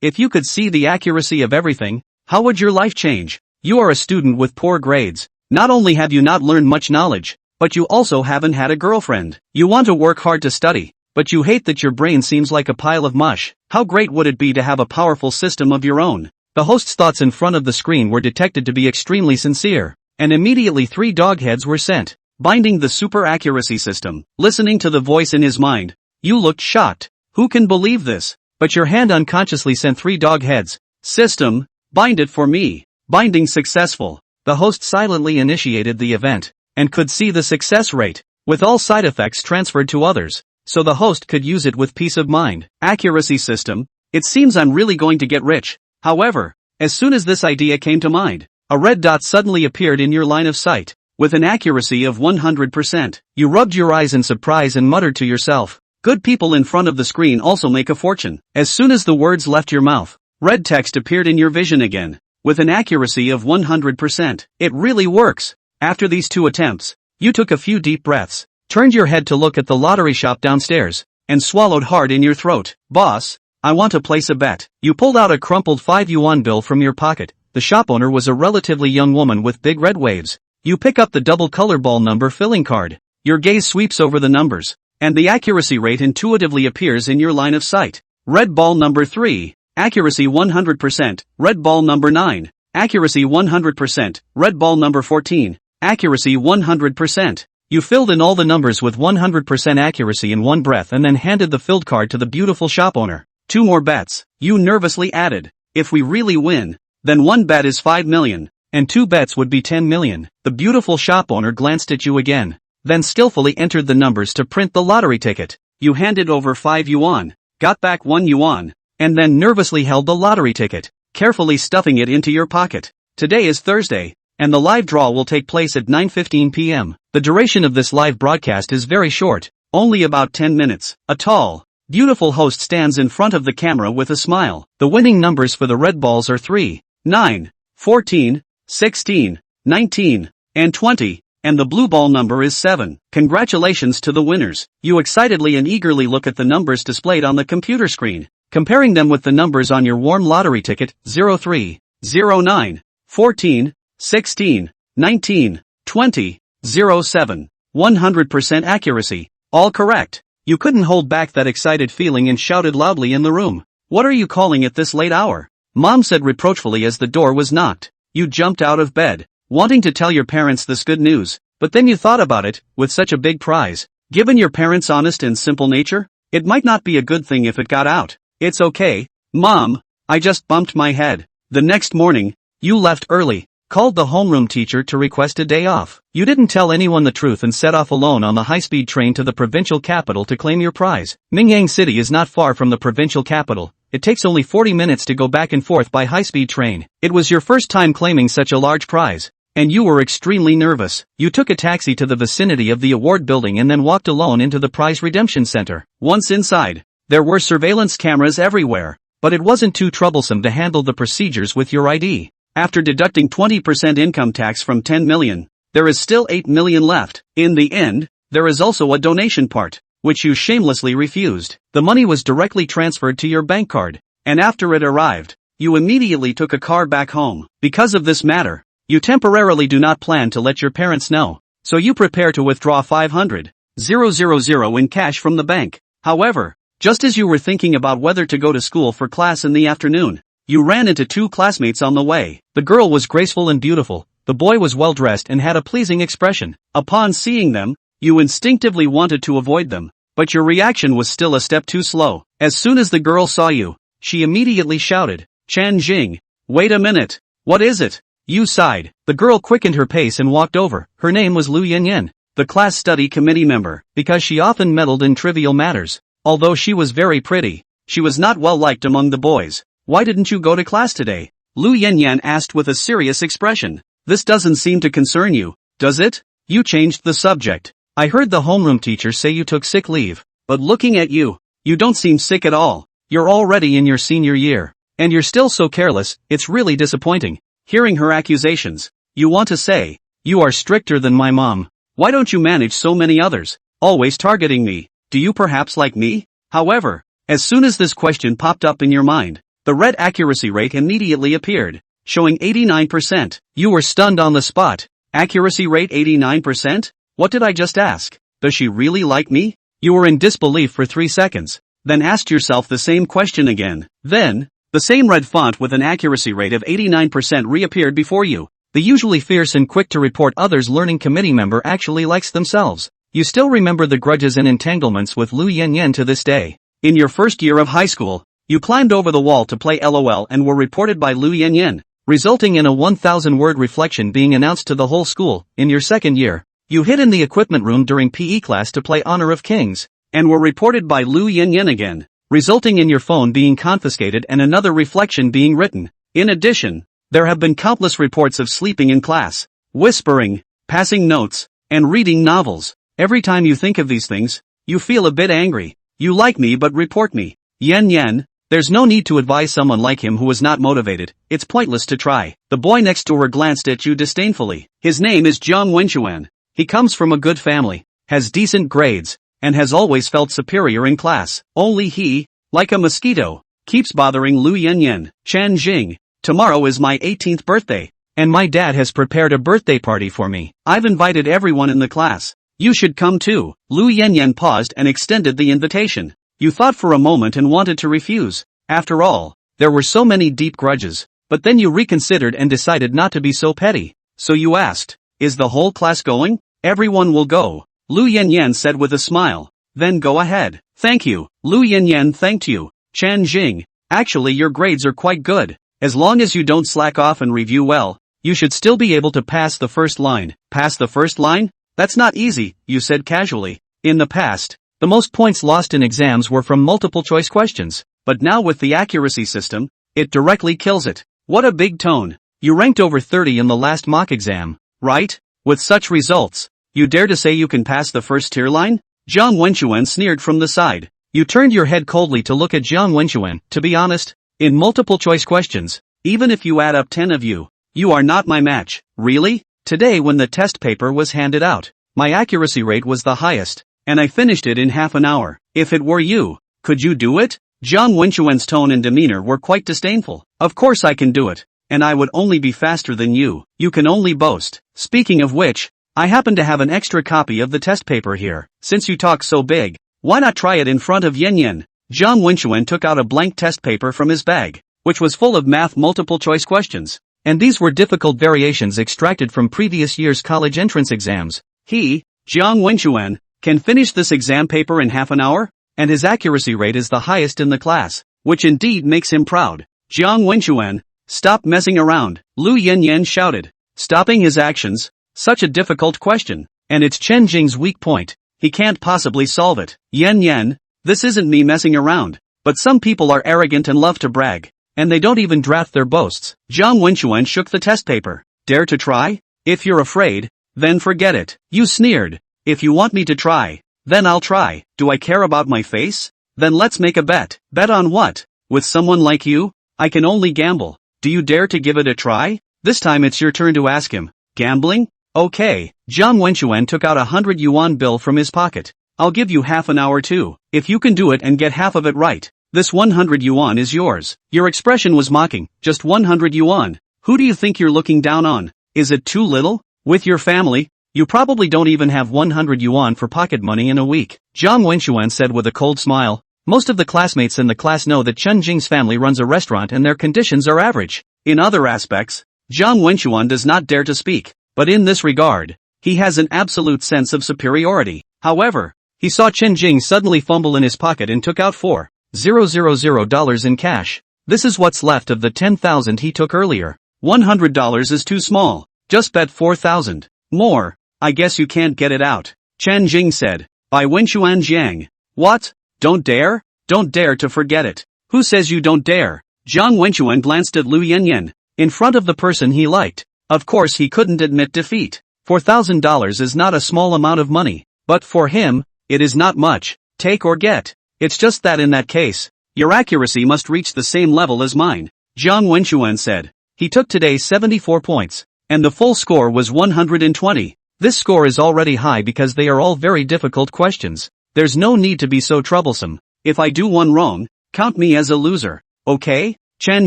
If you could see the accuracy of everything, how would your life change? You are a student with poor grades. Not only have you not learned much knowledge, but you also haven't had a girlfriend. You want to work hard to study, but you hate that your brain seems like a pile of mush. How great would it be to have a powerful system of your own? The host's thoughts in front of the screen were detected to be extremely sincere, and immediately 3 dog heads were sent. Binding the super accuracy system. Listening to the voice in his mind, you looked shocked. Who can believe this? But your hand unconsciously sent 3 dog heads. System, bind it for me. Binding successful. The host silently initiated the event, and could see the success rate, with all side effects transferred to others, so the host could use it with peace of mind. Accuracy system, it seems I'm really going to get rich. However, as soon as this idea came to mind, a red dot suddenly appeared in your line of sight, with an accuracy of 100%. You rubbed your eyes in surprise and muttered to yourself, good people in front of the screen also make a fortune. As soon as the words left your mouth, red text appeared in your vision again, with an accuracy of 100%. It really works. After these 2 attempts, you took a few deep breaths, turned your head to look at the lottery shop downstairs, and swallowed hard in your throat. Boss, I want to place a bet. You pulled out a crumpled 5 yuan bill from your pocket. The shop owner was a relatively young woman with big red waves. You pick up the double color ball number filling card. Your gaze sweeps over the numbers, and the accuracy rate intuitively appears in your line of sight. Red ball number 3, accuracy 100%. Red ball number 9, accuracy 100%. Red ball number 14, accuracy 100%. You filled in all the numbers with 100% accuracy in one breath and then handed the filled card to the beautiful shop owner. 2 more bets, you nervously added. If we really win, then 1 bet is 5 million, and 2 bets would be 10 million. The beautiful shop owner glanced at you again, then skillfully entered the numbers to print the lottery ticket. You handed over 5 yuan, got back 1 yuan, and then nervously held the lottery ticket, carefully stuffing it into your pocket. Today is Thursday, and the live draw will take place at 9:15 p.m. The duration of this live broadcast is very short, only about 10 minutes. A tall, beautiful host stands in front of the camera with a smile. The winning numbers for the red balls are 3, 9, 14, 16, 19, and 20, and the blue ball number is 7. Congratulations to the winners. You excitedly and eagerly look at the numbers displayed on the computer screen, comparing them with the numbers on your warm lottery ticket, 03, 09, 14, 16, 19, 20, 07. 100% accuracy. All correct. You couldn't hold back that excited feeling and shouted loudly in the room. What are you calling at this late hour? Mom said reproachfully as the door was knocked. You jumped out of bed, wanting to tell your parents this good news, but then you thought about it, with such a big prize. Given your parents' honest and simple nature, it might not be a good thing if it got out. It's okay, Mom, I just bumped my head. The next morning, you left early, called the homeroom teacher to request a day off. You didn't tell anyone the truth and set off alone on the high-speed train to the provincial capital to claim your prize. Mingyang City is not far from the provincial capital. It takes only 40 minutes to go back and forth by high-speed train. It was your first time claiming such a large prize, and you were extremely nervous. You took a taxi to the vicinity of the award building and then walked alone into the prize redemption center. Once inside, there were surveillance cameras everywhere, but it wasn't too troublesome to handle the procedures with your ID. After deducting 20% income tax from 10 million, there is still 8 million left. In the end, there is also a donation part, which you shamelessly refused. The money was directly transferred to your bank card, and after it arrived, you immediately took a car back home. Because of this matter, you temporarily do not plan to let your parents know, so you prepare to withdraw 500,000 in cash from the bank. However, just as you were thinking about whether to go to school for class in the afternoon, you ran into 2 classmates on the way. The girl was graceful and beautiful, the boy was well dressed and had a pleasing expression. Upon seeing them, you instinctively wanted to avoid them, but your reaction was still a step too slow. As soon as the girl saw you, she immediately shouted, Chan Jing, wait a minute, what is it? You sighed. The girl quickened her pace and walked over. Her name was Lu Yanyan, the class study committee member, because she often meddled in trivial matters. Although she was very pretty, she was not well liked among the boys. Why didn't you go to class today? Lu Yanyan asked with a serious expression. This doesn't seem to concern you, does it? You changed the subject. I heard the homeroom teacher say you took sick leave, but looking at you, you don't seem sick at all. You're already in your senior year, and you're still so careless, it's really disappointing. Hearing her accusations, you want to say, you are stricter than my mom. Why don't you manage so many others, always targeting me? Do you perhaps like me? However, as soon as this question popped up in your mind, The red accuracy rate immediately appeared, showing 89%. You were stunned on the spot. Accuracy rate 89%? What did I just ask? Does she really like me? You were in disbelief for 3 seconds, then asked yourself the same question again. Then, the same red font with an accuracy rate of 89% reappeared before you. The usually fierce and quick to report others learning committee member actually likes themselves. You still remember the grudges and entanglements with Lu Yanyan to this day. In your first year of high school, you climbed over the wall to play LOL and were reported by Lu Yanyan, resulting in a 1,000-word reflection being announced to the whole school. In your second year, you hid in the equipment room during PE class to play Honor of Kings, and were reported by Lu Yanyan again, resulting in your phone being confiscated and another reflection being written. In addition, there have been countless reports of sleeping in class, whispering, passing notes, and reading novels. Every time you think of these things, you feel a bit angry. You like me but report me. Yan, there's no need to advise someone like him who is not motivated. It's pointless to try. The boy next door glanced at you disdainfully. His name is Jiang Wenchuan. He comes from a good family, has decent grades, and has always felt superior in class. Only he, like a mosquito, keeps bothering Lu Yanyan. Chan Jing, tomorrow is my 18th birthday, and my dad has prepared a birthday party for me. I've invited everyone in the class. You should come too. Lu Yanyan paused and extended the invitation. You thought for a moment and wanted to refuse. After all, there were so many deep grudges, but then you reconsidered and decided not to be so petty. So you asked, is the whole class going? Everyone will go, Lu Yanyan said with a smile. Then go ahead. Thank you. Lu Yanyan thanked you. Chan Jing, actually your grades are quite good. As long as you don't slack off and review well, you should still be able to pass the first line. Pass the first line? That's not easy, you said casually. In the past, the most points lost in exams were from multiple choice questions, but now with the accuracy system, it directly kills it. What a big tone. You ranked over 30 in the last mock exam, right? With such results, you dare to say you can pass the first tier line? Jiang Wenchuan sneered from the side. You turned your head coldly to look at Jiang Wenchuan. To be honest, in multiple choice questions, even if you add up 10 of you, you are not my match. Really? Today when the test paper was handed out, my accuracy rate was the highest, and I finished it in half an hour. If it were you, could you do it? Jiang Wenchuan's tone and demeanor were quite disdainful. Of course I can do it, and I would only be faster than you. You can only boast. Speaking of which, I happen to have an extra copy of the test paper here. Since you talk so big, why not try it in front of Yan? Jiang Wenchuan took out a blank test paper from his bag, which was full of math multiple choice questions, and these were difficult variations extracted from previous year's college entrance exams. He, Jiang Wenchuan, can finish this exam paper in half an hour, and his accuracy rate is the highest in the class, which indeed makes him proud. Jiang Wenchuan, stop messing around, Lu Yanyan shouted, stopping his actions. Such a difficult question, and it's Chen Jing's weak point. He can't possibly solve it. Yan, this isn't me messing around, but some people are arrogant and love to brag, and they don't even draft their boasts. Jiang Wenchuan shook the test paper. Dare to try? If you're afraid, then forget it. You sneered. If you want me to try, then I'll try. Do I care about my face? Then let's make a bet. Bet on what? With someone like you? I can only gamble. Do you dare to give it a try? This time it's your turn to ask him. Gambling? Okay. Jiang Wenchuan took out a 100 yuan bill from his pocket. I'll give you half an hour too. If you can do it and get half of it right, this 100 yuan is yours. Your expression was mocking. Just 100 yuan. Who do you think you're looking down on? Is it too little? With your family, you probably don't even have 100 yuan for pocket money in a week. Jiang Wenchuan said with a cold smile. Most of the classmates in the class know that Chen Jing's family runs a restaurant and their conditions are average. In other aspects, Jiang Wenchuan does not dare to speak, but in this regard, he has an absolute sense of superiority. However, he saw Chen Jing suddenly fumble in his pocket and took out $4,000 in cash. This is what's left of the 10,000 he took earlier. $100 is too small. Just bet 4,000. More. I guess you can't get it out. Chen Jing said. By Wenchuan Jiang. What? Don't dare? Don't dare to forget it. Who says you don't dare? Jiang Wenchuan glanced at Lu Yanyan, in front of the person he liked. Of course he couldn't admit defeat. $4,000 is not a small amount of money, but for him, it is not much. Take or get. It's just that in that case, your accuracy must reach the same level as mine. Jiang Wenchuan said. He took today 74 points, and the full score was 120. This score is already high because they are all very difficult questions. There's no need to be so troublesome. If I do one wrong, count me as a loser. Okay? Chen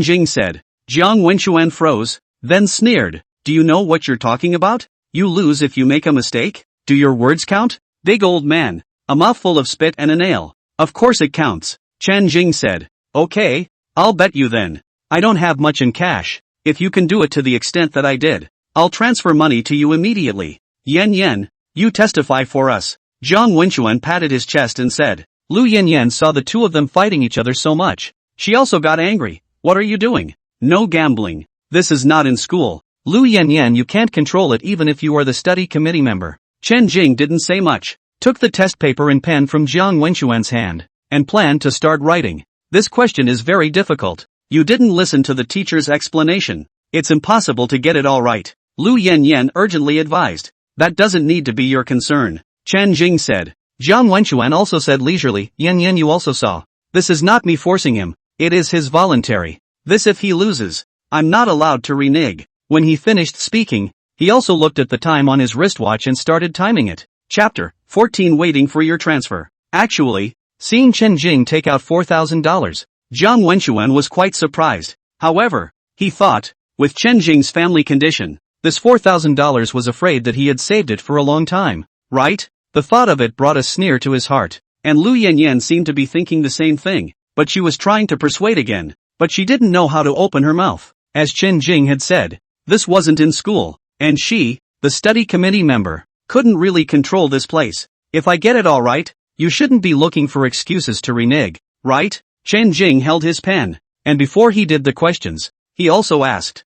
Jing said. Jiang Wenchuan froze, then sneered. Do you know what you're talking about? You lose if you make a mistake? Do your words count? Big old man. A mouthful of spit and a nail. Of course it counts, Chen Jing said. Okay, I'll bet you then. I don't have much in cash. If you can do it to the extent that I did, I'll transfer money to you immediately. Yan, you testify for us. Jiang Wenchuan patted his chest and said. Lu Yan saw the two of them fighting each other so much. She also got angry. What are you doing? No gambling. This is not in school. Lu Yan, you can't control it even if you are the study committee member. Chen Jing didn't say much, took the test paper and pen from Jiang Wenchuan's hand, and planned to start writing. This question is very difficult. You didn't listen to the teacher's explanation. It's impossible to get it all right. Lu Yan urgently advised. That doesn't need to be your concern, Chen Jing said. Jiang Wenchuan also said leisurely, Yan you also saw. This is not me forcing him, it is his voluntary. This if he loses, I'm not allowed to renege. When he finished speaking, he also looked at the time on his wristwatch and started timing it. Chapter 14 Waiting for your transfer. Actually, seeing Chen Jing take out $4,000, Jiang Wenchuan was quite surprised. However, he thought, with Chen Jing's family condition, this $4,000 was afraid that he had saved it for a long time, right? The thought of it brought a sneer to his heart, and Lu Yan seemed to be thinking the same thing, but she was trying to persuade again, but she didn't know how to open her mouth. As Chen Jing had said, this wasn't in school, and she, the study committee member, couldn't really control this place. If I get it all right, you shouldn't be looking for excuses to renege, right? Chen Jing held his pen, and before he did the questions, he also asked,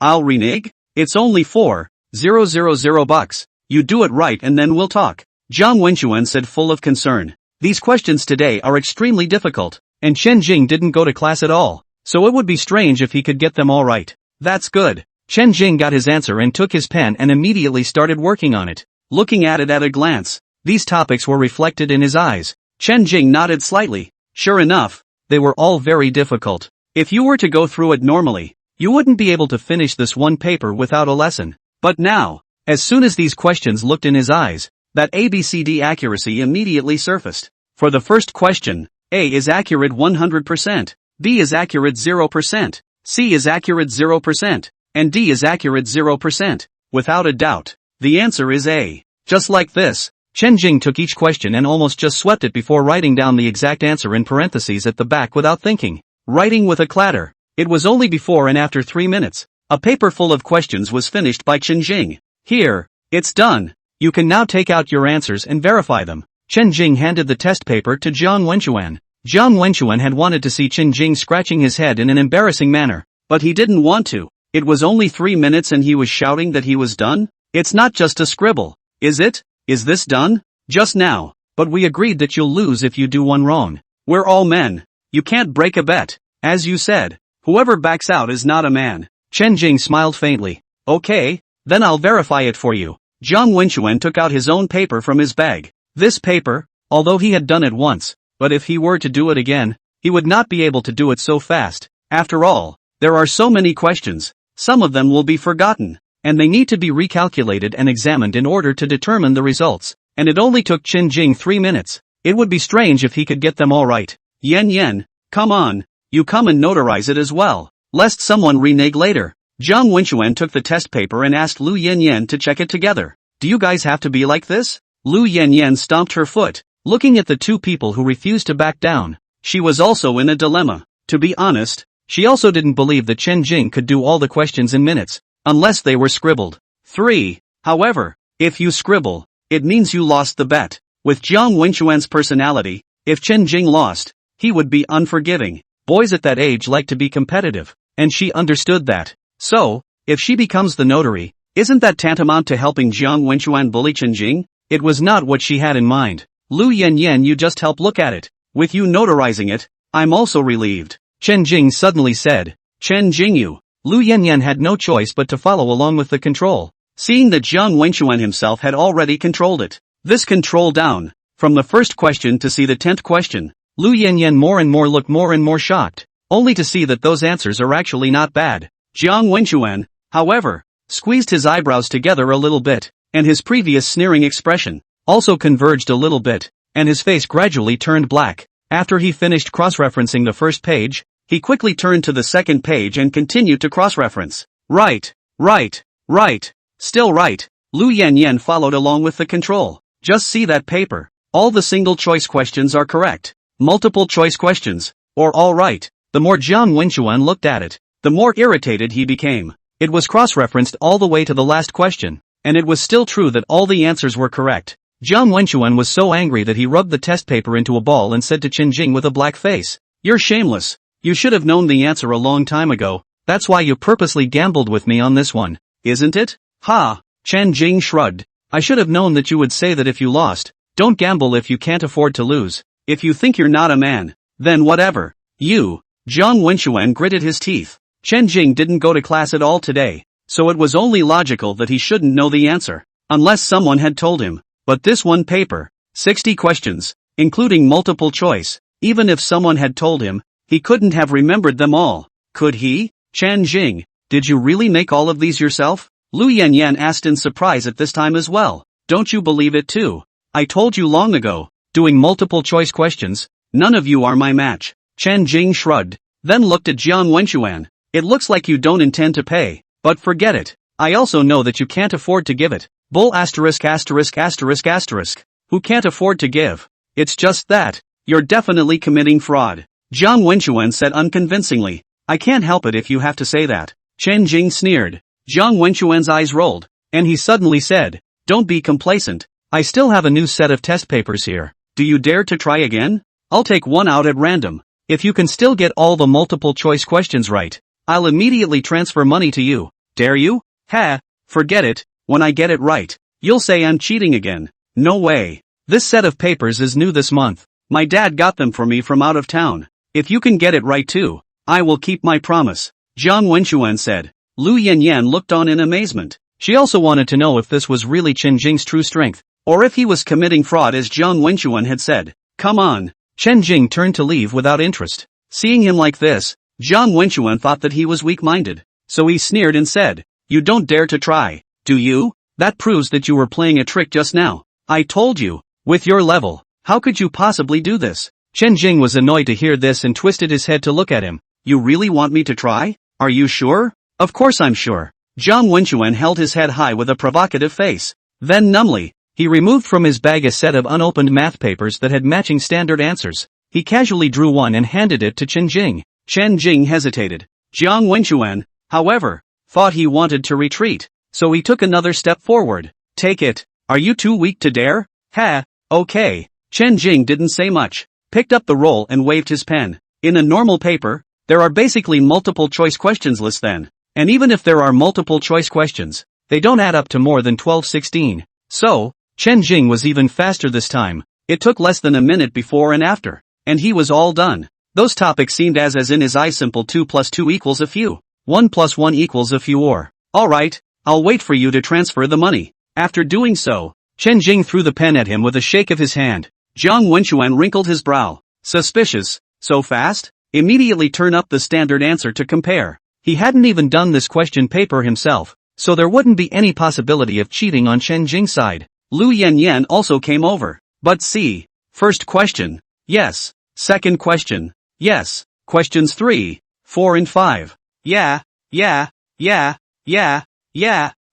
I'll renege? It's only $4,000 You do it right and then we'll talk. Jiang Wenchuan said full of concern. These questions today are extremely difficult, and Chen Jing didn't go to class at all, so it would be strange if he could get them all right. That's good. Chen Jing got his answer and took his pen and immediately started working on it. Looking at it at a glance, these topics were reflected in his eyes. Chen Jing nodded slightly. Sure enough, they were all very difficult. If you were to go through it normally, you wouldn't be able to finish this one paper without a lesson. But now, as soon as these questions looked in his eyes, that ABCD accuracy immediately surfaced. For the first question, A is accurate 100%, B is accurate 0%, C is accurate 0%, and D is accurate 0%. Without a doubt, the answer is A. Just like this, Chen Jing took each question and almost just swept it before writing down the exact answer in parentheses at the back without thinking. Writing with a clatter. It was only before and after 3 minutes. A paper full of questions was finished by Chen Jing. Here, it's done. You can now take out your answers and verify them. Chen Jing handed the test paper to Jiang Wenchuan. Jiang Wenchuan had wanted to see Chen Jing scratching his head in an embarrassing manner, but he didn't want to. It was only 3 minutes and he was shouting that he was done? It's not just a scribble, is it? Is this done? Just now, but we agreed that you'll lose if you do one wrong. We're all men. You can't break a bet. As you said, whoever backs out is not a man. Chen Jing smiled faintly. Okay, then I'll verify it for you. Jiang Wenchuan took out his own paper from his bag. This paper, although he had done it once, but if he were to do it again, he would not be able to do it so fast. After all, there are so many questions, some of them will be forgotten, and they need to be recalculated and examined in order to determine the results, and it only took Chen Jing 3 minutes. It would be strange if he could get them all right. Yan, come on, you come and notarize it as well, lest someone renege later. Jiang Wenchuan took the test paper and asked Lu Yan to check it together. Do you guys have to be like this? Lu Yan stomped her foot, looking at the two people who refused to back down. She was also in a dilemma. To be honest, she also didn't believe that Chen Jing could do all the questions in minutes, unless they were scribbled. 3. However, if you scribble, it means you lost the bet. With Jiang Wenchuan's personality, if Chen Jing lost, he would be unforgiving. Boys at that age like to be competitive, and she understood that. So, if she becomes the notary, isn't that tantamount to helping Jiang Wenchuan bully Chen Jing? It was not what she had in mind. Lu Yan, you just help look at it. With you notarizing it, I'm also relieved. Chen Jing suddenly said. Chen Jing Lu Yan had no choice but to follow along with the control, seeing that Jiang Wenchuan himself had already controlled it. This control down, from the first question to see the 10th question, Lu Yan more and more looked more and more shocked, only to see that those answers are actually not bad. Jiang Wenchuan, however, squeezed his eyebrows together a little bit, and his previous sneering expression also converged a little bit, and his face gradually turned black. After he finished cross-referencing the first page, He quickly turned to the second page and continued to cross-reference. Right, right, right, still right. Lu Yanyan followed along with the control. Just see that paper. All the single-choice questions are correct. Multiple-choice questions, or all right. The more Jiang Wenchuan looked at it, the more irritated he became. It was cross-referenced all the way to the last question, and it was still true that all the answers were correct. Jiang Wenchuan was so angry that he rubbed the test paper into a ball and said to Chen Jing with a black face, "You're shameless. You should have known the answer a long time ago. That's why you purposely gambled with me on this one, isn't it?" "Ha!" Chen Jing shrugged. "I should have known that you would say that if you lost. Don't gamble if you can't afford to lose. If you think you're not a man, then whatever. You." Jiang Wenchuan gritted his teeth. Chen Jing didn't go to class at all today, so it was only logical that he shouldn't know the answer, unless someone had told him. But this one paper, 60 questions, including multiple choice, even if someone had told him, he couldn't have remembered them all. Could he? Chen Jing, did you really make all of these yourself? Lu Yanyan asked in surprise at this time as well. Don't you believe it too? I told you long ago, doing multiple choice questions, none of you are my match. Chen Jing shrugged, then looked at Jiang Wenchuan. It looks like you don't intend to pay, but forget it. I also know that you can't afford to give it. Bull asterisk asterisk asterisk asterisk. Who can't afford to give? It's just that. You're definitely committing fraud. Jiang Wenchuan said unconvincingly. I can't help it if you have to say that. Chen Jing sneered. Jiang Wenchuan's eyes rolled, and he suddenly said, Don't be complacent. I still have a new set of test papers here. Do you dare to try again? I'll take one out at random. If you can still get all the multiple choice questions right, I'll immediately transfer money to you. Dare you? Ha, forget it. When I get it right, you'll say I'm cheating again. No way. This set of papers is new this month. My dad got them for me from out of town. If you can get it right too, I will keep my promise. Jiang Wenchuan said. Lu Yanyan looked on in amazement. She also wanted to know if this was really Chen Jing's true strength, or if he was committing fraud as Jiang Wenchuan had said. Come on. Chen Jing turned to leave without interest. Seeing him like this, Jiang Wenchuan thought that he was weak-minded, so he sneered and said, You don't dare to try, do you? That proves that you were playing a trick just now. I told you, with your level, how could you possibly do this? Chen Jing was annoyed to hear this and twisted his head to look at him. You really want me to try? Are you sure? Of course I'm sure. Jiang Wenchuan held his head high with a provocative face. Then numbly, he removed from his bag a set of unopened math papers that had matching standard answers. He casually drew one and handed it to Chen Jing. Chen Jing hesitated. Jiang Wenchuan, however, thought he wanted to retreat, so he took another step forward. Take it. Are you too weak to dare? Ha, okay. Chen Jing didn't say much, picked up the roll and waved his pen. In a normal paper, there are basically multiple choice questions lists then. And even if there are multiple choice questions, they don't add up to more than 12-16. So, Chen Jing was even faster this time. It took less than a minute before and after, and he was all done. Those topics seemed as in his eyes simple. 2 plus 2 equals a few. 1 plus 1 equals a few or. Alright, I'll wait for you to transfer the money. After doing so, Chen Jing threw the pen at him with a shake of his hand. Jiang Wenchuan wrinkled his brow. Suspicious. So fast? Immediately turn up the standard answer to compare. He hadn't even done this question paper himself, so there wouldn't be any possibility of cheating on Chen Jing's side. Lu Yanyan also came over. But see. First question. Yes. Second question. Yes. Questions 3, 4 and 5. Yeah.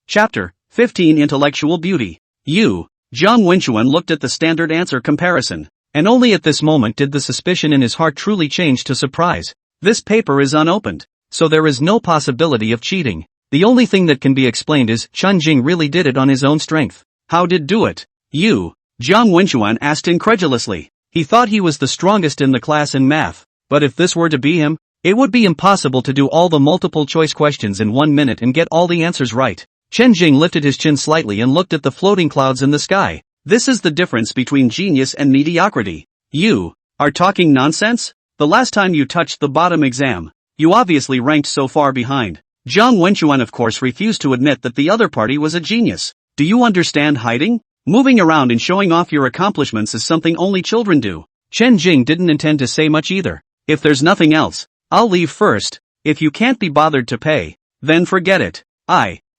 Chapter 15 Intellectual Beauty. Jiang Wenchuan looked at the standard answer comparison, and only at this moment did the suspicion in his heart truly change to surprise. This paper is unopened, so there is no possibility of cheating. The only thing that can be explained is Chen Jing really did it on his own strength. How did do it? Jiang Wenchuan asked incredulously. He thought he was the strongest in the class in math, but if this were to be him, it would be impossible to do all the multiple choice questions in 1 minute and get all the answers right. Chen Jing lifted his chin slightly and looked at the floating clouds in the sky. This is the difference between genius and mediocrity. You are talking nonsense? The last time you touched the bottom exam, you obviously ranked so far behind. Jiang Wenchuan of course refused to admit that the other party was a genius. Do you understand hiding? Moving around and showing off your accomplishments is something only children do. Chen Jing didn't intend to say much either. If there's nothing else, I'll leave first. If you can't be bothered to pay, then forget it.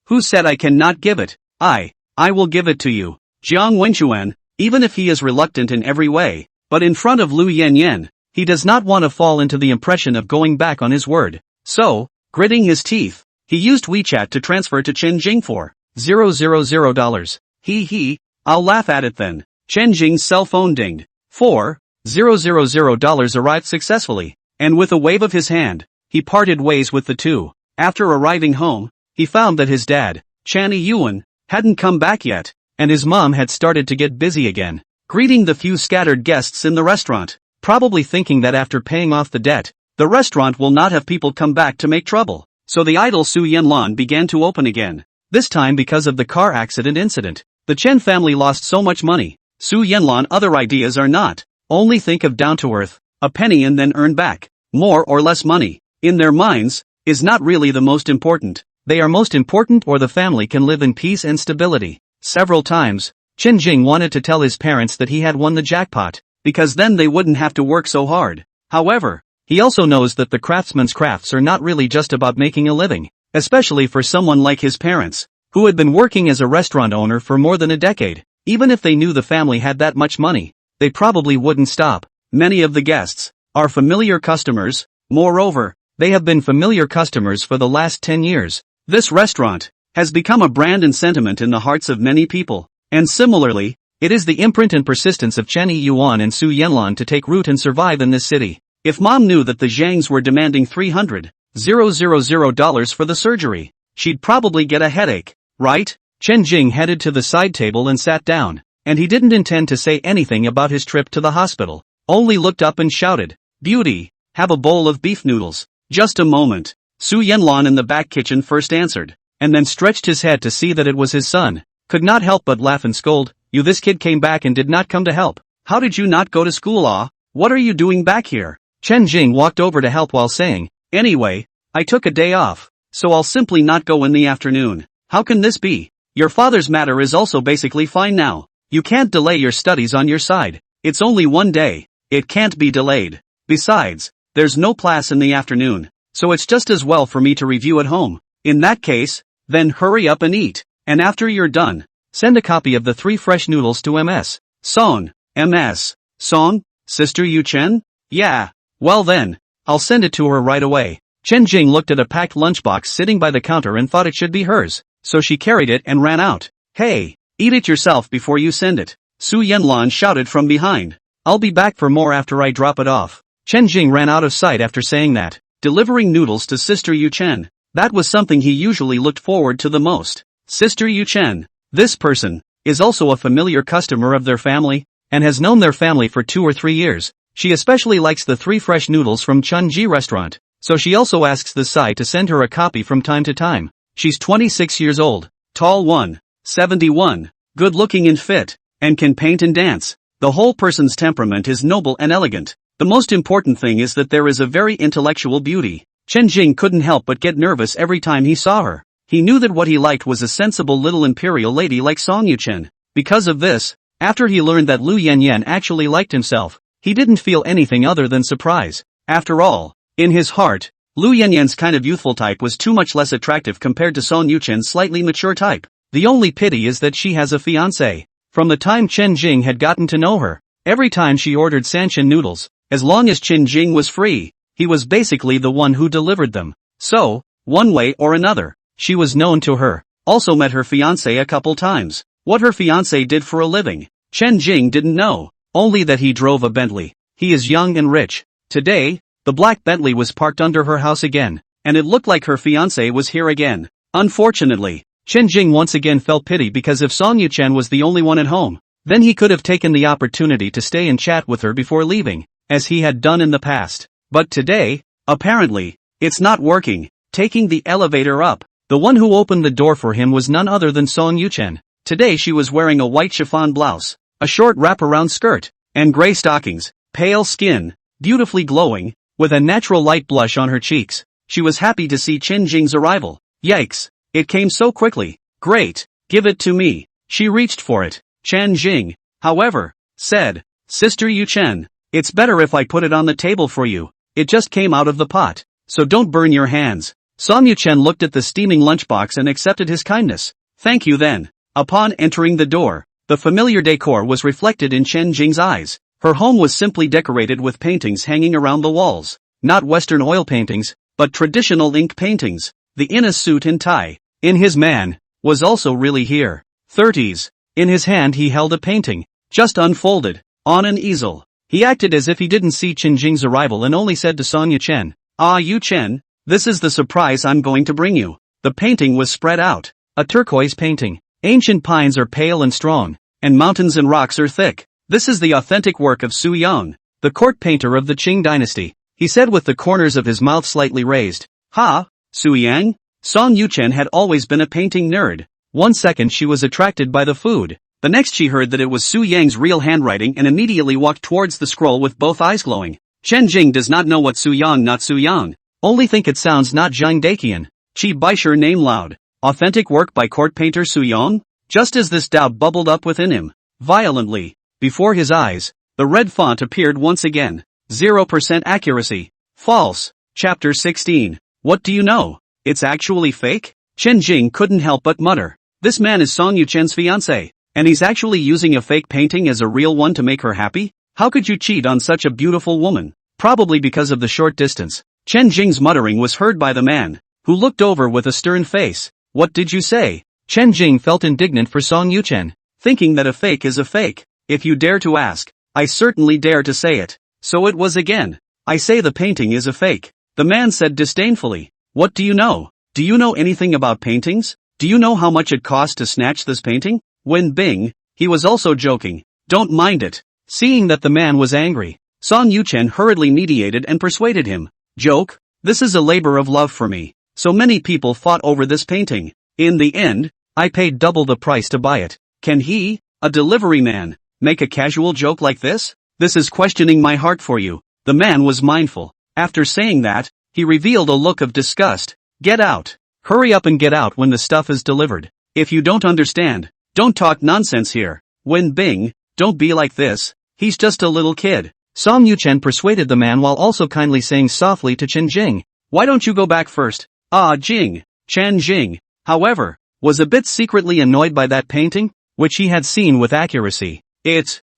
Who said I cannot give it? I will give it to you. Jiang Wenchuan, even if he is reluctant in every way, but in front of Lu Yanyan, He does not want to fall into the impression of going back on his word. So, gritting his teeth, he used WeChat to transfer to Chen Jing for $000. Hee, I'll laugh at it then. Chen Jing's cell phone dinged. $4,000 arrived successfully, and with a wave of his hand, he parted ways with the two. After arriving home, he found that his dad, Chan Yuan, hadn't come back yet, and his mom had started to get busy again, greeting the few scattered guests in the restaurant, probably thinking that after paying off the debt, the restaurant will not have people come back to make trouble. So the idle Su Yanlan began to open again. This time because of the car accident incident. The Chen family lost so much money. Su Yanlan other ideas are not. Only think of down to earth, a penny and then earn back more or less money. In their minds, is not really the most important. They are most important or the family can live in peace and stability. Several times, Chen Jing wanted to tell his parents that he had won the jackpot, because then they wouldn't have to work so hard. However, he also knows that the craftsman's crafts are not really just about making a living, especially for someone like his parents, who had been working as a restaurant owner for more than a decade. Even if they knew the family had that much money, they probably wouldn't stop. Many of the guests are familiar customers. Moreover, they have been familiar customers for the last 10 years. This restaurant has become a brand and sentiment in the hearts of many people. And similarly, it is the imprint and persistence of Chen Yuan and Su Yanlan to take root and survive in this city. If mom knew that the Zhangs were demanding $300,000 for the surgery, she'd probably get a headache, right? Chen Jing headed to the side table and sat down, and he didn't intend to say anything about his trip to the hospital, only looked up and shouted, "Beauty, have a bowl of beef noodles." Just a moment. Su Yanlan in the back kitchen first answered, and then stretched his head to see that it was his son. Could not help but laugh and scold, "You, this kid came back and did not come to help. How did you not go to school? What are you doing back here?" Chen Jing walked over to help while saying, "Anyway, I took a day off, so I'll simply not go in the afternoon." "How can this be? Your father's matter is also basically fine now. You can't delay your studies on your side. It's only one day. It can't be delayed. Besides, there's no class in the afternoon, so it's just as well for me to review at home. In that case, then hurry up and eat. And after you're done, send a copy of the 3 fresh noodles to MS. Song. MS. Song? Sister Yu Chen? Yeah. Well then, I'll send it to her right away." Chen Jing looked at a packed lunchbox sitting by the counter and thought it should be hers, so she carried it and ran out. "Hey, eat it yourself before you send it," Su Yanlan shouted from behind. "I'll be back for more after I drop it off." Chen Jing ran out of sight after saying that. Delivering noodles to Sister Yu Chen, that was something he usually looked forward to the most. Sister Yu Chen, this person, is also a familiar customer of their family, and has known their family for 2 or 3 years. She especially likes the 3 fresh noodles from Chunji restaurant, so she also asks the Sai to send her a copy from time to time. She's 26 years old, tall 171, good-looking and fit, and can paint and dance. The whole person's temperament is noble and elegant. The most important thing is that there is a very intellectual beauty. Chen Jing couldn't help but get nervous every time he saw her. He knew that what he liked was a sensible little imperial lady like Song Yuchen. Because of this, after he learned that Lu Yanyan actually liked himself, he didn't feel anything other than surprise. After all, in his heart, Lu Yanyan's kind of youthful type was too much less attractive compared to Song Yuchen's slightly mature type. The only pity is that she has a fiancé. From the time Chen Jing had gotten to know her, every time she ordered Sanshin noodles, as long as Chen Jing was free, he was basically the one who delivered them. So, one way or another, she was known to her. Also met her fiancé a couple times. What her fiancé did for a living, Chen Jing didn't know. Only that he drove a Bentley. He is young and rich. Today, the black Bentley was parked under her house again, and it looked like her fiancé was here again. Unfortunately, Chen Jing once again felt pity because if Song Yuchen was the only one at home, then he could have taken the opportunity to stay and chat with her before leaving, as he had done in the past. But today, apparently, it's not working. Taking the elevator up, the one who opened the door for him was none other than Song Yuchen. Today she was wearing a white chiffon blouse, a short wraparound skirt, and gray stockings, pale skin, beautifully glowing, with a natural light blush on her cheeks. She was happy to see Chen Jing's arrival. Yikes! It came so quickly. Great, give it to me. She reached for it. Chen Jing, however, said, "Sister Yu Chen, it's better if I put it on the table for you. It just came out of the pot, so don't burn your hands." Song Yuchen looked at the steaming lunchbox and accepted his kindness. "Thank you then." Upon entering the door, the familiar decor was reflected in Chen Jing's eyes. Her home was simply decorated with paintings hanging around the walls. Not Western oil paintings, but traditional ink paintings. The in a suit and tie, in his man, was also really here. 30s. In his hand he held a painting, just unfolded, on an easel. He acted as if he didn't see Chen Jing's arrival and only said to Song Yuchen, "Ah, Yuchen, this is the surprise I'm going to bring you." The painting was spread out. A turquoise painting. Ancient pines are pale and strong, and mountains and rocks are thick. This is the authentic work of Su Yang, the court painter of the Qing dynasty, he said with the corners of his mouth slightly raised. Ha, Su Yang? Song Yuchen had always been a painting nerd. One second she was attracted by the food. The next she heard that it was Su Yang's real handwriting and immediately walked towards the scroll with both eyes glowing. Chen Jing does not know what Su Yang not Su Yang. Only think it sounds not Zhang Daqian. Chi Baisher name loud. Authentic work by court painter Su Yang? Just as this doubt bubbled up within him, violently, before his eyes, the red font appeared once again. 0% accuracy. False. Chapter 16. What do you know? It's actually fake? Chen Jing couldn't help but mutter. This man is Song Yuchen's fiancé, and he's actually using a fake painting as a real one to make her happy? How could you cheat on such a beautiful woman? Probably because of the short distance. Chen Jing's muttering was heard by the man, who looked over with a stern face. What did you say? Chen Jing felt indignant for Song Yuchen, thinking that a fake is a fake. If you dare to ask, I certainly dare to say it. So it was again. I say the painting is a fake. The man said disdainfully. What do you know? Do you know anything about paintings? Do you know how much it cost to snatch this painting? Wen Bing, he was also joking. Don't mind it. Seeing that the man was angry, Song Yuchen hurriedly mediated and persuaded him. Joke? This is a labor of love for me. So many people fought over this painting. In the end, I paid double the price to buy it. Can he, a delivery man, make a casual joke like this? This is questioning my heart for you. The man was mindful. After saying that, he revealed a look of disgust. Get out. Hurry up and get out when the stuff is delivered. If you don't understand, don't talk nonsense here. Wen Bing, don't be like this. He's just a little kid. Song Yuchen persuaded the man while also kindly saying softly to Chen Jing, why don't you go back first? Ah, Jing. Chen Jing, however, was a bit secretly annoyed by that painting, which he had seen with accuracy.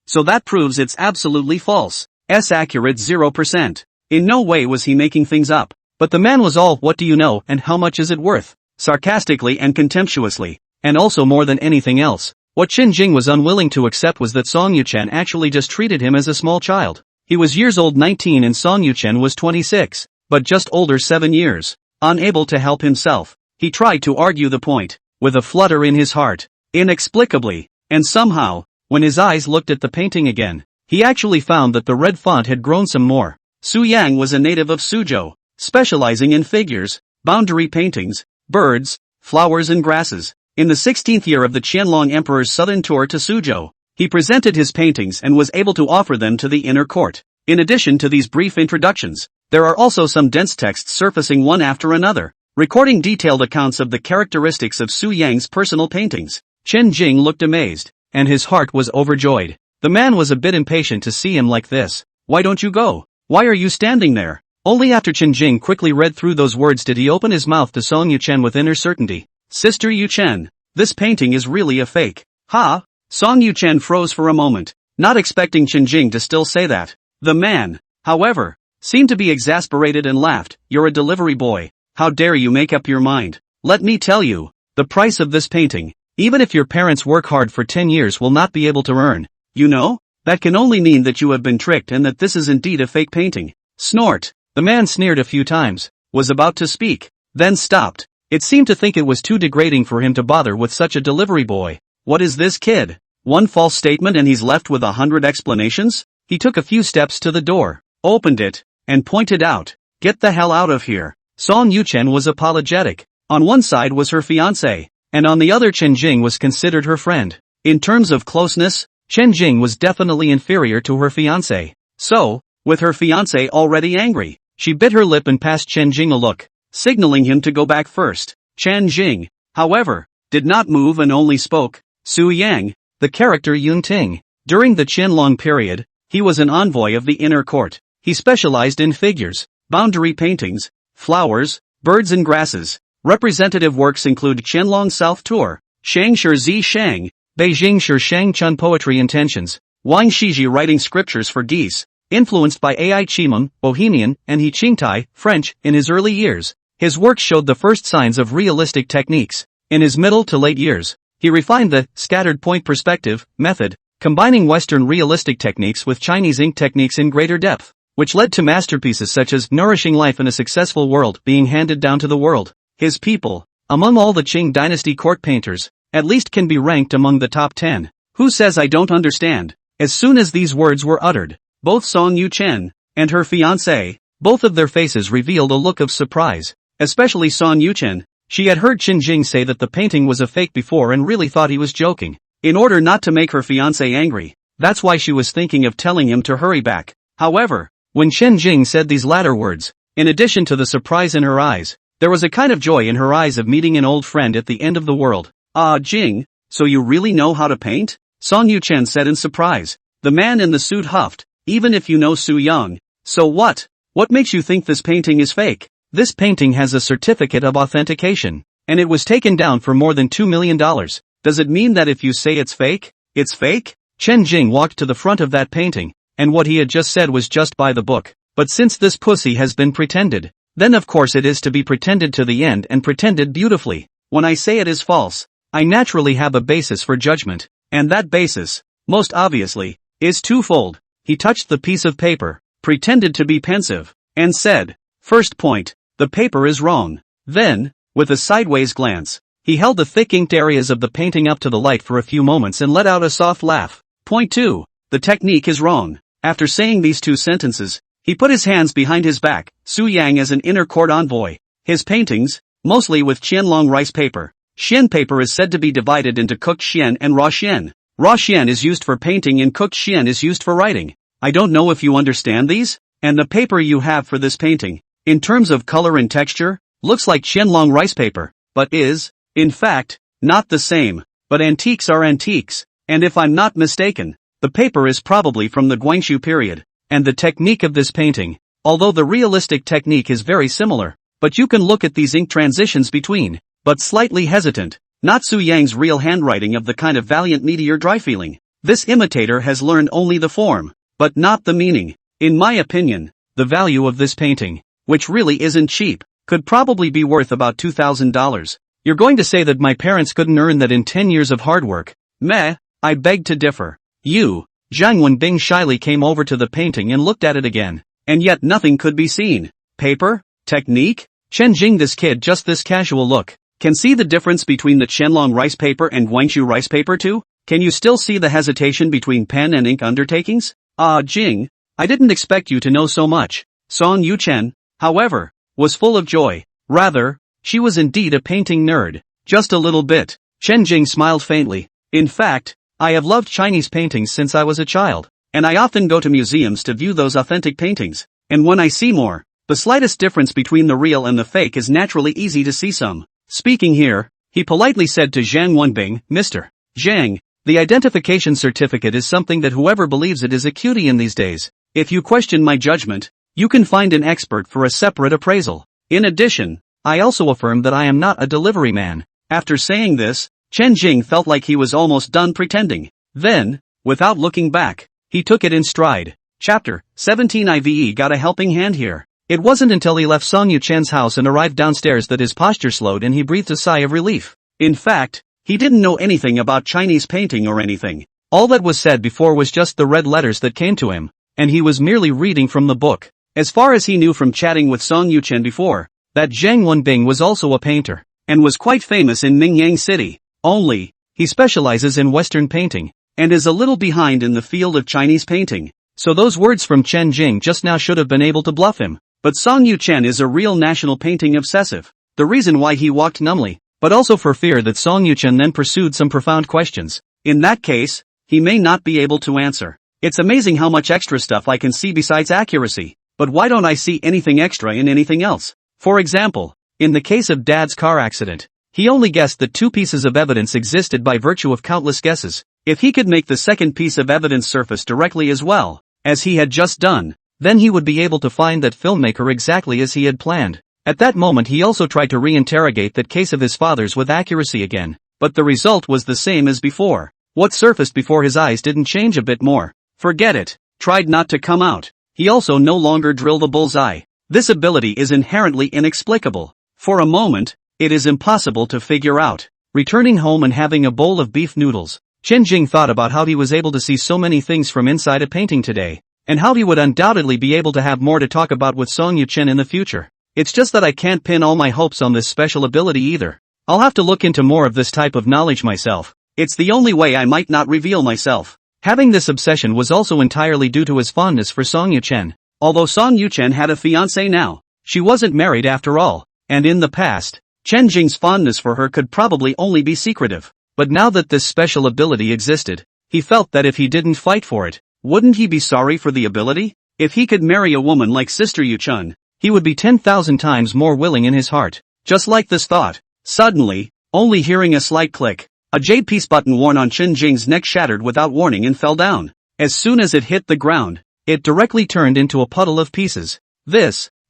So that proves it's absolutely false. Accurate 0%. In no way was he making things up. But the man was all, what do you know and how much is it worth? Sarcastically and contemptuously. And also more than anything else, what Chen Jing was unwilling to accept was that Song Yuchen actually just treated him as a small child. He was years old 19 and Song Yuchen was 26, but just older 7 years. Unable to help himself, he tried to argue the point, with a flutter in his heart. Inexplicably, and somehow, when his eyes looked at the painting again, he actually found that the red font had grown some more. Su Yang was a native of Suzhou, specializing in figures, boundary paintings, birds, flowers and grasses. In the 16th year of the Qianlong Emperor's southern tour to Suzhou, he presented his paintings and was able to offer them to the inner court. In addition to these brief introductions, there are also some dense texts surfacing one after another, recording detailed accounts of the characteristics of Su Yang's personal paintings. Chen Jing looked amazed, and his heart was overjoyed. The man was a bit impatient to see him like this. Why don't you go? Why are you standing there? Only after Chen Jing quickly read through those words did he open his mouth to Song Yuchen with inner certainty. Sister Yuchen, this painting is really a fake. Ha? Song Yuchen froze for a moment, not expecting Chen Jing to still say that. The man, however, seemed to be exasperated and laughed. You're a delivery boy. How dare you make up your mind? Let me tell you, the price of this painting, even if your parents work hard for 10 years will not be able to earn. You know? That can only mean that you have been tricked and that this is indeed a fake painting. Snort. The man sneered a few times, was about to speak, then stopped. It seemed to think it was too degrading for him to bother with such a delivery boy. What is this kid? One false statement and he's left with 100 explanations? He took a few steps to the door, opened it, and pointed out, get the hell out of here. Song Yuchen was apologetic. On one side was her fiancé, and on the other Chen Jing was considered her friend. In terms of closeness, Chen Jing was definitely inferior to her fiancé. So, with her fiancé already angry, she bit her lip and passed Chen Jing a look, signaling him to go back first. Chen Jing, however, did not move and only spoke. Su Yang, the character Yun Ting. During the Qianlong period, he was an envoy of the inner court. He specialized in figures, boundary paintings, flowers, birds and grasses. Representative works include Qianlong South Tour, Shangshi Zi Shang, Beijing Shi Shang Chun Poetry Intentions, Wang Shiji writing scriptures for geese, influenced by Ai Chimam, Bohemian, and He Qingtai, French, in his early years. His work showed the first signs of realistic techniques. In his middle to late years, he refined the scattered point perspective method, combining Western realistic techniques with Chinese ink techniques in greater depth, which led to masterpieces such as Nourishing Life in a Successful World being handed down to the world. His people, among all the Qing dynasty court painters, at least can be ranked among the top 10. Who says I don't understand? As soon as these words were uttered, both Song Yuchen and her fiancé, both of their faces revealed a look of surprise, especially Song Yuchen. She had heard Qin Jing say that the painting was a fake before and really thought he was joking. In order not to make her fiancé angry, that's why she was thinking of telling him to hurry back. However, when Qin Jing said these latter words, in addition to the surprise in her eyes, there was a kind of joy in her eyes of meeting an old friend at the end of the world. Ah, Jing, so you really know how to paint? Song Yuchen said in surprise. The man in the suit huffed, even if you know Su Yang. So what? What makes you think this painting is fake? This painting has a certificate of authentication, and it was taken down for more than $2 million. Does it mean that if you say it's fake, it's fake? Chen Jing walked to the front of that painting, and what he had just said was just by the book. But since this pussy has been pretended, then of course it is to be pretended to the end and pretended beautifully. When I say it is false, I naturally have a basis for judgment, and that basis, most obviously, is twofold. He touched the piece of paper, pretended to be pensive, and said, first point, the paper is wrong. Then, with a sideways glance, he held the thick inked areas of the painting up to the light for a few moments and let out a soft laugh. Point 2. The technique is wrong. After saying these two sentences, he put his hands behind his back, Su Yang as an inner court envoy. His paintings, mostly with qianlong rice paper. Xian paper is said to be divided into cooked xian and raw xian. Raw xian is used for painting and cooked xian is used for writing. I don't know if you understand these? And the paper you have for this painting, in terms of color and texture, looks like qianlong rice paper, but is, in fact, not the same. But antiques are antiques, and if I'm not mistaken, the paper is probably from the Guangxu period. And the technique of this painting, although the realistic technique is very similar, but you can look at these ink transitions between, but slightly hesitant, not Su Yang's real handwriting of the kind of valiant meteor dry feeling. This imitator has learned only the form, but not the meaning. In my opinion, the value of this painting, which really isn't cheap, could probably be worth about $2,000. You're going to say that my parents couldn't earn that in 10 years of hard work? Meh, I beg to differ. You, Zhang Wenbing shyly came over to the painting and looked at it again, and yet nothing could be seen. Paper? Technique? Chen Jing, this kid, just this casual look, can see the difference between the qianlong rice paper and Guangxu rice paper too? Can you still see the hesitation between pen and ink undertakings? Ah, Jing, I didn't expect you to know so much. Song Yuchen, however, was full of joy. Rather, she was indeed a painting nerd. Just a little bit. Chen Jing smiled faintly. In fact, I have loved Chinese paintings since I was a child, and I often go to museums to view those authentic paintings, and when I see more, the slightest difference between the real and the fake is naturally easy to see some. Speaking here, he politely said to Zhang Wenbing, Mr. Zhang, the identification certificate is something that whoever believes it is a cutie in these days. If you question my judgment, you can find an expert for a separate appraisal. In addition, I also affirm that I am not a delivery man. After saying this, Chen Jing felt like he was almost done pretending. Then, without looking back, he took it in stride. Chapter 17 IVE got a helping hand here. It wasn't until he left Song Yuchen's house and arrived downstairs that his posture slowed and he breathed a sigh of relief. In fact, he didn't know anything about Chinese painting or anything. All that was said before was just the red letters that came to him, and he was merely reading from the book. As far as he knew from chatting with Song Yuchen before, that Zhang Wenbing was also a painter, and was quite famous in Mingyang City. Only, he specializes in Western painting, and is a little behind in the field of Chinese painting. So those words from Chen Jing just now should have been able to bluff him. But Song Yuchen is a real national painting obsessive. The reason why he walked numbly, but also for fear that Song Yuchen then pursued some profound questions. In that case, he may not be able to answer. It's amazing how much extra stuff I can see besides accuracy. But why don't I see anything extra in anything else? For example, in the case of Dad's car accident, he only guessed that 2 pieces of evidence existed by virtue of countless guesses. If he could make the second piece of evidence surface directly as well, as he had just done, then he would be able to find that filmmaker exactly as he had planned. At that moment he also tried to re-interrogate that case of his father's with accuracy again, but the result was the same as before. What surfaced before his eyes didn't change a bit more. Forget it. Tried not to come out. He also no longer drill the bullseye. This ability is inherently inexplicable. For a moment, it is impossible to figure out. Returning home and having a bowl of beef noodles, Chen Jing thought about how he was able to see so many things from inside a painting today, and how he would undoubtedly be able to have more to talk about with Song Yu-chen in the future. It's just that I can't pin all my hopes on this special ability either. I'll have to look into more of this type of knowledge myself. It's the only way I might not reveal myself. Having this obsession was also entirely due to his fondness for Song Yu-chen. Although Song Yu-chen had a fiancée now, she wasn't married after all, and in the past, Chen Jing's fondness for her could probably only be secretive. But now that this special ability existed, he felt that if he didn't fight for it, wouldn't he be sorry for the ability? If he could marry a woman like Sister Yu-chun, he would be 10,000 times more willing in his heart. Just like this thought, suddenly, only hearing a slight click, a jade piece button worn on Chen Jing's neck shattered without warning and fell down. As soon as it hit the ground, it directly turned into a puddle of pieces.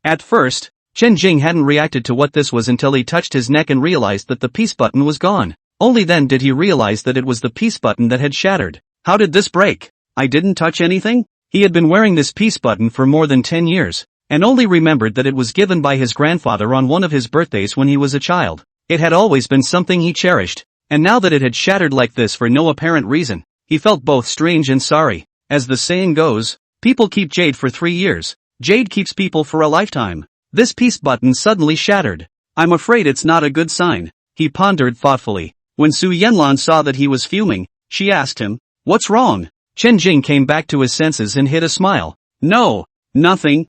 At first, Chen Jing hadn't reacted to what this was until he touched his neck and realized that the peace button was gone. Only then did he realize that it was the peace button that had shattered. How did this break? I didn't touch anything? He had been wearing this peace button for more than 10 years, and only remembered that it was given by his grandfather on one of his birthdays when he was a child. It had always been something he cherished, and now that it had shattered like this for no apparent reason, he felt both strange and sorry. As the saying goes, people keep jade for 3 years, jade keeps people for a lifetime. This peace button suddenly shattered. I'm afraid it's not a good sign, he pondered thoughtfully. When Su Yanlan saw that he was fuming, she asked him, "What's wrong?" Chen Jing came back to his senses and hid a smile. "No, nothing,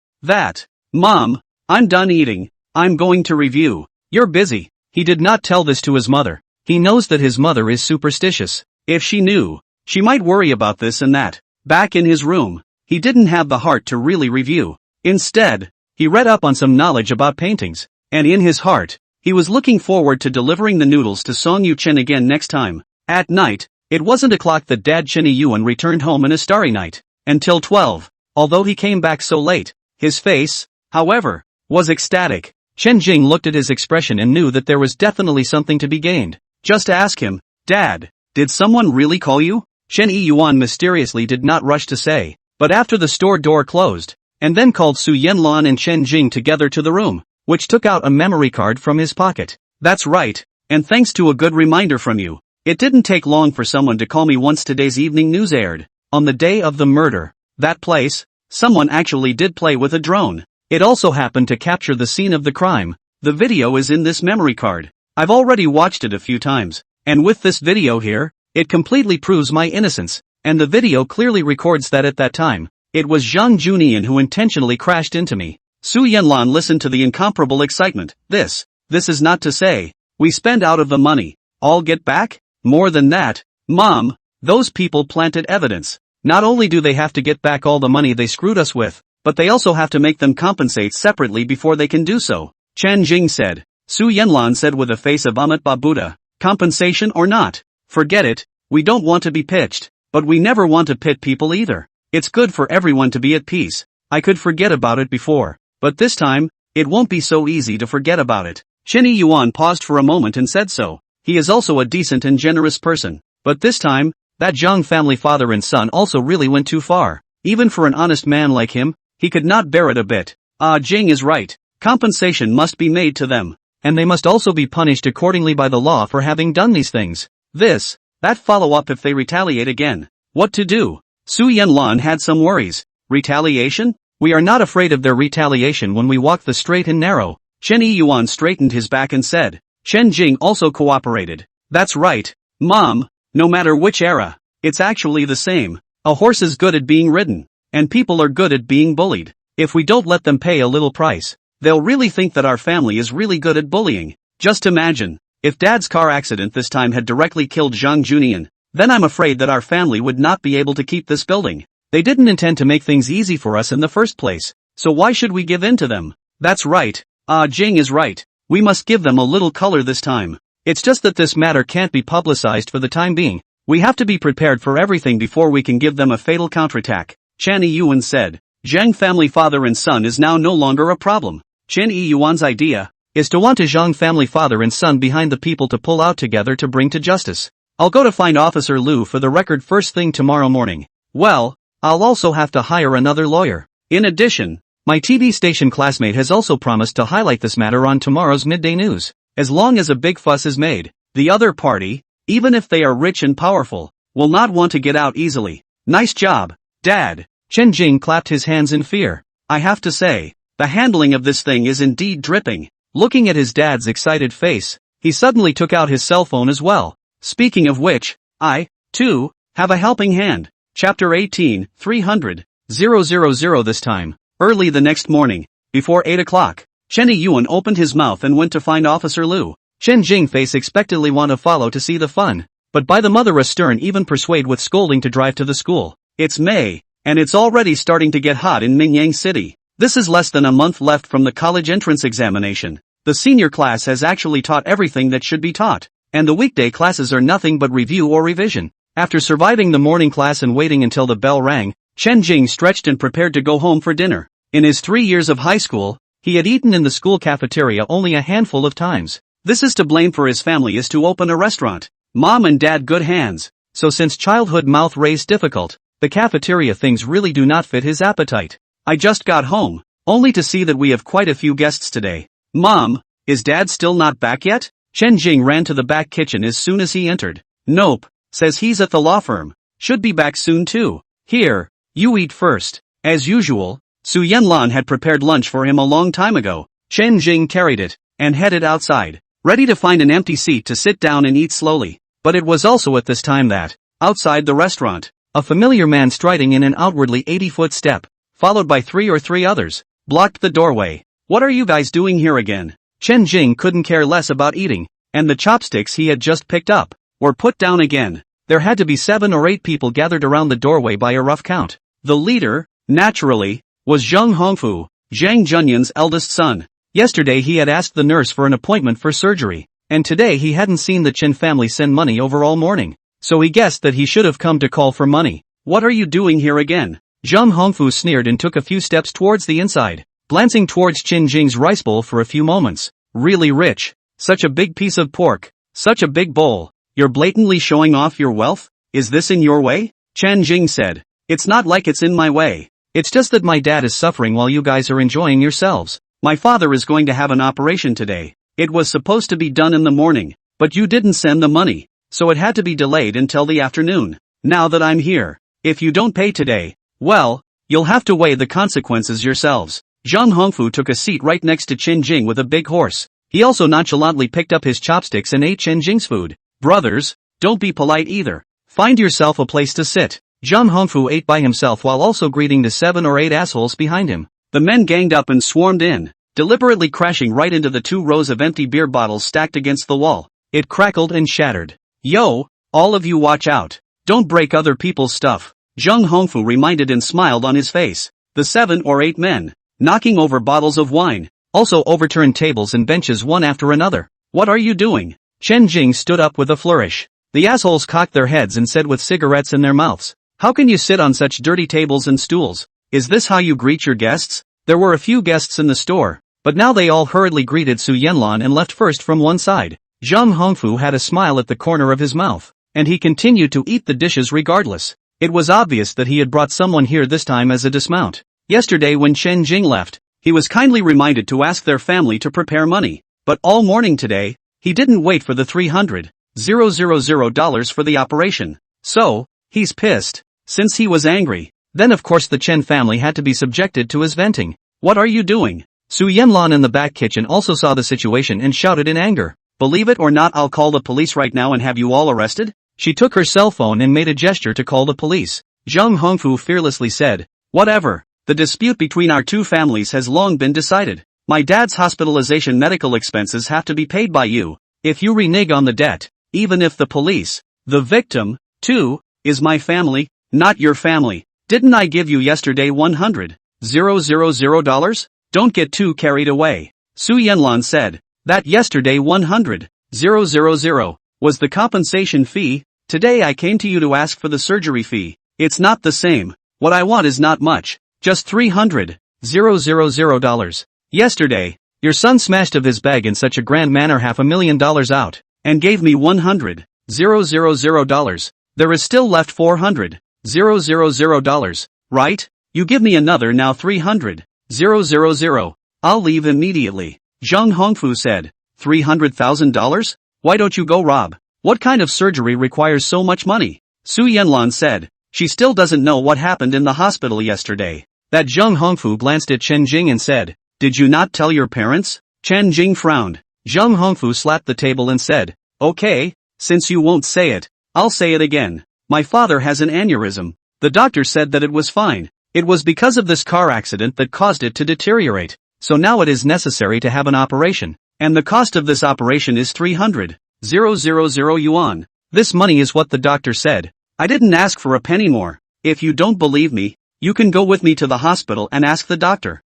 Mom, I'm done eating, I'm going to review." "You're busy." He did not tell this to his mother. He knows that his mother is superstitious. If she knew, she might worry about this and that. Back in his room, he didn't have the heart to really review. Instead, he read up on some knowledge about paintings, and in his heart, he was looking forward to delivering the noodles to Song Yu-chen again next time. At night, it wasn't o'clock that Dad Chen Yuan returned home in a starry night. Until 12, although he came back so late, his face, however, was ecstatic. Chen Jing looked at his expression and knew that there was definitely something to be gained. Just ask him, "Dad, did someone really call you?" Chen Yuan mysteriously did not rush to say, but after the store door closed, and then called Su Yanlan and Chen Jing together to the room, which took out a memory card from his pocket. "That's right, and thanks to a good reminder from you, it didn't take long for someone to call me once today's evening news aired. On the day of the murder, that place, someone actually did play with a drone. It also happened to capture the scene of the crime. The video is in this memory card. I've already watched it a few times, and with this video here, it completely proves my innocence, and the video clearly records that at that time, it was Zhang Junian who intentionally crashed into me." Su Yanlan listened to the incomparable excitement. This is not to say, we spend out of the money, all get back? More than that, Mom, those people planted evidence. Not only do they have to get back all the money they screwed us with, but they also have to make them compensate separately before they can do so, Chen Jing said. Su Yanlan said with a face of Amitabha Buddha, "Compensation or not? Forget it, we don't want to be pitched, but we never want to pit people either. It's good for everyone to be at peace. I could forget about it before, but this time, it won't be so easy to forget about it." Chen Yuan paused for a moment and said so. He is also a decent and generous person, but this time, that Zhang family father and son also really went too far. Even for an honest man like him, he could not bear it a bit. Jing is right. Compensation must be made to them, and they must also be punished accordingly by the law for having done these things. That follow-up if they retaliate again. What to do? Su Yanlan had some worries. Retaliation? We are not afraid of their retaliation when we walk the straight and narrow. Chen Yuan straightened his back and said. Chen Jing also cooperated. "That's right, Mom, no matter which era, it's actually the same. A horse is good at being ridden, and people are good at being bullied. If we don't let them pay a little price, they'll really think that our family is really good at bullying. Just imagine, if Dad's car accident this time had directly killed Zhang Junian, then I'm afraid that our family would not be able to keep this building. They didn't intend to make things easy for us in the first place, so why should we give in to them?" "That's right, Jing is right. We must give them a little color this time. It's just that this matter can't be publicized for the time being. We have to be prepared for everything before we can give them a fatal counterattack," Chen Yuan said. Zhang family father and son is now no longer a problem. Chen Yuan's idea is to want a Zhang family father and son behind the people to pull out together to bring to justice. "I'll go to find Officer Liu for the record first thing tomorrow morning." Well, I'll also have to hire another lawyer. In addition, my TV station classmate has also promised to highlight this matter on tomorrow's midday news. As long as a big fuss is made, the other party, even if they are rich and powerful, will not want to get out easily. Nice job, Dad. Chen Jing clapped his hands in fear. I have to say, the handling of this thing is indeed dripping. Looking at his dad's excited face, he suddenly took out his cell phone as well. Speaking of which, I, too, have a helping hand. Chapter 18, 300,000 this time. Early the next morning, before 8 o'clock, Chen Yuan opened his mouth and went to find Officer Lu. Chen Jing face expectantly want to follow to see the fun, but by the mother a stern even persuade with scolding to drive to the school. It's May, and it's already starting to get hot in Mingyang City. This is less than a month left from the college entrance examination. The senior class has actually taught everything that should be taught, and the weekday classes are nothing but review or revision. After surviving the morning class and waiting until the bell rang, Chen Jing stretched and prepared to go home for dinner. In his 3 years of high school, he had eaten in the school cafeteria only a handful of times. This is to blame for his family is to open a restaurant. Mom and Dad good hands, so since childhood mouth raised difficult, the cafeteria things really do not fit his appetite. I just got home, only to see that we have quite a few guests today. Mom, is Dad still not back yet? Chen Jing ran to the back kitchen as soon as he entered. Nope, says he's at the law firm. Should be back soon too. Here, you eat first. As usual, Su Yanlan had prepared lunch for him a long time ago. Chen Jing carried it, and headed outside, ready to find an empty seat to sit down and eat slowly. But it was also at this time that, outside the restaurant, a familiar man striding in an outwardly 80-foot step, followed by three others, blocked the doorway. What are you guys doing here again? Chen Jing couldn't care less about eating, and the chopsticks he had just picked up were put down again. There had to be 7 or 8 people gathered around the doorway by a rough count. The leader, naturally, was Zheng Hongfu, Zhang Junyan's eldest son. Yesterday he had asked the nurse for an appointment for surgery, and today he hadn't seen the Chen family send money over all morning, so he guessed that he should have come to call for money. What are you doing here again? Zheng Hongfu sneered and took a few steps towards the inside, glancing towards Chen Jing's rice bowl for a few moments. Really rich. Such a big piece of pork. Such a big bowl. You're blatantly showing off your wealth? Is this in your way? Chen Jing said. It's not like it's in my way. It's just that my dad is suffering while you guys are enjoying yourselves. My father is going to have an operation today. It was supposed to be done in the morning, but you didn't send the money, so it had to be delayed until the afternoon. Now that I'm here, if you don't pay today, well, you'll have to weigh the consequences yourselves. Zheng Hongfu took a seat right next to Chen Jing with a big horse. He also nonchalantly picked up his chopsticks and ate Chen Jing's food. Brothers, don't be polite either. Find yourself a place to sit. Zheng Hongfu ate by himself while also greeting the 7 or 8 assholes behind him. The men ganged up and swarmed in, deliberately crashing right into the 2 rows of empty beer bottles stacked against the wall. It crackled and shattered. Yo, all of you watch out. Don't break other people's stuff. Zheng Hongfu reminded and smiled on his face. The 7 or 8 men, knocking over bottles of wine, also overturned tables and benches one after another. What are you doing? Chen Jing stood up with a flourish. The assholes cocked their heads and said with cigarettes in their mouths, how can you sit on such dirty tables and stools? Is this how you greet your guests? There were a few guests in the store, but now they all hurriedly greeted Su Yanlan and left first from one side. Zheng Hongfu had a smile at the corner of his mouth, and he continued to eat the dishes regardless. It was obvious that he had brought someone here this time as a dismount. Yesterday when Chen Jing left, he was kindly reminded to ask their family to prepare money, but all morning today, he didn't wait for the $300,000 for the operation. So, he's pissed. Since he was angry, then of course the Chen family had to be subjected to his venting. What are you doing? Su Yanlan in the back kitchen also saw the situation and shouted in anger. Believe it or not, I'll call the police right now and have you all arrested? She took her cell phone and made a gesture to call the police. Zheng Hongfu fearlessly said, whatever. The dispute between our 2 families has long been decided. My dad's hospitalization medical expenses have to be paid by you. If you renege on the debt, even if the police, the victim, too, is my family, not your family. Didn't I give you yesterday $100,000? Don't get too carried away. Su Yanlan said. That yesterday $100,000 was the compensation fee. Today I came to you to ask for the surgery fee. It's not the same. What I want is not much. Just $300,000. Yesterday, your son smashed of his bag in such a grand manner $500,000 out, and gave me $100,000. There is still left $400,000. right? You give me another now 300. 000. I'll leave immediately. Zhang Hongfu said. $300,000? Why don't you go rob? What kind of surgery requires so much money? Su Yanlan said. She still doesn't know what happened in the hospital yesterday. That Zhang Hongfu glanced at Chen Jing and said, did you not tell your parents? Chen Jing frowned. Zhang Hongfu slapped the table and said, okay, since you won't say it, I'll say it again. My father has an aneurysm. The doctor said that it was fine. It was because of this car accident that caused it to deteriorate. So now it is necessary to have an operation. And the cost of this operation is 300,000 yuan. This money is what the doctor said. I didn't ask for a penny more. If you don't believe me, you can go with me to the hospital and ask the doctor.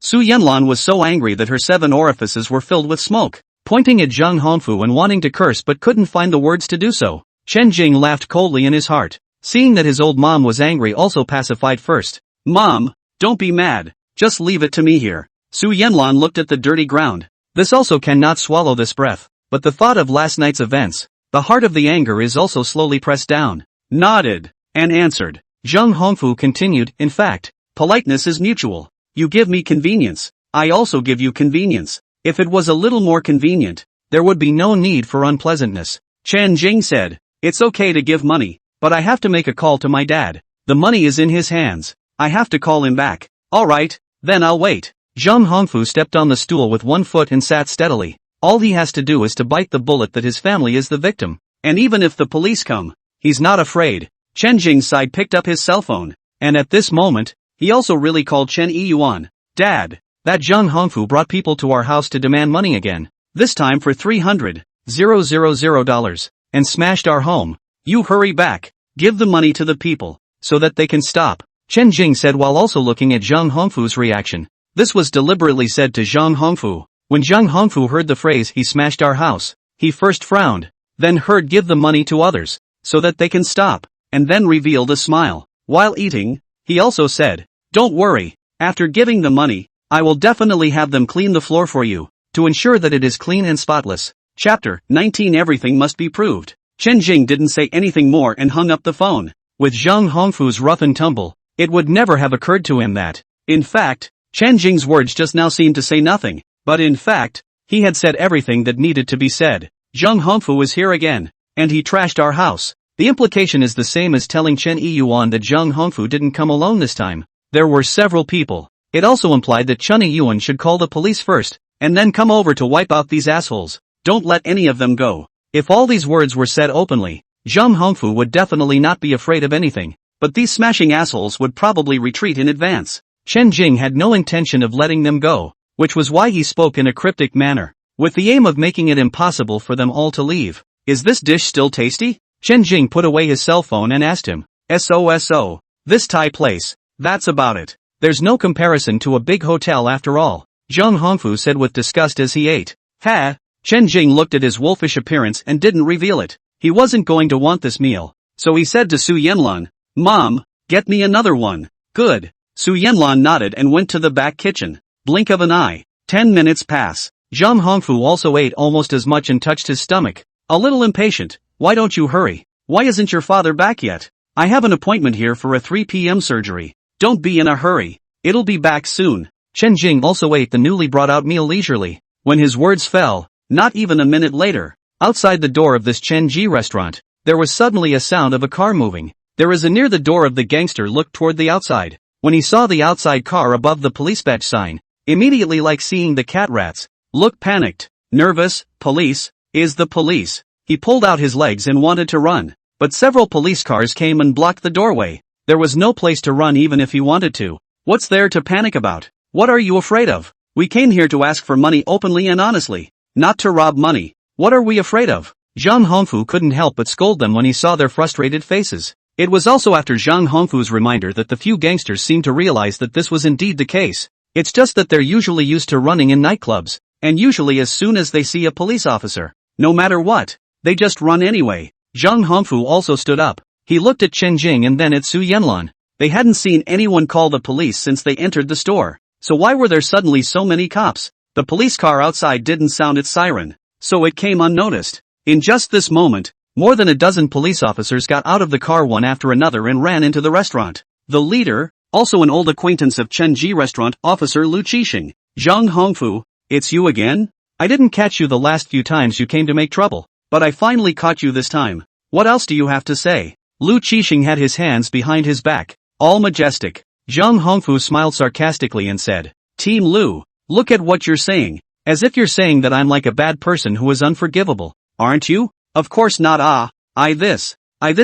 Su Yanlan was so angry that her 7 orifices were filled with smoke, pointing at Zhang Hongfu and wanting to curse but couldn't find the words to do so. Chen Jing laughed coldly in his heart. Seeing that his old mom was angry also pacified first. Mom, don't be mad. Just leave it to me here. Su Yanlan looked at the dirty ground. This also cannot swallow this breath. But the thought of last night's events, the heart of the anger is also slowly pressed down. Nodded, and answered. Zhang Hongfu continued, in fact, politeness is mutual. You give me convenience, I also give you convenience. If it was a little more convenient, there would be no need for unpleasantness. Chen Jing said, it's okay to give money, but I have to make a call to my dad. The money is in his hands. I have to call him back. Alright, then I'll wait. Zhang Hongfu stepped on the stool with one foot and sat steadily. All he has to do is to bite the bullet that his family is the victim. And even if the police come, he's not afraid. Chen Jing's side picked up his cell phone. And at this moment, he also really called Chen Yiyuan. Dad, that Zhang Hongfu brought people to our house to demand money again. This time for $300,000. And smashed our home. You hurry back. Give the money to the people, so that they can stop. Chen Jing said while also looking at Zhang Hongfu's reaction. This was deliberately said to Zhang Hongfu. When Zhang Hongfu heard the phrase he smashed our house, he first frowned, then heard give the money to others, so that they can stop, and then revealed a smile. While eating, he also said, don't worry, after giving the money, I will definitely have them clean the floor for you, to ensure that it is clean and spotless. Chapter 19 Everything must be proved. Chen Jing didn't say anything more and hung up the phone. With Zhang Hongfu's rough and tumble, it would never have occurred to him that, in fact, Chen Jing's words just now seemed to say nothing. But in fact, he had said everything that needed to be said. Zhang Hongfu is here again, and he trashed our house. The implication is the same as telling Chen Yiyuan that Zhang Hongfu didn't come alone this time. There were several people. It also implied that Chen Yiyuan should call the police first, and then come over to wipe out these assholes. Don't let any of them go. If all these words were said openly, Zhang Hongfu would definitely not be afraid of anything. But these smashing assholes would probably retreat in advance. Chen Jing had no intention of letting them go, which was why he spoke in a cryptic manner, with the aim of making it impossible for them all to leave. Is this dish still tasty? Chen Jing put away his cell phone and asked him. SOSO. This Thai place. That's about it. There's no comparison to a big hotel after all. Zhang Hongfu said with disgust as he ate. Ha! Chen Jing looked at his wolfish appearance and didn't reveal it. He wasn't going to want this meal. So he said to Su Yanlan, Mom, get me another one. Good. Su Yanlan nodded and went to the back kitchen. Blink of an eye. 10 minutes pass. Zhang Hongfu also ate almost as much and touched his stomach. A little impatient. Why don't you hurry? Why isn't your father back yet? I have an appointment here for a 3 p.m. surgery. Don't be in a hurry. It'll be back soon. Chen Jing also ate the newly brought out meal leisurely. When his words fell, not even a minute later, outside the door of this Chen Ji restaurant, there was suddenly a sound of a car moving. There is a near the door of the gangster looked toward the outside. When he saw the outside car above the police badge sign, immediately like seeing the cat rats, looked panicked, nervous. Police, is the police. He pulled out his legs and wanted to run, but several police cars came and blocked the doorway. There was no place to run even if he wanted to. What's there to panic about? What are you afraid of? We came here to ask for money openly and honestly, not to rob money. What are we afraid of? Zhang Hongfu couldn't help but scold them when he saw their frustrated faces. It was also after Zhang Hongfu's reminder that the few gangsters seemed to realize that this was indeed the case. It's just that they're usually used to running in nightclubs, and usually as soon as they see a police officer, no matter what, they just run anyway. Zhang Hongfu also stood up. He looked at Chen Jing and then at Su Yanlan. They hadn't seen anyone call the police since they entered the store. So why were there suddenly so many cops? The police car outside didn't sound its siren, so it came unnoticed. In just this moment, more than a dozen police officers got out of the car one after another and ran into the restaurant. The leader, also an old acquaintance of Chen Ji restaurant officer Lu Qixing. Zhang Hongfu, it's you again? I didn't catch you the last few times you came to make trouble, but I finally caught you this time. What else do you have to say? Lu Qixing had his hands behind his back, all majestic. Zhang Hongfu smiled sarcastically and said, Team Lu, look at what you're saying, as if you're saying that I'm like a bad person who is unforgivable, aren't you? Of course not. This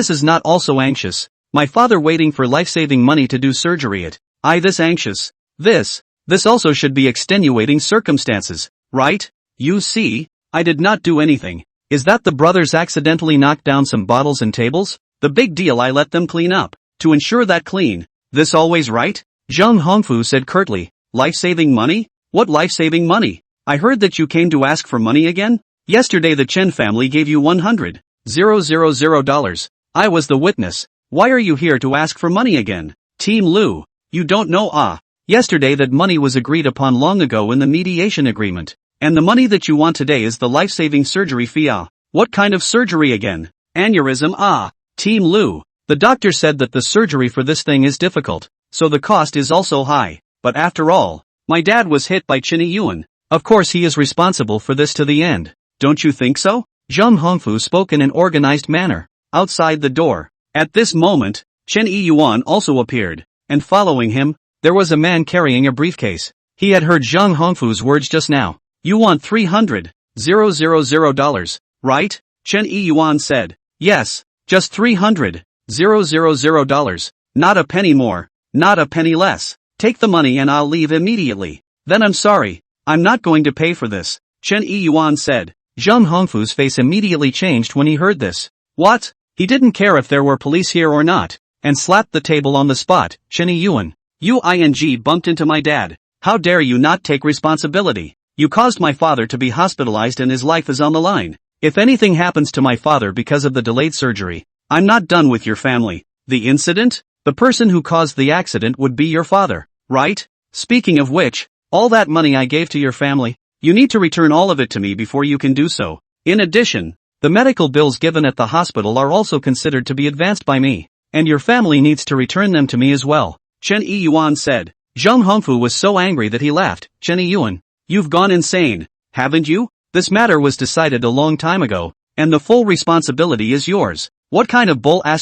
is not also anxious. My father waiting for life-saving money to do surgery this anxious. This also should be extenuating circumstances, right? You see, I did not do anything. Is that the brothers accidentally knocked down some bottles and tables? The big deal I let them clean up, to ensure that clean. This always right? Zhang Hongfu said curtly, life-saving money? What life-saving money? I heard that you came to ask for money again? Yesterday the Chen family gave you $100,000. I was the witness. Why are you here to ask for money again? Team Lu, you don't know Yesterday that money was agreed upon long ago in the mediation agreement. And the money that you want today is the life-saving surgery fee What kind of surgery again? Aneurysm Team Lu, the doctor said that the surgery for this thing is difficult, so the cost is also high. But after all, my dad was hit by Chen Yuan. Of course he is responsible for this to the end. Don't you think so? Zhang Hongfu spoke in an organized manner. Outside the door. At this moment, Chen Yuan also appeared, and following him, there was a man carrying a briefcase. He had heard Zhang Hongfu's words just now. You want $300,000, right? Chen Yuan said. Yes, just $300,000. Not a penny more, not a penny less. Take the money and I'll leave immediately. Then I'm sorry, I'm not going to pay for this, Chen Yuan said. Zhang Hongfu's face immediately changed when he heard this. What? He didn't care if there were police here or not, and slapped the table on the spot. Chen Yuan, you bumped into my dad. How dare you not take responsibility? You caused my father to be hospitalized and his life is on the line. If anything happens to my father because of the delayed surgery, I'm not done with your family. The incident? The person who caused the accident would be your father, right? Speaking of which, all that money I gave to your family, you need to return all of it to me before you can do so. In addition, the medical bills given at the hospital are also considered to be advanced by me, and your family needs to return them to me as well, Chen Yuan said. Zhang Hongfu was so angry that he laughed. Chen Yuan, you've gone insane, haven't you? This matter was decided a long time ago, and the full responsibility is yours. What kind of bull are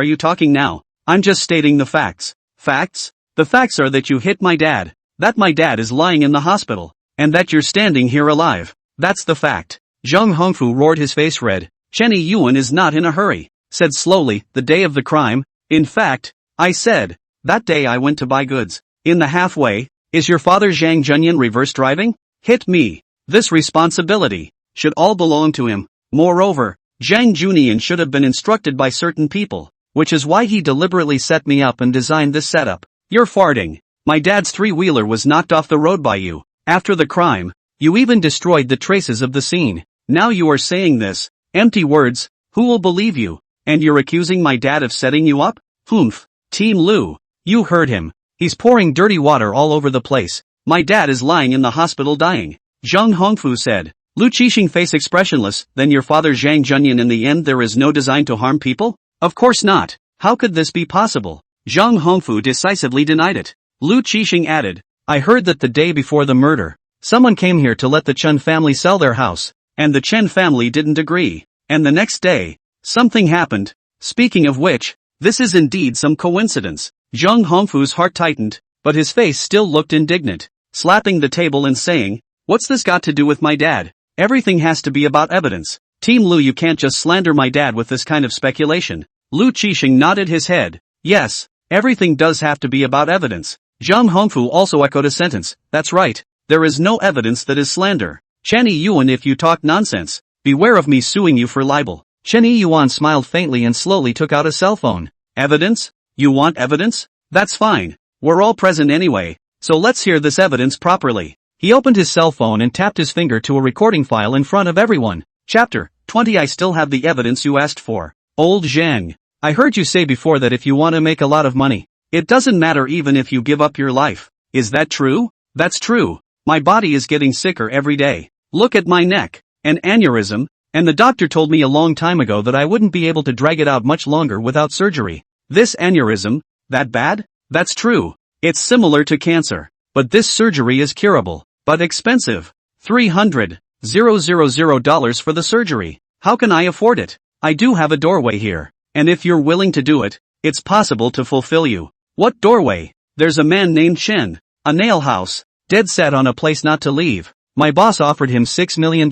you talking now? I'm just stating the facts. Facts? The facts are that you hit my dad, that my dad is lying in the hospital, and that you're standing here alive. That's the fact. Zhang Hongfu roared, his face red. Chen Yuan is not in a hurry, said slowly, the day of the crime. In fact, I said, that day I went to buy goods. In the halfway, is your father Zhang Junyan reverse driving? Hit me. This responsibility should all belong to him. Moreover, Zhang Junyan should have been instructed by certain people, which is why he deliberately set me up and designed this setup. You're farting. My dad's three-wheeler was knocked off the road by you. After the crime, you even destroyed the traces of the scene. Now you are saying this. Empty words. Who will believe you? And you're accusing my dad of setting you up? Humph. Team Lu, you heard him. He's pouring dirty water all over the place. My dad is lying in the hospital dying. Zhang Hongfu said. Lu Qixing face expressionless. Then your father Zhang Junyan, in the end there is no design to harm people? Of course not. How could this be possible? Zhang Hongfu decisively denied it. Lu Qixing added. I heard that the day before the murder, someone came here to let the Chen family sell their house, and the Chen family didn't agree. And the next day, something happened. Speaking of which, this is indeed some coincidence. Zhang Hongfu's heart tightened, but his face still looked indignant, slapping the table and saying, what's this got to do with my dad? Everything has to be about evidence. Team Lu, you can't just slander my dad with this kind of speculation. Lu Qixing nodded his head. Yes, everything does have to be about evidence. Zhang Hongfu also echoed a sentence. That's right. There is no evidence that is slander. Chen Yuan, if you talk nonsense, beware of me suing you for libel. Chen Yuan smiled faintly and slowly took out a cell phone. Evidence? You want evidence? That's fine. We're all present anyway, so let's hear this evidence properly. He opened his cell phone and tapped his finger to a recording file in front of everyone. Chapter 20. I still have the evidence you asked for. Old Zhang, I heard you say before that if you want to make a lot of money, it doesn't matter even if you give up your life. Is that true? That's true. My body is getting sicker every day. Look at my neck. An aneurysm, and the doctor told me a long time ago that I wouldn't be able to drag it out much longer without surgery. This aneurysm, that bad? That's true. It's similar to cancer. But this surgery is curable, but expensive. $300,000 for the surgery. How can I afford it? I do have a doorway here. And if you're willing to do it, it's possible to fulfill you. What doorway? There's a man named Chen. A nail house. Dead set on a place not to leave. My boss offered him $6 million.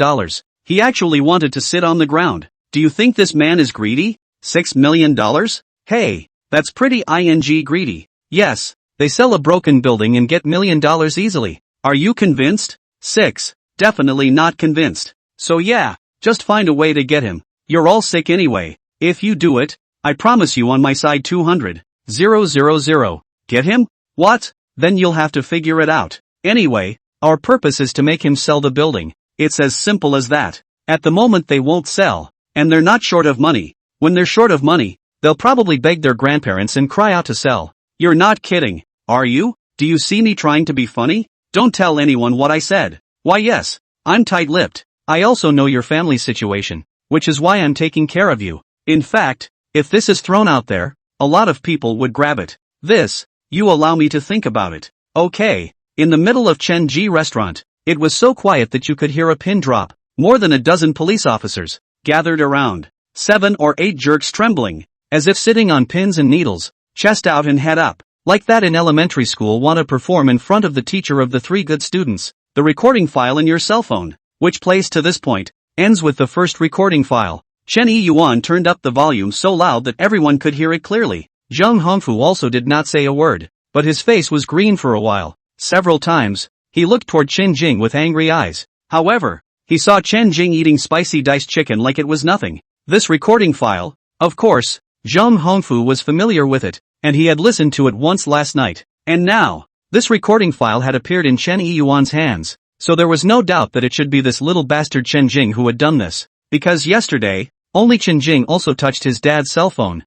He actually wanted to sit on the ground. Do you think this man is greedy? $6 million? Hey, that's pretty greedy. Yes, they sell a broken building and get $1 million easily. Are you convinced? 6. Definitely not convinced. So yeah, just find a way to get him. You're all sick anyway. If you do it, I promise you on my side 200,000. Get him? What? Then you'll have to figure it out. Anyway, our purpose is to make him sell the building. It's as simple as that. At the moment they won't sell. And they're not short of money. When they're short of money, they'll probably beg their grandparents and cry out to sell. You're not kidding, are you? Do you see me trying to be funny? Don't tell anyone what I said. Why yes, I'm tight-lipped. I also know your family situation, which is why I'm taking care of you. In fact, if this is thrown out there, a lot of people would grab it. You allow me to think about it. Okay. In the middle of Chen Ji restaurant, it was so quiet that you could hear a pin drop. More than a dozen police officers gathered around. 7 or 8 jerks trembling, as if sitting on pins and needles, chest out and head up. Like that in elementary school want to perform in front of the teacher of the 3 good students. The recording file in your cell phone, which plays to this point, ends with the first recording file. Chen Yuan turned up the volume so loud that everyone could hear it clearly. Zheng Hongfu also did not say a word, but his face was green for a while. Several times, he looked toward Chen Jing with angry eyes. However, he saw Chen Jing eating spicy diced chicken like it was nothing. This recording file, of course, Zheng Hongfu was familiar with it, and he had listened to it once last night. And now, this recording file had appeared in Chen Yuan's hands, so there was no doubt that it should be this little bastard Chen Jing who had done this. Because yesterday, only Chen Jing also touched his dad's cell phone.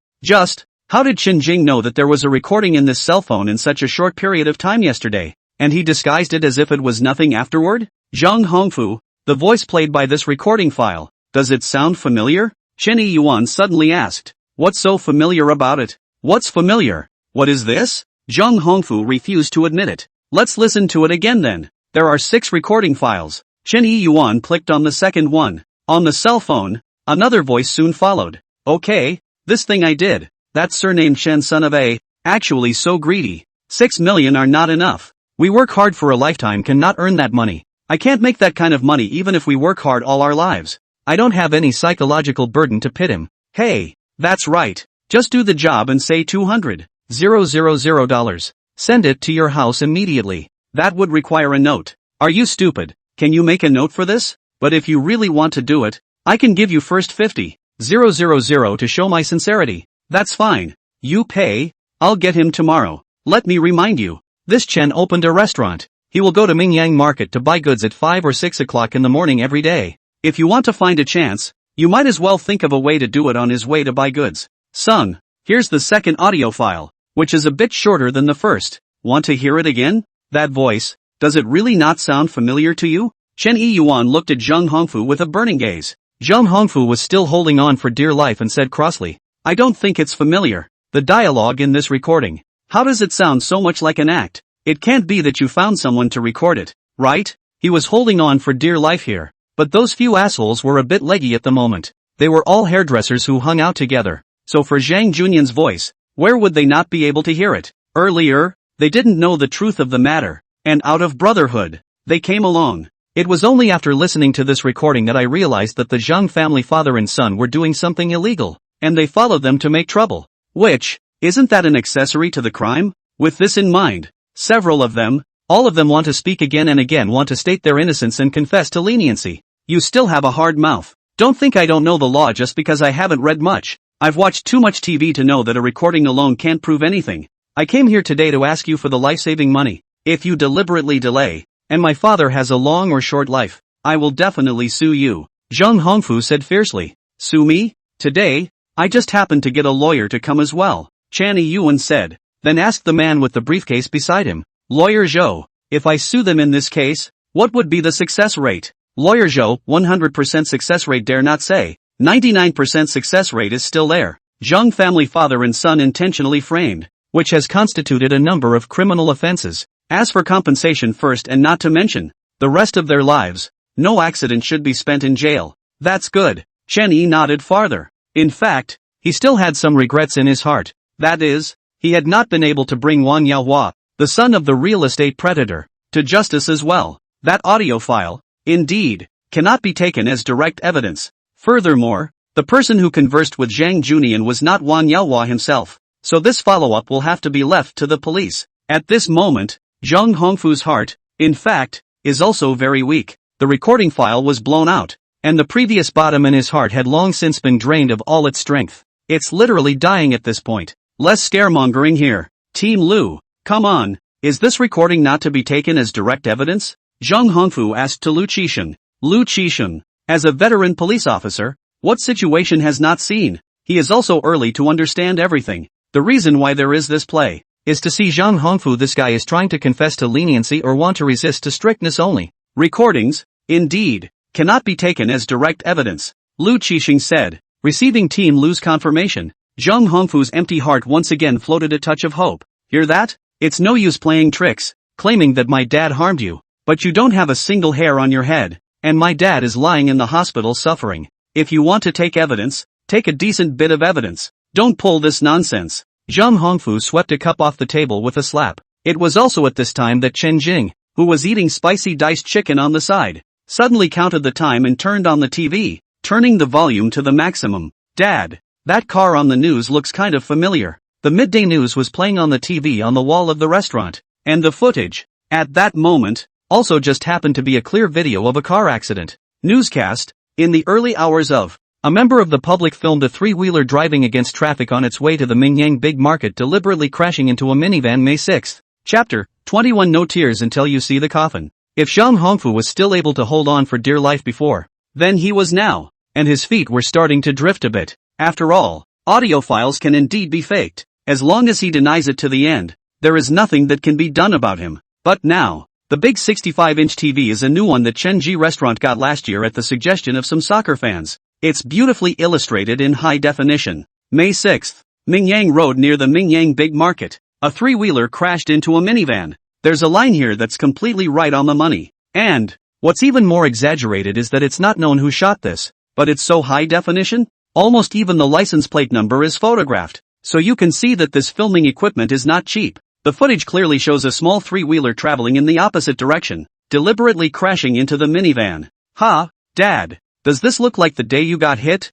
How did Chen Jing know that there was a recording in this cell phone in such a short period of time yesterday? And he disguised it as if it was nothing afterward? Zheng Hongfu, the voice played by this recording file, does it sound familiar? Chen Yuan suddenly asked. What's so familiar about it? What's familiar? What is this? Zheng Hongfu refused to admit it. Let's listen to it again then. There are 6 recording files. Chen Yuan clicked on the second one. On the cell phone, another voice soon followed. Okay, this thing I did. That surname Chen son of a, actually so greedy. 6 million are not enough. We work hard for a lifetime cannot earn that money. I can't make that kind of money even if we work hard all our lives. I don't have any psychological burden to pit him. Hey, that's right. Just do the job and say $200,000. Send it to your house immediately. That would require a note. Are you stupid? Can you make a note for this? But if you really want to do it, I can give you first 50,000 to show my sincerity. That's fine. You pay, I'll get him tomorrow. Let me remind you, this Chen opened a restaurant. He will go to Mingyang Market to buy goods at 5 or 6 o'clock in the morning every day. If you want to find a chance, you might as well think of a way to do it on his way to buy goods. Son, here's the second audio file, which is a bit shorter than the first. Want to hear it again? That voice, does it really not sound familiar to you? Chen Yuan looked at Zheng Hongfu with a burning gaze. Zheng Hongfu was still holding on for dear life and said crossly, I don't think it's familiar. The dialogue in this recording. How does it sound so much like an act? It can't be that you found someone to record it, right? He was holding on for dear life here. But those few assholes were a bit leggy at the moment. They were all hairdressers who hung out together. So for Zhang Junyan's voice, where would they not be able to hear it? Earlier, they didn't know the truth of the matter. And out of brotherhood, they came along. It was only after listening to this recording that I realized that the Zhang family father and son were doing something illegal. And they followed them to make trouble. Which, isn't that an accessory to the crime? With this in mind, several of them, all of them want to speak again and again, want to state their innocence and confess to leniency. You still have a hard mouth. Don't think I don't know the law just because I haven't read much. I've watched too much TV to know that a recording alone can't prove anything. I came here today to ask you for the life-saving money. If you deliberately delay, and my father has a long or short life, I will definitely sue you. Zheng Hongfu said fiercely. Sue me? Today? I just happened to get a lawyer to come as well, Chen Yuan said, then asked the man with the briefcase beside him. Lawyer Zhou, if I sue them in this case, what would be the success rate? Lawyer Zhou, 100% success rate, dare not say. 99% success rate is still there. Zhang family father and son intentionally framed, which has constituted a number of criminal offenses. As for compensation first and not to mention the rest of their lives, no accident should be spent in jail. That's good. Chen Yi nodded farther. In fact, he still had some regrets in his heart. That is, he had not been able to bring Wang Yaohua, the son of the real estate predator, to justice as well. That audio file, indeed, cannot be taken as direct evidence. Furthermore, the person who conversed with Zhang Junian was not Wang Yaohua himself, so this follow-up will have to be left to the police. At this moment, Zhang Hongfu's heart, in fact, is also very weak. The recording file was blown out, and the previous bottom in his heart had long since been drained of all its strength. It's literally dying at this point. Less scaremongering here. Team Lu, come on, is this recording not to be taken as direct evidence? Zhang Hongfu asked to Lu Qisheng. Lu Qisheng, as a veteran police officer, what situation has not seen? He is also early to understand everything. The reason why there is this play is to see Zhang Hongfu. This guy is trying to confess to leniency or want to resist to strictness only. Recordings, indeed, cannot be taken as direct evidence, Lu Qisheng said. Receiving Team Lu's confirmation, Zhang Hongfu's empty heart once again floated a touch of hope. Hear that? It's no use playing tricks, claiming that my dad harmed you, but you don't have a single hair on your head, and my dad is lying in the hospital suffering. If you want to take evidence, take a decent bit of evidence. Don't pull this nonsense. Zhang Hongfu swept a cup off the table with a slap. It was also at this time that Chen Jing, who was eating spicy diced chicken on the side, suddenly counted the time and turned on the TV, turning the volume to the maximum. Dad, that car on the news looks kind of familiar. The midday news was playing on the TV on the wall of the restaurant, and the footage, at that moment, also just happened to be a clear video of a car accident. Newscast, in the early hours of, a member of the public filmed a three-wheeler driving against traffic on its way to the Mingyang Big Market, deliberately crashing into a minivan May 6. Chapter 21. No tears until you see the coffin. If Zhang Hongfu was still able to hold on for dear life before, then he was now, and his feet were starting to drift a bit. After all, audio files can indeed be faked. As long as he denies it to the end, there is nothing that can be done about him. But now, the big 65-inch TV is a new one that Chenji restaurant got last year at the suggestion of some soccer fans. It's beautifully illustrated in high definition. May 6th, Mingyang Road near the Mingyang Big Market. A three-wheeler crashed into a minivan. There's a line here that's completely right on the money. And, what's even more exaggerated is that it's not known who shot this, but it's so high definition, almost even the license plate number is photographed. So you can see that this filming equipment is not cheap. The footage clearly shows a small three-wheeler traveling in the opposite direction, deliberately crashing into the minivan. Ha, Dad, does this look like the day you got hit?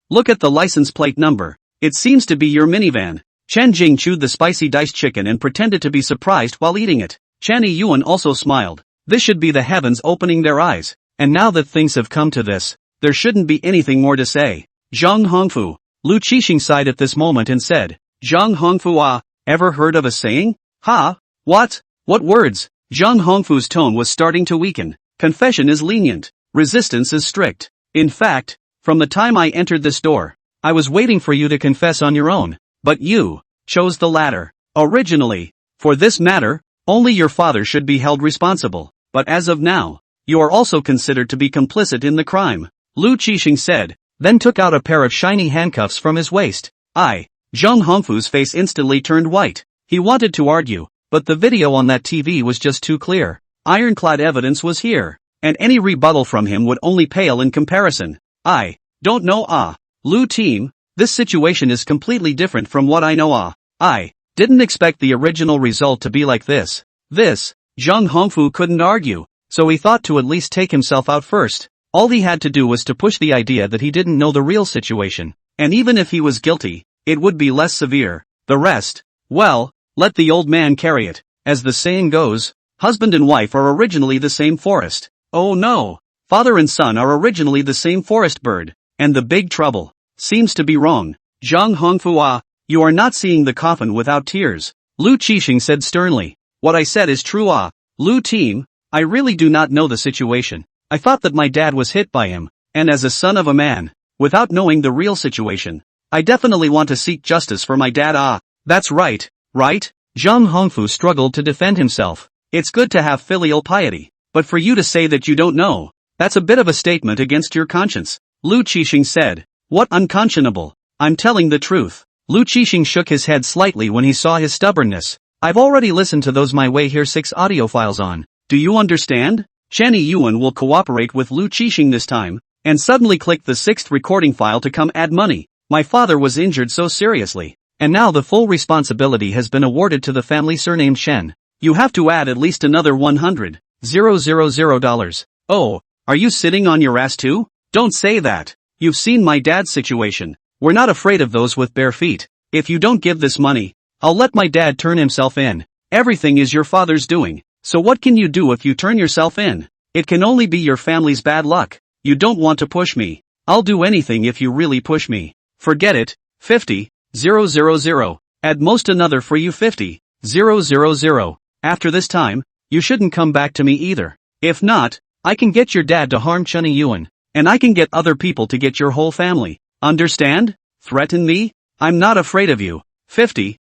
Look at the license plate number. It seems to be your minivan. Chen Jing chewed the spicy diced chicken and pretended to be surprised while eating it. Chen Yuan also smiled. This should be the heavens opening their eyes. And now that things have come to this, there shouldn't be anything more to say. Zhang Hongfu. Lu Qisheng sighed at this moment and said, Zhang Hongfu, ever heard of a saying? Ha? What? What words? Zhang Hongfu's tone was starting to weaken. Confession is lenient. Resistance is strict. In fact, from the time I entered this door, I was waiting for you to confess on your own. But you chose the latter. Originally, for this matter, only your father should be held responsible. But as of now, you are also considered to be complicit in the crime. Lu Qisheng said, then took out a pair of shiny handcuffs from his waist. Zhang Hongfu's face instantly turned white. He wanted to argue, but the video on that TV was just too clear. Ironclad evidence was here, and any rebuttal from him would only pale in comparison. I don't know. Lu team, this situation is completely different from what I know. I didn't expect the original result to be like this. Zhang Hongfu couldn't argue, so he thought to at least take himself out first. All he had to do was to push the idea that he didn't know the real situation, and even if he was guilty, it would be less severe. The rest, well, let the old man carry it. As the saying goes, husband and wife are originally the same forest. Oh no, father and son are originally the same forest bird, and the big trouble seems to be wrong. Zhang Hongfu, you are not seeing the coffin without tears. Lu Qisheng said sternly. What I said is true. Lu team, I really do not know the situation. I thought that my dad was hit by him, and as a son of a man, without knowing the real situation, I definitely want to seek justice for my dad. That's right, right? Zhang Hongfu struggled to defend himself. It's good to have filial piety, but for you to say that you don't know, that's a bit of a statement against your conscience. Lu Qisheng said. What unconscionable? I'm telling the truth. Lu Qixing shook his head slightly when he saw his stubbornness. I've already listened to those My Way Here 6 audio files on. Do you understand? Chen Yuan will cooperate with Lu Qixing this time, and suddenly clicked the 6th recording file to come add money. My father was injured so seriously, and now the full responsibility has been awarded to the family surnamed Chen. You have to add at least another $100,000. Oh, are you sitting on your ass too? Don't say that. You've seen my dad's situation. We're not afraid of those with bare feet. If you don't give this money, I'll let my dad turn himself in. Everything is your father's doing. So what can you do if you turn yourself in? It can only be your family's bad luck. You don't want to push me. I'll do anything if you really push me. Forget it. 50,000. At most another for you 50,000. After this time, you shouldn't come back to me either. If not, I can get your dad to harm Chen Yuan, and I can get other people to get your whole family. Understand? Threaten me? I'm not afraid of you. 50,000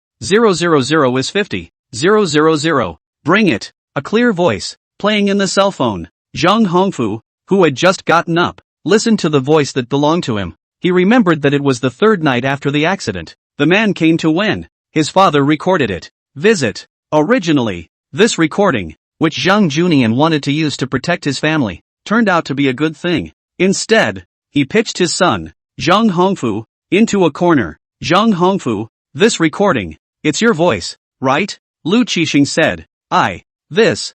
is 50,000. Bring it. A clear voice, playing in the cell phone. Zhang Hongfu, who had just gotten up, listened to the voice that belonged to him. He remembered that it was the third night after the accident. The man came to when his father recorded it. Visit. Originally, this recording, which Zhang Junian wanted to use to protect his family, turned out to be a good thing. Instead, he pitched his son, Zhang Hongfu, into a corner. Zhang Hongfu, this recording, it's your voice, right? Lu Qixing said. This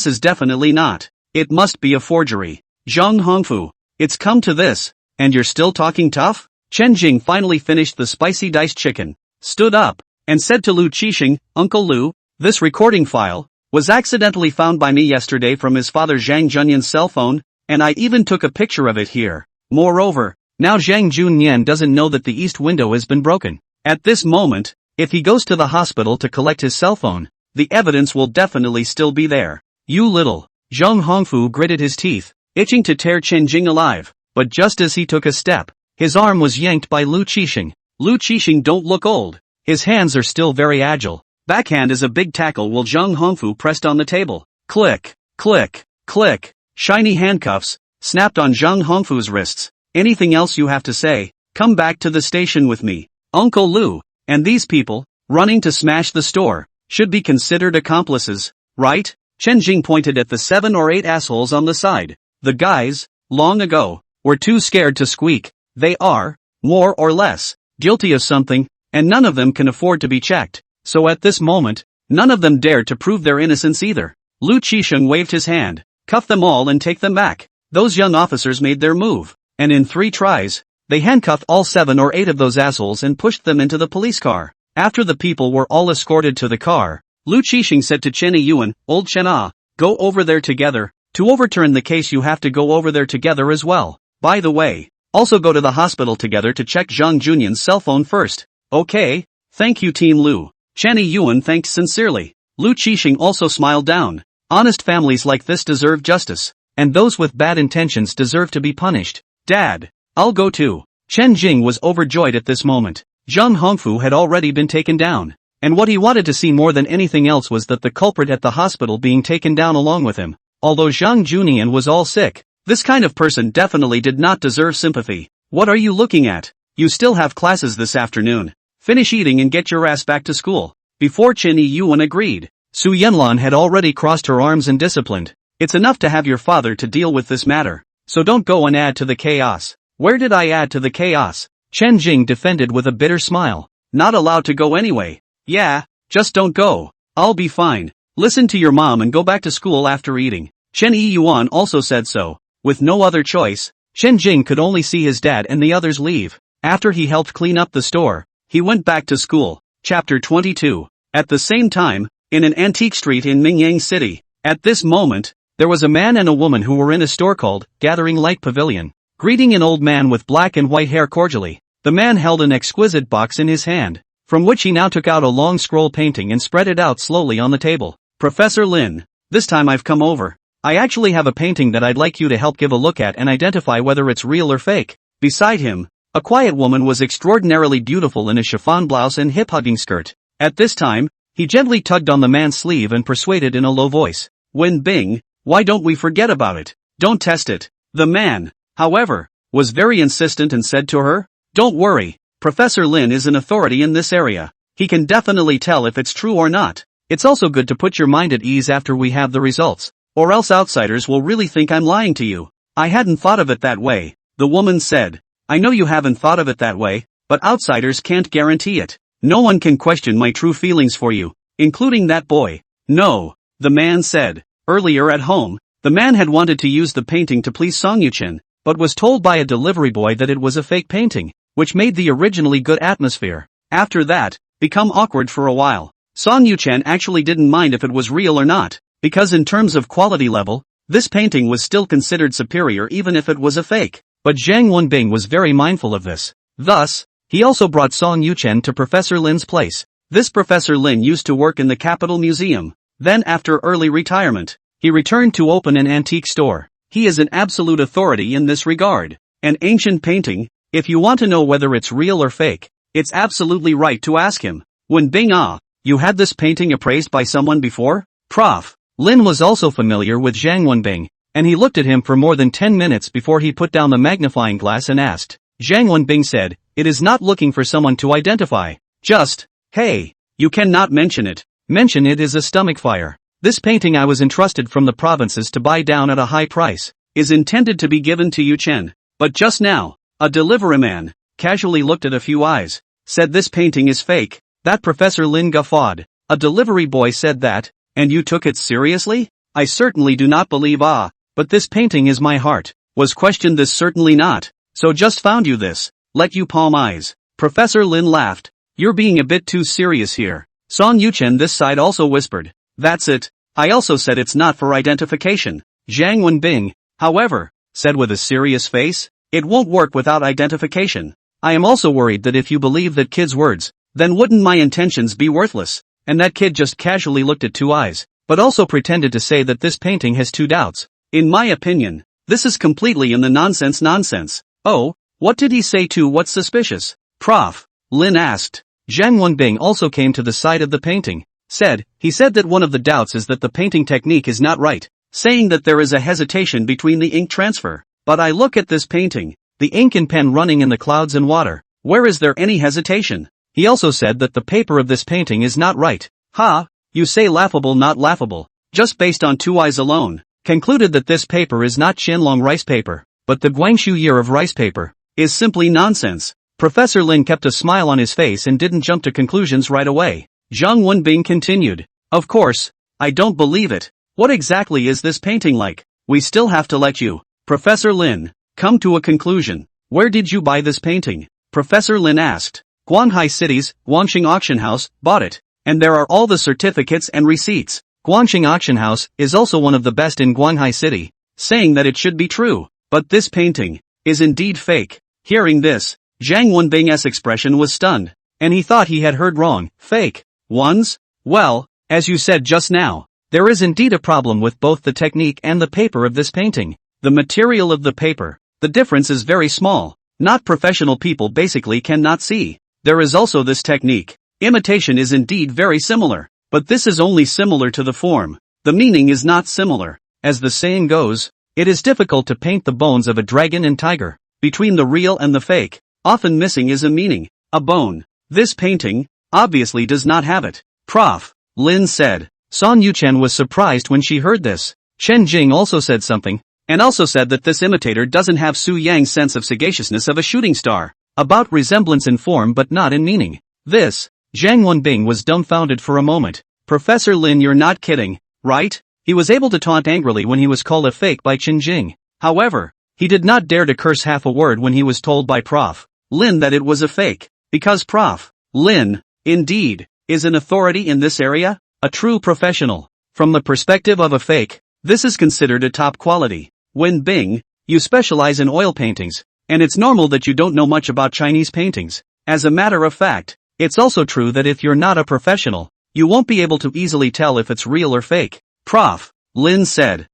is definitely not. It must be a forgery. Zhang Hongfu, it's come to this, and you're still talking tough? Chen Jing finally finished the spicy diced chicken, stood up, and said to Lu Qixing, Uncle Lu, this recording file was accidentally found by me yesterday from his father Zhang Junyan's cell phone, and I even took a picture of it here. Moreover, now Zhang Junyan doesn't know that the east window has been broken. At this moment, if he goes to the hospital to collect his cell phone, the evidence will definitely still be there. You little. Zhang Hongfu gritted his teeth, itching to tear Chen Jing alive, but just as he took a step, his arm was yanked by Lu Qixing. Lu Qixing don't look old. His hands are still very agile. Backhand is a big tackle while Zhang Hongfu pressed on the table. Click, click, click. Shiny handcuffs snapped on Zhang Hongfu's wrists. Anything else you have to say? Come back to the station with me. Uncle Lu, and these people, running to smash the store, should be considered accomplices, right? Chen Jing pointed at the 7 or 8 assholes on the side. The guys, long ago, were too scared to squeak. They are, more or less, guilty of something, and none of them can afford to be checked. So at this moment, none of them dared to prove their innocence either. Lu Qixing waved his hand. Cuff them all and take them back. Those young officers made their move, and in 3 tries, they handcuffed all 7 or 8 of those assholes and pushed them into the police car. After the people were all escorted to the car, Lu Qixing said to Chen Yuan, Old Chen go over there together. To overturn the case you have to go over there together as well. By the way, also go to the hospital together to check Zhang Junyan's cell phone first. Okay, thank you Team Lu. Chen Yuan thanked sincerely. Lu Qixing also smiled down. Honest families like this deserve justice, and those with bad intentions deserve to be punished. Dad, I'll go too. Chen Jing was overjoyed at this moment. Zhang Hongfu had already been taken down, and what he wanted to see more than anything else was that the culprit at the hospital being taken down along with him. Although Zhang Junian was all sick, this kind of person definitely did not deserve sympathy. What are you looking at? You still have classes this afternoon. Finish eating and get your ass back to school. Before Chen Yuan agreed, Su Yanlan had already crossed her arms and disciplined. It's enough to have your father to deal with this matter, so don't go and add to the chaos. Where did I add to the chaos? Chen Jing defended with a bitter smile. Not allowed to go anyway. Yeah, just don't go. I'll be fine. Listen to your mom and go back to school after eating. Chen Yuan also said so. With no other choice, Chen Jing could only see his dad and the others leave. After he helped clean up the store, he went back to school. Chapter 22. At the same time, in an antique street in Mingyang City, at this moment, there was a man and a woman who were in a store called Gathering Light Pavilion, greeting an old man with black and white hair cordially. The man held an exquisite box in his hand, from which he now took out a long scroll painting and spread it out slowly on the table. Professor Lin, this time I've come over. I actually have a painting that I'd like you to help give a look at and identify whether it's real or fake. Beside him, a quiet woman was extraordinarily beautiful in a chiffon blouse and hip-hugging skirt. At this time, he gently tugged on the man's sleeve and persuaded in a low voice. Wen Bing, why don't we forget about it? Don't test it. The man, however, was very insistent and said to her, Don't worry, Professor Lin is an authority in this area. He can definitely tell if it's true or not. It's also good to put your mind at ease after we have the results, or else outsiders will really think I'm lying to you. I hadn't thought of it that way, the woman said. I know you haven't thought of it that way, but outsiders can't guarantee it. No one can question my true feelings for you, including that boy. No, the man said. Earlier at home, the man had wanted to use the painting to please Song Yuchen, but was told by a delivery boy that it was a fake painting, which made the originally good atmosphere, after that, become awkward for a while. Song Yuchen actually didn't mind if it was real or not, because in terms of quality level, this painting was still considered superior even if it was a fake. But Zhang Wenbing was very mindful of this. Thus, he also brought Song Yuchen to Professor Lin's place. This Professor Lin used to work in the Capital Museum. Then after early retirement, he returned to open an antique store. He is an absolute authority in this regard. An ancient painting, if you want to know whether it's real or fake, it's absolutely right to ask him. Wenbing, you had this painting appraised by someone before? Prof. Lin was also familiar with Zhang Wenbing, and he looked at him for more than 10 minutes before he put down the magnifying glass and asked. Zhang Wenbing said, it is not looking for someone to identify. Just, hey, you cannot mention it. Mention it is a stomach fire. This painting I was entrusted from the provinces to buy down at a high price, is intended to be given to Yu Chen. But just now, a delivery man, casually looked at a few eyes, said this painting is fake. That Professor Lin guffawed. A delivery boy said that, and you took it seriously? I certainly do not believe but this painting is my heart. Was questioned this certainly not. So just found you this. Let you palm eyes. Professor Lin laughed. You're being a bit too serious here. Song Yuchen this side also whispered. That's it. I also said it's not for identification. Zhang Wenbing, however, said with a serious face, it won't work without identification. I am also worried that if you believe that kid's words, then wouldn't my intentions be worthless? And that kid just casually looked at two eyes, but also pretended to say that this painting has two doubts. In my opinion, this is completely in the nonsense. Oh, what did he say to what's suspicious? Prof. Lin asked. Zhang Wenbing also came to the side of the painting. He said that one of the doubts is that the painting technique is not right, saying that there is a hesitation between the ink transfer. But I look at this painting, the ink and pen running in the clouds and water. Where is there any hesitation? He also said that the paper of this painting is not right. You say laughable not laughable, just based on two eyes alone. Concluded that this paper is not Qianlong rice paper, but the Guangxu year of rice paper, is simply nonsense. Professor Lin kept a smile on his face and didn't jump to conclusions right away. Zhang Wenbing continued. Of course, I don't believe it. What exactly is this painting like? We still have to let you, Professor Lin, come to a conclusion. Where did you buy this painting? Professor Lin asked. Guanghai City's Guangxing Auction House bought it, and there are all the certificates and receipts. Guangxing Auction House is also one of the best in Guanghai City, saying that it should be true, but this painting is indeed fake. Hearing this, Zhang Wenbing's expression was stunned, and he thought he had heard wrong. Fake ones? Well, as you said just now, there is indeed a problem with both the technique and the paper of this painting. The material of the paper, the difference is very small. Not professional people basically cannot see. There is also this technique. Imitation is indeed very similar, but this is only similar to the form. The meaning is not similar. As the saying goes, it is difficult to paint the bones of a dragon and tiger. Between the real and the fake, often missing is a meaning, a bone. This painting, obviously does not have it. Prof. Lin said. Song Yuchen was surprised when she heard this. Chen Jing also said something, and also said that this imitator doesn't have Su Yang's sense of sagaciousness of a shooting star. About resemblance in form but not in meaning. This, Zhang Wenbing was dumbfounded for a moment. Professor Lin, you're not kidding, right? He was able to taunt angrily when he was called a fake by Chen Jing. However, he did not dare to curse half a word when he was told by Prof. Lin that it was a fake, because Prof. Lin, indeed, is an authority in this area, a true professional. From the perspective of a fake, this is considered a top quality. Wenbing, you specialize in oil paintings, and it's normal that you don't know much about Chinese paintings. As a matter of fact, it's also true that if you're not a professional, you won't be able to easily tell if it's real or fake. Prof. Lin said.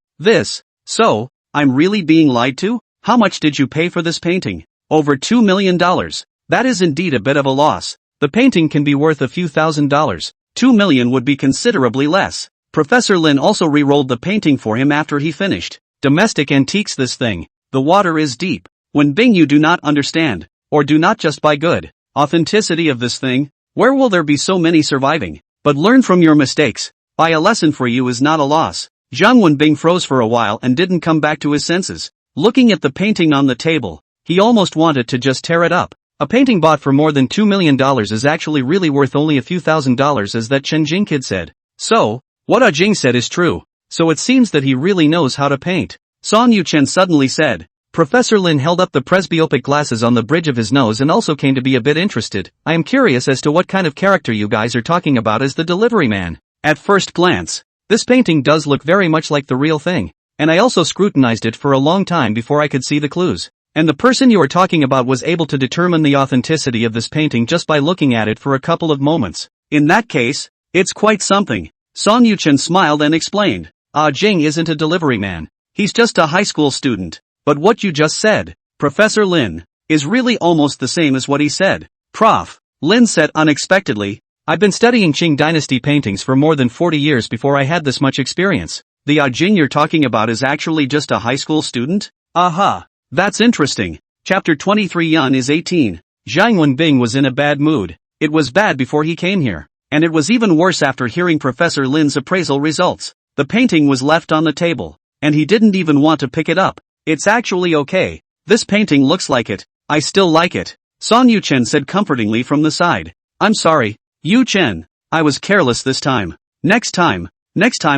So, I'm really being lied to? How much did you pay for this painting? Over $2 million. That is indeed a bit of a loss. The painting can be worth a few $1,000s. $2 million would be considerably less. Professor Lin also re-rolled the painting for him after he finished. Domestic antiques this thing. The water is deep. Wenbing, you do not understand. or do not just buy good. Authenticity of this thing? Where will there be so many surviving? But learn from your mistakes. Buy a lesson for you is not a loss. Zhang Wenbing froze for a while and didn't come back to his senses. Looking at the painting on the table, he almost wanted to just tear it up. A painting bought for more than $2 million is actually really worth only a few $1,000s, as that Chen Jing kid said. So, what Ah Jing said is true. So it seems that he really knows how to paint. Song Yuchen suddenly said. Professor Lin held up the presbyopic glasses on the bridge of his nose and also came to be a bit interested. I am curious as to what kind of character you guys are talking about as the delivery man. At first glance, this painting does look very much like the real thing. And I also scrutinized it for a long time before I could see the clues. And the person you are talking about was able to determine the authenticity of this painting just by looking at it for a couple of moments. In that case, it's quite something. Song Yuchen smiled and explained. Ah Jing isn't a delivery man. He's just a high school student. But what you just said, Professor Lin, is really almost the same as what he said. Prof. Lin said unexpectedly, I've been studying Qing dynasty paintings for more than 40 years before I had this much experience. The Ah Jing you're talking about is actually just a high school student? Aha. That's interesting. Chapter 23. Yun is 18. Zhang Wenbing was in a bad mood. It was bad before he came here. And it was even worse after hearing Professor Lin's appraisal results. The painting was left on the table. And he didn't even want to pick it up. It's actually okay. This painting looks like it. I still like it. Song Yuchen said comfortingly from the side. I'm sorry, Yuchen. I was careless this time. Next time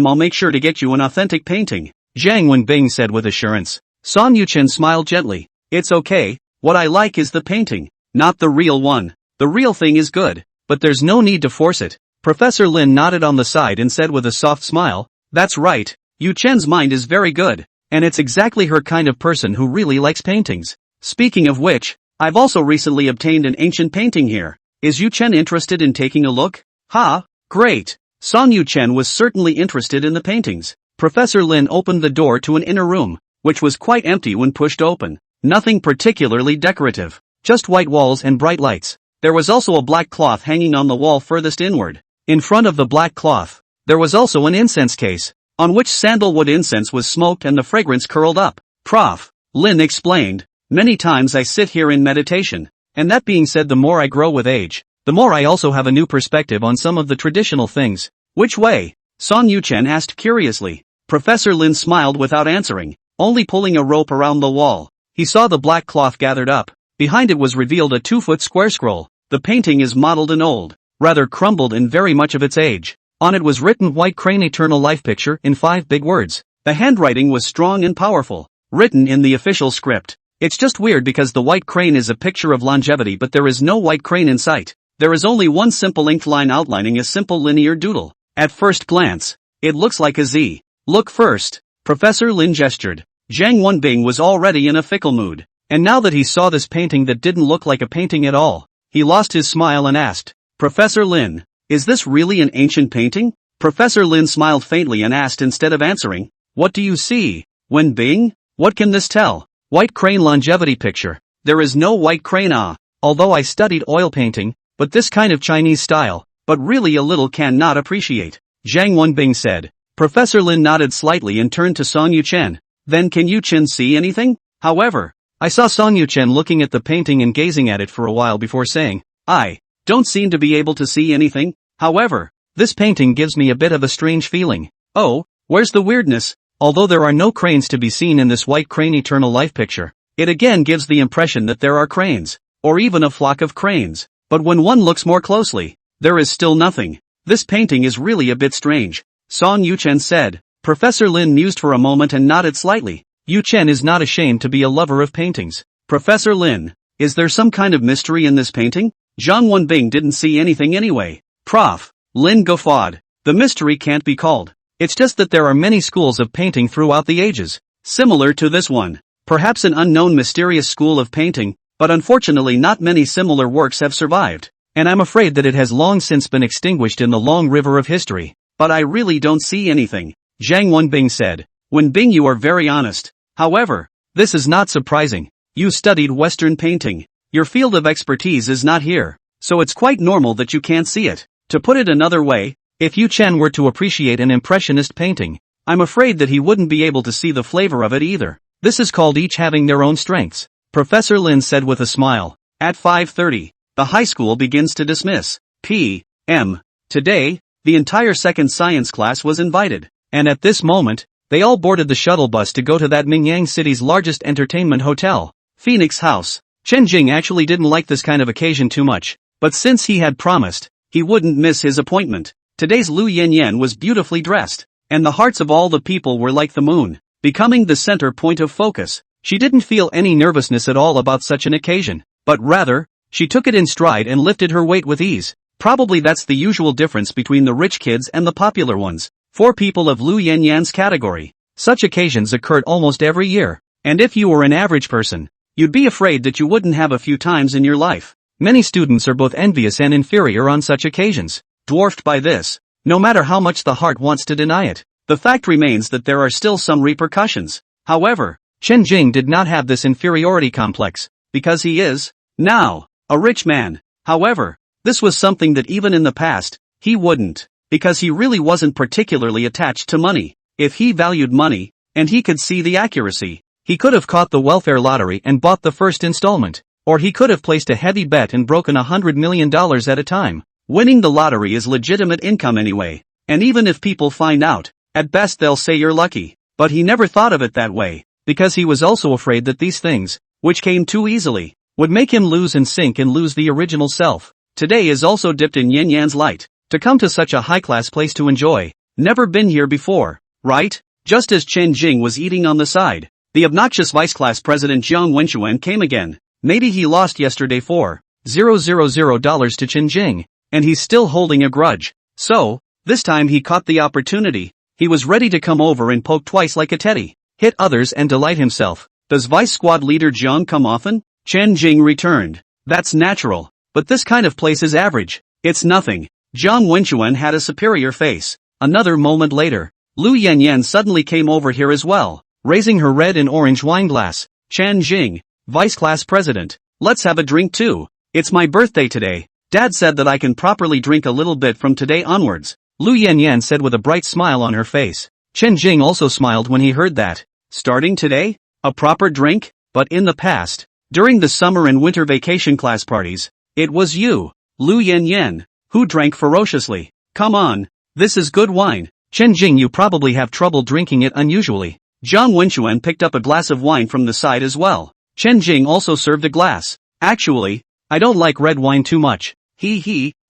I'll make sure to get you an authentic painting. Zhang Wenbing said with assurance. Song Yuchen smiled gently. It's okay. What I like is the painting, not the real one. The real thing is good, but there's no need to force it. Professor Lin nodded on the side and said with a soft smile. That's right. Yuchen's mind is very good. And it's exactly her kind of person who really likes paintings. Speaking of which, I've also recently obtained an ancient painting here. Is Yuchen interested in taking a look? Ha, great. Song Yuchen was certainly interested in the paintings. Professor Lin opened the door to an inner room, which was quite empty when pushed open. Nothing particularly decorative. Just white walls and bright lights. There was also a black cloth hanging on the wall furthest inward. In front of the black cloth, there was also an incense case, on which sandalwood incense was smoked and the fragrance curled up. Prof. Lin explained, many times I sit here in meditation, and that being said, the more I grow with age, the more I also have a new perspective on some of the traditional things. Which way? Song Yuchen asked curiously. Professor Lin smiled without answering, only pulling a rope around the wall. He saw the black cloth gathered up. Behind it was revealed a 2-foot square scroll. The painting is modeled and old, rather crumbled in very much of its age. On it was written White Crane Eternal Life Picture in 5 big words. The handwriting was strong and powerful, written in the official script. It's just weird because the white crane is a picture of longevity, but there is no white crane in sight. There is only one simple inked line outlining a simple linear doodle. At first glance, it looks like a Z. Look first. Professor Lin gestured. Zhang Wenbing was already in a fickle mood. And now that he saw this painting that didn't look like a painting at all, he lost his smile and asked, Professor Lin, is this really an ancient painting? Professor Lin smiled faintly and asked instead of answering, what do you see, Wenbing? What can this tell? White crane longevity picture. There is no white crane although I studied oil painting, but this kind of Chinese style, but really a little cannot appreciate. Zhang Wenbing said. Professor Lin nodded slightly and turned to Song Yuchen. Then can Yuchen see anything? However, I saw Song Yuchen looking at the painting and gazing at it for a while before saying, I don't seem to be able to see anything. However, this painting gives me a bit of a strange feeling. Oh, where's the weirdness? Although there are no cranes to be seen in this White Crane Eternal Life picture, it again gives the impression that there are cranes, or even a flock of cranes. But when one looks more closely, there is still nothing. This painting is really a bit strange, Song Yuchen said. Professor Lin mused for a moment and nodded slightly. Yuchen is not ashamed to be a lover of paintings. Professor Lin, is there some kind of mystery in this painting? Zhang Wenbing didn't see anything anyway. Prof. Lin guffawed. The mystery can't be called. It's just that there are many schools of painting throughout the ages, similar to this one. Perhaps an unknown mysterious school of painting, but unfortunately not many similar works have survived. And I'm afraid that it has long since been extinguished in the long river of history. But I really don't see anything, Zhang Wenbing said. Wenbing, you are very honest. However, this is not surprising. You studied Western painting. Your field of expertise is not here, so it's quite normal that you can't see it. To put it another way, if Yuchen were to appreciate an impressionist painting, I'm afraid that he wouldn't be able to see the flavor of it either. This is called each having their own strengths, Professor Lin said with a smile. At 5:30, the high school begins to dismiss. P.M. Today, the entire second science class was invited, and at this moment, they all boarded the shuttle bus to go to that Mingyang City's largest entertainment hotel, Phoenix House. Chen Jing actually didn't like this kind of occasion too much, but since he had promised, he wouldn't miss his appointment. Today's Lu Yanyan was beautifully dressed, and the hearts of all the people were like the moon, becoming the center point of focus. She didn't feel any nervousness at all about such an occasion, but rather, she took it in stride and lifted her weight with ease. Probably that's the usual difference between the rich kids and the popular ones. For people of Lu Yanyan's category, such occasions occurred almost every year, and if you were an average person, you'd be afraid that you wouldn't have a few times in your life. Many students are both envious and inferior on such occasions, dwarfed by this. No matter how much the heart wants to deny it, the fact remains that there are still some repercussions. However, Chen Jing did not have this inferiority complex, because he is, now, a rich man. However, this was something that even in the past, he wouldn't, because he really wasn't particularly attached to money. If he valued money, and he could see the accuracy, he could have caught the welfare lottery and bought the first installment, or he could have placed a heavy bet and broken $100 million at a time. Winning the lottery is legitimate income anyway, and even if people find out, at best they'll say you're lucky. But he never thought of it that way, because he was also afraid that these things, which came too easily, would make him lose and sink and lose the original self. Today is also dipped in Yin Yan's light. To come to such a high-class place to enjoy. Never been here before, right? Just as Chen Jing was eating on the side, the obnoxious vice-class president Jiang Wenchuan came again. Maybe he lost yesterday $4,000 to Chen Jing, and he's still holding a grudge. So, this time he caught the opportunity. He was ready to come over and poke twice like a teddy, hit others and delight himself. Does Vice Squad leader Jiang come often? Chen Jing returned. That's natural, but this kind of place is average. It's nothing. Jiang Wenchuan had a superior face. Another moment later, Lu Yanyan suddenly came over here as well, raising her red and orange wine glass. Chen Jing, Vice Class President, let's have a drink too. It's my birthday today. Dad said that I can properly drink a little bit from today onwards. Lu Yanyan said with a bright smile on her face. Chen Jing also smiled when he heard that. Starting today? A proper drink? But in the past, during the summer and winter vacation class parties, it was you, Lu Yanyan, who drank ferociously. Come on, this is good wine. Chen Jing, you probably have trouble drinking it unusually. Jiang Wenchuan picked up a glass of wine from the side as well. Chen Jing also served a glass. Actually, I don't like red wine too much.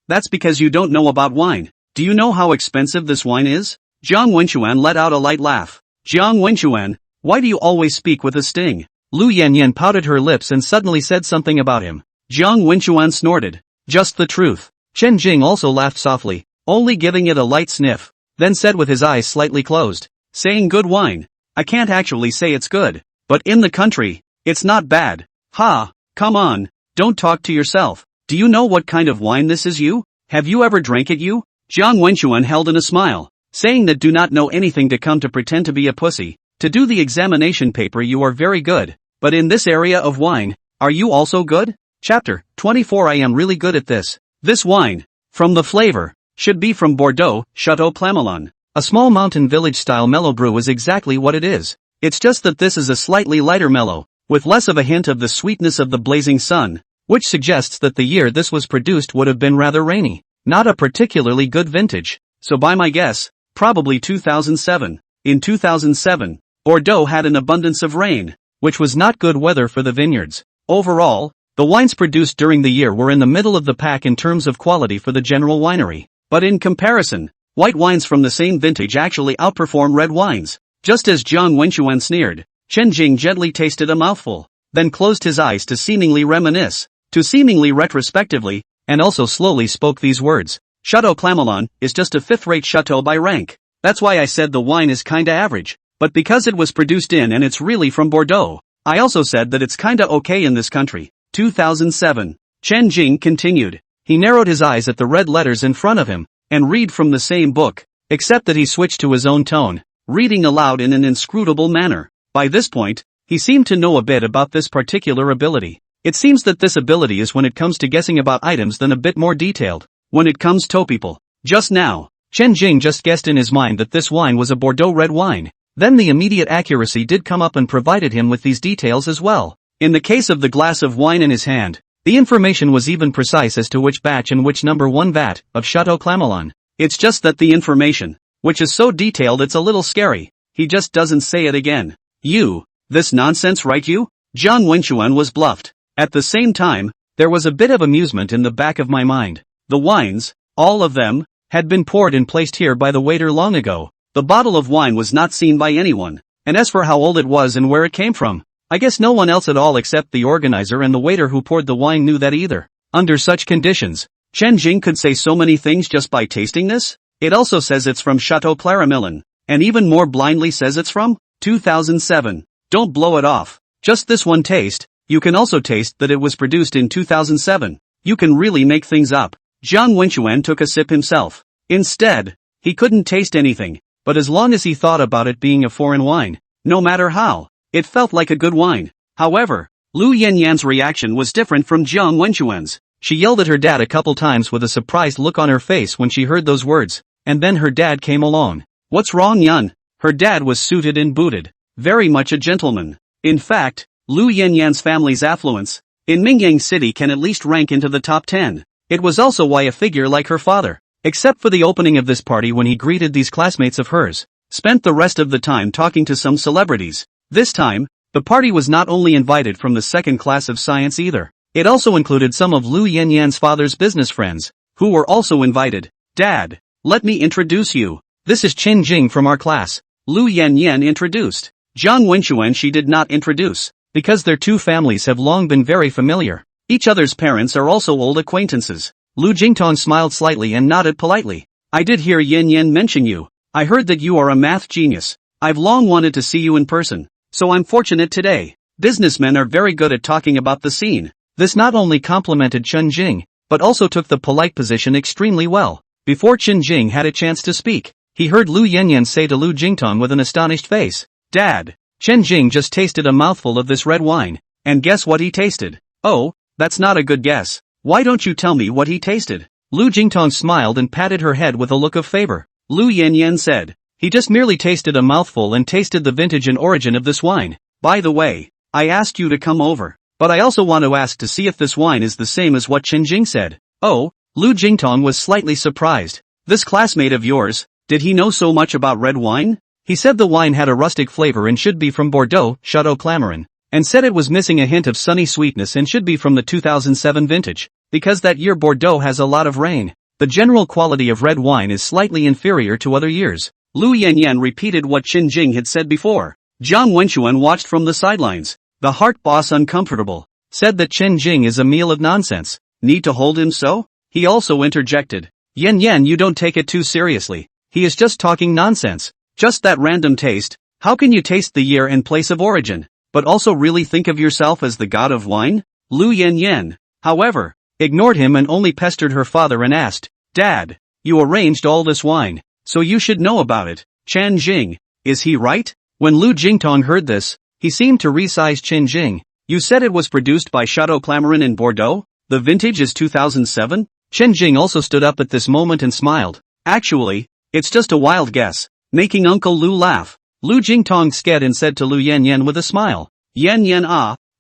That's because you don't know about wine. Do you know how expensive this wine is? Jiang Wenchuan let out a light laugh. Jiang Wenchuan, why do you always speak with a sting? Lu Yanyan pouted her lips and suddenly said something about him. Jiang Wenchuan snorted. Just the truth. Chen Jing also laughed softly, only giving it a light sniff, then said with his eyes slightly closed, saying good wine. I can't actually say it's good, but in the country, it's not bad. Ha, come on, don't talk to yourself. Do you know what kind of wine this is you? Have you ever drank it you? Jiang Wenchuan held in a smile, saying that do not know anything to come to pretend to be a pussy. To do the examination paper you are very good, but in this area of wine, are you also good? Chapter 24 I am really good at this. This wine, from the flavor, should be from Bordeaux, Chateau Plamelon. A small mountain village-style mellow brew is exactly what it is. It's just that this is a slightly lighter mellow, with less of a hint of the sweetness of the blazing sun, which suggests that the year this was produced would have been rather rainy. Not a particularly good vintage, so by my guess, probably 2007. In 2007, Bordeaux had an abundance of rain, which was not good weather for the vineyards. Overall, the wines produced during the year were in the middle of the pack in terms of quality for the general winery. But in comparison, white wines from the same vintage actually outperform red wines. Just as Jiang Wenchuan sneered, Chen Jing gently tasted a mouthful, then closed his eyes to seemingly reminisce, retrospectively, and also slowly spoke these words. Chateau Clamelon is just a fifth-rate chateau by rank. That's why I said the wine is kinda average. But because it was produced in and it's really from Bordeaux, I also said that it's kinda okay in this country. 2007. Chen Jing continued. He narrowed his eyes at the red letters in front of him, and read from the same book, except that he switched to his own tone, reading aloud in an inscrutable manner. By this point, he seemed to know a bit about this particular ability. It seems that this ability is when it comes to guessing about items than a bit more detailed, when it comes to people. Just now, Chen Jing just guessed in his mind that this wine was a Bordeaux red wine. Then the immediate accuracy did come up and provided him with these details as well. In the case of the glass of wine in his hand, The information was even precise as to which batch and which number 1 vat of Chateau Clamelon. It's just that the information, which is so detailed it's a little scary. He just doesn't say it again. You, this nonsense, right you? Jiang Wenquan was bluffed. At the same time, there was a bit of amusement in the back of my mind. The wines, all of them, had been poured and placed here by the waiter long ago. The bottle of wine was not seen by anyone, and as for how old it was and where it came from, I guess no one else at all except the organizer and the waiter who poured the wine knew that either. Under such conditions, Chen Jing could say so many things just by tasting this? It also says it's from Chateau Claramillon, and even more blindly says it's from 2007. Don't blow it off. Just this one taste. You can also taste that it was produced in 2007. You can really make things up. Jiang Wenquan took a sip himself. Instead, he couldn't taste anything, but as long as he thought about it being a foreign wine, no matter how, it felt like a good wine. However, Lu Yanyan's reaction was different from Jiang Wenquan's. She yelled at her dad a couple times with a surprised look on her face when she heard those words, and then her dad came along. What's wrong, Yan? Her dad was suited and booted. Very much a gentleman. In fact, Lu Yanyan's family's affluence in Mingyang City can at least rank into the top 10. It was also why a figure like her father, except for the opening of this party when he greeted these classmates of hers, spent the rest of the time talking to some celebrities. This time, the party was not only invited from the second class of science either. It also included some of Lu Yanyan's father's business friends, who were also invited. Dad, let me introduce you. This is Chen Jing from our class. Lu Yanyan introduced. Jiang Wenquan she did not introduce, because their two families have long been very familiar. Each other's parents are also old acquaintances. Lu Jingtong smiled slightly and nodded politely. I did hear Yanyan mention you. I heard that you are a math genius. I've long wanted to see you in person, so I'm fortunate today. Businessmen are very good at talking about the scene. This not only complimented Chen Jing, but also took the polite position extremely well. Before Chen Jing had a chance to speak, he heard Lu Yanyan say to Lu Jingtong with an astonished face, Dad, Chen Jing just tasted a mouthful of this red wine, and guess what he tasted? Oh, that's not a good guess. Why don't you tell me what he tasted? Lu Jingtong smiled and patted her head with a look of favor. Lu Yanyan said, he just merely tasted a mouthful and tasted the vintage and origin of this wine. By the way, I asked you to come over, but I also want to ask to see if this wine is the same as what Chen Jing said. Oh, Lu Jingtong was slightly surprised. This classmate of yours, did he know so much about red wine? He said the wine had a rustic flavor and should be from Bordeaux, Chateau Clamarin, and said it was missing a hint of sunny sweetness and should be from the 2007 vintage, because that year Bordeaux has a lot of rain. The general quality of red wine is slightly inferior to other years. Lu Yanyan repeated what Chen Jing had said before. Jiang Wenquan watched from the sidelines. The heart boss, uncomfortable, said that Chen Jing is a meal of nonsense. Need to hold him so? He also interjected. Yan, you don't take it too seriously. He is just talking nonsense. Just that random taste. How can you taste the year and place of origin, but also really think of yourself as the god of wine? Lu Yanyan, however, ignored him and only pestered her father and asked, Dad, you arranged all this wine, so you should know about it. Chen Jing, is he right? When Lu Jingtong heard this, he seemed to resize Chen Jing. You said it was produced by Chateau Clamarin in Bordeaux? The vintage is 2007? Chen Jing also stood up at this moment and smiled. Actually, it's just a wild guess. Making Uncle Lu laugh. Lu Jingtong sked and said to Lu Yanyan with a smile. Yanyan,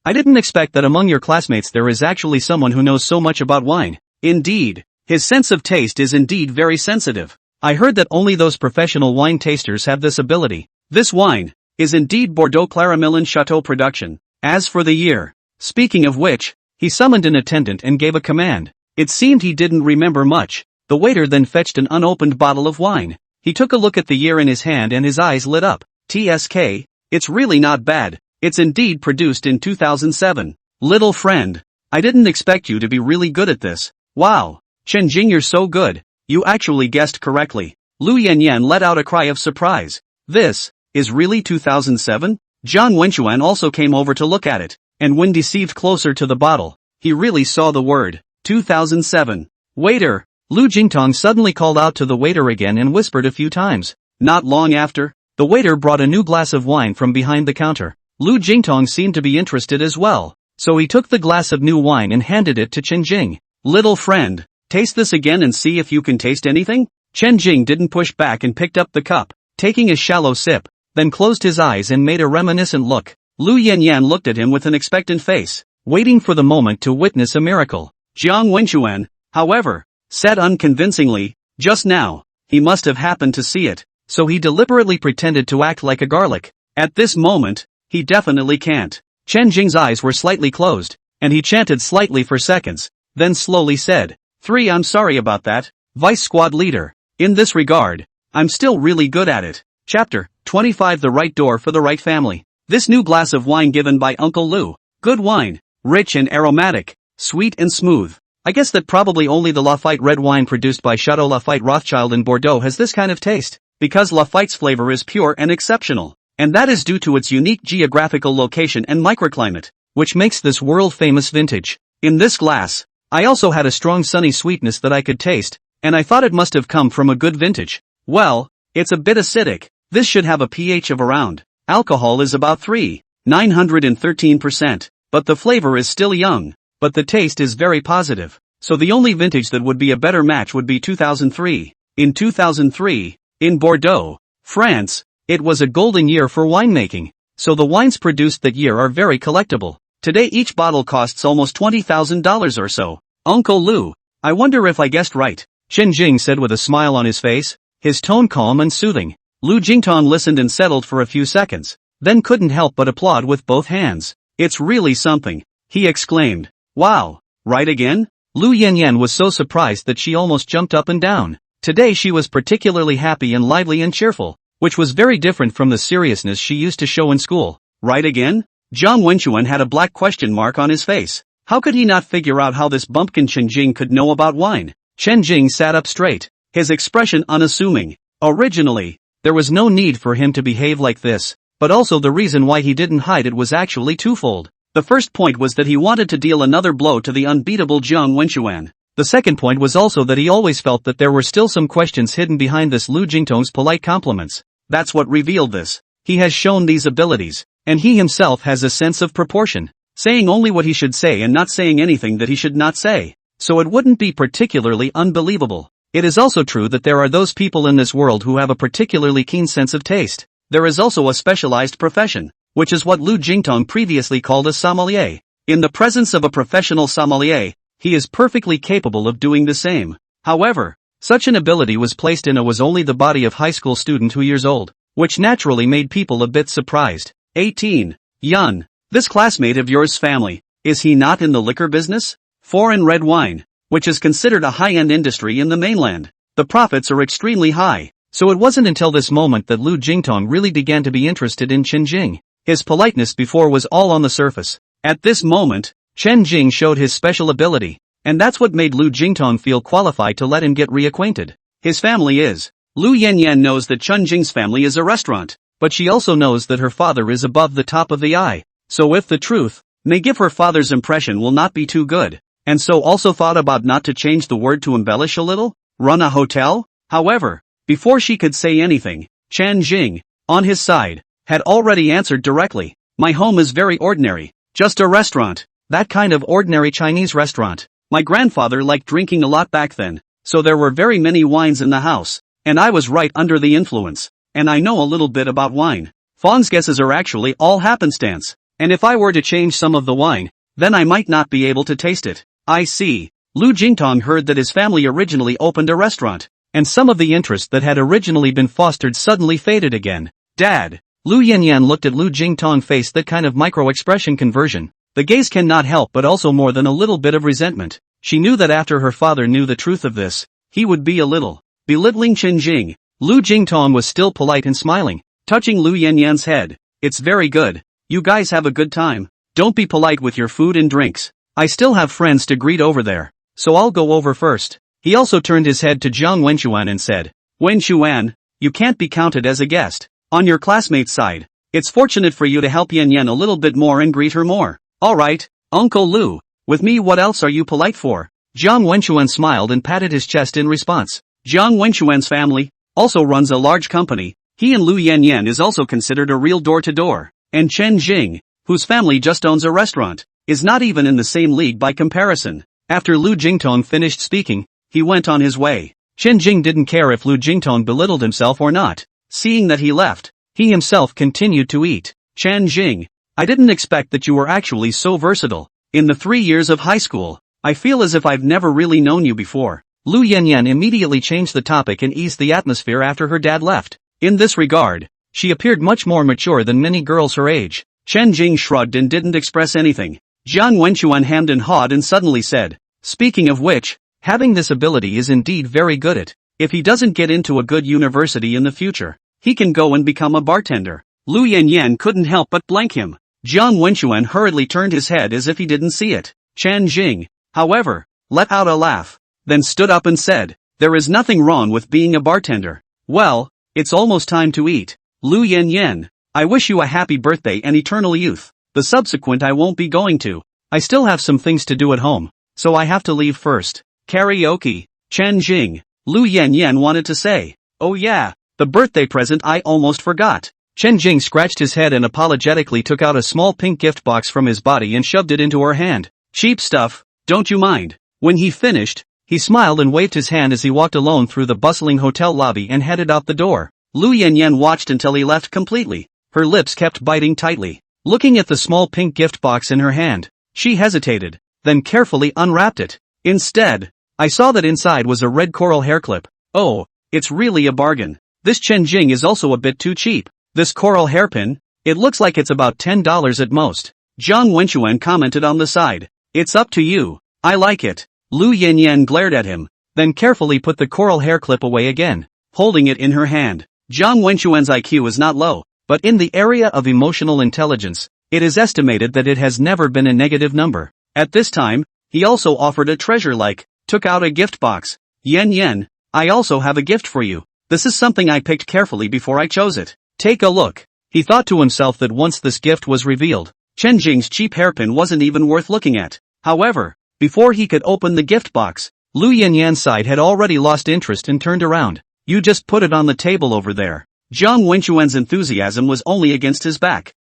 I didn't expect that among your classmates there is actually someone who knows so much about wine. Indeed, his sense of taste is indeed very sensitive. I heard that only those professional wine tasters have this ability. This wine is indeed Bordeaux Claramillon Chateau production. As for the year, speaking of which, he summoned an attendant and gave a command. It seemed he didn't remember much. The waiter then fetched an unopened bottle of wine. He took a look at the year in his hand and his eyes lit up. TSK, it's really not bad. It's indeed produced in 2007. Little friend, I didn't expect you to be really good at this. Wow, Chen Jing, you're so good. You actually guessed correctly. Lu Yanyan let out a cry of surprise. This is really 2007? Jiang Wenquan also came over to look at it, and when deceived closer to the bottle, he really saw the word 2007. Waiter! Lu Jingtong suddenly called out to the waiter again and whispered a few times. Not long after, the waiter brought a new glass of wine from behind the counter. Lu Jingtong seemed to be interested as well, so he took the glass of new wine and handed it to Chen Jing. Little friend, taste this again and see if you can taste anything? Chen Jing didn't push back and picked up the cup, taking a shallow sip, then closed his eyes and made a reminiscent look. Lu Yanyan looked at him with an expectant face. waiting for the moment to witness a miracle. Jiang Wenquan, however, said unconvincingly, just now, he must have happened to see it, so he deliberately pretended to act like a garlic. At this moment, he definitely can't. Chen Jing's eyes were slightly closed, and he chanted slightly for seconds, then slowly said, 3. I'm sorry about that, Vice Squad Leader. In this regard, I'm still really good at it. Chapter 25. The right door for the right family. This new glass of wine given by Uncle Lou. Good wine, rich and aromatic, sweet and smooth. I guess that probably only the Lafite red wine produced by Chateau Lafite Rothschild in Bordeaux has this kind of taste, because Lafite's flavor is pure and exceptional, and that is due to its unique geographical location and microclimate, which makes this world-famous vintage. In this glass, I also had a strong sunny sweetness that I could taste, and I thought it must have come from a good vintage. Well, it's a bit acidic. This should have a pH of around. Alcohol is about 913%, but the flavor is still young, but the taste is very positive. So the only vintage that would be a better match would be 2003. In 2003, in Bordeaux, France, it was a golden year for winemaking, so the wines produced that year are very collectible. Today each bottle costs almost $20,000 or so. Uncle Lou, I wonder if I guessed right, Chen Jing said with a smile on his face, his tone calm and soothing. Lu Jingtong listened and settled for a few seconds, then couldn't help but applaud with both hands. It's really something, he exclaimed. Wow, right again? Lu Yanyan was so surprised that she almost jumped up and down. Today she was particularly happy and lively and cheerful, which was very different from the seriousness she used to show in school. Right again? Jiang Wenquan had a black question mark on his face. How could he not figure out how this bumpkin Chen Jing could know about wine? Chen Jing sat up straight, his expression unassuming. Originally, there was no need for him to behave like this, but also the reason why he didn't hide it was actually twofold. The first point was that he wanted to deal another blow to the unbeatable Jiang Wenquan. The second point was also that he always felt that there were still some questions hidden behind this Lu Jingtong's polite compliments. That's what revealed this. He has shown these abilities, and he himself has a sense of proportion, saying only what he should say and not saying anything that he should not say. So it wouldn't be particularly unbelievable. It is also true that there are those people in this world who have a particularly keen sense of taste. There is also a specialized profession, which is what Lu Jingtong previously called a sommelier. In the presence of a professional sommelier, he is perfectly capable of doing the same. However, such an ability was placed in only the body of high school student 2 years old, which naturally made people a bit surprised. 18. Yun, this classmate of yours family, is he not in the liquor business? Foreign red wine, which is considered a high-end industry in the mainland. The profits are extremely high, so it wasn't until this moment that Lu Jingtong really began to be interested in Chen Jing. His politeness before was all on the surface. At this moment, Chen Jing showed his special ability, and that's what made Lu Jingtong feel qualified to let him get reacquainted. His family is. Lu Yanyan knows that Chen Jing's family is a restaurant, but she also knows that her father is above the top of the eye. So if the truth may give her father's impression will not be too good, and so also thought about not to change the word to embellish a little, run a hotel? However, before she could say anything, Chen Jing, on his side, had already answered directly. My home is very ordinary, just a restaurant, that kind of ordinary Chinese restaurant. My grandfather liked drinking a lot back then, so there were very many wines in the house, and I was right under the influence, and I know a little bit about wine. Fong's guesses are actually all happenstance, and if I were to change some of the wine, then I might not be able to taste it. I see. Lu Jingtong heard that his family originally opened a restaurant, and some of the interest that had originally been fostered suddenly faded again. Dad. Lu Yanyan looked at Lu Jingtong face that kind of micro-expression conversion. The gaze cannot help but also more than a little bit of resentment. She knew that after her father knew the truth of this, he would be a little belittling Chen Jing. Lu Jingtong was still polite and smiling, touching Lu Yanyan's head. It's very good. You guys have a good time. Don't be polite with your food and drinks. I still have friends to greet over there, so I'll go over first. He also turned his head to Jiang Wenquan and said, Wenquan, you can't be counted as a guest. On your classmate's side, it's fortunate for you to help Yan Yan a little bit more and greet her more. Alright, Uncle Lu, with me what else are you polite for? Jiang Wenquan smiled and patted his chest in response. Jiang Wenquan's family also runs a large company. He and Lu Yanyan is also considered a real door-to-door. And Chen Jing, whose family just owns a restaurant, is not even in the same league by comparison. After Lu Jingtong finished speaking, he went on his way. Chen Jing didn't care if Lu Jingtong belittled himself or not. Seeing that he left, he himself continued to eat. Chen Jing, I didn't expect that you were actually so versatile. in the 3 years of high school. I feel as if I've never really known you before. Lu Yanyan immediately changed the topic and eased the atmosphere after her dad left. In this regard, she appeared much more mature than many girls her age. Chen Jing shrugged and didn't express anything. Jiang Wenchuan hemmed and hawed and suddenly said, "Speaking of which, having this ability is indeed very good at. If he doesn't get into a good university in the future, he can go and become a bartender." Lu Yanyan couldn't help but blank him. Jiang Wenchuan hurriedly turned his head as if he didn't see it. Chen Jing, however, let out a laugh, then stood up and said, "There is nothing wrong with being a bartender. Well, it's almost time to eat. Lu Yanyan, I wish you a happy birthday and eternal youth. The subsequent I won't be going to. I still have some things to do at home, so I have to leave first." Karaoke. Chen Jing. Lu Yanyan wanted to say, "Oh yeah, the birthday present I almost forgot." Chen Jing scratched his head and apologetically took out a small pink gift box from his body and shoved it into her hand. "Cheap stuff, don't you mind." When he finished, he smiled and waved his hand as he walked alone through the bustling hotel lobby and headed out the door. Lu Yanyan watched until he left completely. Her lips kept biting tightly. Looking at the small pink gift box in her hand, she hesitated, then carefully unwrapped it. Instead, I saw that inside was a red coral hair clip. "Oh, it's really a bargain. This Chen Jing is also a bit too cheap. This coral hairpin, it looks like it's about $10 at most." Jiang Wenchuan commented on the side. "It's up to you. I like it." Lu Yanyan glared at him, then carefully put the coral hair clip away again, holding it in her hand. Jiang Wenchuan's IQ is not low, but in the area of emotional intelligence, it is estimated that it has never been a negative number. At this time, he also offered a treasure-like, took out a gift box. "Yan, I also have a gift for you. This is something I picked carefully before I chose it. Take a look." He thought to himself that once this gift was revealed, Chen Jing's cheap hairpin wasn't even worth looking at. However, before he could open the gift box, Lu Yanyan's side had already lost interest and turned around. "You just put it on the table over there." Jiang Wenchuan's enthusiasm was only against his back.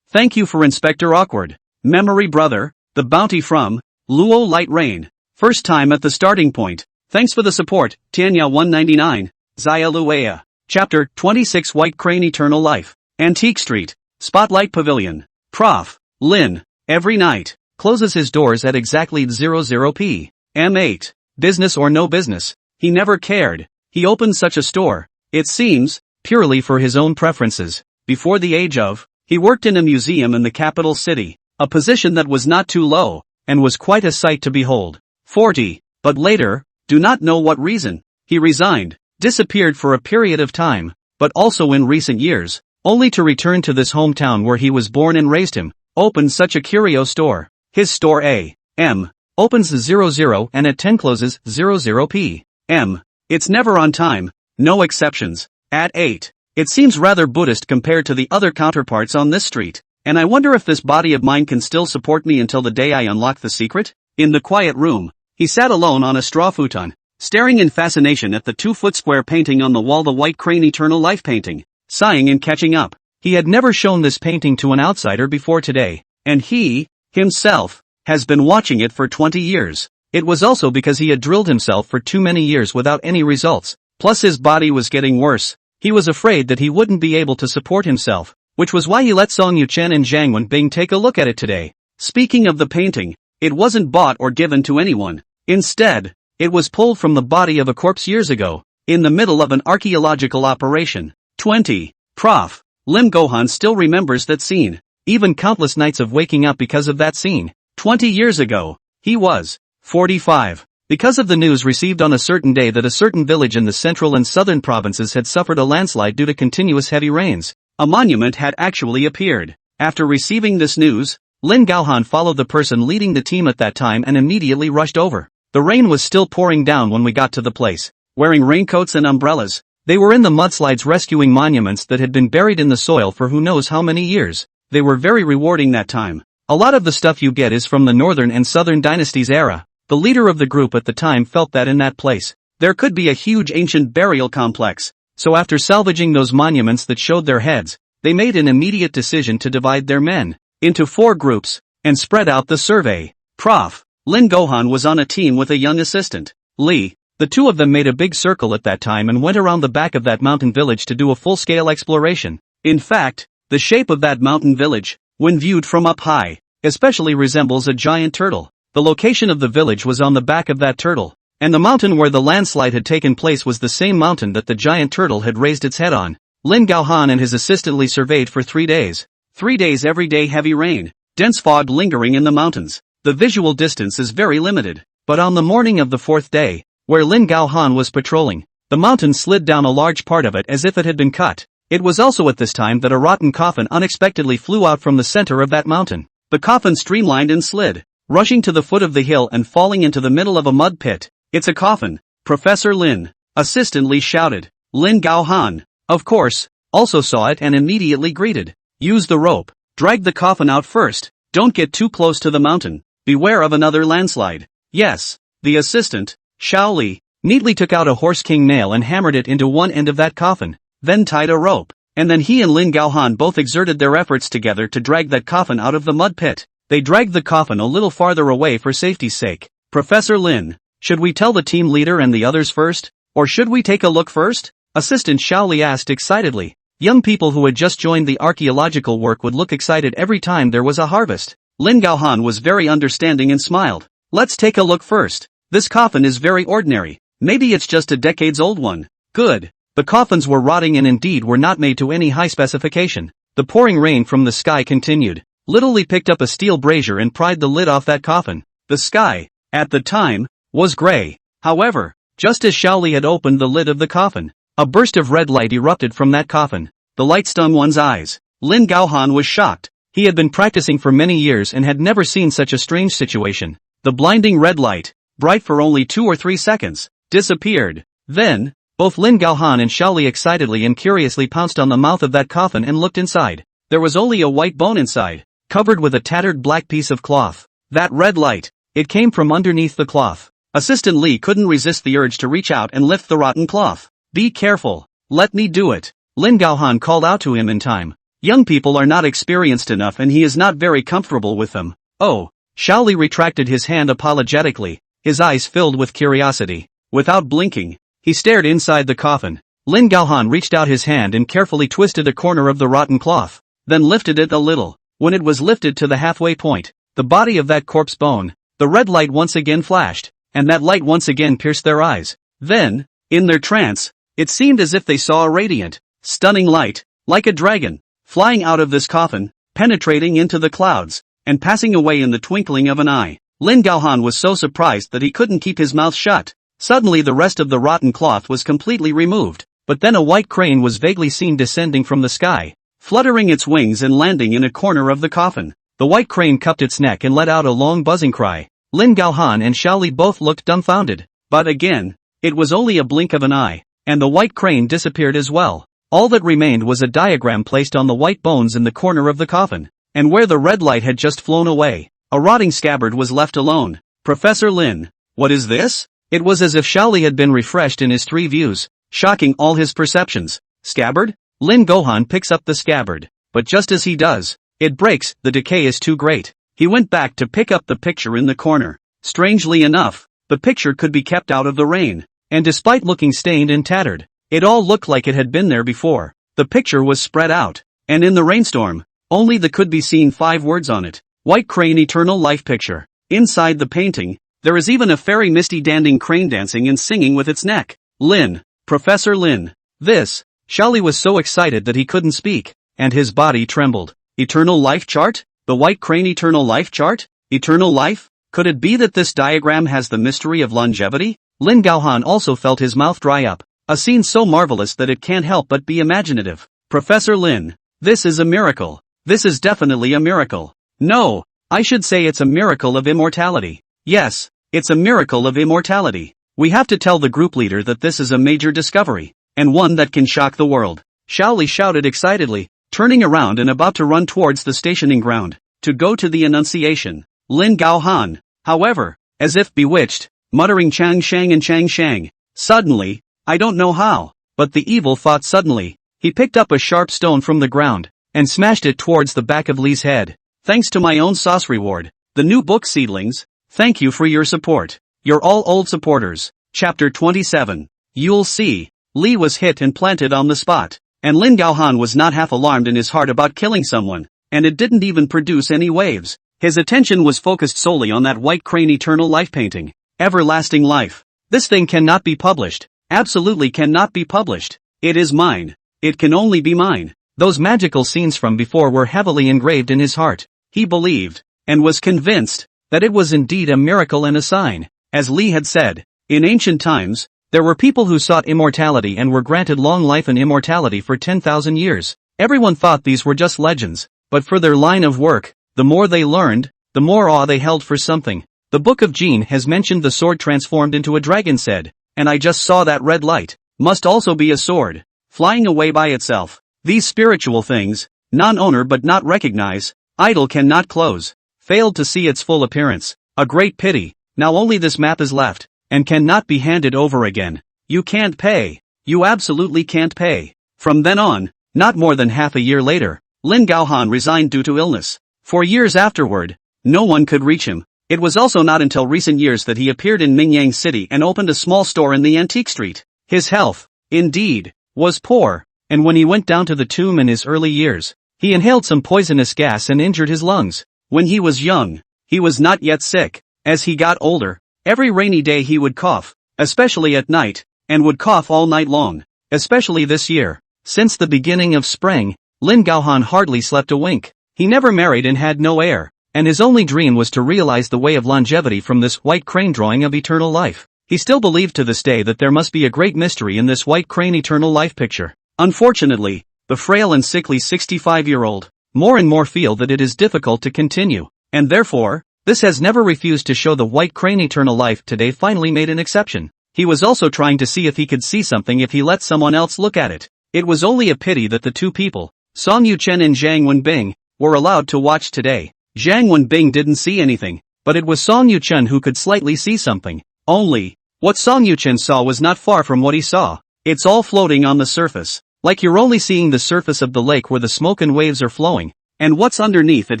Thank you for Inspector Awkward. Memory brother, the bounty from Luo Light Rain. First time at the starting point. Thanks for the support, Tianya 199, Zaya Luea. Chapter 26 White Crane Eternal Life. Antique Street. Spotlight Pavilion. Prof. Lin, every night, closes his doors at exactly 00 p.m. 8. Business or no business, he never cared. He opened such a store, it seems, purely for his own preferences. Before the age of, he worked in a museum in the capital city, a position that was not too low, and was quite a sight to behold. 40, but later, do not know what reason, he resigned, disappeared for a period of time, but also in recent years, only to return to this hometown where he was born and raised him, opened such a curio store. His store A.M. opens 00 and at 10 closes 00 p.m. It's never on time, no exceptions. At 8. It seems rather Buddhist compared to the other counterparts on this street, and I wonder if this body of mine can still support me until the day I unlock the secret? In the quiet room, he sat alone on a straw futon, staring in fascination at the 2-foot square painting on the wall, the White Crane Eternal Life painting, sighing and catching up. He had never shown this painting to an outsider before today, and he, himself, has been watching it for 20 years. It was also because he had drilled himself for too many years without any results, plus his body was getting worse. He was afraid that he wouldn't be able to support himself, which was why he let Song Yuchen and Zhang Wenbing take a look at it today. Speaking of the painting, it wasn't bought or given to anyone. Instead, it was pulled from the body of a corpse years ago, in the middle of an archaeological operation. 20. Prof. Lim Gohan still remembers that scene, even countless nights of waking up because of that scene. 20 years ago, he was 45. Because of the news received on a certain day that a certain village in the central and southern provinces had suffered a landslide due to continuous heavy rains, a monument had actually appeared. After receiving this news, Lin Gaohan followed the person leading the team at that time and immediately rushed over. The rain was still pouring down when we got to the place. Wearing raincoats and umbrellas, they were in the mudslides rescuing monuments that had been buried in the soil for who knows how many years. They were very rewarding that time. A lot of the stuff you get is from the northern and southern dynasties era. The leader of the group at the time felt that in that place, there could be a huge ancient burial complex, so after salvaging those monuments that showed their heads, they made an immediate decision to divide their men into 4 groups, and spread out the survey. Prof. Lin Gohan was on a team with a young assistant, Li. The two of them made a big circle at that time and went around the back of that mountain village to do a full-scale exploration. In fact, the shape of that mountain village, when viewed from up high, especially resembles a giant turtle. The location of the village was on the back of that turtle, and the mountain where the landslide had taken place was the same mountain that the giant turtle had raised its head on. Lin Gaohan and his assistant surveyed for 3 days. 3 days every day heavy rain, dense fog lingering in the mountains. The visual distance is very limited. But on the morning of the 4th day, where Lin Gaohan was patrolling, the mountain slid down a large part of it as if it had been cut. It was also at this time that a rotten coffin unexpectedly flew out from the center of that mountain. The coffin streamlined and slid, rushing to the foot of the hill and falling into the middle of a mud pit. "It's a coffin, Professor Lin," Assistant Li shouted. Lin Gaohan, of course, also saw it and immediately greeted. "Use the rope. Drag the coffin out first. Don't get too close to the mountain. Beware of another landslide." "Yes." The assistant, Xiao Li, neatly took out a horse king nail and hammered it into one end of that coffin, then tied a rope, and then he and Lin Gaohan both exerted their efforts together to drag that coffin out of the mud pit. They dragged the coffin a little farther away for safety's sake. "Professor Lin, should we tell the team leader and the others first? Or should we take a look first?" Assistant Xiao Li asked excitedly. Young people who had just joined the archaeological work would look excited every time there was a harvest. Lin Gaohan was very understanding and smiled. "Let's take a look first. This coffin is very ordinary. Maybe it's just a decades-old one." "Good." The coffins were rotting and indeed were not made to any high specification. The pouring rain from the sky continued. Little Lee picked up a steel brazier and pried the lid off that coffin. The sky, at the time, was gray. However, just as Xiao Li had opened the lid of the coffin, a burst of red light erupted from that coffin. The light stung one's eyes. Lin Gaohan was shocked. He had been practicing for many years and had never seen such a strange situation. The blinding red light, bright for only 2 or 3 seconds, disappeared. Then, both Lin Gaohan and Xiao Li excitedly and curiously pounced on the mouth of that coffin and looked inside. There was only a white bone inside, covered with a tattered black piece of cloth. That red light, it came from underneath the cloth. Assistant Li couldn't resist the urge to reach out and lift the rotten cloth. "Be careful. Let me do it." Lin Gaohan called out to him in time. Young people are not experienced enough and he is not very comfortable with them. "Oh." Xiao Li retracted his hand apologetically, his eyes filled with curiosity. Without blinking, he stared inside the coffin. Lin Gaohan reached out his hand and carefully twisted a corner of the rotten cloth, then lifted it a little. When it was lifted to the halfway point, the body of that corpse bone, the red light once again flashed, and that light once again pierced their eyes. Then, in their trance, it seemed as if they saw a radiant, stunning light, like a dragon, flying out of this coffin, penetrating into the clouds, and passing away in the twinkling of an eye. Lin Gaohan was so surprised that he couldn't keep his mouth shut. Suddenly the rest of the rotten cloth was completely removed, but then a white crane was vaguely seen descending from the sky, fluttering its wings and landing in a corner of the coffin. The white crane cupped its neck and let out a long buzzing cry. Lin Gaohan and Xiao Li both looked dumbfounded. But again, it was only a blink of an eye, and the white crane disappeared as well. All that remained was a diagram placed on the white bones in the corner of the coffin, and where the red light had just flown away, a rotting scabbard was left alone. "Professor Lin, what is this?" It was as if Xiao Li had been refreshed in his 3 views, shocking all his perceptions. "Scabbard?" Lin Gaohan picks up the scabbard, but just as he does, it breaks. The decay is too great. He went back to pick up the picture in the corner. Strangely enough, the picture could be kept out of the rain, and despite looking stained and tattered, it all looked like it had been there before. The picture was spread out, and in the rainstorm, only the could be seen 5 words on it. "White Crane Eternal Life Picture." Inside the painting, there is even a fairy Misty Danding crane dancing and singing with its neck. "Lin, Professor Lin." This, Xiao Li was so excited that he couldn't speak, and his body trembled. "Eternal Life Chart? The White Crane Eternal Life Chart? Eternal Life? Could it be that this diagram has the mystery of longevity?" Lin Gaohan also felt his mouth dry up. A scene so marvelous that it can't help but be imaginative. "Professor Lin, this is a miracle. This is definitely a miracle. No, I should say it's a miracle of immortality. Yes, it's a miracle of immortality. We have to tell the group leader that this is a major discovery, and one that can shock the world." Xiao Li shouted excitedly, turning around and about to run towards the stationing ground, to go to the Annunciation. Lin Gaohan, however, as if bewitched, muttering Chang Shang and Chang Shang. Suddenly, I don't know how, but the evil thought suddenly, he picked up a sharp stone from the ground, and smashed it towards the back of Li's head. "Thanks to my own sauce reward, the new book Seedlings, thank you for your support. You're all old supporters." Chapter 27. You'll see. Li was hit and planted on the spot, and Lin Gaohan was not half alarmed in his heart about killing someone, and it didn't even produce any waves. His attention was focused solely on that white crane eternal life painting. Everlasting life. This thing cannot be published. Absolutely cannot be published. It is mine. It can only be mine. Those magical scenes from before were heavily engraved in his heart. He believed, and was convinced, that it was indeed a miracle and a sign. As Lee had said, in ancient times, there were people who sought immortality and were granted long life and immortality for 10,000 years. Everyone thought these were just legends, but for their line of work, the more they learned, the more awe they held for something. The Book of Gene has mentioned the sword transformed into a dragon said, and I just saw that red light, must also be a sword, flying away by itself. These spiritual things, non-owner but not recognize, idol cannot close, failed to see its full appearance. A great pity, now only this map is left, and cannot be handed over again. You can't pay. You absolutely can't pay. From then on, not more than half a year later, Lin Gaohan resigned due to illness. For years afterward, no one could reach him. It was also not until recent years that he appeared in Mingyang City and opened a small store in the antique street. His health, indeed, was poor, and when he went down to the tomb in his early years, he inhaled some poisonous gas and injured his lungs. When he was young, he was not yet sick. As he got older, every rainy day he would cough, especially at night, and would cough all night long, especially this year. Since the beginning of spring, Lin Gaohan hardly slept a wink. He never married and had no heir, and his only dream was to realize the way of longevity from this white crane drawing of eternal life. He still believed to this day that there must be a great mystery in this white crane eternal life picture. Unfortunately, the frail and sickly 65-year-old, more and more feel that it is difficult to continue, and therefore, this has never refused to show the white crane eternal life today finally made an exception. He was also trying to see if he could see something if he let someone else look at it. It was only a pity that the two people, Song Yuchen and Zhang Wenbing, were allowed to watch today. Zhang Wenbing didn't see anything, but it was Song Yuchen who could slightly see something. Only, what Song Yuchen saw was not far from what he saw. It's all floating on the surface, like you're only seeing the surface of the lake where the smoke and waves are flowing, and what's underneath it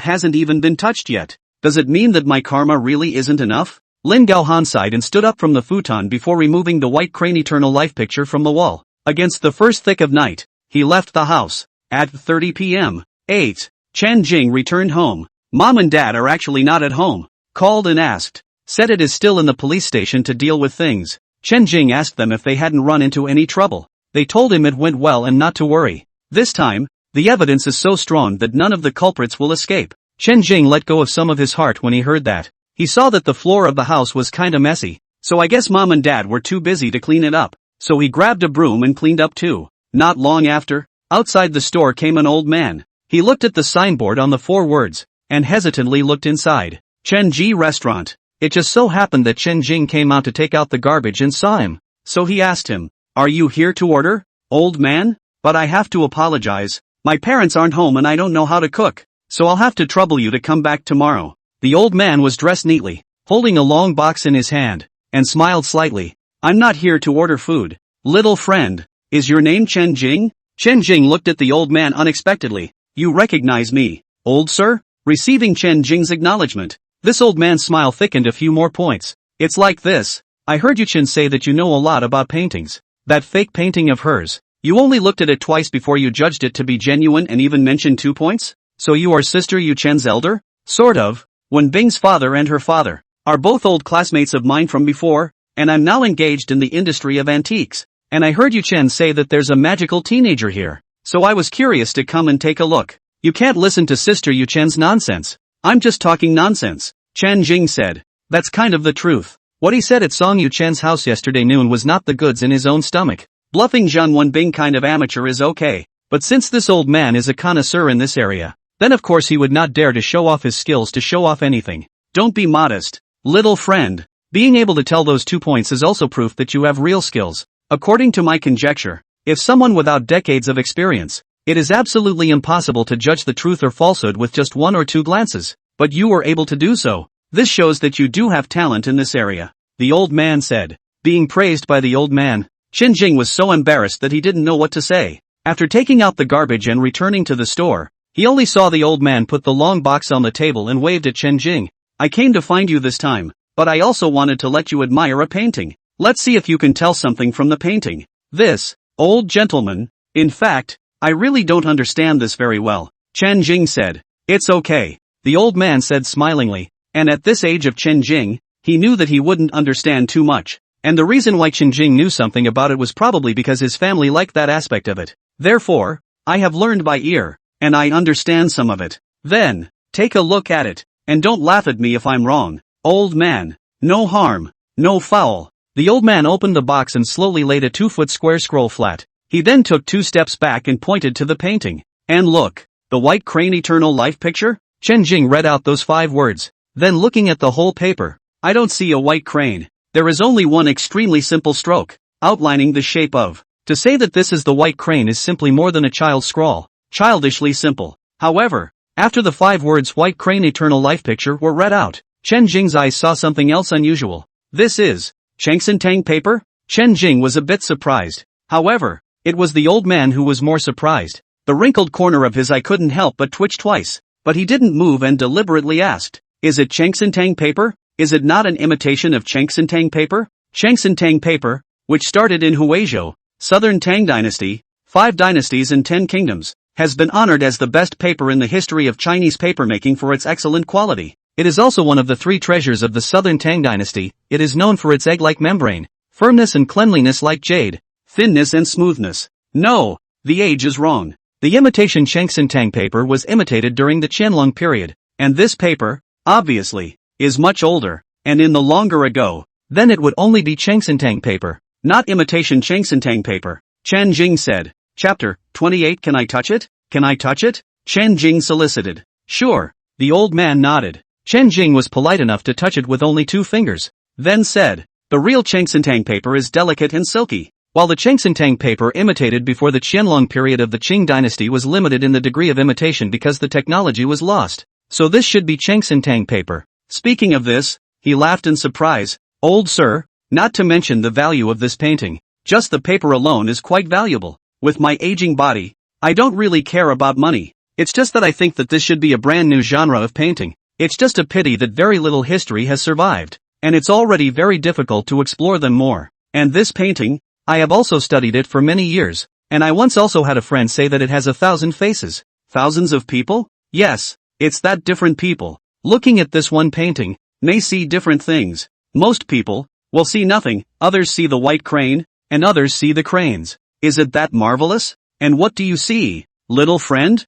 hasn't even been touched yet. Does it mean that my karma really isn't enough? Lin Gaohan sighed and stood up from the futon before removing the white crane eternal life picture from the wall. Against the first thick of night, he left the house. At 30 p.m. 8. Chen Jing returned home. Mom and Dad are actually not at home. Called and asked. Said it is still in the police station to deal with things. Chen Jing asked them if they hadn't run into any trouble. They told him it went well and not to worry. This time, the evidence is so strong that none of the culprits will escape. Chen Jing let go of some of his heart when he heard that. He saw that the floor of the house was kinda messy, so I guess Mom and Dad were too busy to clean it up. So he grabbed a broom and cleaned up too. Not long after, outside the store came an old man. He looked at the signboard on the 4 words, and hesitantly looked inside. Chenji Restaurant. It just so happened that Chen Jing came out to take out the garbage and saw him. So he asked him, "Are you here to order, old man? But I have to apologize. My parents aren't home and I don't know how to cook, so I'll have to trouble you to come back tomorrow." The old man was dressed neatly, holding a long box in his hand, and smiled slightly. "I'm not here to order food. Little friend, is your name Chen Jing?" Chen Jing looked at the old man unexpectedly. "You recognize me, old sir?" Receiving Chen Jing's acknowledgement, this old man's smile thickened a few more points. "It's like this. I heard you Chen say that you know a lot about paintings. That fake painting of hers. You only looked at it twice before you judged it to be genuine and even mentioned 2 points? So you are Sister Yu Chen's elder?" "Sort of. Wenbing's father and her father are both old classmates of mine from before, and I'm now engaged in the industry of antiques. And I heard Yu Chen say that there's a magical teenager here, so I was curious to come and take a look." "You can't listen to Sister Yu Chen's nonsense. I'm just talking nonsense," Chen Jing said. That's kind of the truth. What he said at Song Yu Chen's house yesterday noon was not the goods in his own stomach. Bluffing Zhang Wenbing kind of amateur is okay, but since this old man is a connoisseur in this area, then of course he would not dare to show off his skills to show off anything. Don't be modest, little friend. Being able to tell those 2 points is also proof that you have real skills. According to my conjecture, if someone without decades of experience, it is absolutely impossible to judge the truth or falsehood with just 1 or 2 glances, but you were able to do so. This shows that you do have talent in this area," the old man said. Being praised by the old man, Chen Jing was so embarrassed that he didn't know what to say. After taking out the garbage and returning to the store, he only saw the old man put the long box on the table and waved at Chen Jing. "I came to find you this time, but I also wanted to let you admire a painting. Let's see if you can tell something from the painting." "This, old gentleman, in fact, I really don't understand this very well," Chen Jing said. "It's okay. the old man said smilingly, and at this age of Chen Jing, he knew that he wouldn't understand too much, and the reason why Chen Jing knew something about it was probably because his family liked that aspect of it. Therefore, I have learned by ear, and I understand some of it. Then, take a look at it, and don't laugh at me if I'm wrong, old man. No harm, no foul. The old man opened the box and slowly laid a 2-foot square scroll flat. He then took 2 steps back and pointed to the painting. And look, the white crane eternal life picture? Chen Jing read out those 5 words. Then looking at the whole paper, I don't see a white crane. There is only one extremely simple stroke, outlining the shape of. To say that this is the white crane is simply more than a child's scrawl. Childishly simple. However, after the 5 words white crane eternal life picture were read out, Chen Jing's eyes saw something else unusual. This is Changshentang paper? Chen Jing was a bit surprised. However, it was the old man who was more surprised. The wrinkled corner of his eye couldn't help but twitch twice, but he didn't move and deliberately asked, is it Changshentang paper? Is it not an imitation of Changshentang paper? Changshentang paper, which started in Huizhou, Southern Tang Dynasty, 5 dynasties and 10 kingdoms, has been honored as the best paper in the history of Chinese papermaking for its excellent quality. It is also one of the 3 treasures of the Southern Tang Dynasty. It is known for its egg-like membrane, firmness and cleanliness like jade, thinness and smoothness. No, the age is wrong. The imitation Changshentang paper was imitated during the Qianlong period, and this paper, obviously, is much older, and in the longer ago, then it would only be Changshentang paper, not imitation Changshentang paper. Chen Jing said. Chapter 28. Can I touch it? Can I touch it? Chen Jing solicited. Sure, the old man nodded. Chen Jing was polite enough to touch it with only 2 fingers, then said, the real Changshentang paper is delicate and silky, while the Changshentang paper imitated before the Qianlong period of the Qing dynasty was limited in the degree of imitation because the technology was lost. So this should be Changshentang paper. Speaking of this, he laughed in surprise. Old sir, not to mention the value of this painting, just the paper alone is quite valuable. With my aging body, I don't really care about money. It's just that I think that this should be a brand new genre of painting. It's just a pity that very little history has survived, and it's already very difficult to explore them more. And this painting, I have also studied it for many years, and I once also had a friend say that it has 1,000 faces. Thousands of people? Yes, it's that different people, looking at this one painting, may see different things. Most people will see nothing, others see the white crane, and others see the cranes. Is it that marvelous? And what do you see, little friend?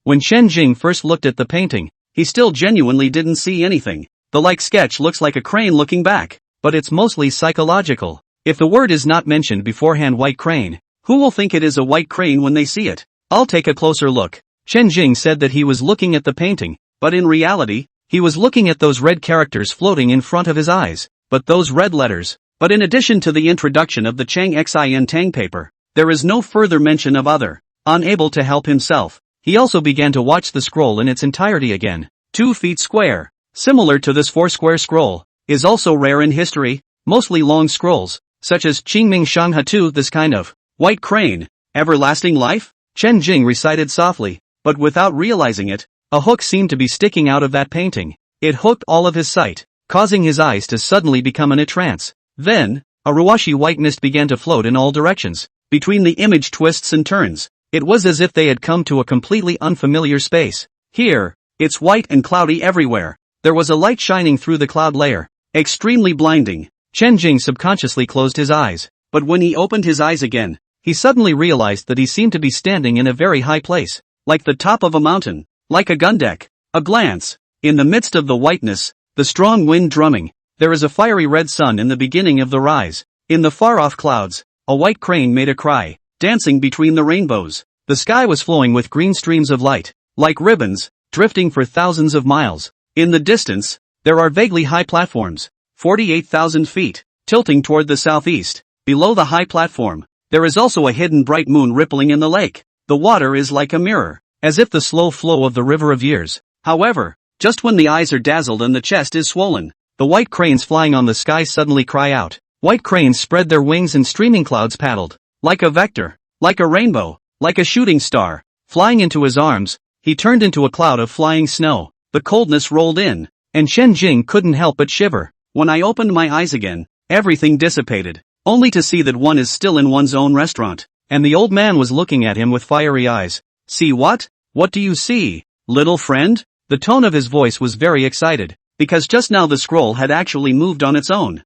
When Chen Jing first looked at the painting, he still genuinely didn't see anything. The like sketch looks like a crane looking back, but it's mostly psychological. If the word is not mentioned beforehand white crane, who will think it is a white crane when they see it? I'll take a closer look. Chen Jing said that he was looking at the painting, but in reality, he was looking at those red characters floating in front of his eyes. But those red letters. But in addition to the introduction of the Chang Xin Tang paper, there is no further mention of other. Unable to help himself, he also began to watch the scroll in its entirety again. 2 feet square, similar to this 4-square scroll, is also rare in history. Mostly long scrolls, such as Qingming Shangha 2. This kind of white crane, everlasting life? Chen Jing recited softly, but without realizing it, a hook seemed to be sticking out of that painting. It hooked all of his sight, causing his eyes to suddenly become in a trance. Then, a ruwashi white mist began to float in all directions. Between the image twists and turns, it was as if they had come to a completely unfamiliar space. Here, it's white and cloudy everywhere. There was a light shining through the cloud layer, extremely blinding. Chen Jing subconsciously closed his eyes, but when he opened his eyes again, he suddenly realized that he seemed to be standing in a very high place, like the top of a mountain, like a gun deck. A glance, in the midst of the whiteness, the strong wind drumming, there is a fiery red sun in the beginning of the rise. In the far-off clouds, a white crane made a cry, dancing between the rainbows. The sky was flowing with green streams of light, like ribbons, drifting for thousands of miles. In the distance, there are vaguely high platforms, 48,000 feet, tilting toward the southeast. Below the high platform, there is also a hidden bright moon rippling in the lake. The water is like a mirror, as if the slow flow of the river of years. However, just when the eyes are dazzled and the chest is swollen, the white cranes flying on the sky suddenly cry out. White cranes spread their wings and streaming clouds paddled, like a vector, like a rainbow, like a shooting star. Flying into his arms, he turned into a cloud of flying snow. The coldness rolled in, and Chen Jing couldn't help but shiver. When I opened my eyes again, everything dissipated, only to see that one is still in one's own restaurant, and the old man was looking at him with fiery eyes. See what? What do you see, little friend? The tone of his voice was very excited, because just now the scroll had actually moved on its own.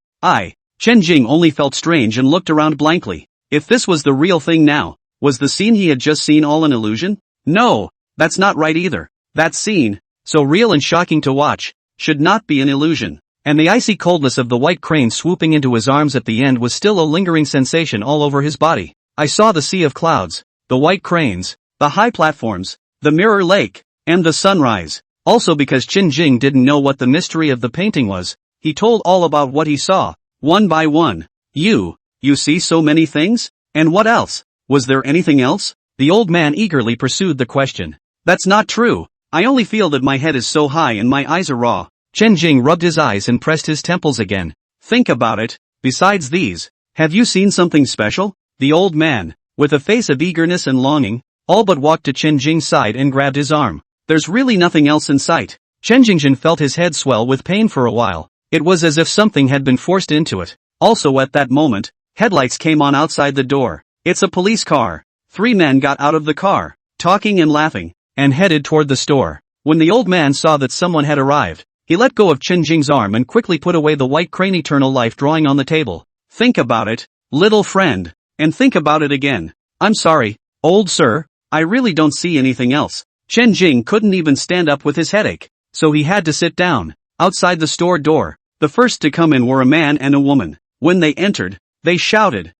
Chen Jing only felt strange and looked around blankly. If this was the real thing now, was the scene he had just seen all an illusion? No, that's not right either. That scene, so real and shocking to watch, should not be an illusion. And the icy coldness of the white crane swooping into his arms at the end was still a lingering sensation all over his body. I saw the sea of clouds, the white cranes, the high platforms, the mirror lake, and the sunrise. Also because Chen Jing didn't know what the mystery of the painting was, he told all about what he saw, one by one. You see so many things? And what else? Was there anything else? The old man eagerly pursued the question. That's not true. I only feel that my head is so high and my eyes are raw. Chen Jing rubbed his eyes and pressed his temples again. Think about it. Besides these, have you seen something special? The old man, with a face of eagerness and longing, all but walked to Chen Jing's side and grabbed his arm. There's really nothing else in sight. Chen Jingzhen felt his head swell with pain for a while. It was as if something had been forced into it. Also at that moment, headlights came on outside the door. It's a police car. 3 men got out of the car, talking and laughing, and headed toward the store. When the old man saw that someone had arrived, he let go of Chen Jing's arm and quickly put away the white crane eternal life drawing on the table. Think about it, little friend, and think about it again. I'm sorry, old sir, I really don't see anything else. Chen Jing couldn't even stand up with his headache, so he had to sit down. Outside the store door, the first to come in were a man and a woman. When they entered, they shouted,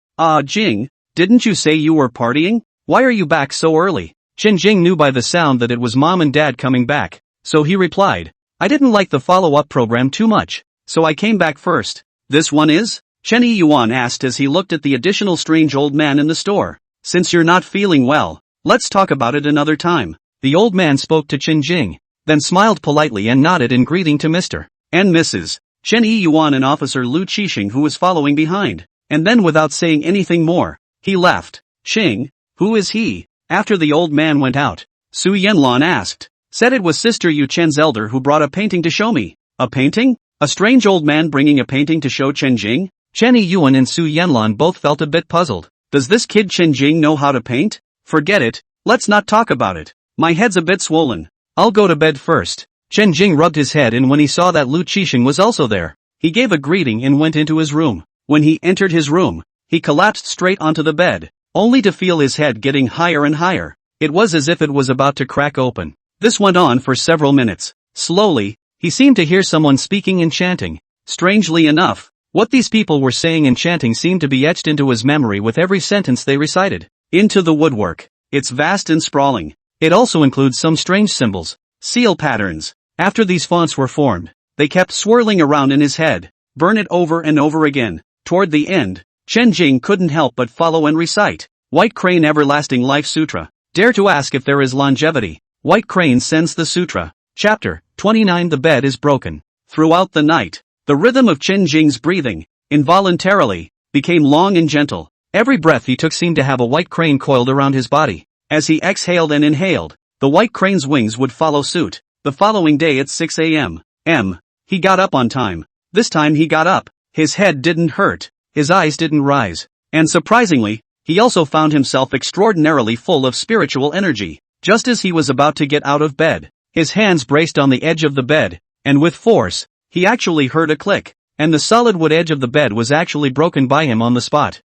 Jing, didn't you say you were partying? Why are you back so early? Chen Jing knew by the sound that it was mom and dad coming back, so he replied, I didn't like the follow-up program too much, so I came back first. This one is? Chen Yuan asked as he looked at the additional strange old man in the store. Since you're not feeling well, let's talk about it another time. The old man spoke to Chen Jing, then smiled politely and nodded in greeting to Mr. and Mrs. Chen Yuan and Officer Lu Qixing who was following behind. And then without saying anything more, he left. Qing, who is he? After the old man went out, Su Yanlan asked. Said it was Sister Yu Chen's elder who brought a painting to show me. A painting? A strange old man bringing a painting to show Chen Jing? Chen Yuan and Su Yanlan both felt a bit puzzled. Does this kid Chen Jing know how to paint? Forget it, let's not talk about it. My head's a bit swollen. I'll go to bed first. Chen Jing rubbed his head and when he saw that Lu Qixing was also there, he gave a greeting and went into his room. When he entered his room, he collapsed straight onto the bed, only to feel his head getting higher and higher. It was as if it was about to crack open. This went on for several minutes. Slowly, he seemed to hear someone speaking and chanting. Strangely enough, what these people were saying and chanting seemed to be etched into his memory with every sentence they recited. Into the woodwork. It's vast and sprawling. It also includes some strange symbols, seal patterns. After these fonts were formed, they kept swirling around in his head. Burn it over and over again. Toward the end, Chen Jing couldn't help but follow and recite. White Crane Everlasting Life Sutra. Dare to ask if there is longevity. White Crane sends the sutra. Chapter 29. The bed is broken. Throughout the night, the rhythm of Chen Jing's breathing, involuntarily, became long and gentle. Every breath he took seemed to have a white crane coiled around his body. As he exhaled and inhaled, the white crane's wings would follow suit. The following day at 6 a.m. He got up on time. This time he got up. His head didn't hurt. His eyes didn't rise. And surprisingly, he also found himself extraordinarily full of spiritual energy. Just as he was about to get out of bed, his hands braced on the edge of the bed, and with force, he actually heard a click, and the solid wood edge of the bed was actually broken by him on the spot.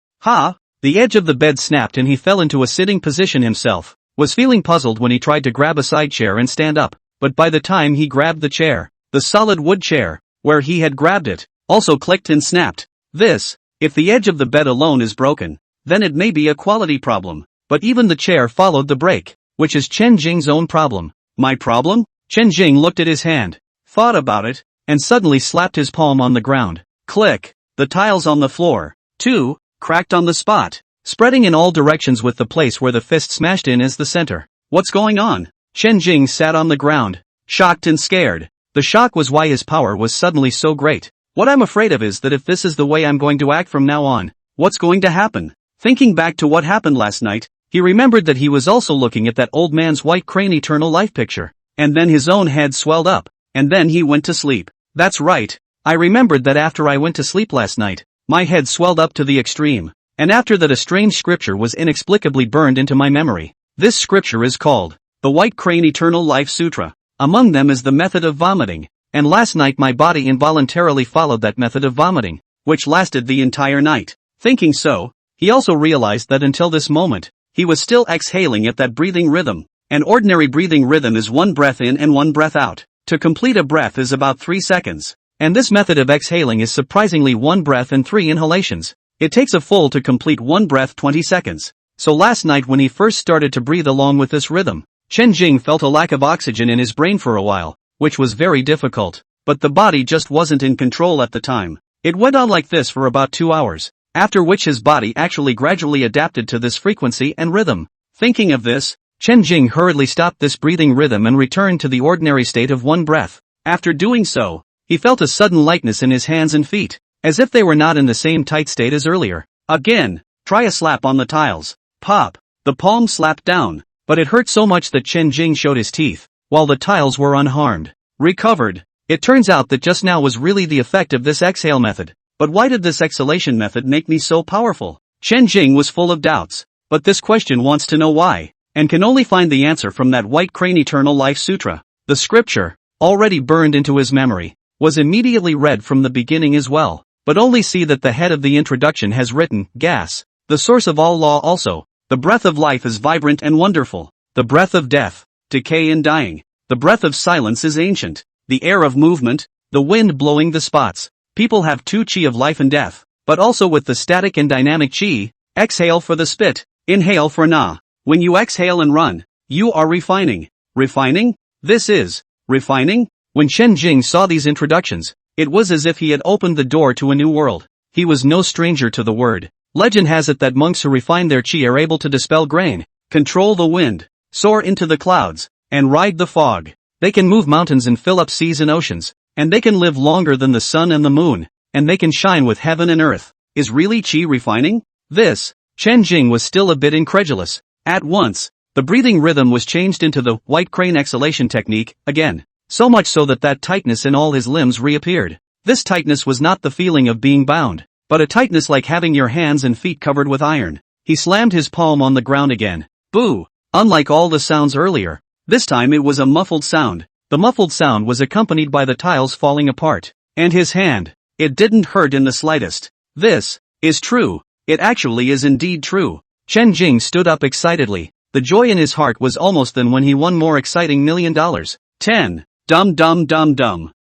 The edge of the bed snapped and he fell into a sitting position himself. Was feeling puzzled when he tried to grab a side chair and stand up, but by the time he grabbed the chair, the solid wood chair, where he had grabbed it, also clicked and snapped. If the edge of the bed alone is broken, then it may be a quality problem, but even the chair followed the break, which is Chen Jing's own problem. My problem? Chen Jing looked at his hand, thought about it, and suddenly slapped his palm on the ground. Click! The tiles on the floor, too, cracked on the spot, spreading in all directions with the place where the fist smashed in as the center. What's going on? Chen Jing sat on the ground, shocked and scared. The shock was why his power was suddenly so great. What I'm afraid of is that if this is the way I'm going to act from now on, what's going to happen? Thinking back to what happened last night, he remembered that he was also looking at that old man's white crane eternal life picture. And then his own head swelled up, and then he went to sleep. That's right. I remembered that after I went to sleep last night, my head swelled up to the extreme. And after that a strange scripture was inexplicably burned into my memory. This scripture is called the White Crane Eternal Life Sutra. Among them is the method of vomiting. And last night my body involuntarily followed that method of vomiting, which lasted the entire night. Thinking so, he also realized that until this moment, he was still exhaling at that breathing rhythm. An ordinary breathing rhythm is 1 breath in and 1 breath out. To complete a breath is about 3 seconds. And this method of exhaling is surprisingly 1 breath and 3 inhalations. It takes a full to complete 1 breath 20 seconds. So last night when he first started to breathe along with this rhythm, Chen Jing felt a lack of oxygen in his brain for a while, which was very difficult. But the body just wasn't in control at the time. It went on like this for about 2 hours, after which his body actually gradually adapted to this frequency and rhythm. Thinking of this, Chen Jing hurriedly stopped this breathing rhythm and returned to the ordinary state of 1 breath. After doing so, he felt a sudden lightness in his hands and feet, as if they were not in the same tight state as earlier. Again, try a slap on the tiles. Pop! The palm slapped down, but it hurt so much that Chen Jing showed his teeth, while the tiles were unharmed. Recovered. It turns out that just now was really the effect of this exhale method. But why did this exhalation method make me so powerful? Chen Jing was full of doubts, but this question wants to know why, and can only find the answer from that White Crane Eternal Life Sutra. The scripture, already burned into his memory, was immediately read from the beginning as well, but only see that the head of the introduction has written, gas, the source of all law also, the breath of life is vibrant and wonderful, the breath of death, decay and dying, the breath of silence is ancient, the air of movement, the wind blowing the spots. People have 2 chi of life and death, but also with the static and dynamic chi, exhale for the spit, inhale for na. When you exhale and run, you are refining. Refining? This is refining? When Chen Jing saw these introductions, it was as if he had opened the door to a new world. He was no stranger to the word. Legend has it that monks who refine their chi are able to dispel grain, control the wind, soar into the clouds, and ride the fog. They can move mountains and fill up seas and oceans, and they can live longer than the sun and the moon, and they can shine with heaven and earth. Is really chi refining? This, Chen Jing was still a bit incredulous. At once, the breathing rhythm was changed into the white crane exhalation technique, again. So much so that tightness in all his limbs reappeared. This tightness was not the feeling of being bound, but a tightness like having your hands and feet covered with iron. He slammed his palm on the ground again. Boo! Unlike all the sounds earlier, this time it was a muffled sound. The muffled sound was accompanied by the tiles falling apart. And his hand, it didn't hurt in the slightest. This is true. It actually is indeed true. Chen Jing stood up excitedly. The joy in his heart was almost than when he won more exciting $1 million. 10. Dum.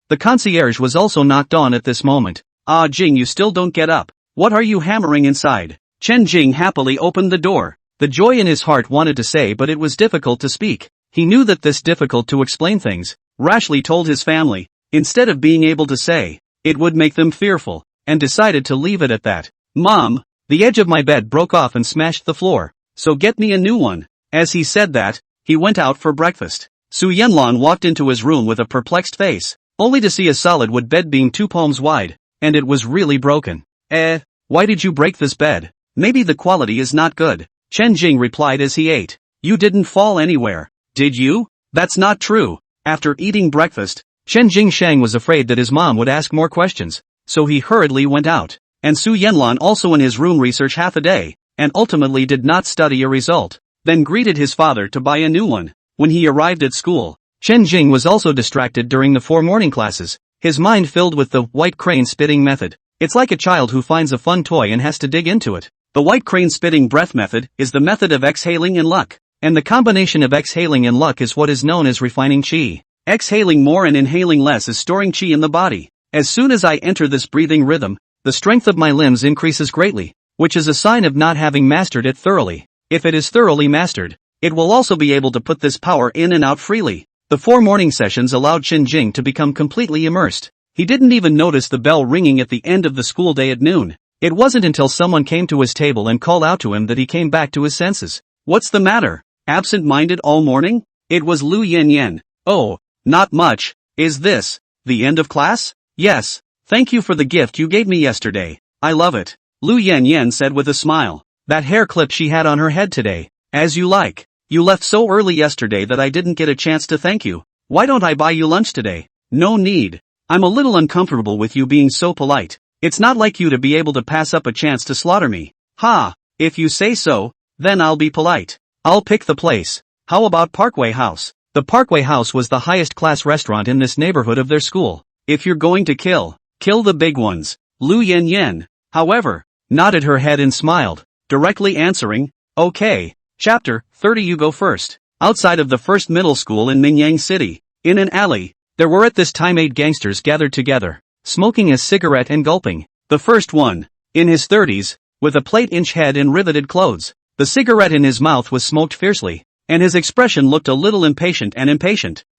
The concierge was also knocked on at this moment. Ah, Jing, you still don't get up. What are you hammering inside? Chen Jing happily opened the door. The joy in his heart wanted to say, but it was difficult to speak. He knew that this difficult to explain things, rashly told his family, instead of being able to say, it would make them fearful, and decided to leave it at that. Mom, the edge of my bed broke off and smashed the floor, so get me a new one. As he said that, he went out for breakfast. Su Yanlan walked into his room with a perplexed face, only to see a solid wood bed being 2 palms wide, and it was really broken. Why did you break this bed? Maybe the quality is not good. Chen Jing replied as he ate. You didn't fall anywhere, did you? That's not true. After eating breakfast, Chen Jing Shang was afraid that his mom would ask more questions, so he hurriedly went out. And Su Yanlan also in his room researched half a day, and ultimately did not study a result, then greeted his father to buy a new one. When he arrived at school, Chen Jing was also distracted during the 4 morning classes, his mind filled with the white crane spitting method. It's like a child who finds a fun toy and has to dig into it. The white crane spitting breath method is the method of exhaling and luck, and the combination of exhaling and luck is what is known as refining chi. Exhaling more and inhaling less is storing chi in the body. As soon as I enter this breathing rhythm, the strength of my limbs increases greatly, which is a sign of not having mastered it thoroughly. If it is thoroughly mastered, it will also be able to put this power in and out freely. The 4 morning sessions allowed Chen Jing to become completely immersed. He didn't even notice the bell ringing at the end of the school day at noon. It wasn't until someone came to his table and called out to him that he came back to his senses. What's the matter? Absent-minded all morning? It was Lu Yan. Oh, not much. Is this the end of class? Yes. Thank you for the gift you gave me yesterday. I love it. Lu Yan said with a smile. That hair clip she had on her head today. As you like. You left so early yesterday that I didn't get a chance to thank you. Why don't I buy you lunch today? No need. I'm a little uncomfortable with you being so polite. It's not like you to be able to pass up a chance to slaughter me. Ha, if you say so, then I'll be polite. I'll pick the place. How about Parkway House? The Parkway House was the highest class restaurant in this neighborhood of their school. If you're going to kill the big ones. Lu Yan, however, nodded her head and smiled, directly answering, okay. Chapter 30. You go first. Outside of the first middle school in Mingyang City, in an alley, there were at this time 8 gangsters gathered together, smoking a cigarette and gulping. The first one, in his 30s, with a plate-inch head and riveted clothes. The cigarette in his mouth was smoked fiercely, and his expression looked a little impatient.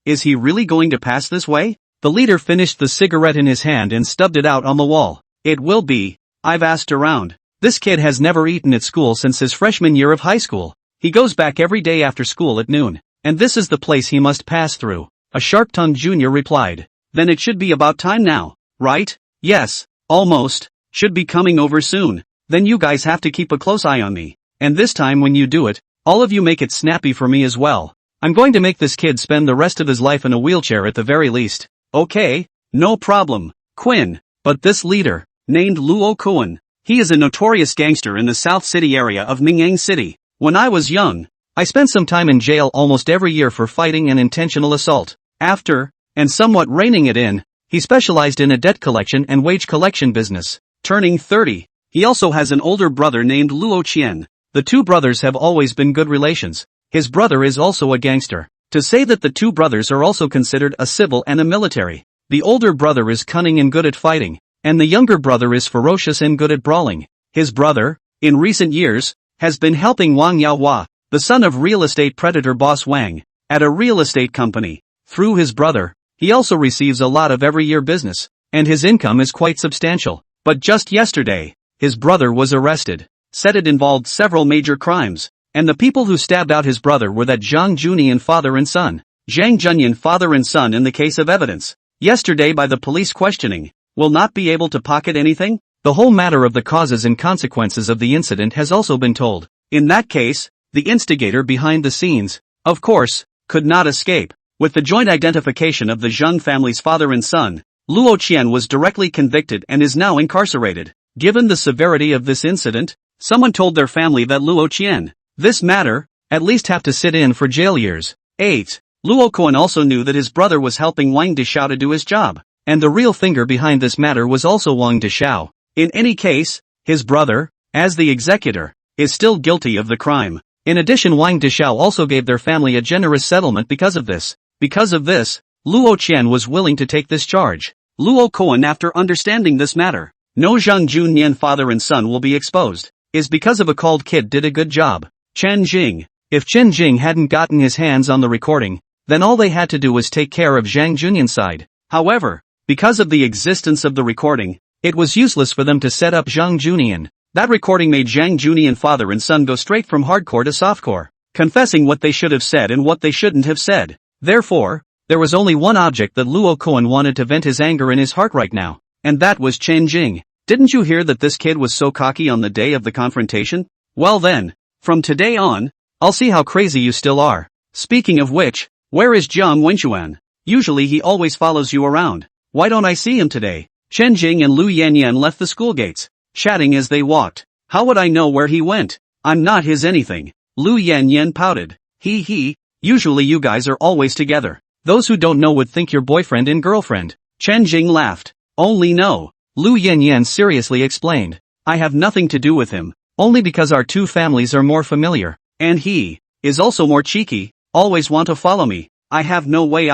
Is he really going to pass this way? The leader finished the cigarette in his hand and stubbed it out on the wall. It will be. I've asked around. This kid has never eaten at school since his freshman year of high school. He goes back every day after school at noon, and this is the place he must pass through. A sharp-tongued junior replied. Then it should be about time now, right? Yes, almost. Should be coming over soon. Then you guys have to keep a close eye on me. And this time when you do it, all of you make it snappy for me as well. I'm going to make this kid spend the rest of his life in a wheelchair at the very least. Okay, no problem, Quinn. But this leader, named Luo Kuan, he is a notorious gangster in the South City area of Mingyang City. When I was young, I spent some time in jail almost every year for fighting and intentional assault. After, and somewhat reining it in, he specialized in a debt collection and wage collection business. Turning 30, he also has an older brother named Luo Qian. The two brothers have always been good relations. His brother is also a gangster. To say that the two brothers are also considered a civil and a military. The older brother is cunning and good at fighting, and the younger brother is ferocious and good at brawling. His brother, in recent years, has been helping Wang Yaohua, the son of real estate predator boss Wang, at a real estate company. Through his brother, he also receives a lot of every year business, and his income is quite substantial. But just yesterday, his brother was arrested. Said it involved several major crimes, and the people who stabbed out his brother were that Zhang Junian father and son. Zhang Junyan father and son in the case of evidence. Yesterday by the police questioning, will not be able to pocket anything? The whole matter of the causes and consequences of the incident has also been told. In that case, the instigator behind the scenes, of course, could not escape. With the joint identification of the Zhang family's father and son, Luo Qian was directly convicted and is now incarcerated. Given the severity of this incident, someone told their family that Luo Qian, this matter, at least have to sit in for jail years. 8. Luo Kuan also knew that his brother was helping Wang Deshao to do his job, and the real finger behind this matter was also Wang Deshao. In any case, his brother, as the executor, is still guilty of the crime. In addition, Wang Deshao also gave their family a generous settlement because of this. Because of this, Luo Qian was willing to take this charge. Luo Kuan, after understanding this matter, no Zhang Junyan father and son will be exposed, is because of a called kid did a good job. Chen Jing. If Chen Jing hadn't gotten his hands on the recording, then all they had to do was take care of Zhang Junyan's side. However, because of the existence of the recording, it was useless for them to set up Zhang Junyan. That recording made Zhang Junyan father and son go straight from hardcore to softcore, confessing what they should have said and what they shouldn't have said. Therefore, there was only one object that Luo Kuan wanted to vent his anger in his heart right now, and that was Chen Jing. Didn't you hear that this kid was so cocky on the day of the confrontation? Well then, from today on, I'll see how crazy you still are. Speaking of which, where is Jiang Wenxuan? Usually he always follows you around. Why don't I see him today? Chen Jing and Lu Yanyan left the school gates, chatting as they walked. How would I know where he went? I'm not his anything. Lu Yanyan pouted. He, usually you guys are always together. Those who don't know would think you're boyfriend and girlfriend. Chen Jing laughed. Only no. Lu Yanyan seriously explained. I have nothing to do with him, only because our two families are more familiar, and he is also more cheeky, always want to follow me. I have no way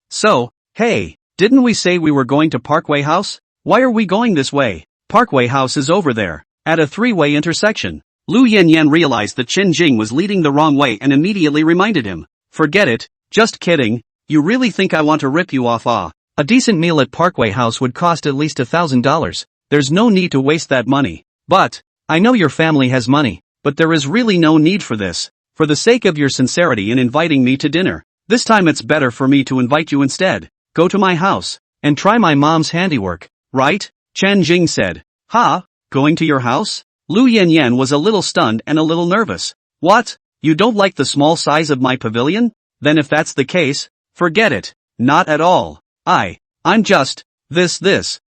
so, hey, didn't we say we were going to Parkway House? Why are we going this way? Parkway House is over there, at a three-way intersection. Lu Yanyan realized that Chen Jing was leading the wrong way and immediately reminded him. Forget it, just kidding, you really think I want to rip you off? A decent meal at Parkway House would cost at least $1,000, there's no need to waste that money. But, I know your family has money, but there is really no need for this. For the sake of your sincerity in inviting me to dinner, this time it's better for me to invite you instead. Go to my house, and try my mom's handiwork, right? Chen Jing said. Going to your house? Lu Yanyan was a little stunned and a little nervous. What? You don't like the small size of my pavilion? Then if that's the case, forget it. Not at all. I'm just, this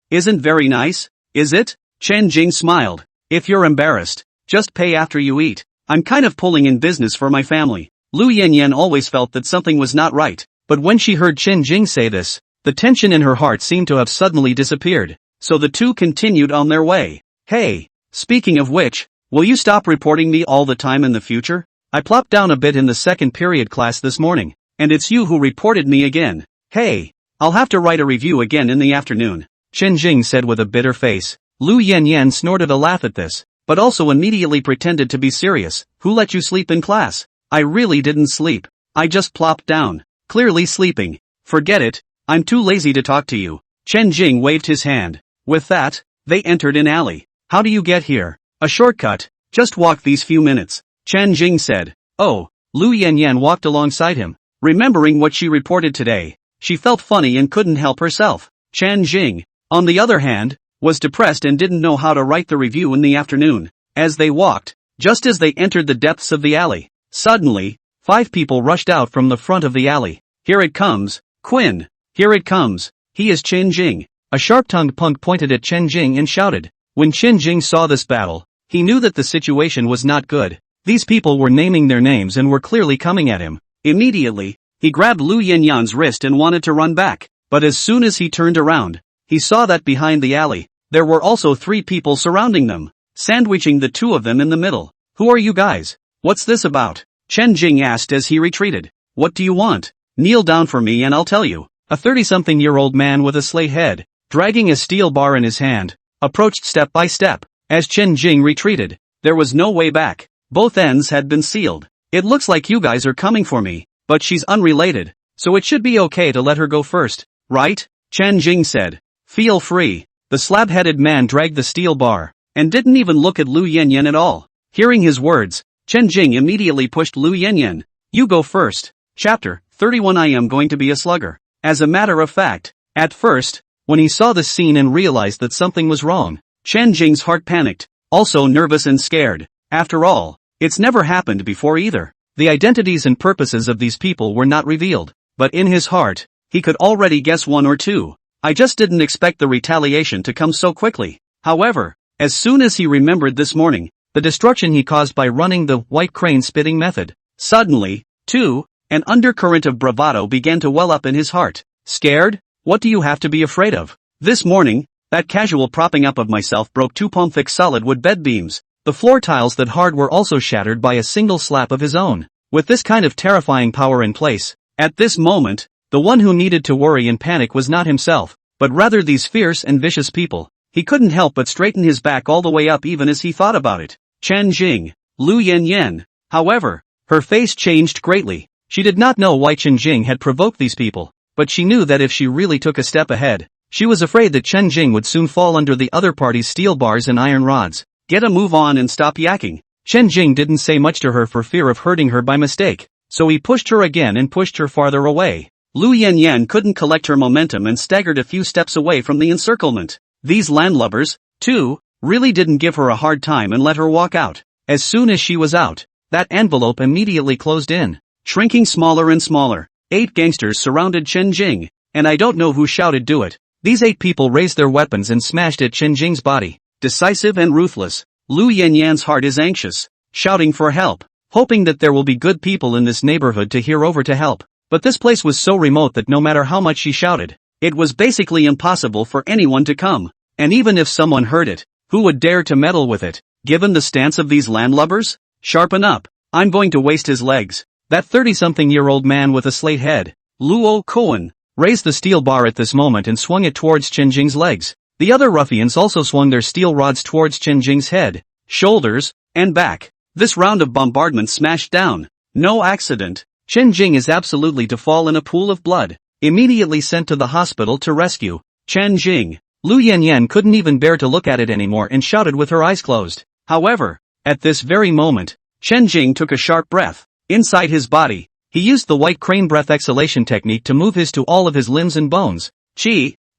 isn't very nice, is it? Chen Jing smiled. If you're embarrassed, just pay after you eat. I'm kind of pulling in business for my family. Lu Yanyan always felt that something was not right, but when she heard Chen Jing say this, the tension in her heart seemed to have suddenly disappeared, so the two continued on their way. Hey, speaking of which, will you stop reporting me all the time in the future? I plopped down a bit in the second period class this morning, and it's you who reported me again. Hey, I'll have to write a review again in the afternoon, Chen Jing said with a bitter face. Lu Yanyan snorted a laugh at this, but also immediately pretended to be serious. Who let you sleep in class? I really didn't sleep. I just plopped down, clearly sleeping. Forget it, I'm too lazy to talk to you. Chen Jing waved his hand. With that, they entered an alley. How do you get here? A shortcut, just walk these few minutes, Chen Jing said. Oh, Lu Yanyan walked alongside him. Remembering what she reported today, she felt funny and couldn't help herself. Chen Jing, on the other hand, was depressed and didn't know how to write the review in the afternoon. As they walked, just as they entered the depths of the alley, suddenly, 5 people rushed out from the front of the alley. Here it comes, Quinn. Here it comes. He is Chen Jing. A sharp-tongued punk pointed at Chen Jing and shouted. When Chen Jing saw this battle, he knew that the situation was not good. These people were naming their names and were clearly coming at him. Immediately, he grabbed Lu Yanyan's wrist and wanted to run back, but as soon as he turned around, he saw that behind the alley, there were also 3 people surrounding them, sandwiching the 2 of them in the middle. Who are you guys? What's this about? Chen Jing asked as he retreated. What do you want? Kneel down for me and I'll tell you. A 30-something-year-old man with a slate head, dragging a steel bar in his hand, approached step by step. As Chen Jing retreated, there was no way back. Both ends had been sealed. It looks like you guys are coming for me, but she's unrelated, so it should be okay to let her go first, right? Chen Jing said. Feel free. The slab-headed man dragged the steel bar, and didn't even look at Lu Yanyan at all. Hearing his words, Chen Jing immediately pushed Lu Yanyan. You go first. Chapter 31. I am going to be a slugger. As a matter of fact, at first, when he saw the scene and realized that something was wrong, Chen Jing's heart panicked, also nervous and scared. After all, it's never happened before either. The identities and purposes of these people were not revealed, but in his heart, he could already guess 1 or 2. I just didn't expect the retaliation to come so quickly. However, as soon as he remembered this morning, the destruction he caused by running the white crane spitting method, suddenly, too, an undercurrent of bravado began to well up in his heart. Scared? What do you have to be afraid of? This morning, that casual propping up of myself broke 2 palm-thick solid wood bed beams. The floor tiles that hard were also shattered by a single slap of his own. With this kind of terrifying power in place, at this moment, the one who needed to worry and panic was not himself, but rather these fierce and vicious people. He couldn't help but straighten his back all the way up even as he thought about it. Chen Jing, Lu Yanyan. However, her face changed greatly. She did not know why Chen Jing had provoked these people, but she knew that if she really took a step ahead, she was afraid that Chen Jing would soon fall under the other party's steel bars and iron rods. Get a move on and stop yakking. Chen Jing didn't say much to her for fear of hurting her by mistake, so he pushed her again and pushed her farther away. Lu Yanyan couldn't collect her momentum and staggered a few steps away from the encirclement. These landlubbers, too, really didn't give her a hard time and let her walk out. As soon as she was out, that envelope immediately closed in, shrinking smaller and smaller. 8 gangsters surrounded Chen Jing, and I don't know who shouted do it. These 8 people raised their weapons and smashed at Chen Jing's body. Decisive and ruthless, Lu Yanyan's heart is anxious, shouting for help, hoping that there will be good people in this neighborhood to hear over to help. But this place was so remote that no matter how much she shouted, it was basically impossible for anyone to come. And even if someone heard it, who would dare to meddle with it? Given the stance of these landlubbers? Sharpen up, I'm going to waste his legs. That 30-something-year-old man with a slate head, Luo Koan, raised the steel bar at this moment and swung it towards Chen Jing's legs. The other ruffians also swung their steel rods towards Chen Jing's head, shoulders, and back. This round of bombardment smashed down. No accident. Chen Jing is absolutely to fall in a pool of blood. Immediately sent to the hospital to rescue Chen Jing. Lu Yanyan couldn't even bear to look at it anymore and shouted with her eyes closed. However, at this very moment, Chen Jing took a sharp breath. Inside his body, he used the white crane breath exhalation technique to move his to all of his limbs and bones.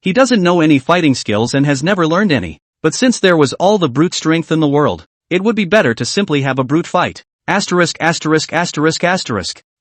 He doesn't know any fighting skills and has never learned any. But since there was all the brute strength in the world, it would be better to simply have a brute fight. Asterisk.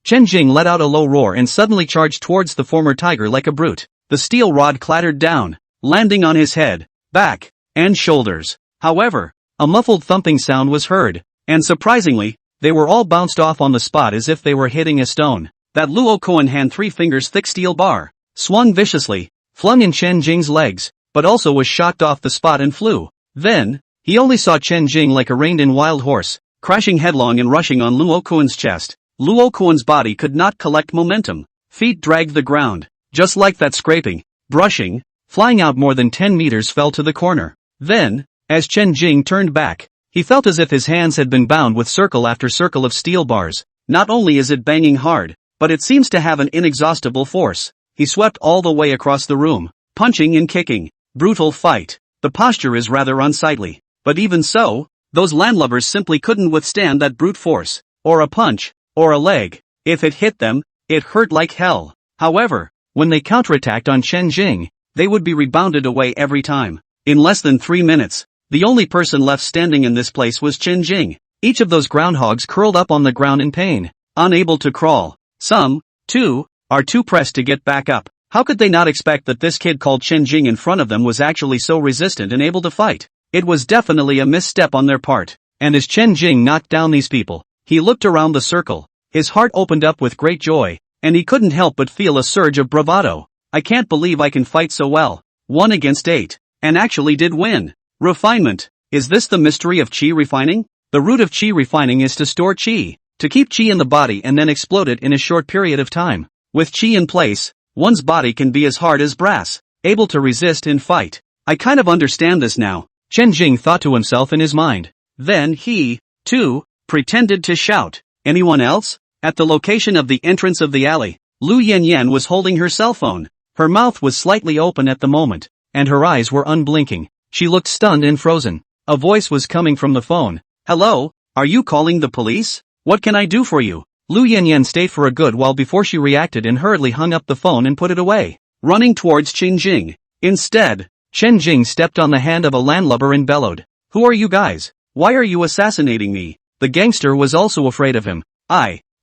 Chen Jing let out a low roar and suddenly charged towards the former tiger like a brute. The steel rod clattered down, landing on his head, back, and shoulders. However, a muffled thumping sound was heard, and surprisingly, They were all bounced off on the spot as if they were hitting a stone. That Luo Koan hand 3 fingers thick steel bar, swung viciously, flung in Chen Jing's legs, but also was shocked off the spot and flew. Then, he only saw Chen Jing like a reined-in wild horse, crashing headlong and rushing on Luo Koan's chest. Luo Koan's body could not collect momentum. Feet dragged the ground. Just like that, scraping, brushing, flying out more than 10 meters fell to the corner. Then, as Chen Jing turned back, he felt as if his hands had been bound with circle after circle of steel bars. Not only is it banging hard, but it seems to have an inexhaustible force. He swept all the way across the room, punching and kicking. Brutal fight. The posture is rather unsightly. But even so, those landlubbers simply couldn't withstand that brute force. Or a punch, or a leg. If it hit them, it hurt like hell. However, when they counterattacked on Chen Jing, they would be rebounded away every time. In less than 3 minutes, the only person left standing in this place was Chen Jing. Each of those groundhogs curled up on the ground in pain, unable to crawl. Some, too, are too pressed to get back up. How could they not expect that this kid called Chen Jing in front of them was actually so resistant and able to fight? It was definitely a misstep on their part. And as Chen Jing knocked down these people, he looked around the circle. His heart opened up with great joy, and he couldn't help but feel a surge of bravado. I can't believe I can fight so well. 1 against 8. And actually did win. Refinement. Is this the mystery of qi refining? The root of qi refining is to store qi, to keep qi in the body and then explode it in a short period of time. With qi in place, one's body can be as hard as brass, able to resist and fight. I kind of understand this now, Chen Jing thought to himself in his mind. Then he, too, pretended to shout. Anyone else? At the location of the entrance of the alley, Lu Yanyan was holding her cell phone. Her mouth was slightly open at the moment, and her eyes were unblinking. She looked stunned and frozen. A voice was coming from the phone. Hello, are you calling the police? What can I do for you? Lu Yanyan stayed for a good while before she reacted and hurriedly hung up the phone and put it away, running towards Chen Jing. Instead, Chen Jing stepped on the hand of a landlubber and bellowed. Who are you guys? Why are you assassinating me? The gangster was also afraid of him.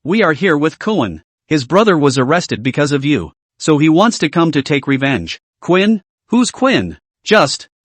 We are here with Koan. His brother was arrested because of you, so he wants to come to take revenge. Quinn? Who's Quinn?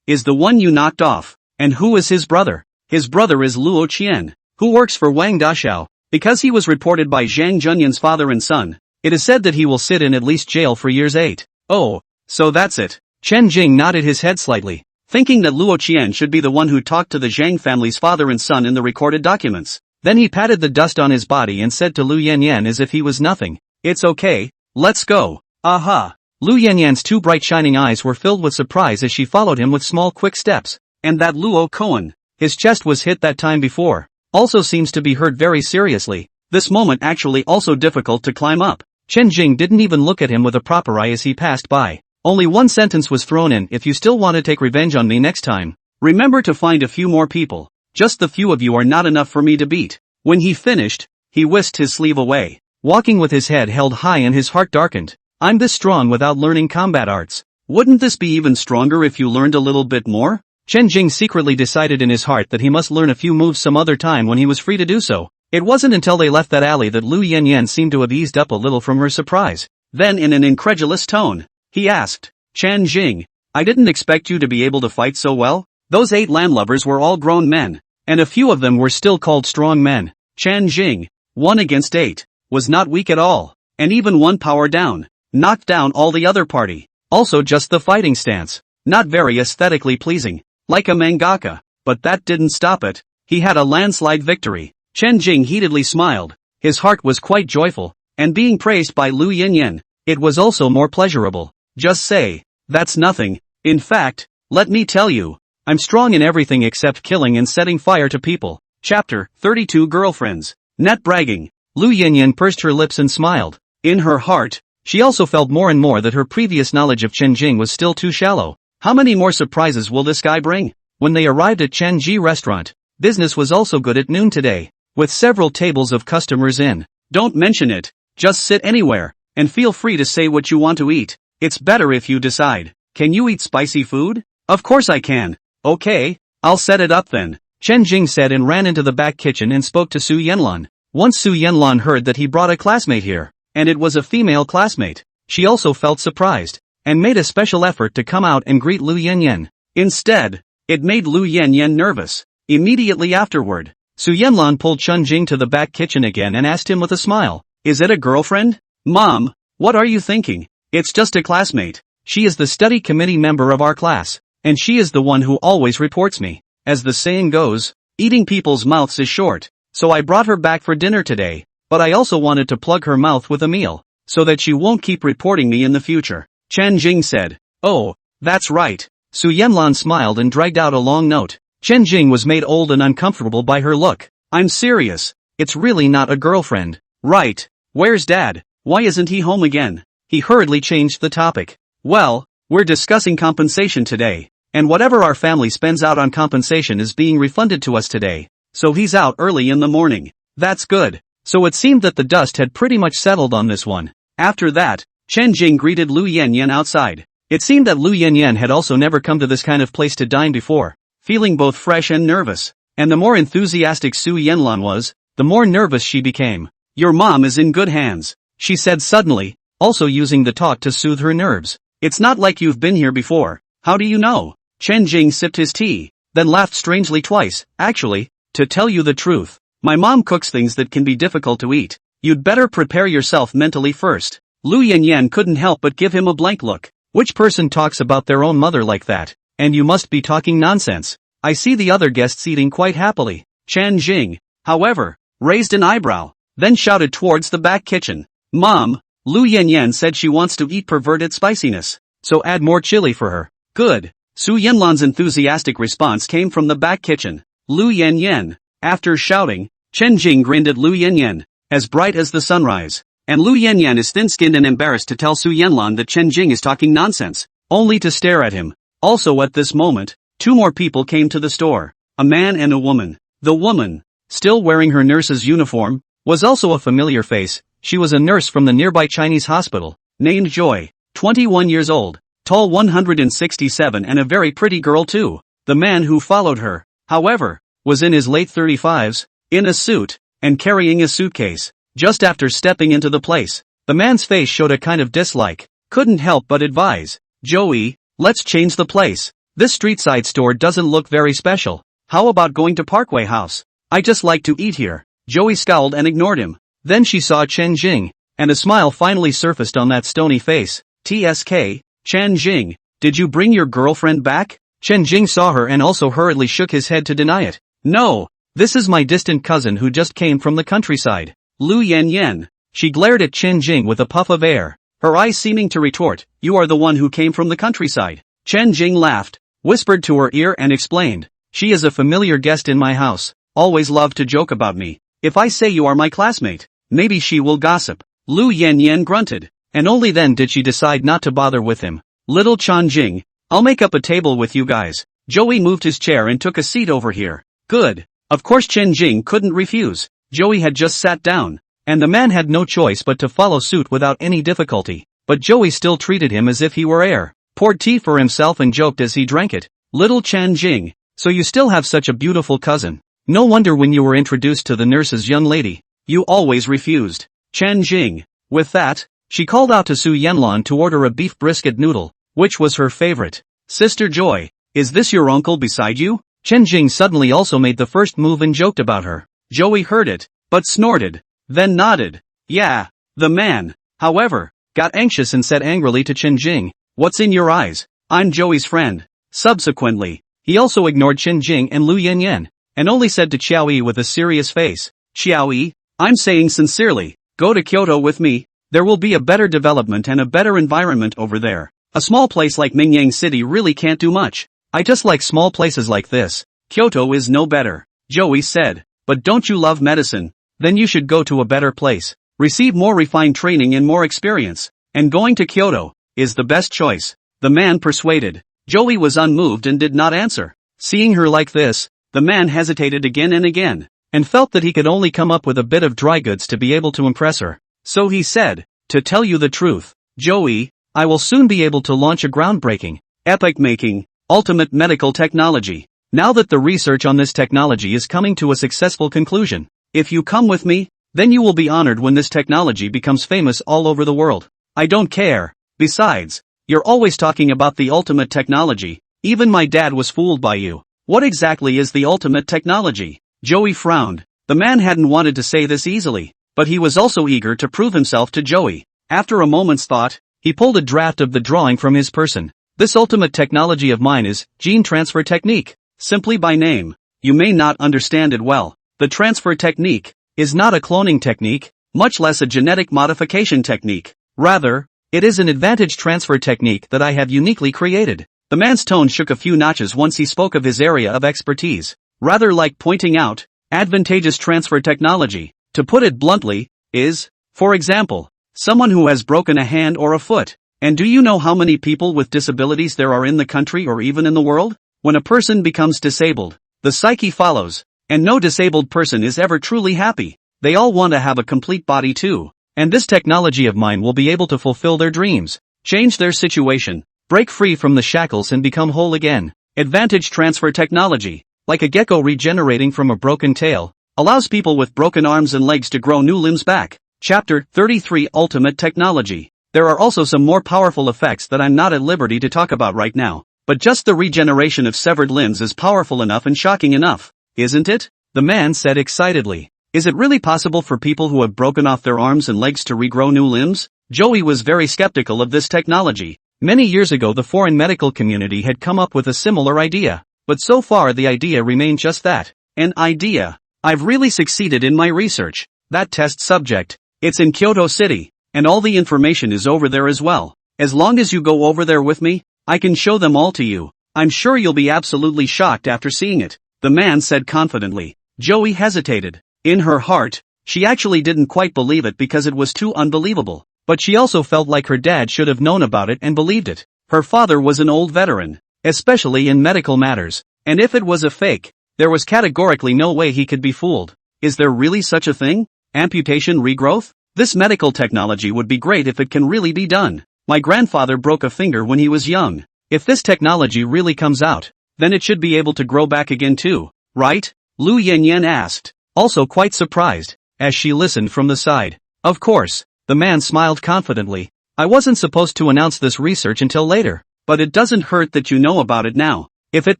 Is the one you knocked off. And who is his brother? His brother is Luo Qian, who works for Wang Dashao. Because he was reported by Zhang Junyan's father and son, it is said that he will sit in at least jail for years 8. Oh, so that's it. Chen Jing nodded his head slightly, thinking that Luo Qian should be the one who talked to the Zhang family's father and son in the recorded documents. Then he patted the dust on his body and said to Lu Yanyan as if he was nothing. It's okay, let's go. Aha! Lu Yanyan's 2 bright shining eyes were filled with surprise as she followed him with small quick steps. And that Luo Koan, his chest was hit that time before, also seems to be hurt very seriously. This moment actually also difficult to climb up. Chen Jing didn't even look at him with a proper eye as he passed by. Only one sentence was thrown in: if you still want to take revenge on me next time, remember to find a few more people. Just the few of you are not enough for me to beat. When he finished, he whisked his sleeve away, walking with his head held high and his heart darkened. I'm this strong without learning combat arts. Wouldn't this be even stronger if you learned a little bit more? Chen Jing secretly decided in his heart that he must learn a few moves some other time when he was free to do so. It wasn't until they left that alley that Lu Yanyan seemed to have eased up a little from her surprise. Then in an incredulous tone, he asked, Chen Jing, I didn't expect you to be able to fight so well. Those 8 landlubbers were all grown men, and a few of them were still called strong men. Chen Jing, 1 against 8, was not weak at all, and even 1 power down, knocked down all the other party. Also just the fighting stance, not very aesthetically pleasing, like a mangaka, but that didn't stop it. He had a landslide victory. Chen Jing heatedly smiled. His heart was quite joyful, and being praised by Lu Yanyan, it was also more pleasurable. Just say, that's nothing. In fact, let me tell you, I'm strong in everything except killing and setting fire to people. Chapter 32 Girlfriends. Net bragging. Lu Yanyan pursed her lips and smiled. In her heart, she also felt more and more that her previous knowledge of Chen Jing was still too shallow. How many more surprises will this guy bring? When they arrived at Chen Ji restaurant, business was also good at noon today, with several tables of customers in. Don't mention it, just sit anywhere, and feel free to say what you want to eat. It's better if you decide. Can you eat spicy food? Of course I can. Okay, I'll set it up then, Chen Jing said and ran into the back kitchen and spoke to Su Yanlan. Once Su Yanlan heard that he brought a classmate here, and it was a female classmate, she also felt surprised, and made a special effort to come out and greet Lu Yanyan. Instead, it made Lu Yanyan nervous. Immediately afterward, Su Yanlan pulled Chun Jing to the back kitchen again and asked him with a smile, "Is it a girlfriend?" "Mom, what are you thinking? It's just a classmate. She is the study committee member of our class, and she is the one who always reports me. As the saying goes, eating people's mouths is short, so I brought her back for dinner today, but I also wanted to plug her mouth with a meal, so that she won't keep reporting me in the future," Chen Jing said. "Oh, that's right." Su Yanlan smiled and dragged out a long note. Chen Jing was made old and uncomfortable by her look. "I'm serious. It's really not a girlfriend." "Right. Where's Dad? Why isn't he home again?" He hurriedly changed the topic. "Well, we're discussing compensation today, and whatever our family spends out on compensation is being refunded to us today, so he's out early in the morning." "That's good." So it seemed that the dust had pretty much settled on this one. After that, Chen Jing greeted Lu Yanyan outside. It seemed that Lu Yanyan had also never come to this kind of place to dine before, feeling both fresh and nervous, and the more enthusiastic Su Yanlan was, the more nervous she became. "Your mom is in good hands," she said suddenly, also using the talk to soothe her nerves. "It's not like you've been here before." "How do you know?" Chen Jing sipped his tea, then laughed strangely twice. "Actually, to tell you the truth, my mom cooks things that can be difficult to eat. You'd better prepare yourself mentally first." Lu Yanyan couldn't help but give him a blank look. Which person talks about their own mother like that? And you must be talking nonsense. I see the other guests eating quite happily. Chen Jing, however, raised an eyebrow, then shouted towards the back kitchen. "Mom, Lu Yanyan said she wants to eat perverted spiciness, so add more chili for her." "Good." Su Yanlan's enthusiastic response came from the back kitchen. "Lu Yanyan." After shouting, Chen Jing grinned at Lu Yanyan, as bright as the sunrise. And Lu Yanyan is thin-skinned and embarrassed to tell Su Yanlan that Chen Jing is talking nonsense, only to stare at him. Also at this moment, two more people came to the store, a man and a woman. The woman, still wearing her nurse's uniform, was also a familiar face. She was a nurse from the nearby Chinese hospital, named Joy, 21 years old, tall 167 and a very pretty girl too. The man who followed her, however, was in his late 35s, in a suit, and carrying a suitcase. Just after stepping into the place, the man's face showed a kind of dislike. Couldn't help but advise, "Joey, let's change the place. This street-side store doesn't look very special. How about going to Parkway House? I just like to eat here." Joey scowled and ignored him. Then she saw Chen Jing, and a smile finally surfaced on that stony face. "TSK, Chen Jing, did you bring your girlfriend back?" Chen Jing saw her and also hurriedly shook his head to deny it. "No, this is my distant cousin who just came from the countryside. Lu Yanyan." She glared at Chen Jing with a puff of air, her eyes seeming to retort, "You are the one who came from the countryside." Chen Jing laughed, whispered to her ear and explained, "She is a familiar guest in my house, always loved to joke about me. If I say you are my classmate, maybe she will gossip." Lu Yanyan grunted, and only then did she decide not to bother with him. "Little Chen Jing, I'll make up a table with you guys." Joey moved his chair and took a seat over here. "Good." Of course Chen Jing couldn't refuse. Joey had just sat down, and the man had no choice but to follow suit without any difficulty. But Joey still treated him as if he were air, poured tea for himself and joked as he drank it. "Little Chen Jing, so you still have such a beautiful cousin. No wonder when you were introduced to the nurse's young lady, you always refused." Chen Jing. With that, she called out to Su Yanlan to order a beef brisket noodle, which was her favorite. "Sister Joy, is this your uncle beside you?" Chen Jing suddenly also made the first move and joked about her. Joey heard it, but snorted, then nodded. "Yeah." The man, however, got anxious and said angrily to Chen Jing, "What's in your eyes? I'm Joey's friend." Subsequently, he also ignored Chen Jing and Lu Yanyan, and only said to Xiaoyi with a serious face, "Xiaoyi, I'm saying sincerely, go to Kyoto with me. There will be a better development and a better environment over there. A small place like Mingyang City really can't do much. I just like small places like this. Kyoto is no better." Joey said, "But don't you love medicine? Then you should go to a better place, receive more refined training and more experience, and going to Kyoto is the best choice." The man persuaded. Joey was unmoved and did not answer. Seeing her like this, the man hesitated again and again, and felt that he could only come up with a bit of dry goods to be able to impress her. So he said, "To tell you the truth, Joey, I will soon be able to launch a groundbreaking, epic-making, ultimate medical technology. Now that the research on this technology is coming to a successful conclusion, if you come with me, then you will be honored when this technology becomes famous all over the world. I don't care. Besides, you're always talking about the ultimate technology. Even my dad was fooled by you. What exactly is the ultimate technology?" Joey frowned. The man hadn't wanted to say this easily, but he was also eager to prove himself to Joey. After a moment's thought, he pulled a draft of the drawing from his person. This ultimate technology of mine is gene transfer technique. Simply by name, you may not understand it well. The transfer technique is not a cloning technique, much less a genetic modification technique. Rather, it is an advantage transfer technique that I have uniquely created. The man's tone shook a few notches once he spoke of his area of expertise. Rather like pointing out, advantageous transfer technology, to put it bluntly, is, for example, someone who has broken a hand or a foot. And do you know how many people with disabilities there are in the country or even in the world? When a person becomes disabled, the psyche follows, and no disabled person is ever truly happy. They all want to have a complete body too. And this technology of mine will be able to fulfill their dreams, change their situation, break free from the shackles and become whole again. Advantage transfer technology, like a gecko regenerating from a broken tail, allows people with broken arms and legs to grow new limbs back. Chapter 33 Ultimate Technology. There are also some more powerful effects that I'm not at liberty to talk about right now, but just the regeneration of severed limbs is powerful enough and shocking enough, isn't it? The man said excitedly. Is it really possible for people who have broken off their arms and legs to regrow new limbs? Joey was very skeptical of this technology. Many years ago the foreign medical community had come up with a similar idea, but so far the idea remained just that, an idea. I've really succeeded in my research. That test subject, it's in Kyoto City, and all the information is over there as well. As long as you go over there with me, I can show them all to you. I'm sure you'll be absolutely shocked after seeing it, the man said confidently. Joey hesitated. In her heart, she actually didn't quite believe it because it was too unbelievable, but she also felt like her dad should have known about it and believed it. Her father was an old veteran, especially in medical matters, and if it was a fake, there was categorically no way he could be fooled. Is there really such a thing? Amputation regrowth? This medical technology would be great if it can really be done. My grandfather broke a finger when he was young. If this technology really comes out, then it should be able to grow back again too, right? Lu Yanyan asked, also quite surprised, as she listened from the side. Of course, the man smiled confidently. I wasn't supposed to announce this research until later, but it doesn't hurt that you know about it now. If it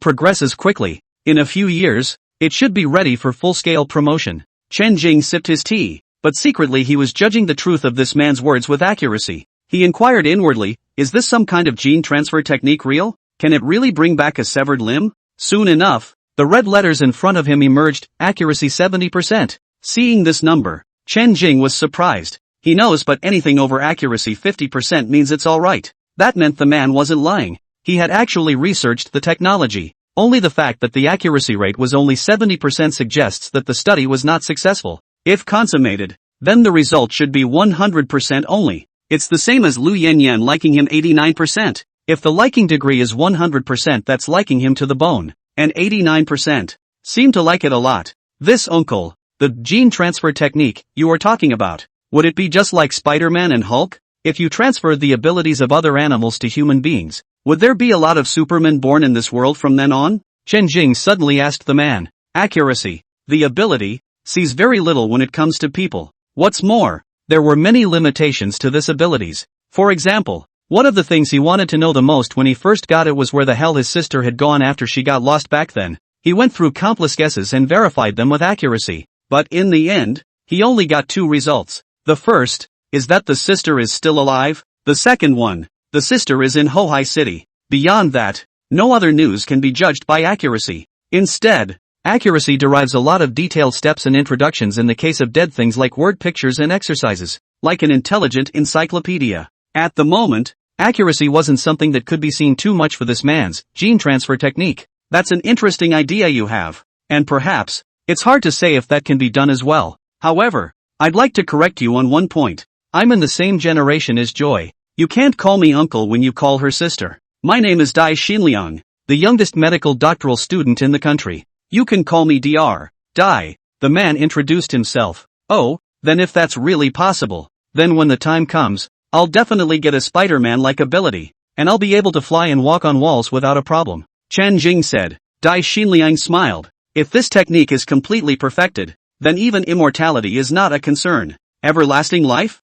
progresses quickly, in a few years, it should be ready for full-scale promotion. Chen Jing sipped his tea, but secretly he was judging the truth of this man's words with accuracy. He inquired inwardly, is this some kind of gene transfer technique real? Can it really bring back a severed limb? Soon enough, the red letters in front of him emerged, accuracy 70%. Seeing this number, Chen Jing was surprised. He knows but anything over accuracy 50% means it's alright. That meant the man wasn't lying. He had actually researched the technology. Only the fact that the accuracy rate was only 70% suggests that the study was not successful. If consummated, then the result should be 100% only. It's the same as Lu Yanyan liking him 89%. If the liking degree is 100%, that's liking him to the bone. And 89% seem to like it a lot. This uncle, the gene transfer technique you are talking about, would it be just like Spider-Man and Hulk? If you transferred the abilities of other animals to human beings, would there be a lot of Supermen born in this world from then on? Chen Jing suddenly asked the man. Accuracy, the ability, sees very little when it comes to people. What's more, there were many limitations to this abilities. For example, one of the things he wanted to know the most when he first got it was where the hell his sister had gone after she got lost back then. He went through countless guesses and verified them with accuracy. But in the end, he only got 2 results. The first is that the sister is still alive. The second one, the sister is in Hohai City. Beyond that, no other news can be judged by accuracy. Instead, accuracy derives a lot of detailed steps and introductions in the case of dead things like word pictures and exercises, like an intelligent encyclopedia. At the moment, accuracy wasn't something that could be seen too much for this man's gene transfer technique. That's an interesting idea you have, and perhaps, it's hard to say if that can be done as well. However, I'd like to correct you on one point. I'm in the same generation as Joy. You can't call me uncle when you call her sister. My name is Dai Xinliang, the youngest medical doctoral student in the country. You can call me Dr. Dai. The man introduced himself. Oh, then if that's really possible, then when the time comes, I'll definitely get a Spider-Man-like ability, and I'll be able to fly and walk on walls without a problem. Chen Jing said. Dai Xinliang smiled. If this technique is completely perfected, then even immortality is not a concern. Everlasting life?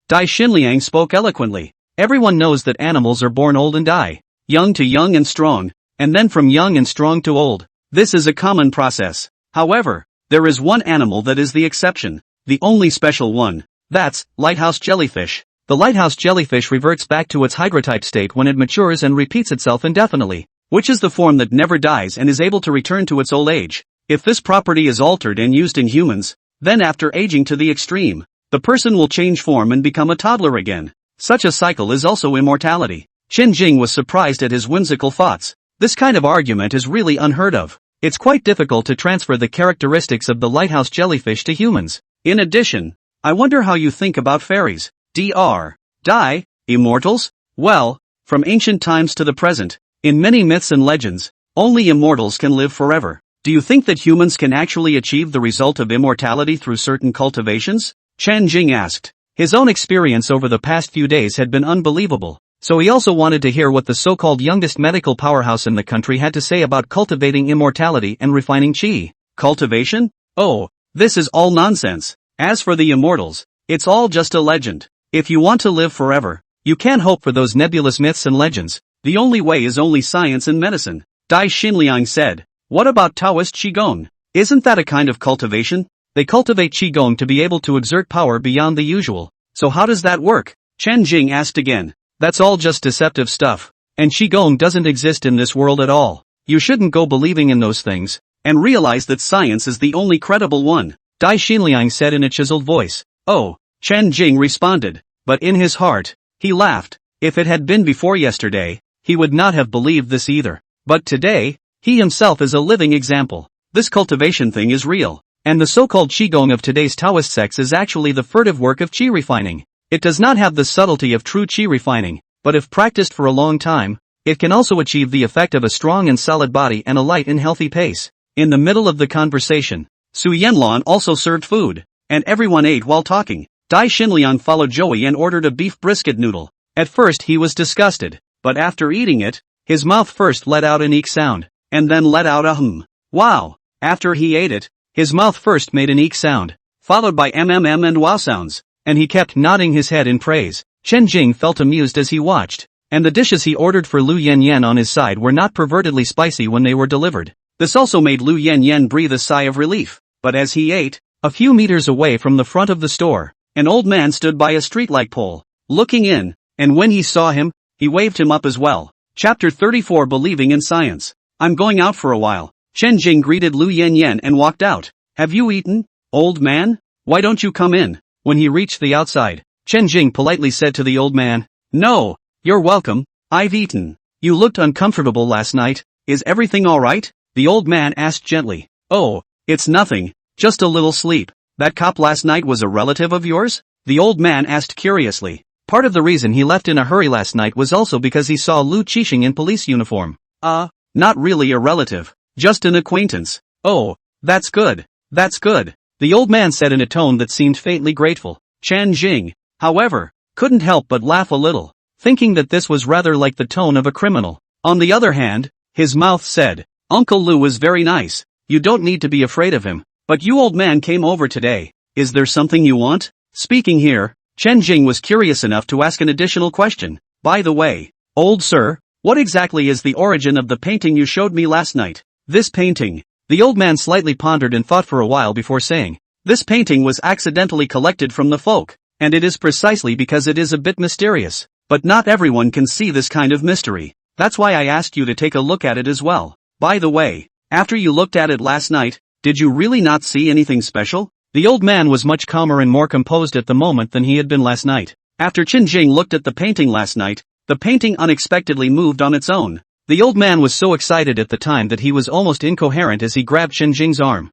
Dai Xinliang spoke eloquently. Everyone knows that animals are born old and die. Young to young and strong, and then from young and strong to old. This is a common process. However, there is one animal that is the exception, the only special one. That's lighthouse jellyfish. The lighthouse jellyfish reverts back to its hydrotype state when it matures and repeats itself indefinitely, which is the form that never dies and is able to return to its old age. If this property is altered and used in humans, then after aging to the extreme, the person will change form and become a toddler again. Such a cycle is also immortality. Chen Jing was surprised at his whimsical thoughts. This kind of argument is really unheard of. It's quite difficult to transfer the characteristics of the lighthouse jellyfish to humans. In addition, I wonder how you think about fairies. Die, immortals? Well, from ancient times to the present, in many myths and legends, only immortals can live forever. Do you think that humans can actually achieve the result of immortality through certain cultivations? Chen Jing asked. His own experience over the past few days had been unbelievable, so he also wanted to hear what the so-called youngest medical powerhouse in the country had to say about cultivating immortality and refining qi. Cultivation? Oh, this is all nonsense. As for the immortals, it's all just a legend. If you want to live forever, you can't hope for those nebulous myths and legends. The only way is only science and medicine. Dai Xinliang said. What about Taoist Qigong? Isn't that a kind of cultivation? They cultivate Qigong to be able to exert power beyond the usual. So how does that work? Chen Jing asked again. That's all just deceptive stuff. And Qigong doesn't exist in this world at all. You shouldn't go believing in those things, and realize that science is the only credible one. Dai Xinliang said in a chiseled voice. Oh, Chen Jing responded. But in his heart, he laughed. If it had been before yesterday, he would not have believed this either. But today, he himself is a living example. This cultivation thing is real, and the so-called Qigong of today's Taoist sects is actually the furtive work of qi refining. It does not have the subtlety of true qi refining, but if practiced for a long time, it can also achieve the effect of a strong and solid body and a light and healthy pace. In the middle of the conversation, Su Yanlan also served food, and everyone ate while talking. Dai Xinliang followed Joey and ordered a beef brisket noodle. At first he was disgusted, but after eating it, his mouth first let out an eek sound, and then let out a hum. Wow! After he ate it, his mouth first made an eek sound, followed by mmm and wow sounds, and he kept nodding his head in praise. Chen Jing felt amused as he watched, and the dishes he ordered for Lu Yanyan on his side were not pervertedly spicy when they were delivered. This also made Lu Yanyan breathe a sigh of relief, but as he ate, a few meters away from the front of the store, an old man stood by a streetlight pole, looking in, and when he saw him, he waved him up as well. Chapter 34 Believing in Science. I'm going out for a while. Chen Jing greeted Lu Yanyan and walked out. Have you eaten, old man? Why don't you come in? When he reached the outside, Chen Jing politely said to the old man, No, you're welcome, I've eaten. You looked uncomfortable last night, is everything alright? The old man asked gently. Oh, it's nothing, just a little sleep. That cop last night was a relative of yours? The old man asked curiously. Part of the reason he left in a hurry last night was also because he saw Lu Qixing in police uniform. Not really a relative, just an acquaintance. Oh, that's good, that's good. The old man said in a tone that seemed faintly grateful. Chen Jing, however, couldn't help but laugh a little, thinking that this was rather like the tone of a criminal. On the other hand, his mouth said, Uncle Lu is very nice, you don't need to be afraid of him. But you old man came over today, is there something you want? Speaking here, Chen Jing was curious enough to ask an additional question. By the way, old sir, what exactly is the origin of the painting you showed me last night? This painting. The old man slightly pondered and thought for a while before saying, This painting was accidentally collected from the folk, and it is precisely because it is a bit mysterious. But not everyone can see this kind of mystery. That's why I asked you to take a look at it as well. By the way, after you looked at it last night, did you really not see anything special? The old man was much calmer and more composed at the moment than he had been last night. After Chen Jing looked at the painting last night, the painting unexpectedly moved on its own. The old man was so excited at the time that he was almost incoherent as he grabbed Chen Jing's arm.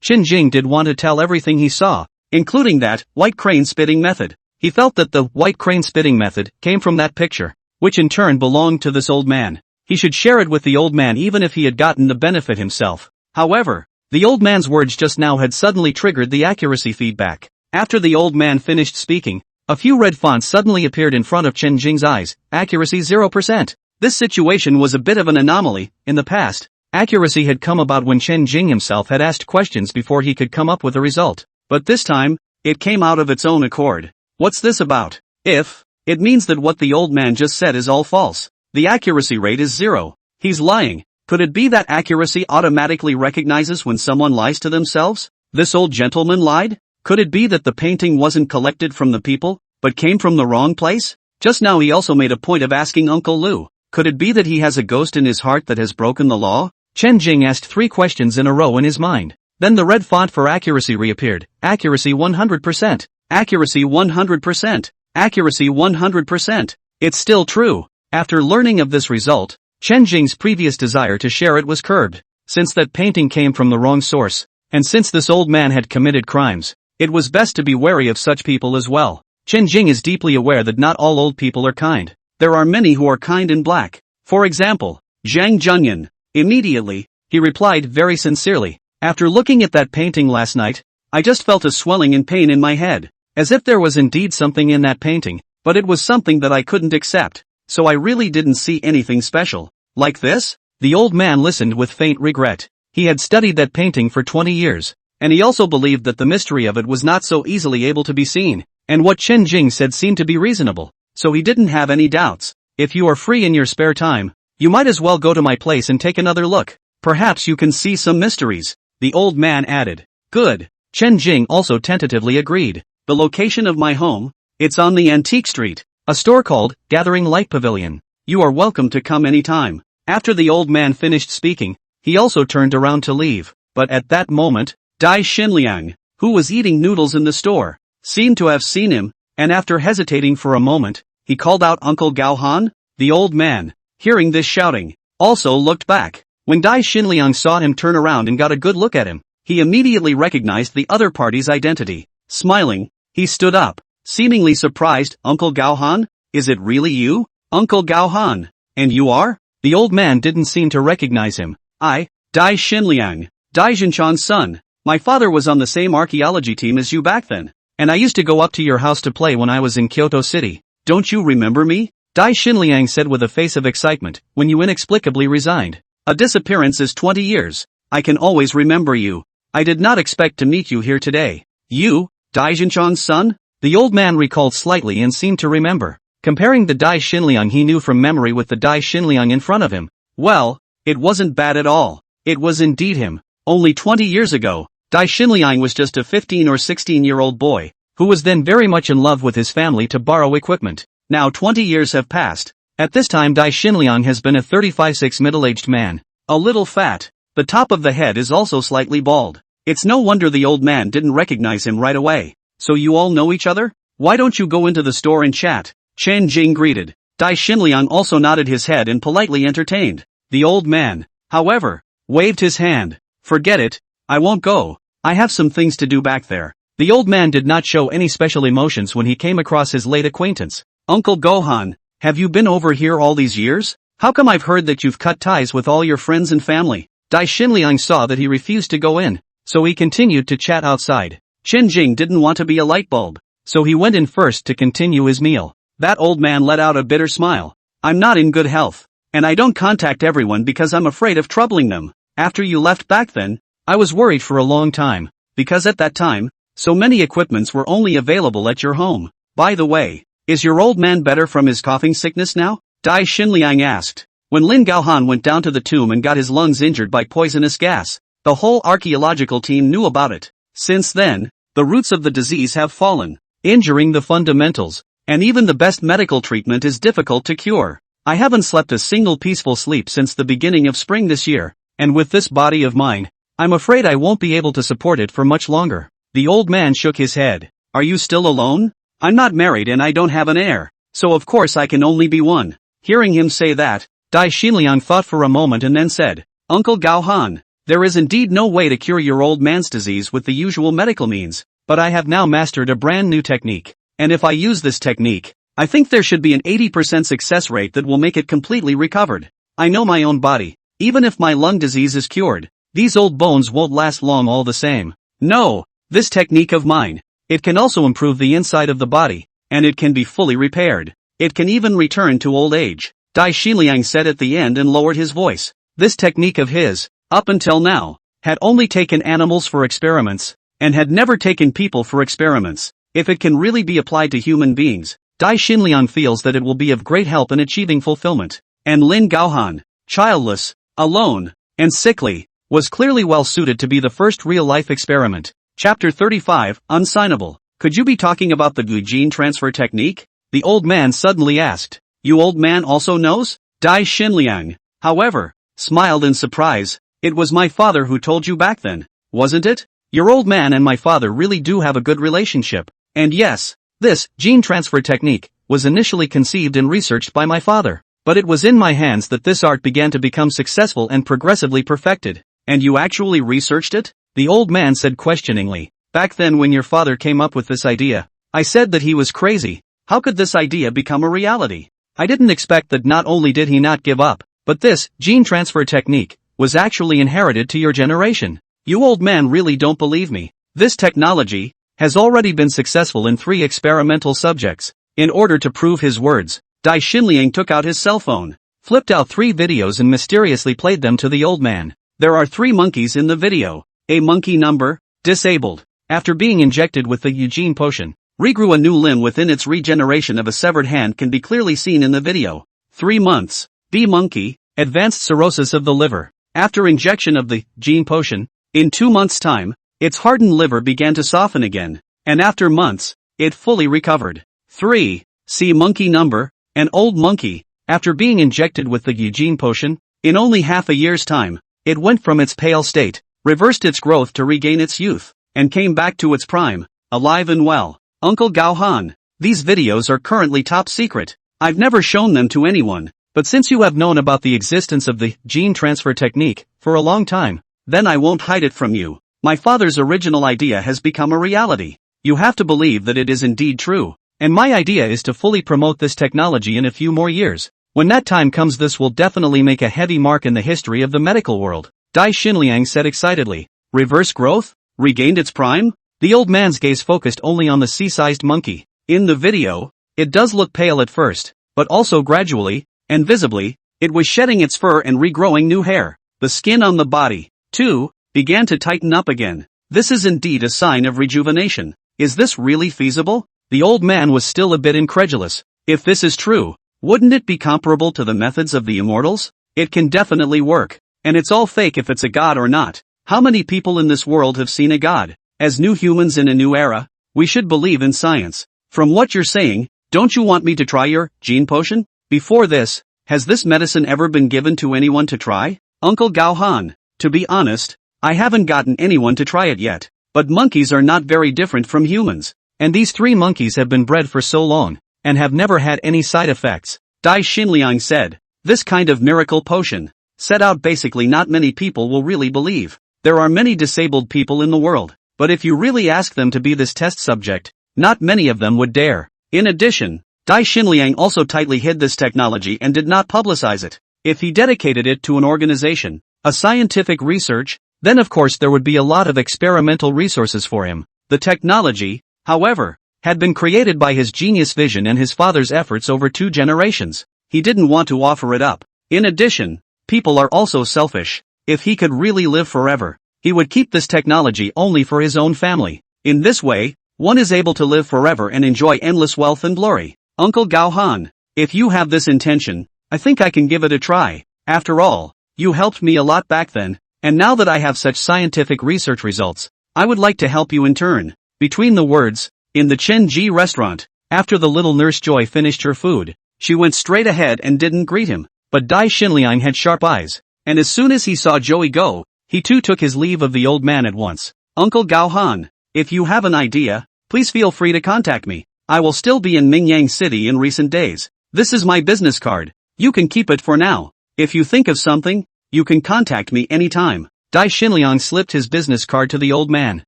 Chen Jing did want to tell everything he saw, including that white crane spitting method. He felt that the white crane spitting method came from that picture, which in turn belonged to this old man. He should share it with the old man even if he had gotten the benefit himself. However, the old man's words just now had suddenly triggered the accuracy feedback. After the old man finished speaking, a few red fonts suddenly appeared in front of Chen Jing's eyes. Accuracy 0%. This situation was a bit of an anomaly. In the past, accuracy had come about when Chen Jing himself had asked questions before he could come up with a result. But this time, it came out of its own accord. What's this about? It means that what the old man just said is all false. The accuracy rate is 0. He's lying. Could it be that accuracy automatically recognizes when someone lies to themselves? This old gentleman lied? Could it be that the painting wasn't collected from the people, but came from the wrong place? Just now he also made a point of asking Uncle Lu, could it be that he has a ghost in his heart that has broken the law? Chen Jing asked 3 questions in a row in his mind. Then the red font for accuracy reappeared. Accuracy 100%. Accuracy 100%. Accuracy 100%. It's still true. After learning of this result, Chen Jing's previous desire to share it was curbed. Since that painting came from the wrong source, and since this old man had committed crimes, it was best to be wary of such people as well. Chen Jing is deeply aware that not all old people are kind. There are many who are kind in black. For example, Zhang Junyan. Immediately, he replied very sincerely, after looking at that painting last night, I just felt a swelling and pain in my head, as if there was indeed something in that painting, but it was something that I couldn't accept, so I really didn't see anything special. Like this? The old man listened with faint regret. He had studied that painting for 20 years, and he also believed that the mystery of it was not so easily able to be seen, and what Chen Jing said seemed to be reasonable, so he didn't have any doubts. If you are free in your spare time, you might as well go to my place and take another look. Perhaps you can see some mysteries, the old man added. Good. Chen Jing also tentatively agreed. The location of my home? It's on the Antique Street, a store called Gathering Light Pavilion. You are welcome to come anytime. After the old man finished speaking, he also turned around to leave, but at that moment, Dai Xinliang, who was eating noodles in the store, seemed to have seen him, and after hesitating for a moment, he called out Uncle Gao Han. The old man, hearing this shouting, also looked back. When Dai Xinliang saw him turn around and got a good look at him, he immediately recognized the other party's identity. Smiling, he stood up, seemingly surprised. Uncle Gao Han? Is it really you? Uncle Gao Han? And you are? The old man didn't seem to recognize him. I, Dai Xinliang, Dai Jinchan's son. My father was on the same archaeology team as you back then, and I used to go up to your house to play when I was in Kyoto City. Don't you remember me? Dai Xinliang said with a face of excitement, when you inexplicably resigned. A disappearance is 20 years. I can always remember you. I did not expect to meet you here today. You, Dai Jinchan's son? The old man recalled slightly and seemed to remember, comparing the Dai Xinliang he knew from memory with the Dai Xinliang in front of him. Well, it wasn't bad at all. It was indeed him. Only 20 years ago, Dai Xinliang was just a 15 or 16-year-old boy, who was then very much in love with his family to borrow equipment. Now 20 years have passed. At this time Dai Xinliang has been a 35-6 middle-aged man. A little fat. The top of the head is also slightly bald. It's no wonder the old man didn't recognize him right away. So you all know each other? Why don't you go into the store and chat? Chen Jing greeted. Dai Xinliang also nodded his head and politely entertained. The old man, however, waved his hand. Forget it. I won't go. I have some things to do back there. The old man did not show any special emotions when he came across his late acquaintance. Uncle Gohan, have you been over here all these years? How come I've heard that you've cut ties with all your friends and family? Dai Xinliang saw that he refused to go in, so he continued to chat outside. Chen Jing didn't want to be a light bulb, so he went in first to continue his meal. That old man let out a bitter smile. I'm not in good health, and I don't contact everyone because I'm afraid of troubling them. After you left back then, I was worried for a long time, because at that time, so many equipments were only available at your home. By the way, is your old man better from his coughing sickness now? Dai Xinliang asked. When Lin Gaohan went down to the tomb and got his lungs injured by poisonous gas, the whole archaeological team knew about it. Since then, the roots of the disease have fallen, injuring the fundamentals, and even the best medical treatment is difficult to cure. I haven't slept a single peaceful sleep since the beginning of spring this year, and with this body of mine, I'm afraid I won't be able to support it for much longer. The old man shook his head. Are you still alone? I'm not married and I don't have an heir, so of course I can only be one. Hearing him say that, Dai Xinliang thought for a moment and then said, Uncle Gaohan, there is indeed no way to cure your old man's disease with the usual medical means, but I have now mastered a brand new technique, and if I use this technique, I think there should be an 80% success rate that will make it completely recovered. I know my own body. Even if my lung disease is cured, these old bones won't last long all the same. No, this technique of mine, it can also improve the inside of the body, and it can be fully repaired. It can even return to old age. Dai Xinliang said at the end and lowered his voice. This technique of his, up until now, had only taken animals for experiments, and had never taken people for experiments. If it can really be applied to human beings, Dai Xinliang feels that it will be of great help in achieving fulfillment. And Lin Gaohan, childless, alone, and sickly, was clearly well suited to be the first real-life experiment. Chapter 35, Unsignable. Could you be talking about the gene transfer technique? The old man suddenly asked. You old man also knows? Dai Xinliang, however, smiled in surprise. It was my father who told you back then, wasn't it? Your old man and my father really do have a good relationship. And yes, this gene transfer technique was initially conceived and researched by my father. But it was in my hands that this art began to become successful and progressively perfected. And you actually researched it? The old man said questioningly. Back then when your father came up with this idea, I said that he was crazy. How could this idea become a reality? I didn't expect that not only did he not give up, but this gene transfer technique was actually inherited to your generation. You old man really don't believe me. This technology has already been successful in 3 experimental subjects. In order to prove his words, Dai Xinliang took out his cell phone, flipped out 3 videos and mysteriously played them to the old man. There are 3 monkeys in the video. A monkey number, disabled, after being injected with the Eugene potion, regrew a new limb within its regeneration of a severed hand can be clearly seen in the video. 3 months. B monkey, advanced cirrhosis of the liver. After injection of the gene potion, in 2 months' time, its hardened liver began to soften again, and after months, it fully recovered. 3. C monkey number, an old monkey, after being injected with the Eugene potion, in only half a year's time, it went from its pale state, reversed its growth to regain its youth, and came back to its prime, alive and well. Uncle Gao Han, these videos are currently top secret. I've never shown them to anyone, but since you have known about the existence of the gene transfer technique for a long time, then I won't hide it from you. My father's original idea has become a reality. You have to believe that it is indeed true. And my idea is to fully promote this technology in a few more years. When that time comes, this will definitely make a heavy mark in the history of the medical world. Dai Xinliang said excitedly. Reverse growth? Regained its prime? The old man's gaze focused only on the sea-sized monkey. In the video, it does look pale at first, but also gradually, and visibly, it was shedding its fur and regrowing new hair. The skin on the body, too, began to tighten up again. This is indeed a sign of rejuvenation. Is this really feasible? The old man was still a bit incredulous. If this is true, wouldn't it be comparable to the methods of the immortals? It can definitely work. And it's all fake if it's a god or not. How many people in this world have seen a god? As new humans in a new era, we should believe in science. From what you're saying, don't you want me to try your gene potion? Before this, has this medicine ever been given to anyone to try? Uncle Gao Han, to be honest, I haven't gotten anyone to try it yet. But monkeys are not very different from humans. And these 3 monkeys have been bred for so long, and have never had any side effects. Dai Xinliang said, this kind of miracle potion, set out basically not many people will really believe. There are many disabled people in the world, but if you really ask them to be this test subject, not many of them would dare. In addition, Dai Xinliang also tightly hid this technology and did not publicize it. If he dedicated it to an organization, a scientific research, then of course there would be a lot of experimental resources for him. The technology, however, had been created by his genius vision and his father's efforts over 2 generations. He didn't want to offer it up. In addition, people are also selfish. If he could really live forever, he would keep this technology only for his own family. In this way, one is able to live forever and enjoy endless wealth and glory. Uncle Gao Han, if you have this intention, I think I can give it a try. After all, you helped me a lot back then, and now that I have such scientific research results, I would like to help you in turn. Between the words, in the Chen Ji restaurant, after the little nurse Joy finished her food, she went straight ahead and didn't greet him. But Dai Xinliang had sharp eyes, and as soon as he saw Joey go, he too took his leave of the old man at once. Uncle Gao Han, if you have an idea, please feel free to contact me. I will still be in Mingyang City in recent days. This is my business card. You can keep it for now. If you think of something, you can contact me anytime. Dai Xinliang slipped his business card to the old man,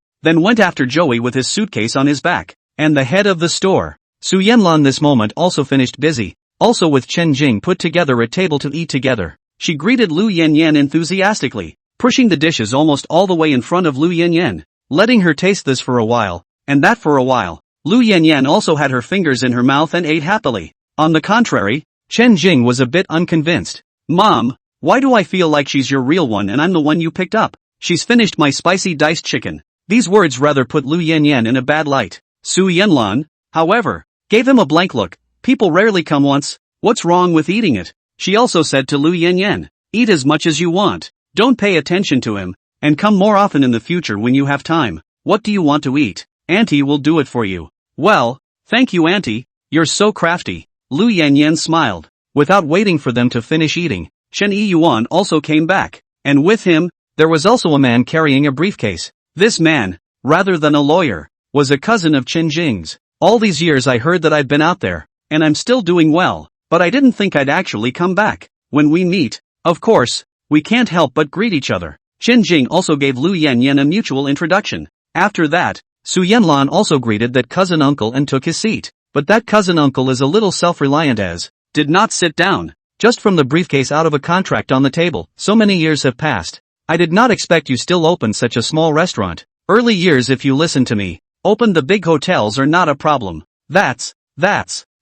then went after Joey with his suitcase on his back, and the head of the store. Su Yanlan this moment also finished busy, also with Chen Jing put together a table to eat together. She greeted Lu Yanyan enthusiastically, pushing the dishes almost all the way in front of Lu Yanyan, letting her taste this for a while, and that for a while. Lu Yanyan also had her fingers in her mouth and ate happily. On the contrary, Chen Jing was a bit unconvinced. Mom, why do I feel like she's your real one and I'm the one you picked up? She's finished my spicy diced chicken. These words rather put Lu Yanyan in a bad light. Su Yanlan, however, gave him a blank look. People rarely come once. What's wrong with eating it? She also said to Lu Yanyan. Eat as much as you want. Don't pay attention to him, and come more often in the future when you have time. What do you want to eat? Auntie will do it for you. Well, thank you auntie, you're so crafty. Lu Yanyan smiled. Without waiting for them to finish eating, Chen Yuan also came back, and with him, there was also a man carrying a briefcase. This man, rather than a lawyer, was a cousin of Chen Jing's. All these years I heard that I'd been out there, and I'm still doing well, but I didn't think I'd actually come back. When we meet, of course, we can't help but greet each other. Chen Jing also gave Lu Yanyan a mutual introduction. After that, Su Yanlan also greeted that cousin uncle and took his seat, but that cousin uncle is a little self-reliant as, did not sit down, just from the briefcase out of a contract on the table. So many years have passed. I did not expect you still open such a small restaurant. Early years if you listen to me, open the big hotels are not a problem. That's,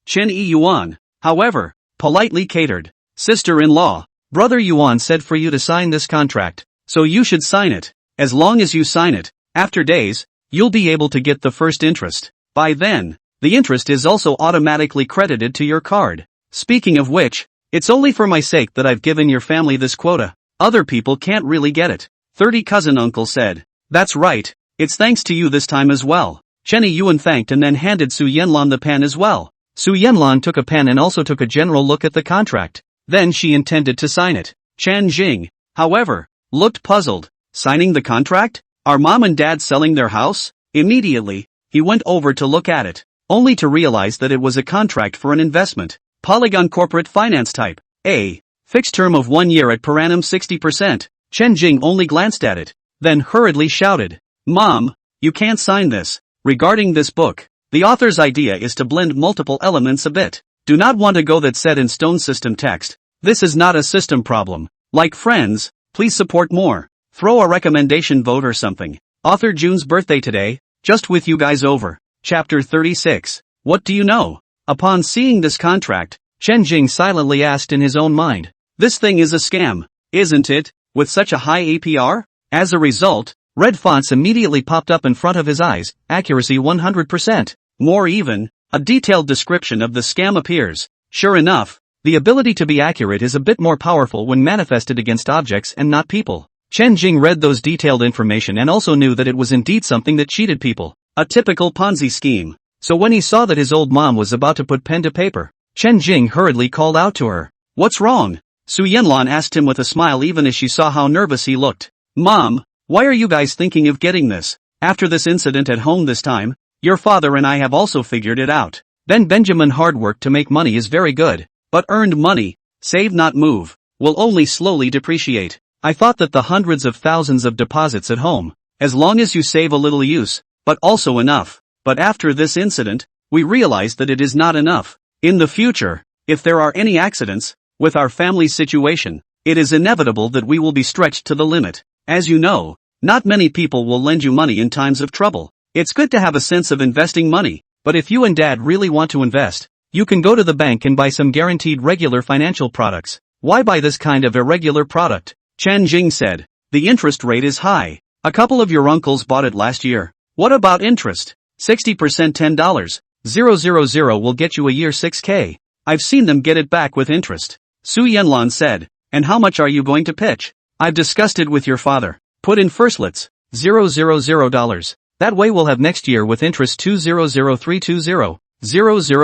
Chen Yuan, however, politely catered. Sister-in-law, brother Yuan said for you to sign this contract, so you should sign it. As long as you sign it, after days, you'll be able to get the first interest. By then, the interest is also automatically credited to your card. Speaking of which, it's only for my sake that I've given your family this quota. Other people can't really get it. 30 cousin uncle said. That's right, it's thanks to you this time as well. Chen Yuan thanked and then handed Su Yanlan the pen as well. Su Yanlan took a pen and also took a general look at the contract. Then she intended to sign it. Chen Jing, however, looked puzzled. Signing the contract? Are mom and dad selling their house? Immediately, he went over to look at it, only to realize that it was a contract for an investment. Polygon corporate finance type. A fixed term of 1 year at per annum 60%. Chen Jing only glanced at it, then hurriedly shouted, Mom, you can't sign this. Regarding this book, the author's idea is to blend multiple elements a bit. Do not want to go that set in stone system text. This is not a system problem. Like friends, please support more. Throw a recommendation vote or something. Author June's birthday today, just with you guys over. Chapter 36. What do you know? Upon seeing this contract, Chen Jing silently asked in his own mind. This thing is a scam, isn't it, with such a high APR? As a result, red fonts immediately popped up in front of his eyes, accuracy 100%. More even, a detailed description of the scam appears. Sure enough, the ability to be accurate is a bit more powerful when manifested against objects and not people. Chen Jing read those detailed information and also knew that it was indeed something that cheated people. A typical Ponzi scheme. So when he saw that his old mom was about to put pen to paper, Chen Jing hurriedly called out to her. What's wrong? Su Yanlan asked him with a smile even as she saw how nervous he looked. Mom, why are you guys thinking of getting this? After this incident at home this time, your father and I have also figured it out. Ben Benjamin hard work to make money is very good, but earned money, save not move, will only slowly depreciate. I thought that the hundreds of thousands of deposits at home, as long as you save a little use, but also enough. But after this incident, we realized that it is not enough. In the future, if there are any accidents, with our family situation, it is inevitable that we will be stretched to the limit. As you know, not many people will lend you money in times of trouble. It's good to have a sense of investing money, but if you and dad really want to invest, you can go to the bank and buy some guaranteed regular financial products. Why buy this kind of irregular product? Chen Jing said. The interest rate is high. A couple of your uncles bought it last year. What about interest? 60% $10. 000 will get you a year 6K. I've seen them get it back with interest. Su Yanlan said. And how much are you going to pitch? I've discussed it with your father. Put in firstlets. $000. That way we'll have next year with interest 200320.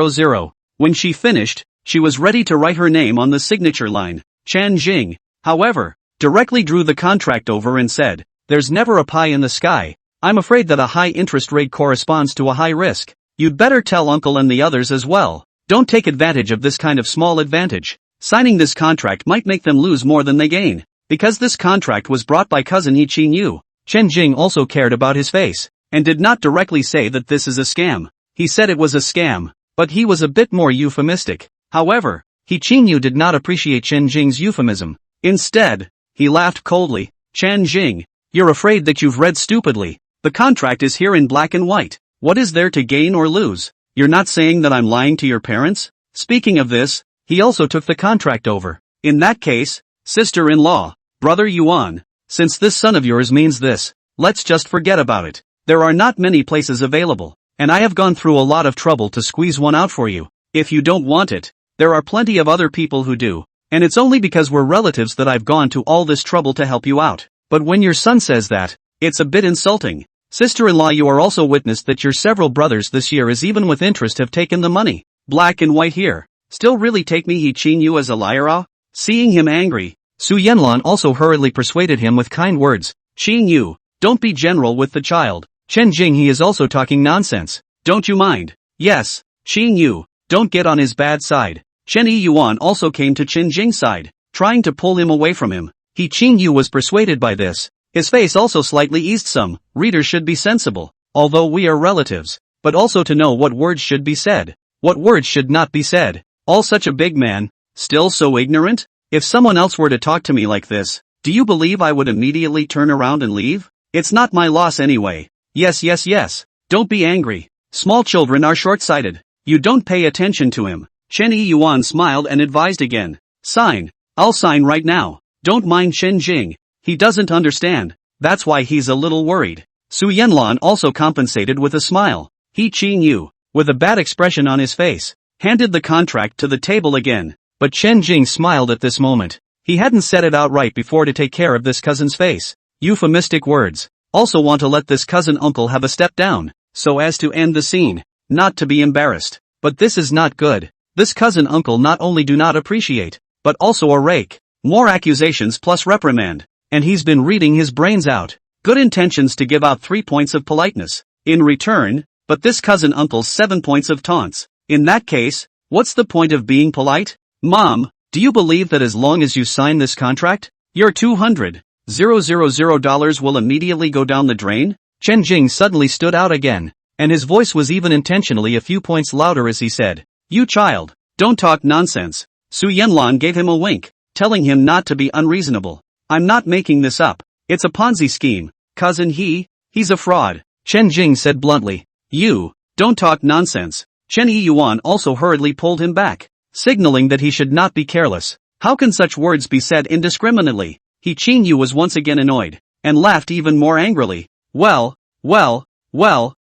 000. When she finished, she was ready to write her name on the signature line. Chen Jing, however, directly drew the contract over and said, there's never a pie in the sky. I'm afraid that a high interest rate corresponds to a high risk. You'd better tell uncle and the others as well. Don't take advantage of this kind of small advantage. Signing this contract might make them lose more than they gain. Because this contract was brought by cousin He Qin Yu, Chen Jing also cared about his face, and did not directly say that this is a scam. He said it was a scam, but he was a bit more euphemistic. However, He Qin Yu did not appreciate Chen Jing's euphemism. Instead, he laughed coldly. Chen Jing, you're afraid that you've read stupidly. The contract is here in black and white. What is there to gain or lose? You're not saying that I'm lying to your parents? Speaking of this, he also took the contract over. In that case, sister-in-law, brother Yuan, since this son of yours means this, let's just forget about it. There are not many places available, and I have gone through a lot of trouble to squeeze one out for you. If you don't want it, there are plenty of other people who do. And it's only because we're relatives that I've gone to all this trouble to help you out. But when your son says that, it's a bit insulting. Sister-in-law, you are also witnessed that your several brothers this year is even with interest have taken the money. Black and white here. Still really take me he Chin you as a liar ah? Seeing him angry, Su Yanlan also hurriedly persuaded him with kind words. Chin you, don't be general with the child. Chen Jing he is also talking nonsense. Don't you mind? Yes, Chin you, don't get on his bad side. Chen Yi Yuan also came to Chen Jing's side, trying to pull him away from him. He Chin Yu was persuaded by this. His face also slightly eased some. Readers should be sensible, although we are relatives, but also to know what words should be said, what words should not be said. All such a big man, still so ignorant? If someone else were to talk to me like this, do you believe I would immediately turn around and leave? It's not my loss anyway. Yes. Don't be angry. Small children are short-sighted. You don't pay attention to him. Chen Yi Yuan smiled and advised again. Sign. I'll sign right now. Don't mind Chen Jing. He doesn't understand. That's why he's a little worried. Su Yanlan also compensated with a smile. He Chin Yu, with a bad expression on his face, handed the contract to the table again. But Chen Jing smiled at this moment. He hadn't said it outright before to take care of this cousin's face. Euphemistic words. Also want to let this cousin uncle have a step down, so as to end the scene. Not to be embarrassed. But this is not good. This cousin uncle not only do not appreciate, but also a rake. More accusations plus reprimand. And he's been reading his brains out. Good intentions to give out 3 points of politeness. In return, but this cousin uncle's 7 points of taunts. In that case, what's the point of being polite? Mom, do you believe that as long as you sign this contract, your $200,000 will immediately go down the drain? Chen Jing suddenly stood out again, and his voice was even intentionally a few points louder as he said, You child, don't talk nonsense. Su Yanlan gave him a wink, telling him not to be unreasonable. I'm not making this up. It's a Ponzi scheme. Cousin he's a fraud. Chen Jing said bluntly. You, don't talk nonsense. Chen Yi Yuan also hurriedly pulled him back, signaling that he should not be careless. How can such words be said indiscriminately? He Chin Yu was once again annoyed, and laughed even more angrily. Well,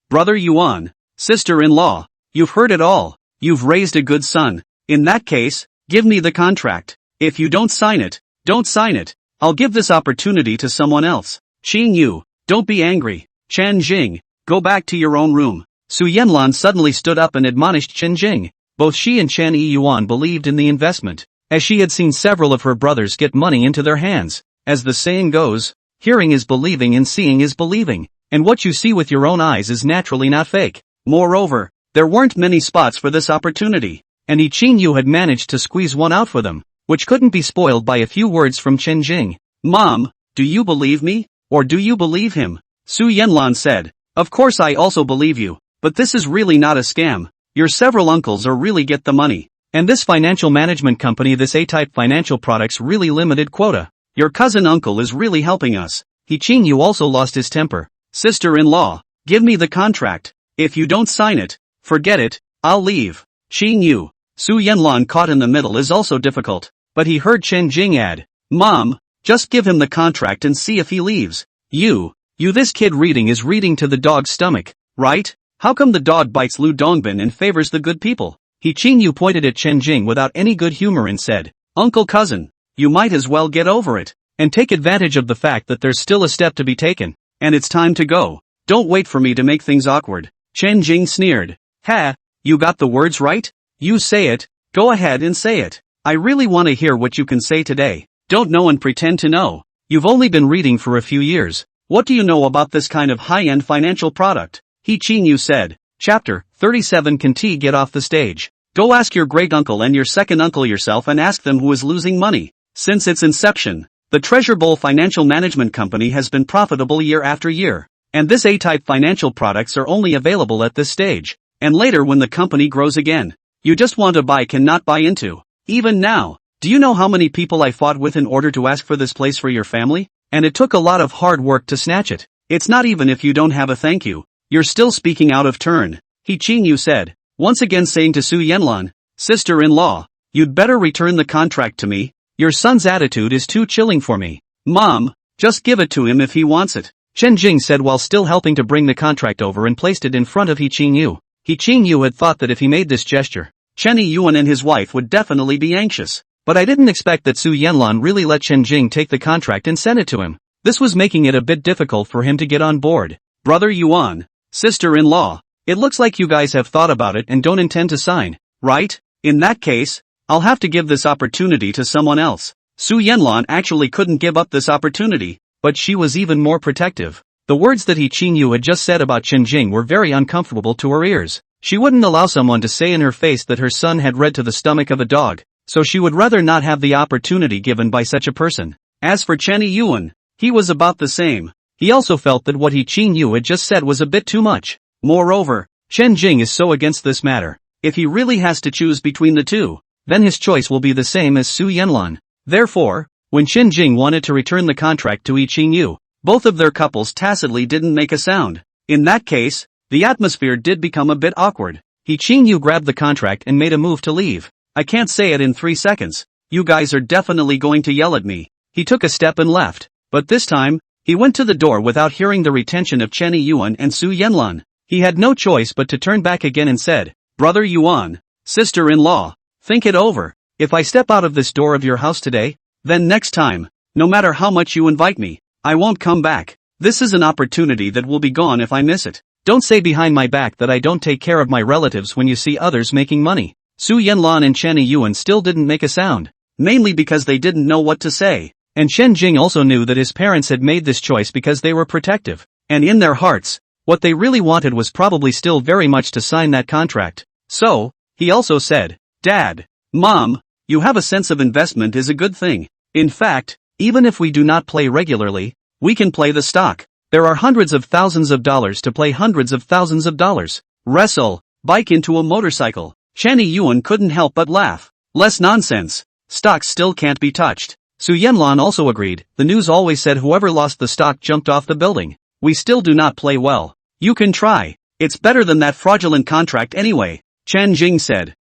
brother Yuan, sister-in-law, you've heard it all. You've raised a good son. In that case, give me the contract. If you don't sign it, don't sign it. I'll give this opportunity to someone else. Chin Yu, don't be angry. Chen Jing, go back to your own room. Su Yanlan suddenly stood up and admonished Chen Jing. Both she and Chen Yi Yuan believed in the investment, as she had seen several of her brothers get money into their hands. As the saying goes, hearing is believing and seeing is believing, and what you see with your own eyes is naturally not fake. Moreover, there weren't many spots for this opportunity, and Yi Chin Yu had managed to squeeze one out for them, which couldn't be spoiled by a few words from Chen Jing. Mom, do you believe me, or do you believe him? Su Yanlan said. Of course I also believe you, but this is really not a scam. Your several uncles are really get the money. And this financial management company, this A-type financial products really limited quota. Your cousin uncle is really helping us. He Chin Yu also lost his temper. Sister-in-law, give me the contract. If you don't sign it, forget it, I'll leave. Chin Yu, Su Yanlan caught in the middle is also difficult. But he heard Chen Jing add, Mom, just give him the contract and see if he leaves. You this kid reading is reading to the dog's stomach, right? How come the dog bites Lu Dongbin and favors the good people? He Chin Yu pointed at Chen Jing without any good humor and said, Uncle cousin, you might as well get over it, and take advantage of the fact that there's still a step to be taken, and it's time to go. Don't wait for me to make things awkward. Chen Jing sneered. Ha, you got the words right? You say it, go ahead and say it. I really want to hear what you can say today. Don't know and pretend to know. You've only been reading for a few years. What do you know about this kind of high-end financial product? He Chin Yu said. Chapter 37 Can T get off the stage? Go ask your great-uncle and your second uncle yourself and ask them who is losing money. Since its inception, the Treasure Bowl Financial Management Company has been profitable year after year. And this A-type financial products are only available at this stage. And later when the company grows again. You just want to buy cannot buy into. Even now, do you know how many people I fought with in order to ask for this place for your family? And it took a lot of hard work to snatch it. It's not even if you don't have a thank you. You're still speaking out of turn. He Chin Yu said, once again saying to Su Yanlan, Sister-in-law, you'd better return the contract to me. Your son's attitude is too chilling for me. Mom, just give it to him if he wants it. Chen Jing said while still helping to bring the contract over and placed it in front of He Chin Yu. He Chin Yu had thought that if he made this gesture, Chen Yi Yuan and his wife would definitely be anxious. But I didn't expect that Su Yanlan really let Chen Jing take the contract and send it to him. This was making it a bit difficult for him to get on board. Brother Yuan, sister-in-law, it looks like you guys have thought about it and don't intend to sign, right? In that case, I'll have to give this opportunity to someone else. Su Yanlan actually couldn't give up this opportunity, but she was even more protective. The words that He Qingyu had just said about Chen Jing were very uncomfortable to her ears. She wouldn't allow someone to say in her face that her son had read to the stomach of a dog, so she would rather not have the opportunity given by such a person. As for Chen Yuan, he was about the same. He also felt that what He Qingyu had just said was a bit too much. Moreover, Chen Jing is so against this matter. If he really has to choose between the two, then his choice will be the same as Su Yanlan. Therefore, when Chen Jing wanted to return the contract to He Qingyu, both of their couples tacitly didn't make a sound. In that case, the atmosphere did become a bit awkward. He Qingyu grabbed the contract and made a move to leave. I can't say it in 3 seconds. You guys are definitely going to yell at me. He took a step and left. But this time, he went to the door without hearing the retention of Chen Yuan and Su Yanlan. He had no choice but to turn back again and said, Brother Yuan, sister-in-law, think it over. If I step out of this door of your house today, then next time, no matter how much you invite me, I won't come back. This is an opportunity that will be gone if I miss it. Don't say behind my back that I don't take care of my relatives when you see others making money. Su Yanlan and Chen Yuan still didn't make a sound, mainly because they didn't know what to say. And Chen Jing also knew that his parents had made this choice because they were protective, and in their hearts, what they really wanted was probably still very much to sign that contract. So, he also said, Dad, Mom, you have a sense of investment is a good thing. In fact, even if we do not play regularly, we can play the stock. There are hundreds of thousands of dollars to play hundreds of thousands of dollars. Wrestle, bike into a motorcycle. Chen Yuan couldn't help but laugh. Less nonsense. Stocks still can't be touched. Su Yanlan also agreed. The news always said whoever lost the stock jumped off the building. We still do not play well. You can try. It's better than that fraudulent contract anyway. Chen Jing said.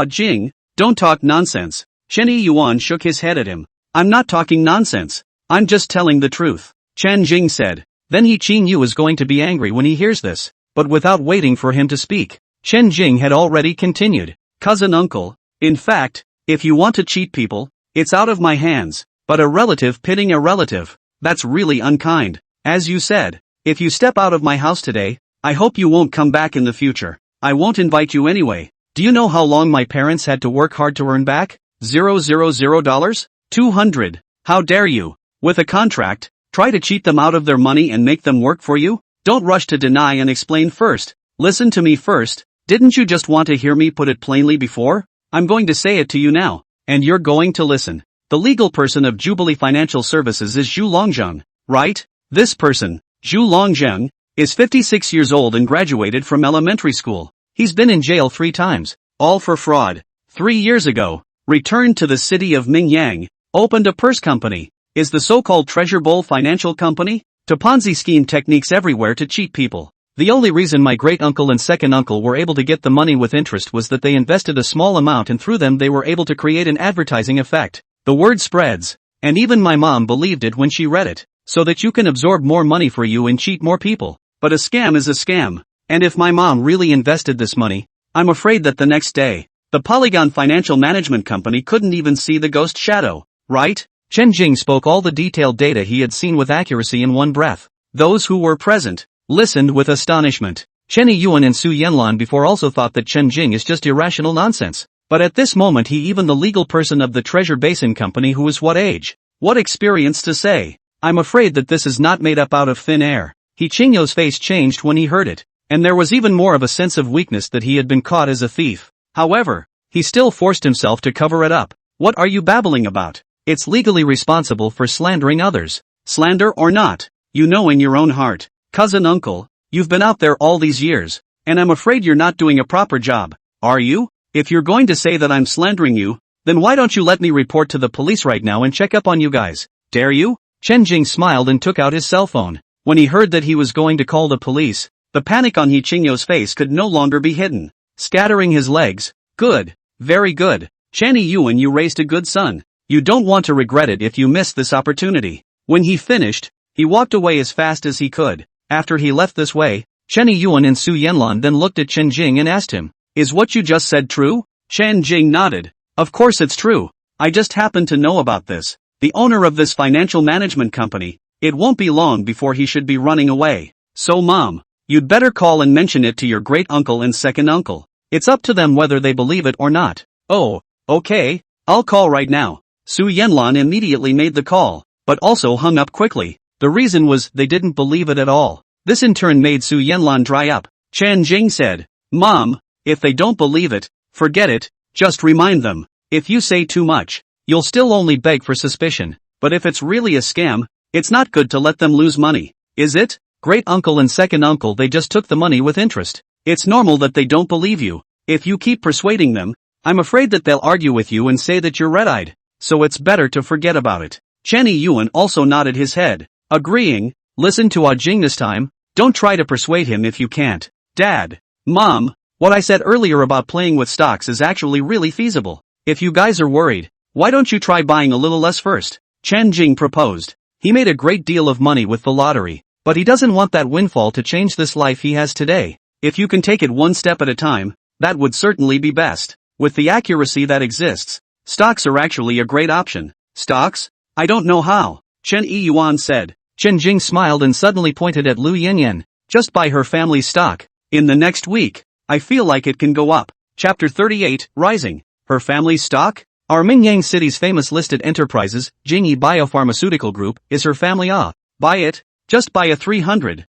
Jing, don't talk nonsense. Chen Yuan shook his head at him. I'm not talking nonsense. I'm just telling the truth. Chen Jing said. Then He Qingyu is going to be angry when he hears this. But without waiting for him to speak, Chen Jing had already continued. Cousin uncle, in fact, if you want to cheat people, it's out of my hands. But a relative pitting a relative, that's really unkind. As you said, if you step out of my house today, I hope you won't come back in the future. I won't invite you anyway. Do you know how long my parents had to work hard to earn back? $000? 200. How dare you? With a contract, try to cheat them out of their money and make them work for you? Don't rush to deny and explain first. Listen to me first. Didn't you just want to hear me put it plainly before? I'm going to say it to you now, and you're going to listen. The legal person of Jubilee Financial Services is Zhu Longzheng, right? This person, Zhu Longzheng, is 56 years old and graduated from elementary school. He's been in jail 3 times, all for fraud. 3 years ago, returned to the city of Mingyang, opened a purse company. Is the so-called Treasure Bowl Financial Company? To Ponzi scheme techniques everywhere to cheat people. The only reason my great-uncle and second-uncle were able to get the money with interest was that they invested a small amount and through them they were able to create an advertising effect. The word spreads, and even my mom believed it when she read it, so that you can absorb more money for you and cheat more people. But a scam is a scam, and if my mom really invested this money, I'm afraid that the next day, the Polygon Financial Management Company couldn't even see the ghost shadow, right? Chen Jing spoke all the detailed data he had seen with accuracy in one breath. Those who were present listened with astonishment. Chen Yuan and Su Yanlan before also thought that Chen Jing is just irrational nonsense. But at this moment he even the legal person of the Treasure Basin Company who is what age, what experience to say. I'm afraid that this is not made up out of thin air. He Qingyu's face changed when he heard it, and there was even more of a sense of weakness that he had been caught as a thief. However, he still forced himself to cover it up. What are you babbling about? It's legally responsible for slandering others. Slander or not, you know in your own heart. Cousin uncle, you've been out there all these years, and I'm afraid you're not doing a proper job. Are you? If you're going to say that I'm slandering you, then why don't you let me report to the police right now and check up on you guys? Dare you? Chen Jing smiled and took out his cell phone. When he heard that he was going to call the police, the panic on He Qingyo's face could no longer be hidden. Scattering his legs. Good. Very good. Chen Yuan, you raised a good son. You don't want to regret it if you miss this opportunity. When he finished, he walked away as fast as he could. After he left this way, Chen Yuan and Su Yanlan then looked at Chen Jing and asked him, Is what you just said true? Chen Jing nodded. Of course it's true. I just happened to know about this. The owner of this financial management company, it won't be long before he should be running away. So Mom, you'd better call and mention it to your great uncle and second uncle. It's up to them whether they believe it or not. Oh, okay, I'll call right now. Su Yanlan immediately made the call, but also hung up quickly. The reason was they didn't believe it at all. This in turn made Su Yanlan dry up. Chen Jing said, Mom, if they don't believe it, forget it, just remind them. If you say too much, you'll still only beg for suspicion. But if it's really a scam, it's not good to let them lose money, is it? Great uncle and second uncle, they just took the money with interest. It's normal that they don't believe you. If you keep persuading them, I'm afraid that they'll argue with you and say that you're red-eyed. So it's better to forget about it. Chen Yuan also nodded his head, agreeing. Listen to Ah Jing this time. Don't try to persuade him if you can't. Dad, Mom, what I said earlier about playing with stocks is actually really feasible. If you guys are worried, why don't you try buying a little less first? Chen Jing proposed. He made a great deal of money with the lottery, but he doesn't want that windfall to change this life he has today. If you can take it one step at a time, that would certainly be best. With the accuracy that exists, stocks are actually a great option. Stocks? I don't know how, Chen Yuan said. Chen Jing smiled and suddenly pointed at Lu Yanyan. Just buy her family's stock. In the next week, I feel like it can go up. Chapter 38, Rising. Her family's stock? Our Mingyang City's famous listed enterprises, Jingyi Biopharmaceutical Group, is her family. Buy it? Just buy a 300,000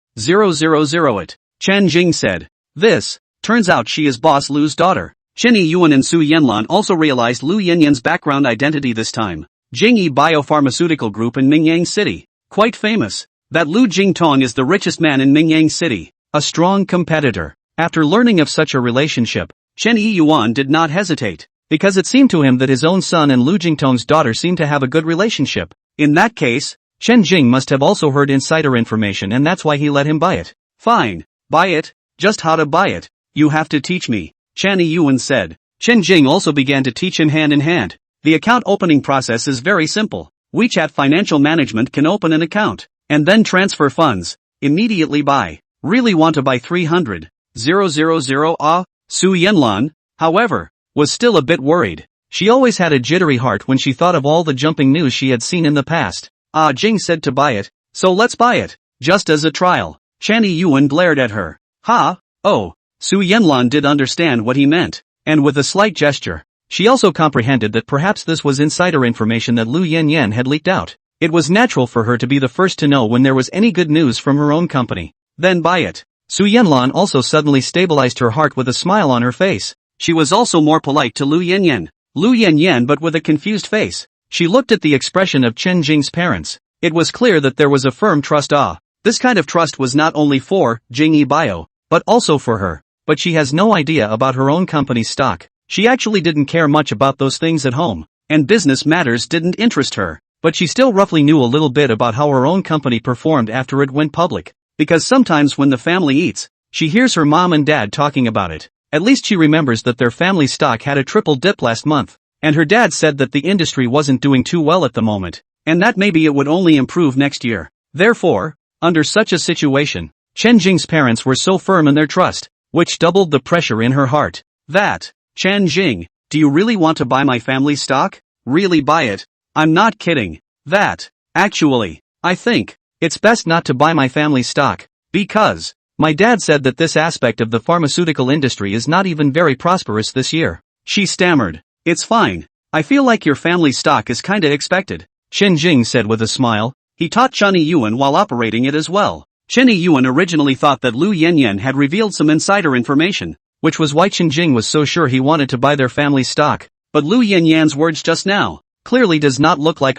it. Chen Jing said. This, turns out she is Boss Lu's daughter. Chen Yuan and Su Yanlan also realized Lu Yanyan's background identity this time. Jingyi Biopharmaceutical Group in Mingyang City. Quite famous. That Lu Jingtong is the richest man in Mingyang City. A strong competitor. After learning of such a relationship, Chen Yuan did not hesitate, because it seemed to him that his own son and Lu Jingtong's daughter seemed to have a good relationship. In that case, Chen Jing must have also heard insider information and that's why he let him buy it. Fine, buy it. Just how to buy it, you have to teach me, Chen Yuan said. Chen Jing also began to teach him hand in hand. The account opening process is very simple. WeChat Financial Management can open an account, and then transfer funds, immediately buy. Really want to buy 300,000 Su Yanlan, however, was still a bit worried. She always had a jittery heart when she thought of all the jumping news she had seen in the past. Ah Jing said to buy it, so let's buy it, just as a trial. Chen Yuan glared at her. Ha, oh, Su Yanlan did understand what he meant, and with a slight gesture, she also comprehended that perhaps this was insider information that Lu Yanyan had leaked out. It was natural for her to be the first to know when there was any good news from her own company. Then buy it. Su Yanlan also suddenly stabilized her heart with a smile on her face. She was also more polite to Lu Yanyan. Lu Yanyan but with a confused face. She looked at the expression of Chen Jing's parents. It was clear that there was a firm trust. This kind of trust was not only for Jingyi Bio, but also for her. But she has no idea about her own company's stock. She actually didn't care much about those things at home, and business matters didn't interest her. But she still roughly knew a little bit about how her own company performed after it went public. Because sometimes when the family eats, she hears her mom and dad talking about it. At least she remembers that their family stock had a triple dip last month, and her dad said that the industry wasn't doing too well at the moment, and that maybe it would only improve next year. Therefore, under such a situation, Chen Jing's parents were so firm in their trust, which doubled the pressure in her heart. That, Chen Jing, do you really want to buy my family stock? Really buy it? I'm not kidding. That, actually, I think, it's best not to buy my family stock, because, my dad said that this aspect of the pharmaceutical industry is not even very prosperous this year. She stammered. It's fine. I feel like your family stock is kinda expected, Chen Jing said with a smile. He taught Chen Yuan while operating it as well. Chen Yuan originally thought that Lu Yanyan had revealed some insider information, which was why Chen Jing was so sure he wanted to buy their family stock. But Lu Yanyan's words just now clearly does not look like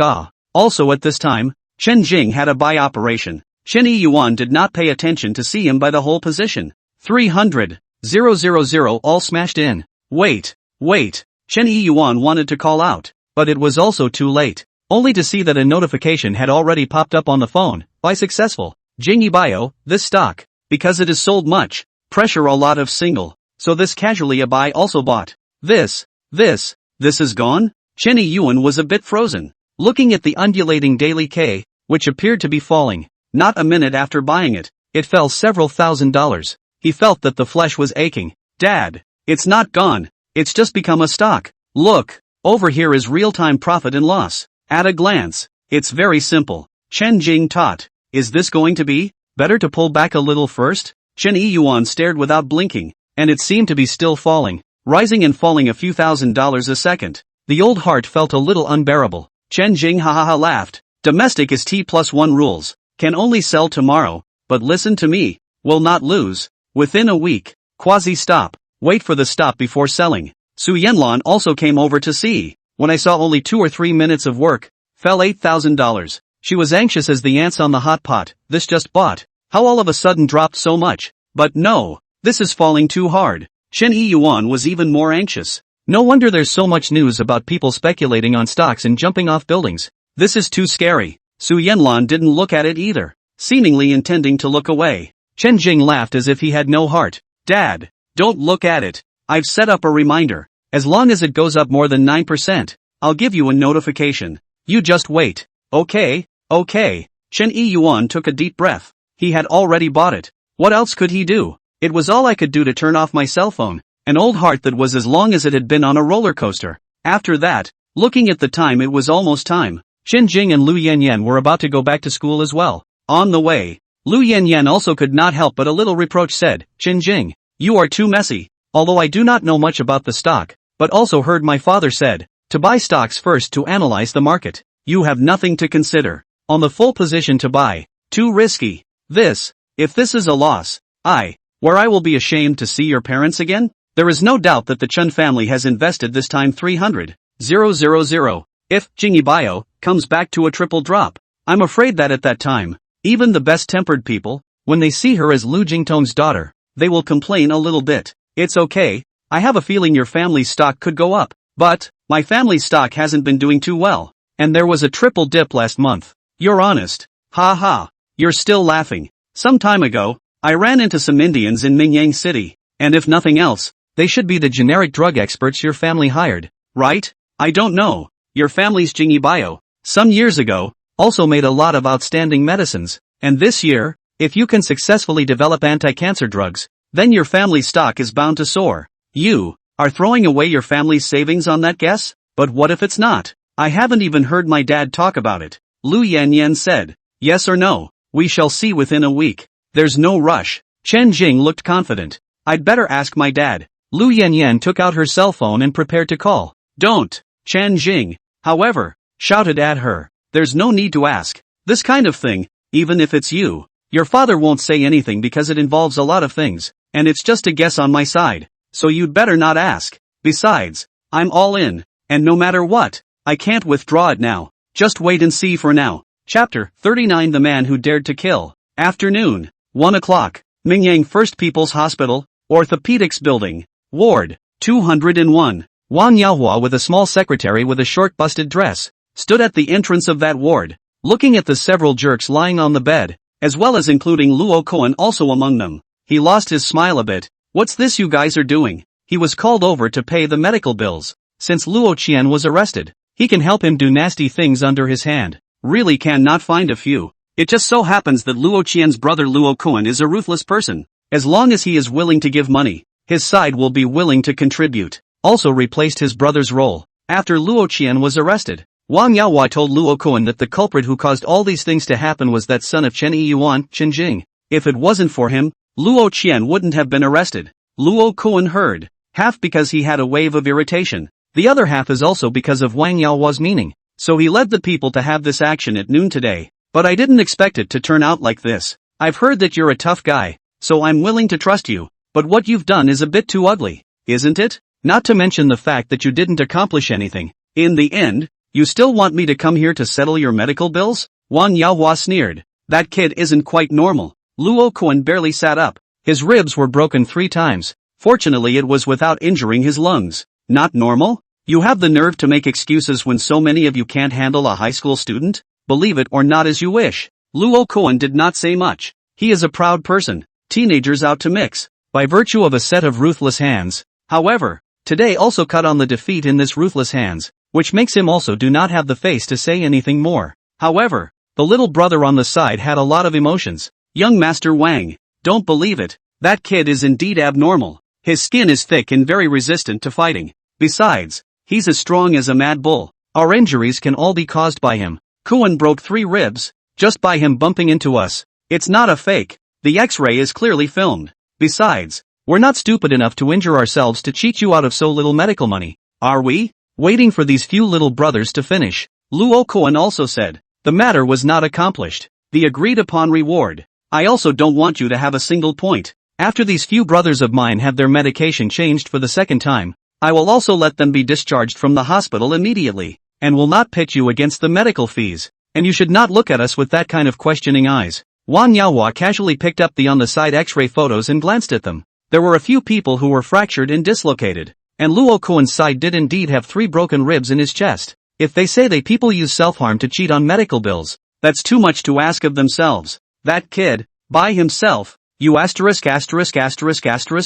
Also at this time, Chen Jing had a buy operation. Chen Yuan did not pay attention to see him buy the whole position. 300,000 all smashed in. Wait. Chen Yuan wanted to call out, but it was also too late. Only to see that a notification had already popped up on the phone. Buy successful. Jingyi Bio, this stock, because it is sold much, pressure a lot of single, so this casually a buy also bought. This is gone? Chen Yuan was a bit frozen, looking at the undulating daily K, which appeared to be falling. Not a minute after buying it, it fell several $1,000s. He felt that the flesh was aching. Dad, it's not gone, it's just become a stock. Look, Over here is real-time profit and loss. At a glance, it's very simple. Chen Jing taught. Is this going to be better to pull back a little first? Chen Yuan stared without blinking, and it seemed to be still falling, rising and falling a few $1,000s a second. The old heart felt a little unbearable. Chen Jing laughed. Domestic is T+1 rules. Can only sell tomorrow, but listen to me. Will not lose. Within a week. Quasi-stop. Wait for the stop before selling. Su Yanlan also came over to see. When I saw only 2 or 3 minutes of work, fell $8,000. She was anxious as the ants on the hot pot. This just bought. How all of a sudden dropped so much? But no, this is falling too hard. Chen Yuan was even more anxious. No wonder there's so much news about people speculating on stocks and jumping off buildings. This is too scary. Su Yanlan didn't look at it either, seemingly intending to look away. Chen Jing laughed as if he had no heart. Dad, don't look at it. I've set up a reminder. As long as it goes up more than 9%, I'll give you a notification. You just wait. Okay. Chen Yuan took a deep breath. He had already bought it. What else could he do? It was all I could do to turn off my cell phone. An old heart that was as long as it had been on a roller coaster. After that, looking at the time, it was almost time. Chen Jing and Lu Yanyan were about to go back to school as well. On the way, Lu Yanyan also could not help but a little reproach said, Chen Jing, you are too messy. Although I do not know much about the stock, but also heard my father said, to buy stocks first to analyze the market. You have nothing to consider. On the full position to buy. Too risky. If this is a loss, where I will be ashamed to see your parents again? There is no doubt that the Chun family has invested this time 300,000. If Jingyi Bio comes back to a triple drop, I'm afraid that at that time, even the best-tempered people, when they see her as Lu Jingtong's daughter, they will complain a little bit. It's okay, I have a feeling your family's stock could go up, but my family's stock hasn't been doing too well, and there was a triple dip last month. You're honest. You're still laughing. Some time ago, I ran into some Indians in Mingyang City, and if nothing else, they should be the generic drug experts your family hired, right? I don't know. Your family's Jingyi Bio, some years ago, also made a lot of outstanding medicines, and this year, if you can successfully develop anti-cancer drugs, then your family's stock is bound to soar. You are throwing away your family's savings on that guess? But what if it's not? I haven't even heard my dad talk about it. Lu Yanyan said. Yes or no? We shall see within a week. There's no rush. Chen Jing looked confident. I'd better ask my dad. Lu Yanyan took out her cell phone and prepared to call. Don't. Chen Jing, however, shouted at her. There's no need to ask. This kind of thing, even if it's you, your father won't say anything because it involves a lot of things, and it's just a guess on my side. So you'd better not ask. Besides, I'm all in, and no matter what, I can't withdraw it now. Just wait and see for now. Chapter 39 The Man Who Dared to Kill. Afternoon, 1 o'clock, Mingyang First People's Hospital, Orthopedics Building, Ward 201. Wang Yaohua, with a small secretary with a short busted dress, stood at the entrance of that ward, looking at the several jerks lying on the bed, as well as including Luo Koan also among them. He lost his smile a bit. What's this you guys are doing? He was called over to pay the medical bills. Since Luo Qian was arrested, he can help him do nasty things under his hand. Really cannot find a few. It just so happens that Luo Qian's brother Luo Koan is a ruthless person. As long as he is willing to give money, his side will be willing to contribute. Also replaced his brother's role. After Luo Qian was arrested, Wang Yaohua told Luo Koan that the culprit who caused all these things to happen was that son of Chen Yuan, Chen Jing. If it wasn't for him, Luo Qian wouldn't have been arrested. Luo Koan heard, half because he had a wave of irritation. The other half is also because of Wang Yaohua's meaning. So he led the people to have this action at noon today. But I didn't expect it to turn out like this. I've heard that you're a tough guy, so I'm willing to trust you. But what you've done is a bit too ugly, isn't it? Not to mention the fact that you didn't accomplish anything. In the end, you still want me to come here to settle your medical bills? Wang Yaohua sneered. That kid isn't quite normal. Luo Koan barely sat up. His ribs were broken 3 times. Fortunately it was without injuring his lungs. Not normal? You have the nerve to make excuses when so many of you can't handle a high school student? Believe it or not as you wish. Luo Koan did not say much. He is a proud person. Teenagers out to mix. By virtue of a set of ruthless hands. However, today also cut on the defeat in this ruthless hands, which makes him also do not have the face to say anything more. However, the little brother on the side had a lot of emotions. Young Master Wang, don't believe it. That kid is indeed abnormal. His skin is thick and very resistant to fighting. Besides, He's as strong as a mad bull. Our injuries can all be caused by him. Kuan broke 3 ribs, just by him bumping into us. It's not a fake. The X-ray is clearly filmed. Besides, we're not stupid enough to injure ourselves to cheat you out of so little medical money, are we? Waiting for these few little brothers to finish, Luo Kuan also said. The matter was not accomplished. The agreed upon reward. I also don't want you to have a single point. After these few brothers of mine have their medication changed for the second time, I will also let them be discharged from the hospital immediately, and will not pit you against the medical fees, and you should not look at us with that kind of questioning eyes. Wang Yaohua casually picked up the on-the-side X-ray photos and glanced at them. There were a few people who were fractured and dislocated, and Luo Kuan's side did indeed have 3 broken ribs in his chest. If they say they people use self-harm to cheat on medical bills, that's too much to ask of themselves. That kid, by himself, you *****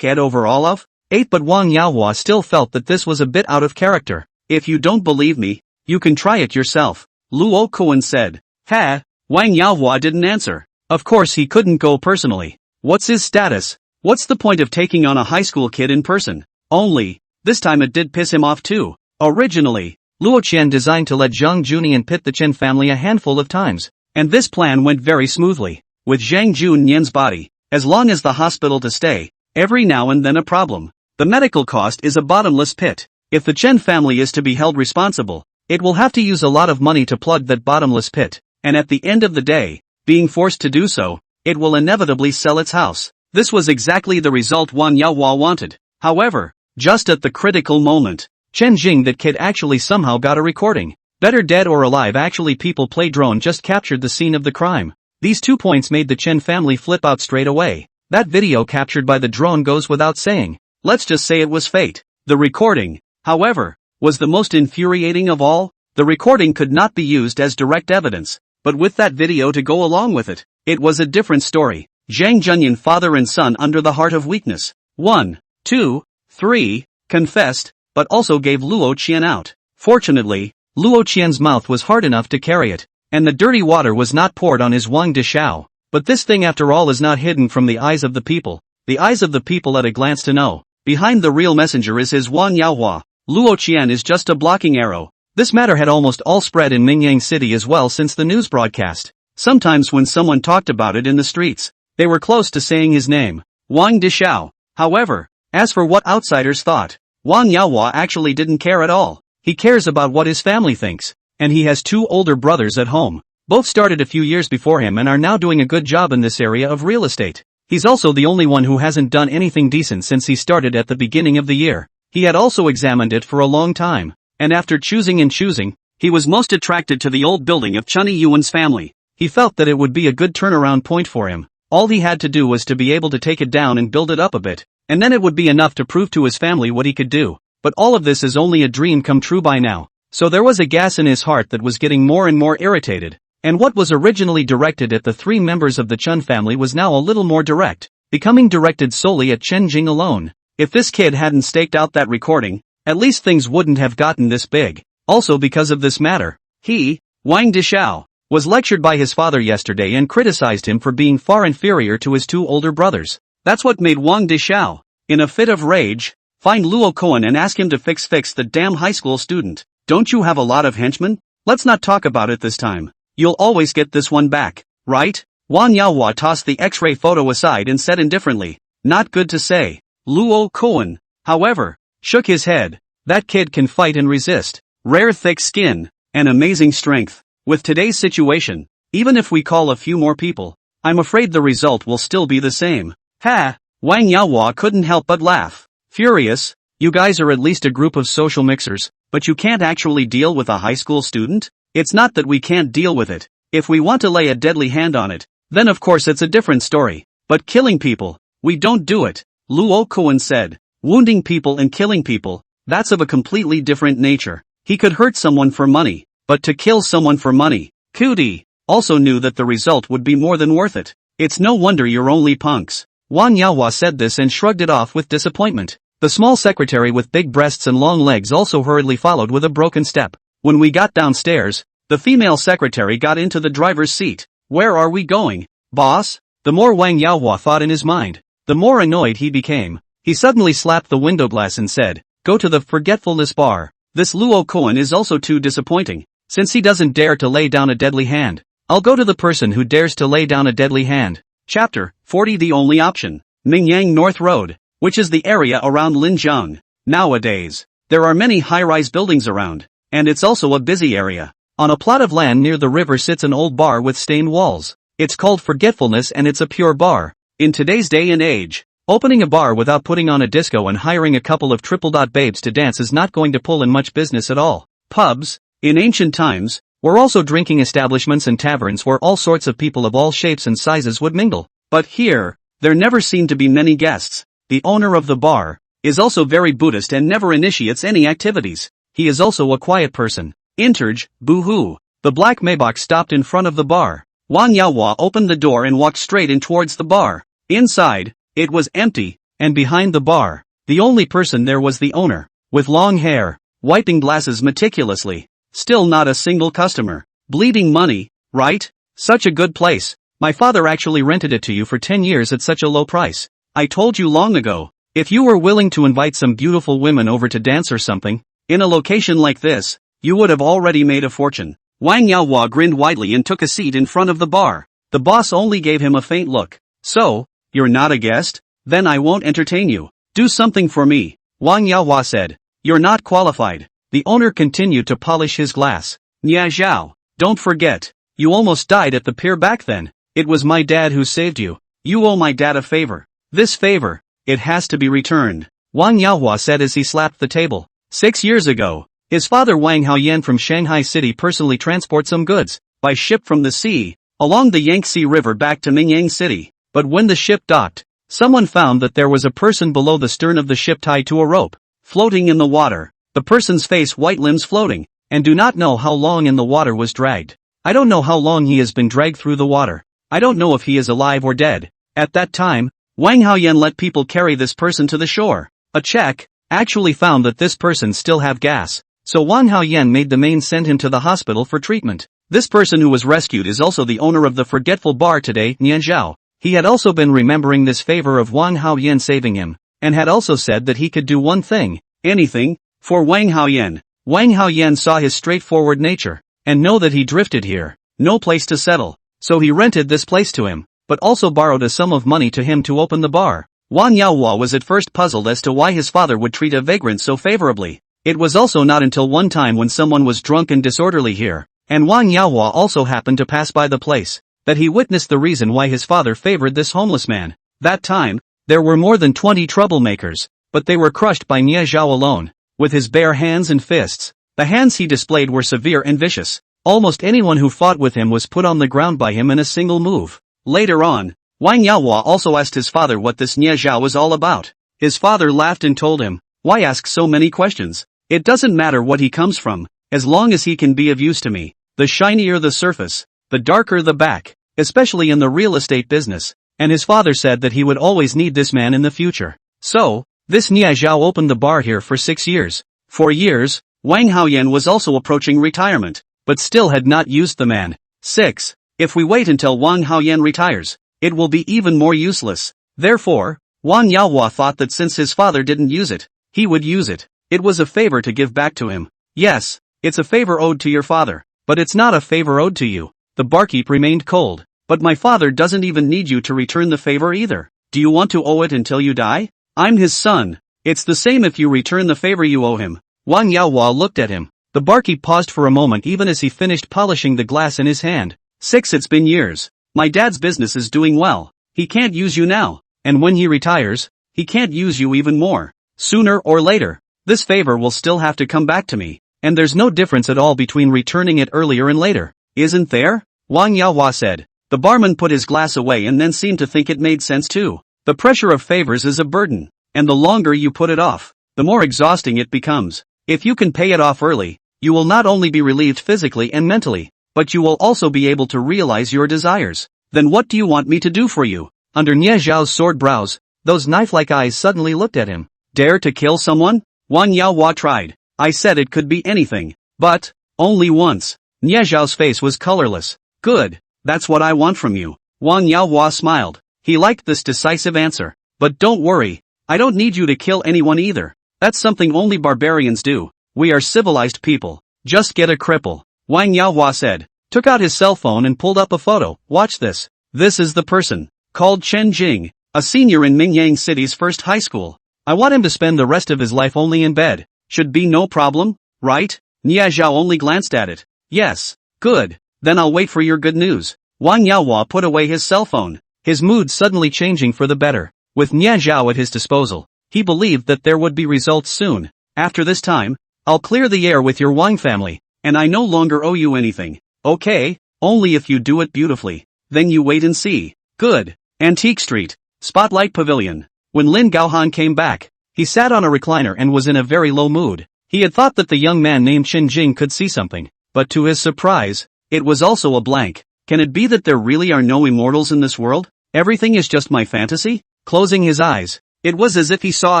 head over all of? 8 But Wang Yaohua still felt that this was a bit out of character. If you don't believe me, you can try it yourself, Luo Kuan said. Ha! Wang Yaohua didn't answer. Of course he couldn't go personally. What's his status? What's the point of taking on a high school kid in person? Only, this time it did piss him off too. Originally, Luo Qian designed to let Zhang Junian pit the Chen family a handful of times, and this plan went very smoothly. With Zhang Junian's body, as long as the hospital to stay, every now and then a problem. The medical cost is a bottomless pit. If the Chen family is to be held responsible, it will have to use a lot of money to plug that bottomless pit, and at the end of the day, being forced to do so, it will inevitably sell its house. This was exactly the result Wang Yaohua wanted. However, just at the critical moment, Chen Jing that kid actually somehow got a recording. Better dead or alive actually people play drone just captured the scene of the crime. These 2 points made the Chen family flip out straight away. That video captured by the drone goes without saying. Let's just say it was fate. The recording, however, was the most infuriating of all. The recording could not be used as direct evidence, but with that video to go along with it, it was a different story. Zhang Junian father and son under the heart of weakness. 1, 2, 3, confessed, but also gave Luo Qian out. Fortunately, Luo Qian's mouth was hard enough to carry it, and the dirty water was not poured on his Wang Dishao. But this thing after all is not hidden from the eyes of the people. The eyes of the people at a glance to know. Behind the real messenger is his Wang Yaohua. Luo Qian is just a blocking arrow. This matter had almost all spread in Mingyang City as well since the news broadcast. Sometimes when someone talked about it in the streets, they were close to saying his name, Wang Dishao. However, as for what outsiders thought, Wang Yaohua actually didn't care at all. He cares about what his family thinks, and he has 2 older brothers at home. Both started a few years before him and are now doing a good job in this area of real estate. He's also the only one who hasn't done anything decent since he started at the beginning of the year. He had also examined it for a long time, and after choosing, he was most attracted to the old building of Chunny Yuan's family. He felt that it would be a good turnaround point for him. All he had to do was to be able to take it down and build it up a bit, and then it would be enough to prove to his family what he could do. But all of this is only a dream come true by now. So there was a gas in his heart that was getting more and more irritated. And what was originally directed at the 3 members of the Chun family was now a little more direct, becoming directed solely at Chen Jing alone. If this kid hadn't staked out that recording, at least things wouldn't have gotten this big. Also because of this matter, he, Wang Dishao, was lectured by his father yesterday and criticized him for being far inferior to his 2 older brothers. That's what made Wang Dishao, in a fit of rage, find Luo Kuan and ask him to fix the damn high school student. Don't you have a lot of henchmen? Let's not talk about it this time. You'll always get this one back, right? Wang Yaohua tossed the X-ray photo aside and said indifferently, not good to say. Luo Kuan, however, shook his head. That kid can fight and resist. Rare thick skin, and amazing strength. With today's situation, even if we call a few more people, I'm afraid the result will still be the same. Ha! Wang Yaohua couldn't help but laugh. Furious, you guys are at least a group of social mixers, but you can't actually deal with a high school student? It's not that we can't deal with it. If we want to lay a deadly hand on it, then of course it's a different story. But killing people, we don't do it, Luo Kuan said. Wounding people and killing people, that's of a completely different nature. He could hurt someone for money, but to kill someone for money, Cootie, also knew that the result would be more than worth it. It's no wonder you're only punks. Wang Yaohua said this and shrugged it off with disappointment. The small secretary with big breasts and long legs also hurriedly followed with a broken step. When we got downstairs, the female secretary got into the driver's seat. Where are we going, boss? The more Wang Yaohua thought in his mind, the more annoyed he became. He suddenly slapped the window glass and said, go to the forgetfulness bar. This Luo Koan is also too disappointing, since he doesn't dare to lay down a deadly hand. I'll go to the person who dares to lay down a deadly hand. Chapter 40. The only option. Mingyang North Road, which is the area around Linjiang. Nowadays, there are many high-rise buildings around, and it's also a busy area. On a plot of land near the river sits an old bar with stained walls. It's called Forgetfulness and it's a pure bar. In today's day and age, opening a bar without putting on a disco and hiring a couple of triple-dot babes to dance is not going to pull in much business at all. Pubs, in ancient times, were also drinking establishments and taverns where all sorts of people of all shapes and sizes would mingle. But here, there never seemed to be many guests. The owner of the bar is also very Buddhist and never initiates any activities. He is also a quiet person. Interge, boo-hoo. The black Maybach stopped in front of the bar. Wang Yaohua opened the door and walked straight in towards the bar. Inside, it was empty, and behind the bar, the only person there was the owner, with long hair, wiping glasses meticulously. Still not a single customer. Bleeding money, right? Such a good place. My father actually rented it to you for 10 years at such a low price. I told you long ago, if you were willing to invite some beautiful women over to dance or something, in a location like this, you would have already made a fortune. Wang Yaohua grinned widely and took a seat in front of the bar. The boss only gave him a faint look. So, you're not a guest? Then I won't entertain you. Do something for me, Wang Yaohua said. You're not qualified. The owner continued to polish his glass. Nia Zhao, don't forget, you almost died at the pier back then. It was my dad who saved you. You owe my dad a favor. This favor, it has to be returned, Wang Yaohua said as he slapped the table. 6 years ago, his father Wang Haoyan from Shanghai City personally transport some goods, by ship from the sea, along the Yangtze River back to Mingyang City. But when the ship docked, someone found that there was a person below the stern of the ship tied to a rope, floating in the water. The person's face white limbs floating, and do not know how long in the water was dragged. I don't know how long he has been dragged through the water. I don't know if he is alive or dead. At that time, Wang Haoyan let people carry this person to the shore. A check actually found that this person still have gas. So Wang Haoyan made the main send him to the hospital for treatment. This person who was rescued is also the owner of the Forgetful Bar today, Nian Zhao. He had also been remembering this favor of Wang Haoyan saving him, and had also said that he could do one thing, anything, for Wang Haoyan. Wang Haoyan saw his straightforward nature, and know that he drifted here, no place to settle. So he rented this place to him, but also borrowed a sum of money to him to open the bar. Wang Yaohua was at first puzzled as to why his father would treat a vagrant so favorably. It was also not until one time when someone was drunk and disorderly here, and Wang Yaohua also happened to pass by the place, that he witnessed the reason why his father favored this homeless man. That time, there were more than 20 troublemakers, but they were crushed by Nia Zhao alone, with his bare hands and fists. The hands he displayed were severe and vicious. Almost anyone who fought with him was put on the ground by him in a single move. Later on, Wang Yaohua also asked his father what this Nia Zhao was all about. His father laughed and told him, "Why ask so many questions? It doesn't matter what he comes from, as long as he can be of use to me. The shinier the surface, the darker the back, especially in the real estate business." And his father said that he would always need this man in the future. So, this Nia Zhao opened the bar here for 6 years. For years, Wang Haoyan was also approaching retirement, but still had not used the man. 6. If we wait until Wang Haoyan retires, it will be even more useless. Therefore, Wang Yaohua thought that since his father didn't use it, he would use it. It was a favor to give back to him. Yes, it's a favor owed to your father, but it's not a favor owed to you. The barkeep remained cold. But my father doesn't even need you to return the favor either. Do you want to owe it until you die? I'm his son. It's the same if you return the favor you owe him. Wang Yaohua looked at him. The barkeep paused for a moment even as he finished polishing the glass in his hand. 6. It's been years. My dad's business is doing well. He can't use you now. And when he retires, he can't use you even more. Sooner or later, this favor will still have to come back to me. And there's no difference at all between returning it earlier and later. Isn't there? Wang Yaohua said. The barman put his glass away and then seemed to think it made sense too. The pressure of favors is a burden, and the longer you put it off, the more exhausting it becomes. If you can pay it off early, you will not only be relieved physically and mentally, but you will also be able to realize your desires. Then what do you want me to do for you? Under Nia Zhao's sword brows, those knife-like eyes suddenly looked at him. Dare to kill someone? Wang Yaohua tried. I said it could be anything. But, only once. Nia Zhao's face was colorless. Good, that's what I want from you. Wang Yaohua smiled. He liked this decisive answer. But don't worry, I don't need you to kill anyone either. That's something only barbarians do. We are civilized people. Just get a cripple. Wang Yaohua said. Took out his cell phone and pulled up a photo. Watch this. This is the person. Called Chen Jing, a senior in Mingyang City's first high school. I want him to spend the rest of his life only in bed. Should be no problem, right? Nia Zhao only glanced at it. Yes. Good. Then I'll wait for your good news. Wang Yaohua put away his cell phone, his mood suddenly changing for the better. With Nia Zhao at his disposal, he believed that there would be results soon. After this time, I'll clear the air with your Wang family, and I no longer owe you anything. Okay, only if you do it beautifully. Then you wait and see. Good. Antique Street, Spotlight Pavilion. When Lin Gaohan came back, he sat on a recliner and was in a very low mood. He had thought that the young man named Chen Jing could see something, but to his surprise, it was also a blank. Can it be that there really are no immortals in this world? Everything is just my fantasy? Closing his eyes, it was as if he saw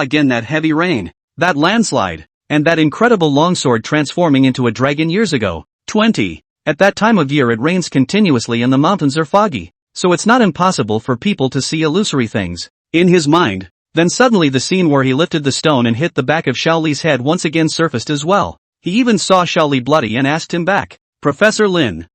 again that heavy rain, that landslide, and that incredible longsword transforming into a dragon years ago. 20. At that time of year it rains continuously and the mountains are foggy, so it's not impossible for people to see illusory things. In his mind, then suddenly the scene where he lifted the stone and hit the back of Shaoli's head once again surfaced as well. He even saw Shaoli bloody and asked him back. Professor Lin,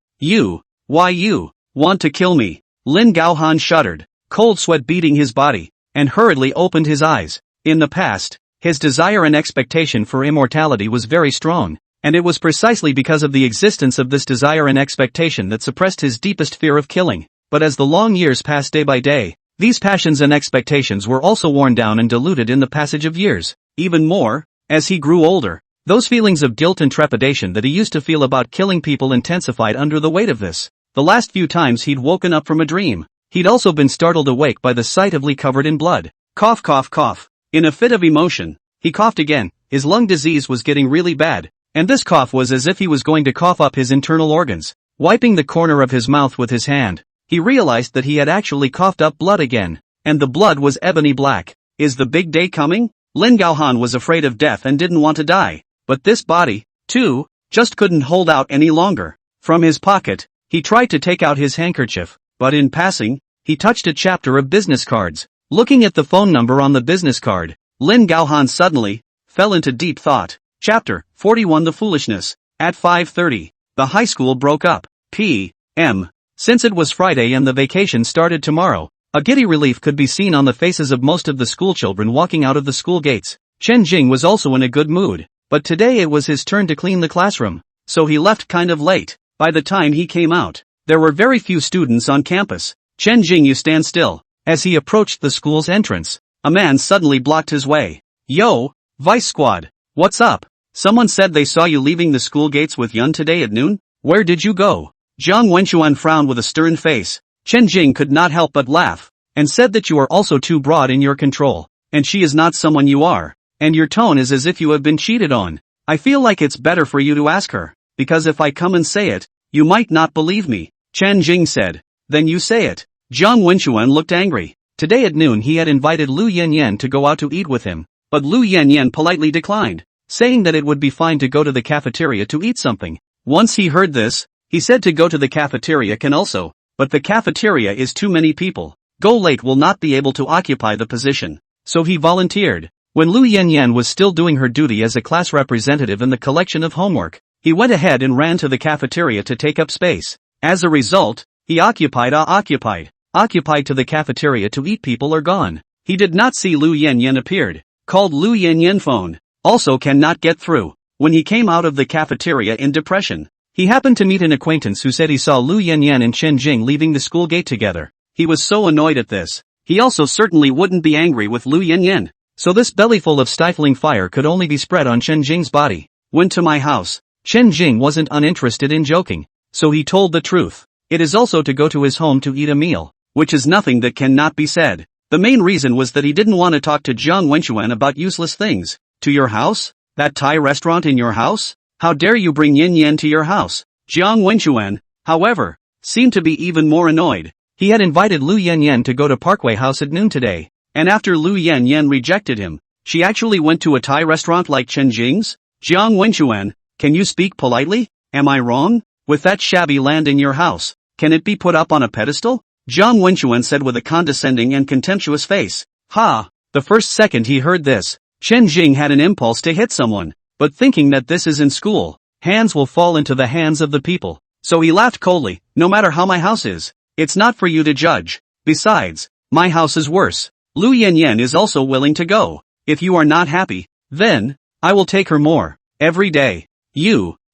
why you want to kill me? Lin Gaohan shuddered, cold sweat beading his body, and hurriedly opened his eyes. In the past, his desire and expectation for immortality was very strong, and it was precisely because of the existence of this desire and expectation that suppressed his deepest fear of killing. But as the long years passed day by day, these passions and expectations were also worn down and diluted in the passage of years. Even more, as he grew older, those feelings of guilt and trepidation that he used to feel about killing people intensified under the weight of this. The last few times he'd woken up from a dream, he'd also been startled awake by the sight of Li covered in blood. Cough cough cough. In a fit of emotion, he coughed again. His lung disease was getting really bad, and this cough was as if he was going to cough up his internal organs. Wiping the corner of his mouth with his hand, he realized that he had actually coughed up blood again, and the blood was ebony black. Is the big day coming? Lin Gaohan was afraid of death and didn't want to die, but this body, too, just couldn't hold out any longer. From his pocket, he tried to take out his handkerchief, but in passing, he touched a chapter of business cards. Looking at the phone number on the business card, Lin Gaohan suddenly fell into deep thought. Chapter 41 The Foolishness. At 5:30, the high school broke up. P.M. Since it was Friday and the vacation started tomorrow, a giddy relief could be seen on the faces of most of the schoolchildren walking out of the school gates. Chen Jing was also in a good mood, but today it was his turn to clean the classroom, so he left kind of late. By the time he came out, there were very few students on campus. Chen Jing, you stand still. As he approached the school's entrance, a man suddenly blocked his way. Yo, Vice Squad, what's up? Someone said they saw you leaving the school gates with Yun today at noon. Where did you go? Jiang Wenxuan frowned with a stern face. Chen Jing could not help but laugh, and said that you are also too broad in your control, and she is not someone you are, and your tone is as if you have been cheated on. I feel like it's better for you to ask her, because if I come and say it, you might not believe me. Chen Jing said. Then you say it. Jiang Wenxuan looked angry. Today at noon he had invited Lu Yanyan to go out to eat with him, but Lu Yanyan politely declined, saying that it would be fine to go to the cafeteria to eat something. Once he heard this, he said to go to the cafeteria can also, but the cafeteria is too many people. Go late will not be able to occupy the position. So he volunteered. When Lu Yanyan was still doing her duty as a class representative in the collection of homework, he went ahead and ran to the cafeteria to take up space. As a result, he occupied to the cafeteria to eat. People are gone. He did not see Lu Yanyan appeared. Called Lu Yanyan phone. Also cannot get through. When he came out of the cafeteria in depression, he happened to meet an acquaintance who said he saw Lu Yanyan and Chen Jing leaving the school gate together. He was so annoyed at this. He also certainly wouldn't be angry with Lu Yanyan. So this bellyful of stifling fire could only be spread on Chen Jing's body. Went to my house. Chen Jing wasn't uninterested in joking, so he told the truth. It is also to go to his home to eat a meal, which is nothing that cannot be said. The main reason was that he didn't want to talk to Jiang Wenxuan about useless things. To your house? That Thai restaurant in your house? How dare you bring Yin Yan to your house? Jiang Wenxuan, however, seemed to be even more annoyed. He had invited Lu Yanyan to go to Parkway House at noon today, and after Lu Yanyan rejected him, she actually went to a Thai restaurant like Chen Jing's? Jiang Wenxuan, can you speak politely? Am I wrong? With that shabby land in your house, can it be put up on a pedestal? Jiang Wenxuan said with a condescending and contemptuous face. Ha! The first second he heard this, Chen Jing had an impulse to hit someone, but thinking that this is in school, hands will fall into the hands of the people. So he laughed coldly, no matter how my house is, it's not for you to judge. Besides, my house is worse. Lu Yanyan is also willing to go. If you are not happy, then, I will take her more, every day.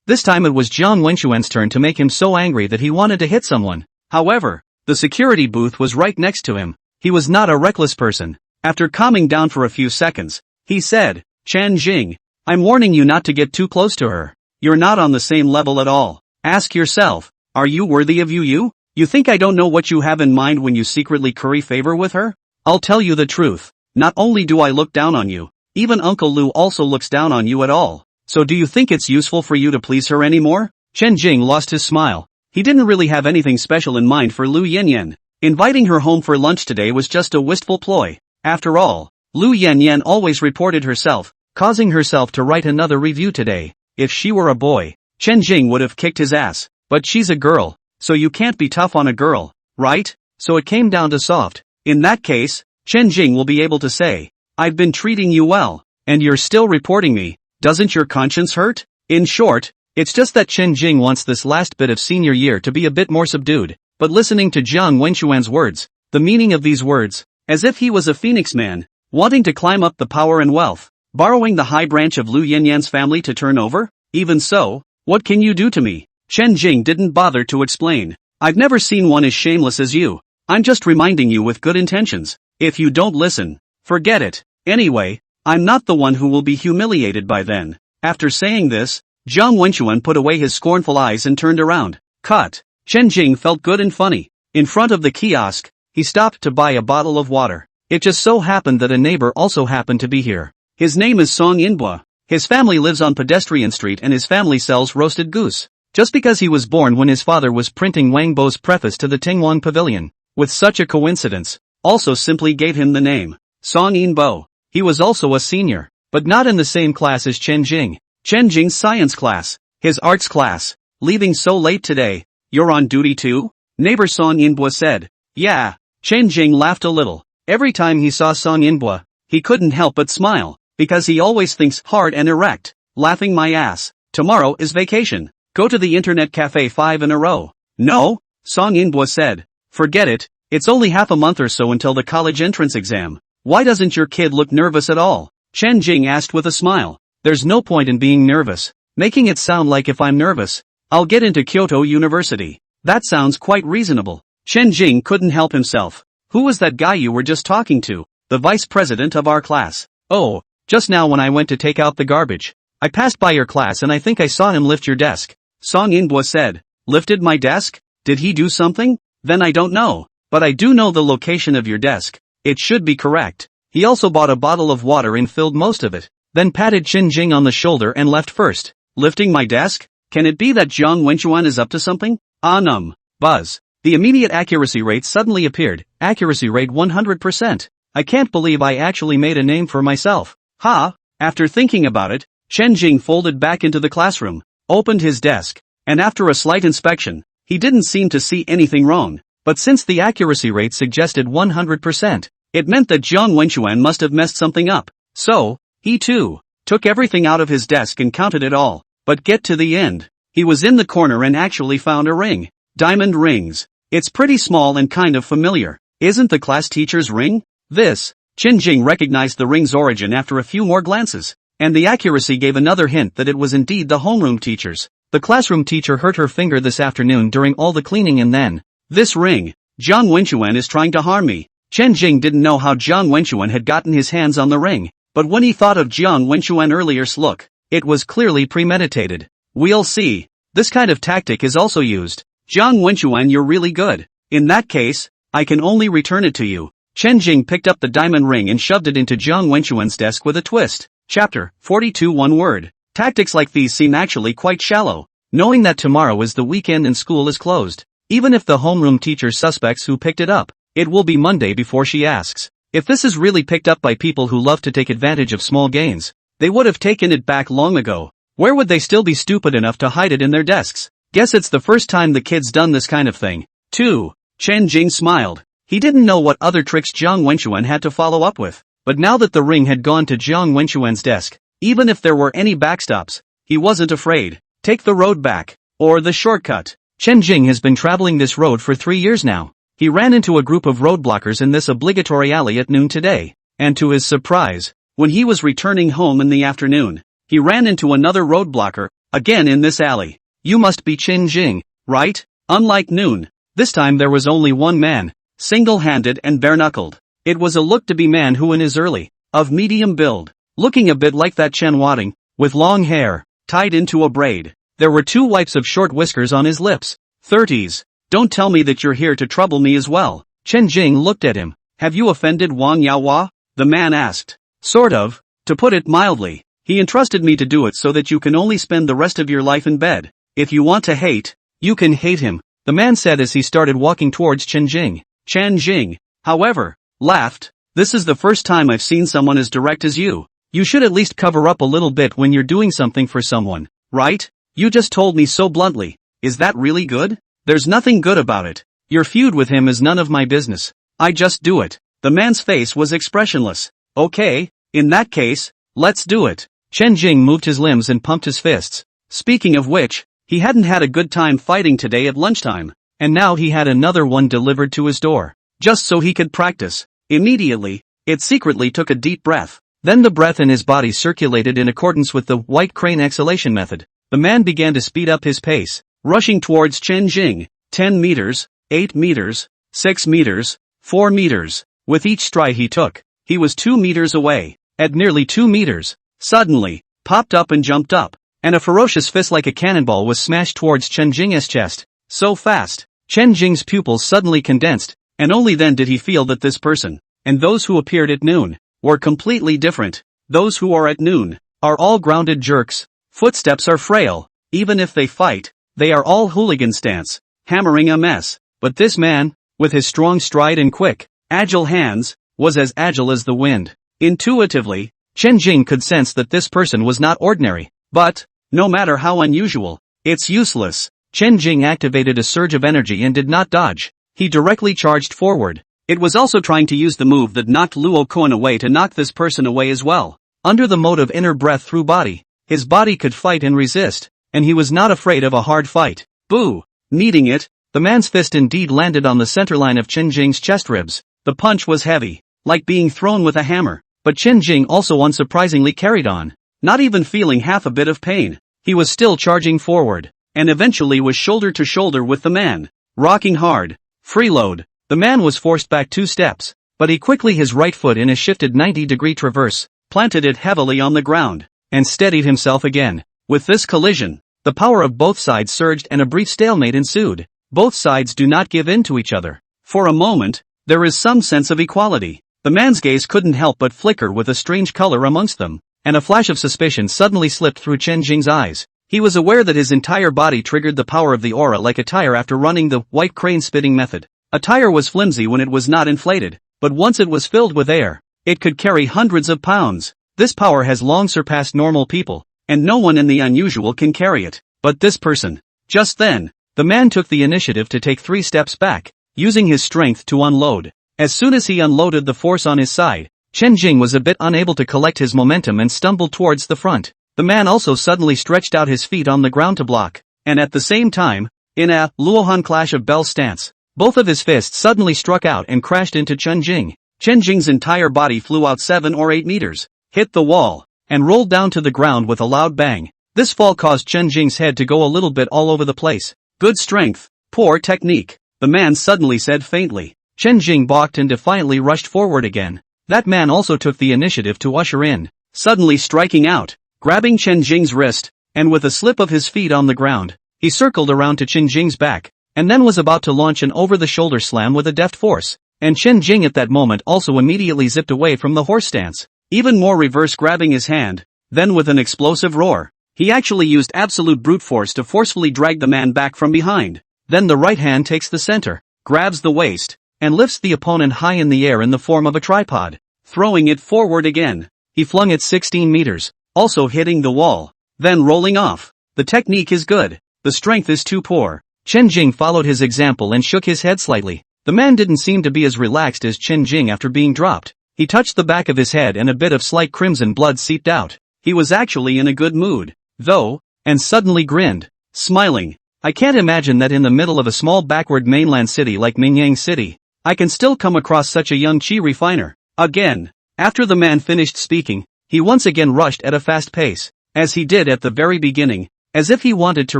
This time it was Jiang Wenxuan's turn to make him so angry that he wanted to hit someone. However, the security booth was right next to him. He was not a reckless person. After calming down for a few seconds, he said, Chen Jing, I'm warning you not to get too close to her. You're not on the same level at all. Ask yourself, are you worthy of you? You think I don't know what you have in mind when you secretly curry favor with her? I'll tell you the truth. Not only do I look down on you, even Uncle Lu also looks down on you at all. So do you think it's useful for you to please her anymore? Chen Jing lost his smile. He didn't really have anything special in mind for Lu Yanyan. Inviting her home for lunch today was just a wistful ploy. After all, Lu Yanyan always reported herself, causing herself to write another review today. If she were a boy, Chen Jing would have kicked his ass. But she's a girl, so you can't be tough on a girl, right? So it came down to soft. In that case, Chen Jing will be able to say, I've been treating you well, and you're still reporting me. Doesn't your conscience hurt? In short, it's just that Chen Jing wants this last bit of senior year to be a bit more subdued. But listening to Jiang Wenxuan's words, the meaning of these words, as if he was a phoenix man, wanting to climb up the power and wealth, borrowing the high branch of Lu Yanyan's family to turn over? Even so, what can you do to me? Chen Jing didn't bother to explain. I've never seen one as shameless as you. I'm just reminding you with good intentions. If you don't listen, forget it. Anyway, I'm not the one who will be humiliated by then. After saying this, Jiang Wenxuan put away his scornful eyes and turned around. Cut. Chen Jing felt good and funny. In front of the kiosk, he stopped to buy a bottle of water. It just so happened that a neighbor also happened to be here. His name is Song Yinbua. His family lives on Pedestrian Street and his family sells roasted goose. Just because he was born when his father was printing Wang Bo's preface to the Tingwang Pavilion, with such a coincidence, also simply gave him the name, Song Yinbo. He was also a senior, but not in the same class as Chen Jing. Chen Jing's science class, his arts class. Leaving so late today, you're on duty too? Neighbor Song Yinbo said. Yeah. Chen Jing laughed a little. Every time he saw Song Yinbo, he couldn't help but smile, because he always thinks hard and erect. Laughing my ass. Tomorrow is vacation. Go to the internet cafe 5 in a row. No? Song Yinbo said. Forget it, it's only half a month or so until the college entrance exam. Why doesn't your kid look nervous at all? Chen Jing asked with a smile. There's no point in being nervous. Making it sound like if I'm nervous, I'll get into Kyoto University. That sounds quite reasonable. Chen Jing couldn't help himself. Who was that guy you were just talking to? The vice president of our class. Oh, just now when I went to take out the garbage. I passed by your class and I think I saw him lift your desk. Song Yinbo said. Lifted my desk? Did he do something? Then I don't know. But I do know the location of your desk. It should be correct. He also bought a bottle of water and filled most of it. Then patted Chen Jing on the shoulder and left first. Lifting my desk? Can it be that Jiang Wenxuan is up to something? Buzz. The immediate accuracy rate suddenly appeared. Accuracy rate 100%. I can't believe I actually made a name for myself. Ha! After thinking about it, Chen Jing folded back into the classroom, opened his desk, and after a slight inspection, he didn't seem to see anything wrong. But since the accuracy rate suggested 100%, it meant that Jiang Wenxuan must have messed something up. So, he too, took everything out of his desk and counted it all. But get to the end. He was in the corner and actually found a ring. Diamond rings. It's pretty small and kind of familiar. Isn't the class teacher's ring? This. Chen Jing recognized the ring's origin after a few more glances. And the accuracy gave another hint that it was indeed the homeroom teacher's. The classroom teacher hurt her finger this afternoon during all the cleaning and then. This ring. Jiang Wenxuan is trying to harm me. Chen Jing didn't know how Jiang Wenxuan had gotten his hands on the ring. But when he thought of Jiang Wenxuan earlier's look, it was clearly premeditated. We'll see. This kind of tactic is also used. Jiang Wenxuan, you're really good. In that case, I can only return it to you. Chen Jing picked up the diamond ring and shoved it into Jiang Wenxuan's desk with a twist. Chapter 42. One word. Tactics like these seem actually quite shallow. Knowing that tomorrow is the weekend and school is closed. Even if the homeroom teacher suspects who picked it up, it will be Monday before she asks. If this is really picked up by people who love to take advantage of small gains, they would have taken it back long ago. Where would they still be stupid enough to hide it in their desks? Guess it's the first time the kid's done this kind of thing. 2. Chen Jing smiled. He didn't know what other tricks Jiang Wenxuan had to follow up with. But now that the ring had gone to Jiang Wenxuan's desk, Even if there were any backstops, he wasn't afraid. Take the road back, or the shortcut. Chen Jing has been traveling this road for 3 years now. He ran into a group of roadblockers in this obligatory alley at noon today, and to his surprise, when he was returning home in the afternoon, he ran into another roadblocker, again in this alley. You must be Chen Jing, right? Unlike noon, this time there was only one man, single-handed and bare-knuckled. It was a look-to-be man who in his early, of medium build, looking a bit like that Chen Wading, with long hair, tied into a braid. There were 2 wipes of short whiskers on his lips. 30s. Don't tell me that you're here to trouble me as well. Chen Jing looked at him. Have you offended Wang Yaohua? The man asked. Sort of. To put it mildly, he entrusted me to do it so that you can only spend the rest of your life in bed. If you want to hate, you can hate him, the man said as he started walking towards Chen Jing. Chen Jing, however, laughed. This is the first time I've seen someone as direct as you. You should at least cover up a little bit when you're doing something for someone, right? You just told me so bluntly. Is that really good? There's nothing good about it. Your feud with him is none of my business. I just do it. The man's face was expressionless. Okay, in that case, let's do it. Chen Jing moved his limbs and pumped his fists. Speaking of which, he hadn't had a good time fighting today at lunchtime, and now he had another one delivered to his door, just so he could practice. Immediately, it secretly took a deep breath. Then the breath in his body circulated in accordance with the white crane exhalation method. The man began to speed up his pace, rushing towards Chen Jing. 10 meters, 8 meters, 6 meters, 4 meters. With each stride he took, he was 2 meters away. At nearly 2 meters, suddenly, popped up and jumped up, and a ferocious fist like a cannonball was smashed towards Chen Jing's chest. So fast, Chen Jing's pupils suddenly condensed, and only then did he feel that this person, and those who appeared at noon, were completely different. Those who are at noon, are all grounded jerks. Footsteps are frail. Even if they fight, they are all hooligan stance, hammering a mess. But this man, with his strong stride and quick, agile hands, was as agile as the wind. Intuitively, Chen Jing could sense that this person was not ordinary. But, no matter how unusual, it's useless. Chen Jing activated a surge of energy and did not dodge. He directly charged forward. It was also trying to use the move that knocked Luo Kuan away to knock this person away as well. Under the mode of inner breath through body, his body could fight and resist, and he was not afraid of a hard fight. Boo! Needing it, the man's fist indeed landed on the centerline of Chen Jing's chest ribs. The punch was heavy, like being thrown with a hammer, but Chen Jing also unsurprisingly carried on. Not even feeling half a bit of pain, he was still charging forward, and eventually was shoulder to shoulder with the man. Rocking hard. Freeload. The man was forced back 2 steps, but he quickly his right foot in a shifted 90-degree traverse, planted it heavily on the ground, and steadied himself again. With this collision, the power of both sides surged and a brief stalemate ensued. Both sides do not give in to each other. For a moment, there is some sense of equality. The man's gaze couldn't help but flicker with a strange color amongst them, and a flash of suspicion suddenly slipped through Chen Jing's eyes. He was aware that his entire body triggered the power of the aura like a tire after running the white crane spitting method. A tire was flimsy when it was not inflated, but once it was filled with air, it could carry hundreds of pounds. This power has long surpassed normal people, and no one in the unusual can carry it. But this person. Just then, the man took the initiative to take 3 steps back, using his strength to unload. As soon as he unloaded the force on his side, Chen Jing was a bit unable to collect his momentum and stumbled towards the front. The man also suddenly stretched out his feet on the ground to block, and at the same time, in a Luohan clash of bells stance, both of his fists suddenly struck out and crashed into Chen Jing. Chen Jing's entire body flew out 7 or 8 meters, hit the wall, and rolled down to the ground with a loud bang. This fall caused Chen Jing's head to go a little bit all over the place. Good strength, poor technique, the man suddenly said faintly. Chen Jing balked and defiantly rushed forward again. That man also took the initiative to usher in, suddenly striking out, grabbing Chen Jing's wrist, and with a slip of his feet on the ground, he circled around to Chen Jing's back, and then was about to launch an over-the-shoulder slam with a deft force, and Chen Jing at that moment also immediately zipped away from the horse stance, even more reverse grabbing his hand. Then with an explosive roar, he actually used absolute brute force to forcefully drag the man back from behind. Then the right hand takes the center, grabs the waist, and lifts the opponent high in the air in the form of a tripod, throwing it forward again. He flung it 16 meters, also hitting the wall, then rolling off. The technique is good, the strength is too poor. Chen Jing followed his example and shook his head slightly. The man didn't seem to be as relaxed as Chen Jing after being dropped. He touched the back of his head and a bit of slight crimson blood seeped out. He was actually in a good mood, though, and suddenly grinned, smiling. I can't imagine that in the middle of a small backward mainland city like Mingyang City, I can still come across such a young chi refiner. Again. After the man finished speaking, he once again rushed at a fast pace, as he did at the very beginning, as if he wanted to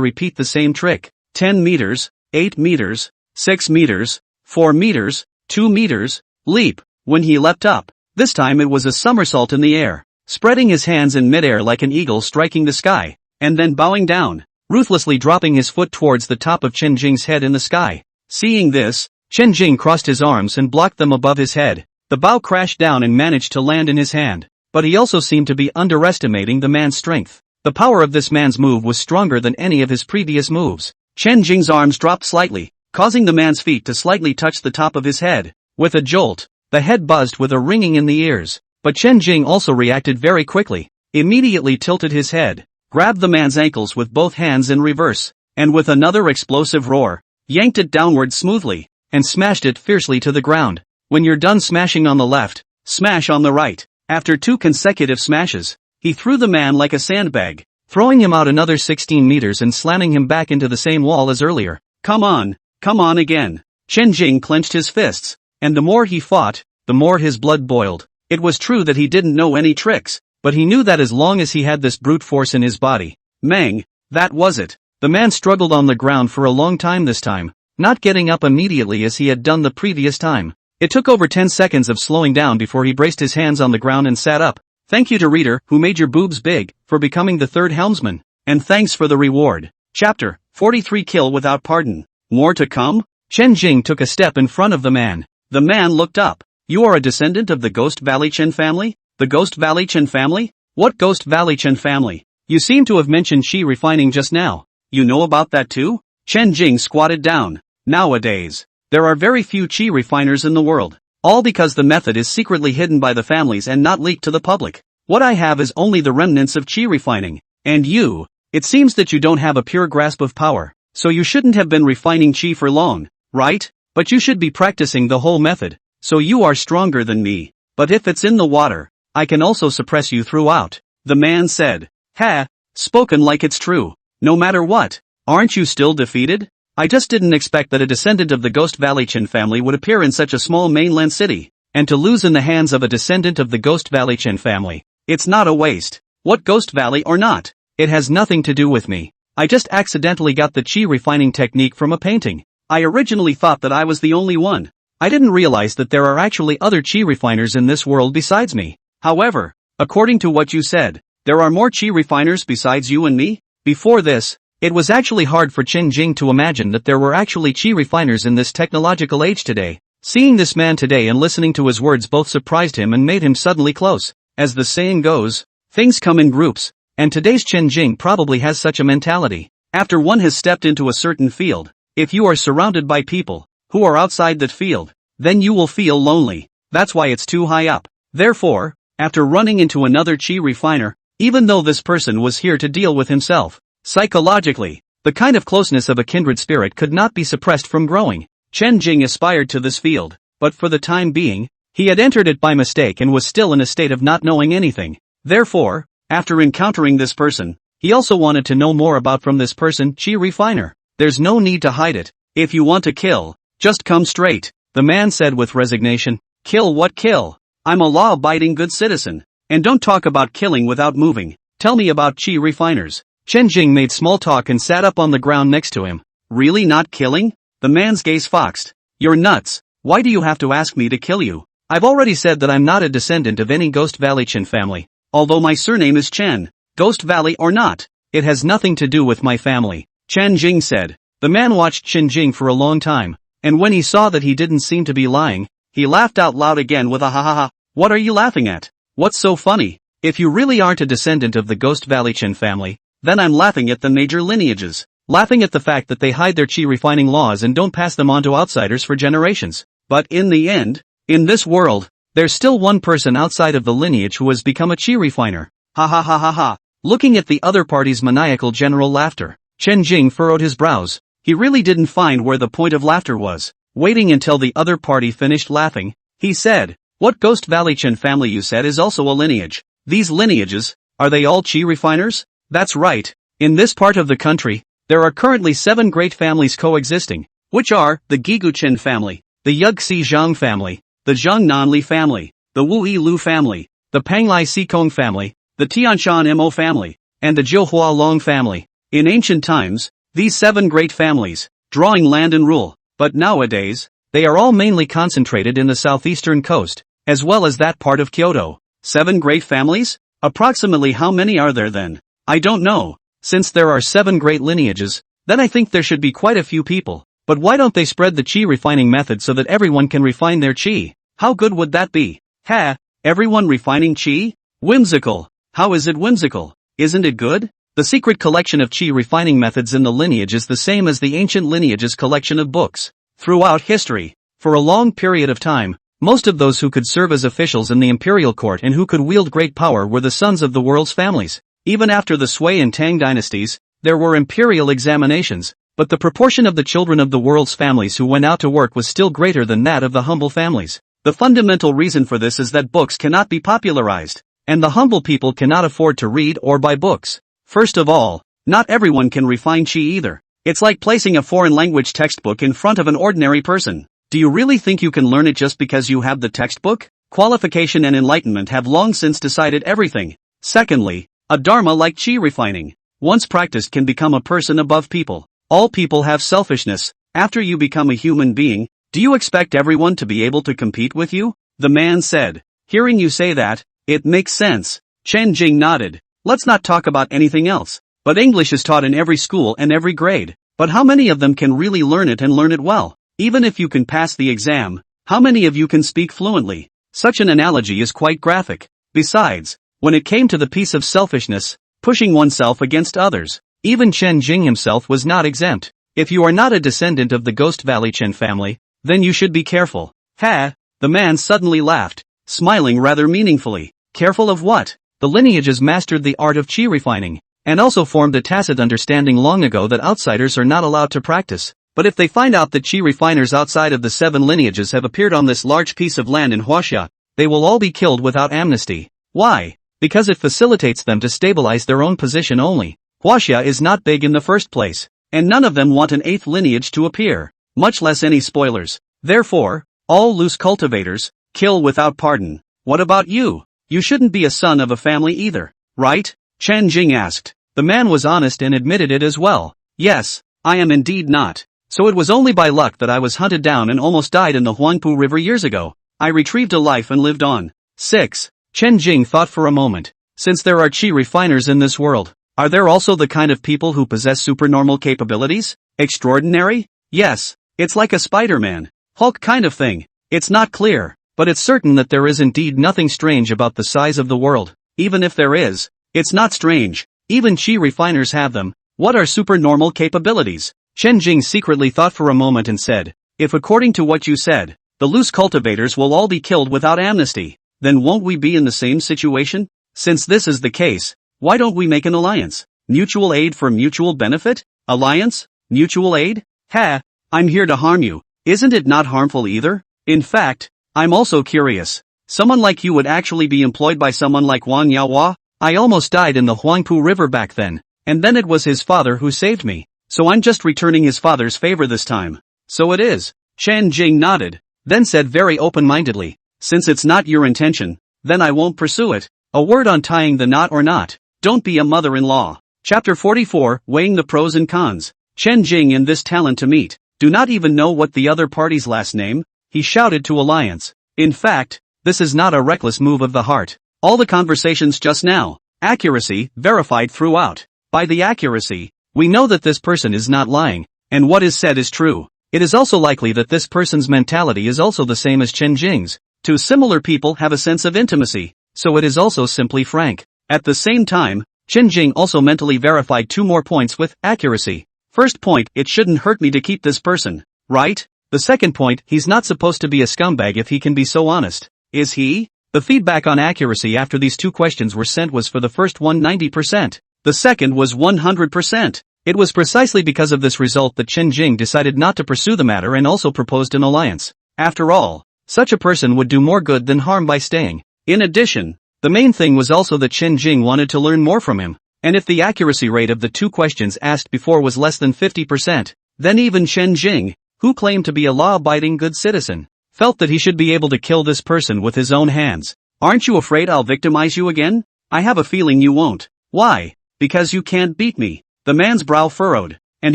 repeat the same trick. 10 meters, 8 meters, 6 meters, 4 meters, 2 meters, leap. When he leapt up, this time it was a somersault in the air, spreading his hands in midair like an eagle striking the sky, and then bowing down, ruthlessly dropping his foot towards the top of Chen Jing's head in the sky. Seeing this, Chen Jing crossed his arms and blocked them above his head. The bow crashed down and managed to land in his hand, but he also seemed to be underestimating the man's strength. The power of this man's move was stronger than any of his previous moves. Chen Jing's arms dropped slightly, causing the man's feet to slightly touch the top of his head. With a jolt, the head buzzed with a ringing in the ears, but Chen Jing also reacted very quickly, immediately tilted his head, grabbed the man's ankles with both hands in reverse, and with another explosive roar, yanked it downward smoothly, and smashed it fiercely to the ground. When you're done smashing on the left, smash on the right. After 2 consecutive smashes, he threw the man like a sandbag, throwing him out another 16 meters and slamming him back into the same wall as earlier. Come on again. Chen Jing clenched his fists, and the more he fought, the more his blood boiled. It was true that he didn't know any tricks, but he knew that as long as he had this brute force in his body, that was it. The man struggled on the ground for a long time this time, not getting up immediately as he had done the previous time. It took over 10 seconds of slowing down before he braced his hands on the ground and sat up. Thank you to reader who made your boobs big for becoming the 3rd helmsman, and thanks for the reward. Chapter 43 Kill Without Pardon. More to come? Chen Jing took a step in front of the man. The man looked up. You are a descendant of the Ghost Valley Chen family? The Ghost Valley Chen family? What Ghost Valley Chen family? You seem to have mentioned chi refining just now. You know about that too? Chen Jing squatted down. Nowadays, there are very few chi refiners in the world, all because the method is secretly hidden by the families and not leaked to the public. What I have is only the remnants of chi refining, and you, it seems that you don't have a pure grasp of power, so you shouldn't have been refining chi for long, right? But you should be practicing the whole method, so you are stronger than me. But if it's in the water, I can also suppress you throughout. The man said. Ha, spoken like it's true. No matter what, aren't you still defeated? I just didn't expect that a descendant of the Ghost Valley Chen family would appear in such a small mainland city, and to lose in the hands of a descendant of the Ghost Valley Chen family. It's not a waste. What Ghost Valley or not? It has nothing to do with me. I just accidentally got the chi refining technique from a painting. I originally thought that I was the only one. I didn't realize that there are actually other chi refiners in this world besides me. However, according to what you said, there are more chi refiners besides you and me? Before this, it was actually hard for Chen Jing to imagine that there were actually chi refiners in this technological age today. Seeing this man today and listening to his words both surprised him and made him suddenly close. As the saying goes, things come in groups, and today's Chen Jing probably has such a mentality. After one has stepped into a certain field, if you are surrounded by people who are outside that field, then you will feel lonely. That's why it's too high up. Therefore, after running into another chi refiner, even though this person was here to deal with himself, psychologically, the kind of closeness of a kindred spirit could not be suppressed from growing. Chen Jing aspired to this field, but for the time being, he had entered it by mistake and was still in a state of not knowing anything. Therefore, after encountering this person, he also wanted to know more about from this person, chi refiner. There's no need to hide it. If you want to kill, just come straight, the man said with resignation. Kill what kill? I'm a law-abiding good citizen, and don't talk about killing without moving. Tell me about chi refiners. Chen Jing made small talk and sat up on the ground next to him. Really not killing? The man's gaze foxed. You're nuts. Why do you have to ask me to kill you? I've already said that I'm not a descendant of any Ghost Valley Chen family. Although my surname is Chen, Ghost Valley or not, it has nothing to do with my family, Chen Jing said. The man watched Chen Jing for a long time, and when he saw that he didn't seem to be lying, he laughed out loud again with a ha ha ha. What are you laughing at? What's so funny? If you really aren't a descendant of the Ghost Valley Chen family, then I'm laughing at the major lineages, laughing at the fact that they hide their chi refining laws and don't pass them on to outsiders for generations. But in the end, in this world, there's still one person outside of the lineage who has become a chi refiner. Ha ha ha ha ha. Looking at the other party's maniacal general laughter, Chen Jing furrowed his brows. He really didn't find where the point of laughter was. Waiting until the other party finished laughing, he said, What Ghost Valley Chen family you said is also a lineage. These lineages Are they all qi refiners? That's right. In this part of the country, there are currently 7 great families coexisting, which are the Giguchen family, the Yugxi Zhang family, the Zhang Nanli family, the Wu Yi Lu family, the Panglai Sikong family, the Tianshan Mo family, and the Jiuhua Long family. In ancient times, these 7 great families, drawing land and rule, but nowadays, they are all mainly concentrated in the southeastern coast, as well as that part of Kyoto. 7 great families? Approximately how many are there then? I don't know. Since there are 7 great lineages, then I think there should be quite a few people. But why don't they spread the qi refining method so that everyone can refine their qi? How good would that be? Ha! Everyone refining qi? Whimsical. How is it whimsical? Isn't it good? The secret collection of qi refining methods in the lineage is the same as the ancient lineage's collection of books. Throughout history, for a long period of time, most of those who could serve as officials in the imperial court and who could wield great power were the sons of the world's families. Even after the Sui and Tang dynasties, there were imperial examinations, but the proportion of the children of the world's families who went out to work was still greater than that of the humble families. The fundamental reason for this is that books cannot be popularized, and the humble people cannot afford to read or buy books. First of all, not everyone can refine qi either. It's like placing a foreign language textbook in front of an ordinary person. Do you really think you can learn it just because you have the textbook? Qualification and enlightenment have long since decided everything. Secondly, a dharma like qi refining, once practiced, can become a person above people. All people have selfishness. After you become a human being, do you expect everyone to be able to compete with you? The man said. Hearing you say that, it makes sense. Chen Jing nodded. Let's not talk about anything else. But English is taught in every school and every grade. But how many of them can really learn it and learn it well? Even if you can pass the exam, how many of you can speak fluently? Such an analogy is quite graphic. Besides, when it came to the piece of selfishness, pushing oneself against others, even Chen Jing himself was not exempt. If you are not a descendant of the Ghost Valley Chen family, then you should be careful. Ha! The man suddenly laughed, smiling rather meaningfully. Careful of what? The lineages mastered the art of qi refining, and also formed a tacit understanding long ago that outsiders are not allowed to practice. But if they find out that qi refiners outside of the 7 lineages have appeared on this large piece of land in Huaxia, they will all be killed without amnesty. Why? Because it facilitates them to stabilize their own position only. Huaxia is not big in the first place, and none of them want an 8th lineage to appear, much less any spoilers. Therefore, all loose cultivators, kill without pardon. What about you? You shouldn't be a son of a family either, right? Chen Jing asked. The man was honest and admitted it as well. Yes, I am indeed not. So it was only by luck that I was hunted down and almost died in the Huangpu River years ago. I retrieved a life and lived on. 6. Chen Jing thought for a moment. Since there are qi refiners in this world, are there also the kind of people who possess supernormal capabilities? Extraordinary? Yes, it's like a Spider-Man, Hulk kind of thing. It's not clear, but it's certain that there is indeed nothing strange about the size of the world. Even if there is, it's not strange. Even qi refiners have them. What are supernormal capabilities? Chen Jing secretly thought for a moment and said, if according to what you said, the loose cultivators will all be killed without amnesty, then won't we be in the same situation? Since this is the case, why don't we make an alliance? Mutual aid for mutual benefit? Alliance? Mutual aid? Ha! I'm here to harm you. Isn't it not harmful either? In fact, I'm also curious. Someone like you would actually be employed by someone like Wang Yaohua? I almost died in the Huangpu River back then, and then it was his father who saved me. So I'm just returning his father's favor this time. So it is. Chen Jing nodded, then said very open-mindedly, since it's not your intention, then I won't pursue it. A word on tying the knot or not. Don't be a mother-in-law. Chapter 44, Weighing the Pros and Cons. Chen Jing and this talent to meet, do not even know what the other party's last name, he shouted to Alliance. In fact, this is not a reckless move of the heart. All the conversations just now, accuracy, verified throughout. By the accuracy, we know that this person is not lying, and what is said is true. It is also likely that this person's mentality is also the same as Chen Jing's. Two similar people have a sense of intimacy, so it is also simply frank. At the same time, Chen Jing also mentally verified 2 more points with accuracy. First point, it shouldn't hurt me to keep this person, right? The second point, he's not supposed to be a scumbag if he can be so honest. Is he? The feedback on accuracy after these 2 questions were sent was for the first one 90%. The second was 100%. It was precisely because of this result that Chen Jing decided not to pursue the matter and also proposed an alliance. After all, such a person would do more good than harm by staying. In addition, The main thing was also that Chen Jing wanted to learn more from him. And if the accuracy rate of the 2 questions asked before was less than 50%, then even Chen Jing, who claimed to be a law-abiding good citizen, felt that he should be able to kill this person with his own hands. Aren't you afraid I'll victimize you again? I have a feeling you won't. Why? Because you can't beat me. The man's brow furrowed, and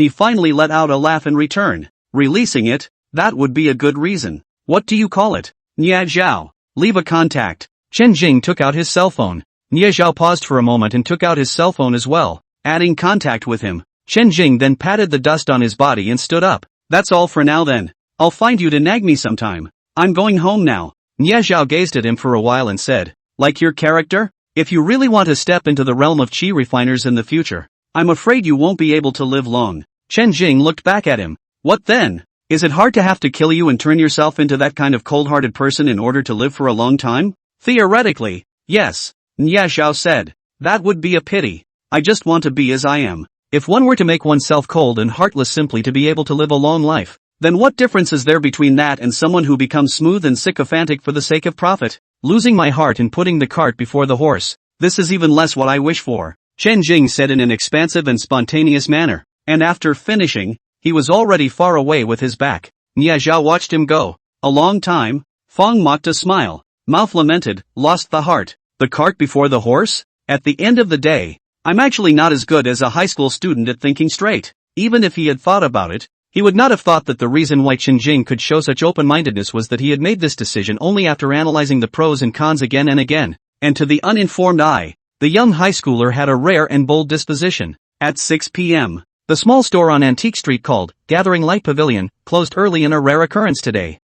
he finally let out a laugh in return. Releasing it, that would be a good reason. What do you call it? Nia Zhao. Leave a contact. Chen Jing took out his cell phone. Nia Zhao paused for a moment and took out his cell phone as well, adding contact with him. Chen Jing then patted the dust on his body and stood up. That's all for now then. I'll find you to nag me sometime. I'm going home now. Nia Zhao gazed at him for a while and said, like your character? If you really want to step into the realm of chi refiners in the future, I'm afraid you won't be able to live long. Chen Jing looked back at him. What then? Is it hard to have to kill you and turn yourself into that kind of cold-hearted person in order to live for a long time? Theoretically, yes. Nia Zhao said. That would be a pity. I just want to be as I am. If one were to make oneself cold and heartless simply to be able to live a long life, then what difference is there between that and someone who becomes smooth and sycophantic for the sake of profit? Losing my heart and putting the cart before the horse. This is even less what I wish for. Chen Jing said in an expansive and spontaneous manner, and after finishing, he was already far away with his back. Nia Zhao watched him go. A long time. Fong mocked a smile. Mouth lamented, lost the heart. The cart before the horse? At the end of the day, I'm actually not as good as a high school student at thinking straight. Even if he had thought about it, he would not have thought that the reason why Chen Jing could show such open-mindedness was that he had made this decision only after analyzing the pros and cons again and again. And to the uninformed eye, the young high schooler had a rare and bold disposition. At 6 p.m., the small store on Antique Street called Gathering Light Pavilion closed early in a rare occurrence today.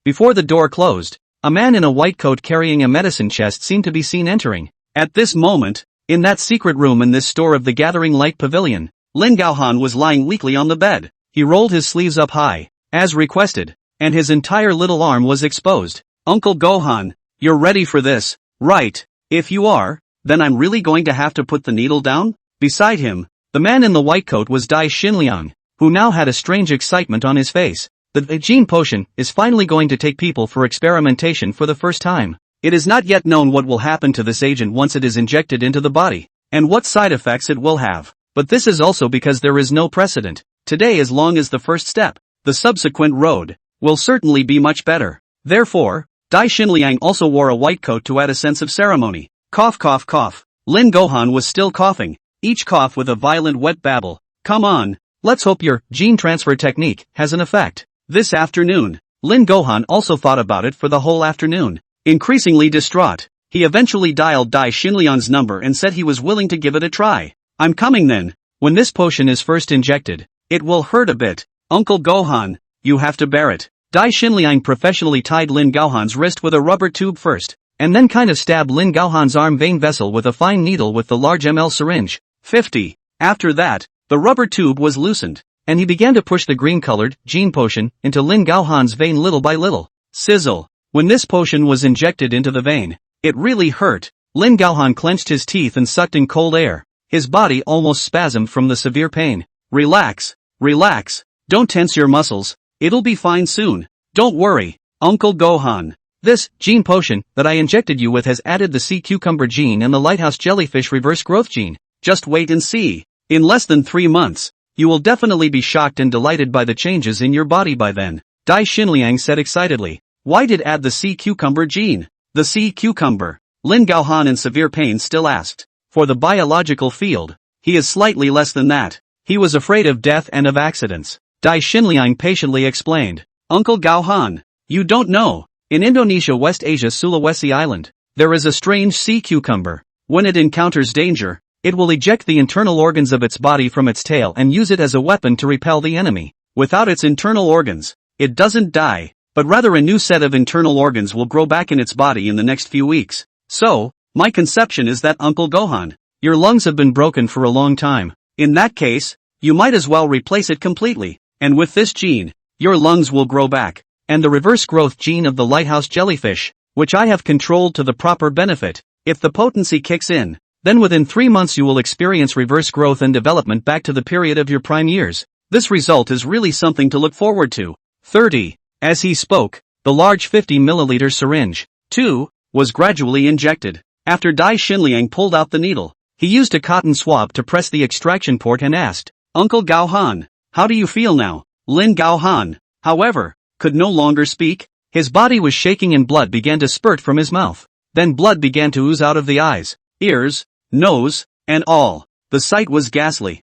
Before the door closed, a man in a white coat carrying a medicine chest seemed to be seen entering. At this moment, in that secret room in this store of the Gathering Light Pavilion, Lin Gaohan was lying weakly on the bed. He rolled his sleeves up high, as requested, and his entire little arm was exposed. Uncle Gohan, you're ready for this, right? If you are, then I'm really going to have to put the needle down? Beside him, the man in the white coat was Dai Xinliang, who now had a strange excitement on his face. The gene potion is finally going to take people for experimentation for the first time. It is not yet known what will happen to this agent once it is injected into the body, and what side effects it will have. But this is also because there is no precedent. Today as long as the first step, the subsequent road, will certainly be much better. Therefore, Dai Xinliang also wore a white coat to add a sense of ceremony. Cough cough cough. Lin Gohan was still coughing, each cough with a violent wet babble. Come on, let's hope your gene transfer technique has an effect. This afternoon, Lin Gohan also thought about it for the whole afternoon. Increasingly distraught, he eventually dialed Dai Xinliang's number and said he was willing to give it a try. I'm coming then. When this potion is first injected, it will hurt a bit. Uncle Gohan, you have to bear it. Dai Xinliang professionally tied Lin Gaohan's wrist with a rubber tube first, and then kind of stabbed Lin Gaohan's arm vein vessel with a fine needle with the large ml syringe. 50. After that, the rubber tube was loosened, and he began to push the green-colored gene potion into Lin Gaohan's vein little by little. Sizzle. When this potion was injected into the vein, it really hurt. Lin Gaohan clenched his teeth and sucked in cold air. His body almost spasmed from the severe pain. Relax. Relax. Don't tense your muscles. It'll be fine soon. Don't worry, Uncle Gohan. This gene potion that I injected you with has added the sea cucumber gene and the lighthouse jellyfish reverse growth gene. Just wait and see. In less than 3 months, you will definitely be shocked and delighted by the changes in your body by then. Dai Xinliang said excitedly. Why did add the sea cucumber gene? The sea cucumber. Lin Gaohan in severe pain still asked. For the biological field, he is slightly less than that. He was afraid of death and of accidents. Dai Xinliang patiently explained. Uncle Gaohan, you don't know. In Indonesia, West Asia, Sulawesi Island, there is a strange sea cucumber. When it encounters danger, it will eject the internal organs of its body from its tail and use it as a weapon to repel the enemy. Without its internal organs, it doesn't die, but rather a new set of internal organs will grow back in its body in the next few weeks. So, my conception is that Uncle Gohan, your lungs have been broken for a long time. In that case, you might as well replace it completely. And with this gene, your lungs will grow back. And the reverse growth gene of the lighthouse jellyfish, which I have controlled to the proper benefit. If the potency kicks in, then within 3 months you will experience reverse growth and development back to the period of your prime years. This result is really something to look forward to. 30. As he spoke, the large 50 milliliter syringe, too, was gradually injected. After Dai Xinliang pulled out the needle, he used a cotton swab to press the extraction port and asked, "Uncle Gao Han, how do you feel now?" Lin Gao Han, however, could no longer speak. His body was shaking and blood began to spurt from his mouth. Then blood began to ooze out of the eyes, ears, nose, and all. The sight was ghastly.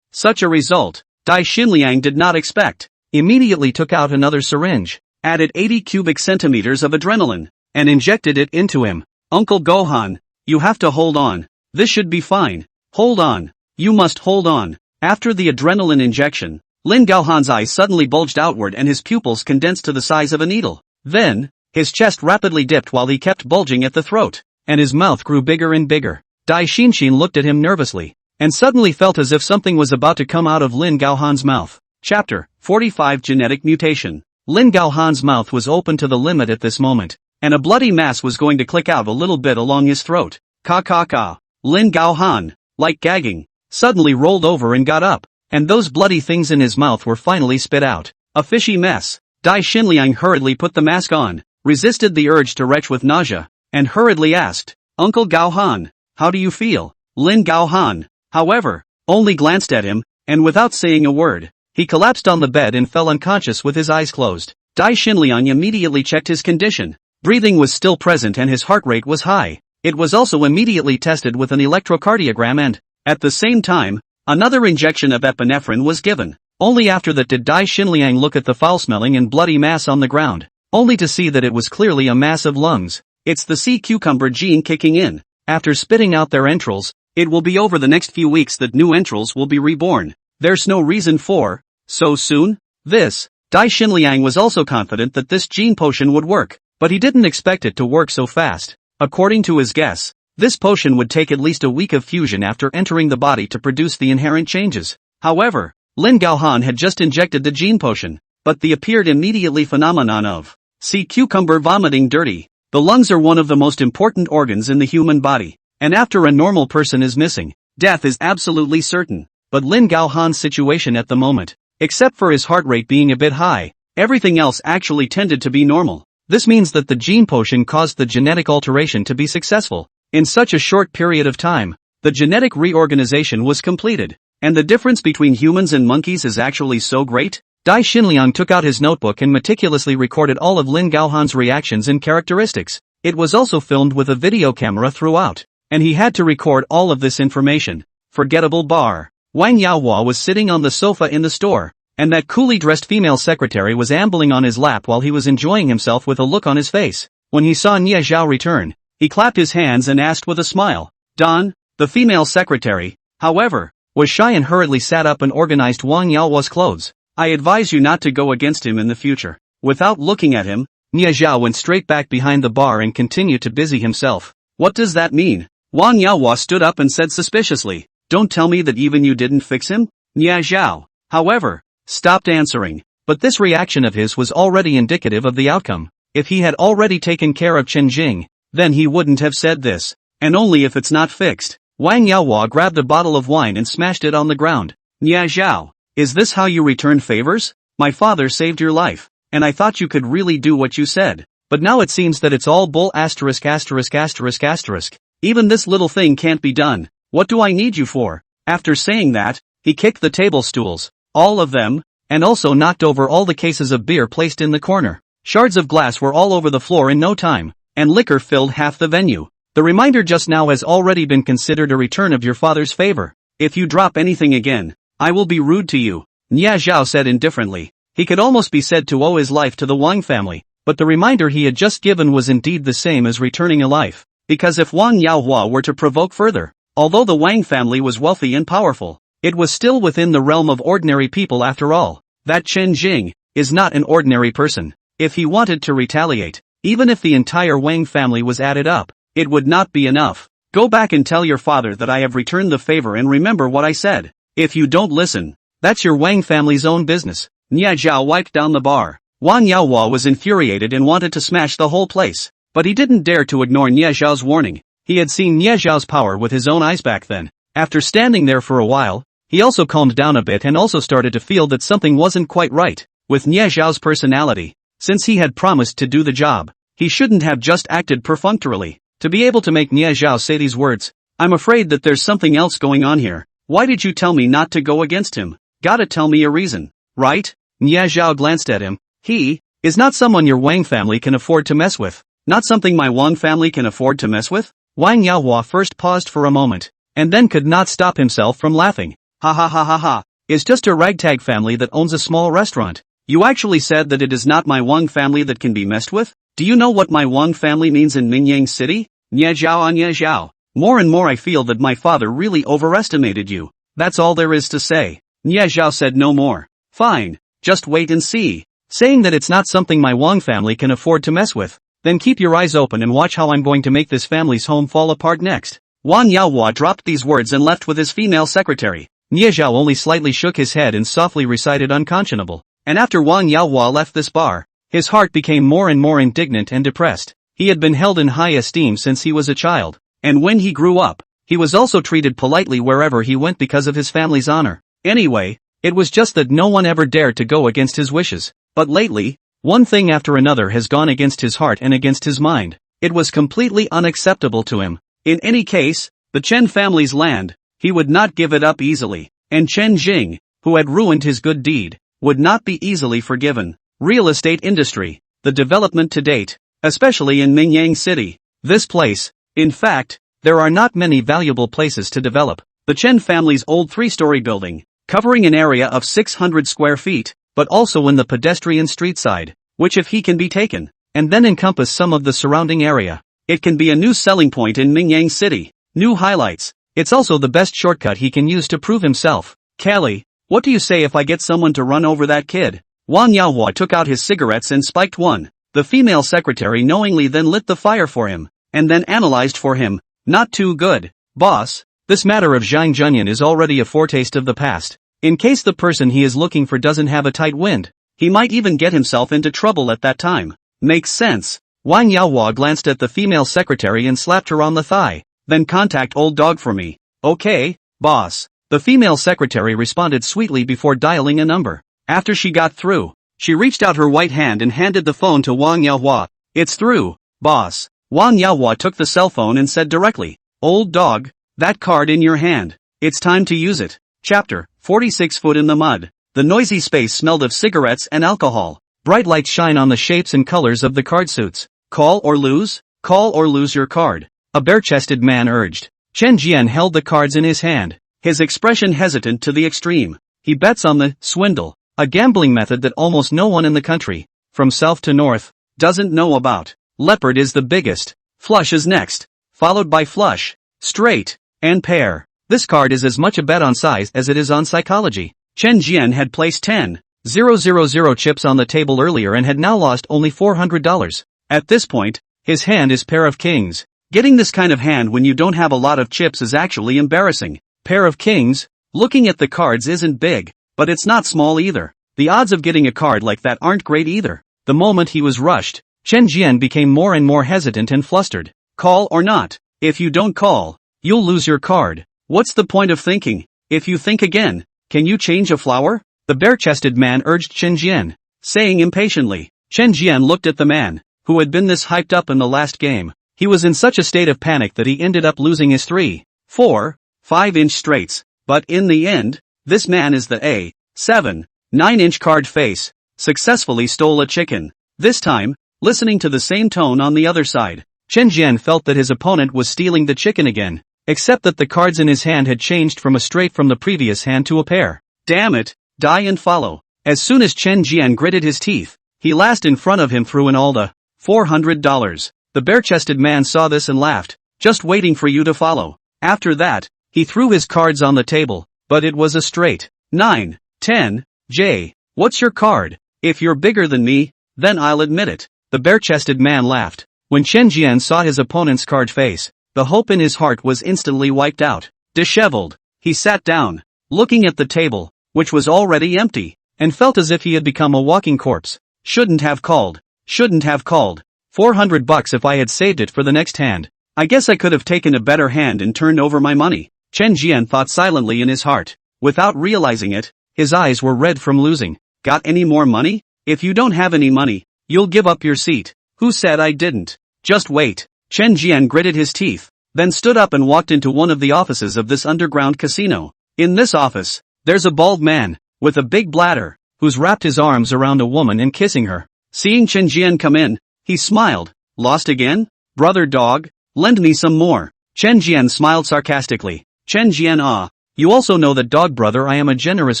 Such a result, Dai Xinliang did not expect. Immediately took out another syringe, added 80 cubic centimeters of adrenaline, and injected it into him. "Uncle Gohan, you have to hold on. This should be fine. Hold on. You must hold on." After the adrenaline injection, Lin Gaohan's eyes suddenly bulged outward and his pupils condensed to the size of a needle. Then, his chest rapidly dipped while he kept bulging at the throat, and his mouth grew bigger and bigger. Dai Xinxin looked at him nervously, and suddenly felt as if something was about to come out of Lin Gaohan's mouth. Chapter 45 Genetic Mutation. Lin Gaohan's mouth was open to the limit at this moment, and a bloody mass was going to click out a little bit along his throat. Ka. Lin Gaohan, like gagging, suddenly rolled over and got up, and those bloody things in his mouth were finally spit out. A fishy mess. Dai Xinliang hurriedly put the mask on, resisted the urge to retch with nausea, and hurriedly asked, "Uncle Gaohan, how do you feel?" Lin Gaohan, however, only glanced at him, and without saying a word, he collapsed on the bed and fell unconscious with his eyes closed. Dai Xinliang immediately checked his condition. Breathing was still present and his heart rate was high. It was also immediately tested with an electrocardiogram and, at the same time, another injection of epinephrine was given. Only after that did Dai Xinliang look at the foul-smelling and bloody mass on the ground, only to see that it was clearly a mass of lungs. It's the sea cucumber gene kicking in. After spitting out their entrails, it will be over the next few weeks that new entrails will be reborn. There's no reason for, so soon? Dai Xinliang was also confident that this gene potion would work, but he didn't expect it to work so fast. According to his guess, this potion would take at least a week of fusion after entering the body to produce the inherent changes. However, Lin Gaohan had just injected the gene potion, but the appeared immediately phenomenon of sea cucumber vomiting dirty. The lungs are one of the most important organs in the human body, and after a normal person is missing, death is absolutely certain. But Lin Gaohan's situation at the moment, except for his heart rate being a bit high, everything else actually tended to be normal. This means that the gene potion caused the genetic alteration to be successful. In such a short period of time, the genetic reorganization was completed, and the difference between humans and monkeys is actually so great. Dai Xinliang took out his notebook and meticulously recorded all of Lin Gaohan's reactions and characteristics. It was also filmed with a video camera throughout, and he had to record all of this information. Forgettable bar. Wang Yaohua was sitting on the sofa in the store, and that coolly dressed female secretary was ambling on his lap while he was enjoying himself with a look on his face. When he saw Nie Zhao return, he clapped his hands and asked with a smile, "Don?" The female secretary, however, was shy and hurriedly sat up and organized Wang Yaohua's clothes. "I advise you not to go against him in the future." Without looking at him, Nie Zhao went straight back behind the bar and continued to busy himself. "What does that mean?" Wang Yaohua stood up and said suspiciously, "Don't tell me that even you didn't fix him?" Nie Zhao, however, stopped answering, but this reaction of his was already indicative of the outcome. If he had already taken care of Chen Jing, then he wouldn't have said this, and only if it's not fixed. Wang Yaohua grabbed a bottle of wine and smashed it on the ground. "Nie Zhao, is this how you return favors? My father saved your life, and I thought you could really do what you said, but now it seems that it's all bull asterisk asterisk asterisk asterisk. Even this little thing can't be done. What do I need you for?" After saying that, he kicked the table stools, all of them, and also knocked over all the cases of beer placed in the corner. Shards of glass were all over the floor in no time, and liquor filled half the venue. "The reminder just now has already been considered a return of your father's favor. If you drop anything again, I will be rude to you," Nie Zhao said indifferently. He could almost be said to owe his life to the Wang family, but the reminder he had just given was indeed the same as returning a life, because if Wang Yaohua were to provoke further, although the Wang family was wealthy and powerful, it was still within the realm of ordinary people after all. That Chen Jing is not an ordinary person. If he wanted to retaliate, even if the entire Wang family was added up, it would not be enough. "Go back and tell your father that I have returned the favor and remember what I said. If you don't listen, that's your Wang family's own business." Nie Zhao wiped down the bar. Wang Yaohua was infuriated and wanted to smash the whole place, but he didn't dare to ignore Nie Zhao's warning. He had seen Nie Zhao's power with his own eyes back then. After standing there for a while, he also calmed down a bit and also started to feel that something wasn't quite right with Nie Zhao's personality. Since he had promised to do the job, he shouldn't have just acted perfunctorily. To be able to make Nie Zhao say these words, I'm afraid that there's something else going on here. Why did you tell me not to go against him? Gotta tell me a reason, right? Nie Zhao glanced at him. He is not someone your Wang family can afford to mess with. Not something my Wang family can afford to mess with? Wang Yaohua first paused for a moment, and then could not stop himself from laughing. Ha ha ha ha ha. It's just a ragtag family that owns a small restaurant. You actually said that it is not my Wang family that can be messed with? Do you know what my Wang family means in Mingyang City? Nie Zhao Nie Zhao. More and more I feel that my father really overestimated you. That's all there is to say. Nie Zhao said no more. Fine. Just wait and see. Saying that it's not something my Wang family can afford to mess with. Then keep your eyes open and watch how I'm going to make this family's home fall apart next. Wang Yaohua dropped these words and left with his female secretary. Nie Zhao only slightly shook his head and softly recited unconscionable. And after Wang Yaohua left this bar, his heart became more and more indignant and depressed. He had been held in high esteem since he was a child, and when he grew up, he was also treated politely wherever he went because of his family's honor. Anyway, it was just that no one ever dared to go against his wishes. But lately, one thing after another has gone against his heart and against his mind. It was completely unacceptable to him. In any case, the Chen family's land, he would not give it up easily, and Chen Jing, who had ruined his good deed, would not be easily forgiven. Real estate industry, the development to date, especially in Mingyang City. This place, in fact, there are not many valuable places to develop. The Chen family's old 3-story building, covering an area of 600 square feet, but also in the pedestrian street side, which if he can be taken, and then encompass some of the surrounding area, it can be a new selling point in Mingyang City. New highlights. It's also the best shortcut he can use to prove himself. Callie, what do you say if I get someone to run over that kid? Wang Yaohua took out his cigarettes and spiked one. The female secretary knowingly then lit the fire for him, and then analyzed for him. Not too good, boss. This matter of Zhang Junyan is already a foretaste of the past. In case the person he is looking for doesn't have a tight wind, he might even get himself into trouble at that time. Makes sense. Wang Yaohua glanced at the female secretary and slapped her on the thigh. Then contact old dog for me. Okay, boss. The female secretary responded sweetly before dialing a number. After she got through, she reached out her white hand and handed the phone to Wang Yaohua. It's through, boss. Wang Yaohua took the cell phone and said directly, old dog, that card in your hand. It's time to use it. Chapter 46. Foot in the mud. The noisy space smelled of cigarettes and alcohol. Bright lights shine on the shapes and colors of the card suits. Call or lose? Call or lose your card. A bare-chested man urged. Chen Jian held the cards in his hand, his expression hesitant to the extreme. He bets on the swindle, a gambling method that almost no one in the country, from south to north, doesn't know about. Leopard is the biggest. Flush is next, followed by flush, straight, and pair. This card is as much a bet on size as it is on psychology. Chen Jian had placed 10,000 chips on the table earlier and had now lost only $400. At this point, his hand is pair of kings. Getting this kind of hand when you don't have a lot of chips is actually embarrassing. Pair of kings, looking at the cards isn't big, but it's not small either. The odds of getting a card like that aren't great either. The moment he was rushed, Chen Jian became more and more hesitant and flustered. Call or not? If you don't call, you'll lose your card. What's the point of thinking? If you think again, can you change a flower? The bare-chested man urged Chen Jian, saying impatiently. Chen Jian looked at the man, who had been this hyped up in the last game. He was in such a state of panic that he ended up losing his 3, 4, 5-inch straights, but in the end, this man is the 7, 9-inch card face, successfully stole a chicken. This time, listening to the same tone on the other side, Chen Jian felt that his opponent was stealing the chicken again, except that the cards in his hand had changed from a straight from the previous hand to a pair. Damn it, die and follow. As soon as Chen Jian gritted his teeth, he last in front of him threw in all the $400. The bare-chested man saw this and laughed, just waiting for you to follow. After that, he threw his cards on the table, but it was a straight. 9, 10, J. What's your card? If you're bigger than me, then I'll admit it. The bare-chested man laughed. When Chen Jian saw his opponent's card face, the hope in his heart was instantly wiped out. Disheveled, he sat down, looking at the table, which was already empty, and felt as if he had become a walking corpse. Shouldn't have called. $400 if I had saved it for the next hand. I guess I could have taken a better hand and turned over my money. Chen Jian thought silently in his heart. Without realizing it, his eyes were red from losing. Got any more money? If you don't have any money, you'll give up your seat. Who said I didn't? Just wait. Chen Jian gritted his teeth, then stood up and walked into one of the offices of this underground casino. In this office, there's a bald man, with a big bladder, who's wrapped his arms around a woman and kissing her. Seeing Chen Jian come in, he smiled. Lost again? Brother dog, lend me some more. Chen Jian smiled sarcastically. Chen Jian, you also know that dog brother, I am a generous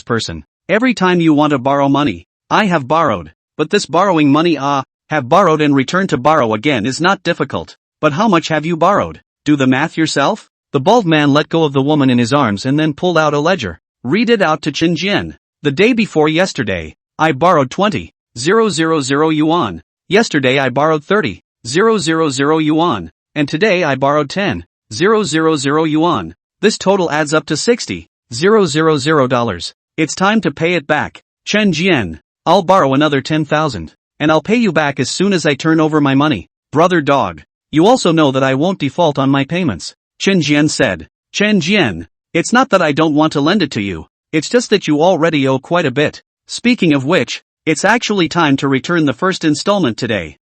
person. Every time you want to borrow money, I have borrowed. But this borrowing money, have borrowed and return to borrow again is not difficult. But how much have you borrowed? Do the math yourself? The bald man let go of the woman in his arms and then pulled out a ledger. Read it out to Chen Jian. The day before yesterday, I borrowed 20,000 yuan. Yesterday I borrowed 30,000 yuan. And today I borrowed 10,000 yuan. This total adds up to $60,000. It's time to pay it back. Chen Jian, I'll borrow another 10,000. And I'll pay you back as soon as I turn over my money. Brother dog, you also know that I won't default on my payments. Chen Jian said. Chen Jian, it's not that I don't want to lend it to you. It's just that you already owe quite a bit. Speaking of which, it's actually time to return the first installment today.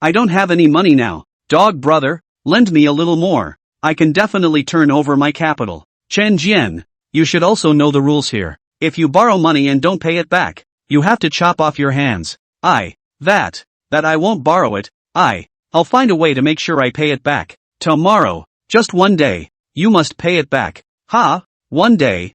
I don't have any money now. Dog brother, lend me a little more. I can definitely turn over my capital. Chen Jian, you should also know the rules here. If you borrow money and don't pay it back, you have to chop off your hands. That I won't borrow it. I'll find a way to make sure I pay it back. Tomorrow, just one day, you must pay it back. One day?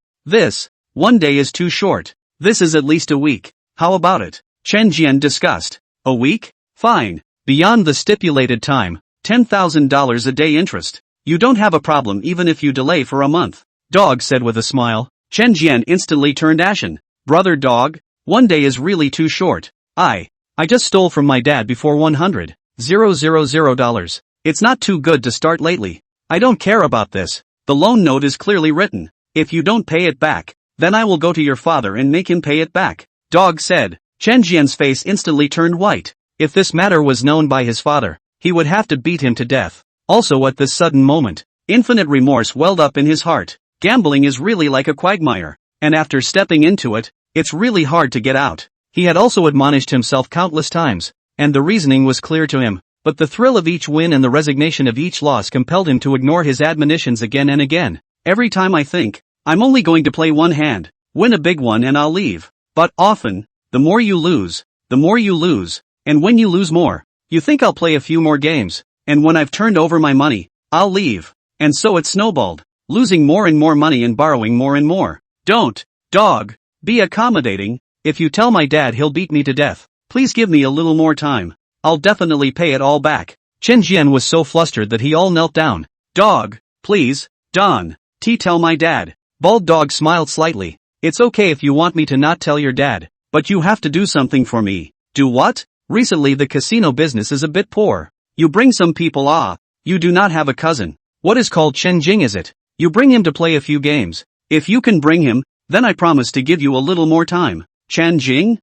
One day is too short. This is at least a week. How about it? Chen Jian discussed. A week? Fine. Beyond the stipulated time, $10,000 a day interest. You don't have a problem even if you delay for a month. Dog said with a smile. Chen Jian instantly turned ashen. Brother dog, one day is really too short. I just stole from my dad before $100,000. It's not too good to start lately. I don't care about this. The loan note is clearly written. If you don't pay it back, then I will go to your father and make him pay it back. Dog said. Chen Jian's face instantly turned white. If this matter was known by his father, he would have to beat him to death. Also at this sudden moment, infinite remorse welled up in his heart. Gambling is really like a quagmire, and after stepping into it, it's really hard to get out. He had also admonished himself countless times, and the reasoning was clear to him, but the thrill of each win and the resignation of each loss compelled him to ignore his admonitions again and again. Every time I think, I'm only going to play one hand, win a big one and I'll leave. But often, the more you lose, and when you lose more, you think I'll play a few more games, and when I've turned over my money, I'll leave. And so it snowballed, losing more and more money and borrowing more and more. Don't, dog, be accommodating. If you tell my dad he'll beat me to death, please give me a little more time. I'll definitely pay it all back. Chen Jian was so flustered that he all knelt down. Dog, please, tell my dad. Bald dog smiled slightly. It's okay if you want me to not tell your dad, but you have to do something for me. Do what? Recently the casino business is a bit poor. You bring some people. You do not have a cousin. What is called Chen Jing is it? You bring him to play a few games. If you can bring him, then I promise to give you a little more time. Chen Jing?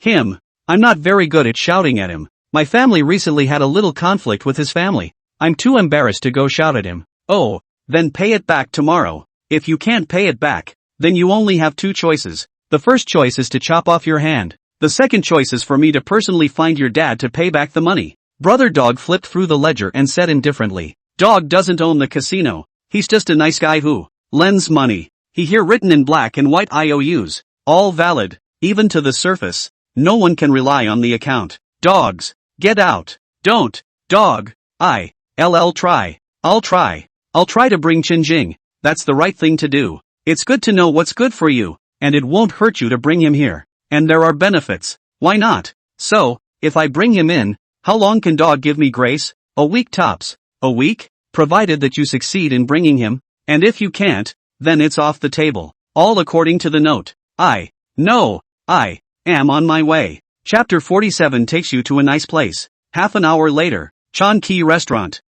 Him. I'm not very good at shouting at him. My family recently had a little conflict with his family. I'm too embarrassed to go shout at him. Oh, then pay it back tomorrow. If you can't pay it back, then you only have two choices. The first choice is to chop off your hand. The second choice is for me to personally find your dad to pay back the money. Brother Dog flipped through the ledger and said indifferently. Dog doesn't own the casino. He's just a nice guy who lends money. He here written in black and white IOUs. All valid, even to the surface. No one can rely on the account. Dogs, get out. Don't, dog. I'll try. I'll try to bring Chen Jing. That's the right thing to do. It's good to know what's good for you, and it won't hurt you to bring him here. And there are benefits. Why not? So, if I bring him in, how long can dog give me grace? A week tops. A week? Provided that you succeed in bringing him. And if you can't, then it's off the table. All according to the note. I am on my way. Chapter 47 takes you to a nice place. Half an hour later, Chan Ki restaurant.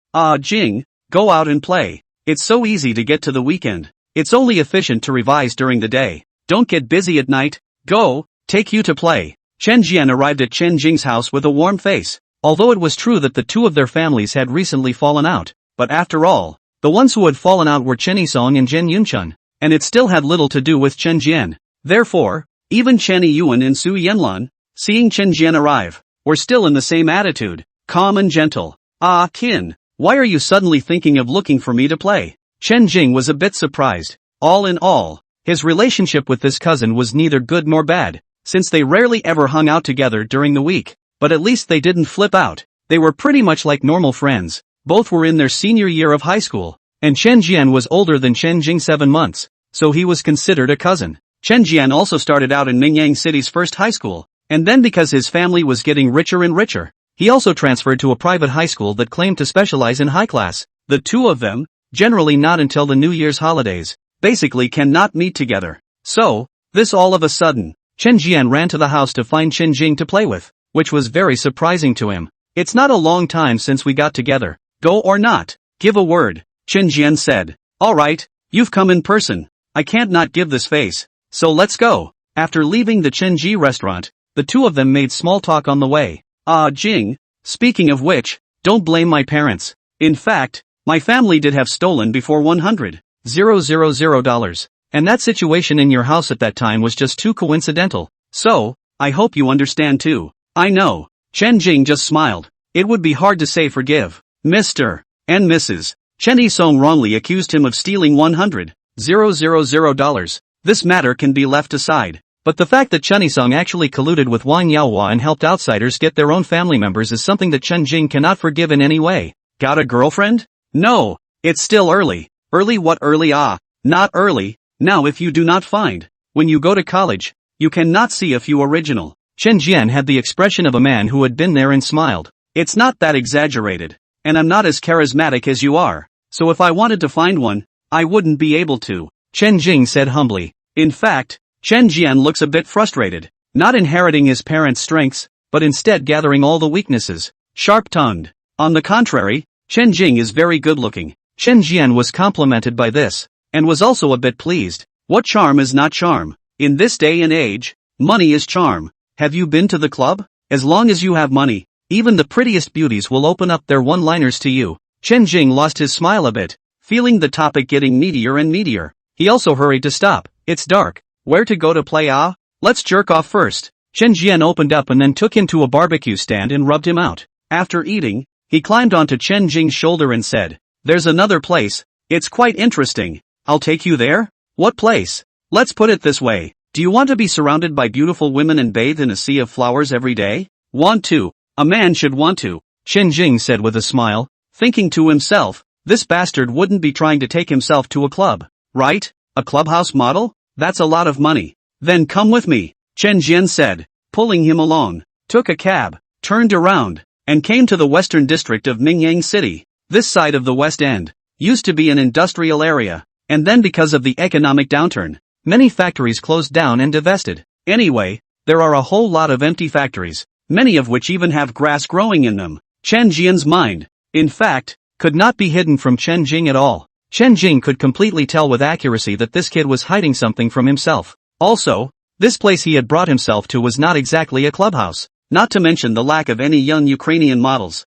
Jing, go out and play. It's so easy to get to the weekend. It's only efficient to revise during the day. Don't get busy at night. Go, take you to play. Chen Jian arrived at Chen Jing's house with a warm face. Although it was true that the two of their families had recently fallen out, but after all, the ones who had fallen out were Chen Yisong and Chen Yunchun, and it still had little to do with Chen Jian. Therefore, even Chen Yuan and Su Yanlan, seeing Chen Jian arrive, were still in the same attitude, calm and gentle. Ah, Kin, why are you suddenly thinking of looking for me to play? Chen Jing was a bit surprised. All in all, his relationship with this cousin was neither good nor bad, since they rarely ever hung out together during the week, but at least they didn't flip out. They were pretty much like normal friends. Both were in their senior year of high school, and Chen Jian was older than Chen Jing 7 months, so he was considered a cousin. Chen Jian also started out in Mingyang City's first high school, and then because his family was getting richer and richer, he also transferred to a private high school that claimed to specialize in high class. The two of them, generally not until the New Year's holidays, basically cannot meet together. So, this all of a sudden, Chen Jian ran to the house to find Chen Jing to play with, which was very surprising to him. It's not a long time since we got together. Go or not, give a word, Chen Jian said. Alright, you've come in person. I can't not give this face. So let's go. After leaving the Chenji restaurant, the two of them made small talk on the way. Ah, Jing, speaking of which, don't blame my parents. In fact, my family did have stolen before $100,000, and that situation in your house at that time was just too coincidental. So, I hope you understand too. I know. Chen Jing just smiled. It would be hard to say forgive. Mr. and Mrs. Chen Yisong wrongly accused him of stealing $100,000. This matter can be left aside. But the fact that Chen Yisong actually colluded with Wang Yaohua and helped outsiders get their own family members is something that Chen Jing cannot forgive in any way. Got a girlfriend? No, it's still early. Early what early? Ah, not early. Now if you do not find, when you go to college, you cannot see a few original. Chen Jian had the expression of a man who had been there and smiled. It's not that exaggerated. And I'm not as charismatic as you are. So if I wanted to find one, I wouldn't be able to. Chen Jing said humbly. In fact, Chen Jian looks a bit frustrated, not inheriting his parents' strengths, but instead gathering all the weaknesses. Sharp-tongued. On the contrary, Chen Jing is very good-looking. Chen Jian was complimented by this, and was also a bit pleased. What charm is not charm? In this day and age, money is charm. Have you been to the club? As long as you have money, even the prettiest beauties will open up their one-liners to you. Chen Jing lost his smile a bit, feeling the topic getting meatier and meatier. He also hurried to stop. It's dark. Where to go to play? Ah? Let's jerk off first. Chen Jian opened up and then took him to a barbecue stand and rubbed him out. After eating, he climbed onto Chen Jing's shoulder and said, "There's another place. It's quite interesting. I'll take you there." What place? Let's put it this way. Do you want to be surrounded by beautiful women and bathe in a sea of flowers every day? Want to. A man should want to, Chen Jing said with a smile, thinking to himself, this bastard wouldn't be trying to take himself to a club, right? A clubhouse model? That's a lot of money. Then come with me, Chen Jian said, pulling him along, took a cab, turned around, and came to the western district of Mingyang City. This side of the West End used to be an industrial area, and then because of the economic downturn, many factories closed down and divested. Anyway, there are a whole lot of empty factories, many of which even have grass growing in them. Chen Jian's mind, in fact, could not be hidden from Chen Jing at all. Chen Jing could completely tell with accuracy that this kid was hiding something from himself. Also, this place he had brought himself to was not exactly a clubhouse, not to mention the lack of any young Ukrainian models.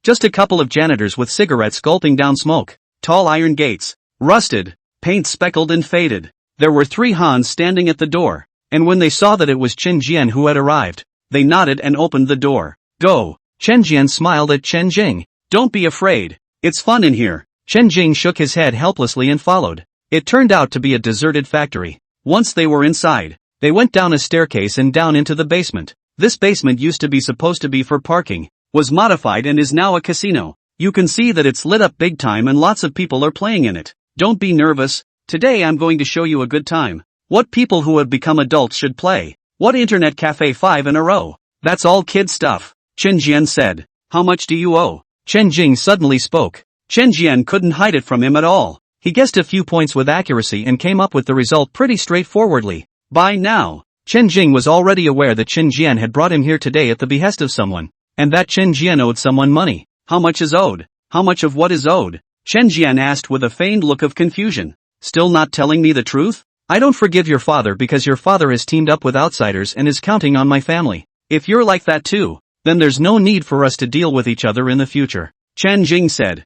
Just a couple of janitors with cigarettes gulping down smoke, tall iron gates, rusted, paint speckled and faded. There were 3 Hans standing at the door, and when they saw that it was Chen Jian who had arrived, they nodded and opened the door. Go! Chen Jian smiled at Chen Jing. Don't be afraid. It's fun in here. Chen Jing shook his head helplessly and followed. It turned out to be a deserted factory. Once they were inside, they went down a staircase and down into the basement. This basement used to be supposed to be for parking, was modified and is now a casino. You can see that it's lit up big time and lots of people are playing in it. Don't be nervous. Today I'm going to show you a good time. What people who have become adults should play. What internet cafe 5 in a row? That's all kid stuff, Chen Jian said. How much do you owe? Chen Jing suddenly spoke. Chen Jian couldn't hide it from him at all. He guessed a few points with accuracy and came up with the result pretty straightforwardly. By now, Chen Jing was already aware that Chen Jian had brought him here today at the behest of someone, and that Chen Jian owed someone money. How much is owed? How much of what is owed? Chen Jian asked with a feigned look of confusion. Still not telling me the truth? I don't forgive your father because your father has teamed up with outsiders and is counting on my family. If you're like that too, then there's no need for us to deal with each other in the future, Chen Jing said.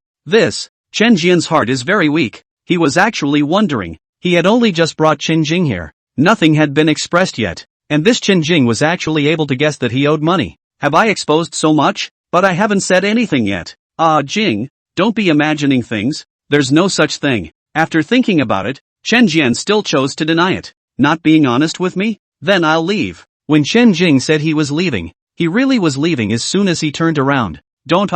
Chen Jian's heart is very weak. He was actually wondering. He had only just brought Chen Jing here. Nothing had been expressed yet, and this Chen Jing was actually able to guess that he owed money. Have I exposed so much? But I haven't said anything yet. Ah, Jing, don't be imagining things. There's no such thing. After thinking about it, Chen Jian still chose to deny it. Not being honest with me? Then I'll leave. When Chen Jing said he was leaving, he really was leaving as soon as he turned around. Don't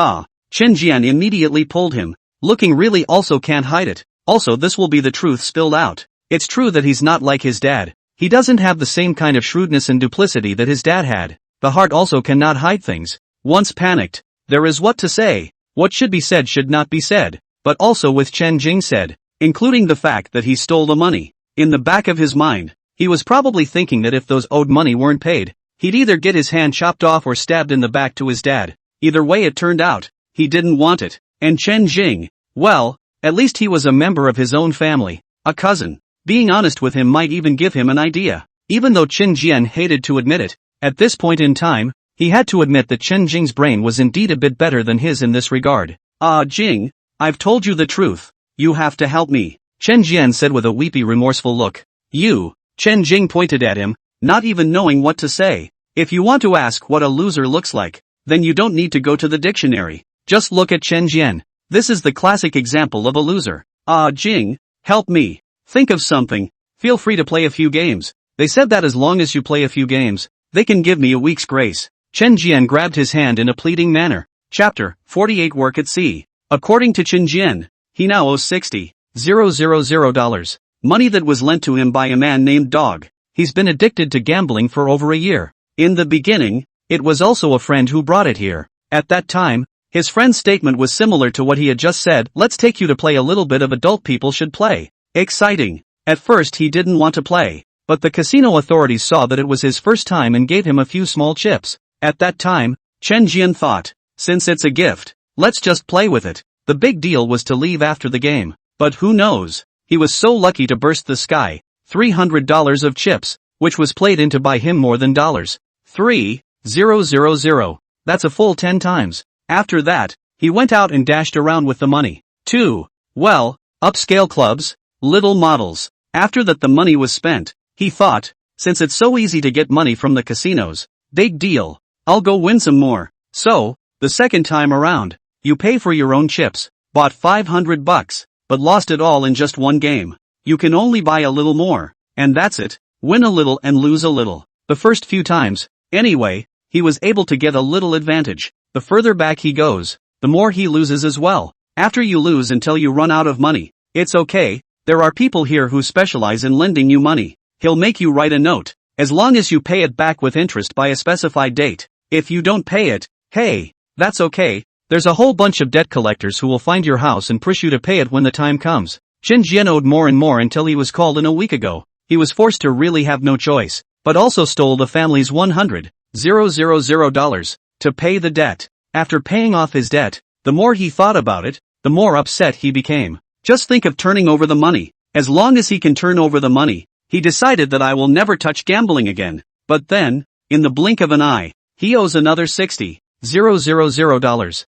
Chen Jian immediately pulled him. Looking really also can't hide it. Also this will be the truth spilled out. It's true that he's not like his dad. He doesn't have the same kind of shrewdness and duplicity that his dad had. The heart also cannot hide things. Once panicked, there is what to say. What should be said should not be said. But also with Chen Jing said, including the fact that he stole the money. In the back of his mind, he was probably thinking that if those owed money weren't paid, he'd either get his hand chopped off or stabbed in the back to his dad. Either way it turned out, he didn't want it. And Chen Jing, well, at least he was a member of his own family, a cousin. Being honest with him might even give him an idea. Even though Chen Jian hated to admit it, at this point in time, he had to admit that Chen Jing's brain was indeed a bit better than his in this regard. Jing, I've told you the truth. You have to help me, Chen Jian said with a weepy remorseful look. You, Chen Jing pointed at him, not even knowing what to say. If you want to ask what a loser looks like, then you don't need to go to the dictionary. Just look at Chen Jian. This is the classic example of a loser. Jing, help me. Think of something. Feel free to play a few games. They said that as long as you play a few games, they can give me a week's grace. Chen Jian grabbed his hand in a pleading manner. Chapter 48 Work at Sea. According to Chen Jian, he now owes $60,000. Money that was lent to him by a man named Dog. He's been addicted to gambling for over a year. In the beginning, it was also a friend who brought it here. At that time, his friend's statement was similar to what he had just said. Let's take you to play a little bit of adult people should play. Exciting. At first he didn't want to play, but the casino authorities saw that it was his first time and gave him a few small chips. At that time, Chen Jian thought, since it's a gift, let's just play with it. The big deal was to leave after the game. But who knows? He was so lucky to burst the sky. $300 of chips, which was played into by him more than $3,000. That's a full 10 times. After that, he went out and dashed around with the money. 2. Well, upscale clubs, little models. After that the money was spent, he thought, since it's so easy to get money from the casinos, big deal, I'll go win some more. So, the second time around, you pay for your own chips, bought $500, but lost it all in just one game. You can only buy a little more, and that's it, win a little and lose a little. The first few times, anyway, he was able to get a little advantage. The further back he goes, the more he loses as well. After you lose until you run out of money, it's okay. There are people here who specialize in lending you money. He'll make you write a note, as long as you pay it back with interest by a specified date. If you don't pay it, hey, that's okay. There's a whole bunch of debt collectors who will find your house and push you to pay it when the time comes. Chen Jian owed more and more until he was called in a week ago. He was forced to really have no choice, but also stole the family's $100,000 to pay the debt. After paying off his debt, the more he thought about it, the more upset he became. Just think of turning over the money. As long as he can turn over the money, he decided that I will never touch gambling again. But then, in the blink of an eye, he owes another $60,000.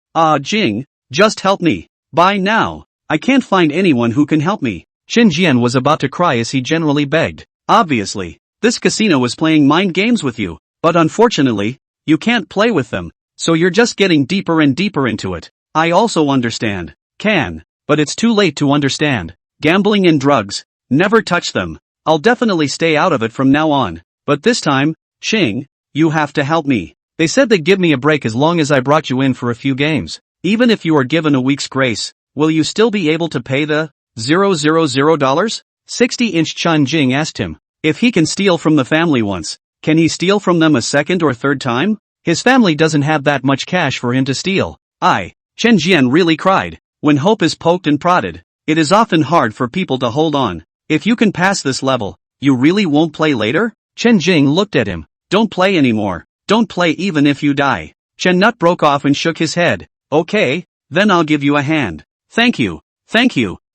Jing, just help me. By now, I can't find anyone who can help me. Chen Jian was about to cry as he generally begged. Obviously, this casino is playing mind games with you, but unfortunately, you can't play with them, so you're just getting deeper and deeper into it. I also understand. But it's too late to understand. Gambling and drugs, never touch them. I'll definitely stay out of it from now on. But this time, Ching, you have to help me. They said they'd give me a break as long as I brought you in for a few games. Even if you are given a week's grace, will you still be able to pay the $000? 60-inch Chen Jing asked him. If he can steal from the family once, can he steal from them a second or third time? His family doesn't have that much cash for him to steal. Chen Jian really cried. When hope is poked and prodded, it is often hard for people to hold on. If you can pass this level, you really won't play later? Chen Jing looked at him. Don't play anymore. Don't play even if you die. Chen Nut broke off and shook his head. Okay, then I'll give you a hand. Thank you,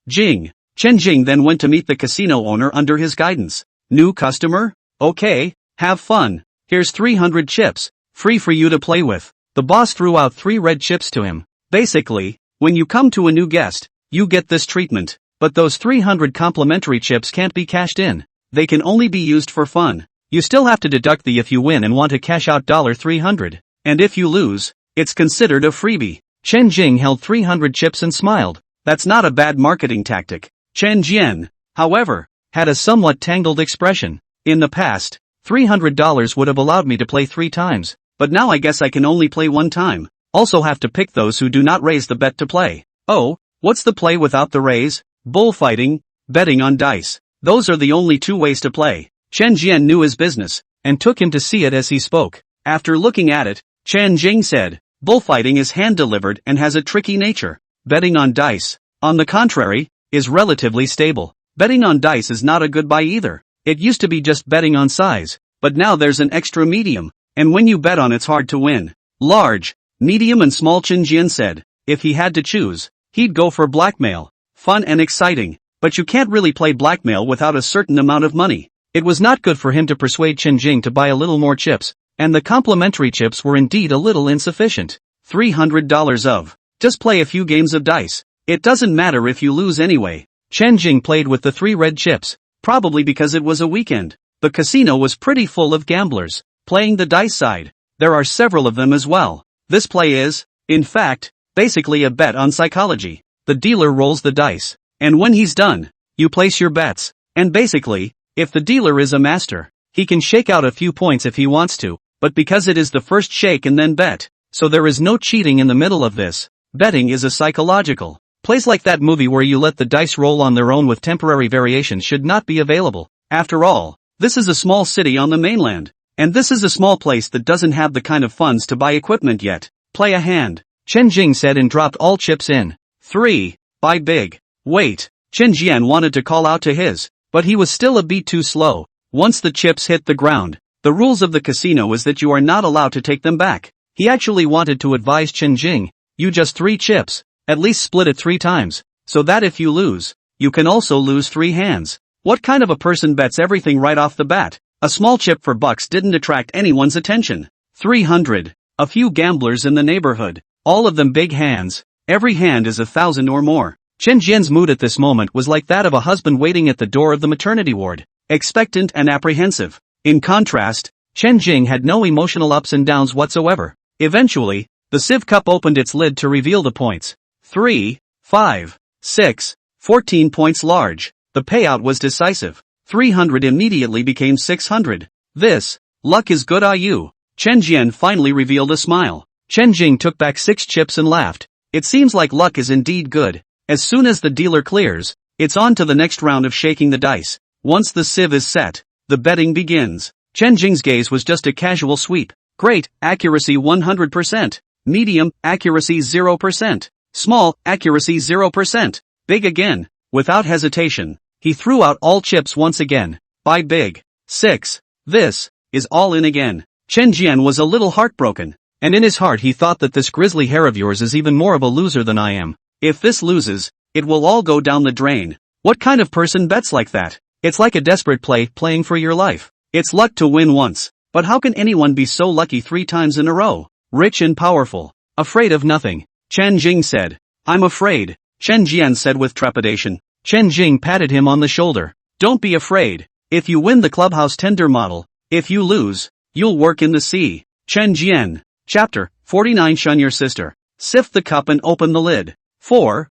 Jing. Chen Jing then went to meet the casino owner under his guidance. New customer? Okay, have fun. Here's 300 chips, free for you to play with. The boss threw out 3 red chips to him. Basically, when you come to a new guest, you get this treatment, but those 300 complimentary chips can't be cashed in. They can only be used for fun. You still have to deduct the if you win and want to cash out $300. And if you lose, It's considered a freebie. Chen Jing held 300 chips and smiled. That's not a bad marketing tactic. Chen Jian, however, had a somewhat tangled expression. In the past, $300 would have allowed me to play 3 times, but now I guess I can only play 1 time. Also have to pick those who do not raise the bet to play. Oh, what's the play without the raise? Bullfighting, betting on dice. Those are the only 2 ways to play. Chen Jian knew his business, and took him to see it as he spoke. After looking at it, Chen Jing said, bullfighting is hand-delivered and has a tricky nature. Betting on dice, on the contrary, is relatively stable. Betting on dice is not a good buy either. It used to be just betting on size, but now there's an extra medium, and when you bet on it's hard to win. Large, medium and small. Chen Jian said, if he had to choose, he'd go for blackmail. Fun and exciting, but you can't really play blackmail without a certain amount of money. It was not good for him to persuade Chen Jing to buy a little more chips, and the complimentary chips were indeed a little insufficient. $300 of. Just play a few games of dice. It doesn't matter if you lose anyway. Chen Jing played with the 3 red chips, probably because it was a weekend. The casino was pretty full of gamblers, playing the dice side. There are several of them as well. This play is, in fact, basically a bet on psychology. The dealer rolls the dice, and when he's done, you place your bets, and basically, if the dealer is a master, he can shake out a few points if he wants to, but because it is the first shake and then bet, so there is no cheating in the middle of this. Betting is a psychological. Plays like that movie where you let the dice roll on their own with temporary variations should not be available. After all, this is a small city on the mainland, and this is a small place that doesn't have the kind of funds to buy equipment yet. Play a hand, Chen Jing said and dropped all chips in. 3. Buy big. Wait, Chen Jian wanted to call out to his, but he was still a beat too slow. Once the chips hit the ground, the rules of the casino is that you are not allowed to take them back. He actually wanted to advise Chen Jing, you just 3 chips, at least split it 3 times, so that if you lose, you can also lose 3 hands. What kind of a person bets everything right off the bat? A small chip for bucks didn't attract anyone's attention. 300. A few gamblers in the neighborhood, all of them big hands, every hand is 1,000 or more. Chen Jian's mood at this moment was like that of a husband waiting at the door of the maternity ward, expectant and apprehensive. In contrast, Chen Jing had no emotional ups and downs whatsoever. Eventually, the sieve cup opened its lid to reveal the points. 3, 5, 6, 14 points large. The payout was decisive. 300 immediately became 600. This, luck is good you. Chen Jian finally revealed a smile. Chen Jing took back 6 chips and laughed. It seems like luck is indeed good. As soon as the dealer clears, it's on to the next round of shaking the dice. Once the sieve is set, the betting begins. Chen Jing's gaze was just a casual sweep. Great, accuracy 100%. Medium, accuracy 0%. Small, accuracy 0%. Big again. Without hesitation, he threw out all chips once again. Buy big. 6. This is all in again. Chen Jian was a little heartbroken, and in his heart he thought that this grizzly hair of yours is even more of a loser than I am. If this loses, it will all go down the drain. What kind of person bets like that? It's like a desperate play, playing for your life. It's luck to win once, but how can anyone be so lucky 3 times in a row? Rich and powerful. Afraid of nothing. Chen Jing said. I'm afraid, Chen Jian said with trepidation. Chen Jing patted him on the shoulder. Don't be afraid. If you win the clubhouse tender model, if you lose, you'll work in the sea. Chen Jian. Chapter 49. Shun your sister. Sift the cup and open the lid. 4,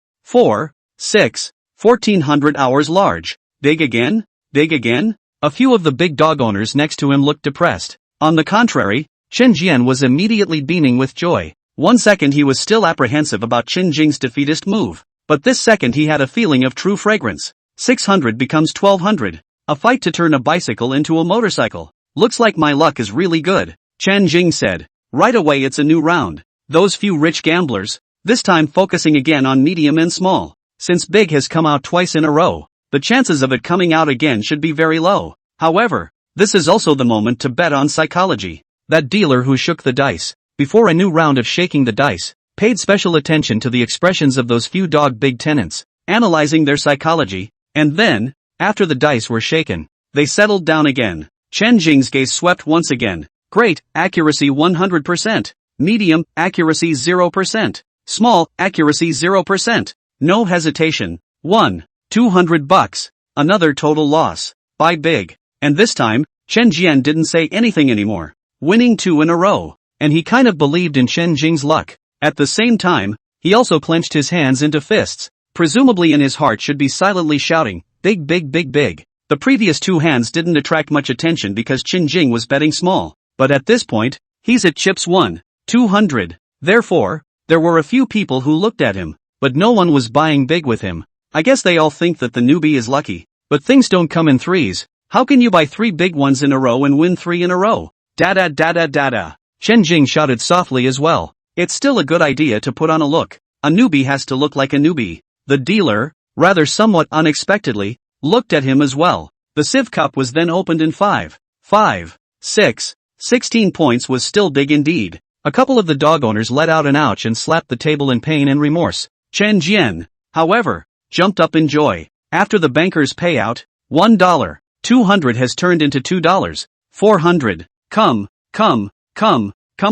6, 1400 hours large. Big again? Big again? A few of the big dog owners next to him looked depressed. On the contrary, Chen Jian was immediately beaming with joy. 1 second he was still apprehensive about Chen Jing's defeatist move, but this second he had a feeling of true fragrance. 600 becomes 1200. A fight to turn a bicycle into a motorcycle. Looks like my luck is really good, Chen Jing said. Right away it's a new round. Those few rich gamblers, this time focusing again on medium and small. Since big has come out twice in a row, the chances of it coming out again should be very low. However, this is also the moment to bet on psychology. That dealer who shook the dice, before a new round of shaking the dice, paid special attention to the expressions of those few big tenants, analyzing their psychology, and then, after the dice were shaken, they settled down again. Chen Jing's gaze swept once again. Great, accuracy 100%. Medium, accuracy 0%. Small, accuracy 0%. No hesitation. 200 bucks. Another total loss. Buy big. And this time, Chen Jian didn't say anything anymore. Winning 2 in a row. and he kind of believed in Chen Jing's luck. At the same time, he also clenched his hands into fists, presumably in his heart should be silently shouting, big big big big. The previous two hands didn't attract much attention because Chen Jing was betting small, but at this point, he's at chips 1,200. Therefore, there were a few people who looked at him, but no one was buying big with him. I guess they all think that the newbie is lucky, but things don't come in threes. How can you buy 3 big ones in a row and win 3 in a row? Da-da da-da da-da. Chen Jing shouted softly as well. It's still a good idea to put on a look. A newbie has to look like a newbie. The dealer, rather somewhat unexpectedly, looked at him as well. The sieve cup was then opened in 5, 6, 16 points was still big indeed. A couple of the dog owners let out an ouch and slapped the table in pain and remorse. Chen Jian, however, jumped up in joy. After the banker's payout, $1, 200 has turned into $2, 400. Come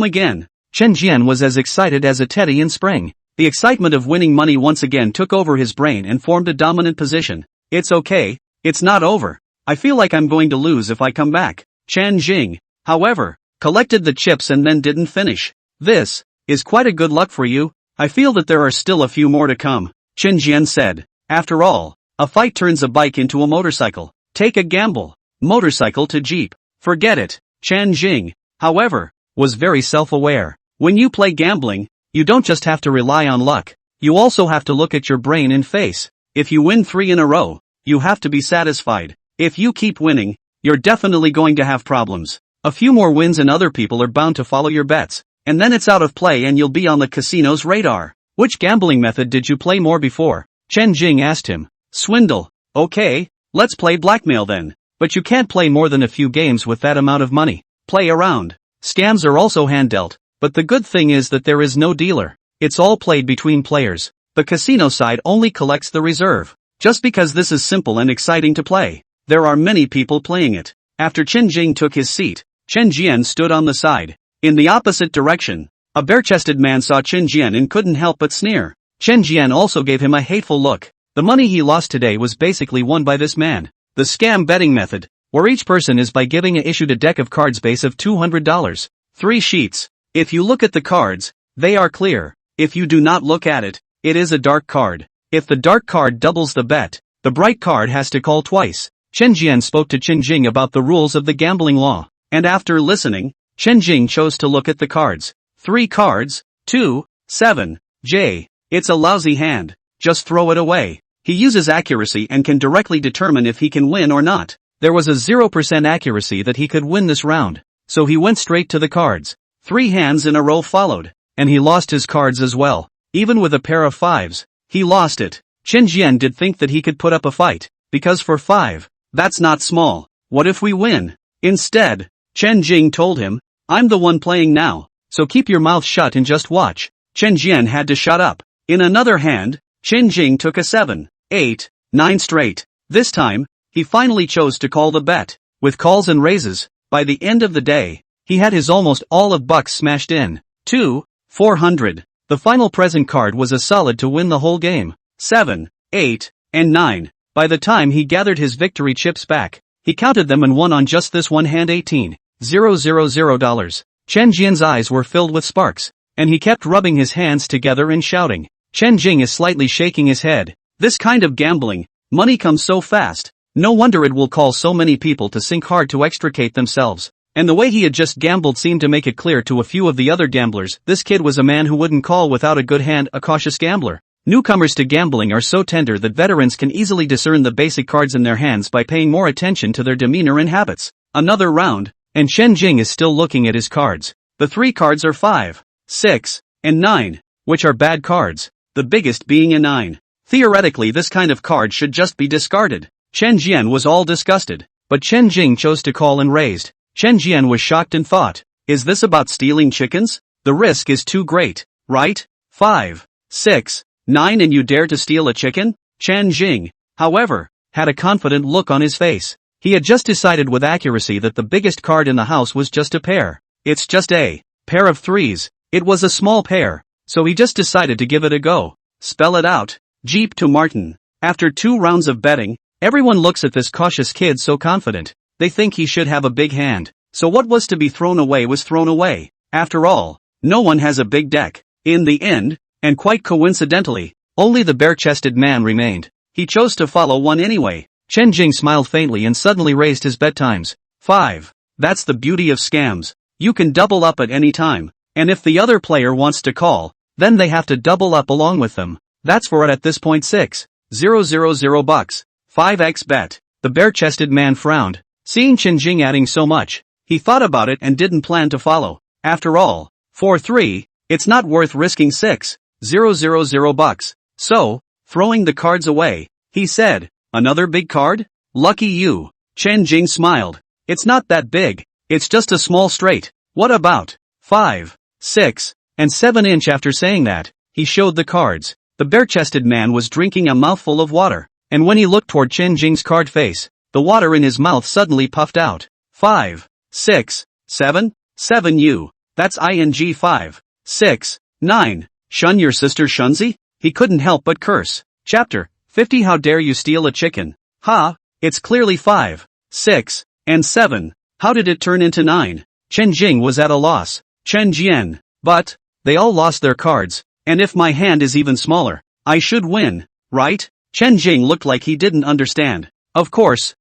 again. Chen Jian was as excited as a teddy in spring. The excitement of winning money once again took over his brain and formed a dominant position. It's okay, it's not over. I feel like I'm going to lose if I come back. Chen Jing, however, collected the chips and then didn't finish. This is quite a good luck for you. I feel that there are still a few more to come. Chen Jian said. After all, a fight turns a bike into a motorcycle. Take a gamble. Motorcycle to jeep. Forget it. Chen Jing, however, was very self-aware. When you play gambling, you don't just have to rely on luck. You also have to look at your brain and face. If you win 3 in a row, you have to be satisfied. If you keep winning, you're definitely going to have problems. A few more wins and other people are bound to follow your bets, and then it's out of play and you'll be on the casino's radar. Which gambling method did you play more before? Chen Jing asked him. Swindle. Okay, let's play blackmail then. But you can't play more than a few games with that amount of money. Play around. Scams are also hand-dealt, but the good thing is that there is no dealer. It's all played between players. The casino side only collects the reserve. Just because this is simple and exciting to play, there are many people playing it. After Chen Jing took his seat, Chen Jian stood on the side. In the opposite direction, a bare-chested man saw Chen Jian and couldn't help but sneer. Chen Jian also gave him a hateful look. The money he lost today was basically won by this man. The scam betting method, where each person is by giving issued a deck of cards base of $200. 3 sheets. If you look at the cards, they are clear. If you do not look at it, it is a dark card. If the dark card doubles the bet, the bright card has to call twice. Chen Jian spoke to Chen Jing about the rules of the gambling law, and after listening, Chen Jing chose to look at the cards. 3 cards, 2, 7, J. It's a lousy hand. Just throw it away. He uses accuracy and can directly determine if he can win or not. There was a 0% accuracy that he could win this round, so he went straight to the cards. 3 hands in a row followed, and he lost his cards as well. Even with a pair of 5s, he lost it. Chen Jian did think that he could put up a fight, because for 5, that's not small. What if we win? Instead, Chen Jing told him, I'm the one playing now, so keep your mouth shut and just watch. Chen Jian had to shut up. In another hand, Chen Jing took a 7, 8, 9 straight. This time, he finally chose to call the bet. With calls and raises, by the end of the day, he had his almost all of bucks smashed in. 2, 400. The final present card was a solid to win the whole game. 7, 8, and 9. By the time he gathered his victory chips back, he counted them and won on just this one hand $18,000. Chen Jian's eyes were filled with sparks, and he kept rubbing his hands together and shouting. Chen Jing is slightly shaking his head. This kind of gambling, money comes so fast. No wonder it will call so many people to sink hard to extricate themselves. And the way he had just gambled seemed to make it clear to a few of the other gamblers, this kid was a man who wouldn't call without a good hand, a cautious gambler. Newcomers to gambling are so tender that veterans can easily discern the basic cards in their hands by paying more attention to their demeanor and habits. Another round, and Chen Jing is still looking at his cards. The 3 cards are 5, 6, and 9, which are bad cards, the biggest being a 9. Theoretically, this kind of card should just be discarded. Chen Jian was all disgusted, but Chen Jing chose to call and raised. Chen Jian was shocked and thought, is this about stealing chickens? The risk is too great, right? 5, 6, 9 and you dare to steal a chicken? Chen Jing, however, had a confident look on his face. He had just decided with accuracy that the biggest card in the house was just a pair. It's just a pair of 3s. It was a small pair, so he just decided to give it a go. Spell it out. Jeep to Martin. After 2 rounds of betting, everyone looks at this cautious kid so confident. They think he should have a big hand. So what was to be thrown away was thrown away. After all, no one has a big deck. In the end, and quite coincidentally, only the bare-chested man remained. He chose to follow one anyway. Chen Jing smiled faintly and suddenly raised his bet times. 5. That's the beauty of scams. You can double up at any time, and if the other player wants to call, then they have to double up along with them. That's for it at this point. 6,000 bucks. 5x bet. The bare-chested man frowned. Seeing Chen Jing adding so much, he thought about it and didn't plan to follow. After all, for 3, it's not worth risking 6,000 bucks. So, throwing the cards away, he said, another big card? Lucky you. Chen Jing smiled. It's not that big. It's just a small straight. What about 5, 6, and 7 inch? After saying that, he showed the cards. The bare-chested man was drinking a mouthful of water, and when he looked toward Chen Jing's card face, the water in his mouth suddenly puffed out. 5, 6, 7, 7 you. That's ing 5, 6, 9. Shun your sister Shunzi? He couldn't help but curse. Chapter 50. How dare you steal a chicken? Ha, it's clearly 5, 6, and 7. How did it turn into 9? Chen Jing was at a loss. Chen Jian. But, they all lost their cards, and if my hand is even smaller, I should win, right? Chen Jing looked like he didn't understand. Of course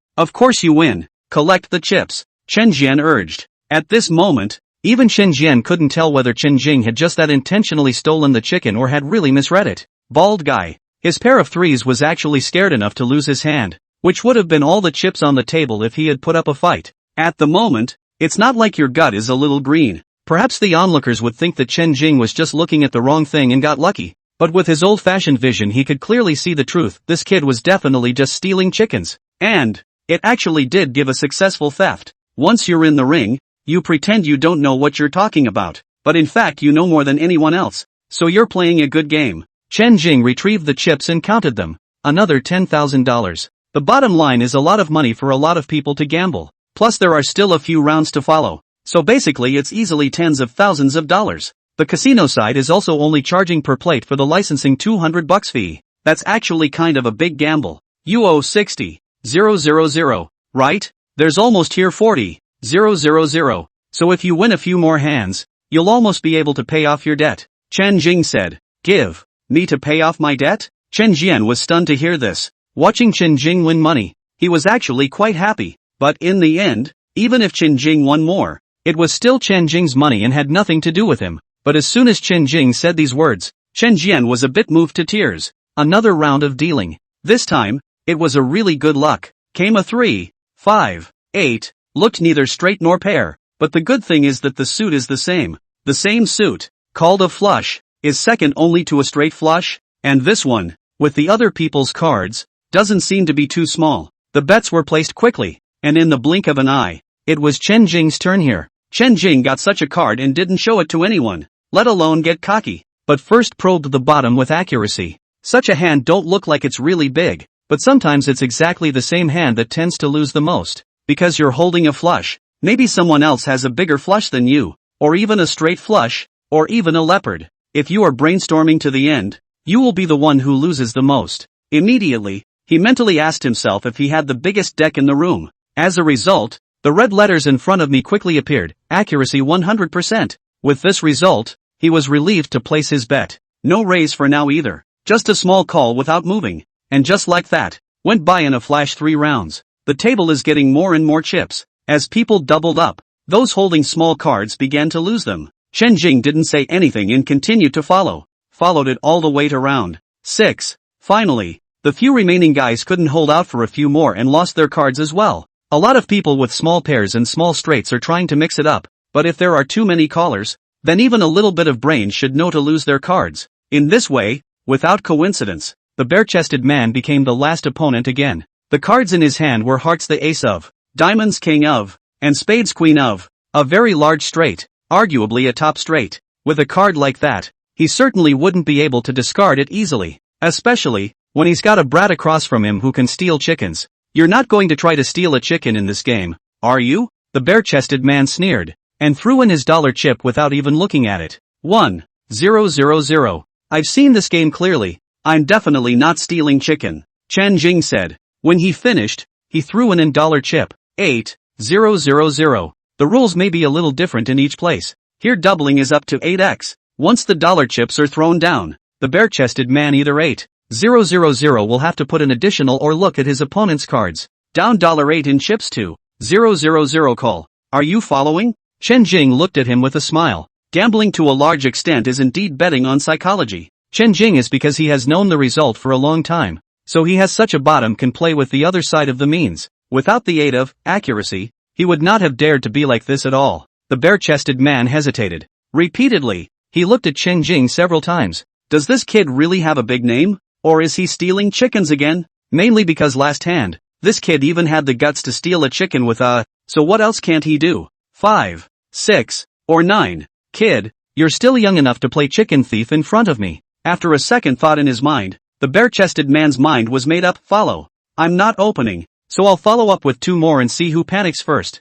you win. Collect the chips, Chen Jian urged. At this moment, even Chen Jian couldn't tell whether Chen Jing had just that intentionally stolen the chicken or had really misread it. Bald guy. His pair of threes was actually scared enough to lose his hand, which would have been all the chips on the table if he had put up a fight. At the moment, it's not like your gut is a little green. Perhaps the onlookers would think that Chen Jing was just looking at the wrong thing and got lucky. But with his old-fashioned vision he could clearly see the truth. This kid was definitely just stealing chickens. And it actually did give a successful theft. Once you're in the ring, you pretend you don't know what you're talking about, but in fact you know more than anyone else. So you're playing a good game. Chen Jing retrieved the chips and counted them. Another $10,000. The bottom line is a lot of money for a lot of people to gamble. Plus there are still a few rounds to follow. So basically it's easily tens of thousands of dollars. The casino side is also only charging per plate for the licensing $200 fee. That's actually kind of a big gamble. You owe 60,000, right? There's almost here 40,000. So if you win a few more hands, you'll almost be able to pay off your debt. Chen Jing said. Give me to pay off my debt? Chen Jian was stunned to hear this. Watching Chen Jing win money, he was actually quite happy. But in the end, even if Chen Jing won more, it was still Chen Jing's money and had nothing to do with him. But as soon as Chen Jing said these words, Chen Jian was a bit moved to tears. Another round of dealing. This time, it was a really good luck. Came a 3, 5, 8, looked neither straight nor pair, but the good thing is that the suit is the same. The same suit, called a flush, is second only to a straight flush, and this one, with the other people's cards, doesn't seem to be too small. The bets were placed quickly, and in the blink of an eye, it was Chen Jing's turn here. Chen Jing got such a card and didn't show it to anyone, let alone get cocky, but first probed the bottom with accuracy. Such a hand don't look like it's really big, but sometimes it's exactly the same hand that tends to lose the most. Because you're holding a flush, maybe someone else has a bigger flush than you, or even a straight flush, or even a leopard. If you are brainstorming to the end, you will be the one who loses the most. Immediately, he mentally asked himself if he had the biggest deck in the room. As a result, the red letters in front of me quickly appeared, accuracy 100%. With this result, he was relieved to place his bet. No raise for now either, just a small call without moving. And just like that, went by in a flash 3 rounds. The table is getting more and more chips. As people doubled up, those holding small cards began to lose them. Chen Jing didn't say anything and continued to follow. Followed it all the way to round 6. Finally, the few remaining guys couldn't hold out for a few more and lost their cards as well. A lot of people with small pairs and small straights are trying to mix it up, but if there are too many callers, then even a little bit of brains should know to lose their cards. In this way, without coincidence, the bare-chested man became the last opponent again. The cards in his hand were hearts the ace of, diamonds king of, and spades queen of, a very large straight, arguably a top straight. With a card like that, he certainly wouldn't be able to discard it easily, especially when he's got a brat across from him who can steal chickens. You're not going to try to steal a chicken in this game, are you? The bare-chested man sneered, and threw in his dollar chip without even looking at it. 1,000. I've seen this game clearly. I'm definitely not stealing chicken, Chen Jing said. When he finished, he threw in dollar chip. 8,000. The rules may be a little different in each place, Here doubling is up to 8x. Once the dollar chips are thrown down, the bare-chested man either 8,000 will have to put an additional or look at his opponent's cards. Down $8 in chips to 000 call. Are you following? Chen Jing looked at him with a smile. Gambling to a large extent is indeed betting on psychology. Chen Jing is because he has known the result for a long time. So he has such a bottom can play with the other side of the means. Without the aid of accuracy, he would not have dared to be like this at all. The bare-chested man hesitated. Repeatedly, he looked at Chen Jing several times. Does this kid really have a big name? Or is he stealing chickens again? Mainly because last hand, this kid even had the guts to steal a chicken with so what else can't he do? 5, 6, or 9. Kid, you're still young enough to play chicken thief in front of me. After a second thought in his mind, the bare-chested man's mind was made up. Follow. I'm not opening, so I'll follow up with 2 more and see who panics first.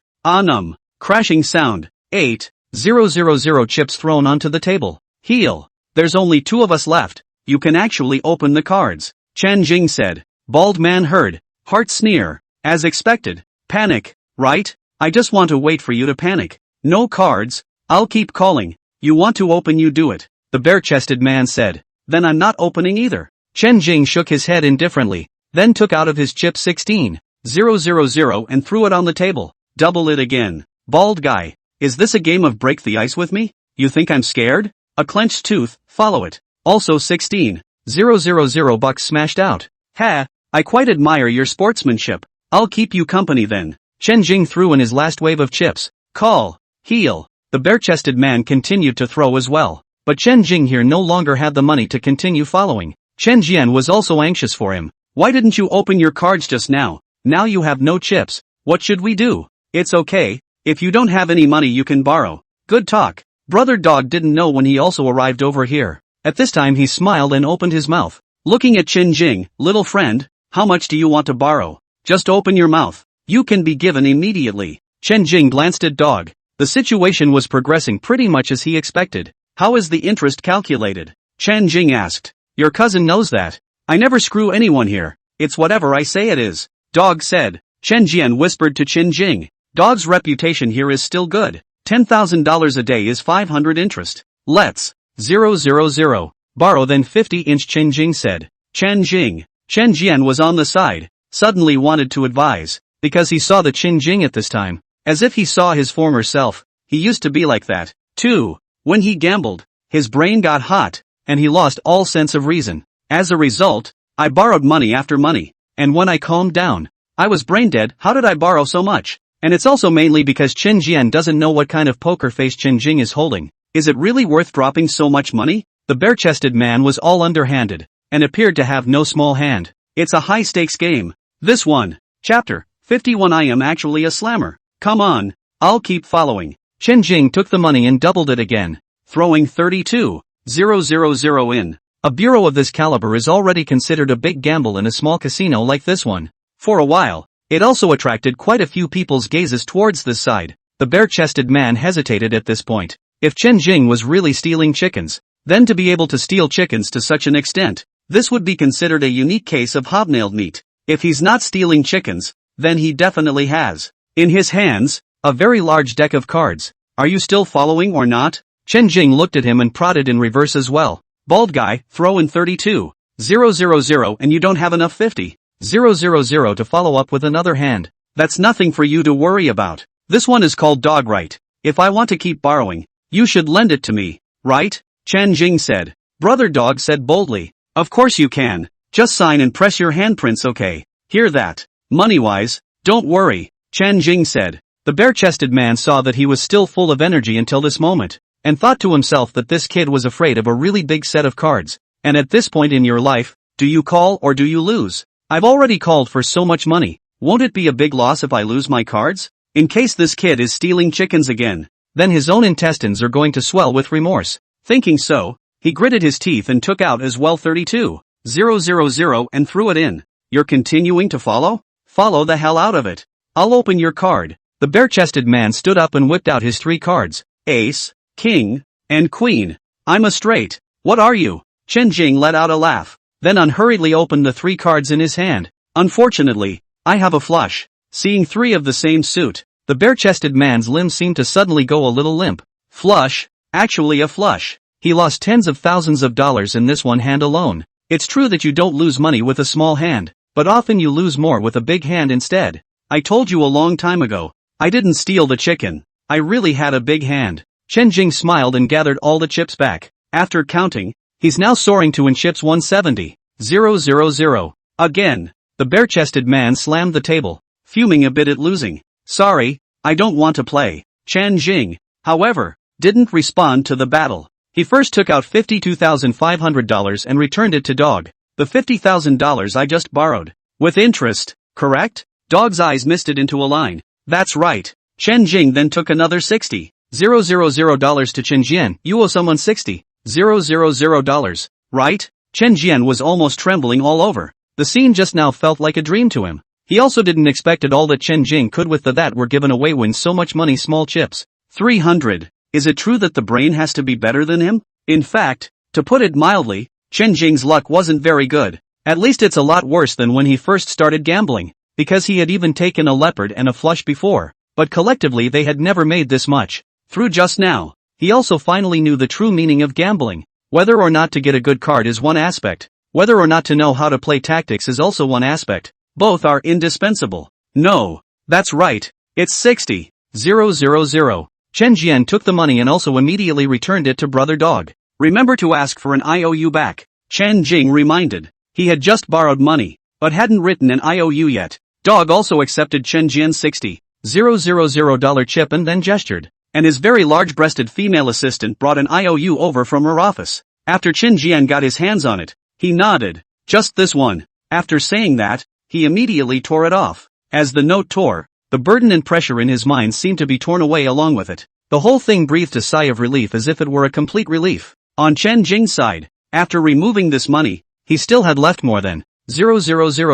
Crashing sound. 8,000 chips thrown onto the table. Heel. There's only 2 of us left. You can actually open the cards. Chen Jing said. Bald man heard. Heart sneer. As expected. Panic, right? I just want to wait for you to panic. No cards. I'll keep calling. You want to open, you do it. The bare-chested man said. Then I'm not opening either. Chen Jing shook his head indifferently, then took out of his chip 16,000 and threw it on the table. Double it again. Bald guy. Is this a game of break the ice with me? You think I'm scared? A clenched tooth. Follow it. Also 16,000 bucks smashed out. Ha, I quite admire your sportsmanship. I'll keep you company then. Chen Jing threw in his last wave of chips. Call. Heel. The bare-chested man continued to throw as well. But Chen Jing here no longer had the money to continue following. Chen Jian was also anxious for him. Why didn't you open your cards just now? Now you have no chips. What should we do? It's okay. If you don't have any money you can borrow. Good talk. Brother Dog didn't know when he also arrived over here. At this time he smiled and opened his mouth. Looking at Chen Jing, little friend, how much do you want to borrow? Just open your mouth. You can be given immediately. Chen Jing glanced at Dog. The situation was progressing pretty much as he expected. How is the interest calculated? Chen Jing asked. Your cousin knows that. I never screw anyone here. It's whatever I say it is. Dog said. Chen Jian whispered to Chen Jing. Dog's reputation here is still good. $10,000 a day is 500 interest. Let's. 000. Borrow then 50-inch Chen Jing said. Chen Jing. Chen Jian was on the side. Suddenly wanted to advise. Because he saw the Chen Jing at this time. As if he saw his former self. He used to be like that, too. When he gambled, his brain got hot, and he lost all sense of reason. As a result, I borrowed money after money. And when I calmed down, I was brain dead. How did I borrow so much? And it's also mainly because Chen Jian doesn't know what kind of poker face Chen Jing is holding. Is it really worth dropping so much money? The bare-chested man was all underhanded, and appeared to have no small hand. It's a high-stakes game. This one. Chapter 51. I am actually a slammer. Come on, I'll keep following. Chen Jing took the money and doubled it again, throwing 32,000 in. A bureau of this caliber is already considered a big gamble in a small casino like this one. For a while, it also attracted quite a few people's gazes towards this side. The bare-chested man hesitated at this point. If Chen Jing was really stealing chickens, then to be able to steal chickens to such an extent, this would be considered a unique case of hobnailed meat. If he's not stealing chickens, then he definitely has. In his hands, a very large deck of cards. Are you still following or not? Chen Jing looked at him and prodded in reverse as well. Bald guy, throw in 32,000 and you don't have enough 50,000 to follow up with another hand. That's nothing for you to worry about. This one is called dog right. If I want to keep borrowing, you should lend it to me, right? Chen Jing said. Brother Dog said boldly. Of course you can. Just sign and press your handprints, okay? Hear that? Money-wise, don't worry. Chen Jing said. The bare-chested man saw that he was still full of energy until this moment, and thought to himself that this kid was afraid of a really big set of cards. And at this point in your life, do you call or do you lose? I've already called for so much money. Won't it be a big loss if I lose my cards? In case this kid is stealing chickens again, then his own intestines are going to swell with remorse. Thinking so, he gritted his teeth and took out as well 32,000 and threw it in. You're continuing to follow? Follow the hell out of it. I'll open your card. The bare-chested man stood up and whipped out his 3 cards. Ace, King, and Queen. I'm a straight. What are you? Chen Jing let out a laugh, then unhurriedly opened the 3 cards in his hand. Unfortunately, I have a flush. Seeing 3 of the same suit, the bare-chested man's limbs seemed to suddenly go a little limp. Flush, actually a flush. He lost tens of thousands of dollars in this one hand alone. It's true that you don't lose money with a small hand, but often you lose more with a big hand instead. I told you a long time ago. I didn't steal the chicken. I really had a big hand. Chen Jing smiled and gathered all the chips back. After counting, he's now soaring to in chips 170. 000. Again. The bare-chested man slammed the table, fuming a bit at losing. Sorry, I don't want to play. Chen Jing, however, didn't respond to the battle. He first took out $52,500 and returned it to Dog. The $50,000 I just borrowed. With interest, correct? Dog's eyes misted into a line. That's right. Chen Jing then took another $60,000 to Chen Jian. You owe someone $60,000, right? Chen Jian was almost trembling all over. The scene just now felt like a dream to him. He also didn't expect it all that Chen Jing could with the that were given away win so much money small chips. 300. Is it true that the brain has to be better than him? In fact, to put it mildly, Chen Jing's luck wasn't very good. At least it's a lot worse than when he first started gambling, because he had even taken a leopard and a flush before, but collectively they had never made this much. Through just now, he also finally knew the true meaning of gambling. Whether or not to get a good card is one aspect. Whether or not to know how to play tactics is also one aspect. Both are indispensable. No, that's right. It's 60,000. Chen Jian took the money and also immediately returned it to Brother Dog. Remember to ask for an IOU back. Chen Jing reminded. He had just borrowed money, but hadn't written an IOU yet. Dog also accepted Chen Jian's $60,000 chip and then gestured. And his very large-breasted female assistant brought an IOU over from her office. After Chen Jian got his hands on it, he nodded. Just this one. After saying that, he immediately tore it off. As the note tore, the burden and pressure in his mind seemed to be torn away along with it. The whole thing breathed a sigh of relief as if it were a complete relief. On Chen Jing's side, after removing this money, he still had left more than 000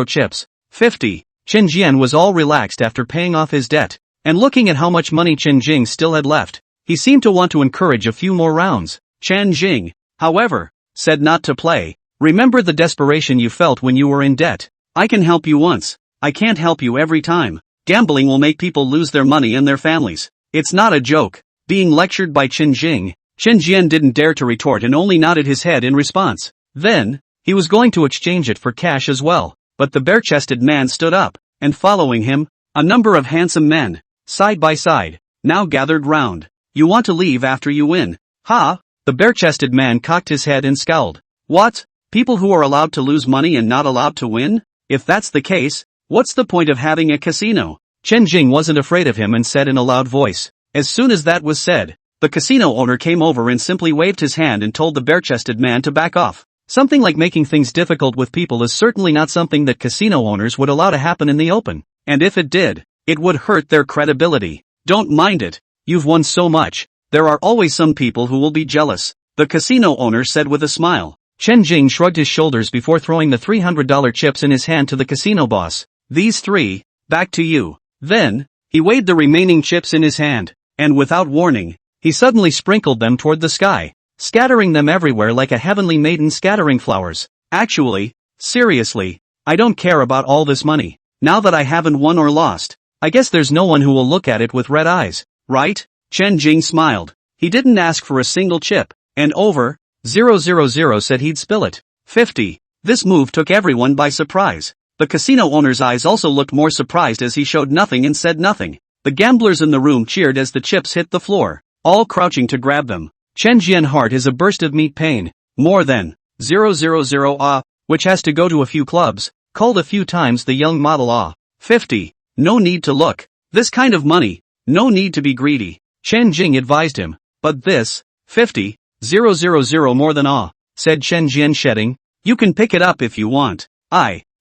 chips. 50. Chen Jian was all relaxed after paying off his debt, and looking at how much money Chen Jing still had left, he seemed to want to encourage a few more rounds. Chen Jing, however, said not to play. Remember the desperation you felt when you were in debt. I can help you once. I can't help you every time. Gambling will make people lose their money and their families. It's not a joke. Being lectured by Chen Jing, Chen Jian didn't dare to retort and only nodded his head in response. Then, he was going to exchange it for cash as well, but the bare-chested man stood up, and following him, a number of handsome men, side by side, now gathered round. You want to leave after you win? Ha! The bare-chested man cocked his head and scowled. What? People who are allowed to lose money and not allowed to win? If that's the case, what's the point of having a casino? Chen Jing wasn't afraid of him and said in a loud voice. As soon as that was said, the casino owner came over and simply waved his hand and told the bare-chested man to back off. Something like making things difficult with people is certainly not something that casino owners would allow to happen in the open. And if it did, it would hurt their credibility. Don't mind it. You've won so much. There are always some people who will be jealous, the casino owner said with a smile. Chen Jing shrugged his shoulders before throwing the $300 chips in his hand to the casino boss. These 3, back to you. Then, he weighed the remaining chips in his hand, and without warning, he suddenly sprinkled them toward the sky, scattering them everywhere like a heavenly maiden scattering flowers. Actually, seriously, I don't care about all this money. Now that I haven't won or lost, I guess there's no one who will look at it with red eyes, right? Chen Jing smiled. He didn't ask for a single chip, and over 000 said he'd spill it. 50. This move took everyone by surprise. The casino owner's eyes also looked more surprised as he showed nothing and said nothing. The gamblers in the room cheered as the chips hit the floor, all crouching to grab them. Chen Jian heart is a burst of meat pain. More than 000 which has to go to a few clubs, called a few times the young model 50. No need to look. This kind of money, no need to be greedy. Chen Jing advised him. But this, 50, 000 more than said Chen Jian shedding. You can pick it up if you want.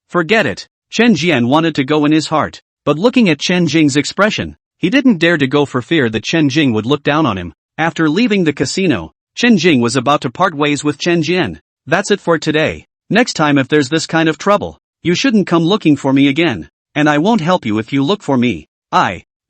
Forget it. Chen Jian wanted to go in his heart, but looking at Chen Jing's expression, he didn't dare to go for fear that Chen Jing would look down on him. After leaving the casino, Chen Jing was about to part ways with Chen Jian. That's it for today. Next time if there's this kind of trouble, you shouldn't come looking for me again, and I won't help you if you look for me.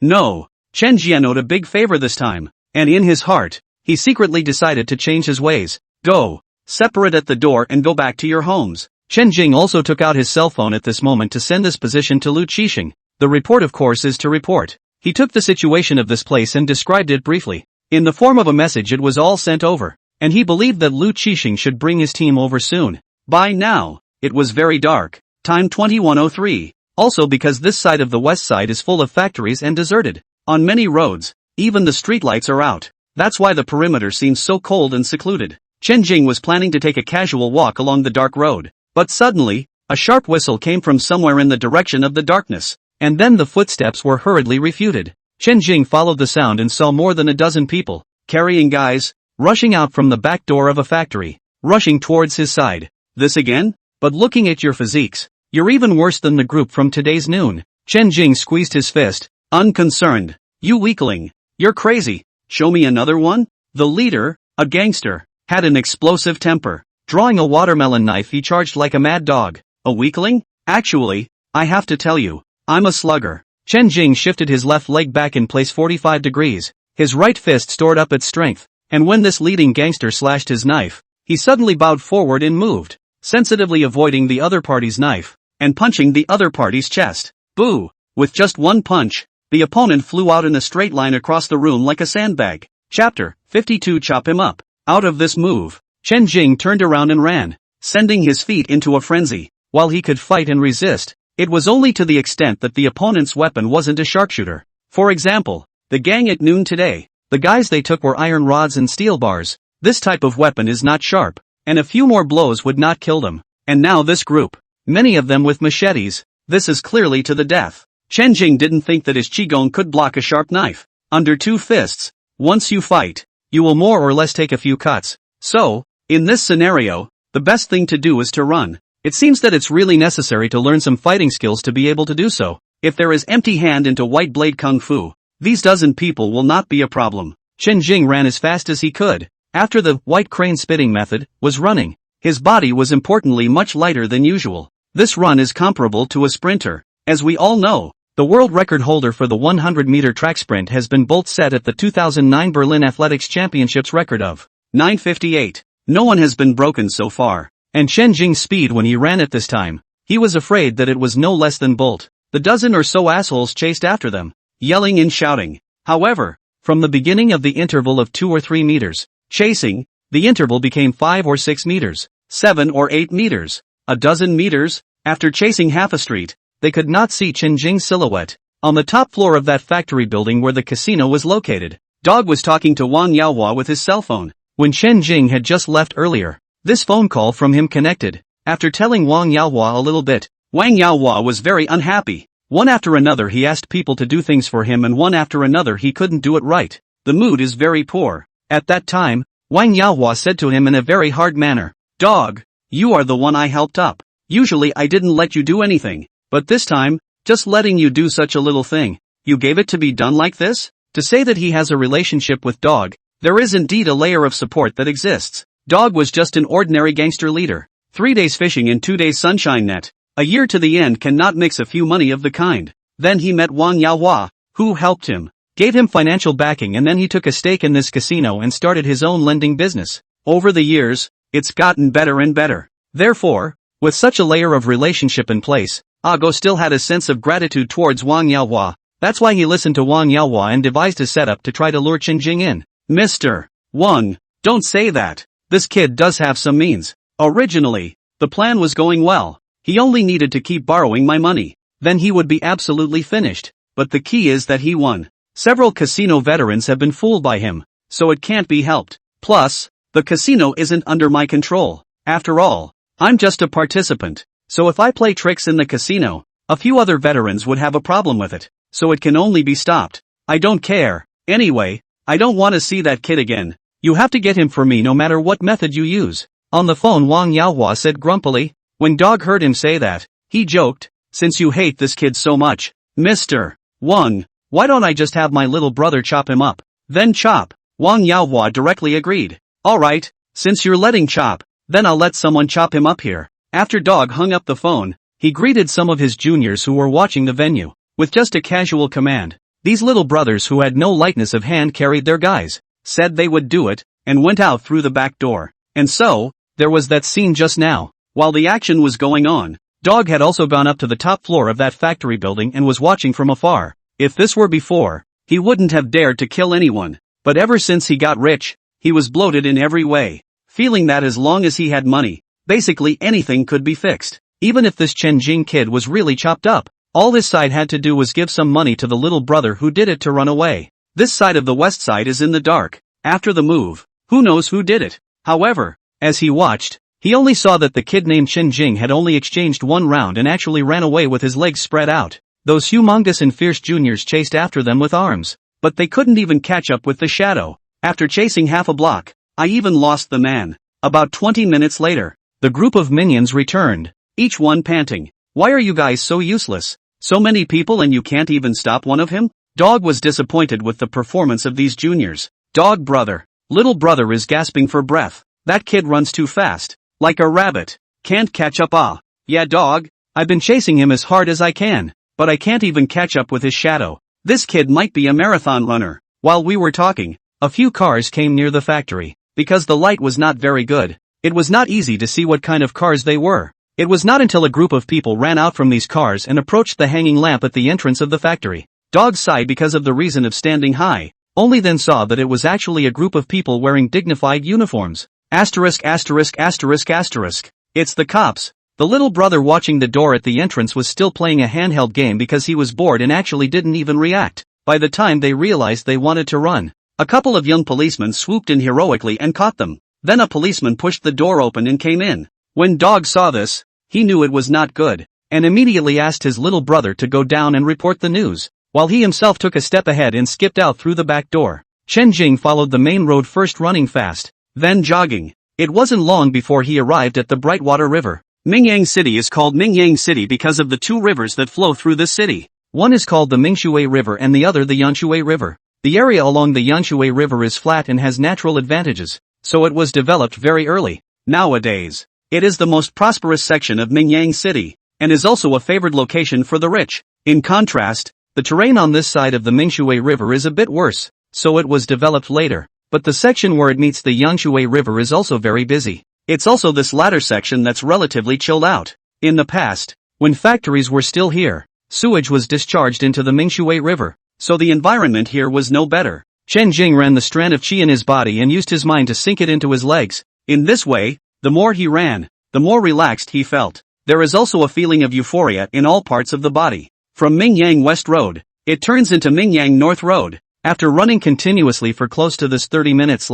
No. Chen Jian owed a big favor this time, and in his heart, he secretly decided to change his ways. Go. Separate at the door and go back to your homes. Chen Jing also took out his cell phone at this moment to send this position to Lu Qixing. The report of course is to report. He took the situation of this place and described it briefly. In the form of a message, it was all sent over, and he believed that Lu Qixing should bring his team over soon. By now, it was very dark. Time 21:03. Also because this side of the west side is full of factories and deserted. On many roads, even the streetlights are out. That's why the perimeter seems so cold and secluded. Chen Jing was planning to take a casual walk along the dark road. But suddenly, a sharp whistle came from somewhere in the direction of the darkness. And then the footsteps were hurriedly refuted. Chen Jing followed the sound and saw more than a dozen people, carrying guys, rushing out from the back door of a factory, rushing towards his side. This again? But looking at your physiques, you're even worse than the group from today's noon. Chen Jing squeezed his fist, unconcerned. You weakling. You're crazy. Show me another one? The leader, a gangster, had an explosive temper. Drawing a watermelon knife, he charged like a mad dog. A weakling? Actually, I have to tell you, I'm a slugger. Chen Jing shifted his left leg back in place 45 degrees. His right fist stored up its strength, and when this leading gangster slashed his knife, he suddenly bowed forward and moved, sensitively avoiding the other party's knife, and punching the other party's chest. Boo! With just one punch, the opponent flew out in a straight line across the room like a sandbag. Chapter 52. Chop him up. Out of this move, Chen Jing turned around and ran, sending his feet into a frenzy. While he could fight and resist, it was only to the extent that the opponent's weapon wasn't a sharpshooter. For example, the gang at noon today, the guys they took were iron rods and steel bars. This type of weapon is not sharp, and a few more blows would not kill them. And now this group, many of them with machetes, this is clearly to the death. Chen Jing didn't think that his qigong could block a sharp knife. Under two fists, once you fight, you will more or less take a few cuts. So, in this scenario, the best thing to do is to run. It seems that it's really necessary to learn some fighting skills to be able to do so. If there is empty hand into white blade kung fu, these dozen people will not be a problem. Chen Jing ran as fast as he could. After the white crane spitting method was running, his body was importantly much lighter than usual. This run is comparable to a sprinter. As we all know, the world record holder for the 100-meter track sprint has been both set at the 2009 Berlin Athletics Championships record of 9:58. No one has been broken so far. And Chen Jing's speed when he ran at this time, he was afraid that it was no less than Bolt. The dozen or so assholes chased after them, yelling and shouting. However, from the beginning of the interval of 2 or 3 meters, chasing, the interval became 5 or 6 meters, 7 or 8 meters, a dozen meters. After chasing half a street, they could not see Chen Jing's silhouette. On the top floor of that factory building where the casino was located, Dog was talking to Wang Yaohua with his cell phone. When Chen Jing had just left earlier, this phone call from him connected. After telling Wang Yaohua a little bit, Wang Yaohua was very unhappy. One after another he asked people to do things for him, and one after another he couldn't do it right. The mood is very poor. At that time, Wang Yaohua said to him in a very hard manner, "Dog, you are the one I helped up. Usually I didn't let you do anything, but this time, just letting you do such a little thing, you gave it to be done like this?" To say that he has a relationship with Dog, there is indeed a layer of support that exists. Dog was just an ordinary gangster leader. 3 days fishing and 2 days sunshine net. A year to the end cannot mix a few money of the kind. Then he met Wang Yaohua, who helped him, gave him financial backing, and then he took a stake in this casino and started his own lending business. Over the years, it's gotten better and better. Therefore, with such a layer of relationship in place, Ago still had a sense of gratitude towards Wang Yaohua. That's why he listened to Wang Yaohua and devised a setup to try to lure Chen Jing in. Mr. Wang, don't say that. This kid does have some means. Originally, the plan was going well. He only needed to keep borrowing my money. Then he would be absolutely finished. But the key is that he won. Several casino veterans have been fooled by him, so it can't be helped. Plus, the casino isn't under my control. After all, I'm just a participant. So if I play tricks in the casino, a few other veterans would have a problem with it. So it can only be stopped. I don't care. Anyway, I don't want to see that kid again. You have to get him for me no matter what method you use. On the phone, Wang Yaohua said grumpily. When Dog heard him say that, he joked, "Since you hate this kid so much, Mr. Wang, why don't I just have my little brother chop him up?" Then chop. Wang Yaohua directly agreed. "Alright, since you're letting chop, then I'll let someone chop him up here." After Dog hung up the phone, he greeted some of his juniors who were watching the venue, with just a casual command. These little brothers who had no lightness of hand carried their guys, said they would do it, and went out through the back door. And so, there was that scene just now. While the action was going on, Dog had also gone up to the top floor of that factory building and was watching from afar. If this were before, he wouldn't have dared to kill anyone. But ever since he got rich, he was bloated in every way, feeling that as long as he had money, basically anything could be fixed. Even if this Chen Jing kid was really chopped up, all this side had to do was give some money to the little brother who did it to run away. This side of the west side is in the dark. After the move, who knows who did it? However, as he watched, he only saw that the kid named Chen Jing had only exchanged one round and actually ran away with his legs spread out. Those humongous and fierce juniors chased after them with arms, but they couldn't even catch up with the shadow. After chasing half a block, I even lost the man. About 20 minutes later, the group of minions returned, each one panting. Why are you guys so useless? So many people and you can't even stop one of him? Dog was disappointed with the performance of these juniors. Dog brother. Little brother is gasping for breath. That kid runs too fast. Like a rabbit. Can't catch up. Yeah dog, I've been chasing him as hard as I can, but I can't even catch up with his shadow. This kid might be a marathon runner. While we were talking, a few cars came near the factory. Because the light was not very good, it was not easy to see what kind of cars they were. It was not until a group of people ran out from these cars and approached the hanging lamp at the entrance of the factory. Dog sighed because of the reason of standing high, only then saw that it was actually a group of people wearing dignified uniforms. Asterisk asterisk asterisk asterisk. It's the cops. The little brother watching the door at the entrance was still playing a handheld game because he was bored and actually didn't even react. By the time they realized they wanted to run, a couple of young policemen swooped in heroically and caught them. Then a policeman pushed the door open and came in. When Dog saw this, he knew it was not good, and immediately asked his little brother to go down and report the news, while he himself took a step ahead and skipped out through the back door. Chen Jing followed the main road, first running fast, then jogging. It wasn't long before he arrived at the Brightwater River. Mingyang City is called Mingyang City because of the two rivers that flow through this city. One is called the Mingshui River and the other the Yanshui River. The area along the Yanshui River is flat and has natural advantages, so it was developed very early. Nowadays, it is the most prosperous section of Mingyang City, and is also a favored location for the rich. In contrast, the terrain on this side of the Mingshui River is a bit worse, so it was developed later, but the section where it meets the Yanshui River is also very busy. It's also this latter section that's relatively chilled out. In the past, when factories were still here, sewage was discharged into the Mingshui River, so the environment here was no better. Chen Jing ran the strand of qi in his body and used his mind to sink it into his legs. In this way, the more he ran, the more relaxed he felt. There is also a feeling of euphoria in all parts of the body. From Mingyang West Road, it turns into Mingyang North Road. After running continuously for close to this 30 minutes,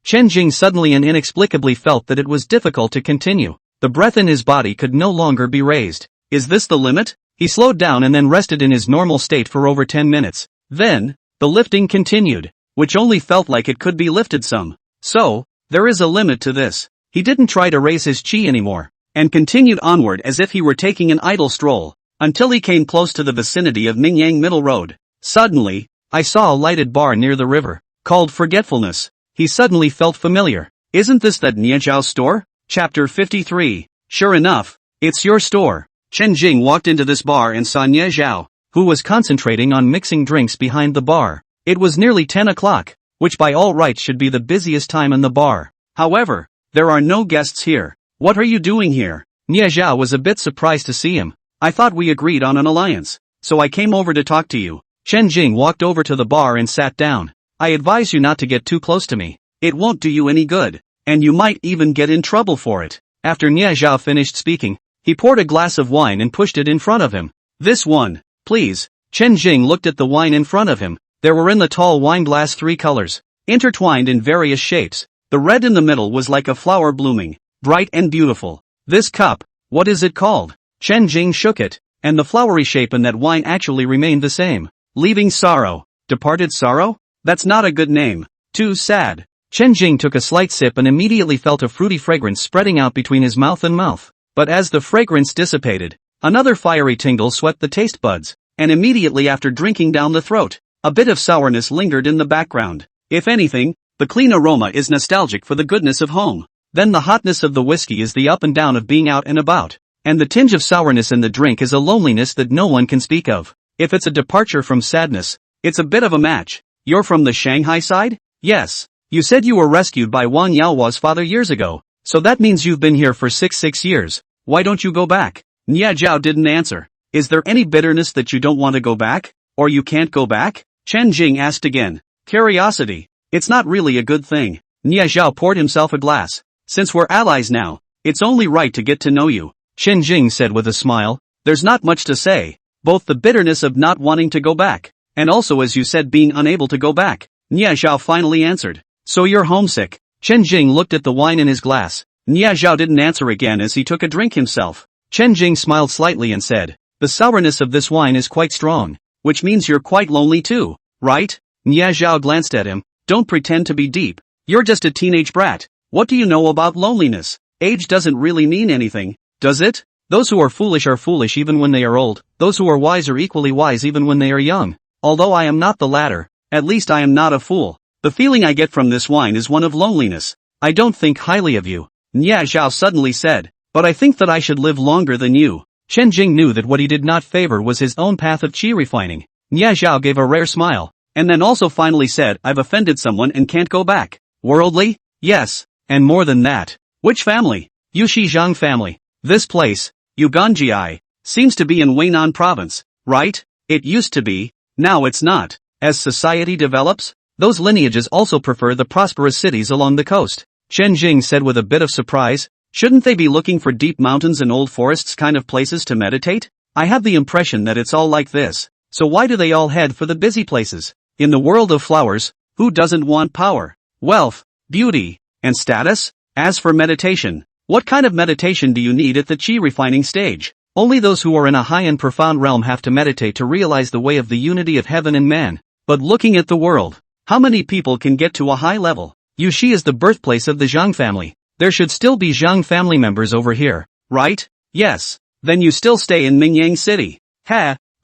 Chen Jing suddenly and inexplicably felt that it was difficult to continue. The breath in his body could no longer be raised. Is this the limit? He slowed down and then rested in his normal state for over 10 minutes. Then, the lifting continued, which only felt like it could be lifted some. So, there is a limit to this. He didn't try to raise his chi anymore, and continued onward as if he were taking an idle stroll, until he came close to the vicinity of Mingyang Middle Road. Suddenly, I saw a lighted bar near the river, called Forgetfulness. He suddenly felt familiar. Isn't this that Niejiao store? Chapter 53. Sure enough, it's your store. Chen Jing walked into this bar and saw Niejiao, who was concentrating on mixing drinks behind the bar. It was nearly 10 o'clock, which by all rights should be the busiest time in the bar. However, there are no guests here. What are you doing here? Niejiao was a bit surprised to see him. I thought we agreed on an alliance, so I came over to talk to you. Chen Jing walked over to the bar and sat down. I advise you not to get too close to me. It won't do you any good, and you might even get in trouble for it. After Niejiao finished speaking, he poured a glass of wine and pushed it in front of him. This one, please. Chen Jing looked at the wine in front of him. There were in the tall wine glass 3 colors, intertwined in various shapes. The red in the middle was like a flower blooming, bright and beautiful. This cup, what is it called? Chen Jing shook it, and the flowery shape in that wine actually remained the same. Leaving sorrow. Departed sorrow? That's not a good name. Too sad. Chen Jing took a slight sip and immediately felt a fruity fragrance spreading out between his mouth and mouth. But as the fragrance dissipated, another fiery tingle swept the taste buds, and immediately after drinking down the throat, a bit of sourness lingered in the background. If anything, the clean aroma is nostalgic for the goodness of home. Then the hotness of the whiskey is the up and down of being out and about. And the tinge of sourness in the drink is a loneliness that no one can speak of. If it's a departure from sadness, it's a bit of a match. You're from the Shanghai side? Yes. You said you were rescued by Wang Yaohua's father years ago, so that means you've been here for 6 years. Why don't you go back? Nia Zhao didn't answer. Is there any bitterness that you don't want to go back? Or you can't go back? Chen Jing asked again. Curiosity. It's not really a good thing. Nia Zhao poured himself a glass. Since we're allies now, it's only right to get to know you, Chen Jing said with a smile. There's not much to say. Both the bitterness of not wanting to go back, and also as you said being unable to go back. Nia Zhao finally answered. So you're homesick? Chen Jing looked at the wine in his glass. Nia Zhao didn't answer again as he took a drink himself. Chen Jing smiled slightly and said, the sourness of this wine is quite strong, which means you're quite lonely too, right? Nia Zhao glanced at him. Don't pretend to be deep. You're just a teenage brat. What do you know about loneliness? Age doesn't really mean anything, does it? Those who are foolish even when they are old. Those who are wise are equally wise even when they are young. Although I am not the latter, at least I am not a fool. The feeling I get from this wine is one of loneliness. I don't think highly of you, Nia Zhao suddenly said, but I think that I should live longer than you. Chen Jing knew that what he did not favor was his own path of qi refining. Nia Zhao gave a rare smile, and then also finally said, I've offended someone and can't go back. Worldly? Yes, and more than that. Which family? Yushi Zhang family. This place, Yuganji, seems to be in Weinan province, right? It used to be, now it's not. As society develops, those lineages also prefer the prosperous cities along the coast, Chen Jing said with a bit of surprise. Shouldn't they be looking for deep mountains and old forests kind of places to meditate? I have the impression that it's all like this, so why do they all head for the busy places? In the world of flowers, who doesn't want power, wealth, beauty, and status? As for meditation, what kind of meditation do you need at the qi refining stage? Only those who are in a high and profound realm have to meditate to realize the way of the unity of heaven and man. But looking at the world, how many people can get to a high level? Yushi is the birthplace of the Zhang family. There should still be Zhang family members over here, right? Yes. Then you still stay in Mingyang City.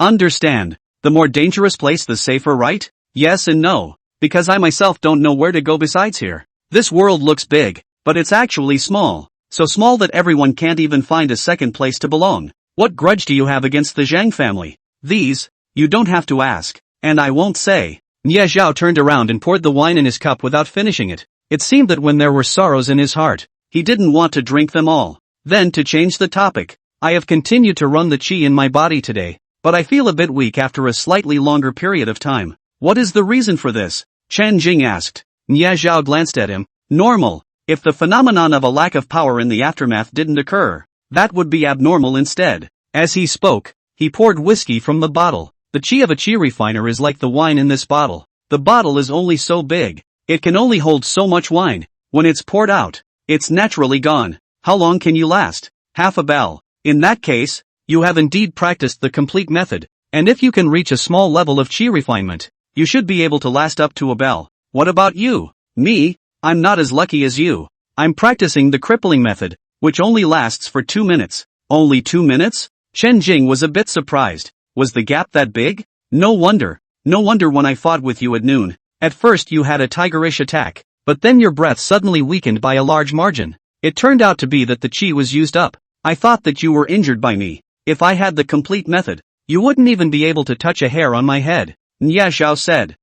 Understand. The more dangerous place the safer, right? Yes and no. Because I myself don't know where to go besides here. This world looks big, but it's actually small. So small that everyone can't even find a second place to belong. What grudge do you have against the Zhang family? These, you don't have to ask, and I won't say. Nia Zhao turned around and poured the wine in his cup without finishing it. It seemed that when there were sorrows in his heart, he didn't want to drink them all. Then to change the topic, I have continued to run the qi in my body today, but I feel a bit weak after a slightly longer period of time. What is the reason for this? Chen Jing asked. Nia Zhao glanced at him. Normal. If the phenomenon of a lack of power in the aftermath didn't occur, that would be abnormal instead. As he spoke, he poured whiskey from the bottle. The qi of a qi refiner is like the wine in this bottle. The bottle is only so big. It can only hold so much wine. When it's poured out, it's naturally gone. How long can you last? Half a bell. In that case, you have indeed practiced the complete method, and if you can reach a small level of qi refinement, you should be able to last up to a bell. What about you? Me? I'm not as lucky as you. I'm practicing the crippling method, which only lasts for 2 minutes. Only 2 minutes? Chen Jing was a bit surprised. Was the gap that big? No wonder. No wonder when I fought with you at noon. At first you had a tigerish attack, but then your breath suddenly weakened by a large margin. It turned out to be that the qi was used up. I thought that you were injured by me. If I had the complete method, you wouldn't even be able to touch a hair on my head. Nia Zhao said.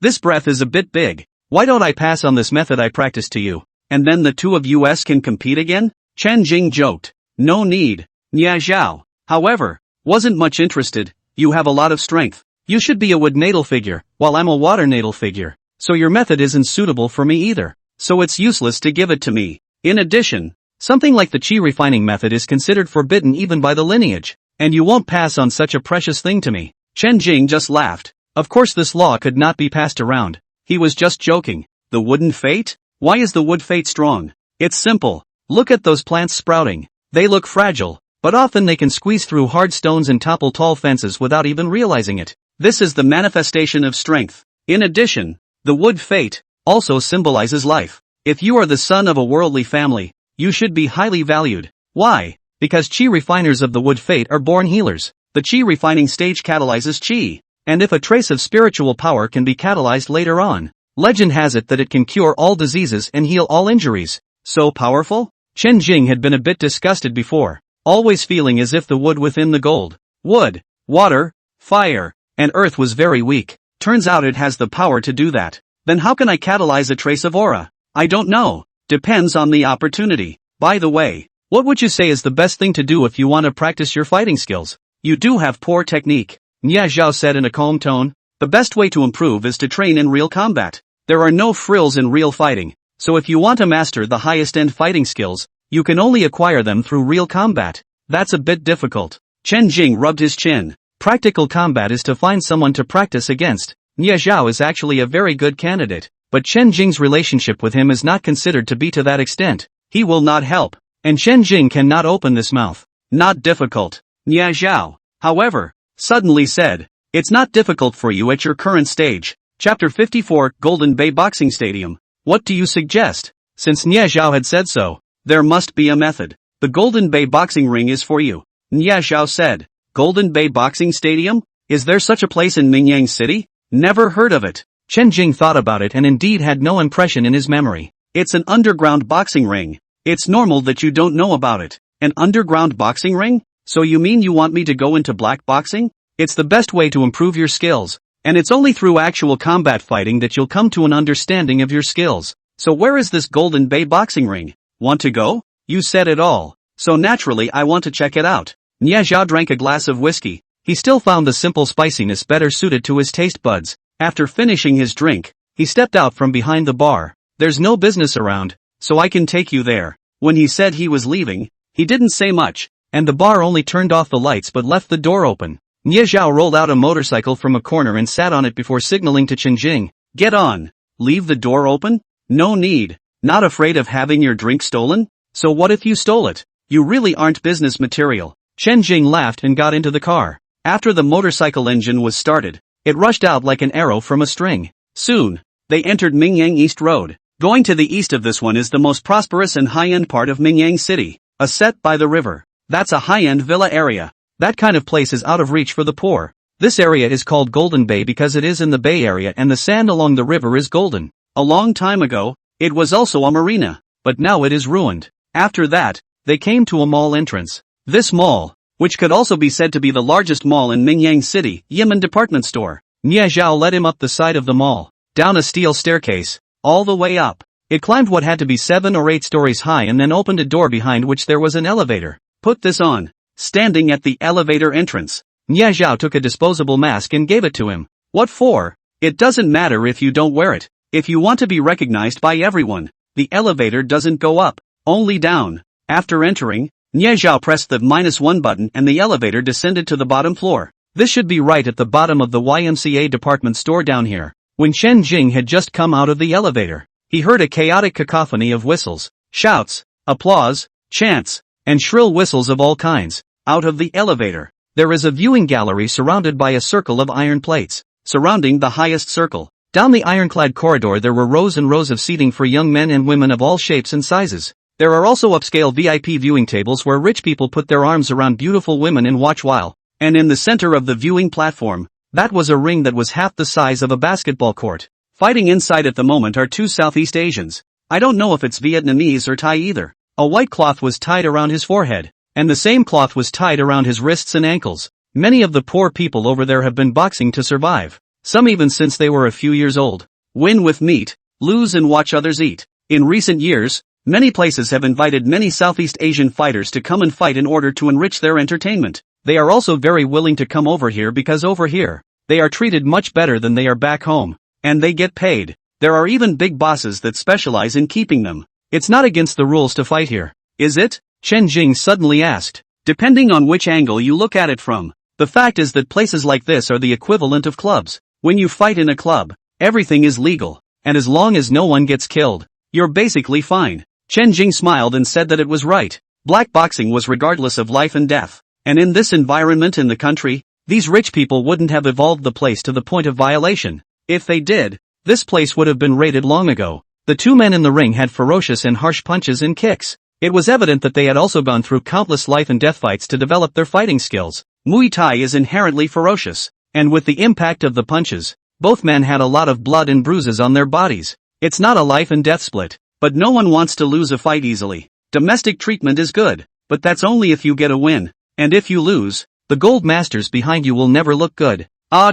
This breath is a bit big. Why don't I pass on this method I practiced to you, and then the two of us can compete again? Chen Jing joked. No need. Nia Zhao, however, wasn't much interested. You have a lot of strength. You should be a wood natal figure, while I'm a water natal figure. So your method isn't suitable for me either. So it's useless to give it to me. In addition, something like the qi refining method is considered forbidden even by the lineage, and you won't pass on such a precious thing to me. Chen Jing just laughed. Of course this law could not be passed around. He was just joking. The wooden fate? Why is the wood fate strong? It's simple. Look at those plants sprouting. They look fragile, but often they can squeeze through hard stones and topple tall fences without even realizing it. This is the manifestation of strength. In addition, the wood fate also symbolizes life. If you are the son of a worldly family, you should be highly valued. Why? Because qi refiners of the wood fate are born healers. The qi refining stage catalyzes qi, and if a trace of spiritual power can be catalyzed later on, legend has it that it can cure all diseases and heal all injuries. So powerful? Chen Jing had been a bit disgusted before, always feeling as if the wood within the gold, wood, water, fire, and earth was very weak. Turns out it has the power to do that. Then how can I catalyze a trace of aura? I don't know. Depends on the opportunity. By the way, what would you say is the best thing to do if you want to practice your fighting skills? You do have poor technique, Nia Zhao said in a calm tone. The best way to improve is to train in real combat. There are no frills in real fighting, so if you want to master the highest-end fighting skills, you can only acquire them through real combat. That's a bit difficult. Chen Jing rubbed his chin. Practical combat is to find someone to practice against. Nie Zhao is actually a very good candidate, but Chen Jing's relationship with him is not considered to be to that extent. He will not help, and Chen Jing cannot open this mouth. Not difficult. Nie Zhao, however, suddenly said, "It's not difficult for you at your current stage." Chapter 54, Golden Bay Boxing Stadium. What do you suggest? Since Nie Zhao had said so, there must be a method. The Golden Bay Boxing Ring is for you, Nie Zhao said. Golden Bay Boxing Stadium? Is there such a place in Mingyang City? Never heard of it. Chen Jing thought about it and indeed had no impression in his memory. It's an underground boxing ring. It's normal that you don't know about it. An underground boxing ring? So you mean you want me to go into black boxing? It's the best way to improve your skills. And it's only through actual combat fighting that you'll come to an understanding of your skills. So where is this Golden Bay boxing ring? Want to go? You said it all. So naturally I want to check it out. Nie Zhao drank a glass of whiskey. He still found the simple spiciness better suited to his taste buds. After finishing his drink, he stepped out from behind the bar. There's no business around, so I can take you there. When he said he was leaving, he didn't say much, and the bar only turned off the lights but left the door open. Nie Zhao rolled out a motorcycle from a corner and sat on it before signaling to Chen Jing. Get on. Leave the door open? No need. Not afraid of having your drink stolen? So what if you stole it? You really aren't business material. Chen Jing laughed and got into the car. After the motorcycle engine was started, it rushed out like an arrow from a string. Soon, they entered Mingyang East Road. Going to the east of this one is the most prosperous and high-end part of Mingyang City, a set by the river. That's a high-end villa area. That kind of place is out of reach for the poor. This area is called Golden Bay because it is in the Bay Area and the sand along the river is golden. A long time ago, it was also a marina, but now it is ruined. After that, they came to a mall entrance. This mall, which could also be said to be the largest mall in Mingyang City, Yiman Department Store. Nie Zhao led him up the side of the mall, down a steel staircase, all the way up. It climbed what had to be 7 or 8 stories high and then opened a door behind which there was an elevator. Put this on. Standing at the elevator entrance, Nie Zhao took a disposable mask and gave it to him. What for? It doesn't matter if you don't wear it. If you want to be recognized by everyone, the elevator doesn't go up, only down. After entering, Nie Zhao pressed the -1 button and the elevator descended to the bottom floor. This should be right at the bottom of the YMCA department store down here. When Chen Jing had just come out of the elevator, he heard a chaotic cacophony of whistles, shouts, applause, chants, and shrill whistles of all kinds. Out of the elevator, there is a viewing gallery surrounded by a circle of iron plates, surrounding the highest circle. Down the ironclad corridor there were rows and rows of seating for young men and women of all shapes and sizes. There are also upscale VIP viewing tables where rich people put their arms around beautiful women and watch while, and in the center of the viewing platform, that was a ring that was half the size of a basketball court. Fighting inside at the moment are 2 Southeast Asians. I don't know if it's Vietnamese or Thai either. A white cloth was tied around his forehead, and the same cloth was tied around his wrists and ankles. Many of the poor people over there have been boxing to survive, some even since they were a few years old. Win with meat, lose and watch others eat. In recent years, many places have invited many Southeast Asian fighters to come and fight in order to enrich their entertainment. They are also very willing to come over here because over here, they are treated much better than they are back home, and they get paid. There are even big bosses that specialize in keeping them. It's not against the rules to fight here, is it? Chen Jing suddenly asked. Depending on which angle you look at it from. The fact is that places like this are the equivalent of clubs. When you fight in a club, everything is legal, and as long as no one gets killed, you're basically fine. Chen Jing smiled and said that it was right. Black boxing was regardless of life and death. And in this environment in the country, these rich people wouldn't have evolved the place to the point of violation. If they did, this place would have been raided long ago. The 2 men in the ring had ferocious and harsh punches and kicks. It was evident that they had also gone through countless life and death fights to develop their fighting skills. Muay Thai is inherently ferocious, and with the impact of the punches, both men had a lot of blood and bruises on their bodies. It's not a life and death split, but no one wants to lose a fight easily. Domestic treatment is good, but that's only if you get a win. And if you lose, the gold masters behind you will never look good.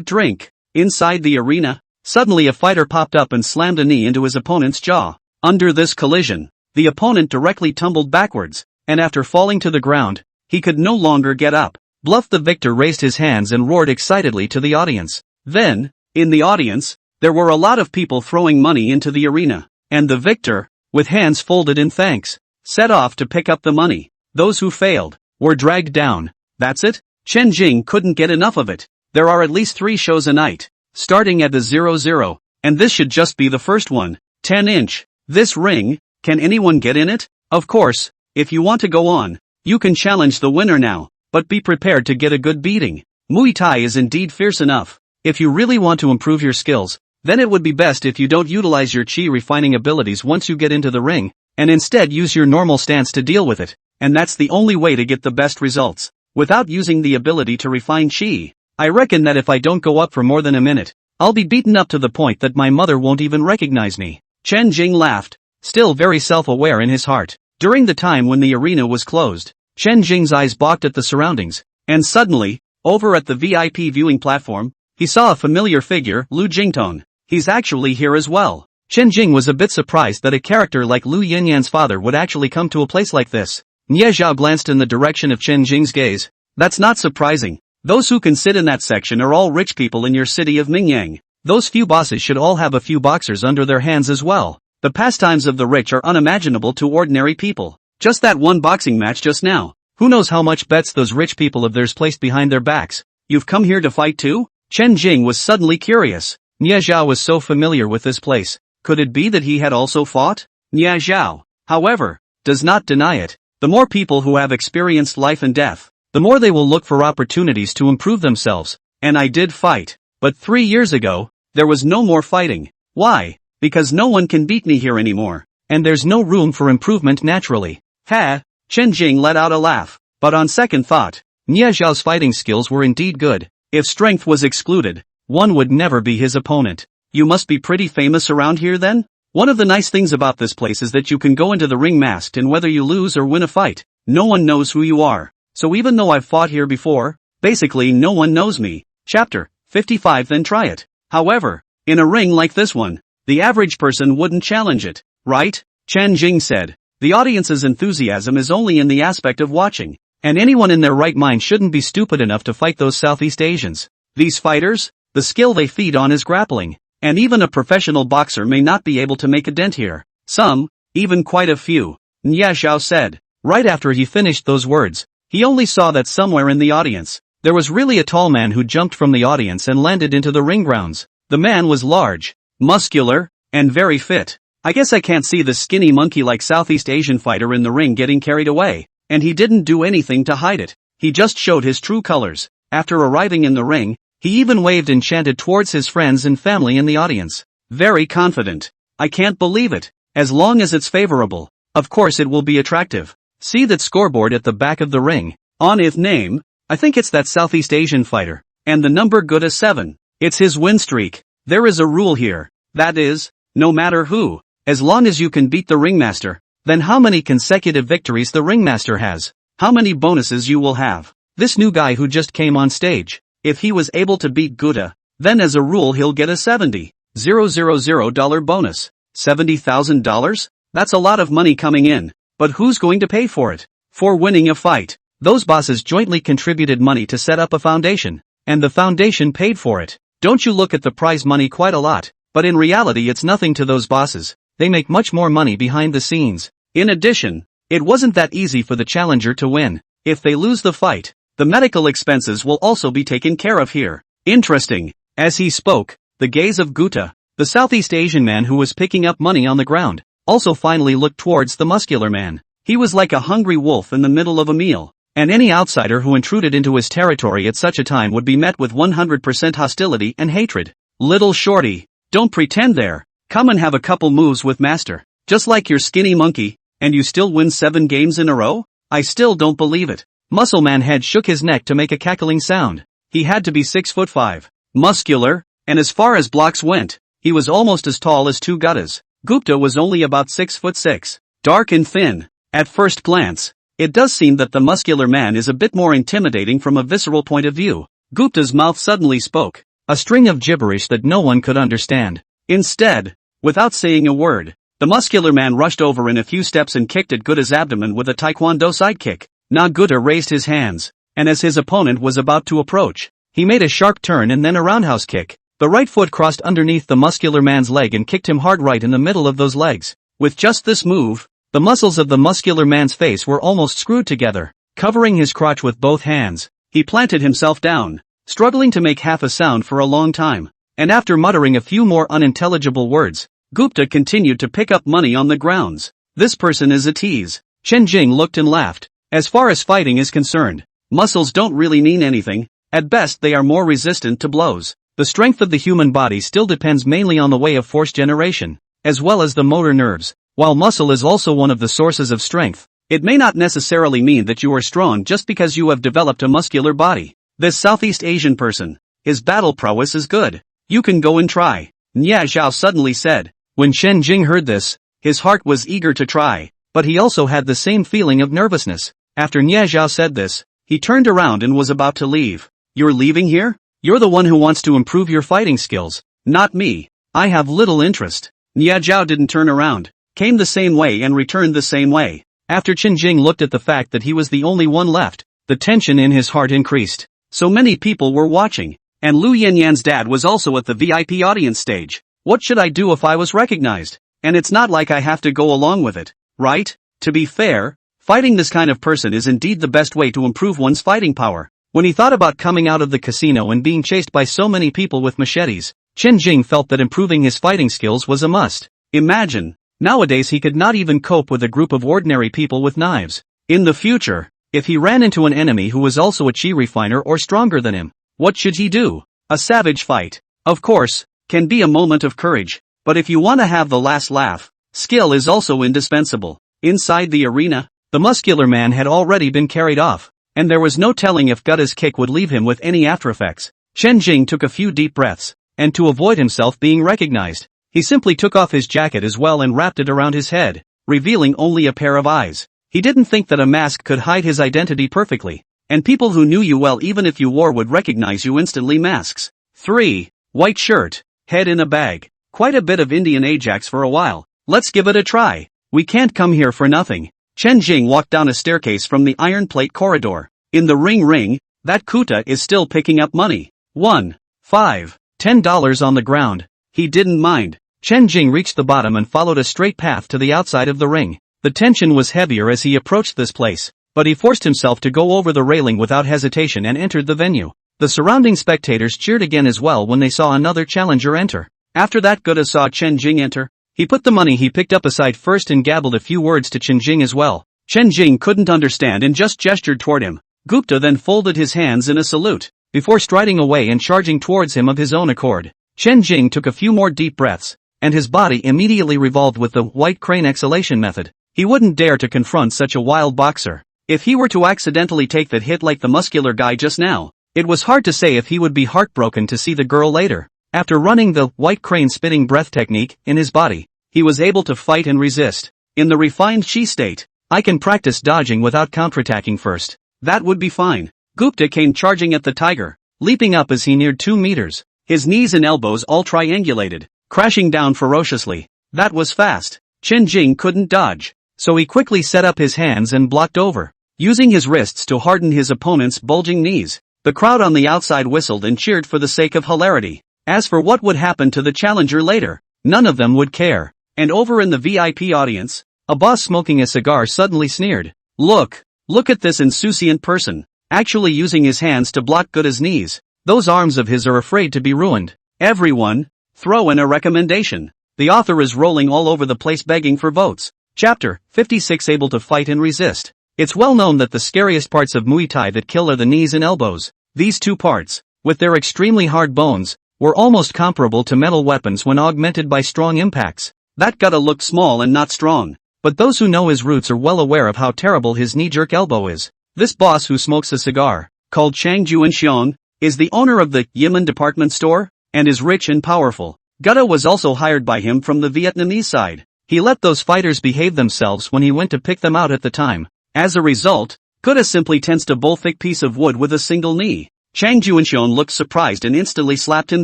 Drink. Inside the arena, suddenly a fighter popped up and slammed a knee into his opponent's jaw. Under this collision, the opponent directly tumbled backwards, and after falling to the ground, he could no longer get up. Bluff the victor raised his hands and roared excitedly to the audience. Then, in the audience, There were a lot of people throwing money into the arena, and the victor, with hands folded in thanks, set off to pick up the money. Those who failed were dragged down. That's it? Chen Jing couldn't get enough of it. There are at least 3 shows a night, starting at the 00, and this should just be the first one. 10-inch. This ring, can anyone get in it? Of course, if you want to go on, you can challenge the winner now, but be prepared to get a good beating. Muay Thai is indeed fierce enough. If you really want to improve your skills, then it would be best if you don't utilize your chi refining abilities once you get into the ring, and instead use your normal stance to deal with it, and that's the only way to get the best results, without using the ability to refine chi. I reckon that if I don't go up for more than a minute, I'll be beaten up to the point that my mother won't even recognize me. Chen Jing laughed, still very self-aware in his heart. During the time when the arena was closed, Chen Jing's eyes balked at the surroundings, and suddenly, over at the VIP viewing platform, he saw a familiar figure, Lu Jingtong. He's actually here as well. Chen Jing was a bit surprised that a character like Lu Yinyan's father would actually come to a place like this. Nie Zhao glanced in the direction of Chen Jing's gaze. That's not surprising. Those who can sit in that section are all rich people in your city of Mingyang. Those few bosses should all have a few boxers under their hands as well. The pastimes of the rich are unimaginable to ordinary people. Just that one boxing match just now. Who knows how much bets those rich people of theirs placed behind their backs. You've come here to fight too? Chen Jing was suddenly curious. Nie Zhao was so familiar with this place. Could it be that he had also fought? Nie Zhao, however, does not deny it. The more people who have experienced life and death, the more they will look for opportunities to improve themselves. And I did fight. But 3 years ago, there was no more fighting. Why? Because no one can beat me here anymore. And there's no room for improvement naturally. Ha! Chen Jing let out a laugh. But on second thought, Nie Zhao's fighting skills were indeed good. If strength was excluded, one would never be his opponent. You must be pretty famous around here then? One of the nice things about this place is that you can go into the ring masked, and whether you lose or win a fight, no one knows who you are. So even though I've fought here before, basically no one knows me. Chapter 55. Then try it. However, in a ring like this one, the average person wouldn't challenge it, right? Chen Jing said. The audience's enthusiasm is only in the aspect of watching, and anyone in their right mind shouldn't be stupid enough to fight those Southeast Asians. These fighters, the skill they feed on is grappling, and even a professional boxer may not be able to make a dent here. Some, even quite a few, Nie Zhao said. Right after he finished those words, he only saw that somewhere in the audience, there was really a tall man who jumped from the audience and landed into the ring grounds. The man was large, muscular, and very fit. I guess I can't see the skinny monkey-like Southeast Asian fighter in the ring getting carried away, and he didn't do anything to hide it. He just showed his true colors. After arriving in the ring, he even waved and chanted towards his friends and family in the audience. Very confident. I can't believe it. As long as it's favorable, of course it will be attractive. See that scoreboard at the back of the ring. On its name, I think it's that Southeast Asian fighter, and the number good is 7. It's his win streak. There is a rule here. That is, no matter who, as long as you can beat the ringmaster, then how many consecutive victories the ringmaster has, how many bonuses you will have. This new guy who just came on stage, if he was able to beat Gouda, then as a rule he'll get a $70,000 bonus. $70,000? That's a lot of money coming in. But who's going to pay for it? For winning a fight, those bosses jointly contributed money to set up a foundation, and the foundation paid for it. Don't you look at the prize money quite a lot, but in reality it's nothing to those bosses. They make much more money behind the scenes. In addition, it wasn't that easy for the challenger to win. If they lose the fight, the medical expenses will also be taken care of here. Interesting. As he spoke, the gaze of Guta, the Southeast Asian man who was picking up money on the ground, also finally looked towards the muscular man. He was like a hungry wolf in the middle of a meal, and any outsider who intruded into his territory at such a time would be met with 100% hostility and hatred. Little shorty, don't pretend there. Come and have a couple moves with master. Just like your skinny monkey, and you still win 7 games in a row? I still don't believe it. Muscleman head shook his neck to make a cackling sound. He had to be 6'5", muscular, and as far as blocks went, he was almost as tall as 2 Guttas. Gupta was only about 6'6", dark and thin. At first glance, it does seem that the muscular man is a bit more intimidating from a visceral point of view. Gupta's mouth suddenly spoke, a string of gibberish that no one could understand. Instead, without saying a word, the muscular man rushed over in a few steps and kicked at Guta's abdomen with a taekwondo sidekick. Na Guta raised his hands, and as his opponent was about to approach, he made a sharp turn and then a roundhouse kick. The right foot crossed underneath the muscular man's leg and kicked him hard right in the middle of those legs. With just this move, the muscles of the muscular man's face were almost screwed together. Covering his crotch with both hands, he planted himself down, struggling to make half a sound for a long time. And after muttering a few more unintelligible words, Gupta continued to pick up money on the grounds. This person is a tease. Chen Jing looked and laughed. As far as fighting is concerned, muscles don't really mean anything. At best they are more resistant to blows. The strength of the human body still depends mainly on the way of force generation, as well as the motor nerves. While muscle is also one of the sources of strength, it may not necessarily mean that you are strong just because you have developed a muscular body. This Southeast Asian person, his battle prowess is good. You can go and try, Nia Zhao suddenly said. When Chen Jing heard this, his heart was eager to try, but he also had the same feeling of nervousness. After Nia Zhao said this, he turned around and was about to leave. You're leaving here? You're the one who wants to improve your fighting skills, not me. I have little interest. Nia Zhao didn't turn around, came the same way and returned the same way. After Chen Jing looked at the fact that he was the only one left, the tension in his heart increased. So many people were watching. And Lu Yanyan's dad was also at the VIP audience stage. What should I do if I was recognized? And it's not like I have to go along with it, right? To be fair, fighting this kind of person is indeed the best way to improve one's fighting power. When he thought about coming out of the casino and being chased by so many people with machetes, Chen Jing felt that improving his fighting skills was a must. Imagine, nowadays he could not even cope with a group of ordinary people with knives. In the future, if he ran into an enemy who was also a chi refiner or stronger than him, what should he do? A savage fight, of course, can be a moment of courage, but if you want to have the last laugh, skill is also indispensable. Inside the arena, the muscular man had already been carried off, and there was no telling if Gutta's kick would leave him with any aftereffects. Chen Jing took a few deep breaths, and to avoid himself being recognized, he simply took off his jacket as well and wrapped it around his head, revealing only a pair of eyes. He didn't think that a mask could hide his identity perfectly. And people who knew you well even if you wore would recognize you instantly. Masks. 3. White shirt, head in a bag. Quite a bit of Indian Ajax for a while. Let's give it a try. We can't come here for nothing. Chen Jing walked down a staircase from the iron plate corridor. In the ring, that Kuta is still picking up money. 1, 5, $10 on the ground. He didn't mind. Chen Jing reached the bottom and followed a straight path to the outside of the ring. The tension was heavier as he approached this place, but he forced himself to go over the railing without hesitation and entered the venue. The surrounding spectators cheered again as well when they saw another challenger enter. After that, Gupta saw Chen Jing enter. He put the money he picked up aside first and gabbled a few words to Chen Jing as well. Chen Jing couldn't understand and just gestured toward him. Gupta then folded his hands in a salute, before striding away and charging towards him of his own accord. Chen Jing took a few more deep breaths, and his body immediately revolved with the white crane exhalation method. He wouldn't dare to confront such a wild boxer. If he were to accidentally take that hit like the muscular guy just now, it was hard to say if he would be heartbroken to see the girl later. After running the white crane spitting breath technique in his body, he was able to fight and resist. In the refined chi state, I can practice dodging without counterattacking first. That would be fine. Gupta came charging at the tiger, leaping up as he neared 2 meters. His knees and elbows all triangulated, crashing down ferociously. That was fast. Chen Jing couldn't dodge, so he quickly set up his hands and blocked over, using his wrists to harden his opponent's bulging knees. The crowd on the outside whistled and cheered for the sake of hilarity. As for what would happen to the challenger later, none of them would care. And over in the VIP audience, a boss smoking a cigar suddenly sneered. Look at this insouciant person, actually using his hands to block Gupta's knees. Those arms of his are afraid to be ruined. Everyone, throw in a recommendation. The author is rolling all over the place begging for votes. Chapter 56. Able to fight and resist. It's well known that the scariest parts of Muay Thai that kill are the knees and elbows. These two parts, with their extremely hard bones, were almost comparable to metal weapons when augmented by strong impacts. That Gupta looked small and not strong, but those who know his roots are well aware of how terrible his knee-jerk elbow is. This boss who smokes a cigar, called Chang Juanxiong, is the owner of the Yiman department store, and is rich and powerful. Gupta was also hired by him from the Vietnamese side. He let those fighters behave themselves when he went to pick them out at the time. As a result, Gupta simply tensed a bull-thick piece of wood with a single knee. Chang Juanxiong looked surprised and instantly slapped him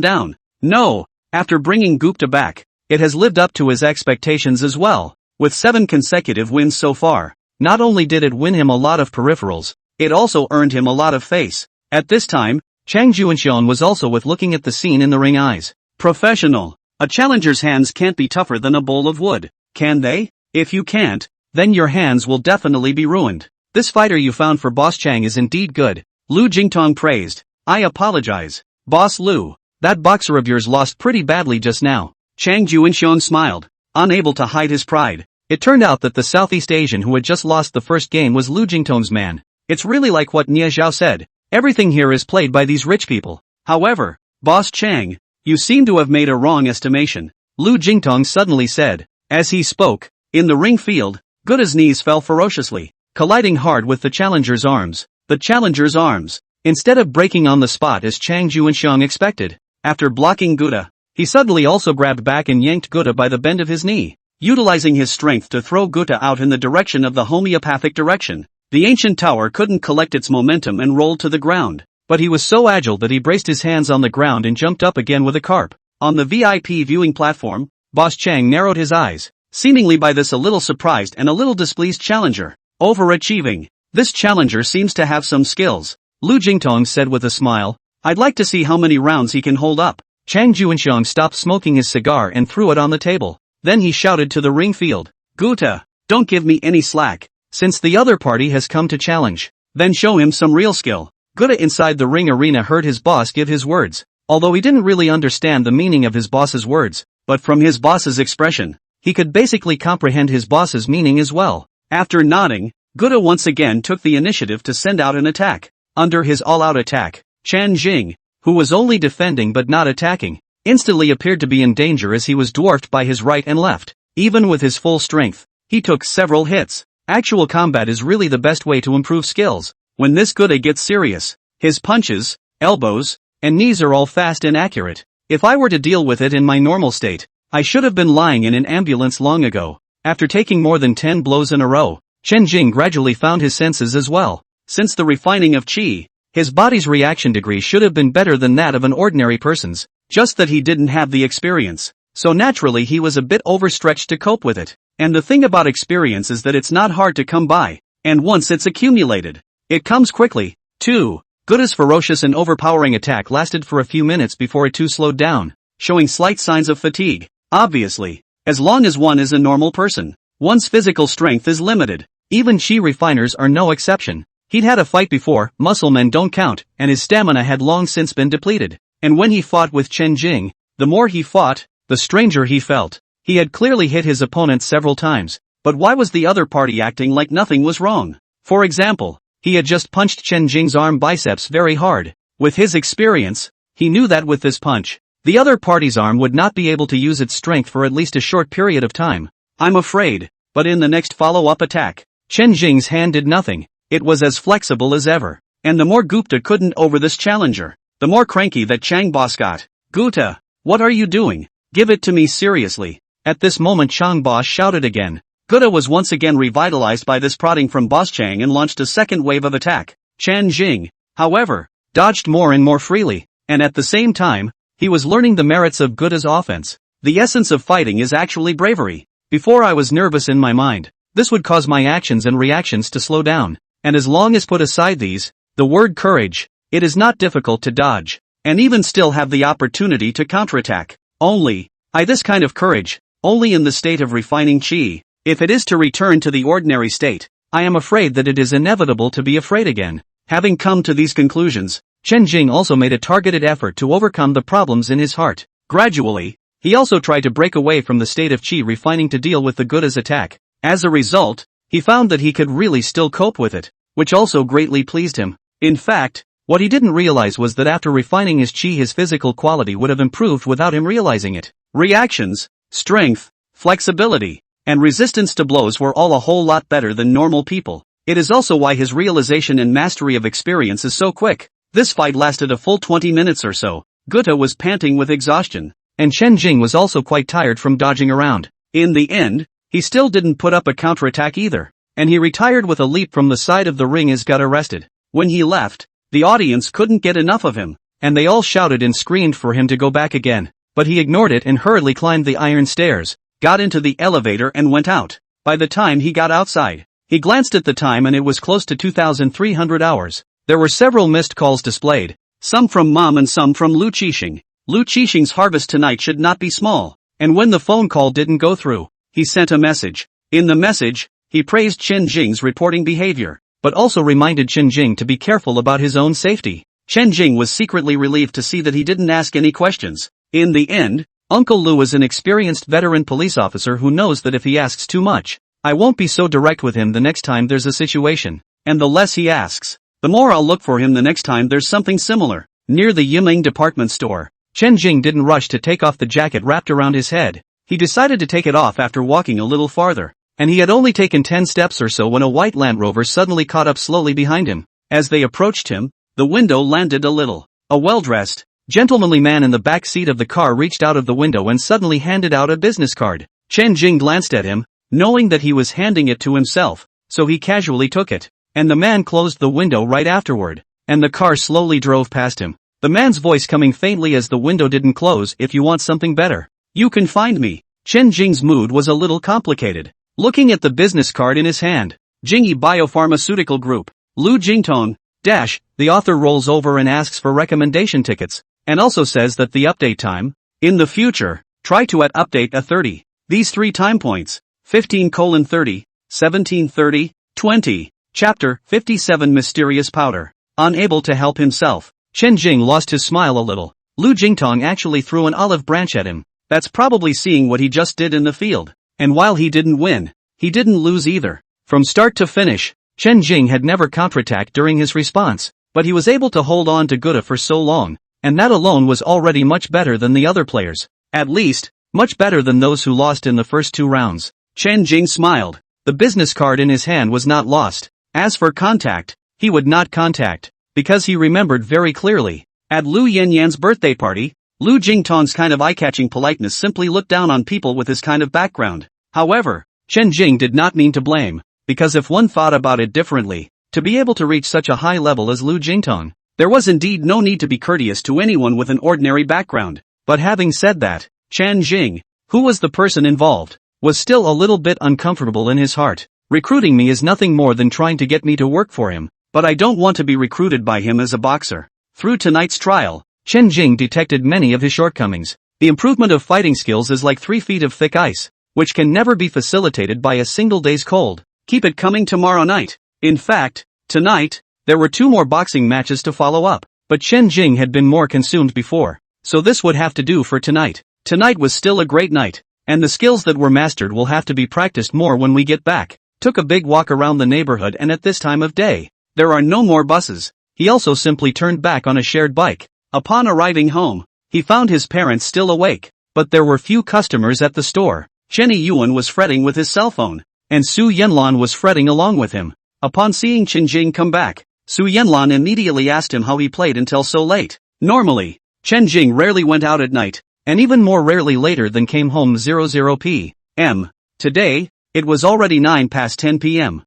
down. No, after bringing Gupta back, it has lived up to his expectations as well. With 7 consecutive wins so far, not only did it win him a lot of peripherals, it also earned him a lot of face. At this time, Chang Juanxian was also with looking at the scene in the ring eyes. Professional. A challenger's hands can't be tougher than a bowl of wood, can they? If you can't, then your hands will definitely be ruined. This fighter you found for Boss Chang is indeed good, Lu Jingtong praised. I apologize, Boss Lu. That boxer of yours lost pretty badly just now. Chang Juanxian smiled, unable to hide his pride. It turned out that the Southeast Asian who had just lost the first game was Lu Jingtong's man. It's really like what Nie Zhao said, everything here is played by these rich people. However, Boss Chang, you seem to have made a wrong estimation, Lu Jingtong suddenly said. As he spoke, in the ring field, Guda's knees fell ferociously, colliding hard with the challenger's arms. The challenger's arms, instead of breaking on the spot as Chang Juanxiang expected, after blocking Guda, he suddenly also grabbed back and yanked Guda by the bend of his knee, utilizing his strength to throw Guda out in the direction of the homeopathic direction. The ancient tower couldn't collect its momentum and rolled to the ground, but he was so agile that he braced his hands on the ground and jumped up again with a carp. On the VIP viewing platform, Boss Chang narrowed his eyes, seemingly by this a little surprised and a little displeased challenger. Overachieving. This challenger seems to have some skills, Lu Jingtong said with a smile. I'd like to see how many rounds he can hold up. Chang Juanxiang stopped smoking his cigar and threw it on the table. Then he shouted to the ring field, Guta, don't give me any slack, since the other party has come to challenge. Then show him some real skill. Guta inside the ring arena heard his boss give his words, although he didn't really understand the meaning of his boss's words, but from his boss's expression, he could basically comprehend his boss's meaning as well. After nodding, Guta once again took the initiative to send out an attack. Under his all-out attack, Chen Jing, who was only defending but not attacking, instantly appeared to be in danger as he was dwarfed by his right and left. Even with his full strength, he took several hits. Actual combat is really the best way to improve skills. When this Guta gets serious, his punches, elbows, and knees are all fast and accurate. If I were to deal with it in my normal state, I should have been lying in an ambulance long ago. After taking more than 10 blows in a row, Chen Jing gradually found his senses as well. Since the refining of qi, his body's reaction degree should have been better than that of an ordinary person's, just that he didn't have the experience, so naturally he was a bit overstretched to cope with it. And the thing about experience is that it's not hard to come by, and once it's accumulated, it comes quickly, too. Guda's ferocious and overpowering attack lasted for a few minutes before it too slowed down, showing slight signs of fatigue. Obviously, as long as one is a normal person, one's physical strength is limited. Even qi refiners are no exception. He'd had a fight before, muscle men don't count, and his stamina had long since been depleted. And when he fought with Chen Jing, the more he fought, the stranger he felt. He had clearly hit his opponent several times, but why was the other party acting like nothing was wrong? For example, he had just punched Chen Jing's arm biceps very hard. With his experience, he knew that with this punch, the other party's arm would not be able to use its strength for at least a short period of time. I'm afraid, but in the next follow-up attack, Chen Jing's hand did nothing. It was as flexible as ever. And the more Gupta couldn't over this challenger, the more cranky that Chang Boss got. Gupta, what are you doing? Give it to me seriously. At this moment Chang Boss shouted again. Gupta was once again revitalized by this prodding from Boss Chang and launched a second wave of attack. Chen Jing, however, dodged more and more freely, and at the same time, he was learning the merits of Gupta's offense. The essence of fighting is actually bravery. Before I was nervous in my mind. This would cause my actions and reactions to slow down. And as long as put aside these, the word courage, it is not difficult to dodge, and even still have the opportunity to counterattack. Only, this kind of courage, only in the state of refining qi. If it is to return to the ordinary state, I am afraid that it is inevitable to be afraid again. Having come to these conclusions, Chen Jing also made a targeted effort to overcome the problems in his heart. Gradually, he also tried to break away from the state of qi refining to deal with the Gupta's attack. As a result, he found that he could really still cope with it, which also greatly pleased him. In fact, what he didn't realize was that after refining his qi his physical quality would have improved without him realizing it. Reactions, strength, flexibility, and resistance to blows were all a whole lot better than normal people. It is also why his realization and mastery of experience is so quick. This fight lasted a full 20 minutes or so. Gupta was panting with exhaustion, and Chen Jing was also quite tired from dodging around. In the end, he still didn't put up a counterattack either, and he retired with a leap from the side of the ring as Gupta rested. When he left, the audience couldn't get enough of him, and they all shouted and screamed for him to go back again, but he ignored it and hurriedly climbed the iron stairs, got into the elevator and went out. By the time he got outside, he glanced at the time and it was close to 2,300 hours. There were several missed calls displayed, Some from Mom and some from Lu Qixing. Lu Qixing's harvest tonight should not be small. And when the phone call didn't go through, he sent a message. In the message, he praised Chen Jing's reporting behavior, but also reminded Chen Jing to be careful about his own safety. Chen Jing was secretly relieved to see that he didn't ask any questions. In the end, Uncle Lu is an experienced veteran police officer who knows that if he asks too much, I won't be so direct with him the next time there's a situation. And the less he asks, the more I'll look for him the next time there's something similar. Near the Yiming department store, Chen Jing didn't rush to take off the jacket wrapped around his head. He decided to take it off after walking a little farther. And he had only taken 10 steps or so when a white Land Rover suddenly caught up slowly behind him. As they approached him, the window landed a little. A well-dressed, gentlemanly man in the back seat of the car reached out of the window and suddenly handed out a business card. Chen Jing glanced at him, knowing that he was handing it to himself, so he casually took it. And the man closed the window right afterward, and the car slowly drove past him. The man's voice coming faintly as the window didn't close. If you want something better, you can find me. Chen Jing's mood was a little complicated. Looking at the business card in his hand, Jingyi Biopharmaceutical Group, Lu Jingtong, the author rolls over and asks for recommendation tickets, and also says that the update time, in the future, try to at update a 30. These 3 time points, 15:30, 17:30, 20. Chapter 57 Mysterious Powder. Unable to help himself, Chen Jing lost his smile a little. Lu Jingtong actually threw an olive branch at him. That's probably seeing what he just did in the field. And while he didn't win, he didn't lose either. From start to finish, Chen Jing had never counterattacked during his response, but he was able to hold on to Gouda for so long, and that alone was already much better than the other players. At least, much better than those who lost in the first 2 rounds. Chen Jing smiled. The business card in his hand was not lost. As for contact, he would not contact, because he remembered very clearly. At Lu Yanyan's birthday party, Lu Jingtong's kind of eye-catching politeness simply looked down on people with his kind of background. However, Chen Jing did not mean to blame, because if one thought about it differently, to be able to reach such a high level as Lu Jingtong, there was indeed no need to be courteous to anyone with an ordinary background. But having said that, Chen Jing, who was the person involved, was still a little bit uncomfortable in his heart. Recruiting me is nothing more than trying to get me to work for him, but I don't want to be recruited by him as a boxer. Through tonight's trial, Chen Jing detected many of his shortcomings. The improvement of fighting skills is like 3 feet of thick ice, which can never be facilitated by a single day's cold. Keep it coming tomorrow night. In fact, tonight, there were 2 more boxing matches to follow up, but Chen Jing had been more consumed before, so this would have to do for tonight. Tonight was still a great night, and the skills that were mastered will have to be practiced more when we get back. Took a big walk around the neighborhood, and at this time of day, there are no more buses. He also simply turned back on a shared bike. Upon arriving home, he found his parents still awake, but there were few customers at the store. Chen Yuan was fretting with his cell phone, and Su Yanlan was fretting along with him. Upon seeing Chen Jing come back, Su Yanlan immediately asked him how he played until so late. Normally, Chen Jing rarely went out at night, and even more rarely later than came home 00 p.m. Today, it was already 9 past 10 p.m.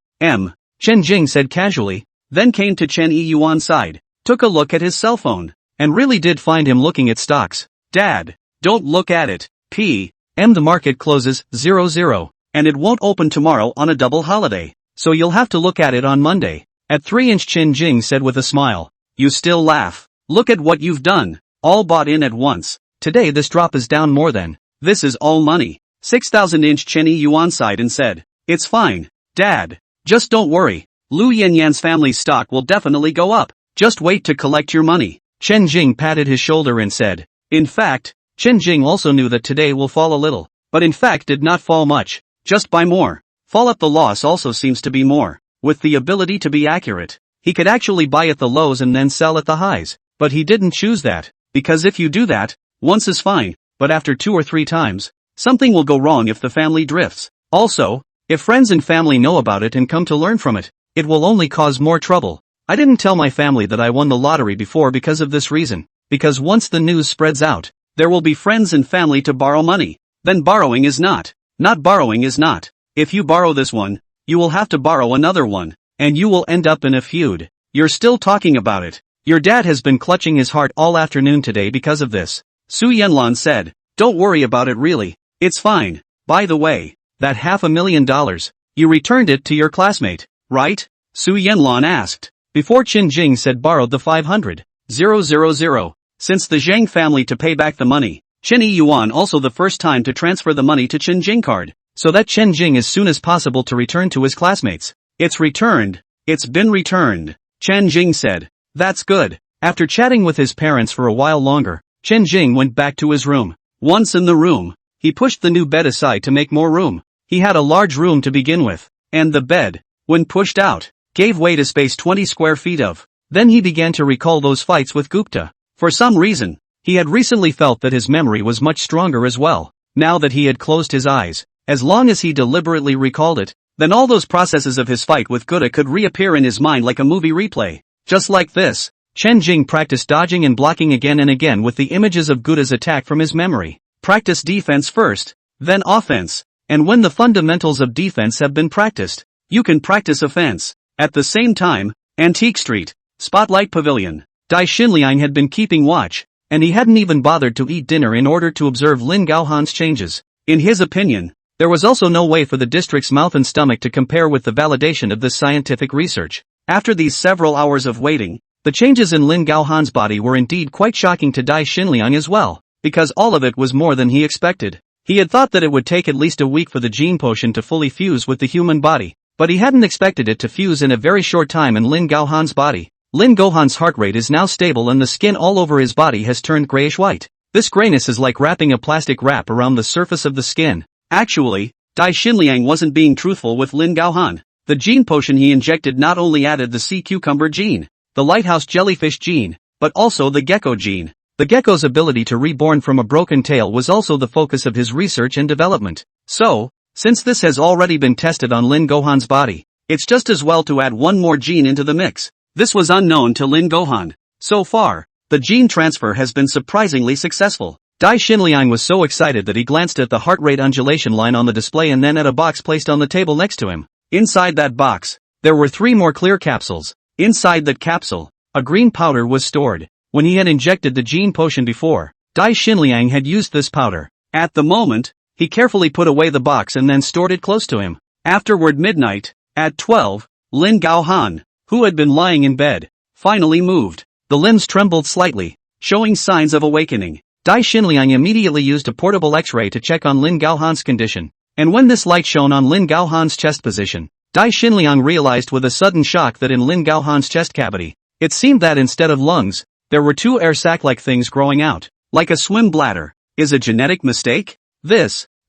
Chen Jing said casually, then came to Chen Yuan's side, took a look at his cell phone, and really did find him looking at stocks. Dad, don't look at it. The market closes 00, and it won't open tomorrow on a double holiday, so you'll have to look at it on Monday. At 3-inch Chen Jing said with a smile. You still laugh. Look at what you've done. All bought in at once. Today this drop is down more than. This is all money. 6,000-inch Chen Yuan sighed and said, it's fine, Dad. Just don't worry. Lu Yanyan's family's stock will definitely go up. Just wait to collect your money. Chen Jing patted his shoulder and said. In fact, Chen Jing also knew that today will fall a little, but in fact did not fall much, just by more. Fall at the loss also seems to be more. With the ability to be accurate, he could actually buy at the lows and then sell at the highs, but he didn't choose that, because if you do that, once is fine, but after 2 or 3 times, something will go wrong if the family drifts. Also, if friends and family know about it and come to learn from it, it will only cause more trouble. I didn't tell my family that I won the lottery before because of this reason, because once the news spreads out, there will be friends and family to borrow money. Then borrowing is not borrowing is not. If you borrow this one, you will have to borrow another one, and you will end up in a feud. You're still talking about it. Your dad has been clutching his heart all afternoon today because of this. Su Yanlan said, don't worry about it really. It's fine. By the way, that $500,000, you returned it to your classmate, right? Su Yanlan asked. Before Chen Jing said borrowed the 500. 000. Since the Zhang family to pay back the money, Chen Yuan also the first time to transfer the money to Chen Jing card, so that Chen Jing as soon as possible to return to his classmates. It's returned. It's been returned, Chen Jing said. That's good. After chatting with his parents for a while longer, Chen Jing went back to his room. Once in the room, he pushed the new bed aside to make more room. He had a large room to begin with, and the bed, when pushed out, gave way to space 20 square feet of. Then he began to recall those fights with Gupta. For some reason, he had recently felt that his memory was much stronger as well. Now that he had closed his eyes, as long as he deliberately recalled it, then all those processes of his fight with Gupta could reappear in his mind like a movie replay. Just like this, Chen Jing practiced dodging and blocking again and again with the images of Gupta's attack from his memory. Practice defense first, then offense. And when the fundamentals of defense have been practiced, you can practice offense. At the same time, Antique Street, Spotlight Pavilion. Dai Xinliang had been keeping watch, and he hadn't even bothered to eat dinner in order to observe Lin Gaohan's changes. In his opinion, there was also no way for the district's mouth and stomach to compare with the validation of this scientific research. After these several hours of waiting, the changes in Lin Gaohan's body were indeed quite shocking to Dai Xinliang as well, because all of it was more than he expected. He had thought that it would take at least a week for the gene potion to fully fuse with the human body, but he hadn't expected it to fuse in a very short time in Lin Gaohan's body. Lin Gaohan's heart rate is now stable and the skin all over his body has turned grayish-white. This grayness is like wrapping a plastic wrap around the surface of the skin. Actually, Dai Xinliang wasn't being truthful with Lin Gaohan. The gene potion he injected not only added the sea cucumber gene, the lighthouse jellyfish gene, but also the gecko gene. The gecko's ability to reborn from a broken tail was also the focus of his research and development. So, since this has already been tested on Lin Gaohan's body, it's just as well to add one more gene into the mix. This was unknown to Lin Gaohan. So far, the gene transfer has been surprisingly successful. Dai Xinliang was so excited that he glanced at the heart rate undulation line on the display and then at a box placed on the table next to him. Inside that box, there were 3 more clear capsules. Inside that capsule, a green powder was stored. When he had injected the gene potion before, Dai Xinliang had used this powder. At the moment, he carefully put away the box and then stored it close to him. Afterward midnight, at 12, Lin Gaohan, who had been lying in bed, finally moved. The limbs trembled slightly, showing signs of awakening. Dai Xinliang immediately used a portable X-ray to check on Lin Gaohan's condition. And when this light shone on Lin Gaohan's chest position, Dai Xinliang realized with a sudden shock that in Lin Gaohan's chest cavity, it seemed that instead of lungs, there were 2 air sac-like things growing out, like a swim bladder. Is a genetic mistake?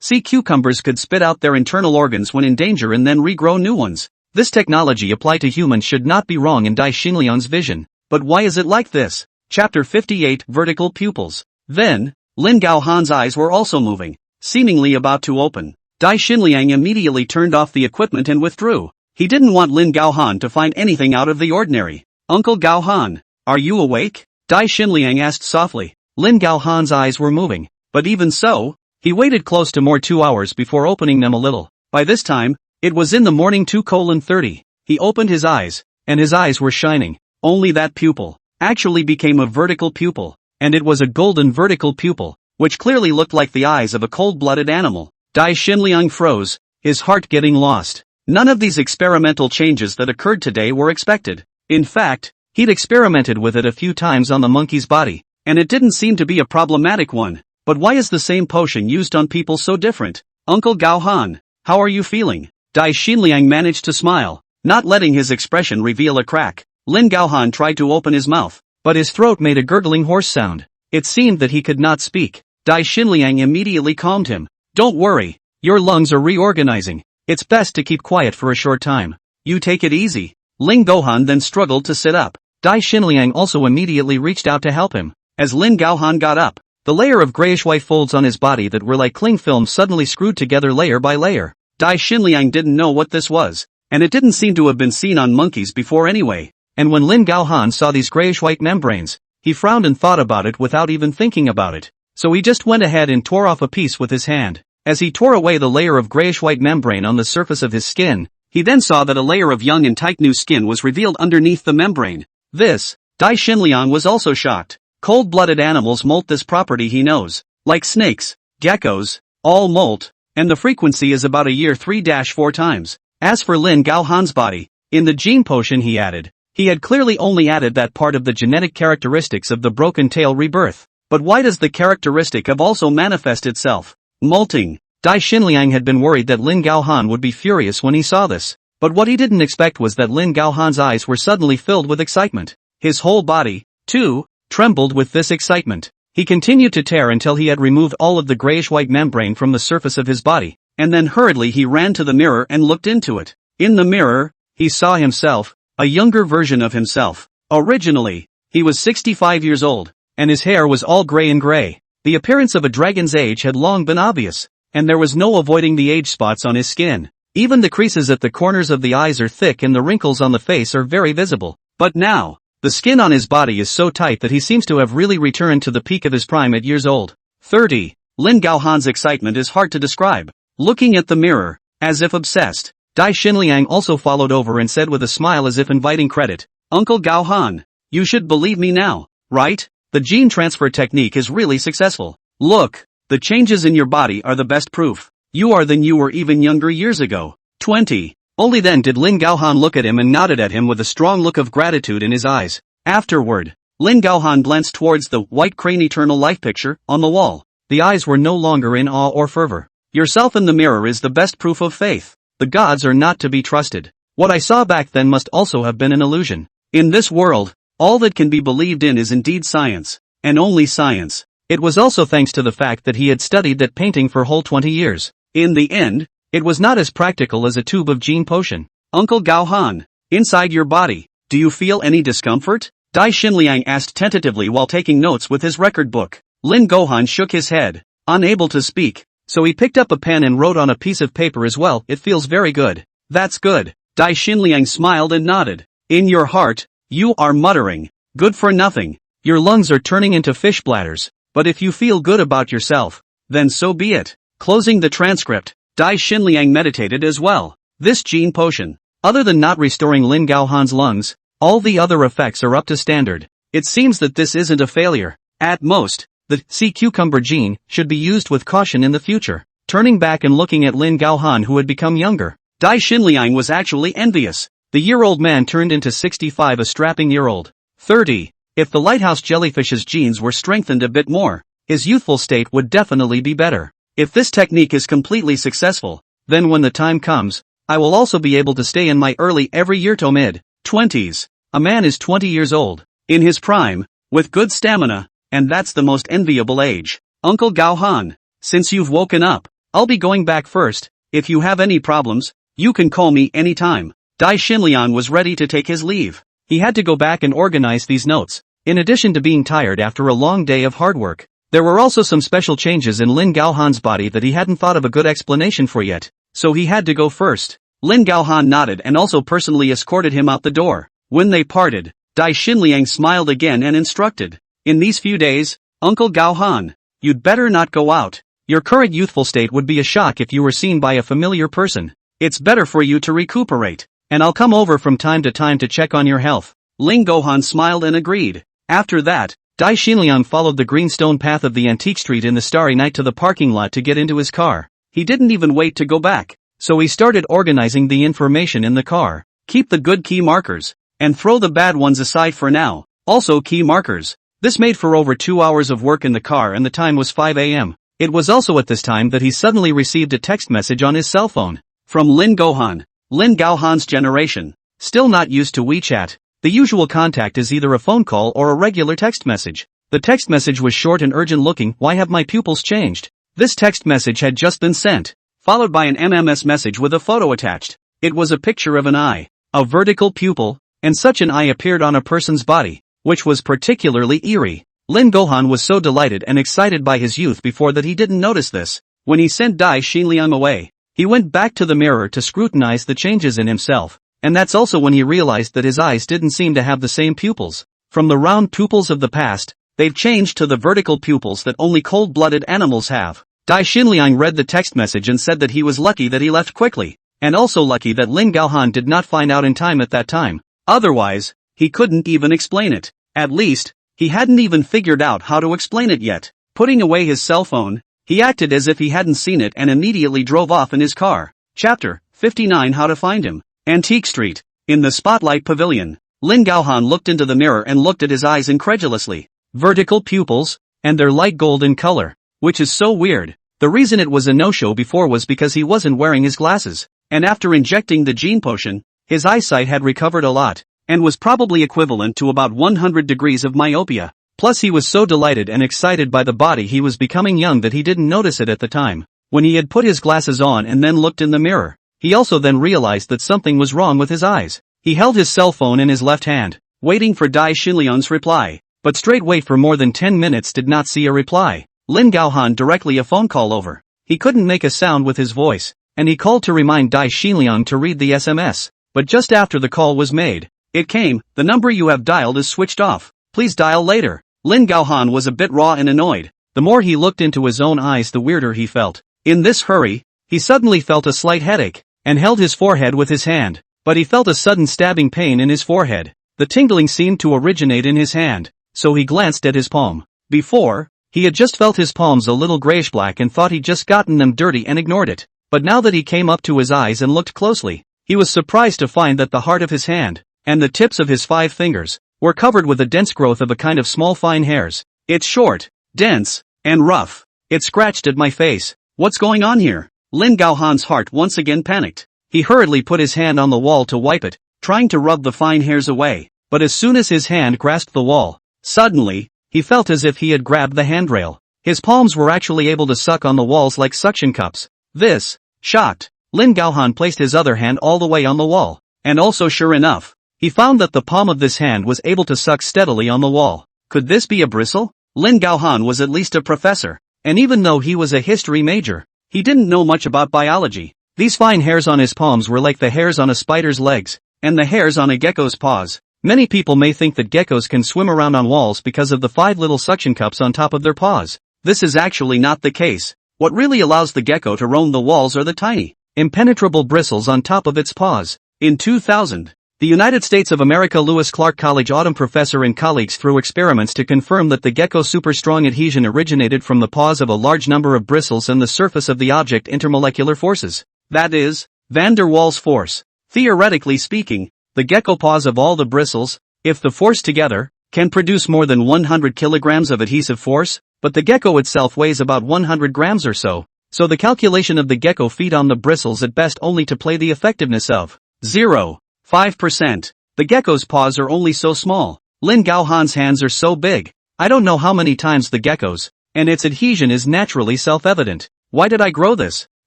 Sea cucumbers could spit out their internal organs when in danger and then regrow new ones. This technology applied to humans should not be wrong in Dai Xinliang's vision. But why is it like this? Chapter 58 Vertical Pupils. Then, Lin Gaohan's eyes were also moving, seemingly about to open. Dai Xinliang immediately turned off the equipment and withdrew. He didn't want Lin Gaohan to find anything out of the ordinary. Uncle Gaohan, are you awake? Dai Xinliang asked softly. Lin Gaohan's eyes were moving, but even so, he waited close to more 2 hours before opening them a little. By this time, it was in the morning 2:30. He opened his eyes, and his eyes were shining. Only that pupil actually became a vertical pupil, and it was a golden vertical pupil, which clearly looked like the eyes of a cold-blooded animal. Dai Xinliang froze, his heart getting lost. None of these experimental changes that occurred today were expected. In fact, he'd experimented with it a few times on the monkey's body, and it didn't seem to be a problematic one. But why is the same potion used on people so different? Uncle Gaohan, how are you feeling? Dai Xinliang managed to smile, not letting his expression reveal a crack. Lin Gaohan tried to open his mouth, but his throat made a gurgling hoarse sound. It seemed that he could not speak. Dai Xinliang immediately calmed him. Don't worry, your lungs are reorganizing. It's best to keep quiet for a short time. You take it easy. Lin Gaohan then struggled to sit up. Dai Xinliang also immediately reached out to help him. As Lin Gaohan got up, the layer of grayish-white folds on his body that were like cling film suddenly screwed together layer by layer. Dai Xinliang didn't know what this was, and it didn't seem to have been seen on monkeys before anyway. And when Lin Gaohan saw these grayish-white membranes, he frowned and thought about it without even thinking about it. So he just went ahead and tore off a piece with his hand. As he tore away the layer of grayish-white membrane on the surface of his skin, he then saw that a layer of young and tight new skin was revealed underneath the membrane. Dai Xinliang was also shocked. Cold-blooded animals molt this property he knows. Like snakes, geckos, all molt, and the frequency is about a year 3-4 times. As for Lin Gaohan's body, in the gene potion he added, He had clearly only added that part of the genetic characteristics of the broken tail rebirth. But why does the characteristic of also manifest itself? Molting. Dai Xinliang had been worried that Lin Gaohan would be furious when he saw this. But what he didn't expect was that Lin Gaohan's eyes were suddenly filled with excitement. His whole body, too, trembled with this excitement. He continued to tear until he had removed all of the grayish-white membrane from the surface of his body, and then hurriedly he ran to the mirror and looked into it. In the mirror, he saw himself, a younger version of himself. Originally, he was 65 years old, and his hair was all gray and gray. The appearance of a dragon's age had long been obvious, and there was no avoiding the age spots on his skin. Even the creases at the corners of the eyes are thick and the wrinkles on the face are very visible. But now, the skin on his body is so tight that he seems to have really returned to the peak of his prime at years old. 30. Lin Gaohan's excitement is hard to describe. Looking at the mirror, as if obsessed, Dai Xinliang also followed over and said with a smile as if inviting credit, "Uncle Gaohan, you should believe me now, right? The gene transfer technique is really successful. Look, the changes in your body are the best proof. You are than you were even younger years ago." 20. Only then did Lin Gaohan look at him and nodded at him with a strong look of gratitude in his eyes. Afterward, Lin Gaohan glanced towards the white crane eternal life picture on the wall. The eyes were no longer in awe or fervor. Yourself in the mirror is the best proof of faith. The gods are not to be trusted. What I saw back then must also have been an illusion. In this world, all that can be believed in is indeed science, and only science. It was also thanks to the fact that he had studied that painting for whole 20 years. In the end, it was not as practical as a tube of gene potion. Uncle Gaohan, inside your body, do you feel any discomfort? Dai Xinliang asked tentatively while taking notes with his record book. Lin Gaohan shook his head, unable to speak. So he picked up a pen and wrote on a piece of paper as well. It feels very good. That's good. Dai Xinliang smiled and nodded. In your heart, you are muttering, good for nothing. Your lungs are turning into fish bladders. But if you feel good about yourself, then so be it. Closing the transcript, Dai Xinliang meditated as well. This gene potion, other than not restoring Lin Gaohan's lungs, all the other effects are up to standard. It seems that this isn't a failure. At most, the sea cucumber gene should be used with caution in the future. Turning back and looking at Lin Gaohan who had become younger, Dai Xinliang was actually envious. The year-old man turned into 65, a strapping year-old. 30. If the lighthouse jellyfish's genes were strengthened a bit more, his youthful state would definitely be better. If this technique is completely successful, then when the time comes, I will also be able to stay in my early every year to mid-20s. A man is 20 years old, in his prime, with good stamina, and that's the most enviable age. Uncle Gaohan, since you've woken up, I'll be going back first. If you have any problems, you can call me anytime. Dai Xinliang was ready to take his leave. He had to go back and organize these notes. In addition to being tired after a long day of hard work, there were also some special changes in Lin Gaohan's body that he hadn't thought of a good explanation for yet, so he had to go first. Lin Gaohan nodded and also personally escorted him out the door. When they parted, Dai Xinliang smiled again and instructed, "In these few days, Uncle Gaohan, you'd better not go out. Your current youthful state would be a shock if you were seen by a familiar person. It's better for you to recuperate, and I'll come over from time to check on your health." Lin Gaohan smiled and agreed. After that, Dai Xinliang followed the green stone path of the antique street in the starry night to the parking lot to get into his car. He didn't even wait to go back, so he started organizing the information in the car. Keep the good key markers, and throw the bad ones aside for now. Also key markers. This made for over 2 hours of work in the car and the time was 5 a.m. It was also at this time that he suddenly received a text message on his cell phone. From Lin Gaohan. Lin Gaohan's generation. Still not used to WeChat. The usual contact is either a phone call or a regular text message. The text message was short and urgent looking. Why have my pupils changed? This text message had just been sent, followed by an MMS message with a photo attached. It was a picture of an eye, a vertical pupil, and such an eye appeared on a person's body, which was particularly eerie. Lin Gaohan was so delighted and excited by his youth before that he didn't notice this. When he sent Dai Xinliang away, he went back to the mirror to scrutinize the changes in himself. And that's also when he realized that his eyes didn't seem to have the same pupils. From the round pupils of the past, they've changed to the vertical pupils that only cold-blooded animals have. Dai Xinliang read the text message and said that he was lucky that he left quickly, and also lucky that Lin Gaohan did not find out in time at that time. Otherwise, he couldn't even explain it. At least, he hadn't even figured out how to explain it yet. Putting away his cell phone, he acted as if he hadn't seen it and immediately drove off in his car. Chapter 59 How to Find Him. Antique Street. In the Spotlight Pavilion, Lin Gaohan looked into the mirror and looked at his eyes incredulously. Vertical pupils, and they're light gold in color. Which is so weird. The reason it was a no-show before was because he wasn't wearing his glasses. And after injecting the gene potion, his eyesight had recovered a lot, and was probably equivalent to about 100 degrees of myopia. Plus he was so delighted and excited by the body he was becoming young that he didn't notice it at the time. When he had put his glasses on and then looked in the mirror, he also then realized that something was wrong with his eyes. He held his cell phone in his left hand, waiting for Dai Xinliang's reply, but straightway for more than 10 minutes did not see a reply. Lin Gaohan directly a phone call over. He couldn't make a sound with his voice, and he called to remind Dai Xinliang to read the SMS, but just after the call was made, it came, "The number you have dialed is switched off. Please dial later." Lin Gaohan was a bit raw and annoyed. The more he looked into his own eyes the weirder he felt. In this hurry, he suddenly felt a slight headache, and held his forehead with his hand, but he felt a sudden stabbing pain in his forehead. The tingling seemed to originate in his hand, so he glanced at his palm. Before, he had just felt his palms a little grayish-black and thought he'd just gotten them dirty and ignored it. But now that he came up to his eyes and looked closely, he was surprised to find that the heart of his hand, and the tips of his 5 fingers, were covered with a dense growth of a kind of small fine hairs. "It's short, dense, and rough. It scratched at my face. What's going on here?" Lin Gaohan's heart once again panicked. He hurriedly put his hand on the wall to wipe it, trying to rub the fine hairs away. But as soon as his hand grasped the wall, suddenly, he felt as if he had grabbed the handrail. His palms were actually able to suck on the walls like suction cups. This, shocked, Lin Gaohan placed his other hand all the way on the wall, and also sure enough, he found that the palm of this hand was able to suck steadily on the wall. Could this be a bristle? Lin Gaohan was at least a professor, and even though he was a history major, he didn't know much about biology. These fine hairs on his palms were like the hairs on a spider's legs, and the hairs on a gecko's paws. Many people may think that geckos can swim around on walls because of the 5 little suction cups on top of their paws. This is actually not the case. What really allows the gecko to roam the walls are the tiny, impenetrable bristles on top of its paws. In 2000, the United States of America Lewis Clark College Autumn professor and colleagues through experiments to confirm that the gecko's super-strong adhesion originated from the paws of a large number of bristles and the surface of the object intermolecular forces. That is, van der Waals force. Theoretically speaking, the gecko paws of all the bristles, if the force together, can produce more than 100 kilograms of adhesive force, but the gecko itself weighs about 100 grams or so. So the calculation of the gecko feet on the bristles at best only to play the effectiveness of 0.5%. The gecko's paws are only so small. Lin Gaohan's hands are so big. I don't know how many times the gecko's, and its adhesion is naturally self-evident. Why did I grow this?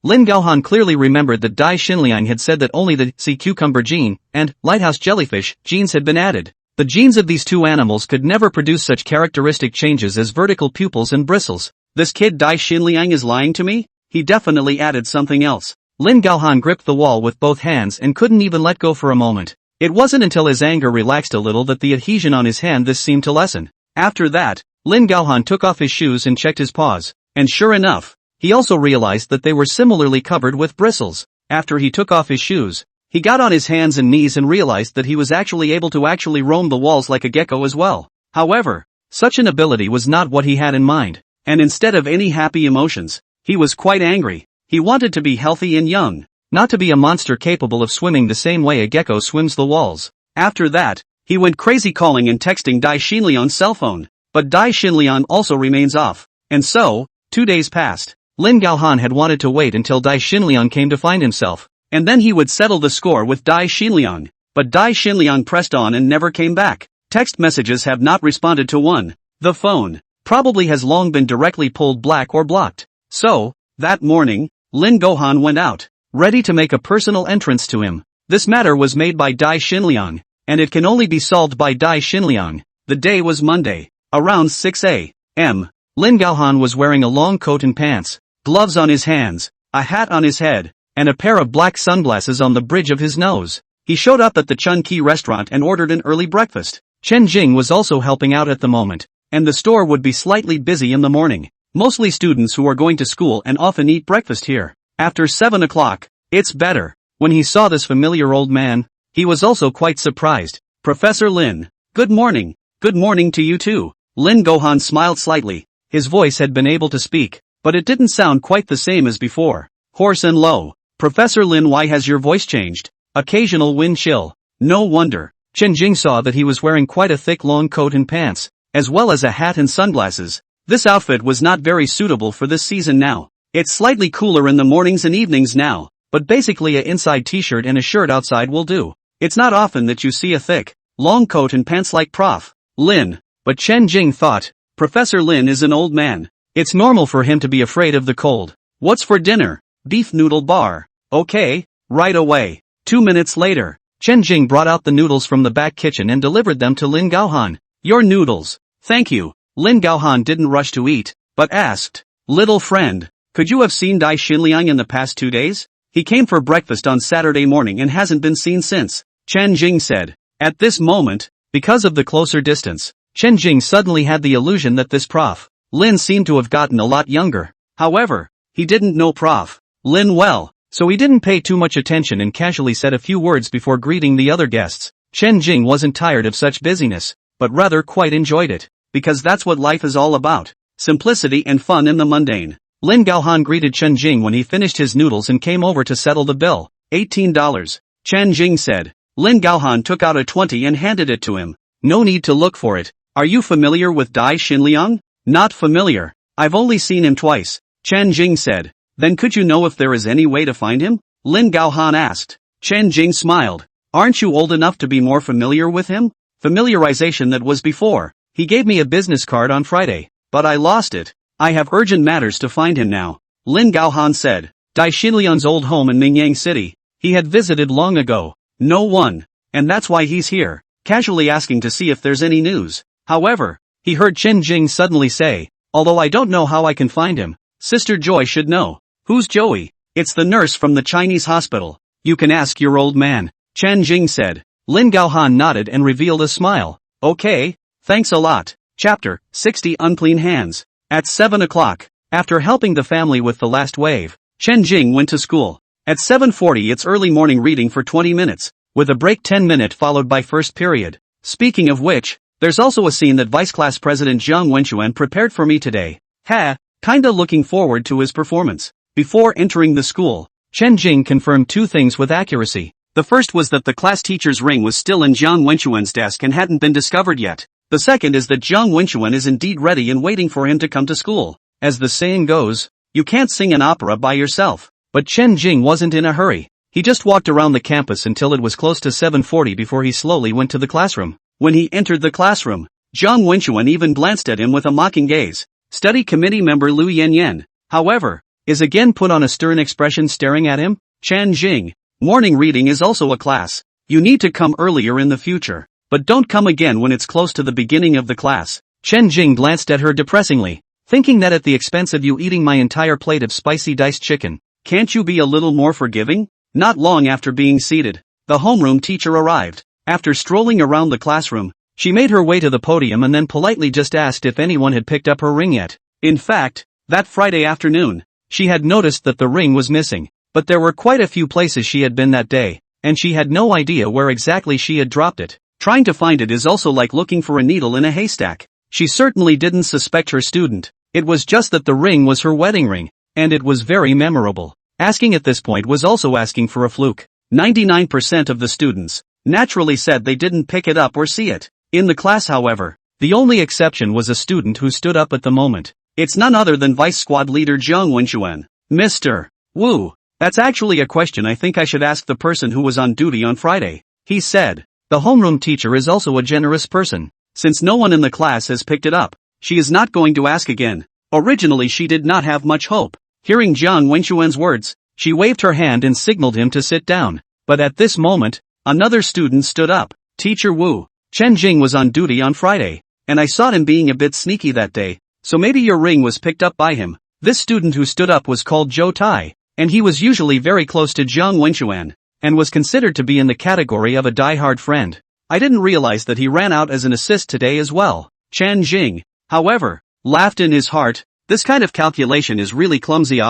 Lin Gaohan clearly remembered that Dai Xinliang had said that only the sea cucumber gene and lighthouse jellyfish genes had been added. The genes of these two animals could never produce such characteristic changes as vertical pupils and bristles. This kid Dai Xinliang is lying to me? He definitely added something else. Lin Gaohan gripped the wall with both hands and couldn't even let go for a moment. It wasn't until his anger relaxed a little that the adhesion on his hand this seemed to lessen. After that, Lin Gaohan took off his shoes and checked his paws, and sure enough, he also realized that they were similarly covered with bristles. After he took off his shoes, he got on his hands and knees and realized that he was actually able to roam the walls like a gecko as well. However, such an ability was not what he had in mind, and instead of any happy emotions, he was quite angry. He wanted to be healthy and young, not to be a monster capable of swimming the same way a gecko swims the walls. After that, he went crazy calling and texting Dai Xinliang's cell phone, but Dai Xinliang also remains off. And so, 2 days passed. Lin Gaohan had wanted to wait until Dai Xinliang came to find himself, and then he would settle the score with Dai Xinliang. But Dai Xinliang pressed on and never came back. Text messages have not responded to one. The phone probably has long been directly pulled black or blocked. So, that morning, Lin Gaohan went out, ready to make a personal entrance to him. This matter was made by Dai Xinliang, and it can only be solved by Dai Xinliang. The day was Monday, around 6 a.m. Lin Gaohan was wearing a long coat and pants, gloves on his hands, a hat on his head, and a pair of black sunglasses on the bridge of his nose. He showed up at the Chun Ki restaurant and ordered an early breakfast. Chen Jing was also helping out at the moment, and the store would be slightly busy in the morning. Mostly students who are going to school and often eat breakfast here. After 7 o'clock, it's better. When he saw this familiar old man, he was also quite surprised. Professor Lin, good morning. Good morning to you too. Lin Gaohan smiled slightly. His voice had been able to speak, but it didn't sound quite the same as before. Hoarse and low. Professor Lin, why has your voice changed? Occasional wind chill. No wonder. Chen Jing saw that he was wearing quite a thick long coat and pants, as well as a hat and sunglasses. This outfit was not very suitable for this season now. It's slightly cooler in the mornings and evenings now, but basically a inside t-shirt and a shirt outside will do. It's not often that you see a thick, long coat and pants like Prof. Lin. But Chen Jing thought, Professor Lin is an old man. It's normal for him to be afraid of the cold. What's for dinner? Beef noodle bar. Okay, right away. 2 minutes later, Chen Jing brought out the noodles from the back kitchen and delivered them to Lin Gaohan. Your noodles. Thank you. Lin Gaohan didn't rush to eat, but asked, Little friend, could you have seen Dai Xinliang in the past 2 days? He came for breakfast on Saturday morning and hasn't been seen since. Chen Jing said. At this moment, because of the closer distance, Chen Jing suddenly had the illusion that this Prof. Lin seemed to have gotten a lot younger. However, he didn't know Prof. Lin well, so he didn't pay too much attention and casually said a few words before greeting the other guests. Chen Jing wasn't tired of such busyness, but rather quite enjoyed it, because that's what life is all about. Simplicity and fun in the mundane. Lin Gaohan greeted Chen Jing when he finished his noodles and came over to settle the bill. $18. Chen Jing said. Lin Gaohan took out a 20 and handed it to him. No need to look for it. Are you familiar with Dai Xinliang? Not familiar. I've only seen him twice. Chen Jing said. Then could you know if there is any way to find him? Lin Gaohan asked. Chen Jing smiled. Aren't you old enough to be more familiar with him? Familiarization that was before. He gave me a business card on Friday, but I lost it. I have urgent matters to find him now. Lin Gaohan said. Dai Xinliang's old home in Mingyang City. He had visited long ago. No one. And that's why he's here, casually asking to see if there's any news. However, he heard Chen Jing suddenly say, although I don't know how I can find him, Sister Joy should know. Who's Joey? It's the nurse from the Chinese hospital. You can ask your old man. Chen Jing said. Lin Gaohan nodded and revealed a smile. Okay, thanks a lot. Chapter 60 Unclean Hands. At 7 o'clock, after helping the family with the last wave, Chen Jing went to school. At 7:40 it's early morning reading for 20 minutes, with a break 10-minute followed by first period. Speaking of which, there's also a scene that Vice Class President Jiang Wenquan prepared for me today. Kinda looking forward to his performance. Before entering the school, Chen Jing confirmed 2 things with accuracy. The first was that the class teacher's ring was still in Jiang Wenquan's desk and hadn't been discovered yet. The second is that Jiang Wenquan is indeed ready and waiting for him to come to school. As the saying goes, you can't sing an opera by yourself. But Chen Jing wasn't in a hurry. He just walked around the campus until it was close to 7:40 before he slowly went to the classroom. When he entered the classroom, Jiang Wenquan even glanced at him with a mocking gaze. Study committee member Lu Yanyan, however, is again put on a stern expression staring at him. Chen Jing, morning reading is also a class. You need to come earlier in the future, but don't come again when it's close to the beginning of the class. Chen Jing glanced at her depressingly, thinking that at the expense of you eating my entire plate of spicy diced chicken, can't you be a little more forgiving? Not long after being seated, the homeroom teacher arrived. After strolling around the classroom, she made her way to the podium and then politely just asked if anyone had picked up her ring yet. In fact, that Friday afternoon, she had noticed that the ring was missing, but there were quite a few places she had been that day, and she had no idea where exactly she had dropped it. Trying to find it is also like looking for a needle in a haystack. She certainly didn't suspect her student. It was just that the ring was her wedding ring, and it was very memorable. Asking at this point was also asking for a fluke. 99% of the students naturally said they didn't pick it up or see it. In the class, however, the only exception was a student who stood up at the moment. It's none other than Vice Squad Leader Jiang Wenquan. Mr. Wu, that's actually a question I think I should ask the person who was on duty on Friday, he said. The homeroom teacher is also a generous person. Since no one in the class has picked it up, she is not going to ask again. Originally she did not have much hope. Hearing Jiang Wenquan's words, she waved her hand and signaled him to sit down. But at this moment, another student stood up. Teacher Wu, Chen Jing was on duty on Friday, and I saw him being a bit sneaky that day, so maybe your ring was picked up by him. This student who stood up was called Zhou Tai, and he was usually very close to Jiang Wenquan, and was considered to be in the category of a die-hard friend. I didn't realize that he ran out as an assist today as well. Chen Jing, however, laughed in his heart. This kind of calculation is really clumsy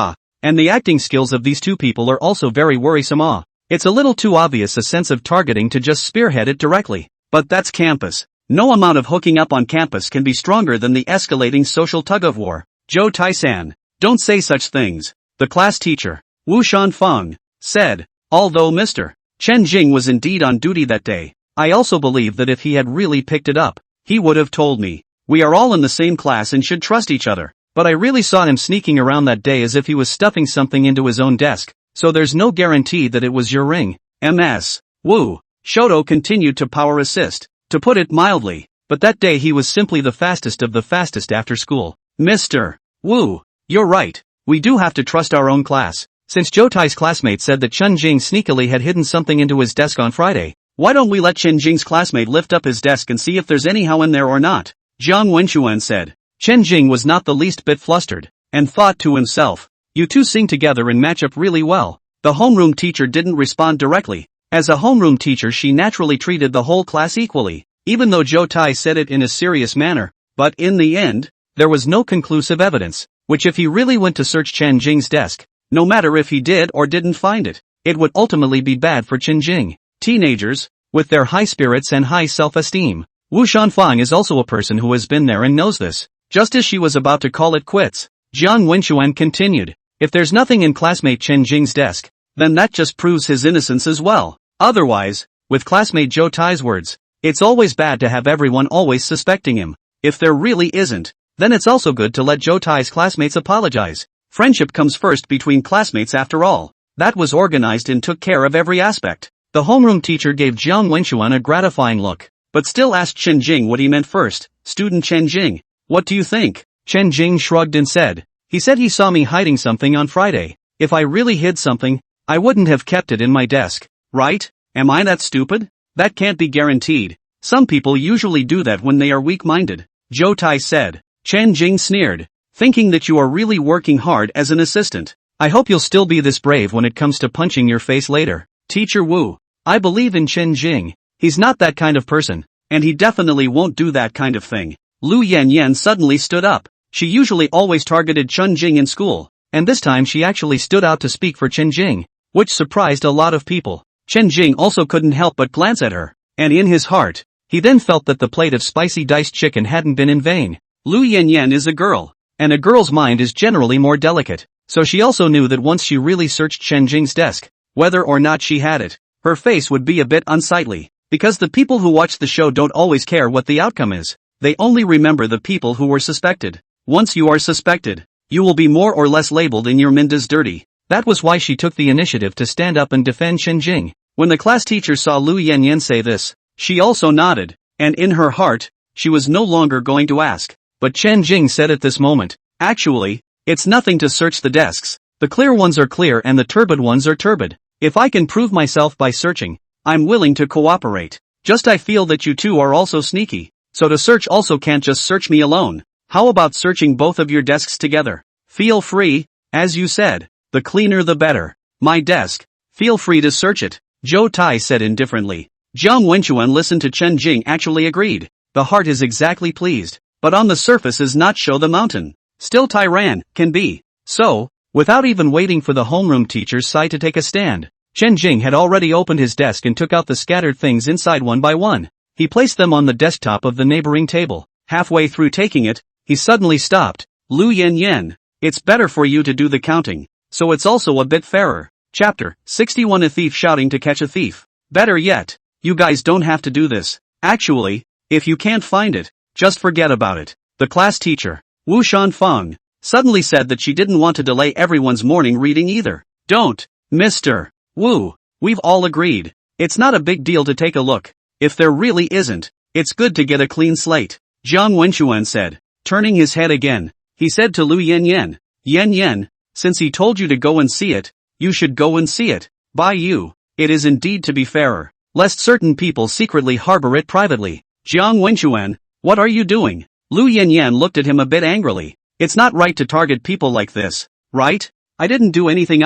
and the acting skills of these two people are also very worrisome It's a little too obvious a sense of targeting to just spearhead it directly. But that's campus. No amount of hooking up on campus can be stronger than the escalating social tug-of-war. Zhou Tai-san, don't say such things, the class teacher, Wu Shanfeng, said. Although Mr. Chen Jing was indeed on duty that day, I also believe that if he had really picked it up, he would have told me. We are all in the same class and should trust each other. But I really saw him sneaking around that day as if he was stuffing something into his own desk, so there's no guarantee that it was your ring. MS. Woo. Shoto continued to power assist, to put it mildly, but that day he was simply the fastest of the fastest after school. Mr. Woo. You're right. We do have to trust our own class. Since Jotai's classmate said that Chen Jing sneakily had hidden something into his desk on Friday, why don't we let Chen Jing's classmate lift up his desk and see if there's anyhow in there or not? Jiang Wenchuan said. Chen Jing was not the least bit flustered, and thought to himself, you two sing together and match up really well. The homeroom teacher didn't respond directly. As a homeroom teacher she naturally treated the whole class equally, even though Jotai said it in a serious manner, but in the end, there was no conclusive evidence, which if he really went to search Chen Jing's desk, no matter if he did or didn't find it, it would ultimately be bad for Chen Jing. Teenagers, with their high spirits and high self-esteem. Wu Shanfang is also a person who has been there and knows this. Just as she was about to call it quits, Jiang Wenchuan continued, if there's nothing in classmate Chen Jing's desk, then that just proves his innocence as well. Otherwise, with classmate Zhou Tai's words, it's always bad to have everyone always suspecting him. If there really isn't, then it's also good to let Zhou Tai's classmates apologize. Friendship comes first between classmates after all. That was organized and took care of every aspect. The homeroom teacher gave Jiang Wenchuan a gratifying look, but still asked Chen Jing what he meant first. Student Chen Jing, what do you think? Chen Jing shrugged and said, he said he saw me hiding something on Friday. If I really hid something, I wouldn't have kept it in my desk, right? Am I that stupid? That can't be guaranteed. Some people usually do that when they are weak-minded. Zhou Tai said. Chen Jing sneered, thinking that you are really working hard as an assistant. I hope you'll still be this brave when it comes to punching your face later. Teacher Wu, I believe in Chen Jing. He's not that kind of person, and he definitely won't do that kind of thing. Lu Yanyan suddenly stood up. She usually always targeted Chen Jing in school, and this time she actually stood out to speak for Chen Jing, which surprised a lot of people. Chen Jing also couldn't help but glance at her, and in his heart, he then felt that the plate of spicy diced chicken hadn't been in vain. Lu Yanyan is a girl, and a girl's mind is generally more delicate, so she also knew that once she really searched Chen Jing's desk, whether or not she had it, her face would be a bit unsightly, because the people who watch the show don't always care what the outcome is. They only remember the people who were suspected. Once you are suspected, you will be more or less labeled in your mind as dirty. That was why she took the initiative to stand up and defend Chen Jing. When the class teacher saw Lu Yanyan say this, she also nodded, and in her heart, she was no longer going to ask. But Chen Jing said at this moment, actually, it's nothing to search the desks. The clear ones are clear and the turbid ones are turbid. If I can prove myself by searching, I'm willing to cooperate. Just I feel that you two are also sneaky. So to search also can't just search me alone. How about searching both of your desks together? Feel free, as you said, the cleaner the better. My desk, feel free to search it, Zhou Tai said indifferently. Jiang Wenchuan listened to Chen Jing actually agreed. The heart is exactly pleased, but on the surface is not show the mountain. Still Tyran, can be. So, without even waiting for the homeroom teacher's side to take a stand, Chen Jing had already opened his desk and took out the scattered things inside one by one. He placed them on the desktop of the neighboring table. Halfway through taking it, he suddenly stopped. Lu Yanyan, it's better for you to do the counting, so it's also a bit fairer. Chapter 61. A thief shouting to catch a thief. Better yet, you guys don't have to do this. Actually, if you can't find it, just forget about it. The class teacher, Wu Shanfang, suddenly said that she didn't want to delay everyone's morning reading either. Don't, Mr. Wu, we've all agreed. It's not a big deal to take a look. If there really isn't, it's good to get a clean slate. Jiang Wenchuan said, turning his head again. He said to Lu Yanyan, Yanyan, since he told you to go and see it, you should go and see it. By you, it is indeed to be fairer, lest certain people secretly harbor it privately. Jiang Wenchuan, what are you doing? Lu Yanyan looked at him a bit angrily. It's not right to target people like this, right? I didn't do anything.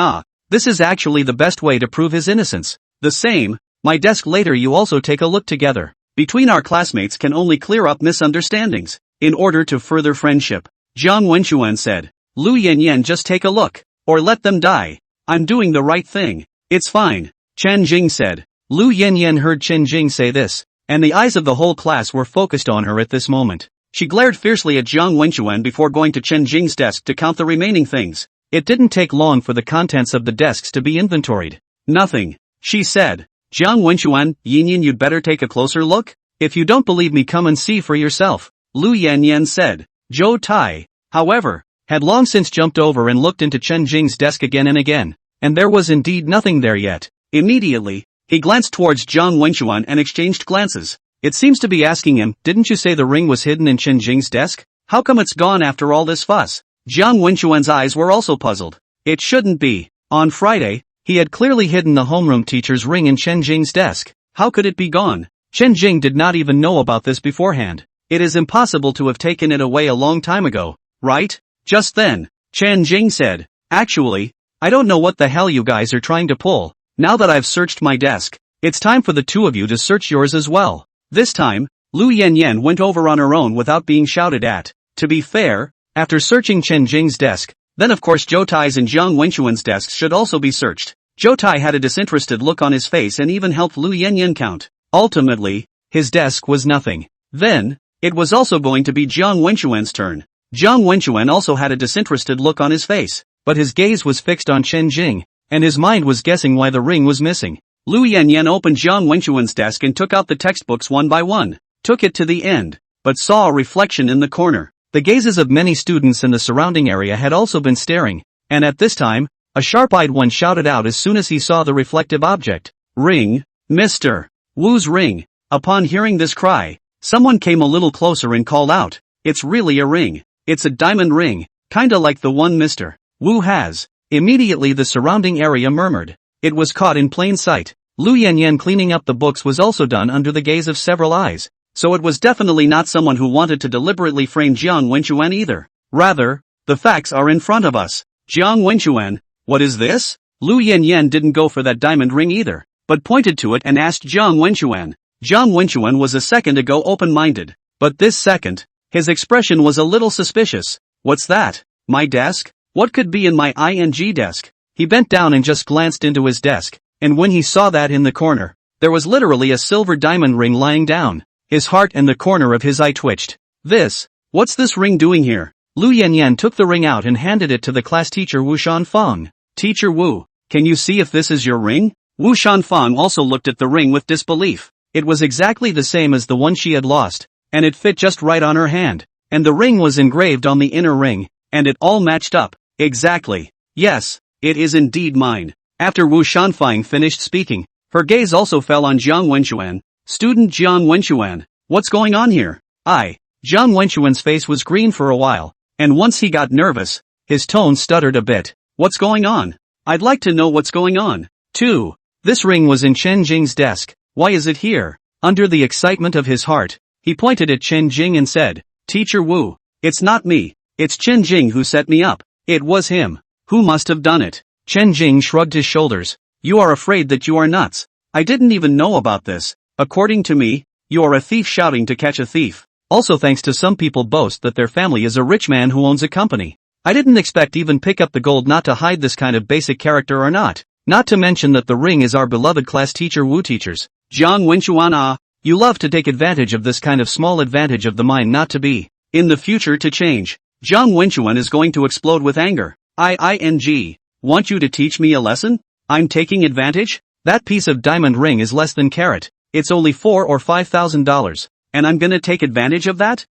This is actually the best way to prove his innocence. The same, my desk later you also take a look together. Between our classmates can only clear up misunderstandings, in order to further friendship. Jiang Wenchuan said, Lu Yanyan just take a look, or let them die. I'm doing the right thing. It's fine. Chen Jing said. Lu Yanyan heard Chen Jing say this, and the eyes of the whole class were focused on her at this moment. She glared fiercely at Jiang Wenchuan before going to Chen Jing's desk to count the remaining things. It didn't take long for the contents of the desks to be inventoried. Nothing, she said. Jiang Wenquan, Yin, you'd better take a closer look? If you don't believe me, come and see for yourself, Lu Yanyan said. Zhou Tai, however, had long since jumped over and looked into Chen Jing's desk again and again, and there was indeed nothing there yet. Immediately, he glanced towards Jiang Wenquan and exchanged glances. It seems to be asking him, didn't you say the ring was hidden in Chen Jing's desk? How come it's gone after all this fuss? Jiang Wenquan's eyes were also puzzled. It shouldn't be. On Friday, he had clearly hidden the homeroom teacher's ring in Chen Jing's desk. How could it be gone? Chen Jing did not even know about this beforehand. It is impossible to have taken it away a long time ago, right? Just then, Chen Jing said, actually, I don't know what the hell you guys are trying to pull. Now that I've searched my desk, it's time for the two of you to search yours as well. This time, Lu Yanyan went over on her own without being shouted at. To be fair, after searching Chen Jing's desk, then of course Zhou Tai's and Jiang Wenquan's desks should also be searched. Zhou Tai had a disinterested look on his face and even helped Lu Yanyan count. Ultimately, his desk was nothing. Then, it was also going to be Jiang Wenquan's turn. Jiang Wenquan also had a disinterested look on his face, but his gaze was fixed on Chen Jing, and his mind was guessing why the ring was missing. Lu Yanyan opened Jiang Wenquan's desk and took out the textbooks one by one, took it to the end, but saw a reflection in the corner. The gazes of many students in the surrounding area had also been staring, and at this time, a sharp-eyed one shouted out as soon as he saw the reflective object. Ring, Mr. Wu's ring. Upon hearing this cry, someone came a little closer and called out, it's really a ring. It's a diamond ring, kinda like the one Mr. Wu has. Immediately the surrounding area murmured. It was caught in plain sight. Lu Yanyan cleaning up the books was also done under the gaze of several eyes, so it was definitely not someone who wanted to deliberately frame Jiang Wenquan either. Rather, the facts are in front of us. Jiang Wenquan, what is this? Lu Yanyan didn't go for that diamond ring either, but pointed to it and asked Jiang Wenquan. Jiang Wenquan was a second ago open-minded, but this second, his expression was a little suspicious. What's that? My desk? What could be in my ing desk? He bent down and just glanced into his desk, and when he saw that in the corner, there was literally a silver diamond ring lying down. His heart and the corner of his eye twitched. What's this ring doing here? Lu Yanyan took the ring out and handed it to the class teacher Wu Shanfang. Teacher Wu, can you see if this is your ring? Wu Shanfang also looked at the ring with disbelief. It was exactly the same as the one she had lost, and it fit just right on her hand, and the ring was engraved on the inner ring, and it all matched up. Exactly. Yes, it is indeed mine. After Wu Shanfang finished speaking, her gaze also fell on Jiang Wenquan. Student Jiang Wenquan, what's going on here? Jiang Wenquan's face was green for a while, and once he got nervous, his tone stuttered a bit. What's going on? I'd like to know what's going on. 2. This ring was in Chen Jing's desk. Why is it here? Under the excitement of his heart, he pointed at Chen Jing and said, Teacher Wu, it's not me. It's Chen Jing who set me up. It was him. Who must have done it? Chen Jing shrugged his shoulders. You are afraid that you are nuts. I didn't even know about this. According to me, you are a thief shouting to catch a thief. Also thanks to some people boast that their family is a rich man who owns a company. I didn't expect even pick up the gold not to hide this kind of basic character or not. Not to mention that the ring is our beloved class teacher Wu teachers. Jiang Wenquan, you love to take advantage of this kind of small advantage of the mind not to be. In the future to change. Jiang Wenquan is going to explode with anger. Want you to teach me a lesson? I'm taking advantage? That piece of diamond ring is less than carat. It's only $4,000 or $5,000. And I'm gonna take advantage of that?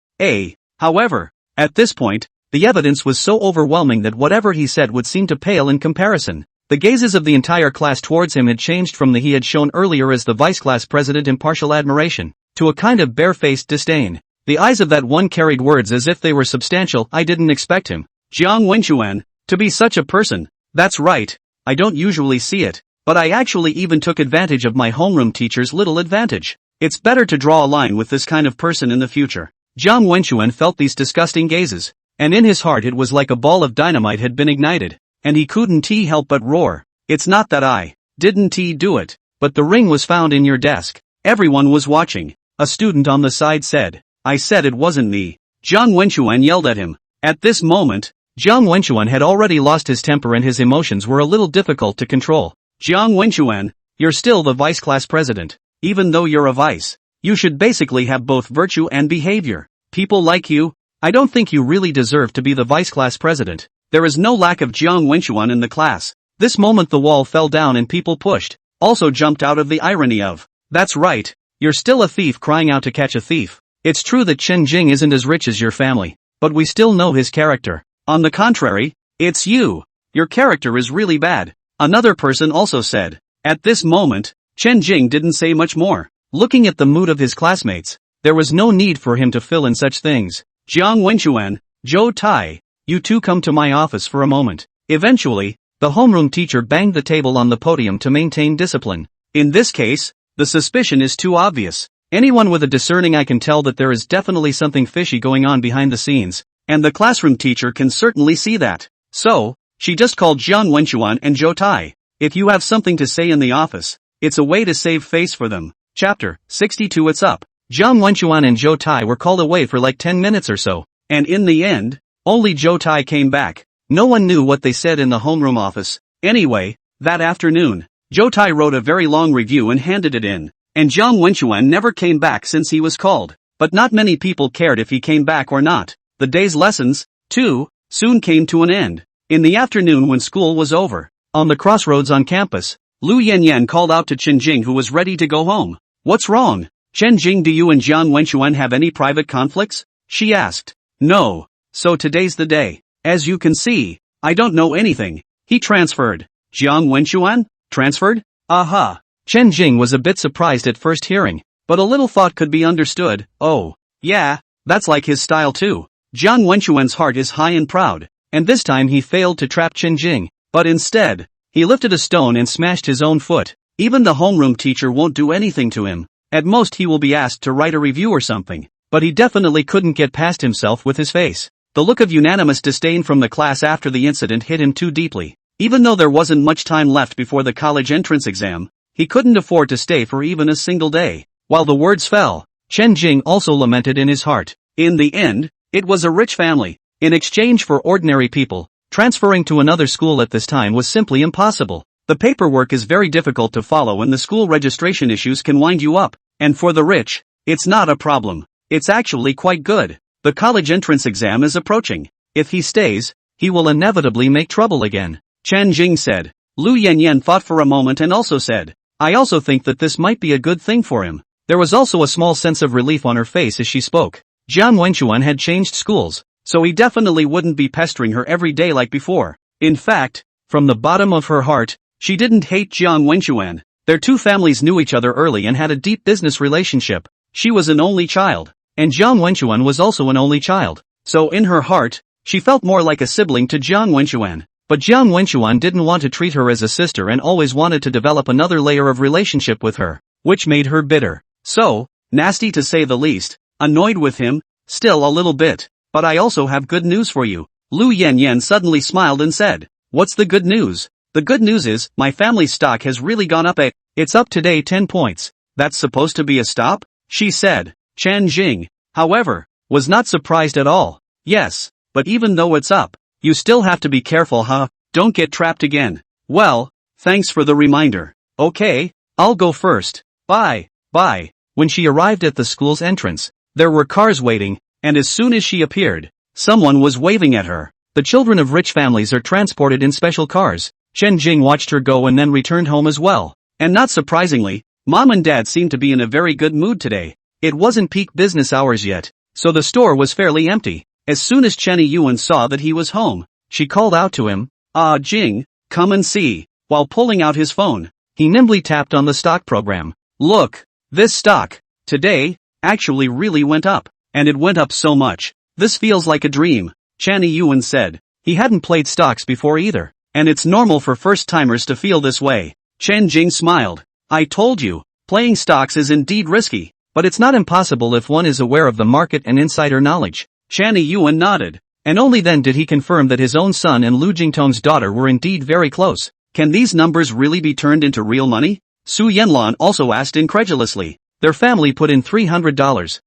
However, at this point, the evidence was so overwhelming that whatever he said would seem to pale in comparison. The gazes of the entire class towards him had changed from the he had shown earlier as the vice class president impartial admiration, to a kind of barefaced disdain. The eyes of that one carried words as if they were substantial. I didn't expect him. Jiang Wenquan, to be such a person. That's right. I don't usually see it, but I actually even took advantage of my homeroom teacher's little advantage. It's better to draw a line with this kind of person in the future. Jiang Wenquan felt these disgusting gazes, and in his heart it was like a ball of dynamite had been ignited, and he couldn't help but roar. It's not that I didn't do it, but the ring was found in your desk. Everyone was watching. A student on the side said, I said it wasn't me. Jiang Wenquan yelled at him. At this moment, Jiang Wenquan had already lost his temper and his emotions were a little difficult to control. Jiang Wenquan, you're still the vice class president. Even though you're a vice, you should basically have both virtue and behavior. People like you, I don't think you really deserve to be the vice class president. There is no lack of Jiang Wenquan in the class. This moment the wall fell down and people pushed. also jumped out of the irony of, "That's right, you're still a thief crying out to catch a thief." It's true that Chen Jing isn't as rich as your family, but we still know his character. On the contrary, it's you. Your character is really bad. Another person also said. At this moment, Chen Jing didn't say much more. Looking at the mood of his classmates, there was no need for him to fill in such things. Jiang Wenchuan, Zhou Tai, you two come to my office for a moment. Eventually, the homeroom teacher banged the table on the podium to maintain discipline. In this case, the suspicion is too obvious. Anyone with a discerning eye can tell that there is definitely something fishy going on behind the scenes, and the classroom teacher can certainly see that. So, she just called Jiang Wenchuan and Zhou Tai. If you have something to say in the office, it's a way to save face for them. Chapter 62. It's up. Jiang Wenchuan and Zhou Tai were called away for like 10 minutes or so, and in the end, only Zhou Tai came back. No one knew what they said in the homeroom office. Anyway, that afternoon, Zhou Tai wrote a very long review and handed it in, and Jiang Wenchuan never came back since he was called. But not many people cared if he came back or not. The day's lessons, too, soon came to an end. In the afternoon when school was over, on the crossroads on campus, Lu Yanyan called out to Chen Jing, who was ready to go home. "What's wrong, Chen Jing? Do you and Jiang Wenchuan have any private conflicts?" she asked. "No. So today's the day. As you can see, I don't know anything. He transferred." Jiang Wenchuan? Transferred? Aha. Chen Jing was a bit surprised at first hearing, but a little thought could be understood. Oh, yeah, that's like his style too. Jiang Wenchuan's heart is high and proud, and this time he failed to trap Chen Jing, but instead, he lifted a stone and smashed his own foot. Even the homeroom teacher won't do anything to him. At most he will be asked to write a review or something, but he definitely couldn't get past himself with his face. The look of unanimous disdain from the class after the incident hit him too deeply. Even though there wasn't much time left before the college entrance exam, he couldn't afford to stay for even a single day. While the words fell, Chen Jing also lamented in his heart. In the end, it was a rich family. In exchange for ordinary people, transferring to another school at this time was simply impossible. The paperwork is very difficult to follow and the school registration issues can wind you up. And for the rich, it's not a problem. It's actually quite good. The college entrance exam is approaching. If he stays, he will inevitably make trouble again. Chen Jing said. Lu Yanyan thought for a moment and also said, "I also think that this might be a good thing for him." There was also a small sense of relief on her face as she spoke. Jiang Wenchuan had changed schools, so he definitely wouldn't be pestering her every day like before. In fact, from the bottom of her heart, she didn't hate Jiang Wenchuan. Their two families knew each other early and had a deep business relationship. She was an only child, and Jiang Wenchuan was also an only child. So in her heart, she felt more like a sibling to Jiang Wenchuan. But Jiang Wenchuan didn't want to treat her as a sister and always wanted to develop another layer of relationship with her, which made her bitter. So, nasty to say the least, annoyed with him, still a little bit. But I also have good news for you. Lu Yanyan suddenly smiled and said, "What's the good news?" "The good news is, my family's stock has really gone up. It's up today 10 points. That's supposed to be a stop?" she said. Chen Jing, however, was not surprised at all. "Yes, but even though it's up, you still have to be careful, huh? Don't get trapped again." "Well, thanks for the reminder. Okay, I'll go first. Bye, bye." When she arrived at the school's entrance, there were cars waiting, and as soon as she appeared, someone was waving at her. The children of rich families are transported in special cars. Chen Jing watched her go and then returned home as well. And not surprisingly, Mom and Dad seemed to be in a very good mood today. It wasn't peak business hours yet, so the store was fairly empty. As soon as Chen Yuan saw that he was home, she called out to him, "Ah, Jing, come and see." While pulling out his phone, he nimbly tapped on the stock program. "Look, this stock, today, actually really went up. And it went up so much. This feels like a dream," Chen Yuan said. He hadn't played stocks before either, and it's normal for first-timers to feel this way. Chen Jing smiled. "I told you, playing stocks is indeed risky, but it's not impossible if one is aware of the market and insider knowledge." Chen Yuan nodded, and only then did he confirm that his own son and Lu Jingtong's daughter were indeed very close. "Can these numbers really be turned into real money?" Su Yanlan also asked incredulously. Their family put in $300,000,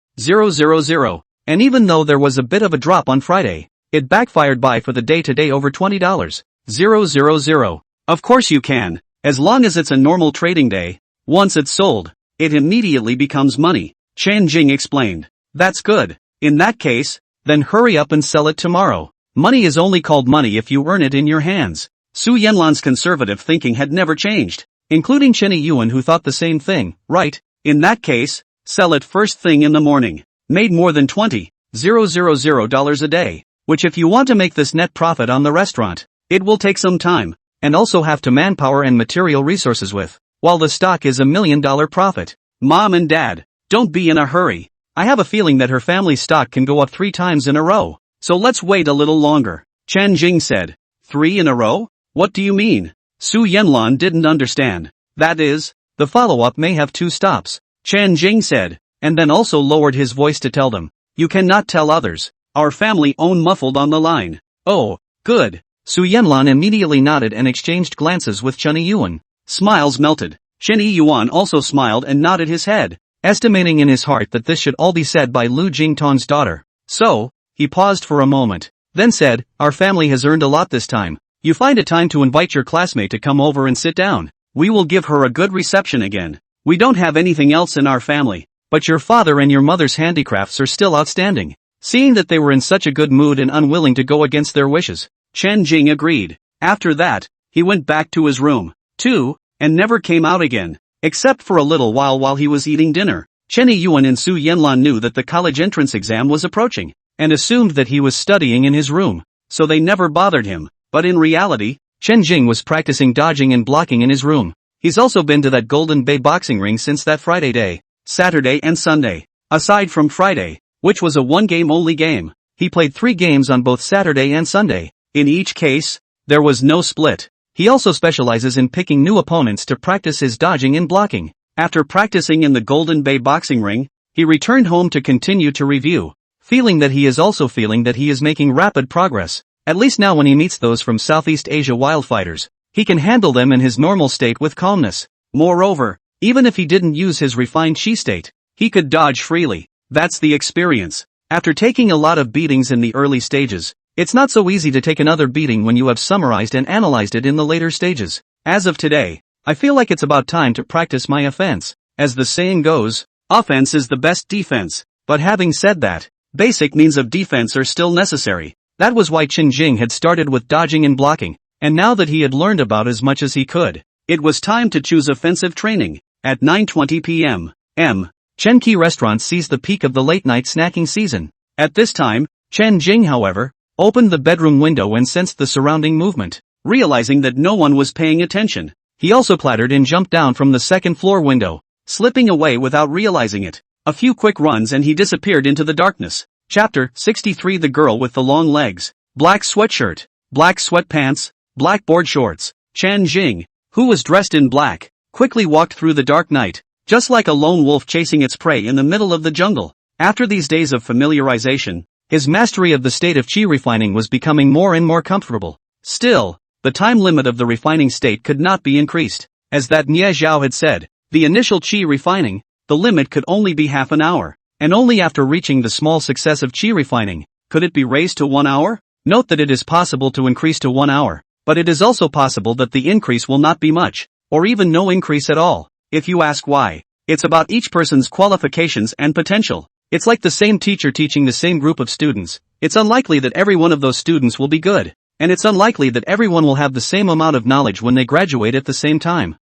and even though there was a bit of a drop on Friday, it backfired by for the day today over $20,000. Of course you can, as long as it's a normal trading day. Once it's sold, it immediately becomes money, Chen Jing explained. "That's good. In that case, then hurry up and sell it tomorrow. Money is only called money if you earn it in your hands." Su Yanlan's conservative thinking had never changed. including Chenny Yuan, who thought the same thing. Right, in that case, sell it first thing in the morning. Made more than $20,000 a day, which if you want to make this net profit on the restaurant, it will take some time, and also have to manpower and material resources with, while the stock is $1 million profit. Mom and Dad, don't be in a hurry. I have a feeling that her family's stock can go up 3 times in a row, so let's wait a little longer. Chen Jing said. 3 in a row? What do you mean? Su Yanlan didn't understand. That is, the follow-up may have 2 stops, Chen Jing said, and then also lowered his voice to tell them. You cannot tell others. Our family own muffled on the line. Oh, good. Su Yanlan immediately nodded and exchanged glances with Chenny Yuan. Smiles melted. Chenny Yuan also smiled and nodded his head, estimating in his heart that this should all be said by Lu Jingtong's daughter. So, he paused for a moment, then said, our family has earned a lot this time. You find it time to invite your classmate to come over and sit down. We will give her a good reception again. We don't have anything else in our family, but your father and your mother's handicrafts are still outstanding. Seeing that they were in such a good mood and unwilling to go against their wishes, Chen Jing agreed. After that, he went back to his room, too, and never came out again, except for a little while he was eating dinner. Chenny Yuan and Su Yanlan knew that the college entrance exam was approaching, and assumed that he was studying in his room, so they never bothered him, but in reality, Chen Jing was practicing dodging and blocking in his room. He's also been to that Golden Bay boxing ring since that Friday day, Saturday and Sunday. Aside from Friday, which was a 1-game only game, he played 3 games on both Saturday and Sunday. In each case, there was no split. He also specializes in picking new opponents to practice his dodging and blocking. After practicing in the Golden Bay boxing ring, he returned home to continue to review, feeling that he is making rapid progress. At least now when he meets those from Southeast Asia wildfighters, he can handle them in his normal state with calmness. Moreover, even if he didn't use his refined chi state, he could dodge freely. That's the experience. After taking a lot of beatings in the early stages, it's not so easy to take another beating when you have summarized and analyzed it in the later stages. As of today, I feel like it's about time to practice my offense. As the saying goes, offense is the best defense. But having said that, basic means of defense are still necessary. That was why Chen Jing had started with dodging and blocking, and now that he had learned about as much as he could, it was time to choose offensive training. At 9:20 p.m. Chenki Restaurant sees the peak of the late-night snacking season. At this time, Chen Jing, however, opened the bedroom window and sensed the surrounding movement. Realizing that no one was paying attention, he also clattered and jumped down from the second-floor window, slipping away without realizing it. A few quick runs and he disappeared into the darkness. Chapter 63. The Girl with the Long Legs. Black sweatshirt, black sweatpants, black board shorts. Chen Jing, who was dressed in black, quickly walked through the dark night, just like a lone wolf chasing its prey in the middle of the jungle. After these days of familiarization, his mastery of the state of chi refining was becoming more and more comfortable. Still, the time limit of the refining state could not be increased. As that Nie Zhao had said, the initial chi refining, the limit could only be half an hour, and only after reaching the small success of chi refining, could it be raised to 1 hour? Note that it is possible to increase to 1 hour, but it is also possible that the increase will not be much, or even no increase at all. If you ask why, it's about each person's qualifications and potential. It's like the same teacher teaching the same group of students. It's unlikely that every one of those students will be good, and it's unlikely that everyone will have the same amount of knowledge when they graduate at the same time.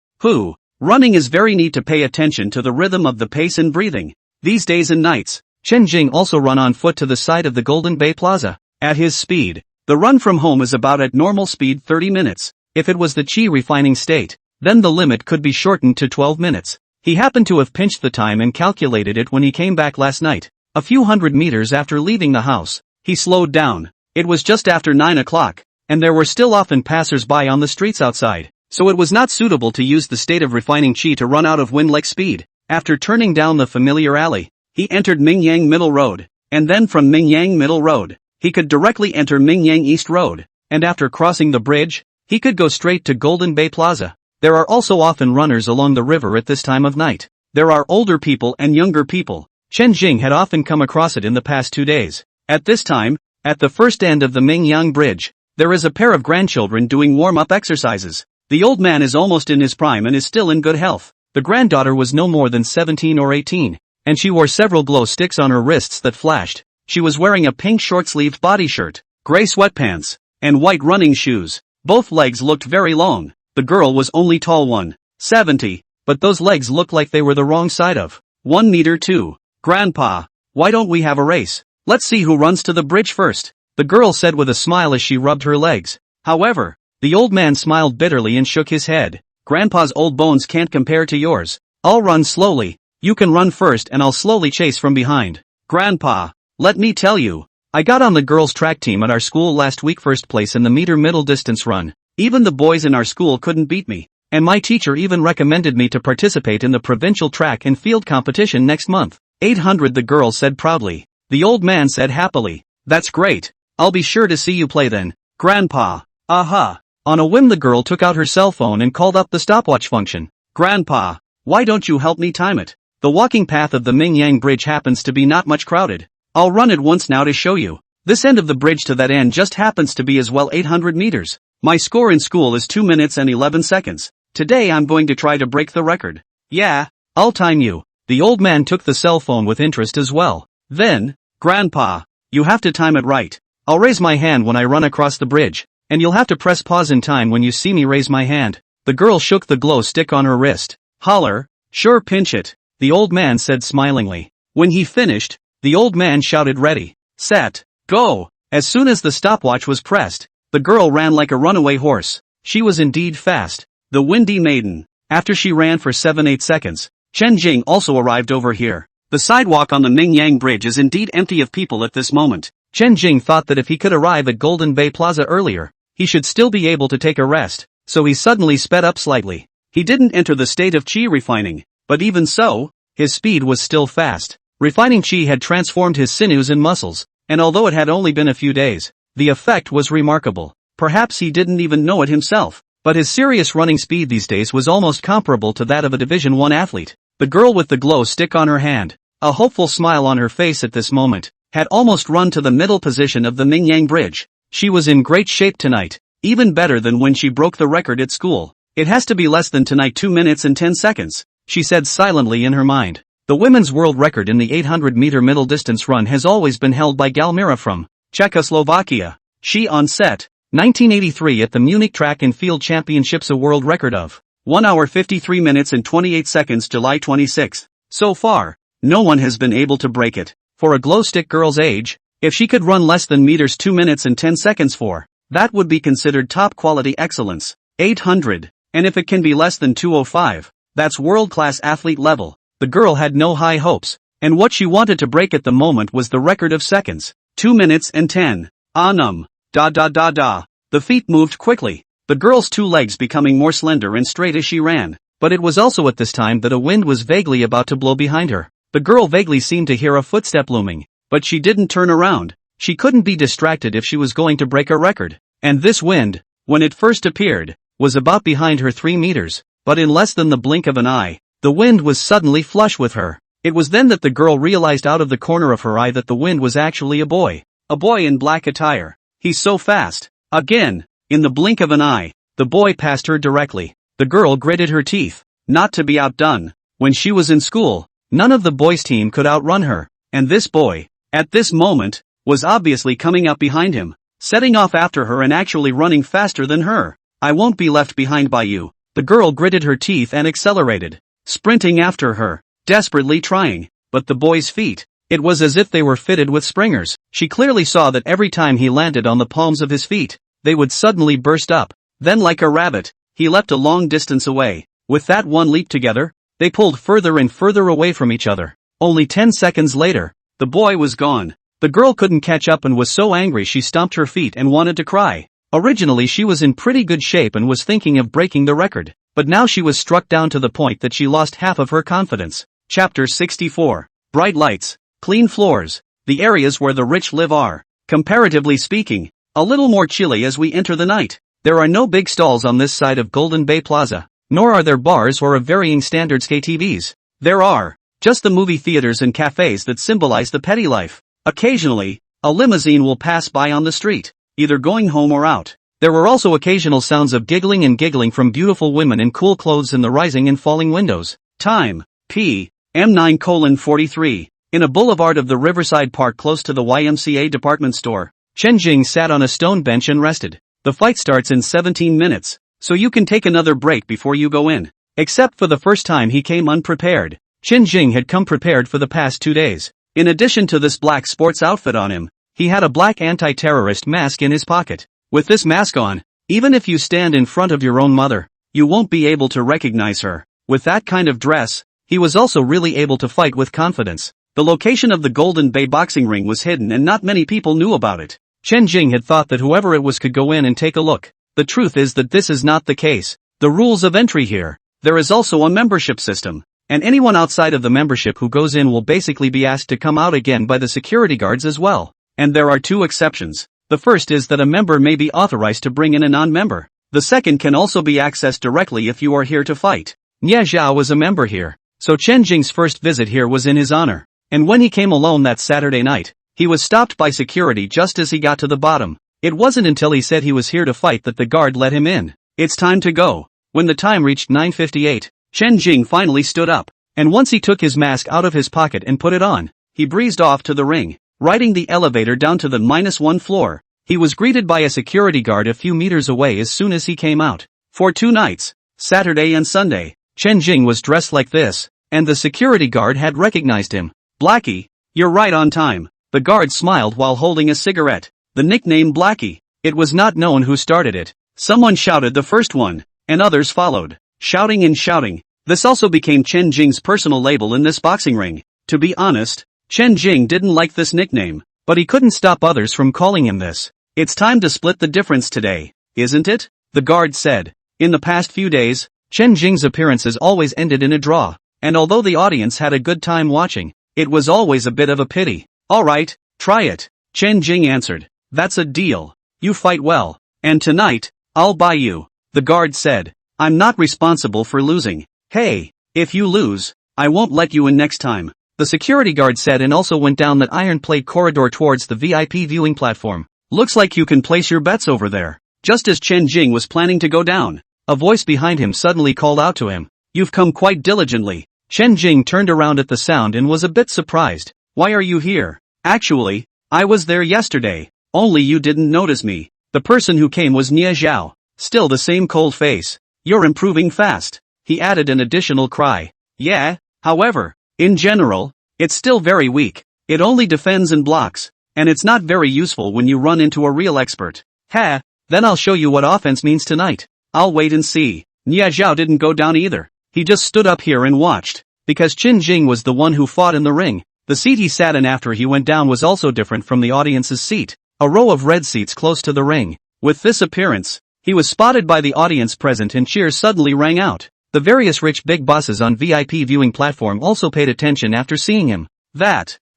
Running is very neat to pay attention to the rhythm of the pace and breathing. These days and nights, Chen Jing also run on foot to the side of the Golden Bay Plaza. At his speed, the run from home is about at normal speed 30 minutes. If it was the chi refining state, then the limit could be shortened to 12 minutes. He happened to have pinched the time and calculated it when he came back last night. A few hundred meters after leaving the house, he slowed down. It was just after 9 o'clock, and there were still often passers-by on the streets outside, so it was not suitable to use the state of refining chi to run out of wind-like speed. After turning down the familiar alley, he entered Mingyang Middle Road, and then from Mingyang Middle Road, he could directly enter Mingyang East Road, and after crossing the bridge, he could go straight to Golden Bay Plaza. There are also often runners along the river at this time of night. There are older people and younger people. Chen Jing had often come across it in the past 2 days. At this time, at the first end of the Mingyang Bridge, there is a pair of grandchildren doing warm-up exercises. The old man is almost in his prime and is still in good health. The granddaughter was no more than 17 or 18, and she wore several glow sticks on her wrists that flashed. She was wearing a pink short-sleeved body shirt, gray sweatpants, and white running shoes. Both legs looked very long. The girl was only tall 1. 70. But those legs look like they were the wrong side of 1 meter too. Grandpa, why don't we have a race? Let's see who runs to the bridge first, the girl said with a smile as she rubbed her legs. However, the old man smiled bitterly and shook his head. Grandpa's old bones can't compare to yours. I'll run slowly. You can run first and I'll slowly chase from behind. Grandpa, let me tell you, I got on the girls' track team at our school last week, first place in the meter middle distance run. Even the boys in our school couldn't beat me, and my teacher even recommended me to participate in the provincial track and field competition next month. 800, the girl said proudly. The old man said happily, that's great. I'll be sure to see you play then. Grandpa. Aha. On a whim, the girl took out her cell phone and called up the stopwatch function. Grandpa, why don't you help me time it? The walking path of the Mingyang Bridge happens to be not much crowded. I'll run it once now to show you. This end of the bridge to that end just happens to be as well 800 meters. My score in school is 2 minutes and 11 seconds. Today I'm going to try to break the record. Yeah, I'll time you. The old man took the cell phone with interest as well. Then, Grandpa, you have to time it right. I'll raise my hand when I run across the bridge, and you'll have to press pause in time when you see me raise my hand. The girl shook the glow stick on her wrist. Holler, sure, pinch it, the old man said smilingly. When he finished, the old man shouted ready, set, go. As soon as the stopwatch was pressed, the girl ran like a runaway horse. She was indeed fast. The Windy Maiden. After she ran for 7-8 seconds, Chen Jing also arrived over here. The sidewalk on the Mingyang Bridge is indeed empty of people at this moment. Chen Jing thought that if he could arrive at Golden Bay Plaza earlier, he should still be able to take a rest, so he suddenly sped up slightly. He didn't enter the state of qi refining, but even so, his speed was still fast. Refining qi had transformed his sinews and muscles, and although it had only been a few days, the effect was remarkable. Perhaps he didn't even know it himself, but his serious running speed these days was almost comparable to that of a Division I athlete. The girl with the glow stick on her hand, a hopeful smile on her face at this moment, had almost run to the middle position of the Mingyang Bridge. She was in great shape tonight, even better than when she broke the record at school. It has to be less than tonight, 2 minutes and 10 seconds, she said silently in her mind. The women's world record in the 800-meter middle distance run has always been held by Galmira from Czechoslovakia. She on set, 1983 at the Munich Track and Field Championships, a world record of 1 hour 53 minutes and 28 seconds, July 26. So far, no one has been able to break it. For a glow stick girl's age, if she could run less than meters 2 minutes and 10 seconds for, that would be considered top quality excellence. 800. And if it can be less than 205, that's world-class athlete level. The girl had no high hopes, and what she wanted to break at the moment was the record of seconds. 2 minutes and 10. The feet moved quickly, the girl's 2 legs becoming more slender and straight as she ran. But it was also at this time that a wind was vaguely about to blow behind her. The girl vaguely seemed to hear a footstep looming, but she didn't turn around. She couldn't be distracted if she was going to break a record. And this wind, when it first appeared, was about behind her 3 meters, but in less than the blink of an eye, the wind was suddenly flush with her. It was then that the girl realized out of the corner of her eye that the wind was actually a boy. A boy in black attire. He's so fast. Again, in the blink of an eye, the boy passed her directly. The girl gritted her teeth, not to be outdone. When she was in school, none of the boys' team could outrun her, and this boy, at this moment, was obviously coming up behind him, setting off after her and actually running faster than her. I won't be left behind by you. The girl gritted her teeth and accelerated, sprinting after her, desperately trying, but the boy's feet, it was as if they were fitted with springers. She clearly saw that every time he landed on the palms of his feet, they would suddenly burst up. Then like a rabbit, he leapt a long distance away. With that one leap together, they pulled further and further away from each other. Only 10 seconds later, the boy was gone. The girl couldn't catch up and was so angry she stomped her feet and wanted to cry. Originally she was in pretty good shape and was thinking of breaking the record, but now she was struck down to the point that she lost half of her confidence. Chapter 64. Bright lights, clean floors, the areas where the rich live are, comparatively speaking, a little more chilly as we enter the night. There are no big stalls on this side of Golden Bay Plaza, nor are there bars or of varying standards KTVs. There are just the movie theaters and cafes that symbolize the petty life. Occasionally, a limousine will pass by on the street, either going home or out. There were also occasional sounds of giggling from beautiful women in cool clothes in the rising and falling windows. Time, p.m. 9:43. In a boulevard of the Riverside Park close to the YMCA department store, Chen Jing sat on a stone bench and rested. The fight starts in 17 minutes, so you can take another break before you go in. Except for the first time he came unprepared. Chen Jing had come prepared for the past 2 days. In addition to this black sports outfit on him, he had a black anti-terrorist mask in his pocket. With this mask on, even if you stand in front of your own mother, you won't be able to recognize her. With that kind of dress, he was also really able to fight with confidence. The location of the Golden Bay boxing ring was hidden and not many people knew about it. Chen Jing had thought that whoever it was could go in and take a look. The truth is that this is not the case. The rules of entry here. There is also a membership system, and anyone outside of the membership who goes in will basically be asked to come out again by the security guards as well. And there are 2 exceptions. The first is that a member may be authorized to bring in a non-member. The second can also be accessed directly if you are here to fight. Nie Zhao was a member here, so Chen Jing's first visit here was in his honor. And when he came alone that Saturday night, he was stopped by security just as he got to the bottom. It wasn't until he said he was here to fight that the guard let him in. It's time to go. When the time reached 9:58, Chen Jing finally stood up, and once he took his mask out of his pocket and put it on, he breezed off to the ring. Riding the elevator down to the -1 floor, he was greeted by a security guard a few meters away as soon as he came out. For 2 nights, Saturday and Sunday, Chen Jing was dressed like this, and the security guard had recognized him. Blackie, you're right on time. The guard smiled while holding a cigarette. The nickname Blackie. It was not known who started it. Someone shouted the first one, and others followed, shouting and shouting. This also became Chen Jing's personal label in this boxing ring. To be honest, Chen Jing didn't like this nickname, but he couldn't stop others from calling him this. It's time to split the difference today, isn't it? The guard said. In the past few days, Chen Jing's appearances always ended in a draw, and although the audience had a good time watching, it was always a bit of a pity. Alright, try it, Chen Jing answered. That's a deal. You fight well, and tonight, I'll buy you. The guard said. I'm not responsible for losing. Hey, if you lose, I won't let you in next time. The security guard said and also went down that iron plate corridor towards the VIP viewing platform. Looks like you can place your bets over there. Just as Chen Jing was planning to go down, a voice behind him suddenly called out to him. You've come quite diligently. Chen Jing turned around at the sound and was a bit surprised. Why are you here? Actually, I was there yesterday, only you didn't notice me. The person who came was Nie Zhao. Still the same cold face. You're improving fast. He added an additional cry. Yeah, however, in general, it's still very weak. It only defends and blocks, and it's not very useful when you run into a real expert. Ha, then I'll show you what offense means tonight. I'll wait and see. Nie Zhao didn't go down either. He just stood up here and watched, because Chen Jing was the one who fought in the ring. The seat he sat in after he went down was also different from the audience's seat, a row of red seats close to the ring. With this appearance, he was spotted by the audience present and cheers suddenly rang out. The various rich big bosses on VIP viewing platform also paid attention after seeing him.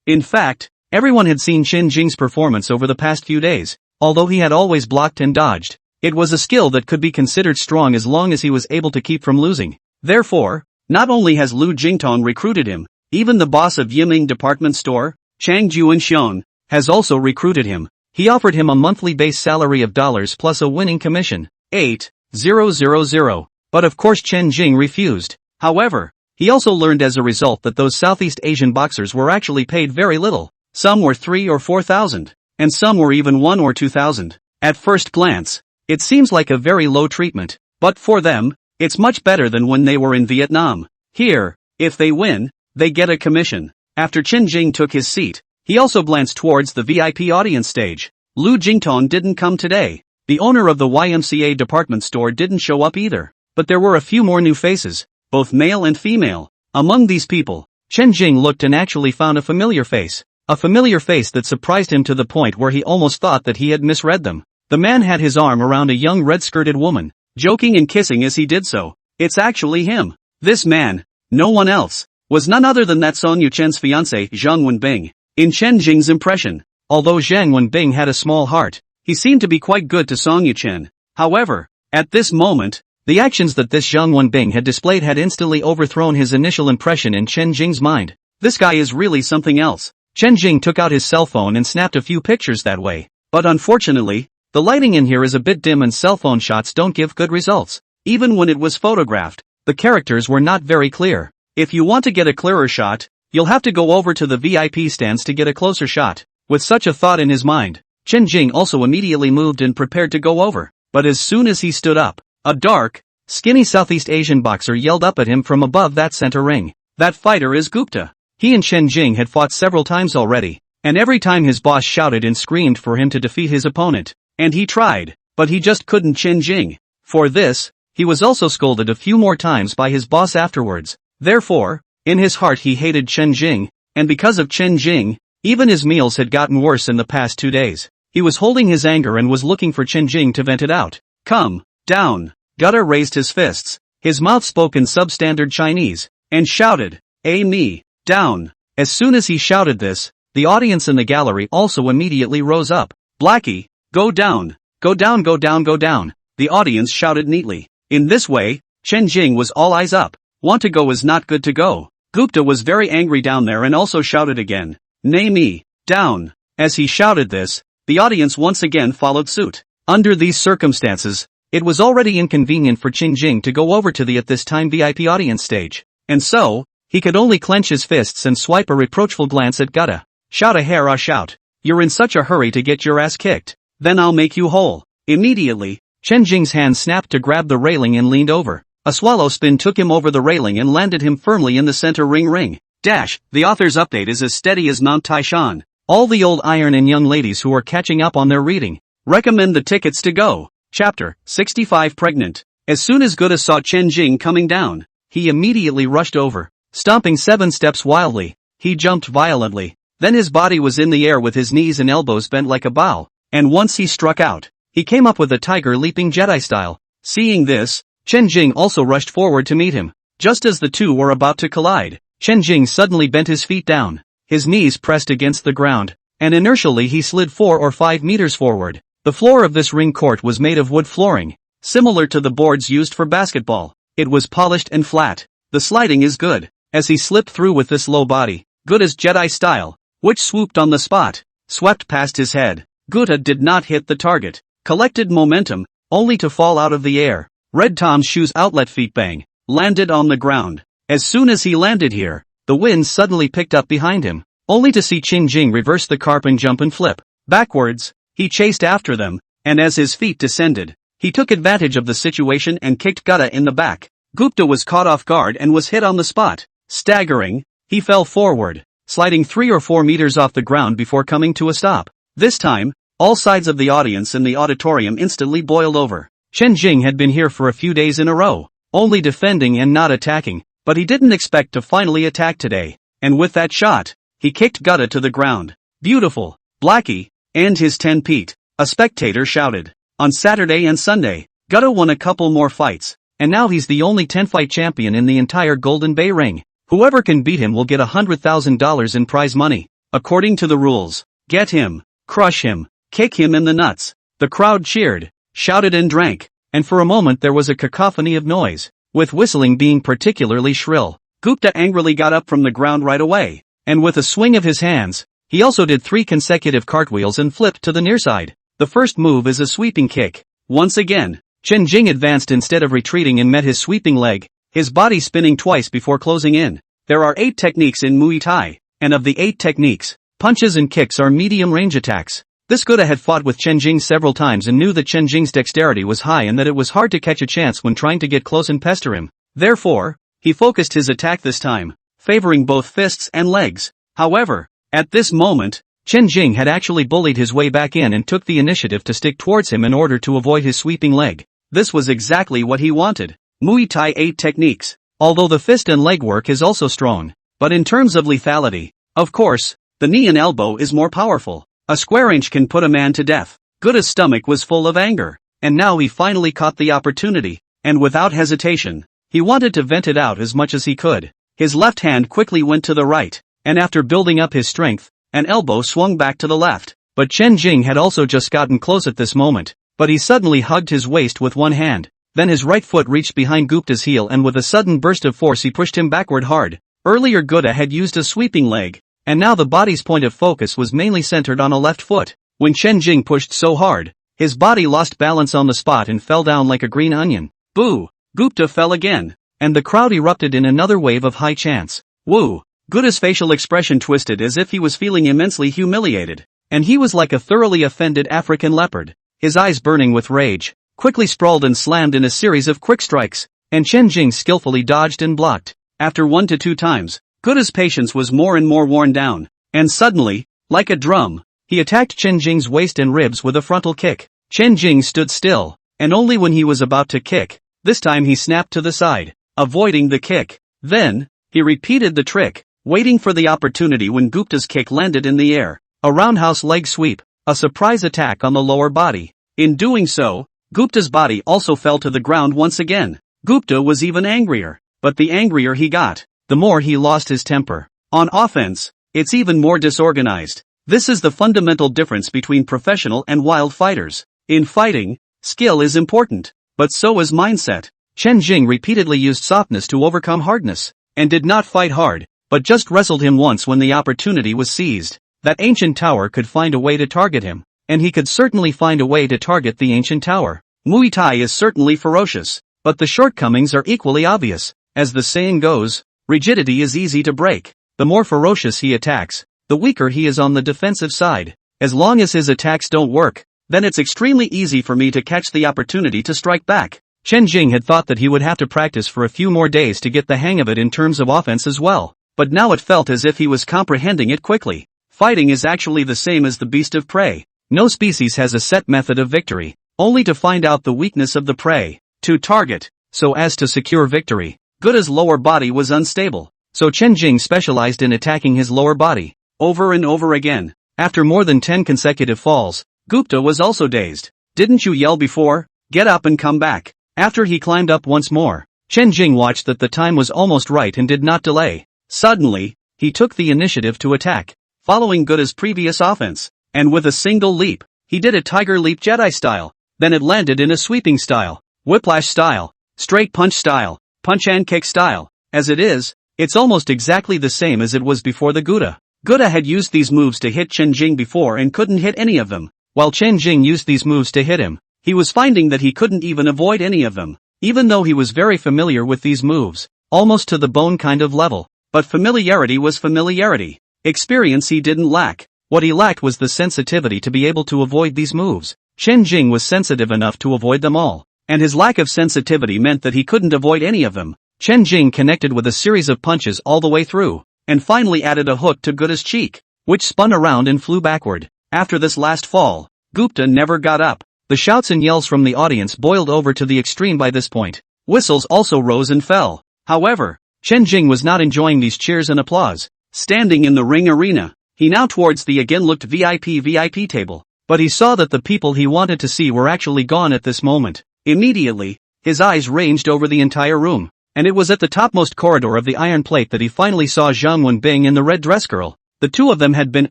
In fact, everyone had seen Chen Jing's performance over the past few days, although he had always blocked and dodged. It was a skill that could be considered strong as long as he was able to keep from losing. Therefore, not only has Lu Jingtong recruited him, even the boss of Yiming department store, Chang Juanxiong, has also recruited him. He offered him a monthly base salary of dollars plus a winning commission, 8,000. But of course Chen Jing refused. However, he also learned as a result that those Southeast Asian boxers were actually paid very little. Some were 3 or 4,000, and some were even 1 or 2,000. At first glance, it seems like a very low treatment, but for them, it's much better than when they were in Vietnam. Here, if they win, they get a commission. After Chen Jing took his seat, he also glanced towards the VIP audience stage. Lu Jingtong didn't come today. The owner of the YMCA department store didn't show up either. But there were a few more new faces, both male and female. Among these people, Chen Jing looked and actually found a familiar face. A familiar face that surprised him to the point where he almost thought that he had misread them. The man had his arm around a young red-skirted woman, joking and kissing as he did so. It's actually him. This man, no one else, was none other than that Song Yuchen's fiancé, Zhang Wenbing. In Chen Jing's impression, although Zhang Wenbing had a small heart, he seemed to be quite good to Song Yuchen. However, at this moment, the actions that this Zhang Wenbing had displayed had instantly overthrown his initial impression in Chen Jing's mind. This guy is really something else. Chen Jing took out his cell phone and snapped a few pictures that way. But unfortunately, the lighting in here is a bit dim and cell phone shots don't give good results. Even when it was photographed, the characters were not very clear. If you want to get a clearer shot, you'll have to go over to the VIP stands to get a closer shot. With such a thought in his mind, Chen Jing also immediately moved and prepared to go over. But as soon as he stood up, a dark, Skinny Southeast Asian boxer yelled up at him from above that center ring. That fighter is Gupta. He and Chen Jing had fought several times already, and every time his boss shouted and screamed for him to defeat his opponent. And he tried, but he just couldn't. Chen Jing. For this, he was also scolded a few more times by his boss afterwards. Therefore, in his heart he hated Chen Jing, and because of Chen Jing, even his meals had gotten worse in the past 2 days. He was holding his anger and was looking for Chen Jing to vent it out. Come down. Gutta raised his fists. His mouth spoke in substandard Chinese, and shouted, me, down. As soon as he shouted this, the audience in the gallery also immediately rose up. Blackie, go down. Go down, go down, go down. The audience shouted neatly. In this way, Chen Jing was all eyes up. Want to go is not good to go. Gupta was very angry down there and also shouted again. Nay me, down. As he shouted this, the audience once again followed suit. Under these circumstances, it was already inconvenient for Chen Jing to go over to the at this time VIP audience stage. And so, he could only clench his fists and swipe a reproachful glance at Gutta. Shout a hair or shout. You're in such a hurry to get your ass kicked. Then I'll make you whole. Immediately, Chen Jing's hand snapped to grab the railing and leaned over. A swallow spin took him over the railing and landed him firmly in the center ring. The author's update is as steady as Mount Taishan. All the old iron and young ladies who are catching up on their reading. Recommend the tickets to go. Chapter 65 Pregnant. As soon as Gutta saw Chen Jing coming down, he immediately rushed over. Stomping 7 steps wildly, he jumped violently. Then his body was in the air with his knees and elbows bent like a bow. And once he struck out, he came up with a tiger leaping Jedi style. Seeing this, Chen Jing also rushed forward to meet him. Just as the two were about to collide, Chen Jing suddenly bent his feet down. His knees pressed against the ground, and inertially he slid 4 or 5 meters forward. The floor of this ring court was made of wood flooring, similar to the boards used for basketball. It was polished and flat. The sliding is good. As he slipped through with this low body, Gutta's Jedi style, which swooped on the spot, swept past his head. Gutta did not hit the target, collected momentum, only to fall out of the air. Red Tom's shoes outlet feet bang, landed on the ground. As soon as he landed here, the wind suddenly picked up behind him, only to see Chen Jing reverse the carp and jump and flip. Backwards, he chased after them, and as his feet descended, he took advantage of the situation and kicked Gutta in the back. Gupta was caught off guard and was hit on the spot. Staggering, he fell forward, sliding 3 or 4 meters off the ground before coming to a stop. This time, all sides of the audience in the auditorium instantly boiled over. Chen Jing had been here for a few days in a row, only defending and not attacking, but he didn't expect to finally attack today. And with that shot, he kicked Gutta to the ground. Beautiful, Blackie, and his 10 Pete, a spectator shouted. On Saturday and Sunday, Gutta won a couple more fights, and now he's the only 10-fight champion in the entire Golden Bay ring. Whoever can beat him will get $100,000 in prize money. According to the rules, get him, crush him, kick him in the nuts. The crowd cheered, shouted and drank, and for a moment there was a cacophony of noise, with whistling being particularly shrill. Gupta angrily got up from the ground right away, and with a swing of his hands, he also did 3 consecutive cartwheels and flipped to the near side. The first move is a sweeping kick. Once again, Chen Jing advanced instead of retreating and met his sweeping leg, his body spinning twice before closing in. There are 8 techniques in Muay Thai, and of the 8 techniques, punches and kicks are medium-range attacks. This Gutta had fought with Chen Jing several times and knew that Chen Jing's dexterity was high and that it was hard to catch a chance when trying to get close and pester him. Therefore, he focused his attack this time, favoring both fists and legs. However, at this moment, Chen Jing had actually bullied his way back in and took the initiative to stick towards him in order to avoid his sweeping leg. This was exactly what he wanted. Muay Thai 8 techniques. Although the fist and leg work is also strong, but in terms of lethality, of course, the knee and elbow is more powerful. A square inch can put a man to death. Gutta's stomach was full of anger, and now he finally caught the opportunity, and without hesitation, he wanted to vent it out as much as he could. His left hand quickly went to the right, and after building up his strength, an elbow swung back to the left. But Chen Jing had also just gotten close at this moment, but he suddenly hugged his waist with one hand. Then his right foot reached behind Gupta's heel and with a sudden burst of force he pushed him backward hard. Earlier Gutta had used a sweeping leg, and now the body's point of focus was mainly centered on a left foot. When Chen Jing pushed so hard, his body lost balance on the spot and fell down like a green onion. Boo! Gupta fell again, and the crowd erupted in another wave of high chants. Woo! Gutta's facial expression twisted as if he was feeling immensely humiliated, and he was like a thoroughly offended African leopard, his eyes burning with rage. quickly sprawled and slammed in a series of quick strikes, and Chen Jing skillfully dodged and blocked. After 1 to 2 times, Guda's patience was more and more worn down, and suddenly, like a drum, he attacked Chen Jing's waist and ribs with a frontal kick. Chen Jing stood still, and only when he was about to kick, this time he snapped to the side, avoiding the kick. Then, he repeated the trick, waiting for the opportunity when Gupta's kick landed in the air. A roundhouse leg sweep, a surprise attack on the lower body. In doing so, Gupta's body also fell to the ground once again. Gupta was even angrier, but the angrier he got, the more he lost his temper. On offense, it's even more disorganized. This is the fundamental difference between professional and wild fighters. In fighting, skill is important, but so is mindset. Chen Jing repeatedly used softness to overcome hardness, and did not fight hard, but just wrestled him once when the opportunity was seized. That ancient tower could find a way to target him, and he could certainly find a way to target the ancient tower. Muay Thai is certainly ferocious, but the shortcomings are equally obvious. As the saying goes, rigidity is easy to break. The more ferocious he attacks, the weaker he is on the defensive side. As long as his attacks don't work, then it's extremely easy for me to catch the opportunity to strike back. Chen Jing had thought that he would have to practice for a few more days to get the hang of it in terms of offense as well, but now it felt as if he was comprehending it quickly. Fighting is actually the same as the beast of prey. No species has a set method of victory, only to find out the weakness of the prey, to target, so as to secure victory. Guda's lower body was unstable, so Chen Jing specialized in attacking his lower body, over and over again. After more than 10 consecutive falls, Gupta was also dazed. Didn't you yell before? Get up and come back. After he climbed up once more, Chen Jing watched that the time was almost right and did not delay. Suddenly, he took the initiative to attack, following Guda's previous offense, and with a single leap, he did a tiger leap Jedi style. Then it landed in a sweeping style, whiplash style, straight punch style, punch and kick style. As it is, it's almost exactly the same as it was before the Guda. Guda had used these moves to hit Chen Jing before and couldn't hit any of them, while Chen Jing used these moves to hit him. He was finding that he couldn't even avoid any of them, even though he was very familiar with these moves, almost to the bone kind of level. But familiarity was familiarity. Experience he didn't lack. What he lacked was the sensitivity to be able to avoid these moves. Chen Jing was sensitive enough to avoid them all, and his lack of sensitivity meant that he couldn't avoid any of them. Chen Jing connected with a series of punches all the way through, and finally added a hook to Guda's cheek, which spun around and flew backward. After this last fall, Gupta never got up. The shouts and yells from the audience boiled over to the extreme by this point. Whistles also rose and fell. However, Chen Jing was not enjoying these cheers and applause. Standing in the ring arena, he now towards the again looked VIP table, but he saw that the people he wanted to see were actually gone at this moment. Immediately, his eyes ranged over the entire room, and it was at the topmost corridor of the iron plate that he finally saw Zhang Wenbing and the red dress girl. The two of them had been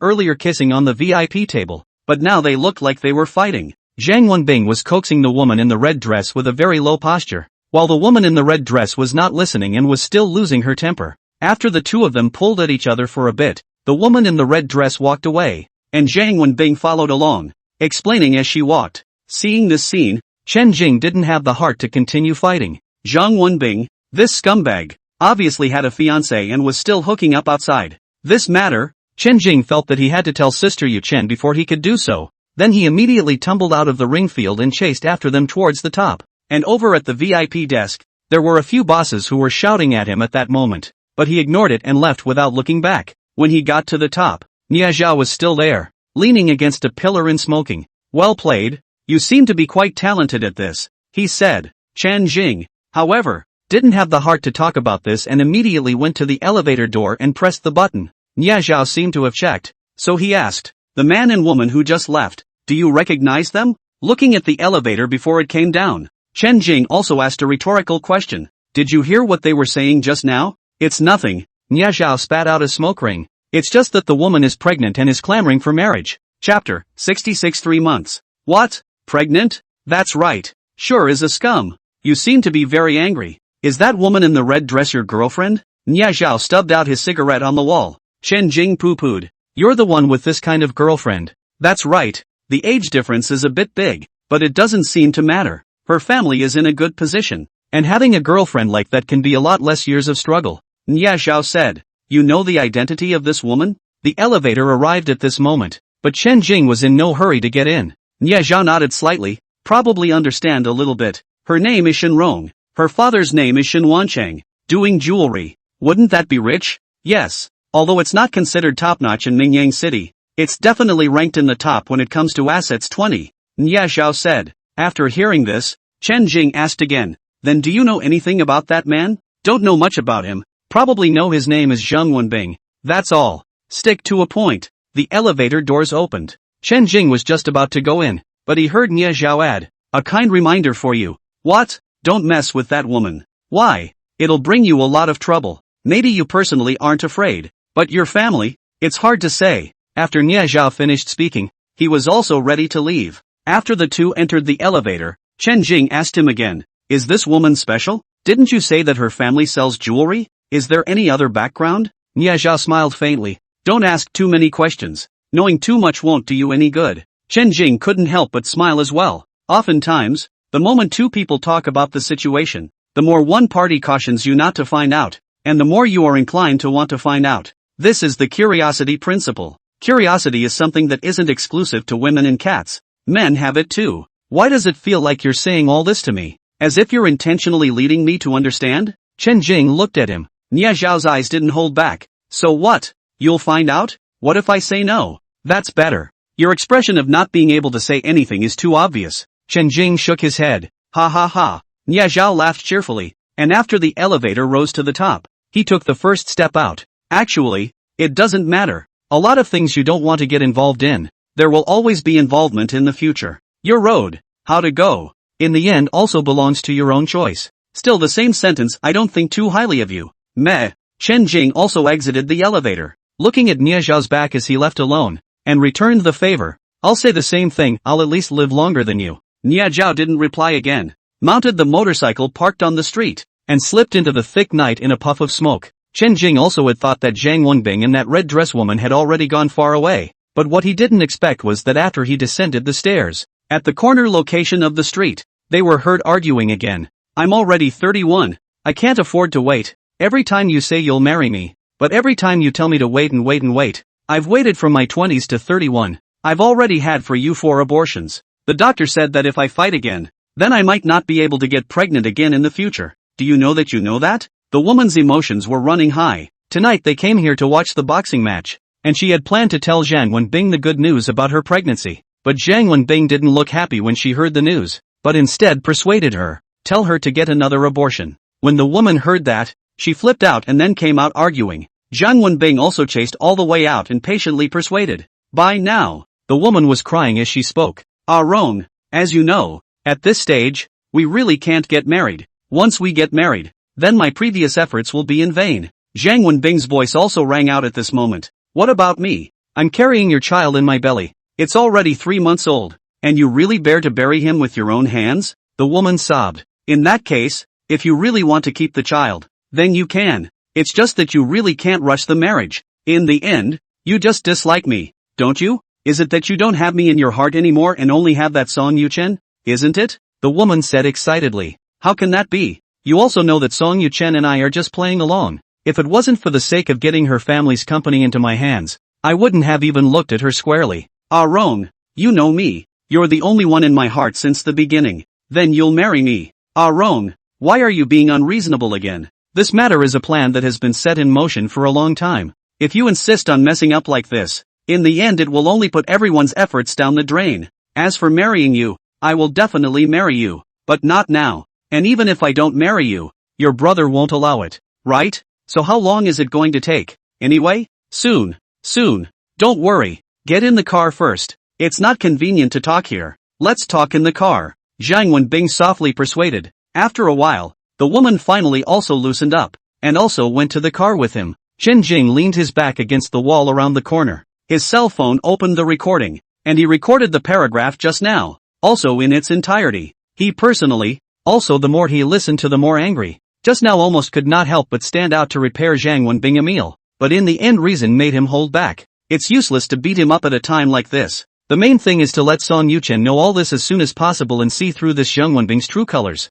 earlier kissing on the VIP table, but now they looked like they were fighting. Zhang Wenbing was coaxing the woman in the red dress with a very low posture, while the woman in the red dress was not listening and was still losing her temper. After the two of them pulled at each other for a bit, the woman in the red dress walked away, and Zhang Wenbing followed along, explaining as she walked. Seeing this scene, Chen Jing didn't have the heart to continue fighting. Zhang Wenbing, this scumbag, obviously had a fiancé and was still hooking up outside. This matter, Chen Jing felt that he had to tell Sister Yu Chen before he could do so. Then he immediately tumbled out of the ring field and chased after them towards the top. And over at the VIP desk, there were a few bosses who were shouting at him at that moment, but he ignored it and left without looking back. When he got to the top, Nia Zhao was still there, leaning against a pillar and smoking. Well played, you seem to be quite talented at this, he said. Chen Jing, however, didn't have the heart to talk about this and immediately went to the elevator door and pressed the button. Nia Zhao seemed to have checked, so he asked, the man and woman who just left, do you recognize them? Looking at the elevator before it came down, Chen Jing also asked a rhetorical question. Did you hear what they were saying just now? It's nothing, Nia Zhao spat out a smoke ring. It's just that the woman is pregnant and is clamoring for marriage. Chapter 66 3 months. What? Pregnant? That's right. Sure is a scum. You seem to be very angry. Is that woman in the red dress your girlfriend? Nia Zhao stubbed out his cigarette on the wall. Chen Jing poo-pooed. You're the one with this kind of girlfriend. That's right. The age difference is a bit big, but it doesn't seem to matter. Her family is in a good position, and having a girlfriend like that can be a lot less years of struggle. Nia Zhao said. You know the identity of this woman? The elevator arrived at this moment, but Chen Jing was in no hurry to get in. Nia Zhao nodded slightly, probably understand a little bit. Her name is Shinrong. Her father's name is Shin Wancheng. Doing jewelry. Wouldn't that be rich? Yes. Although it's not considered top-notch in Mingyang City, it's definitely ranked in the top when it comes to assets 20. Nya Zhao said. After hearing this, Chen Jing asked again, then do you know anything about that man? Don't know much about him. Probably know his name is Zhang Wenbing. That's all. Stick to a point. The elevator doors opened. Chen Jing was just about to go in, but he heard Nya Zhao add, a kind reminder for you. What? Don't mess with that woman. Why? It'll bring you a lot of trouble. Maybe you personally aren't afraid, but your family? It's hard to say. After Nya Zhao finished speaking, he was also ready to leave. After the two entered the elevator, Chen Jing asked him again, is this woman special? Didn't you say that her family sells jewelry? Is there any other background? Nya Zhao smiled faintly. Don't ask too many questions. Knowing too much won't do you any good. Chen Jing couldn't help but smile as well. Oftentimes, the moment two people talk about the situation, the more one party cautions you not to find out, and the more you are inclined to want to find out. This is the curiosity principle. Curiosity is something that isn't exclusive to women and cats. Men have it too. Why does it feel like you're saying all this to me? As if you're intentionally leading me to understand? Chen Jing looked at him. Nya Zhao's eyes didn't hold back. So what? You'll find out? What if I say no? That's better. Your expression of not being able to say anything is too obvious. Chen Jing shook his head. Ha ha ha. Nya Zhao laughed cheerfully, and after the elevator rose to the top, he took the first step out. Actually, it doesn't matter. A lot of things you don't want to get involved in. There will always be involvement in the future. Your road, how to go, in the end also belongs to your own choice. Still the same sentence, I don't think too highly of you. Meh. Chen Jing also exited the elevator, looking at Nya Zhao's back as he left alone, and returned the favor. I'll say the same thing, I'll at least live longer than you. Nya Zhao didn't reply again, mounted the motorcycle parked on the street, and slipped into the thick night in a puff of smoke. Chen Jing also had thought that Zhang Wenbing and that red dress woman had already gone far away, but what he didn't expect was that after he descended the stairs, at the corner location of the street, they were heard arguing again. I'm already 31. I can't afford to wait. Every time you say you'll marry me, but every time you tell me to wait and wait and wait. I've waited from my 20s to 31. I've already had for you 4 abortions. The doctor said that if I fight again, then I might not be able to get pregnant again in the future. Do you know that you know that? The woman's emotions were running high. Tonight they came here to watch the boxing match, and she had planned to tell Zhang Wenbing the good news about her pregnancy. But Zhang Wenbing didn't look happy when she heard the news, but instead persuaded her, tell her to get another abortion. When the woman heard that, she flipped out and then came out arguing. Zhang Wenbing also chased all the way out and patiently persuaded. By now, the woman was crying as she spoke. Wrong. As you know, at this stage, we really can't get married. Once we get married, then my previous efforts will be in vain. Zhang Wenbing's voice also rang out at this moment. What about me? I'm carrying your child in my belly. It's already 3 months old, and you really bear to bury him with your own hands? The woman sobbed. In that case, if you really want to keep the child, then you can. It's just that you really can't rush the marriage. In the end, you just dislike me, don't you? Is it that you don't have me in your heart anymore and only have that Song Yuchen? Isn't it? The woman said excitedly. How can that be? You also know that Song Yuchen and I are just playing along. If it wasn't for the sake of getting her family's company into my hands, I wouldn't have even looked at her squarely. Wrong. You know me. You're the only one in my heart since the beginning. Then you'll marry me. Wrong. Why are you being unreasonable again? This matter is a plan that has been set in motion for a long time. If you insist on messing up like this, in the end it will only put everyone's efforts down the drain. As for marrying you, I will definitely marry you, but not now. And even if I don't marry you, your brother won't allow it, right? So how long is it going to take? Anyway? Soon. Soon. Don't worry. Get in the car first. It's not convenient to talk here. Let's talk in the car. Zhang Wenbing softly persuaded. After a while, the woman finally also loosened up, and also went to the car with him. Chen Jing leaned his back against the wall around the corner. His cell phone opened the recording, and he recorded the paragraph just now, also in its entirety. He personally, also the more he listened to the more angry. Just now almost could not help but stand out to repair Zhang Wenbing a meal, but in the end reason made him hold back. It's useless to beat him up at a time like this. The main thing is to let Song Yuchen know all this as soon as possible and see through this Zhang Wenbing's true colors.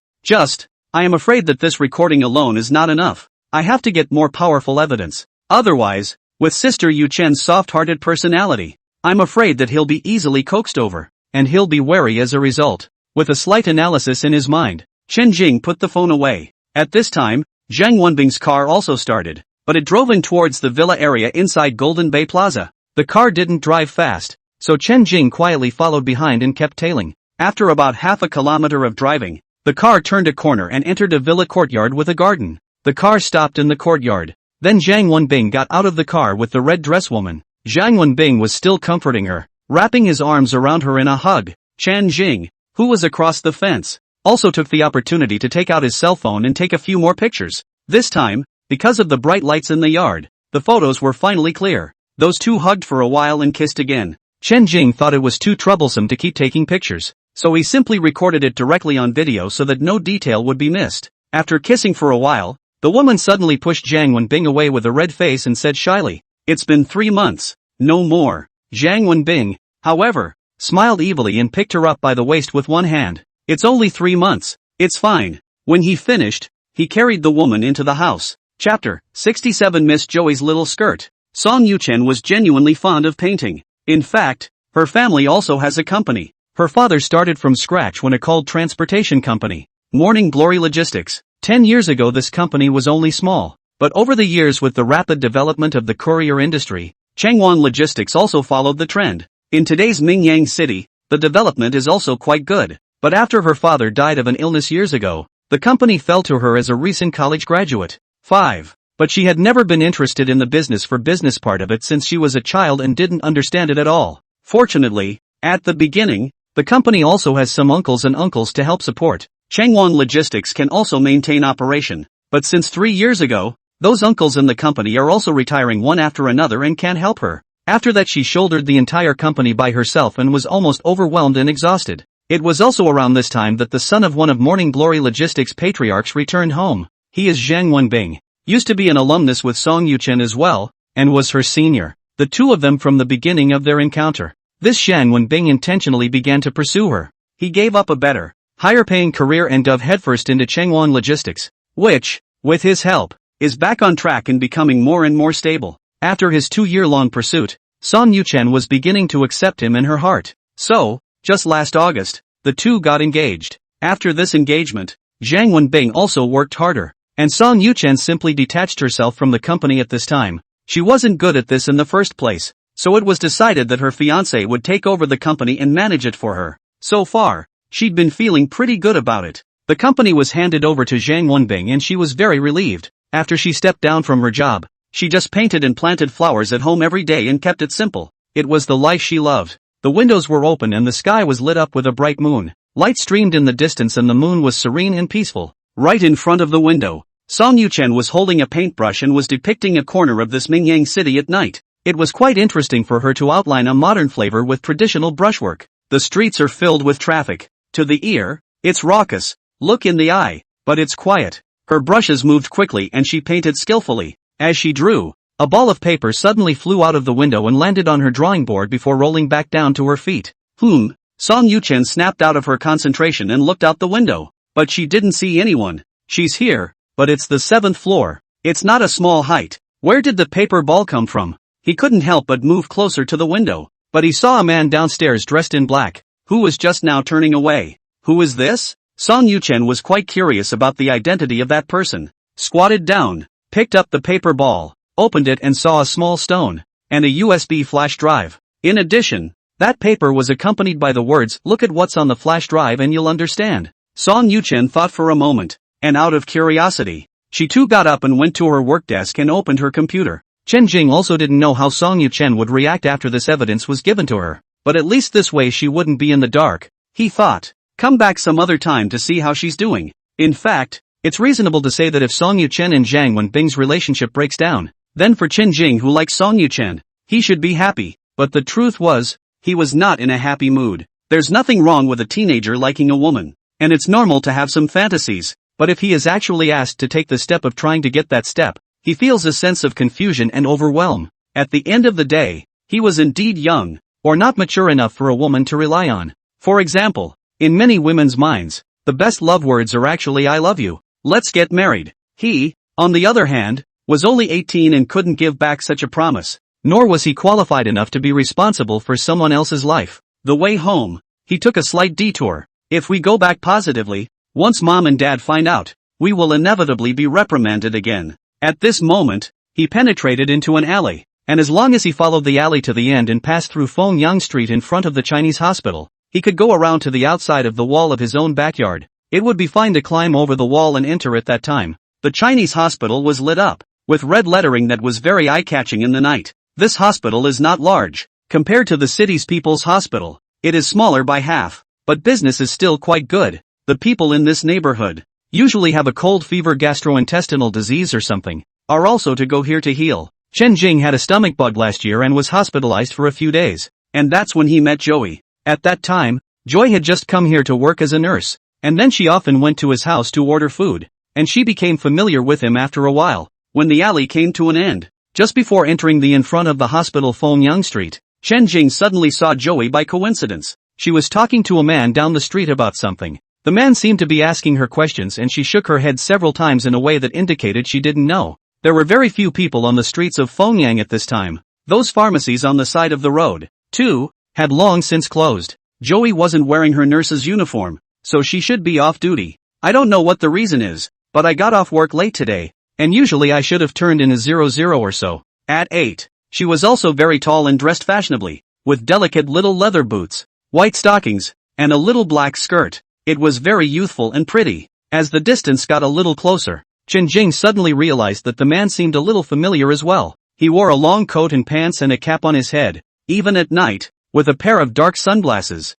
I am afraid that this recording alone is not enough. I have to get more powerful evidence. Otherwise, with Sister Yuchen's soft-hearted personality, I'm afraid that he'll be easily coaxed over, and he'll be wary as a result. With a slight analysis in his mind, Chen Jing put the phone away. At this time, Zhang Wenbing's car also started, but it drove in towards the villa area inside Golden Bay Plaza. The car didn't drive fast, so Chen Jing quietly followed behind and kept tailing. After about half a kilometer of driving, the car turned a corner and entered a villa courtyard with a garden. The car stopped in the courtyard. Then Zhang Wenbing got out of the car with the red dress woman. Zhang Wenbing was still comforting her, wrapping his arms around her in a hug. Chen Jing, who was across the fence, also took the opportunity to take out his cell phone and take a few more pictures. This time, because of the bright lights in the yard, the photos were finally clear. Those two hugged for a while and kissed again. Chen Jing thought it was too troublesome to keep taking pictures, so he simply recorded it directly on video so that no detail would be missed. After kissing for a while, the woman suddenly pushed Zhang Wenbing away with a red face and said shyly, "It's been 3 months, no more." Zhang Wenbing, however, smiled evilly and picked her up by the waist with one hand. "It's only 3 months, it's fine." When he finished, he carried the woman into the house. Chapter 67 Miss Joey's Little Skirt. Song Yuchen was genuinely fond of painting. In fact, her family also has a company. Her father started from scratch when it called transportation company, Morning Glory Logistics. 10 years ago this company was only small, but over the years with the rapid development of the courier industry, Changwon Logistics also followed the trend. In today's Mingyang City, the development is also quite good, but after her father died of an illness years ago, the company fell to her as a recent college graduate. 5. But she had never been interested in the business part of it since she was a child and didn't understand it at all. Fortunately, at the beginning, the company also has some uncles to help support. Changwon Logistics can also maintain operation, but since 3 years ago, those uncles in the company are also retiring one after another and can't help her. After that she shouldered the entire company by herself and was almost overwhelmed and exhausted. It was also around this time that the son of one of Morning Glory Logistics patriarchs returned home. He is Zhang Wenbing. Used to be an alumnus with Song Yuchen as well, and was her senior. The two of them from the beginning of their encounter. This Zhang Wenbing intentionally began to pursue her. He gave up a better, higher-paying career and dove headfirst into Changwon Logistics, which, with his help, is back on track and becoming more and more stable. After his 2-year-long pursuit, Song Yuchen was beginning to accept him in her heart. So, just last August, the two got engaged. After this engagement, Zhang Wenbing also worked harder, and Song Yuchen simply detached herself from the company at this time. She wasn't good at this in the first place, so it was decided that her fiancé would take over the company and manage it for her. So far, she'd been feeling pretty good about it. The company was handed over to Zhang Wenbing and she was very relieved. After she stepped down from her job, she just painted and planted flowers at home every day and kept it simple. It was the life she loved. The windows were open and the sky was lit up with a bright moon. Light streamed in the distance and the moon was serene and peaceful. Right in front of the window, Song Yuchen was holding a paintbrush and was depicting a corner of this Mingyang City at night. It was quite interesting for her to outline a modern flavor with traditional brushwork. The streets are filled with traffic. To the ear, it's raucous. Look in the eye, but it's quiet. Her brushes moved quickly and she painted skillfully. As she drew, a ball of paper suddenly flew out of the window and landed on her drawing board before rolling back down to her feet. Song Yuchen snapped out of her concentration and looked out the window. But she didn't see anyone. She's here, but it's the 7th floor. It's not a small height. Where did the paper ball come from? He couldn't help but move closer to the window. But he saw a man downstairs dressed in black, who was just now turning away. Who is this? Song Yuchen was quite curious about the identity of that person. Squatted down, picked up the paper ball, opened it and saw a small stone, and a USB flash drive. In addition, that paper was accompanied by the words, "Look at what's on the flash drive and you'll understand." Song Yuchen thought for a moment, and out of curiosity, she too got up and went to her work desk and opened her computer. Chen Jing also didn't know how Song Yuchen would react after this evidence was given to her, but at least this way she wouldn't be in the dark. He thought, come back some other time to see how she's doing. In fact, it's reasonable to say that if Song Yuchen and Zhang Wenbing's relationship breaks down, then for Chen Jing who likes Song Yuchen, he should be happy. But the truth was, he was not in a happy mood. There's nothing wrong with a teenager liking a woman, and it's normal to have some fantasies, but if he is actually asked to take the step of trying to get that step, he feels a sense of confusion and overwhelm. At the end of the day, he was indeed young, or not mature enough for a woman to rely on. For example, in many women's minds, the best love words are actually "I love you, let's get married." He, on the other hand, was only 18 and couldn't give back such a promise, nor was he qualified enough to be responsible for someone else's life. The way home, he took a slight detour. If we go back positively, once mom and dad find out, we will inevitably be reprimanded again. At this moment, he penetrated into an alley, and as long as he followed the alley to the end and passed through Fengyang Street in front of the Chinese hospital, he could go around to the outside of the wall of his own backyard. It would be fine to climb over the wall and enter at that time. The Chinese hospital was lit up with red lettering that was very eye-catching in the night. This hospital is not large compared to the city's People's Hospital. It is smaller by half, but business is still quite good. The people in this neighborhood usually have a cold fever, gastrointestinal disease or something, are also to go here to heal. Chen Jing had a stomach bug last year and was hospitalized for a few days, and that's when he met Joey. At that time, Joy had just come here to work as a nurse, and then she often went to his house to order food, and she became familiar with him after a while. When the alley came to an end, just before entering the in front of the hospital Fengyang Street, Chen Jing suddenly saw Joey by coincidence. She was talking to a man down the street about something. The man seemed to be asking her questions and she shook her head several times in a way that indicated she didn't know. There were very few people on the streets of Fengyang at this time. Those pharmacies on the side of the road, too, had long since closed. Joey wasn't wearing her nurse's uniform, so she should be off duty. I don't know what the reason is, but I got off work late today, and usually I should have turned in a 00 or so. At 8. She was also very tall and dressed fashionably, with delicate little leather boots, white stockings, and a little black skirt. It was very youthful and pretty. As the distance got a little closer, Chen Jing suddenly realized that the man seemed a little familiar as well. He wore a long coat and pants and a cap on his head, even at night, with a pair of dark sunglasses.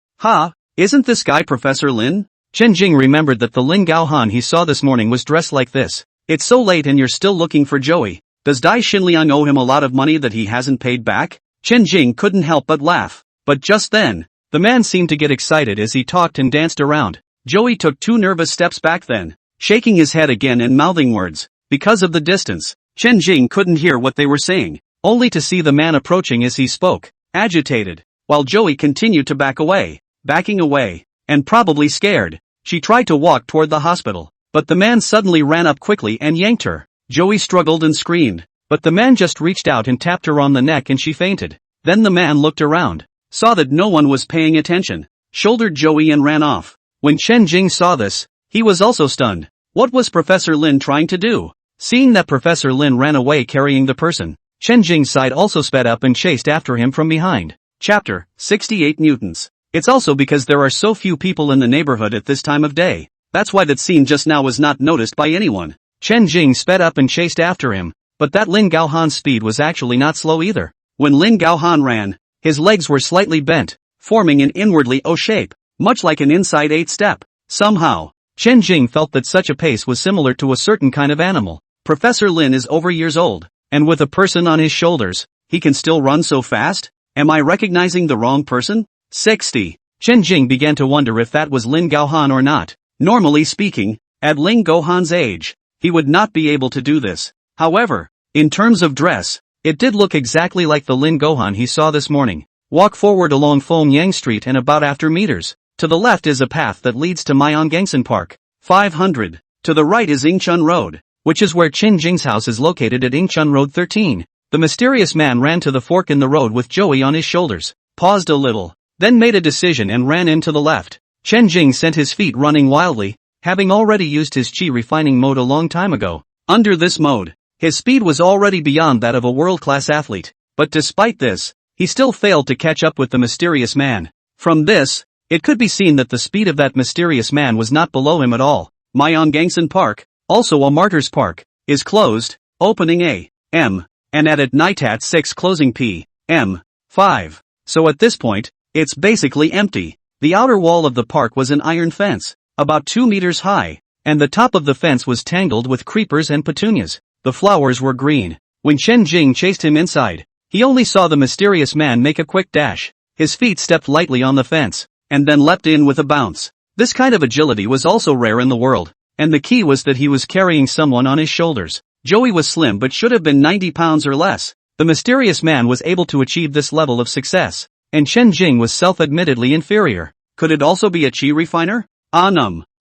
Isn't this guy Professor Lin? Chen Jing remembered that the Lin Gaohan he saw this morning was dressed like this. It's so late and you're still looking for Joey. Does Dai Xinliang owe him a lot of money that he hasn't paid back? Chen Jing couldn't help but laugh. But just then, the man seemed to get excited as he talked and danced around. Joey took 2 nervous steps back then, shaking his head again and mouthing words. Because of the distance, Chen Jing couldn't hear what they were saying, only to see the man approaching as he spoke, agitated, while Joey continued to back away, backing away, and probably scared. She tried to walk toward the hospital, but the man suddenly ran up quickly and yanked her. Joey struggled and screamed, but the man just reached out and tapped her on the neck and she fainted. Then the man looked around, saw that no one was paying attention, shouldered Joey and ran off. When Chen Jing saw this, he was also stunned. What was Professor Lin trying to do? Seeing that Professor Lin ran away carrying the person, Chen Jing's side also sped up and chased after him from behind. Chapter 68 Mutants. It's also because there are so few people in the neighborhood at this time of day. That's why that scene just now was not noticed by anyone. Chen Jing sped up and chased after him, but that Lin Gaohan's speed was actually not slow either. When Lin Gaohan ran, his legs were slightly bent, forming an inwardly O shape, much like an inside 8 step. Somehow, Chen Jing felt that such a pace was similar to a certain kind of animal. Professor Lin is over years old, and with a person on his shoulders, he can still run so fast? Am I recognizing the wrong person? 60. Chen Jing began to wonder if that was Lin Gaohan or not. Normally speaking, at Lin Gaohan's age, he would not be able to do this. However, in terms of dress, it did look exactly like the Lin Gaohan he saw this morning. Walk forward along Fengyang Street and about after meters. To the left is a path that leads to Myeongangsan Park. 500. To the right is Ingchun Road, which is where Chen Jing's house is located at Ingchun Road 13. The mysterious man ran to the fork in the road with Joey on his shoulders, paused a little, then made a decision and ran in to the left. Chen Jing sent his feet running wildly, having already used his chi refining mode a long time ago. Under this mode, his speed was already beyond that of a world-class athlete, but despite this, he still failed to catch up with the mysterious man. From this, it could be seen that the speed of that mysterious man was not below him at all. Myeongangsan Park, also a martyr's park, is closed, opening a.m. and at night at 6 closing p.m. 5. So at this point, it's basically empty. The outer wall of the park was an iron fence, about 2 meters high, and the top of the fence was tangled with creepers and petunias. The flowers were green. When Chen Jing chased him inside, he only saw the mysterious man make a quick dash. His feet stepped lightly on the fence, and then leapt in with a bounce. This kind of agility was also rare in the world, and the key was that he was carrying someone on his shoulders. Joey was slim but should have been 90 pounds or less. The mysterious man was able to achieve this level of success, and Chen Jing was self-admittedly inferior. Could it also be a chi refiner?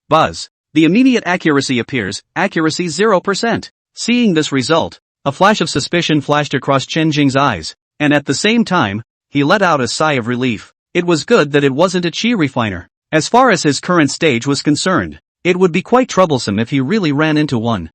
Buzz. The immediate accuracy appears, accuracy 0%. Seeing this result, a flash of suspicion flashed across Chen Jing's eyes, and at the same time, he let out a sigh of relief. It was good that it wasn't a chi refiner. As far as his current stage was concerned, it would be quite troublesome if he really ran into one.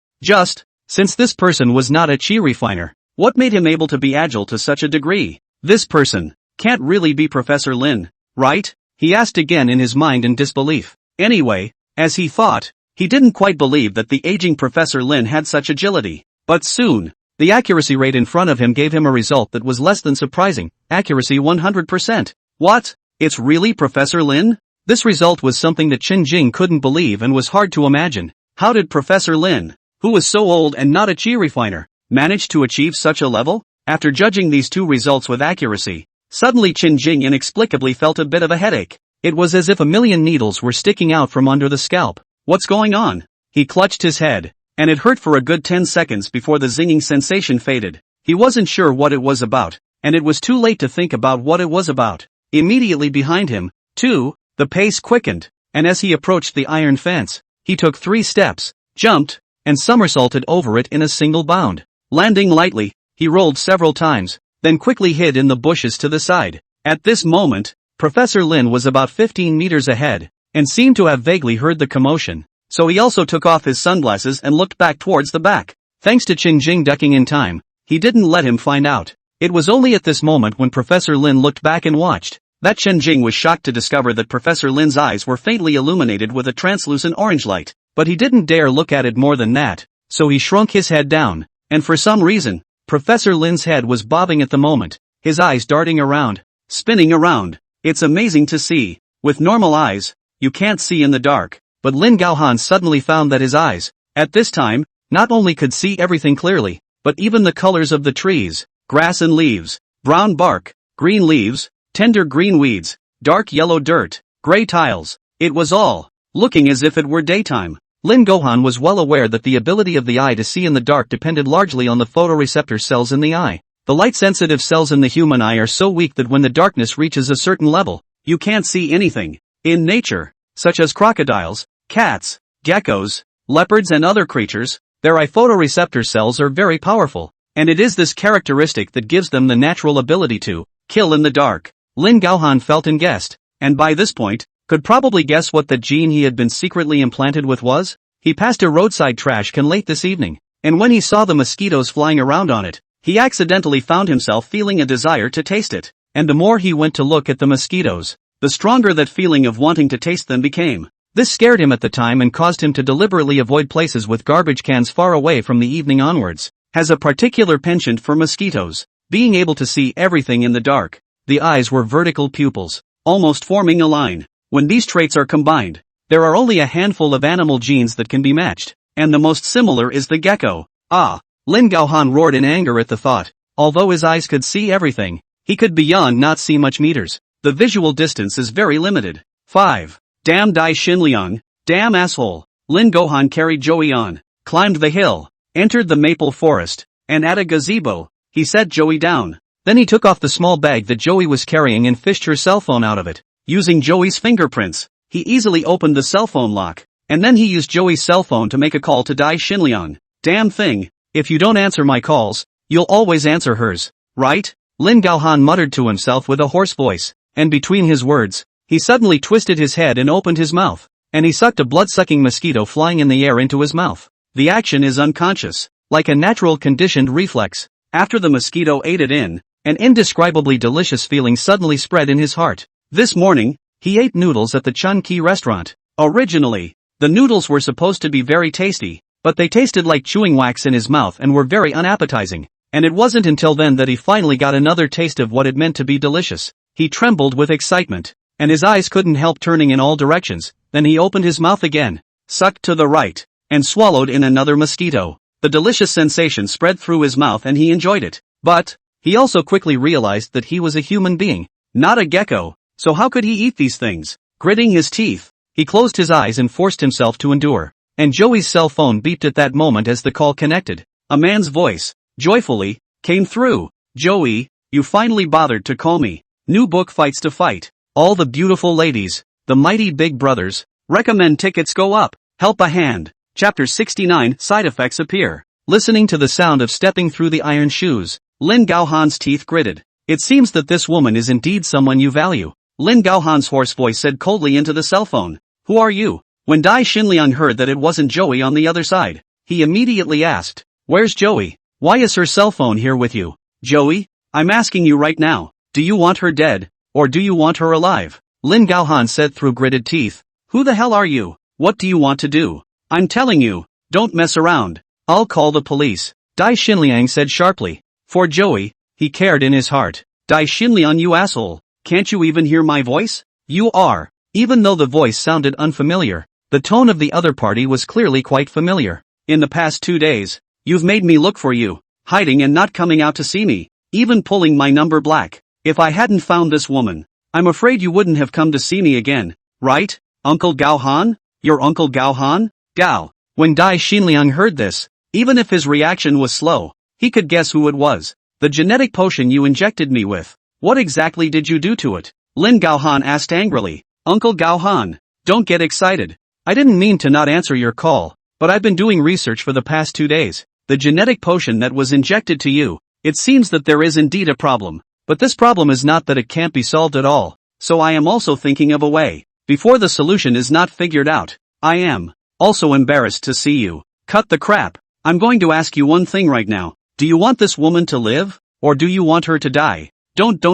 Since this person was not a chi refiner, what made him able to be agile to such a degree? This person can't really be Professor Lin, right? He asked again in his mind in disbelief. Anyway, as he thought, he didn't quite believe that the aging Professor Lin had such agility. But soon, the accuracy rate in front of him gave him a result that was less than surprising. Accuracy 100%. What? It's really Professor Lin? This result was something that Qin Jing couldn't believe and was hard to imagine. How did Professor Lin, who was so old and not a chi refiner, manage to achieve such a level? After judging these two results with accuracy, suddenly Qin Jing inexplicably felt a bit of a headache. It was as if a million needles were sticking out from under the scalp. What's going on? He clutched his head, and it hurt for a good 10 seconds before the zinging sensation faded. He wasn't sure what it was about, and it was too late to think about what it was about. Immediately behind him, too, the pace quickened, and as he approached the iron fence, he took 3 steps, jumped, and somersaulted over it in a single bound. Landing lightly, he rolled several times, then quickly hid in the bushes to the side. At this moment, Professor Lin was about 15 meters ahead, and seemed to have vaguely heard the commotion, so he also took off his sunglasses and looked back towards the back. Thanks to Qin Jing ducking in time, he didn't let him find out. It was only at this moment when Professor Lin looked back and watched, that Qin Jing was shocked to discover that Professor Lin's eyes were faintly illuminated with a translucent orange light, but he didn't dare look at it more than that, so he shrunk his head down, and for some reason, Professor Lin's head was bobbing at the moment, his eyes darting around, spinning around. It's amazing to see. With normal eyes, you can't see in the dark, but Lin Gaohan suddenly found that his eyes, at this time, not only could see everything clearly, but even the colors of the trees, grass and leaves, brown bark, green leaves, tender green weeds, dark yellow dirt, gray tiles. It was all looking as if it were daytime. Lin Gaohan was well aware that the ability of the eye to see in the dark depended largely on the photoreceptor cells in the eye. The light-sensitive cells in the human eye are so weak that when the darkness reaches a certain level, you can't see anything. In nature, such as crocodiles, cats, geckos, leopards and other creatures, their eye photoreceptor cells are very powerful, and it is this characteristic that gives them the natural ability to kill in the dark. Lin Gaohan felt and guessed, and by this point, could probably guess what the gene he had been secretly implanted with was. He passed a roadside trash can late this evening, and when he saw the mosquitoes flying around on it, he accidentally found himself feeling a desire to taste it, and the more he went to look at the mosquitoes, the stronger that feeling of wanting to taste them became. This scared him at the time and caused him to deliberately avoid places with garbage cans far away from the evening onwards. Has a particular penchant for mosquitoes, being able to see everything in the dark. The eyes were vertical pupils, almost forming a line. When these traits are combined, there are only a handful of animal genes that can be matched, and the most similar is the gecko. Ah! Lin Gaohan roared in anger at the thought. Although his eyes could see everything, he could beyond not see much meters. The visual distance is very limited. 5. Damn Dai Xinliang, damn asshole. Lin Gaohan carried Joey on, climbed the hill, entered the maple forest, and at a gazebo, he set Joey down. Then he took off the small bag that Joey was carrying and fished her cell phone out of it. Using Joey's fingerprints, he easily opened the cell phone lock, and then he used Joey's cell phone to make a call to Dai Xinliang. Damn thing, if you don't answer my calls, you'll always answer hers, right? Lin Gaohan muttered to himself with a hoarse voice, and between his words, he suddenly twisted his head and opened his mouth, and he sucked a blood-sucking mosquito flying in the air into his mouth. The action is unconscious, like a natural conditioned reflex. After the mosquito ate it in, an indescribably delicious feeling suddenly spread in his heart. This morning, he ate noodles at the Chun Ki restaurant. Originally, the noodles were supposed to be very tasty, but they tasted like chewing wax in his mouth and were very unappetizing, and it wasn't until then that he finally got another taste of what it meant to be delicious. He trembled with excitement, and his eyes couldn't help turning in all directions. Then he opened his mouth again, sucked to the right, and swallowed in another mosquito. The delicious sensation spread through his mouth and he enjoyed it. But he also quickly realized that he was a human being, not a gecko. So how could he eat these things? Gritting his teeth, he closed his eyes and forced himself to endure. And Joey's cell phone beeped at that moment as the call connected. A man's voice, joyfully, came through. Joey, you finally bothered to call me. New book Fights to Fight. All the beautiful ladies, the mighty big brothers. Recommend tickets go up. Help a hand. Chapter 69 Side effects appear. Listening to the sound of stepping through the iron shoes, Lin Gaohan's teeth gritted. It seems that this woman is indeed someone you value. Lin Gaohan's hoarse voice said coldly into the cell phone. Who are you? When Dai Xinliang heard that it wasn't Joey on the other side, he immediately asked, Where's Joey? Why is her cell phone here with you? Joey? I'm asking you right now, do you want her dead, or do you want her alive? Lin Gaohan said through gritted teeth. Who the hell are you? What do you want to do? I'm telling you, don't mess around. I'll call the police. Dai Xinliang said sharply. For Joey, he cared in his heart. Dai Xinliang, you asshole, can't you even hear my voice? You are. Even though the voice sounded unfamiliar, the tone of the other party was clearly quite familiar. In the past 2 days, you've made me look for you, hiding and not coming out to see me, even pulling my number black. If I hadn't found this woman, I'm afraid you wouldn't have come to see me again, right, Uncle Gaohan? Your Uncle Gaohan? Gao. When Dai Xinliang heard this, even if his reaction was slow, he could guess who it was. The genetic potion you injected me with. What exactly did you do to it? Lin Gaohan asked angrily. Uncle Gaohan, don't get excited. I didn't mean to not answer your call, but I've been doing research for the past 2 days. The genetic potion that was injected to you, it seems that there is indeed a problem. But this problem is not that it can't be solved at all, so I am also thinking of a way. Before the solution is not figured out, I am also embarrassed to see you. Cut the crap. I'm going to ask you one thing right now. Do you want this woman to live, or do you want her to die? Don't.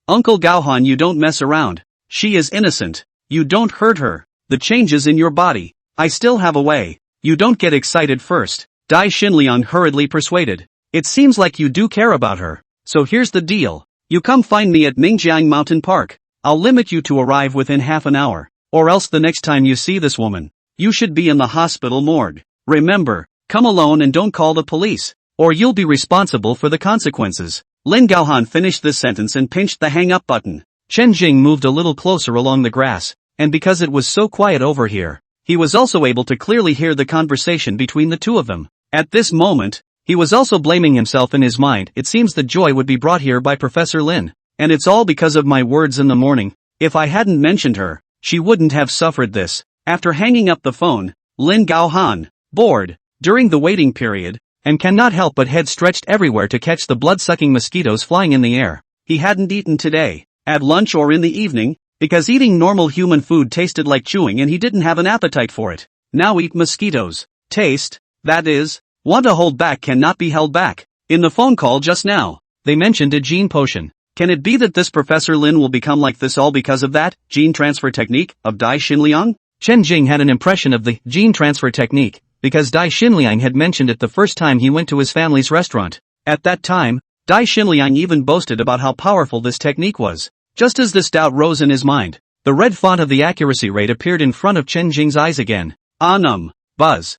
Uncle Gaohan, you don't mess around. She is innocent. You don't hurt her. The changes in your body. I still have a way. You don't get excited first. Dai Xinliang hurriedly persuaded. It seems like you do care about her. So here's the deal. You come find me at Mingjiang Mountain Park. I'll limit you to arrive within half an hour. Or else the next time you see this woman, you should be in the hospital morgue. Remember, come alone and don't call the police, or you'll be responsible for the consequences. Lin Gaohan finished this sentence and pinched the hang-up button. Chen Jing moved a little closer along the grass, and because it was so quiet over here, he was also able to clearly hear the conversation between the two of them. At this moment, he was also blaming himself in his mind. It seems that joy would be brought here by Professor Lin, and it's all because of my words in the morning. If I hadn't mentioned her, she wouldn't have suffered this. After hanging up the phone, Lin Gaohan, bored, during the waiting period, and cannot help but head stretched everywhere to catch the blood-sucking mosquitoes flying in the air. He hadn't eaten today, at lunch or in the evening, because eating normal human food tasted like chewing and he didn't have an appetite for it. Now eat mosquitoes. Taste, that is, want to hold back cannot be held back. In the phone call just now, they mentioned a gene potion. Can it be that this Professor Lin will become like this all because of that gene transfer technique of Dai Xinliang? Chen Jing had an impression of the gene transfer technique, because Dai Xinliang had mentioned it the first time he went to his family's restaurant. At that time, Dai Xinliang even boasted about how powerful this technique was. Just as this doubt rose in his mind, the red font of the accuracy rate appeared in front of Chen Jing's eyes again. Buzz.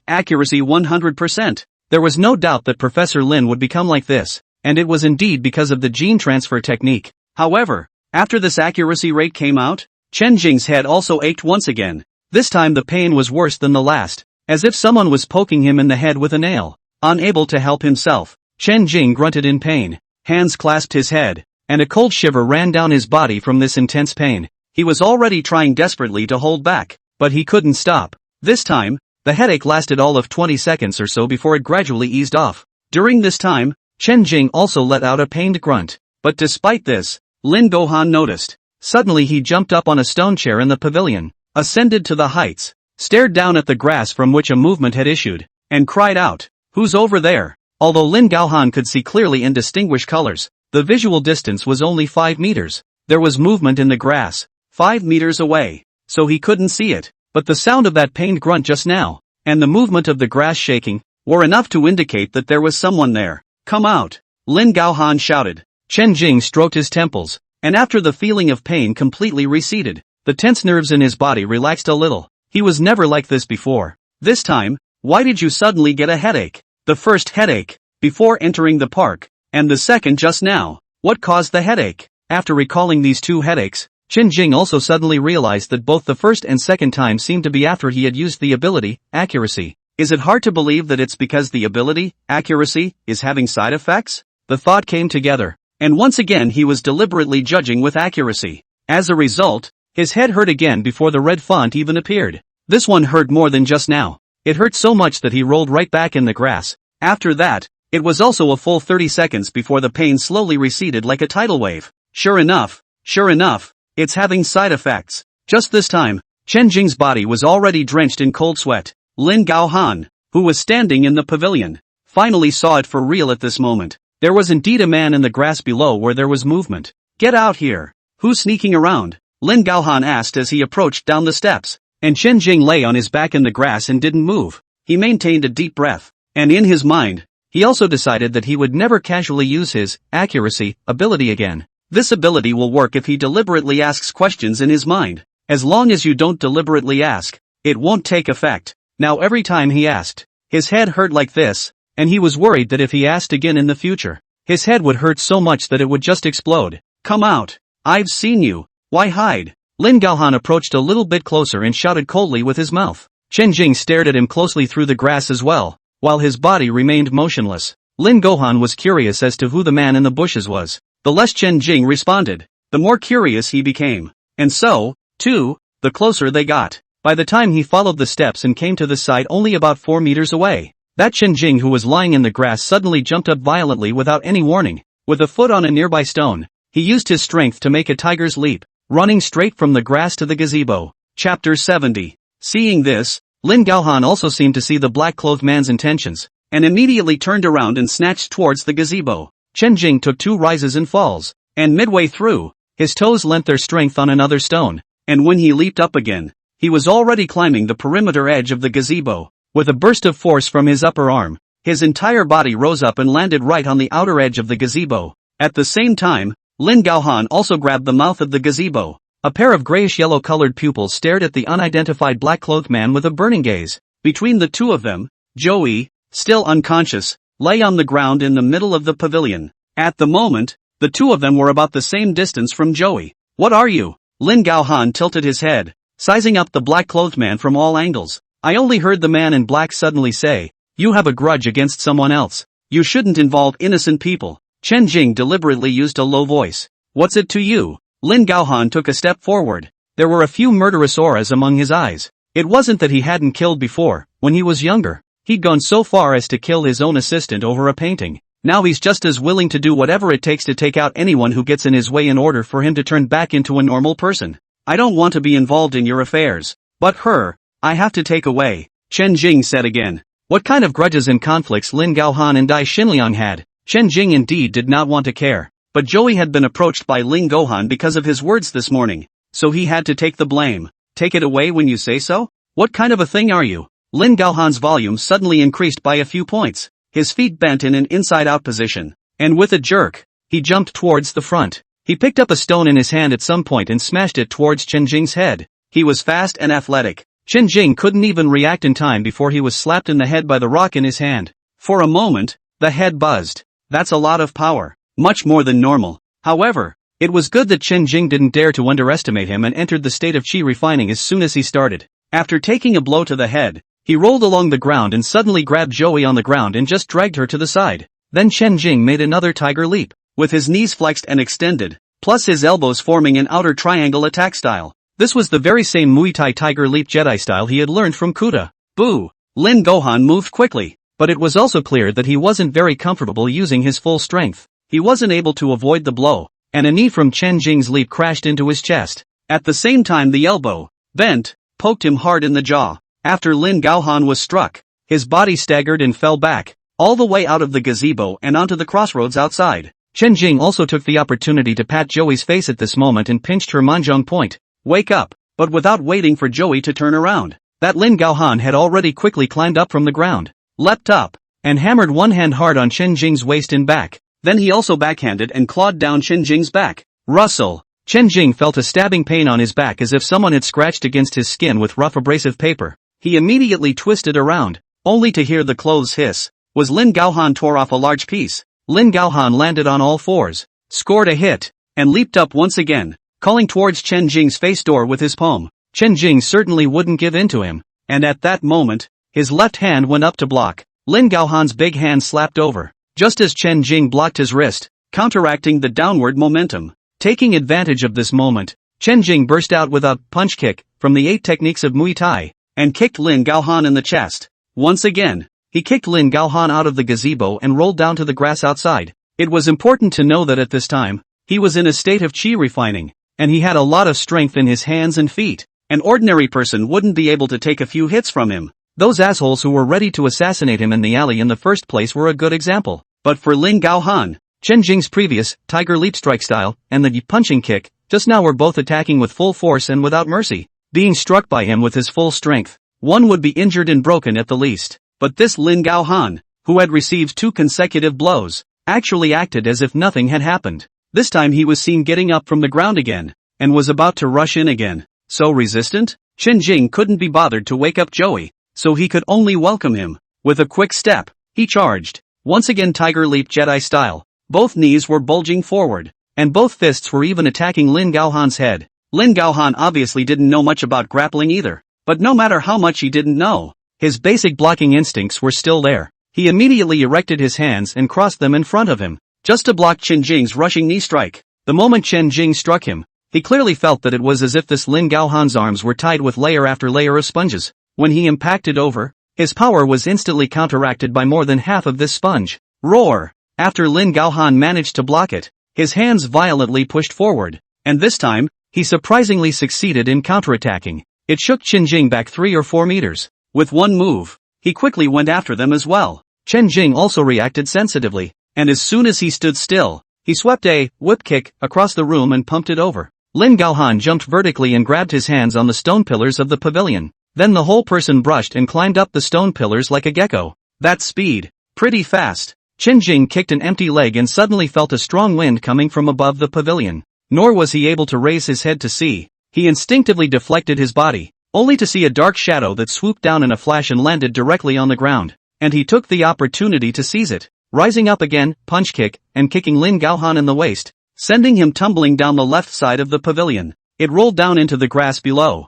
Accuracy 100%. There was no doubt that Professor Lin would become like this, and it was indeed because of the gene transfer technique. However, after this accuracy rate came out, Chen Jing's head also ached once again. This time the pain was worse than the last, as if someone was poking him in the head with a nail. Unable to help himself, Chen Jing grunted in pain. Hands clasped his head, and a cold shiver ran down his body from this intense pain. He was already trying desperately to hold back, but he couldn't stop. This time, the headache lasted all of 20 seconds or so before it gradually eased off. During this time, Chen Jing also let out a pained grunt. But despite this, Lin Gaohan noticed. Suddenly he jumped up on a stone chair in the pavilion, ascended to the heights, stared down at the grass from which a movement had issued, and cried out, "Who's over there?" Although Lin Gaohan could see clearly and distinguish colors, the visual distance was only 5 meters. There was movement in the grass, 5 meters away, so he couldn't see it. But the sound of that pained grunt just now, and the movement of the grass shaking, were enough to indicate that there was someone there. "Come out!" Lin Gaohan shouted. Chen Jing stroked his temples, and after the feeling of pain completely receded, the tense nerves in his body relaxed a little. He was never like this before. This time, why did you suddenly get a headache? The first headache, before entering the park, and the second just now. What caused the headache? After recalling these two headaches, Chen Jing also suddenly realized that both the first and second time seemed to be after he had used the ability, accuracy. Is it hard to believe that it's because the ability, accuracy, is having side effects? The thought came together, and once again he was deliberately judging with accuracy. As a result, his head hurt again before the red font even appeared. This one hurt more than just now. It hurt so much that he rolled right back in the grass. After that, it was also a full 30 seconds before the pain slowly receded like a tidal wave. Sure enough, Sure enough, it's having side effects. Just this time, Chen Jing's body was already drenched in cold sweat. Lin Gaohan, who was standing in the pavilion, finally saw it for real at this moment. There was indeed a man in the grass below where there was movement. Get out here. Who's sneaking around? Lin Gaohan asked as he approached down the steps. And Chen Jing lay on his back in the grass and didn't move. He maintained a deep breath. And in his mind, he also decided that he would never casually use his accuracy ability again. This ability will work if he deliberately asks questions in his mind. As long as you don't deliberately ask, it won't take effect. Now every time he asked, his head hurt like this, and he was worried that if he asked again in the future, his head would hurt so much that it would just explode. Come out. I've seen you. Why hide? Lin Gaohan approached a little bit closer and shouted coldly with his mouth. Chen Jing stared at him closely through the grass as well, while his body remained motionless. Lin Gaohan was curious as to who the man in the bushes was. The less Chen Jing responded, the more curious he became. And so, too, the closer they got. By the time he followed the steps and came to the side only about 4 meters away, that Chen Jing who was lying in the grass suddenly jumped up violently without any warning. With a foot on a nearby stone, he used his strength to make a tiger's leap, running straight from the grass to the gazebo. Chapter 70. Seeing this, Lin Gaohan also seemed to see the black-clothed man's intentions, and immediately turned around and snatched towards the gazebo. Chen Jing took 2 rises and falls, and midway through, his toes lent their strength on another stone, and when he leaped up again, he was already climbing the perimeter edge of the gazebo. With a burst of force from his upper arm, his entire body rose up and landed right on the outer edge of the gazebo. At the same time, Lin Gaohan also grabbed the mouth of the gazebo. A pair of grayish-yellow colored pupils stared at the unidentified black-clothed man with a burning gaze. Between the two of them, Joey, still unconscious, lay on the ground in the middle of the pavilion. At the moment, the two of them were about the same distance from Joey. What are you? Lin Gaohan tilted his head, sizing up the black-clothed man from all angles. I only heard the man in black suddenly say, you have a grudge against someone else. You shouldn't involve innocent people. Chen Jing deliberately used a low voice. What's it to you? Lin Gaohan took a step forward. There were a few murderous auras among his eyes. It wasn't that he hadn't killed before. When he was younger, he'd gone so far as to kill his own assistant over a painting. Now he's just as willing to do whatever it takes to take out anyone who gets in his way in order for him to turn back into a normal person. I don't want to be involved in your affairs. But her, I have to take away, Chen Jing said again. What kind of grudges and conflicts Lin Gaohan and Dai Xinliang had? Chen Jing indeed did not want to care. But Joey had been approached by Lin Gaohan because of his words this morning. So he had to take the blame. Take it away when you say so? What kind of a thing are you? Lin Gaohan's volume suddenly increased by a few points. His feet bent in an inside-out position. And with a jerk, he jumped towards the front. He picked up a stone in his hand at some point and smashed it towards Chen Jing's head. He was fast and athletic. Chen Jing couldn't even react in time before he was slapped in the head by the rock in his hand. For a moment, the head buzzed. That's a lot of power. Much more than normal. However, it was good that Chen Jing didn't dare to underestimate him and entered the state of qi refining as soon as he started. After taking a blow to the head, he rolled along the ground and suddenly grabbed Joey on the ground and just dragged her to the side. Then Chen Jing made another tiger leap, with his knees flexed and extended, plus his elbows forming an outer triangle attack style. This was the very same Muay Thai tiger leap Jedi style he had learned from Kuta. Boo! Lin Gaohan moved quickly, but it was also clear that he wasn't very comfortable using his full strength. He wasn't able to avoid the blow, and a knee from Chen Jing's leap crashed into his chest. At the same time the elbow, bent, poked him hard in the jaw. After Lin Gaohan was struck, his body staggered and fell back, all the way out of the gazebo and onto the crossroads outside. Chen Jing also took the opportunity to pat Joey's face at this moment and pinched her manzhong point. Wake up, but without waiting for Joey to turn around. That Lin Gaohan had already quickly climbed up from the ground, leapt up, and hammered one hand hard on Chen Jing's waist and back. Then he also backhanded and clawed down Chen Jing's back. Rustle! Chen Jing felt a stabbing pain on his back as if someone had scratched against his skin with rough abrasive paper. He immediately twisted around, only to hear the clothes hiss. Was Lin Gaohan tore off a large piece. Lin Gaohan landed on all fours, scored a hit, and leaped up once again, calling towards Chen Jing's face door with his palm. Chen Jing certainly wouldn't give in to him, and at that moment, his left hand went up to block. Lin Gaohan's big hand slapped over, just as Chen Jing blocked his wrist, counteracting the downward momentum. Taking advantage of this moment, Chen Jing burst out with a punch kick from the 8 techniques of Muay Thai, and kicked Lin Gaohan in the chest. Once again, he kicked Lin Gaohan out of the gazebo and rolled down to the grass outside. It was important to know that at this time, he was in a state of qi refining. and he had a lot of strength in his hands and feet. An ordinary person wouldn't be able to take a few hits from him. Those assholes who were ready to assassinate him in the alley in the first place were a good example. But for Lin Gaohan, Chen Jing's previous tiger leap strike style and the punching kick just now were both attacking with full force and without mercy. Being struck by him with his full strength, one would be injured and broken at the least. But this Lin Gaohan, who had received 2 consecutive blows, actually acted as if nothing had happened. This time he was seen getting up from the ground again, and was about to rush in again. So resistant? Chen Jing couldn't be bothered to wake up Joey, so he could only welcome him. With a quick step, he charged. Once again Tiger Leap Jedi style. Both knees were bulging forward, and both fists were even attacking Lin Gaohan's head. Lin Gaohan obviously didn't know much about grappling either, but no matter how much he didn't know, his basic blocking instincts were still there. He immediately erected his hands and crossed them in front of him, just to block Chen Jing's rushing knee strike. The moment Chen Jing struck him, he clearly felt that it was as if this Lin Gaohan's arms were tied with layer after layer of sponges. When he impacted over, his power was instantly counteracted by more than half of this sponge. Roar! After Lin Gaohan managed to block it, his hands violently pushed forward, and this time, he surprisingly succeeded in counterattacking. It shook Chen Jing back 3 or 4 meters. With one move, he quickly went after them as well. Chen Jing also reacted sensitively, and as soon as he stood still, he swept a whip kick across the room and pumped it over. Lin Gaohan jumped vertically and grabbed his hands on the stone pillars of the pavilion. Then the whole person brushed and climbed up the stone pillars like a gecko. That speed, pretty fast. Chen Jing kicked an empty leg and suddenly felt a strong wind coming from above the pavilion. Nor was he able to raise his head to see. He instinctively deflected his body, only to see a dark shadow that swooped down in a flash and landed directly on the ground. And he took the opportunity to seize it, rising up again, punch kick, and kicking Lin Gaohan in the waist, sending him tumbling down the left side of the pavilion. It rolled down into the grass below.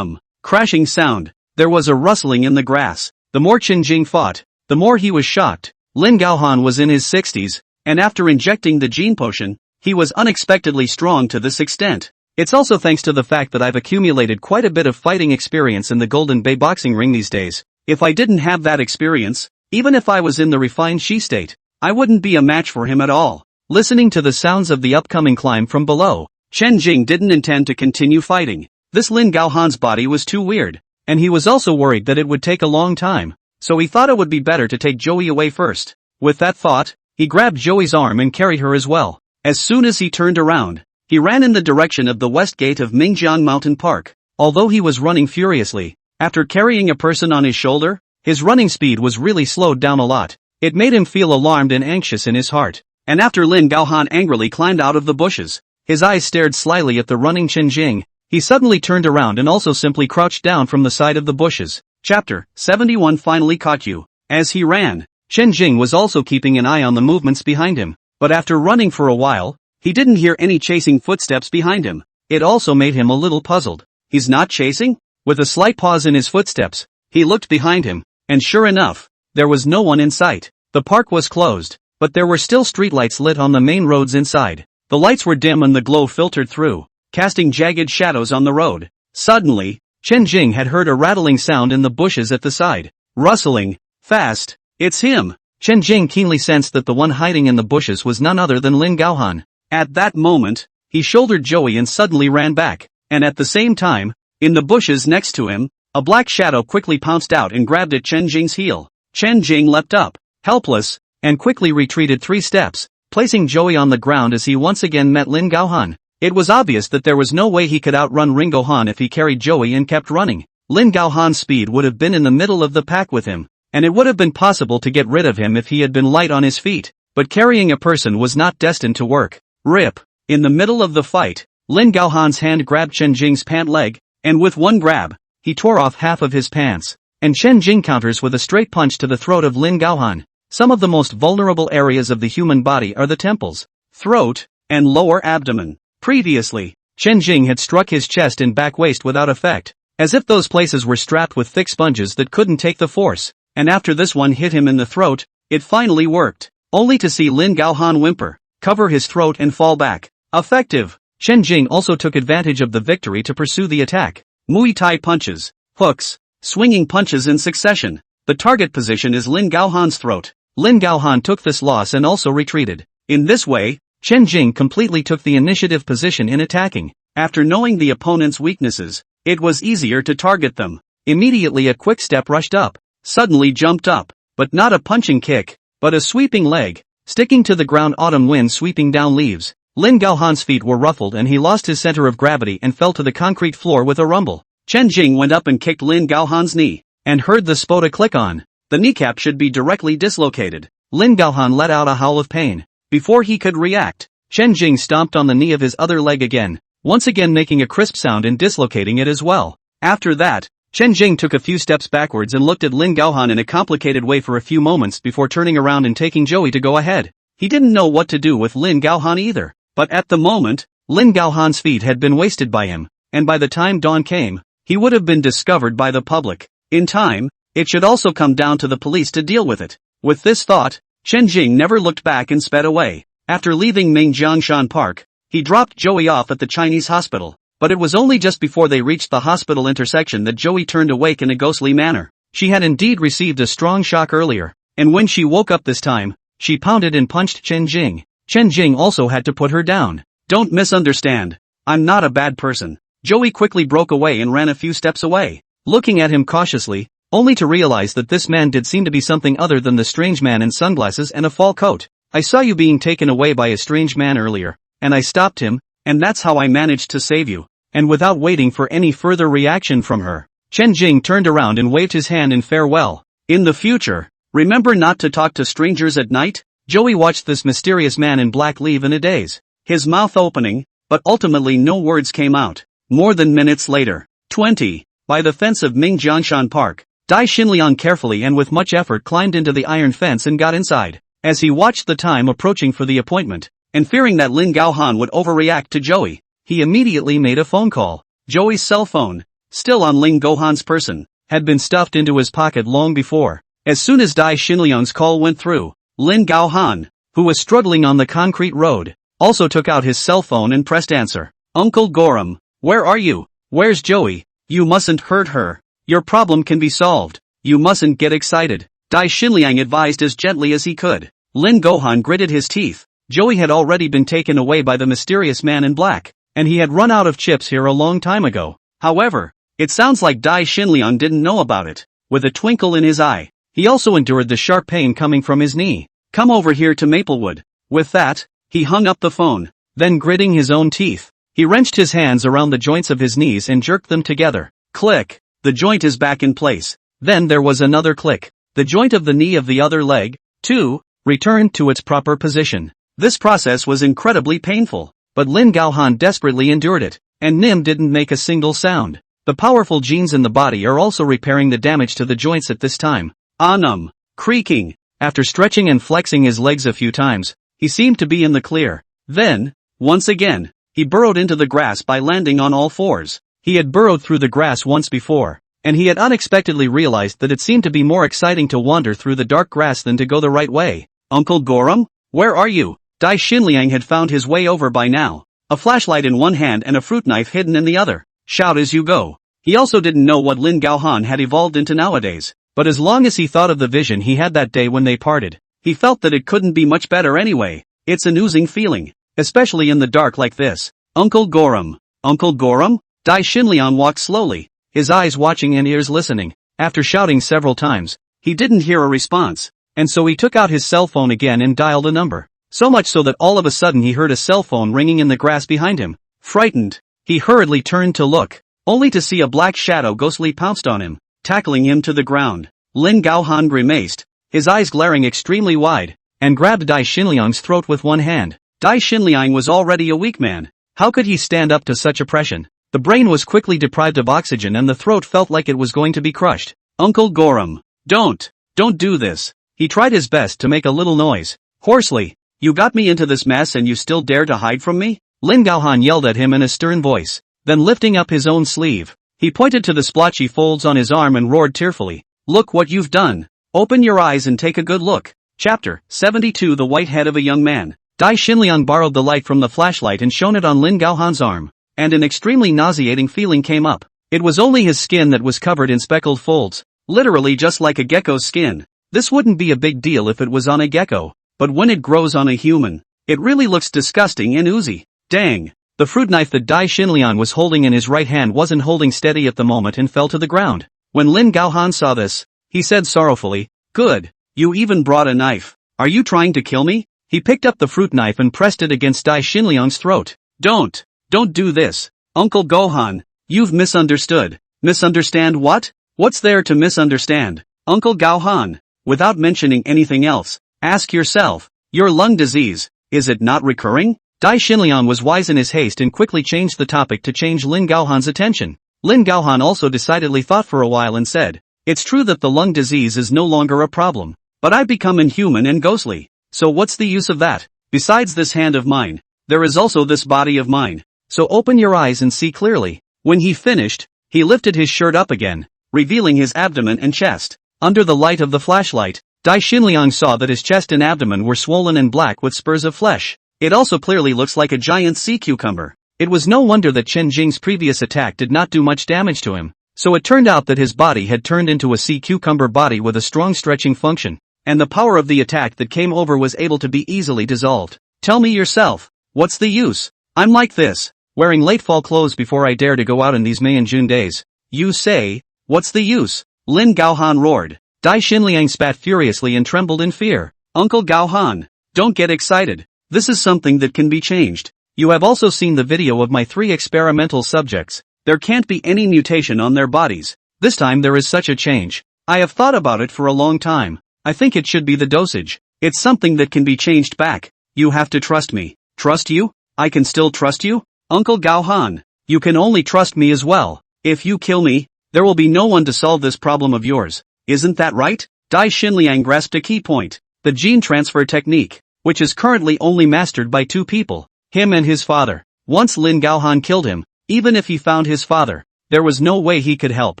Crashing sound. There was a rustling in the grass. The more Chen Jing fought, the more he was shocked. Lin Gaohan was in his 60s, and after injecting the gene potion, he was unexpectedly strong to this extent. It's also thanks to the fact that I've accumulated quite a bit of fighting experience in the Golden Bay boxing ring these days. If I didn't have that experience, even if I was in the refined Shi state, I wouldn't be a match for him at all. Listening to the sounds of the upcoming climb from below, Chen Jing didn't intend to continue fighting. This Lin Gaohan's body was too weird, and he was also worried that it would take a long time, so he thought it would be better to take Joey away first. With that thought, he grabbed Joey's arm and carried her as well. As soon as he turned around, he ran in the direction of the west gate of Mingjiang Mountain Park. Although he was running furiously, after carrying a person on his shoulder, his running speed was really slowed down a lot. It made him feel alarmed and anxious in his heart. And after Lin Gaohan angrily climbed out of the bushes, his eyes stared slyly at the running Chen Jing. He suddenly turned around and also simply crouched down from the side of the bushes. Chapter 71 finally caught you. As he ran, Chen Jing was also keeping an eye on the movements behind him, but after running for a while, he didn't hear any chasing footsteps behind him. It also made him a little puzzled. He's not chasing? With a slight pause in his footsteps, he looked behind him, and sure enough, there was no one in sight. The park was closed, but there were still streetlights lit on the main roads inside. The lights were dim and the glow filtered through, casting jagged shadows on the road. Suddenly, Chen Jing had heard a rattling sound in the bushes at the side. Rustling. Fast. It's him. Chen Jing keenly sensed that the one hiding in the bushes was none other than Lin Gaohan. At that moment, he shouldered Joey and suddenly ran back. And at the same time, in the bushes next to him, a black shadow quickly pounced out and grabbed at Chen Jing's heel. Chen Jing leapt up, helpless, and quickly retreated 3 steps, placing Joey on the ground as he once again met Lin Gaohan. It was obvious that there was no way he could outrun Ring Gaohan if he carried Joey and kept running. Lin Gaohan's speed would have been in the middle of the pack with him, and it would have been possible to get rid of him if he had been light on his feet. But carrying a person was not destined to work. Rip. In the middle of the fight, Lin Gaohan's hand grabbed Chen Jing's pant leg, and with one grab, he tore off half of his pants. And Chen Jing counters with a straight punch to the throat of Lin Gaohan. Some of the most vulnerable areas of the human body are the temples, throat, and lower abdomen. Previously, Chen Jing had struck his chest and back waist without effect, as if those places were strapped with thick sponges that couldn't take the force. And after this one hit him in the throat, it finally worked, only to see Lin Gaohan whimper, cover his throat and fall back. Effective. Chen Jing also took advantage of the victory to pursue the attack. Muay Thai punches, hooks, swinging punches in succession. The target position is Lin Gaohan's throat. Lin Gaohan took this loss and also retreated. In this way, Chen Jing completely took the initiative position in attacking. After knowing the opponent's weaknesses, it was easier to target them. Immediately a quick step rushed up, suddenly jumped up, but not a punching kick, but a sweeping leg, sticking to the ground. Autumn wind sweeping down leaves. Lin Gaohan's feet were ruffled and he lost his center of gravity and fell to the concrete floor with a rumble. Chen Jing went up and kicked Lin Gaohan's knee, and heard the spota click on. The kneecap should be directly dislocated. Lin Gaohan let out a howl of pain. Before he could react, Chen Jing stomped on the knee of his other leg again, once again making a crisp sound and dislocating it as well. After that, Chen Jing took a few steps backwards and looked at Lin Gaohan in a complicated way for a few moments before turning around and taking Joey to go ahead. He didn't know what to do with Lin Gaohan either, but at the moment, Lin Gaohan's feet had been wasted by him, and by the time dawn came, he would have been discovered by the public. In time, it should also come down to the police to deal with it. With this thought, Chen Jing never looked back and sped away. After leaving Mingjiangshan Park, he dropped Joey off at the Chinese hospital, but it was only just before they reached the hospital intersection that Joey turned awake in a ghostly manner. She had indeed received a strong shock earlier, and when she woke up this time, she pounded and punched Chen Jing. Chen Jing also had to put her down. Don't misunderstand. I'm not a bad person. Joey quickly broke away and ran a few steps away, looking at him cautiously, only to realize that this man did seem to be something other than the strange man in sunglasses and a fall coat. I saw you being taken away by a strange man earlier, and I stopped him, and that's how I managed to save you. And without waiting for any further reaction from her, Chen Jing turned around and waved his hand in farewell. In the future, remember not to talk to strangers at night? Joey watched this mysterious man in black leave in a daze, his mouth opening, but ultimately no words came out. More than minutes later, 20, by the fence of Mingjiangshan Park, Dai Xinliang carefully and with much effort climbed into the iron fence and got inside. As he watched the time approaching for the appointment, and fearing that Lin Gaohan would overreact to Joey, he immediately made a phone call. Joey's cell phone, still on Lin Gaohan's person, had been stuffed into his pocket long before. As soon as Dai Xinliang's call went through, Lin Gaohan, who was struggling on the concrete road, also took out his cell phone and pressed answer. Uncle Gorum, where are you? Where's Joey? You mustn't hurt her. Your problem can be solved. You mustn't get excited. Dai Xinliang advised as gently as he could. Lin Gaohan gritted his teeth. Joey had already been taken away by the mysterious man in black, and he had run out of chips here a long time ago. However, it sounds like Dai Xinliang didn't know about it. With a twinkle in his eye, he also endured the sharp pain coming from his knee. Come over here to Maplewood. With that, he hung up the phone. Then gritting his own teeth, he wrenched his hands around the joints of his knees and jerked them together. Click. The joint is back in place. Then there was another click. The joint of the knee of the other leg, too, returned to its proper position. This process was incredibly painful, but Lin Gaohan desperately endured it, and Nim didn't make a single sound. The powerful genes in the body are also repairing the damage to the joints at this time. Anum. Creaking. After stretching and flexing his legs a few times, he seemed to be in the clear. Then, once again, he burrowed into the grass by landing on all fours. He had burrowed through the grass once before, and he had unexpectedly realized that it seemed to be more exciting to wander through the dark grass than to go the right way. Uncle Gorum, where are you? Dai Xinliang had found his way over by now, a flashlight in one hand and a fruit knife hidden in the other. Shout as you go. He also didn't know what Lin Gaohan had evolved into nowadays, but as long as he thought of the vision he had that day when they parted, he felt that it couldn't be much better anyway. It's an oozing feeling, especially in the dark like this. Uncle Gorum. Uncle Gorum? Dai Xinliang walked slowly, his eyes watching and ears listening. After shouting several times, he didn't hear a response, and so he took out his cell phone again and dialed a number. So much so that all of a sudden he heard a cell phone ringing in the grass behind him. Frightened, he hurriedly turned to look, only to see a black shadow ghostly pounced on him, tackling him to the ground. Lin Gaohan grimaced, his eyes glaring extremely wide, and grabbed Dai Xinliang's throat with one hand. Dai Xinliang was already a weak man. How could he stand up to such oppression? The brain was quickly deprived of oxygen and the throat felt like it was going to be crushed. Uncle Gorum, don't do this. He tried his best to make a little noise, hoarsely. You got me into this mess and you still dare to hide from me? Lin Gaohan yelled at him in a stern voice. Then lifting up his own sleeve, he pointed to the splotchy folds on his arm and roared tearfully. Look what you've done. Open your eyes and take a good look. Chapter 72 The White Head of a Young Man. Dai Xinliang borrowed the light from the flashlight and shone it on Lin Gaohan's arm, and an extremely nauseating feeling came up. It was only his skin that was covered in speckled folds, literally just like a gecko's skin. This wouldn't be a big deal if it was on a gecko, but when it grows on a human, It really looks disgusting and oozy. Dang. The fruit knife that Dai Xinliang was holding in his right hand wasn't holding steady at the moment and fell to the ground. When Lin Gaohan saw this, he said sorrowfully, "Good. You even brought a knife. Are you trying to kill me?" He picked up the fruit knife and pressed it against Dai Xinliang's throat. Don't do this. Uncle Gohan, you've misunderstood. Misunderstand what? What's there to misunderstand? Uncle Gohan, without mentioning anything else, ask yourself, your lung disease, is it not recurring? Dai Xinliang was wise in his haste and quickly changed the topic to change Lin Gaohan's attention. Lin Gaohan also decidedly thought for a while and said, "It's true that the lung disease is no longer a problem, but I've become inhuman and ghostly, so what's the use of that? Besides this hand of mine, there is also this body of mine, so open your eyes and see clearly." When he finished, he lifted his shirt up again, revealing his abdomen and chest. Under the light of the flashlight, Dai Xinliang saw that his chest and abdomen were swollen and black with spurs of flesh. It also clearly looks like a giant sea cucumber. It was no wonder that Chen Jing's previous attack did not do much damage to him. So it turned out that his body had turned into a sea cucumber body with a strong stretching function, and the power of the attack that came over was able to be easily dissolved. Tell me yourself, what's the use? I'm like this, wearing late fall clothes before I dare to go out in these May and June days. You say, what's the use? Lin Gaohan roared. Dai Xinliang spat furiously and trembled in fear. Uncle Gaohan, don't get excited. This is something that can be changed. You have also seen the video of my 3 experimental subjects. There can't be any mutation on their bodies. This time there is such a change. I have thought about it for a long time. I think it should be the dosage. It's something that can be changed back. You have to trust me. Trust you? I can still trust you? Uncle Gaohan, you can only trust me as well. If you kill me, there will be no one to solve this problem of yours. Isn't that right? Dai Xinliang grasped a key point. The gene transfer technique, which is currently only mastered by 2 people, him and his father. Once Lin Gaohan killed him, even if he found his father, there was no way he could help.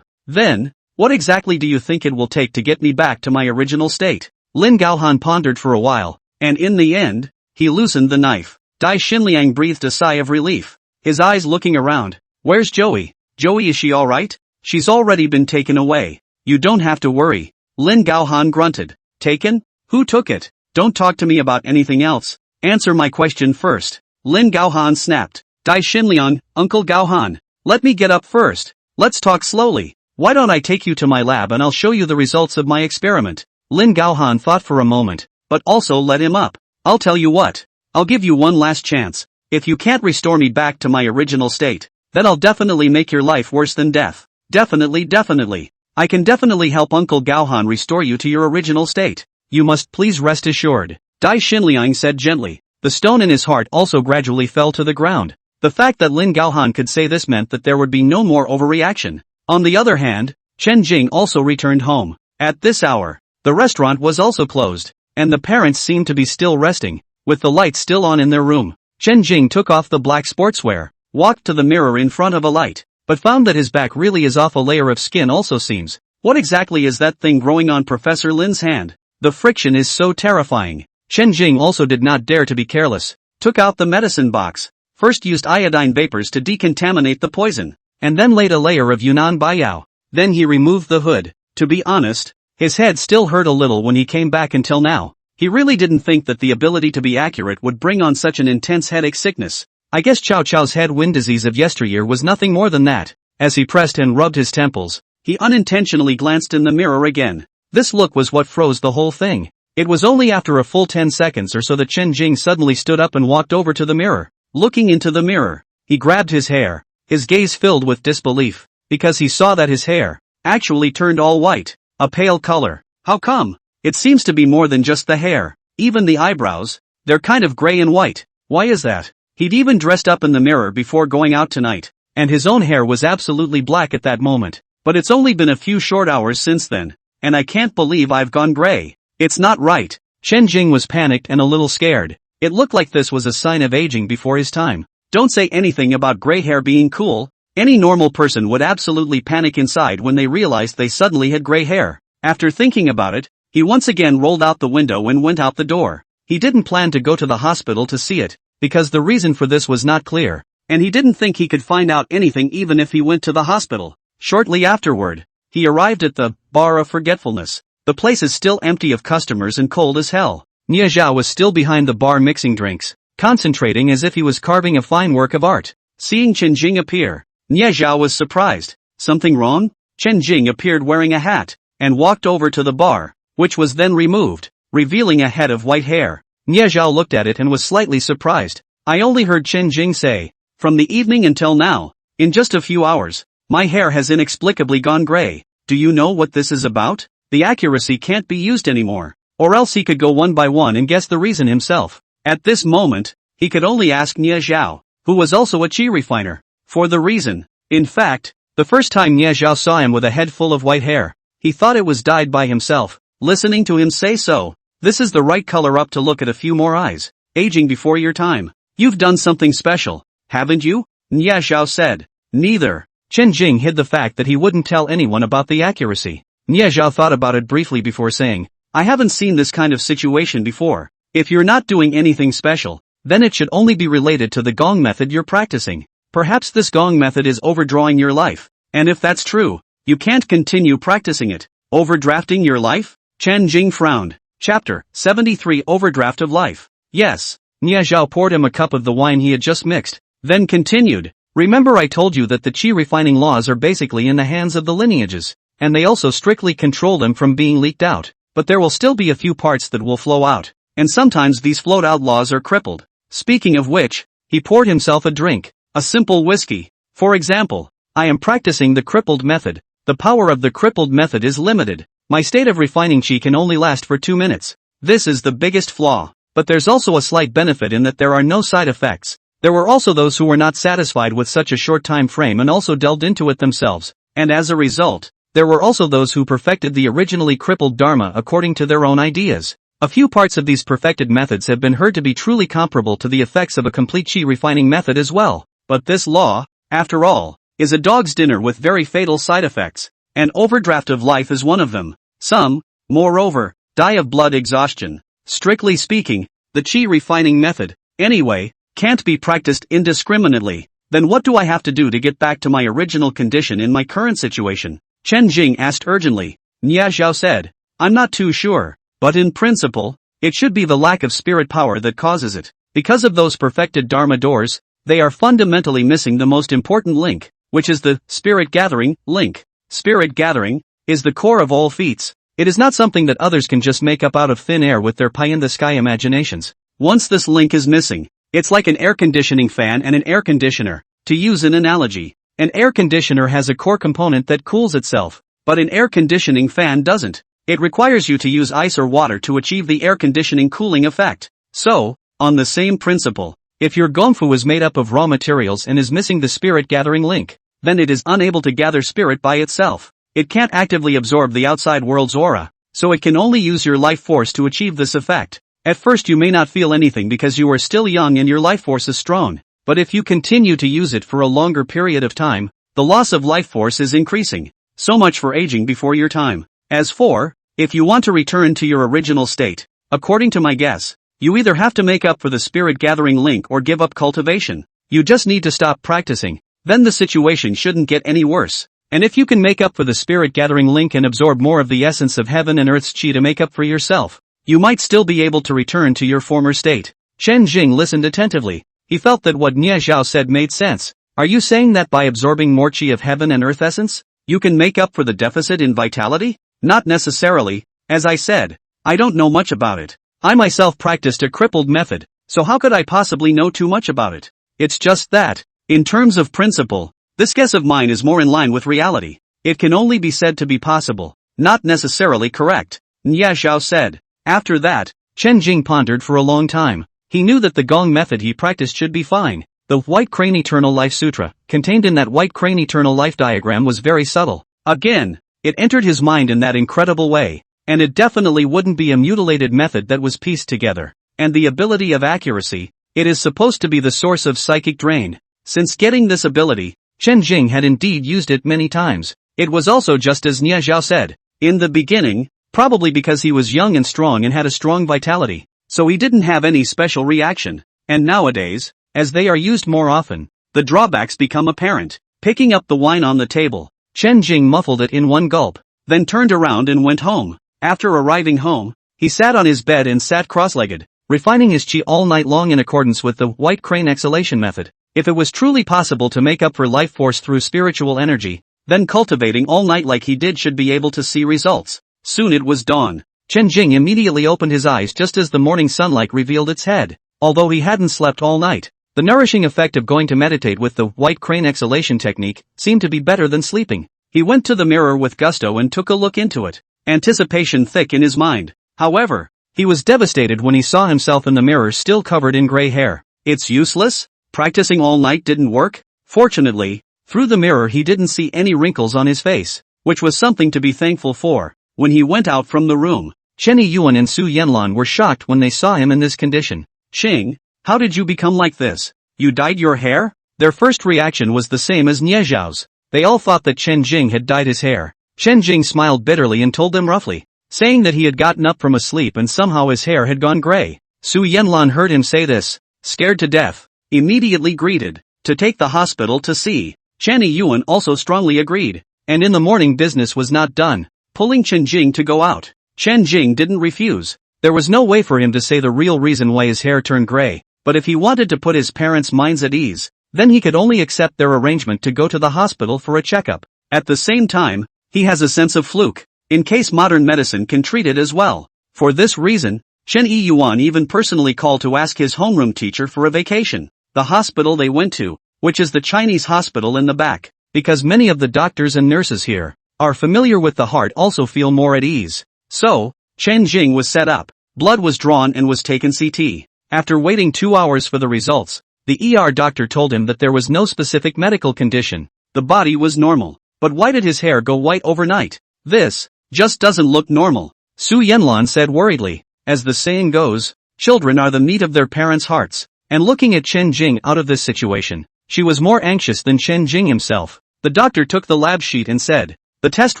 Then, what exactly do you think it will take to get me back to my original state? Lin Gaohan pondered for a while, and in the end, he loosened the knife. Dai Xinliang breathed a sigh of relief, his eyes looking around. Where's Joey? Joey, is she alright? She's already been taken away. You don't have to worry. Lin Gaohan grunted. Taken? Who took it? Don't talk to me about anything else. Answer my question first. Lin Gaohan snapped. Dai Xinliang, Uncle Gaohan, let me get up first. Let's talk slowly. Why don't I take you to my lab and I'll show you the results of my experiment? Lin Gaohan thought for a moment, but also let him up. I'll tell you what. I'll give you one last chance. If you can't restore me back to my original state, then I'll definitely make your life worse than death. Definitely. I can definitely help Uncle Gaohan restore you to your original state. You must please rest assured. Dai Xinliang said gently. The stone in his heart also gradually fell to the ground. The fact that Lin Gaohan could say this meant that there would be no more overreaction. On the other hand, Chen Jing also returned home. At this hour, the restaurant was also closed, and the parents seemed to be still resting, with the lights still on in their room. Chen Jing took off the black sportswear, walked to the mirror in front of a light, but found that his back really is off. A layer of skin also seems. What exactly is that thing growing on Professor Lin's hand? The friction is so terrifying. Chen Jing also did not dare to be careless. Took out the medicine box. First used iodine vapors to decontaminate the poison, and then laid a layer of Yunnan Baiyao. Then he removed the hood. To be honest, his head still hurt a little when he came back until now. He really didn't think that the ability to be accurate would bring on such an intense headache sickness. I guess Chow Chow's head wind disease of yesteryear was nothing more than that. As he pressed and rubbed his temples, he unintentionally glanced in the mirror again. This look was what froze the whole thing. It was only after a full 10 seconds or so that Chen Jing suddenly stood up and walked over to the mirror. Looking into the mirror, he grabbed his hair, his gaze filled with disbelief, because he saw that his hair actually turned all white, a pale color. How come? It seems to be more than just the hair. Even the eyebrows, they're kind of gray and white. Why is that? He'd even dressed up in the mirror before going out tonight, and his own hair was absolutely black at that moment. But it's only been a few short hours since then, and I can't believe I've gone gray. It's not right. Chen Jing was panicked and a little scared. It looked like this was a sign of aging before his time. Don't say anything about gray hair being cool. Any normal person would absolutely panic inside when they realized they suddenly had gray hair. After thinking about it, he once again rolled out the window and went out the door. He didn't plan to go to the hospital to see it, because the reason for this was not clear, and he didn't think he could find out anything even if he went to the hospital. Shortly afterward, he arrived at the Bar of Forgetfulness. The place is still empty of customers and cold as hell. Nie Zhao was still behind the bar mixing drinks, concentrating as if he was carving a fine work of art. Seeing Chen Jing appear, Nie Zhao was surprised. Something wrong? Chen Jing appeared wearing a hat, and walked over to the bar, which was then removed, revealing a head of white hair. Nie Zhao looked at it and was slightly surprised. I only heard Chen Jing say, from the evening until now, in just a few hours, my hair has inexplicably gone gray. Do you know what this is about? The accuracy can't be used anymore, or else he could go one by one and guess the reason himself. At this moment, he could only ask Nie Zhao, who was also a chi refiner, for the reason. In fact, the first time Nie Zhao saw him with a head full of white hair, he thought it was dyed by himself. Listening to him say so, this is the right color up to look at a few more eyes. Aging before your time. You've done something special, haven't you? Nie Zhao said. Neither. Chen Jing hid the fact that he wouldn't tell anyone about the accuracy. Nie Zhao thought about it briefly before saying, I haven't seen this kind of situation before. If you're not doing anything special, then it should only be related to the gong method you're practicing. Perhaps this gong method is overdrawing your life, and if that's true, you can't continue practicing it. Overdrafting your life? Chen Jing frowned. Chapter 73 Overdraft of Life. Yes. Nie Zhao poured him a cup of the wine he had just mixed, then continued. Remember I told you that the chi refining laws are basically in the hands of the lineages, and they also strictly control them from being leaked out, but there will still be a few parts that will flow out, and sometimes these flowed out laws are crippled. Speaking of which, he poured himself a drink, a simple whiskey. For example, I am practicing the crippled method. The power of the crippled method is limited. My state of refining chi can only last for 2 minutes. This is the biggest flaw, but there's also a slight benefit in that there are no side effects. There were also those who were not satisfied with such a short time frame and also delved into it themselves, and as a result, there were also those who perfected the originally crippled dharma according to their own ideas. A few parts of these perfected methods have been heard to be truly comparable to the effects of a complete chi refining method as well, but this law, after all, is a dog's dinner with very fatal side effects. An overdraft of life is one of them. Some, moreover, die of blood exhaustion. Strictly speaking, the chi refining method, anyway, can't be practiced indiscriminately. Then what do I have to do to get back to my original condition in my current situation? Chen Jing asked urgently. Nie Zhao said, I'm not too sure, but in principle, it should be the lack of spirit power that causes it. Because of those perfected dharma doors, they are fundamentally missing the most important link, which is the spirit gathering link. Spirit gathering is the core of all feats. It is not something that others can just make up out of thin air with their pie-in-the-sky imaginations. Once this link is missing, it's like an air conditioning fan and an air conditioner. To use an analogy, an air conditioner has a core component that cools itself, but an air conditioning fan doesn't. It requires you to use ice or water to achieve the air conditioning cooling effect. So, on the same principle, if your gongfu is made up of raw materials and is missing the spirit gathering link, then it is unable to gather spirit by itself. It can't actively absorb the outside world's aura, so it can only use your life force to achieve this effect. At first you may not feel anything because you are still young and your life force is strong, but if you continue to use it for a longer period of time, the loss of life force is increasing. So much for aging before your time. As for, if you want to return to your original state, according to my guess, you either have to make up for the spirit gathering link or give up cultivation. You just need to stop practicing, then the situation shouldn't get any worse. And if you can make up for the spirit gathering link and absorb more of the essence of heaven and earth's chi to make up for yourself, you might still be able to return to your former state. Chen Jing listened attentively. He felt that what Nie Zhao said made sense. Are you saying that by absorbing more chi of heaven and earth essence, you can make up for the deficit in vitality? Not necessarily. As I said, I don't know much about it. I myself practiced a crippled method, so how could I possibly know too much about it? It's just that, in terms of principle, this guess of mine is more in line with reality. It can only be said to be possible, not necessarily correct, Nie Zhao said. After that, Chen Jing pondered for a long time. He knew that the gong method he practiced should be fine. The White Crane Eternal Life Sutra, contained in that White Crane Eternal Life diagram, was very subtle. Again, it entered his mind in that incredible way, and it definitely wouldn't be a mutilated method that was pieced together. And the ability of accuracy, it is supposed to be the source of psychic drain. Since getting this ability, Chen Jing had indeed used it many times. It was also just as Nie Zhao said. In the beginning, probably because he was young and strong and had a strong vitality, so he didn't have any special reaction. And nowadays, as they are used more often, the drawbacks become apparent. Picking up the wine on the table, Chen Jing muffled it in one gulp, then turned around and went home. After arriving home, He sat on his bed and sat cross-legged, refining his chi all night long in accordance with the white crane exhalation method. If it was truly possible to make up for life force through spiritual energy, then cultivating all night like he did should be able to see results. Soon it was dawn. Chen Jing immediately opened his eyes just as the morning sunlight revealed its head. Although he hadn't slept all night, the nourishing effect of going to meditate with the white crane exhalation technique seemed to be better than sleeping. He went to the mirror with gusto and took a look into it, anticipation thick in his mind. However, he was devastated when he saw himself in the mirror still covered in gray hair. It's useless? Practicing all night didn't work? Fortunately, through the mirror he didn't see any wrinkles on his face, which was something to be thankful for. When he went out from the room, Chen Yuan and Su Yanlan were shocked when they saw him in this condition. Xing, how did you become like this? You dyed your hair? Their first reaction was the same as Nie Zhao's. They all thought that Chen Jing had dyed his hair. Chen Jing smiled bitterly and told them roughly, saying that he had gotten up from a sleep and somehow his hair had gone gray. Su Yanlan heard him say this, scared to death, immediately greeted to take the hospital to see. Chen Yuan also strongly agreed, and in the morning business was not done, pulling Chen Jing to go out. Chen Jing didn't refuse. There was no way for him to say the real reason why his hair turned gray, but if he wanted to put his parents' minds at ease, then he could only accept their arrangement to go to the hospital for a checkup. At the same time, he has a sense of fluke, in case modern medicine can treat it as well. For this reason, Chen Yuan even personally called to ask his homeroom teacher for a vacation. The hospital they went to, which is the Chinese hospital in the back, because many of the doctors and nurses here are familiar with the heart, also feel more at ease. So, Chen Jing was set up, blood was drawn and was taken CT. After waiting 2 hours for the results, the ER doctor told him that there was no specific medical condition. The body was normal. But why did his hair go white overnight? This just doesn't look normal, Su Yanlan said worriedly. As the saying goes, children are the meat of their parents' hearts. And looking at Chen Jing out of this situation, she was more anxious than Chen Jing himself. The doctor took the lab sheet and said, the test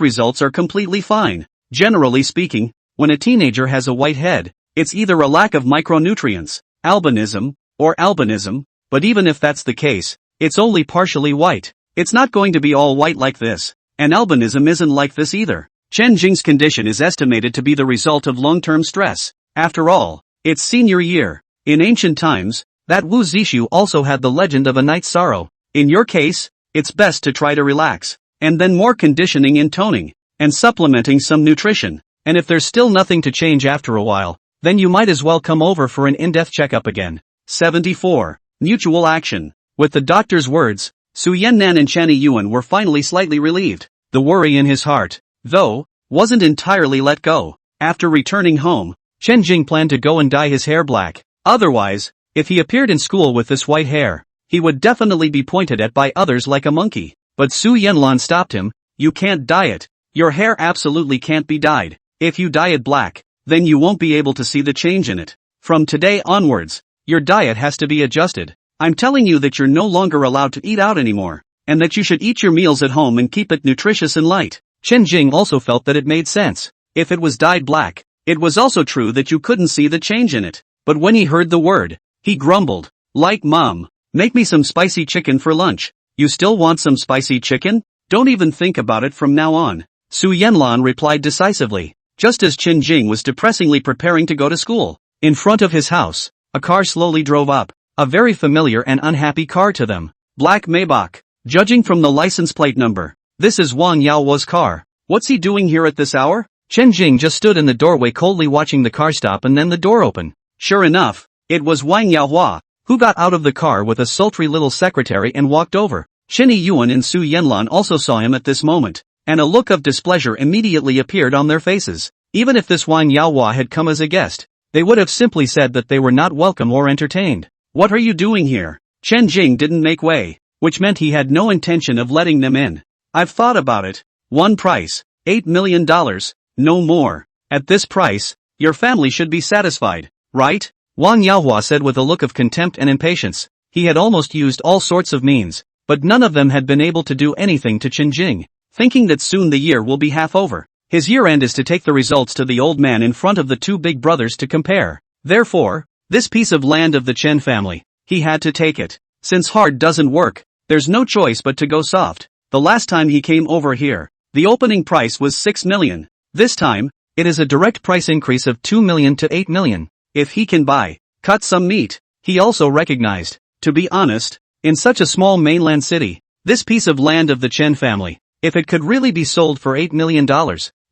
results are completely fine. Generally speaking, when a teenager has a white head, it's either a lack of micronutrients, albinism, or albinism, but even if that's the case, it's only partially white. It's not going to be all white like this, and albinism isn't like this either. Chen Jing's condition is estimated to be the result of long-term stress. After all, it's senior year. In ancient times, that Wu Zishu also had the legend of a night's sorrow. In your case, it's best to try to relax, and then more conditioning and toning, and supplementing some nutrition. And if there's still nothing to change after a while, then you might as well come over for an in-depth checkup again. 74. Mutual action. With the doctor's words, Su Yannan and Chen Yuan were finally slightly relieved. The worry in his heart, though, wasn't entirely let go. After returning home, Chen Jing planned to go and dye his hair black. Otherwise, if he appeared in school with this white hair, he would definitely be pointed at by others like a monkey. But Su Yanlan stopped him. You can't dye it. Your hair absolutely can't be dyed. If you dye it black, then you won't be able to see the change in it. From today onwards, your diet has to be adjusted. I'm telling you that you're no longer allowed to eat out anymore, and that you should eat your meals at home and keep it nutritious and light. Chen Jing also felt that it made sense. If it was dyed black, it was also true that you couldn't see the change in it. But when he heard the word, he grumbled, like Mom, make me some spicy chicken for lunch. You still want some spicy chicken? Don't even think about it from now on. Su Yanlan replied decisively, just as Chen Jing was depressingly preparing to go to school. In front of his house, a car slowly drove up, a very familiar and unhappy car to them. Black Maybach. Judging from the license plate number, this is Wang Yaohua's car. What's he doing here at this hour? Chen Jing just stood in the doorway coldly watching the car stop and then the door open. Sure enough, it was Wang Yaohua, who got out of the car with a sultry little secretary and walked over. Chen Yuan and Su Yanlan also saw him at this moment, and a look of displeasure immediately appeared on their faces. Even if this Wang Yaohua had come as a guest, they would have simply said that they were not welcome or entertained. What are you doing here? Chen Jing didn't make way, which meant he had no intention of letting them in. I've thought about it. One price, $8 million, no more. At this price, your family should be satisfied, right? Wang Yaohua said with a look of contempt and impatience. He had almost used all sorts of means, but none of them had been able to do anything to Chen Jing. Thinking that soon the year will be half over, his year end is to take the results to the old man in front of the two big brothers to compare. Therefore, this piece of land of the Chen family, he had to take it. Since hard doesn't work, there's no choice but to go soft. The last time he came over here, the opening price was 6 million. This time, It is a direct price increase of 2 million to 8 million. If he can cut some meat. He also recognized, to be honest, in such a small mainland city, this piece of land of the Chen family, if it could really be sold for $8 million,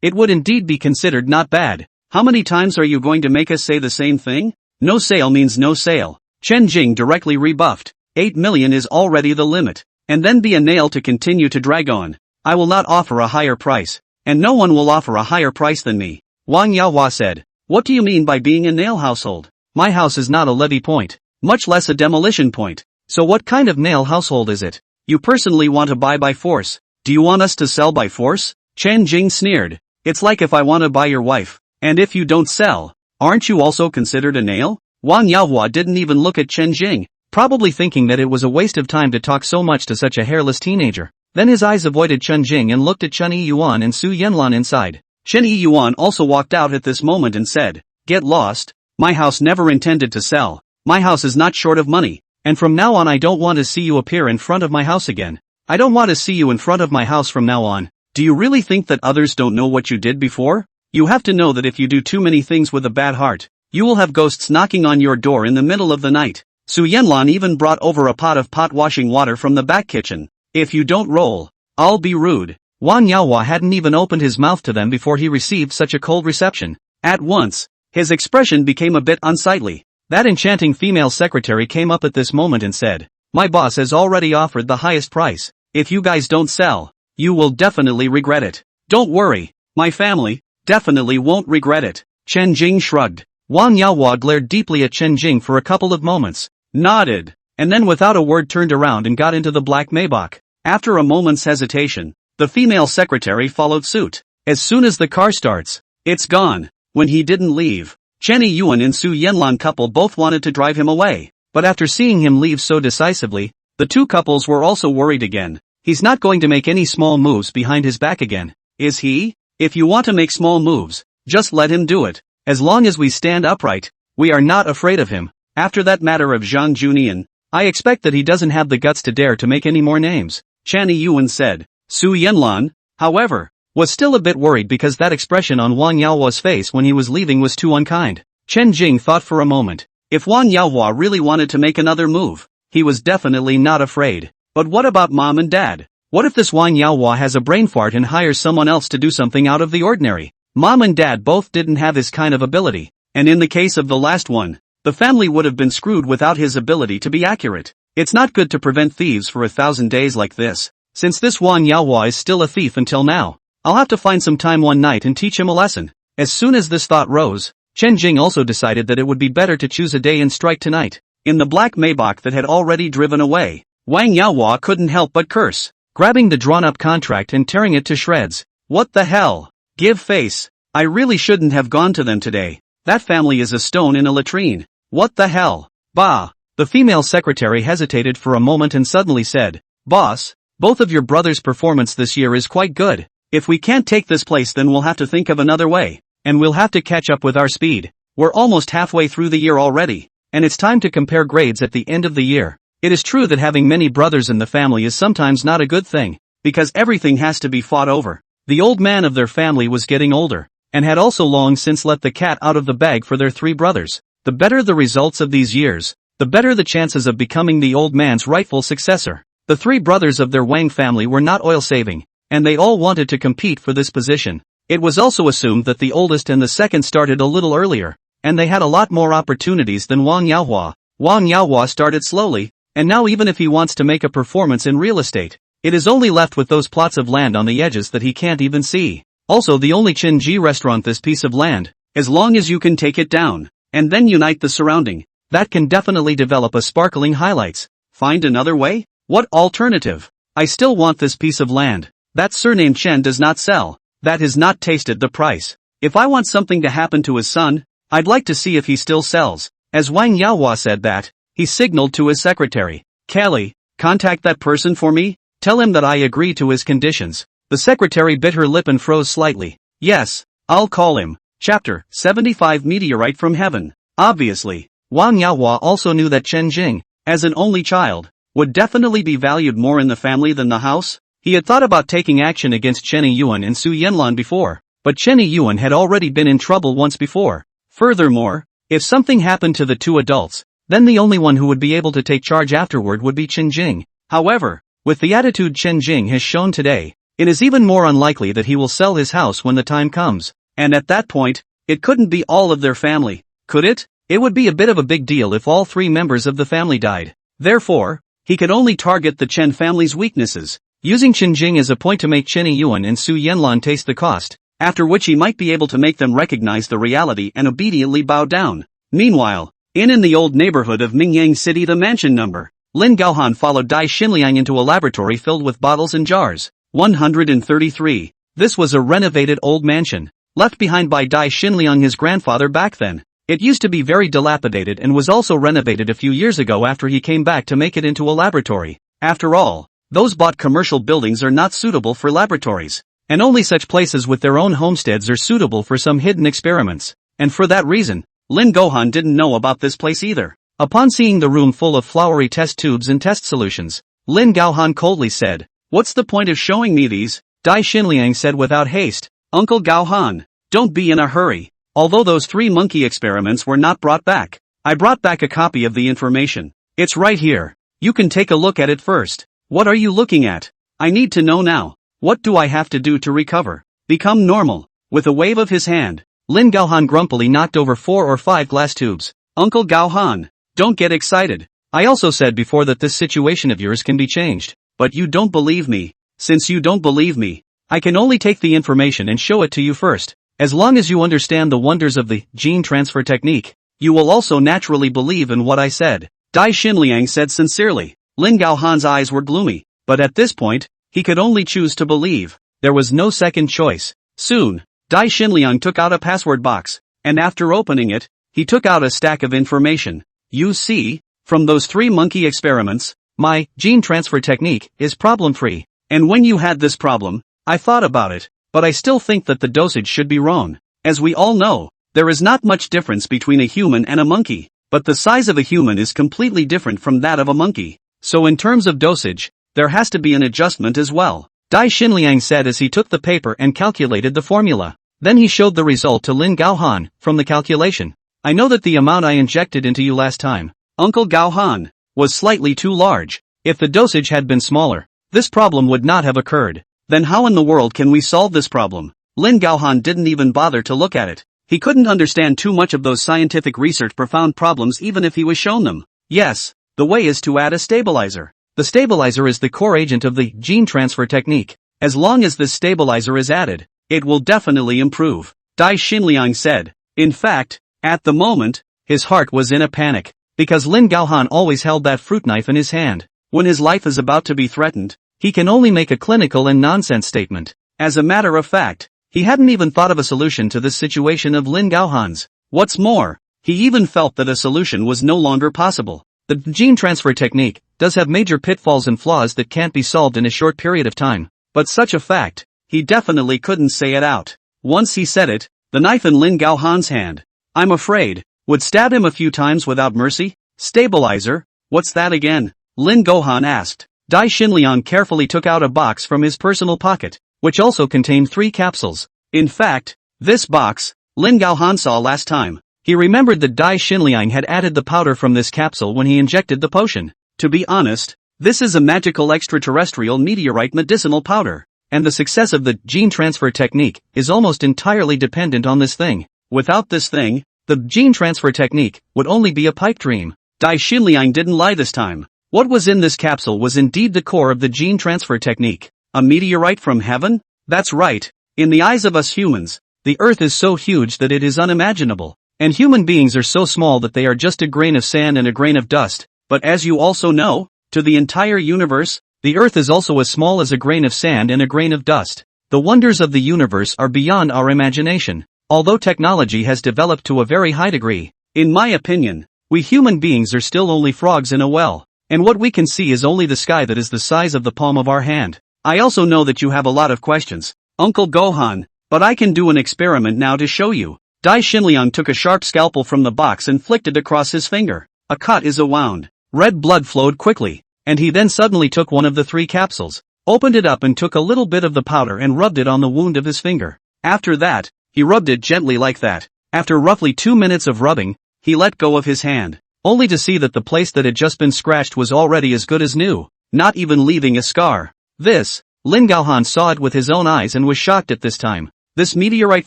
it would indeed be considered not bad. How many times are you going to make us say the same thing? No sale means no sale. Chen Jing directly rebuffed. 8 million is already the limit. And then be a nail to continue to drag on. I will not offer a higher price. And no one will offer a higher price than me. Wang Yaohua said. What do you mean by being a nail household? My house is not a levy point. Much less a demolition point. So what kind of nail household is it? You personally want to buy by force. Do you want us to sell by force? Chen Jing sneered. It's like if I want to buy your wife. And if you don't sell, aren't you also considered a nail? Wang Yaohua didn't even look at Chen Jing, probably thinking that it was a waste of time to talk so much to such a hairless teenager. Then his eyes avoided Chen Jing and looked at Chen Yiyuan and Su Yanlan inside. Chen Yiyuan also walked out at this moment and said, Get lost. My house never intended to sell. My house is not short of money, and from now on I don't want to see you appear in front of my house again. I don't want to see you in front of my house from now on. Do you really think that others don't know what you did before? You have to know that if you do too many things with a bad heart, you will have ghosts knocking on your door in the middle of the night. Su Yanlan even brought over a pot of pot washing water from the back kitchen. If you don't roll, I'll be rude. Wang Yaohua hadn't even opened his mouth to them before he received such a cold reception. At once, his expression became a bit unsightly. That enchanting female secretary came up at this moment and said, My boss has already offered the highest price. If you guys don't sell, you will definitely regret it. Don't worry, my family definitely won't regret it. Chen Jing shrugged. Wang Yaohua glared deeply at Chen Jing for a couple of moments, nodded, and then without a word turned around and got into the black Maybach. After a moment's hesitation, the female secretary followed suit. As soon as the car starts, it's gone. When he didn't leave, Chen Yiyuan and Su Yanlan couple both wanted to drive him away, but after seeing him leave so decisively, the two couples were also worried again. He's not going to make any small moves behind his back again, is he? If you want to make small moves, just let him do it. As long as we stand upright, we are not afraid of him. After that matter of Zhang Junian, I expect that he doesn't have the guts to dare to make any more names, Chen Yiyuan said. Su Yanlan, however, was still a bit worried because that expression on Wang Yaohua's face when he was leaving was too unkind. Chen Jing thought for a moment. If Wang Yaohua really wanted to make another move, he was definitely not afraid. But what about mom and dad? What if this Wang Yaohua has a brain fart and hires someone else to do something out of the ordinary? Mom and dad both didn't have his kind of ability, and in the case of the last one, the family would have been screwed without his ability to be accurate. It's not good to prevent thieves for 1,000 days like this. Since this Wang Yaohua is still a thief until now, I'll have to find some time one night and teach him a lesson. As soon as this thought rose, Chen Jing also decided that it would be better to choose a day and strike tonight. In the black Maybach that had already driven away, Wang Yaohua couldn't help but curse, grabbing the drawn-up contract and tearing it to shreds. What the hell? Give face. I really shouldn't have gone to them today. That family is a stone in a latrine. What the hell? Bah! The female secretary hesitated for a moment and suddenly said, Boss, both of your brothers' performance this year is quite good. If we can't take this place then we'll have to think of another way, and we'll have to catch up with our speed. We're almost halfway through the year already, and it's time to compare grades at the end of the year. It is true that having many brothers in the family is sometimes not a good thing, because everything has to be fought over. The old man of their family was getting older, and had also long since let the cat out of the bag for their three brothers. The better the results of these years, the better the chances of becoming the old man's rightful successor. The three brothers of their Wang family were not oil-saving, and they all wanted to compete for this position. It was also assumed that the oldest and the second started a little earlier, and they had a lot more opportunities than Wang Yaohua. Wang Yaohua started slowly, and now even if he wants to make a performance in real estate, it is only left with those plots of land on the edges that he can't even see. Also the only Chinji restaurant this piece of land, as long as you can take it down, and then unite the surrounding, that can definitely develop a sparkling highlights. Find another way? What alternative? I still want this piece of land. That surname Chen does not sell. That has not tasted the price. If I want something to happen to his son, I'd like to see if he still sells. As Wang Yaohua said that, he signaled to his secretary, Kelly, contact that person for me, tell him that I agree to his conditions. The secretary bit her lip and froze slightly. Yes, I'll call him. Chapter 75 Meteorite from Heaven. Obviously, Wang Yaohua also knew that Chen Jing, as an only child, would definitely be valued more in the family than the house. He had thought about taking action against Chen Yiyuan and Su Yanlan before, but Chen Yuan had already been in trouble once before. Furthermore, if something happened to the two adults, then the only one who would be able to take charge afterward would be Chen Jing. However, with the attitude Chen Jing has shown today, it is even more unlikely that he will sell his house when the time comes. And at that point, it couldn't be all of their family, could it? It would be a bit of a big deal if all three members of the family died. Therefore, he could only target the Chen family's weaknesses, using Chen Jing as a point to make Chen Yuan and Su Yanlan taste the cost, after which he might be able to make them recognize the reality and obediently bow down. Meanwhile, in the old neighborhood of Mingyang City, the mansion number, Lin Gaohan followed Dai Xinliang into a laboratory filled with bottles and jars. 133. This was a renovated old mansion, left behind by Dai Xinliang, his grandfather, back then. It used to be very dilapidated and was also renovated a few years ago after he came back to make it into a laboratory. After all, those bought commercial buildings are not suitable for laboratories, and only such places with their own homesteads are suitable for some hidden experiments. And for that reason, Lin Gaohan didn't know about this place either. Upon seeing the room full of flowery test tubes and test solutions, Lin Gaohan coldly said, "What's the point of showing me these?" Dai Xinliang said without haste, "Uncle Gaohan, don't be in a hurry. Although those 3 monkey experiments were not brought back, I brought back a copy of the information. It's right here. You can take a look at it first." "What are you looking at? I need to know now. What do I have to do to recover? Become normal?" With a wave of his hand, Lin Gaohan grumpily knocked over 4 or 5 glass tubes. "Uncle Gaohan, don't get excited. I also said before that this situation of yours can be changed. But you don't believe me. Since you don't believe me, I can only take the information and show it to you first. As long as you understand the wonders of the gene transfer technique, you will also naturally believe in what I said." Dai Xinliang said sincerely. Lin Gaohan's eyes were gloomy, but at this point, he could only choose to believe. There was no second choice. Soon, Dai Xinliang took out a password box, and after opening it, he took out a stack of information. "You see, from those 3 monkey experiments, my gene transfer technique is problem-free. And when you had this problem, I thought about it, but I still think that the dosage should be wrong. As we all know, there is not much difference between a human and a monkey, but the size of a human is completely different from that of a monkey. So in terms of dosage, there has to be an adjustment as well," Dai Xinliang said as he took the paper and calculated the formula. Then he showed the result to Lin Gaohan. "From the calculation, I know that the amount I injected into you last time, Uncle Gaohan, was slightly too large. If the dosage had been smaller, this problem would not have occurred. Then how in the world can we solve this problem?" Lin Gaohan didn't even bother to look at it. He couldn't understand too much of those scientific research profound problems even if he was shown them. Yes, the way is to add a stabilizer. The stabilizer is the core agent of the gene transfer technique. As long as this stabilizer is added, it will definitely improve, Dai Xinliang said. In fact, at the moment, his heart was in a panic, because Lin Gaohan always held that fruit knife in his hand. When his life is about to be threatened, he can only make a clinical and nonsense statement. As a matter of fact, he hadn't even thought of a solution to this situation of Lin Gaohan's. What's more, he even felt that a solution was no longer possible. The gene transfer technique does have major pitfalls and flaws that can't be solved in a short period of time, but such a fact, he definitely couldn't say it out. Once he said it, the knife in Lin Gaohan's hand, I'm afraid, would stab him a few times without mercy. "Stabilizer? What's that again?" Lin Gaohan asked. Dai Xinliang carefully took out a box from his personal pocket, which also contained 3 capsules. In fact, this box, Lin Gaohan saw last time. He remembered that Dai Xinliang had added the powder from this capsule when he injected the potion. To be honest, this is a magical extraterrestrial meteorite medicinal powder, and the success of the gene transfer technique is almost entirely dependent on this thing. Without this thing, the gene transfer technique would only be a pipe dream. Dai Xinliang didn't lie this time. What was in this capsule was indeed the core of the gene transfer technique. A meteorite from heaven? That's right. In the eyes of us humans, the Earth is so huge that it is unimaginable, and human beings are so small that they are just a grain of sand and a grain of dust. But as you also know, to the entire universe, the Earth is also as small as a grain of sand and a grain of dust. The wonders of the universe are beyond our imagination, although technology has developed to a very high degree. In my opinion, we human beings are still only frogs in a well, and what we can see is only the sky that is the size of the palm of our hand. I also know that you have a lot of questions, Uncle Gohan, but I can do an experiment now to show you. Dai Xinliang took a sharp scalpel from the box and flicked it across his finger. A cut is a wound. Red blood flowed quickly, and he then suddenly took one of the 3 capsules, opened it up and took a little bit of the powder and rubbed it on the wound of his finger. After that, he rubbed it gently like that. After roughly 2 minutes of rubbing, he let go of his hand, only to see that the place that had just been scratched was already as good as new, not even leaving a scar. Lin Gaohan saw it with his own eyes and was shocked at this time. This meteorite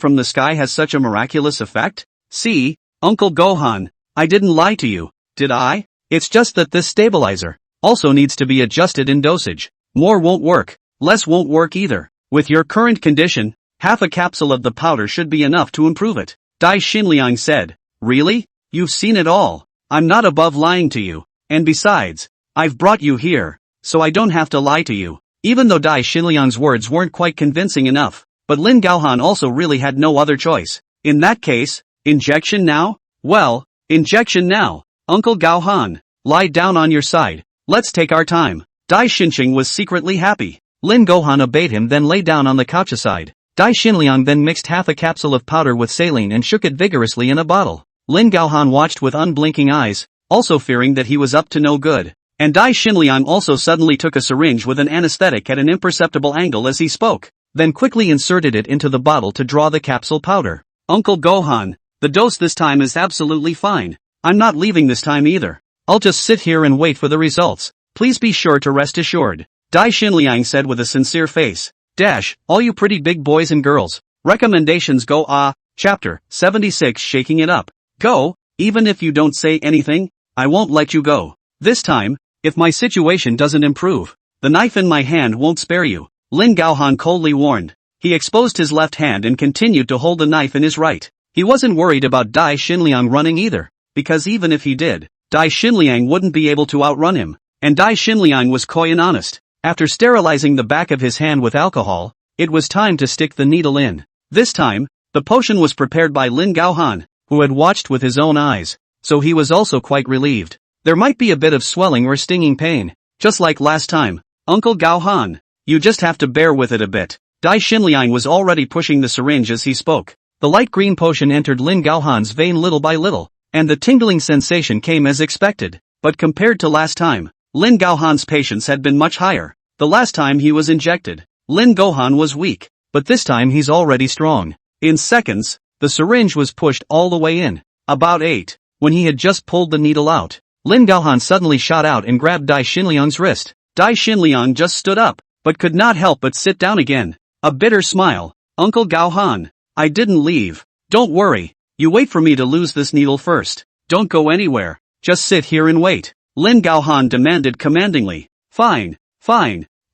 from the sky has such a miraculous effect? See, Uncle Gohan, I didn't lie to you, did I? It's just that this stabilizer also needs to be adjusted in dosage. More won't work, less won't work either. With your current condition, half a capsule of the powder should be enough to improve it. Dai Xinliang said. Really? You've seen it all. I'm not above lying to you. And besides, I've brought you here, so I don't have to lie to you. Even though Dai Xinliang's words weren't quite convincing enough, but Lin Gaohan also really had no other choice. In that case, injection now? Well, injection now. Uncle Gaohan, lie down on your side. Let's take our time. Dai Xinqing was secretly happy. Lin Gaohan obeyed him, then lay down on the couch aside. Dai Xinliang then mixed half a capsule of powder with saline and shook it vigorously in a bottle. Lin Gaohan watched with unblinking eyes, also fearing that he was up to no good. And Dai Xinliang also suddenly took a syringe with an anesthetic at an imperceptible angle as he spoke, then quickly inserted it into the bottle to draw the capsule powder. Uncle Gohan, the dose this time is absolutely fine. I'm not leaving this time either. I'll just sit here and wait for the results. Please be sure to rest assured. Dai Xinliang said with a sincere face. All you pretty big boys and girls. Recommendations go Chapter 76 Shaking It Up. Go, even if you don't say anything, I won't let you go. This time, if my situation doesn't improve, the knife in my hand won't spare you. Lin Gaohan coldly warned. He exposed his left hand and continued to hold the knife in his right. He wasn't worried about Dai Xinliang running either, because even if he did, Dai Xinliang wouldn't be able to outrun him. And Dai Xinliang was coy and honest. After sterilizing the back of his hand with alcohol, it was time to stick the needle in. This time, the potion was prepared by Lin Gaohan, who had watched with his own eyes, so he was also quite relieved. There might be a bit of swelling or stinging pain, just like last time. Uncle Gaohan, you just have to bear with it a bit. Dai Xinliang was already pushing the syringe as he spoke. The light green potion entered Lin Gaohan's vein little by little, and the tingling sensation came as expected. But compared to last time, Lin Gaohan's patience had been much higher. The last time he was injected, Lin Gaohan was weak, but this time he's already strong. In seconds, the syringe was pushed all the way in. About 8, when he had just pulled the needle out, Lin Gaohan suddenly shot out and grabbed Dai Xinliang's wrist. Dai Xinliang just stood up, but could not help but sit down again. A bitter smile. Uncle Gaohan, I didn't leave. Don't worry, you wait for me to lose this needle first. Don't go anywhere, just sit here and wait. Lin Gaohan demanded commandingly. Fine,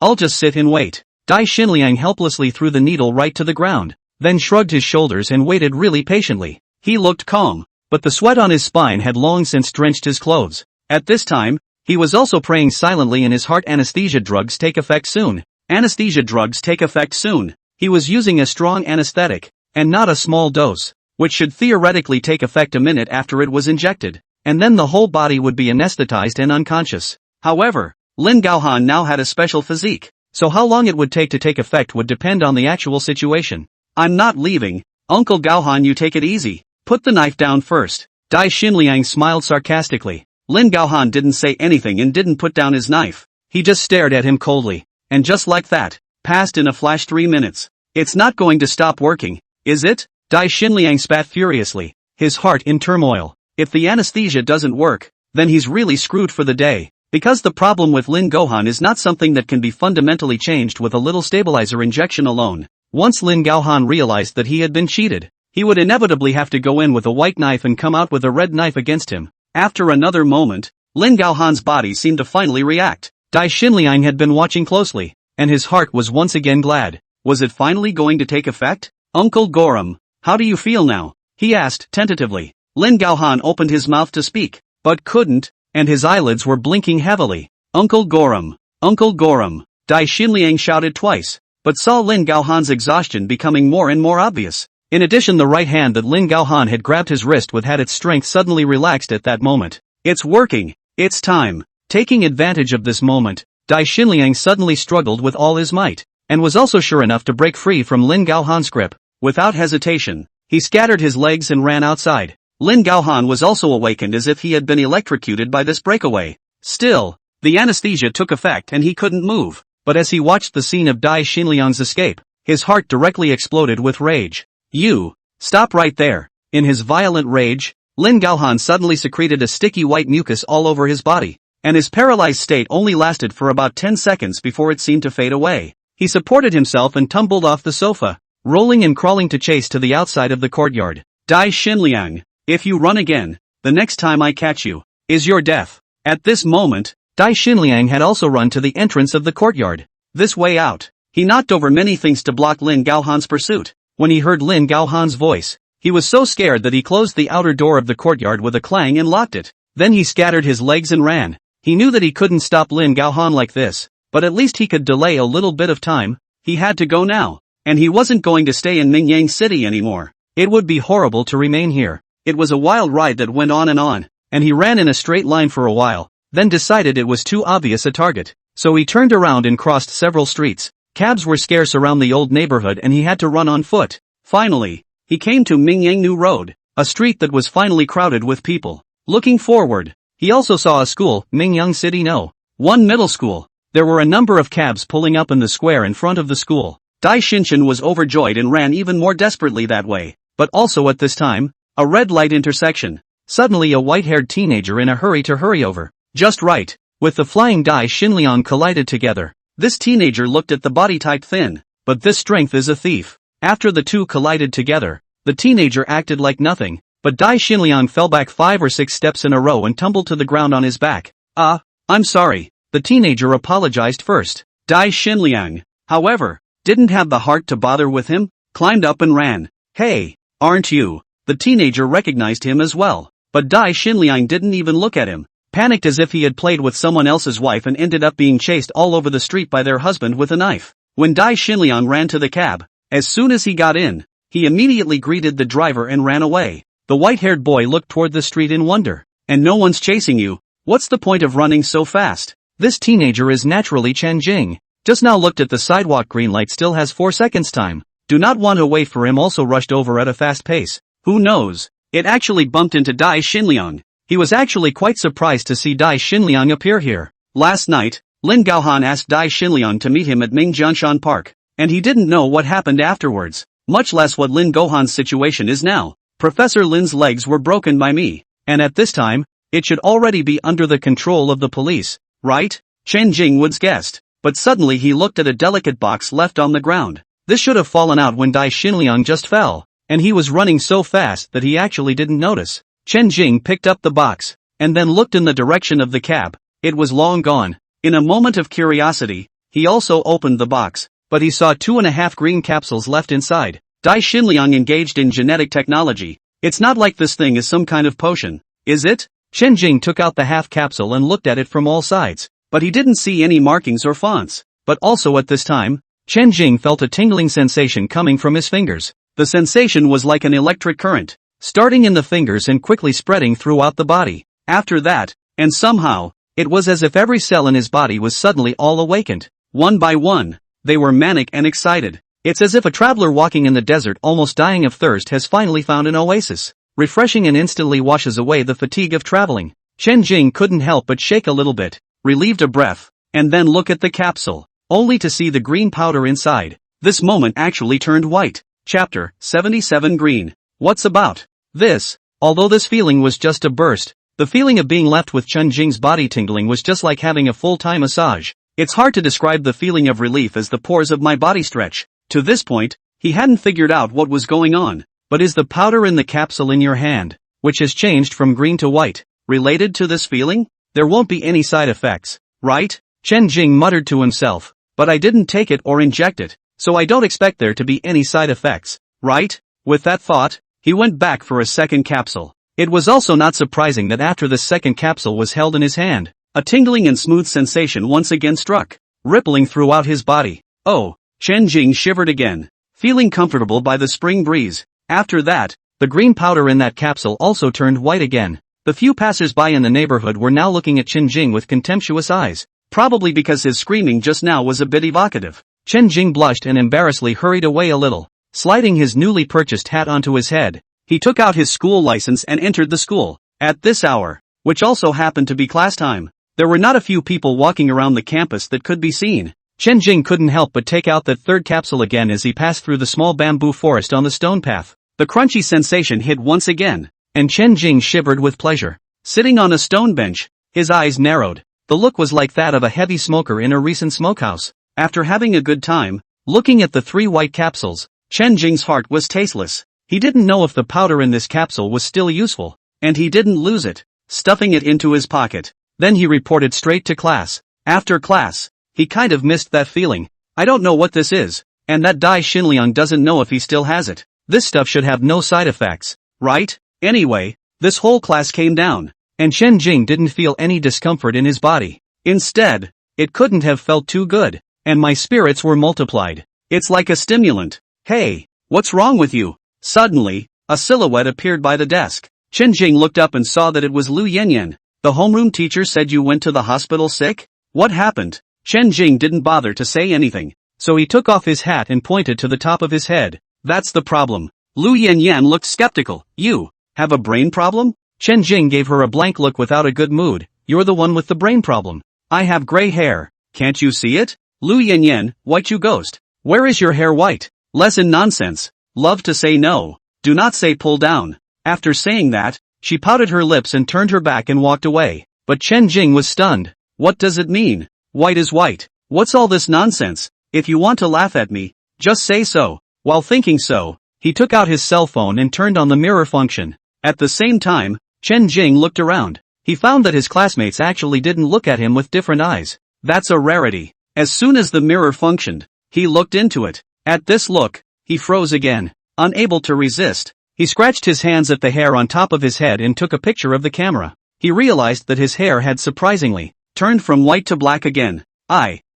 I'll just sit and wait. Dai Xinliang helplessly threw the needle right to the ground, then shrugged his shoulders and waited really patiently. He looked calm, but the sweat on his spine had long since drenched his clothes. At this time, he was also praying silently in his heart. Anesthesia drugs take effect soon. Anesthesia drugs take effect soon. He was using a strong anesthetic, and not a small dose, which should theoretically take effect a minute after it was injected, and then the whole body would be anesthetized and unconscious. However, Lin Gaohan now had a special physique, so how long it would take effect would depend on the actual situation. I'm not leaving. Uncle Gaohan, you take it easy. Put the knife down first. Dai Xinliang smiled sarcastically. Lin Gaohan didn't say anything and didn't put down his knife. He just stared at him coldly. And just like that, passed in a flash 3 minutes. It's not going to stop working, is it? Dai Xinliang spat furiously, his heart in turmoil. If the anesthesia doesn't work, then he's really screwed for the day. Because the problem with Lin Gaohan is not something that can be fundamentally changed with a little stabilizer injection alone. Once Lin Gaohan realized that he had been cheated, he would inevitably have to go in with a white knife and come out with a red knife against him. After another moment, Lin Gaohan's body seemed to finally react. Dai Xinliang had been watching closely, and his heart was once again glad. Was it finally going to take effect? Uncle Goram, how do you feel now? He asked tentatively. Lin Gaohan opened his mouth to speak, but couldn't, and his eyelids were blinking heavily. Uncle Goram, Dai Xinliang shouted twice, but saw Lin Gaohan's exhaustion becoming more and more obvious. In addition, the right hand that Lin Gaohan had grabbed his wrist with had its strength suddenly relaxed at that moment. It's working, it's time. Taking advantage of this moment, Dai Xinliang suddenly struggled with all his might, and was also sure enough to break free from Lin Gaohan's grip. Without hesitation, he scattered his legs and ran outside. Lin Gaohan was also awakened as if he had been electrocuted by this breakaway. Still, the anesthesia took effect and he couldn't move. But as he watched the scene of Dai Xinliang's escape, His heart directly exploded with rage. You! Stop right there! In his violent rage, Lin Gaohan suddenly secreted a sticky white mucus all over his body, and his paralyzed state only lasted for about 10 seconds before it seemed to fade away. He supported himself and tumbled off the sofa, rolling and crawling to chase to the outside of the courtyard. Dai Xinliang, if you run again, the next time I catch you, is your death. At this moment, Dai Xinliang had also run to the entrance of the courtyard. This way out. He knocked over many things to block Lin Gaohan's pursuit. When he heard Lin Gaohan's voice, he was so scared that he closed the outer door of the courtyard with a clang and locked it. Then he scattered his legs and ran. He knew that he couldn't stop Lin Gaohan like this, but at least he could delay a little bit of time. He had to go now, and he wasn't going to stay in Mingyang City anymore. It would be horrible to remain here. It was a wild ride that went on, and he ran in a straight line for a while, then decided it was too obvious a target. So he turned around and crossed several streets. Cabs were scarce around the old neighborhood and he had to run on foot. Finally, he came to Mingyang New Road, a street that was finally crowded with people. Looking forward, he also saw a school, Mingyang City No. 1 Middle School. There were a number of cabs pulling up in the square in front of the school. Dai Xinchen was overjoyed and ran even more desperately that way. But also at this time, a red light intersection. Suddenly a white-haired teenager in a hurry to hurry over. Just right. With the flying Dai Xinliang collided together. This teenager looked at the body type thin, but this strength is a thief. After the two collided together, the teenager acted like nothing, but Dai Xinliang fell back 5 or 6 steps in a row and tumbled to the ground on his back. I'm sorry. The teenager apologized first. Dai Xinliang, however, didn't have the heart to bother with him, climbed up and ran. Hey, aren't you? The teenager recognized him as well, but Dai Xinliang didn't even look at him. Panicked as if he had played with someone else's wife and ended up being chased all over the street by their husband with a knife. When Dai Xinliang ran to the cab, as soon as he got in, he immediately greeted the driver and ran away. The white-haired boy looked toward the street in wonder. And no one's chasing you? What's the point of running so fast? This teenager is naturally Chen Jing. Just now looked at the sidewalk, green light still has 4 seconds time. Do not want to wait for him, also rushed over at a fast pace. Who knows? It actually bumped into Dai Xinliang. He was actually quite surprised to see Dai Xinliang appear here. Last night, Lin Gaohan asked Dai Xinliang to meet him at Mingjianshan Park, and he didn't know what happened afterwards, much less what Lin Gaohan's situation is now. Professor Lin's legs were broken by me, and at this time, it should already be under the control of the police, right? Chen Jing would guessed, but suddenly he looked at a delicate box left on the ground. This should have fallen out when Dai Xinliang just fell, and he was running so fast that he actually didn't notice. Chen Jing picked up the box, and then looked in the direction of the cab. It was long gone. In a moment of curiosity, he also opened the box, but he saw 2.5 green capsules left inside. Dai Xinliang engaged in genetic technology. It's not like this thing is some kind of potion, is it? Chen Jing took out the half capsule and looked at it from all sides, but he didn't see any markings or fonts. But also at this time, Chen Jing felt a tingling sensation coming from his fingers. The sensation was like an electric current, starting in the fingers and quickly spreading throughout the body. After that, and somehow, it was as if every cell in his body was suddenly all awakened. One by one, they were manic and excited. It's as if a traveler walking in the desert almost dying of thirst has finally found an oasis, refreshing and instantly washes away the fatigue of traveling. Chen Jing couldn't help but shake a little bit, relieved a breath, and then look at the capsule, only to see the green powder inside. This moment actually turned white. Chapter 77 Green. What's about? This, although this feeling was just a burst, the feeling of being left with Chen Jing's body tingling was just like having a full-time massage. It's hard to describe the feeling of relief as the pores of my body stretch. To this point, he hadn't figured out what was going on. But is the powder in the capsule in your hand, which has changed from green to white, related to this feeling? There won't be any side effects, right? Chen Jing muttered to himself. But I didn't take it or inject it, so I don't expect there to be any side effects, right? With that thought, he went back for a second capsule. It was also not surprising that after the second capsule was held in his hand, a tingling and smooth sensation once again struck, rippling throughout his body. Oh, Chen Jing shivered again, feeling comfortable by the spring breeze. After that, the green powder in that capsule also turned white again. The few passers-by in the neighborhood were now looking at Chen Jing with contemptuous eyes, probably because his screaming just now was a bit evocative. Chen Jing blushed and embarrassedly hurried away a little, sliding his newly purchased hat onto his head. He took out his school license and entered the school. At this hour, which also happened to be class time, there were not a few people walking around the campus that could be seen. Chen Jing couldn't help but take out that third capsule again as he passed through the small bamboo forest on the stone path. The crunchy sensation hit once again, and Chen Jing shivered with pleasure. Sitting on a stone bench, his eyes narrowed. The look was like that of a heavy smoker in a recent smokehouse. After having a good time, looking at the 3 white capsules, Chen Jing's heart was tasteless. He didn't know if the powder in this capsule was still useful, and he didn't lose it, stuffing it into his pocket. Then he reported straight to class. After class, he kind of missed that feeling. I don't know what this is, and that Dai Xinliang doesn't know if he still has it. This stuff should have no side effects, right? Anyway, this whole class came down, and Chen Jing didn't feel any discomfort in his body. Instead, it couldn't have felt too good, and my spirits were multiplied. It's like a stimulant. Hey, what's wrong with you? Suddenly, a silhouette appeared by the desk. Chen Jing looked up and saw that it was Lu Yanyan. The homeroom teacher said you went to the hospital sick? What happened? Chen Jing didn't bother to say anything, so he took off his hat and pointed to the top of his head. That's the problem. Lu Yanyan looked skeptical. You have a brain problem? Chen Jing gave her a blank look without a good mood. You're the one with the brain problem. I have gray hair. Can't you see it? Lu Yanyan, white you ghost. Where is your hair white? Lesson nonsense. Love to say no. Do not say pull down. After saying that, she pouted her lips and turned her back and walked away. But Chen Jing was stunned. What does it mean? White is white. What's all this nonsense? If you want to laugh at me, just say so. While thinking so, he took out his cell phone and turned on the mirror function. At the same time, Chen Jing looked around. He found that his classmates actually didn't look at him with different eyes. That's a rarity. As soon as the mirror functioned, he looked into it. At this look, he froze again. Unable to resist, he scratched his hands at the hair on top of his head and took a picture of the camera. He realized that his hair had surprisingly turned from white to black again.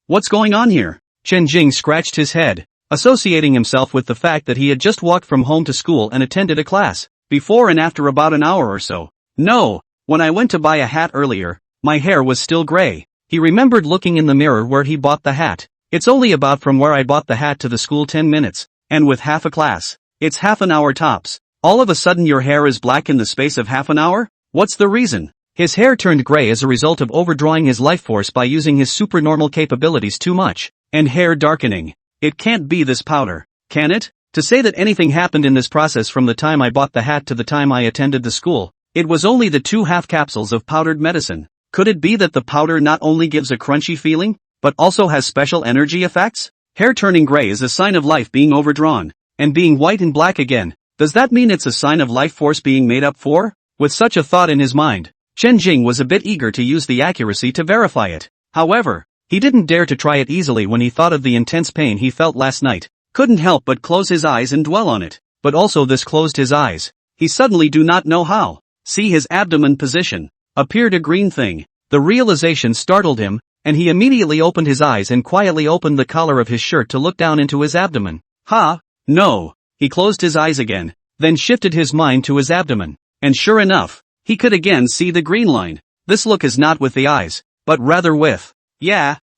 What's going on here? Chen Jing scratched his head, associating himself with the fact that he had just walked from home to school and attended a class, before and after about an hour or so. No, when I went to buy a hat earlier, my hair was still gray. He remembered looking in the mirror where he bought the hat. It's only about from where I bought the hat to the school 10 minutes, and with half a class, it's half an hour tops. All of a sudden your hair is black in the space of half an hour? What's the reason? His hair turned gray as a result of overdrawing his life force by using his supernormal capabilities too much, and hair darkening. It can't be this powder, can it? To say that anything happened in this process from the time I bought the hat to the time I attended the school, it was only the 2 half capsules of powdered medicine. Could it be that the powder not only gives a crunchy feeling, but also has special energy effects? Hair turning gray is a sign of life being overdrawn, and being white and black again. Does that mean it's a sign of life force being made up for? With such a thought in his mind, Chen Jing was a bit eager to use the accuracy to verify it. However, he didn't dare to try it easily when he thought of the intense pain he felt last night. Couldn't help but close his eyes and dwell on it. But also this closed his eyes. He suddenly do not know how. See his abdomen position. Appeared a green thing. The realization startled him, and he immediately opened his eyes and quietly opened the collar of his shirt to look down into his abdomen. No. He closed his eyes again, then shifted his mind to his abdomen. And sure enough, he could again see the green line. This look is not with the eyes, but rather with,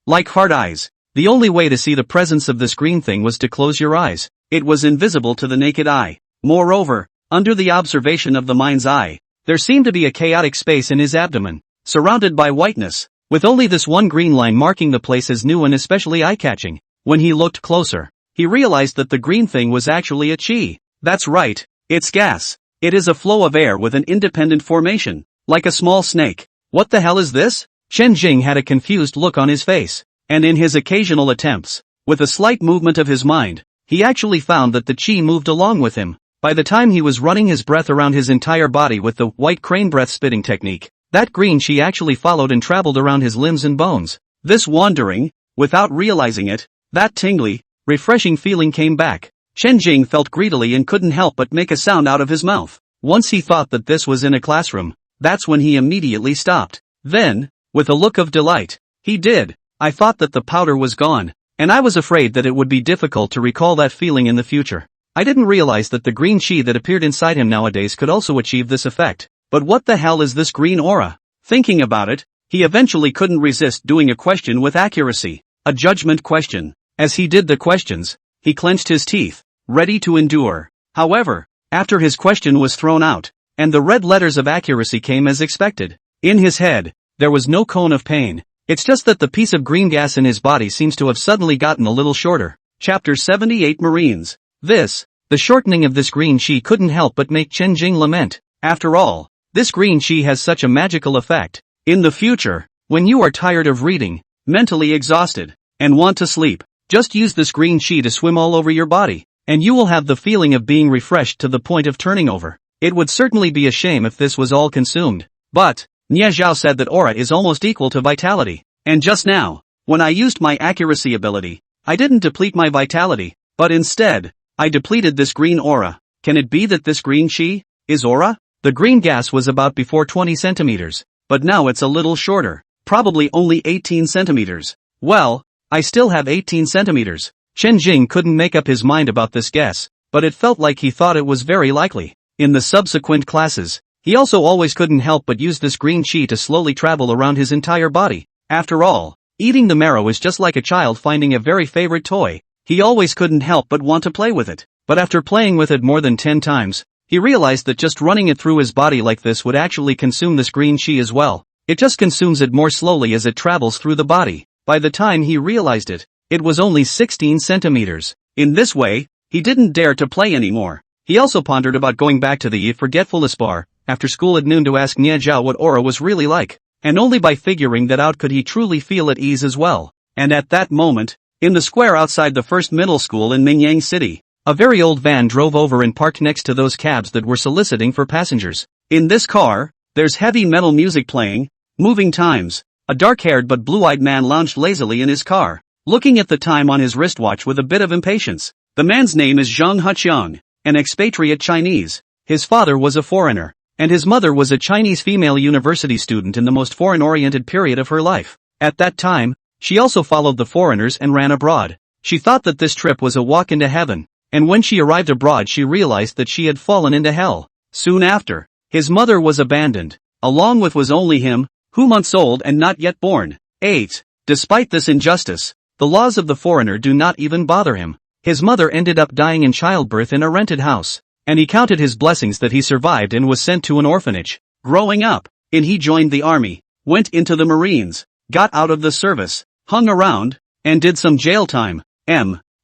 like heart eyes. The only way to see the presence of this green thing was to close your eyes. It was invisible to the naked eye. Moreover, under the observation of the mind's eye, there seemed to be a chaotic space in his abdomen, surrounded by whiteness, with only this one green line marking the place as new and especially eye-catching. When he looked closer, he realized that the green thing was actually a chi. That's right, it's gas. It is a flow of air with an independent formation, like a small snake. What the hell is this? Chen Jing had a confused look on his face, and in his occasional attempts, with a slight movement of his mind, he actually found that the chi moved along with him. By the time he was running his breath around his entire body with the white crane breath spitting technique, that green chi actually followed and traveled around his limbs and bones. This wandering, without realizing it, that tingly, refreshing feeling came back. Chen Jing felt greedily and couldn't help but make a sound out of his mouth. Once he thought that this was in a classroom, that's when he immediately stopped. Then, with a look of delight, he did. I thought that the powder was gone, and I was afraid that it would be difficult to recall that feeling in the future. I didn't realize that the green chi that appeared inside him nowadays could also achieve this effect. But what the hell is this green aura? Thinking about it, he eventually couldn't resist doing a question with accuracy. A judgment question. As he did the questions, he clenched his teeth, ready to endure. However, after his question was thrown out, and the red letters of accuracy came as expected, in his head, there was no cone of pain. It's just that the piece of green gas in his body seems to have suddenly gotten a little shorter. Chapter 78 Marines. The shortening of this green chi couldn't help but make Chen Jing lament. After all, this green chi has such a magical effect. In the future, when you are tired of reading, mentally exhausted, and want to sleep, just use this green chi to swim all over your body, and you will have the feeling of being refreshed to the point of turning over. It would certainly be a shame if this was all consumed. But, Nie Zhao said that aura is almost equal to vitality. And just now, when I used my accuracy ability, I didn't deplete my vitality, but instead, I depleted this green aura. Can it be that this green chi is aura? The green gas was about before 20 centimeters, but now it's a little shorter, probably only 18 centimeters. Well, I still have 18 centimeters. Chen Jing couldn't make up his mind about this guess, but it felt like he thought it was very likely. In the subsequent classes, he also always couldn't help but use this green chi to slowly travel around his entire body. After all, eating the marrow is just like a child finding a very favorite toy. He always couldn't help but want to play with it. But after playing with it more than 10 times, he realized that just running it through his body like this would actually consume this green chi as well. It just consumes it more slowly as it travels through the body. By the time he realized it, it was only 16 centimeters. In this way, he didn't dare to play anymore. He also pondered about going back to the forgetfulness bar after school at noon to ask Nie Zhao what aura was really like, and only by figuring that out could he truly feel at ease as well. And at that moment, in the square outside the first middle school in Mingyang City, a very old van drove over and parked next to those cabs that were soliciting for passengers. In this car, there's heavy metal music playing, moving times. A dark-haired but blue-eyed man lounged lazily in his car, looking at the time on his wristwatch with a bit of impatience. The man's name is Zhang Huqiang, an expatriate Chinese. His father was a foreigner, and his mother was a Chinese female university student in the most foreign-oriented period of her life. At that time, she also followed the foreigners and ran abroad. She thought that this trip was a walk into heaven, and when she arrived abroad she realized that she had fallen into hell. Soon after, his mother was abandoned, along with was only him, 2 months old and not yet born. 8. Despite this injustice, the laws of the foreigner do not even bother him. His mother ended up dying in childbirth in a rented house, and he counted his blessings that he survived and was sent to an orphanage. Growing up, he joined the army, went into the Marines, got out of the service, hung around, and did some jail time.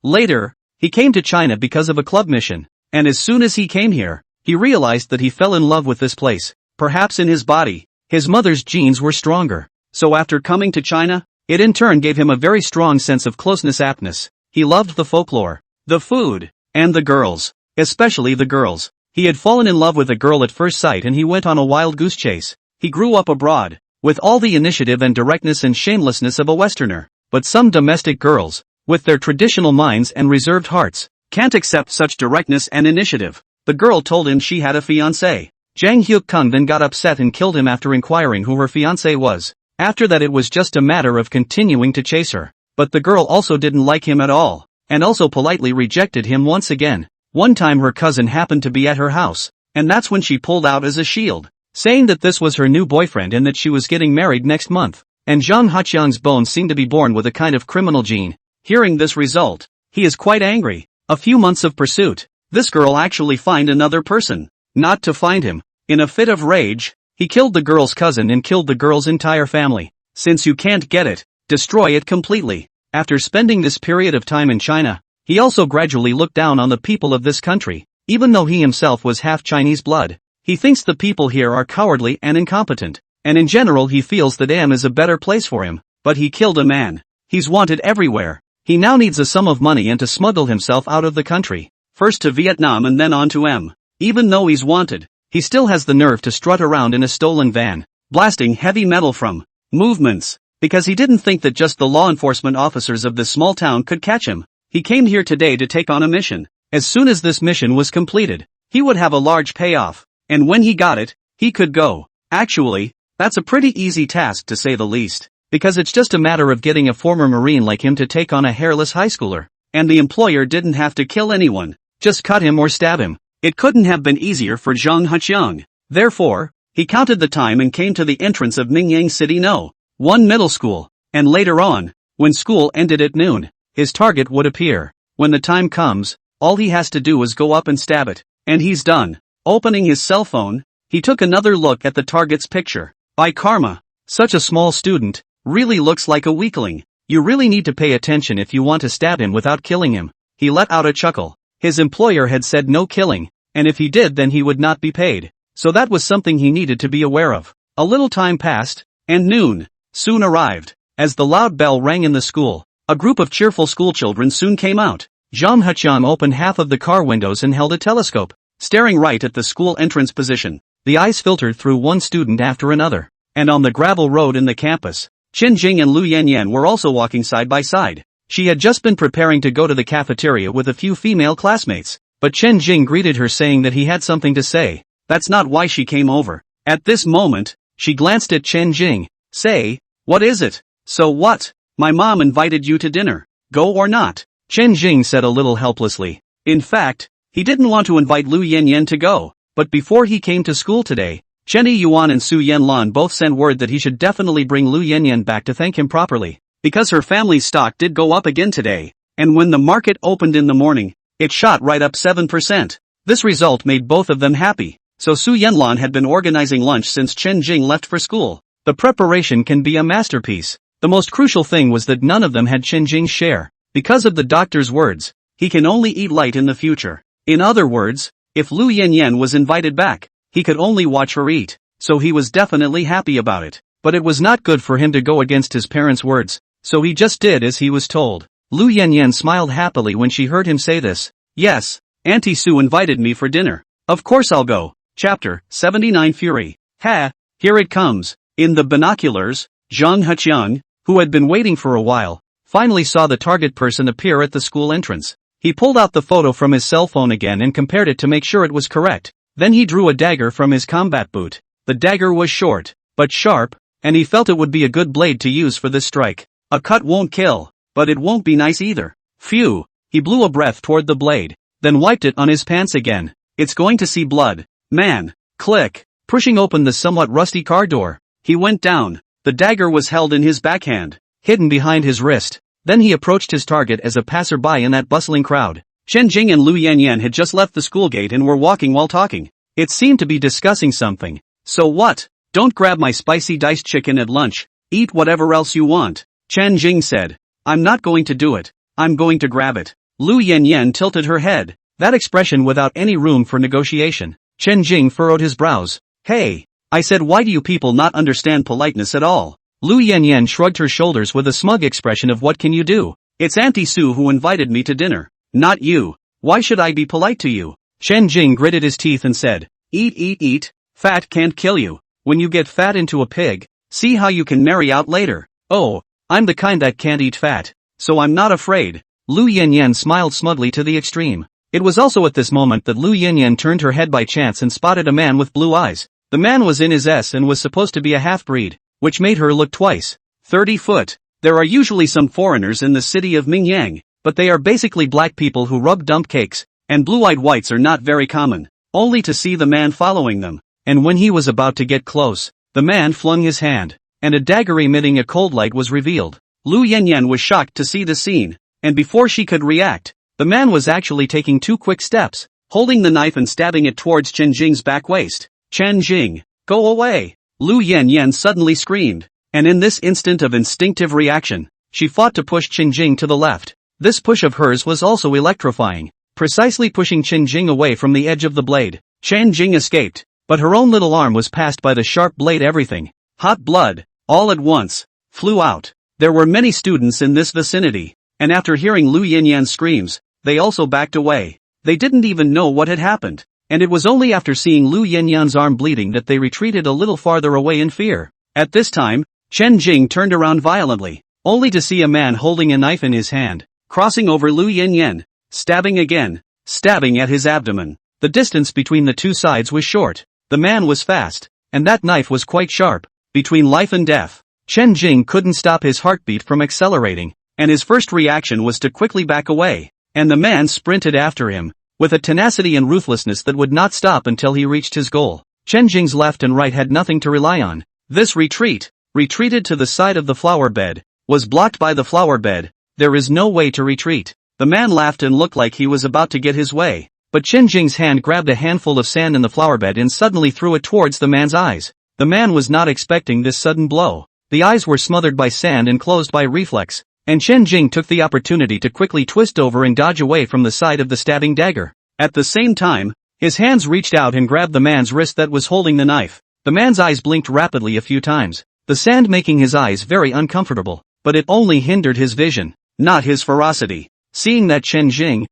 Later, he came to China because of a club mission, and as soon as he came here, he realized that he fell in love with this place. Perhaps in his body, his mother's genes were stronger, so after coming to China, it in turn gave him a very strong sense of closeness aptness. He loved the folklore, the food, and the girls, especially the girls. He had fallen in love with a girl at first sight and he went on a wild goose chase. He grew up abroad, with all the initiative and directness and shamelessness of a Westerner. But some domestic girls, with their traditional minds and reserved hearts, can't accept such directness and initiative. The girl told him she had a fiancé. Jang Hyuk-kung then got upset and killed him after inquiring who her fiancé was. After that it was just a matter of continuing to chase her. But the girl also didn't like him at all, and also politely rejected him once again. One time her cousin happened to be at her house, and that's when she pulled out as a shield, saying that this was her new boyfriend and that she was getting married next month. And Zhang Huqiang's bones seemed to be born with a kind of criminal gene. Hearing this result, he is quite angry. A few months of pursuit, this girl actually find another person, not to find him. In a fit of rage, he killed the girl's cousin and killed the girl's entire family. Since you can't get it, destroy it completely. After spending this period of time in China, he also gradually looked down on the people of this country. Even though he himself was half Chinese blood, he thinks the people here are cowardly and incompetent, and in general he feels that is a better place for him. But he killed a man. He's wanted everywhere. He now needs a sum of money and to smuggle himself out of the country, first to Vietnam and then on to Even though he's wanted, he still has the nerve to strut around in a stolen van, blasting heavy metal from movements, because he didn't think that just the law enforcement officers of this small town could catch him. He came here today to take on a mission. As soon as this mission was completed, he would have a large payoff, and when he got it, he could go. Actually, that's a pretty easy task to say the least, because it's just a matter of getting a former Marine like him to take on a hairless high schooler, and the employer didn't have to kill anyone, just cut him or stab him. It couldn't have been easier for Zhang Huqiang. Therefore, he counted the time and came to the entrance of Mingyang City No. 1 middle school, and later on, when school ended at noon, his target would appear. When the time comes, all he has to do is go up and stab it, and he's done. Opening his cell phone, he took another look at the target's picture. By karma, such a small student, Really looks like a weakling. You really need to pay attention if you want to stab him without killing him. He let out a chuckle. His employer had said no killing, and if he did then he would not be paid. So that was something he needed to be aware of. A little time passed, and noon soon arrived. As the loud bell rang in the school, a group of cheerful schoolchildren soon came out. Jang Hachang opened half of the car windows and held a telescope, staring right at the school entrance position. The eyes filtered through one student after another. And on the gravel road in the campus, Chen Jing and Lu Yanyan were also walking side by side. She had just been preparing to go to the cafeteria with a few female classmates, but Chen Jing greeted her saying that he had something to say. That's not why she came over. At this moment, she glanced at Chen Jing. Say, what is it? So what? My mom invited you to dinner. Go or not? Chen Jing said a little helplessly. In fact, he didn't want to invite Lu Yanyan to go, but before he came to school today, Chen Yuan and Su Yanlan both sent word that he should definitely bring Lu Yanyan back to thank him properly, because her family's stock did go up again today, and when the market opened in the morning, it shot right up 7%. This result made both of them happy, so Su Yanlan had been organizing lunch since Chen Jing left for school. The preparation can be a masterpiece. The most crucial thing was that none of them had Chen Jing's share. Because of the doctor's words, he can only eat light in the future. In other words, if Lu Yanyan was invited back, he could only watch her eat, so he was definitely happy about it. But it was not good for him to go against his parents' words, so he just did as he was told. Lu Yanyan smiled happily when she heard him say this. Yes, Auntie Sue invited me for dinner. Of course I'll go. Chapter 79 Fury. Ha, here it comes. In the binoculars, Zhang Heqiang, who had been waiting for a while, finally saw the target person appear at the school entrance. He pulled out the photo from his cell phone again and compared it to make sure it was correct. Then he drew a dagger from his combat boot. The dagger was short, but sharp, and he felt it would be a good blade to use for this strike. A cut won't kill, but it won't be nice either. Phew, he blew a breath toward the blade, then wiped it on his pants again. It's going to see blood. Man, click, pushing open the somewhat rusty car door. He went down. The dagger was held in his backhand, hidden behind his wrist. Then he approached his target as a passerby in that bustling crowd. Chen Jing and Lu Yanyan had just left the school gate and were walking while talking. It seemed to be discussing something. So what? Don't grab my spicy diced chicken at lunch. Eat whatever else you want. Chen Jing said. I'm not going to do it. I'm going to grab it. Lu Yanyan tilted her head. That expression without any room for negotiation. Chen Jing furrowed his brows. Hey, I said, why do you people not understand politeness at all? Lu Yanyan shrugged her shoulders with a smug expression of what can you do? It's Auntie Sue who invited me to dinner, not you. Why should I be polite to you? Chen Jing gritted his teeth and said, eat, fat can't kill you. When you get fat into a pig, see how you can marry out later. Oh, I'm the kind that can't eat fat, so I'm not afraid. Lu Yanyan smiled smugly to the extreme. It was also at this moment that Lu Yanyan turned her head by chance and spotted a man with blue eyes. The man was in his S and was supposed to be a half-breed, which made her look twice 30 foot. There are usually some foreigners in the city of Mingyang, but they are basically black people who rub dump cakes, and blue-eyed whites are not very common. Only to see the man following them, and when he was about to get close, the man flung his hand, and a dagger emitting a cold light was revealed. Lu Yanyan was shocked to see the scene, and before she could react, the man was actually taking 2 quick steps, holding the knife and stabbing it towards Chen Jing's back waist. Chen Jing, go away! Lu Yanyan suddenly screamed, and in this instant of instinctive reaction, she fought to push Chen Jing to the left. This push of hers was also electrifying, precisely pushing Chen Jing away from the edge of the blade. Chen Jing escaped, but her own little arm was passed by the sharp blade. Everything, hot blood, all at once, flew out. There were many students in this vicinity, and after hearing Lu Yanyan's screams, they also backed away. They didn't even know what had happened, and it was only after seeing Lu Yanyan's arm bleeding that they retreated a little farther away in fear. At this time, Chen Jing turned around violently, only to see a man holding a knife in his hand, crossing over Lu Yanyan, stabbing again, stabbing at his abdomen. The distance between the two sides was short, the man was fast, and that knife was quite sharp, between life and death. Chen Jing couldn't stop his heartbeat from accelerating, and his first reaction was to quickly back away, and the man sprinted after him, with a tenacity and ruthlessness that would not stop until he reached his goal. Chen Jing's left and right had nothing to rely on. This retreated to the side of the flower bed, was blocked by the flower bed. There is no way to retreat. The man laughed and looked like he was about to get his way, but Chen Jing's hand grabbed a handful of sand in the flower bed and suddenly threw it towards the man's eyes. The man was not expecting this sudden blow. The eyes were smothered by sand and closed by reflex, and Chen Jing took the opportunity to quickly twist over and dodge away from the side of the stabbing dagger. At the same time, his hands reached out and grabbed the man's wrist that was holding the knife. The man's eyes blinked rapidly a few times, the sand making his eyes very uncomfortable, but it only hindered his vision, not his ferocity. Seeing that Chen Jing,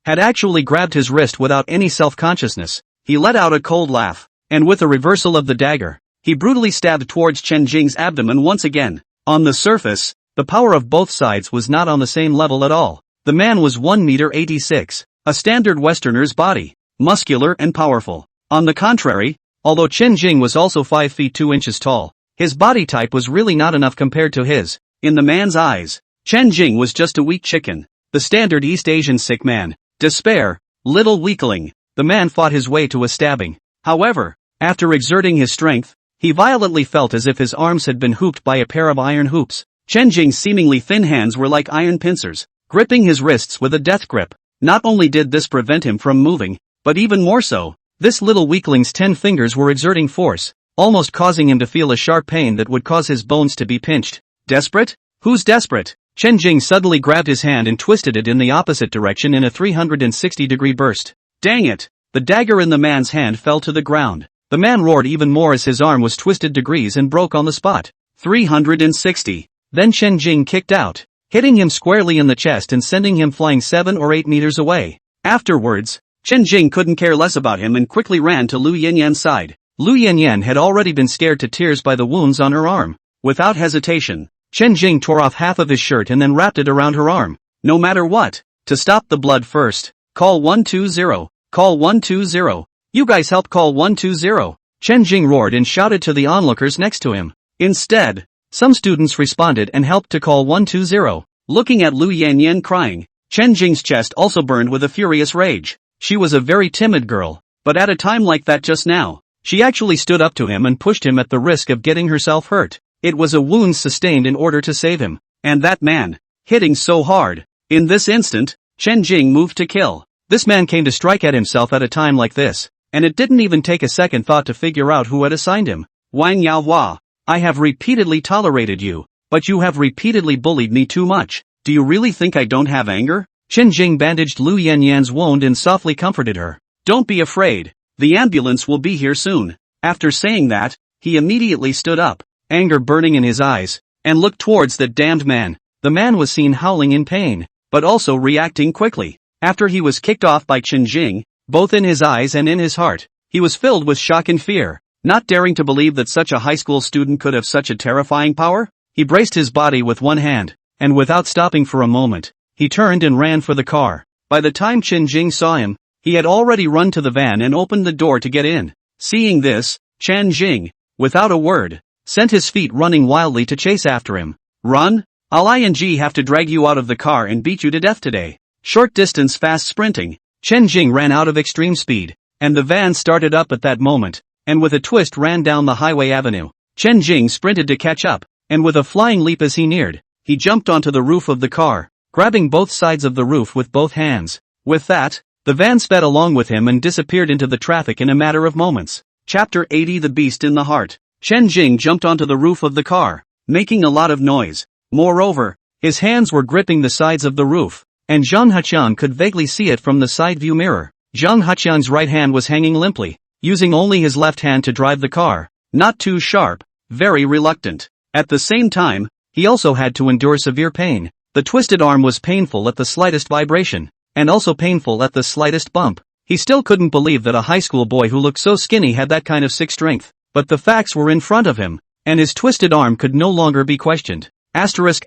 had actually grabbed his wrist without any self-consciousness, he let out a cold laugh, and with a reversal of the dagger, he brutally stabbed towards Chen Jing's abdomen once again. On the surface, the power of both sides was not on the same level at all. The man was 1 meter 86, a standard Westerner's body, muscular and powerful. On the contrary, although Chen Jing was also 5 feet 2 inches tall, his body type was really not enough compared to his. In the man's eyes, Chen Jing was just a weak chicken, the standard East Asian sick man. Despair, little weakling. The man fought his way to a stabbing. However, after exerting his strength, he violently felt as if his arms had been hooped by a pair of iron hoops. Chen Jing's seemingly thin hands were like iron pincers, gripping his wrists with a death grip. Not only did this prevent him from moving, but even more so, this little weakling's 10 fingers were exerting force, almost causing him to feel a sharp pain that would cause his bones to be pinched. Desperate? Who's desperate? Chen Jing suddenly grabbed his hand and twisted it in the opposite direction in a 360-degree burst. Dang it! The dagger in the man's hand fell to the ground. The man roared even more as his arm was twisted degrees and broke on the spot. 360. Then Chen Jing kicked out, hitting him squarely in the chest and sending him flying 7 or 8 meters away. Afterwards, Chen Jing couldn't care less about him and quickly ran to Lu Yanyan's side. Lu Yanyan had already been scared to tears by the wounds on her arm. Without hesitation, Chen Jing tore off half of his shirt and then wrapped it around her arm. No matter what, to stop the blood first, call 120, call 120. You guys help call 120. Chen Jing roared and shouted to the onlookers next to him. Instead, some students responded and helped to call 120. Looking at Lu Yanyan crying, Chen Jing's chest also burned with a furious rage. She was a very timid girl, but at a time like that just now, she actually stood up to him and pushed him at the risk of getting herself hurt. It was a wound sustained in order to save him, and that man, hitting so hard. In this instant, Chen Jing moved to kill. This man came to strike at himself at a time like this, and it didn't even take a second thought to figure out who had assigned him. Wang Yaohua, I have repeatedly tolerated you, but you have repeatedly bullied me too much. Do you really think I don't have anger? Chen Jing bandaged Lu Yanyan's wound and softly comforted her. Don't be afraid, the ambulance will be here soon. After saying that, he immediately stood up, anger burning in his eyes, and looked towards that damned man. The man was seen howling in pain, but also reacting quickly. After he was kicked off by Chen Jing, both in his eyes and in his heart, he was filled with shock and fear, not daring to believe that such a high school student could have such a terrifying power. He braced his body with one hand, and without stopping for a moment, he turned and ran for the car. By the time Chen Jing saw him, he had already run to the van and opened the door to get in. Seeing this, Chen Jing, without a word, sent his feet running wildly to chase after him. Run? I'll have to drag you out of the car and beat you to death today. Short distance fast sprinting, Chen Jing ran out of extreme speed, and the van started up at that moment, and with a twist ran down the highway avenue. Chen Jing sprinted to catch up, and with a flying leap as he neared, he jumped onto the roof of the car, grabbing both sides of the roof with both hands. With that, the van sped along with him and disappeared into the traffic in a matter of moments. Chapter 80 The Beast in the Heart. Chen Jing jumped onto the roof of the car, making a lot of noise. Moreover, his hands were gripping the sides of the roof, and Zhang Haqiang could vaguely see it from the side view mirror. Zhang Haqiang's right hand was hanging limply, using only his left hand to drive the car, not too sharp, very reluctant. At the same time, he also had to endure severe pain. The twisted arm was painful at the slightest vibration, and also painful at the slightest bump. He still couldn't believe that a high school boy who looked so skinny had that kind of sick strength, but the facts were in front of him, and his twisted arm could no longer be questioned. Asterisk.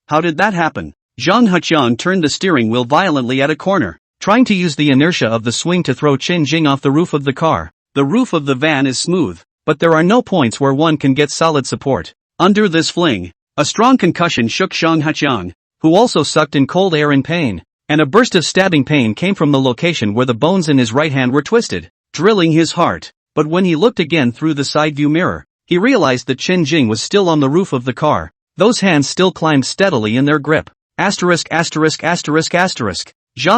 How did that happen? Zhang Haqiang turned the steering wheel violently at a corner, trying to use the inertia of the swing to throw Chen Jing off the roof of the car. The roof of the van is smooth, but there are no points where one can get solid support. Under this fling, a strong concussion shook Zhang Haqiang, who also sucked in cold air in pain, and a burst of stabbing pain came from the location where the bones in his right hand were twisted, drilling his heart. But when he looked again through the side view mirror, he realized that Chen Jing was still on the roof of the car. Those hands still climbed steadily in their grip. Zhang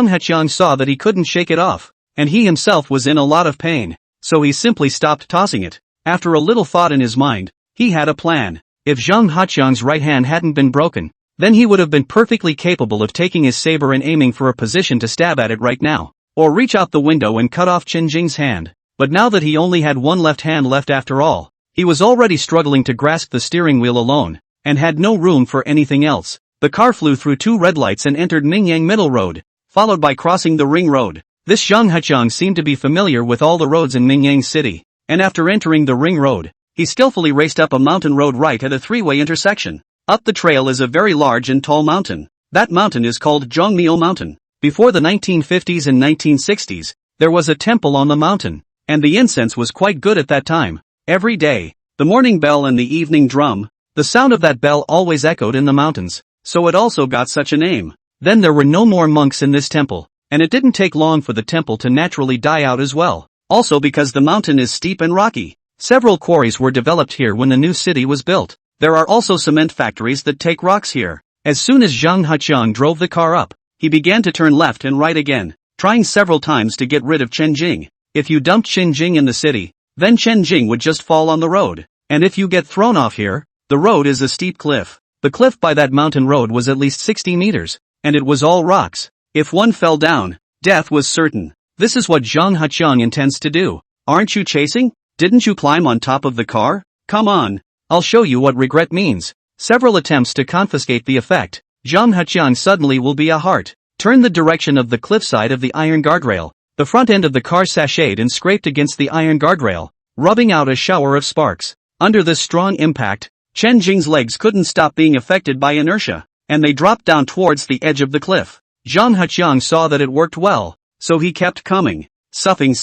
Haqiang saw that he couldn't shake it off, and he himself was in a lot of pain, so he simply stopped tossing it. After a little thought in his mind, he had a plan. If Zhang Haqiang's right hand hadn't been broken, then he would have been perfectly capable of taking his saber and aiming for a position to stab at it right now, or reach out the window and cut off Chen Jing's hand. But now that he only had one left hand left after all, he was already struggling to grasp the steering wheel alone, and had no room for anything else. The car flew through 2 red lights and entered Mingyang Middle Road, followed by crossing the Ring Road. This Zhang Haqiang seemed to be familiar with all the roads in Mingyang City, and after entering the Ring Road, he skillfully raced up a mountain road right at a 3-way intersection. Up the trail is a very large and tall mountain. That mountain is called Zhongmiao Mountain. Before the 1950s and 1960s, there was a temple on the mountain, and the incense was quite good at that time. Every day, the morning bell and the evening drum, the sound of that bell always echoed in the mountains, so it also got such a name. Then there were no more monks in this temple, and it didn't take long for the temple to naturally die out as well. Also because the mountain is steep and rocky, several quarries were developed here when the new city was built. There are also cement factories that take rocks here. As soon as Zhang Haqiang drove the car up, he began to turn left and right again, trying several times to get rid of Chen Jing. If you dumped Chen Jing in the city, then Chen Jing would just fall on the road. And if you get thrown off here, the road is a steep cliff. The cliff by that mountain road was at least 60 meters, and it was all rocks. If one fell down, death was certain. This is what Zhang Haqiang intends to do. Aren't you chasing? Didn't you climb on top of the car? Come on. I'll show you what regret means. Several attempts to confiscate the effect. Zhang Haqiang suddenly will be a heart. Turn the direction of the cliffside of the iron guardrail. The front end of the car sashayed and scraped against the iron guardrail, rubbing out a shower of sparks. Under this strong impact, Chen Jing's legs couldn't stop being affected by inertia, and they dropped down towards the edge of the cliff. Zhang Haqiang saw that it worked well, so he kept coming. Suffing.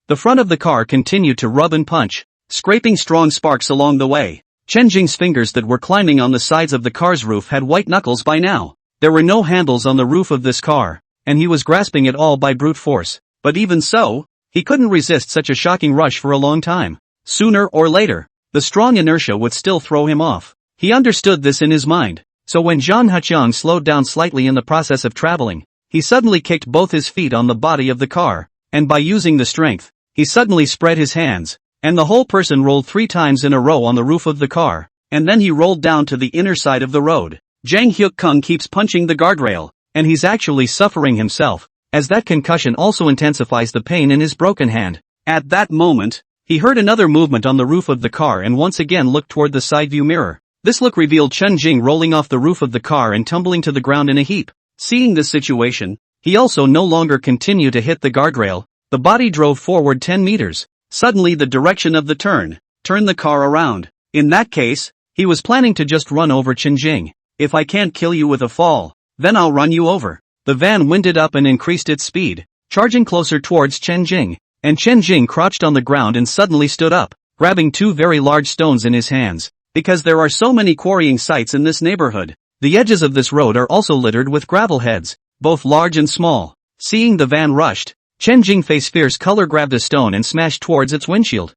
The front of the car continued to rub and punch, scraping strong sparks along the way. Chen Jing's fingers that were climbing on the sides of the car's roof had white knuckles by now. There were no handles on the roof of this car, and he was grasping it all by brute force. But even so, he couldn't resist such a shocking rush for a long time. Sooner or later, the strong inertia would still throw him off. He understood this in his mind, so when Zhang Haqiang slowed down slightly in the process of traveling, he suddenly kicked both his feet on the body of the car, and by using the strength, he suddenly spread his hands, and the whole person rolled 3 times in a row on the roof of the car, and then he rolled down to the inner side of the road. Zhang Hyuk-kung keeps punching the guardrail, and he's actually suffering himself, as that concussion also intensifies the pain in his broken hand. At that moment, he heard another movement on the roof of the car and once again looked toward the side view mirror. This look revealed Chen Jing rolling off the roof of the car and tumbling to the ground in a heap. Seeing this situation, he also no longer continued to hit the guardrail. The body drove forward 10 meters. Suddenly the direction of the turn the car around. In that case, he was planning to just run over Chen Jing. If I can't kill you with a fall, then I'll run you over. The van winded up and increased its speed, charging closer towards Chen Jing. And Chen Jing crouched on the ground and suddenly stood up, grabbing 2 very large stones in his hands. Because there are so many quarrying sites in this neighborhood, the edges of this road are also littered with gravel heads, both large and small. Seeing the van rushed, Chen Jing face fierce color grabbed a stone and smashed towards its windshield.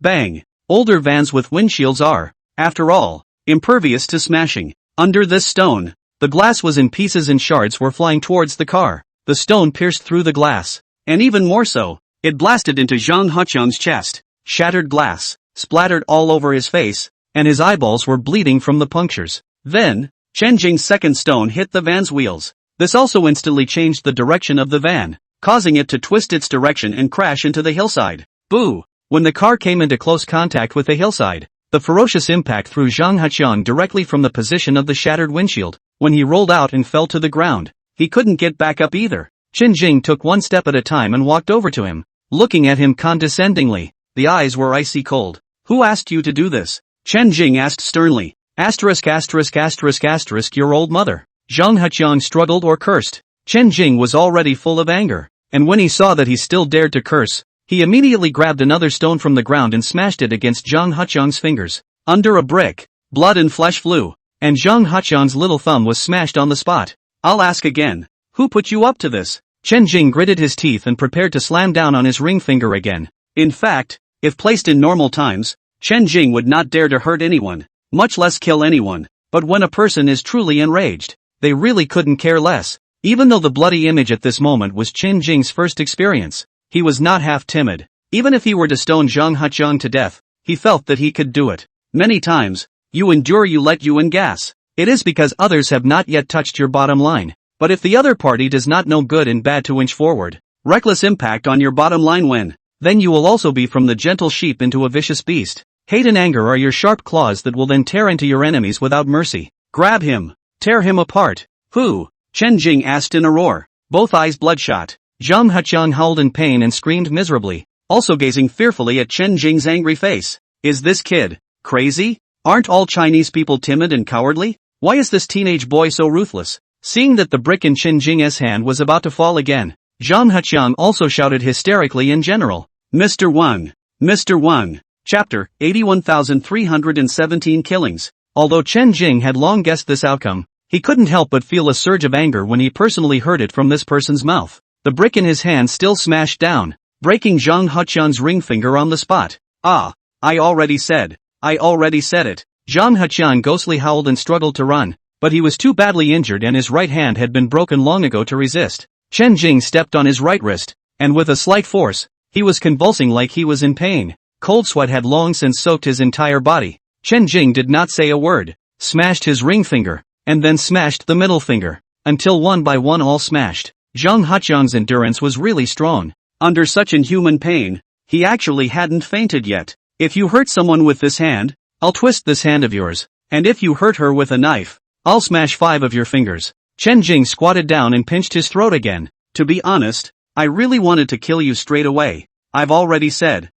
Bang. Older vans with windshields are, after all, impervious to smashing. Under this stone, the glass was in pieces and shards were flying towards the car. The stone pierced through the glass, and even more so, it blasted into Zhang Haqiang's chest. Shattered glass splattered all over his face, and his eyeballs were bleeding from the punctures. Then, Chen Jing's second stone hit the van's wheels. This also instantly changed the direction of the van, causing it to twist its direction and crash into the hillside. Boo! When the car came into close contact with the hillside, the ferocious impact threw Zhang Haqiang directly from the position of the shattered windshield. When he rolled out and fell to the ground, he couldn't get back up either. Chen Jing took one step at a time and walked over to him, looking at him condescendingly. The eyes were icy cold. Who asked you to do this? Chen Jing asked sternly. Your old mother. Zhang Haqiang struggled or cursed. Chen Jing was already full of anger, and when he saw that he still dared to curse, he immediately grabbed another stone from the ground and smashed it against Zhang Haqiang's fingers. Under a brick, blood and flesh flew, and Zhang Haqiang's little thumb was smashed on the spot. I'll ask again. Who put you up to this? Chen Jing gritted his teeth and prepared to slam down on his ring finger again. In fact, if placed in normal times, Chen Jing would not dare to hurt anyone, much less kill anyone. But when a person is truly enraged, they really couldn't care less. Even though the bloody image at this moment was Chen Jing's first experience, he was not half timid. Even if he were to stone Zhang Huqiang to death, he felt that he could do it. Many times, you endure, you let you in gas. It is because others have not yet touched your bottom line. But if the other party does not know good and bad to inch forward, reckless impact on your bottom line when, then you will also be from the gentle sheep into a vicious beast. Hate and anger are your sharp claws that will then tear into your enemies without mercy. Grab him. Tear him apart. Who? Chen Jing asked in a roar, both eyes bloodshot. Zhang Huqiang howled in pain and screamed miserably, also gazing fearfully at Chen Jing's angry face. Is this kid crazy? Aren't all Chinese people timid and cowardly? Why is this teenage boy so ruthless? Seeing that the brick in Chen Jing's hand was about to fall again, Zhang Huqiang also shouted hysterically in general. Mr. Wang. Mr. Wang. Chapter 81,317 Killings. Although Chen Jing had long guessed this outcome, he couldn't help but feel a surge of anger when he personally heard it from this person's mouth. The brick in his hand still smashed down, breaking Zhang Huqiang's ring finger on the spot. Ah! I already said it. Zhang Huqiang ghostly howled and struggled to run, but he was too badly injured and his right hand had been broken long ago to resist. Chen Jing stepped on his right wrist, and with a slight force, he was convulsing like he was in pain. Cold sweat had long since soaked his entire body. Chen Jing did not say a word, smashed his ring finger, and then smashed the middle finger, until one by one all smashed. Zhang Huqiang's endurance was really strong. Under such inhuman pain, he actually hadn't fainted yet. If you hurt someone with this hand, I'll twist this hand of yours, and if you hurt her with a knife, I'll smash 5 of your fingers. Chen Jing squatted down and pinched his throat again. To be honest, I really wanted to kill you straight away. I've already said,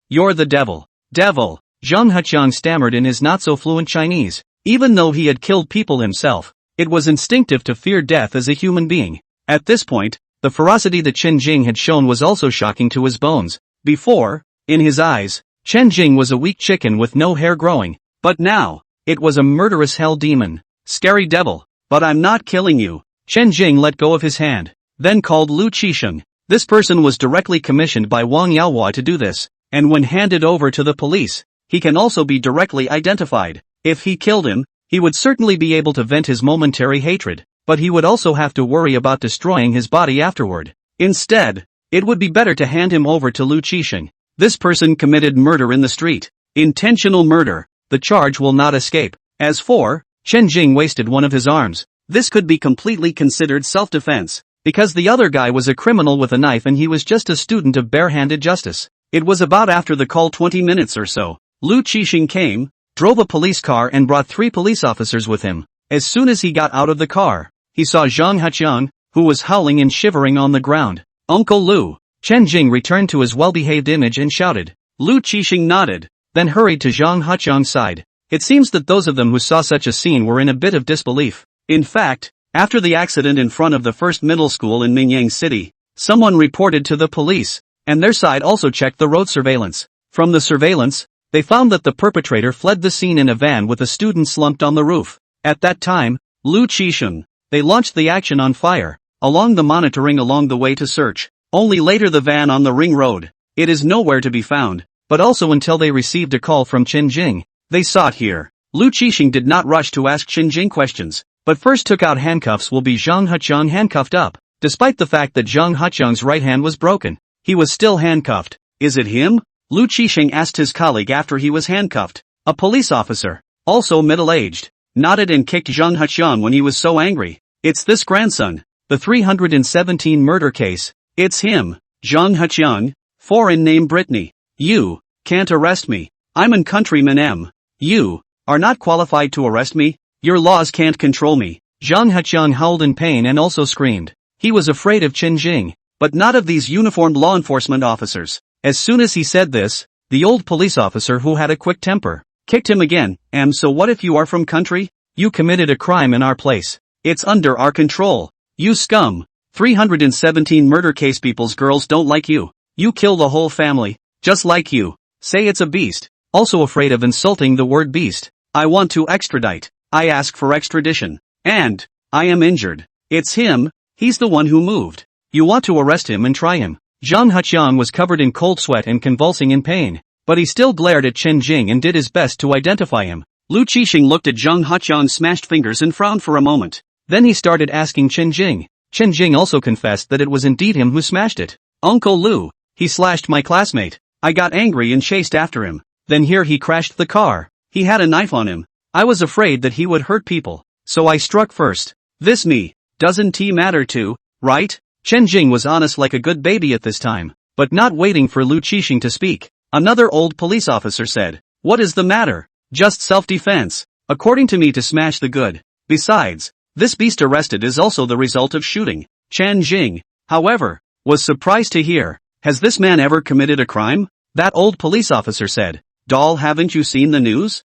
you're the devil. Devil, Zhang Huqiang stammered in his not-so-fluent Chinese. Even though he had killed people himself, it was instinctive to fear death as a human being. At this point, the ferocity that Chen Jing had shown was also shocking to his bones. Before, in his eyes, Chen Jing was a weak chicken with no hair growing. But now, it was a murderous hell demon. Scary devil. But I'm not killing you. Chen Jing let go of his hand, then called Lu Qisheng. This person was directly commissioned by Wang Yaohua to do this, and when handed over to the police, he can also be directly identified. If he killed him, he would certainly be able to vent his momentary hatred, but he would also have to worry about destroying his body afterward. Instead, it would be better to hand him over to Lu Qisheng. This person committed murder in the street. Intentional murder. The charge will not escape. As for, Chen Jing wasted one of his arms. This could be completely considered self-defense, because the other guy was a criminal with a knife and he was just a student of bare-handed justice. It was about after the call 20 minutes or so. Lu Qisheng came, drove a police car and brought 3 police officers with him. As soon as he got out of the car, he saw Zhang Huqiang, who was howling and shivering on the ground. Uncle Lu. Chen Jing returned to his well-behaved image and shouted. Lu Qisheng nodded, then hurried to Zhang Huqiang's side. It seems that those of them who saw such a scene were in a bit of disbelief. In fact, after the accident in front of the first middle school in Mingyang City, someone reported to the police, and their side also checked the road surveillance. From the surveillance, they found that the perpetrator fled the scene in a van with a student slumped on the roof. At that time, Lu Qisheng, they launched the action on fire, along the monitoring along the way to search. Only later the van on the ring road. It is nowhere to be found, but also until they received a call from Chen Jing. They sought here. Lu Qisheng did not rush to ask Chen Jing questions, but first took out handcuffs. Will be Zhang Huqiang handcuffed up. Despite the fact that Zhang Huqiang's right hand was broken, he was still handcuffed. Is it him? Lu Qisheng asked his colleague after he was handcuffed. A police officer, also middle-aged, nodded and kicked Zhang Huqiang when he was so angry. It's this grandson. The 317 murder case. It's him. Zhang Huqiang, foreign name Brittany. You can't arrest me. I'm an countryman M. You are not qualified to arrest me. Your laws can't control me. Zhang Huqiang howled in pain and also screamed. He was afraid of Chen Jing, but not of these uniformed law enforcement officers. As soon as he said this, the old police officer, who had a quick temper, kicked him again. So what if you are from country? You committed a crime in our place. It's under our control. You scum. 317 murder case. People's girls don't like you. You kill the whole family, just like you. Say it's a beast. Also afraid of insulting the word beast. I want to extradite. I ask for extradition. And I am injured. It's him. He's the one who moved. You want to arrest him and try him. Zhang Huqiang was covered in cold sweat and convulsing in pain, but he still glared at Chen Jing and did his best to identify him. Lu Qisheng looked at Zhang Huqiang's smashed fingers and frowned for a moment. Then he started asking Chen Jing. Chen Jing also confessed that it was indeed him who smashed it. Uncle Lu, He slashed my classmate. I got angry and chased after him. Then here he crashed the car. He had a knife on him. I was afraid that he would hurt people. So I struck first. This me. Doesn't T matter too, right? Chen Jing was honest like a good baby at this time, but not waiting for Lu Qixing to speak. Another old police officer said, "What is the matter? Just self-defense. According to me to smash the good. Besides, this beast arrested is also the result of shooting." Chen Jing, however, was surprised to hear, "Has this man ever committed a crime?" That old police officer said, "Doll, haven't you seen the news?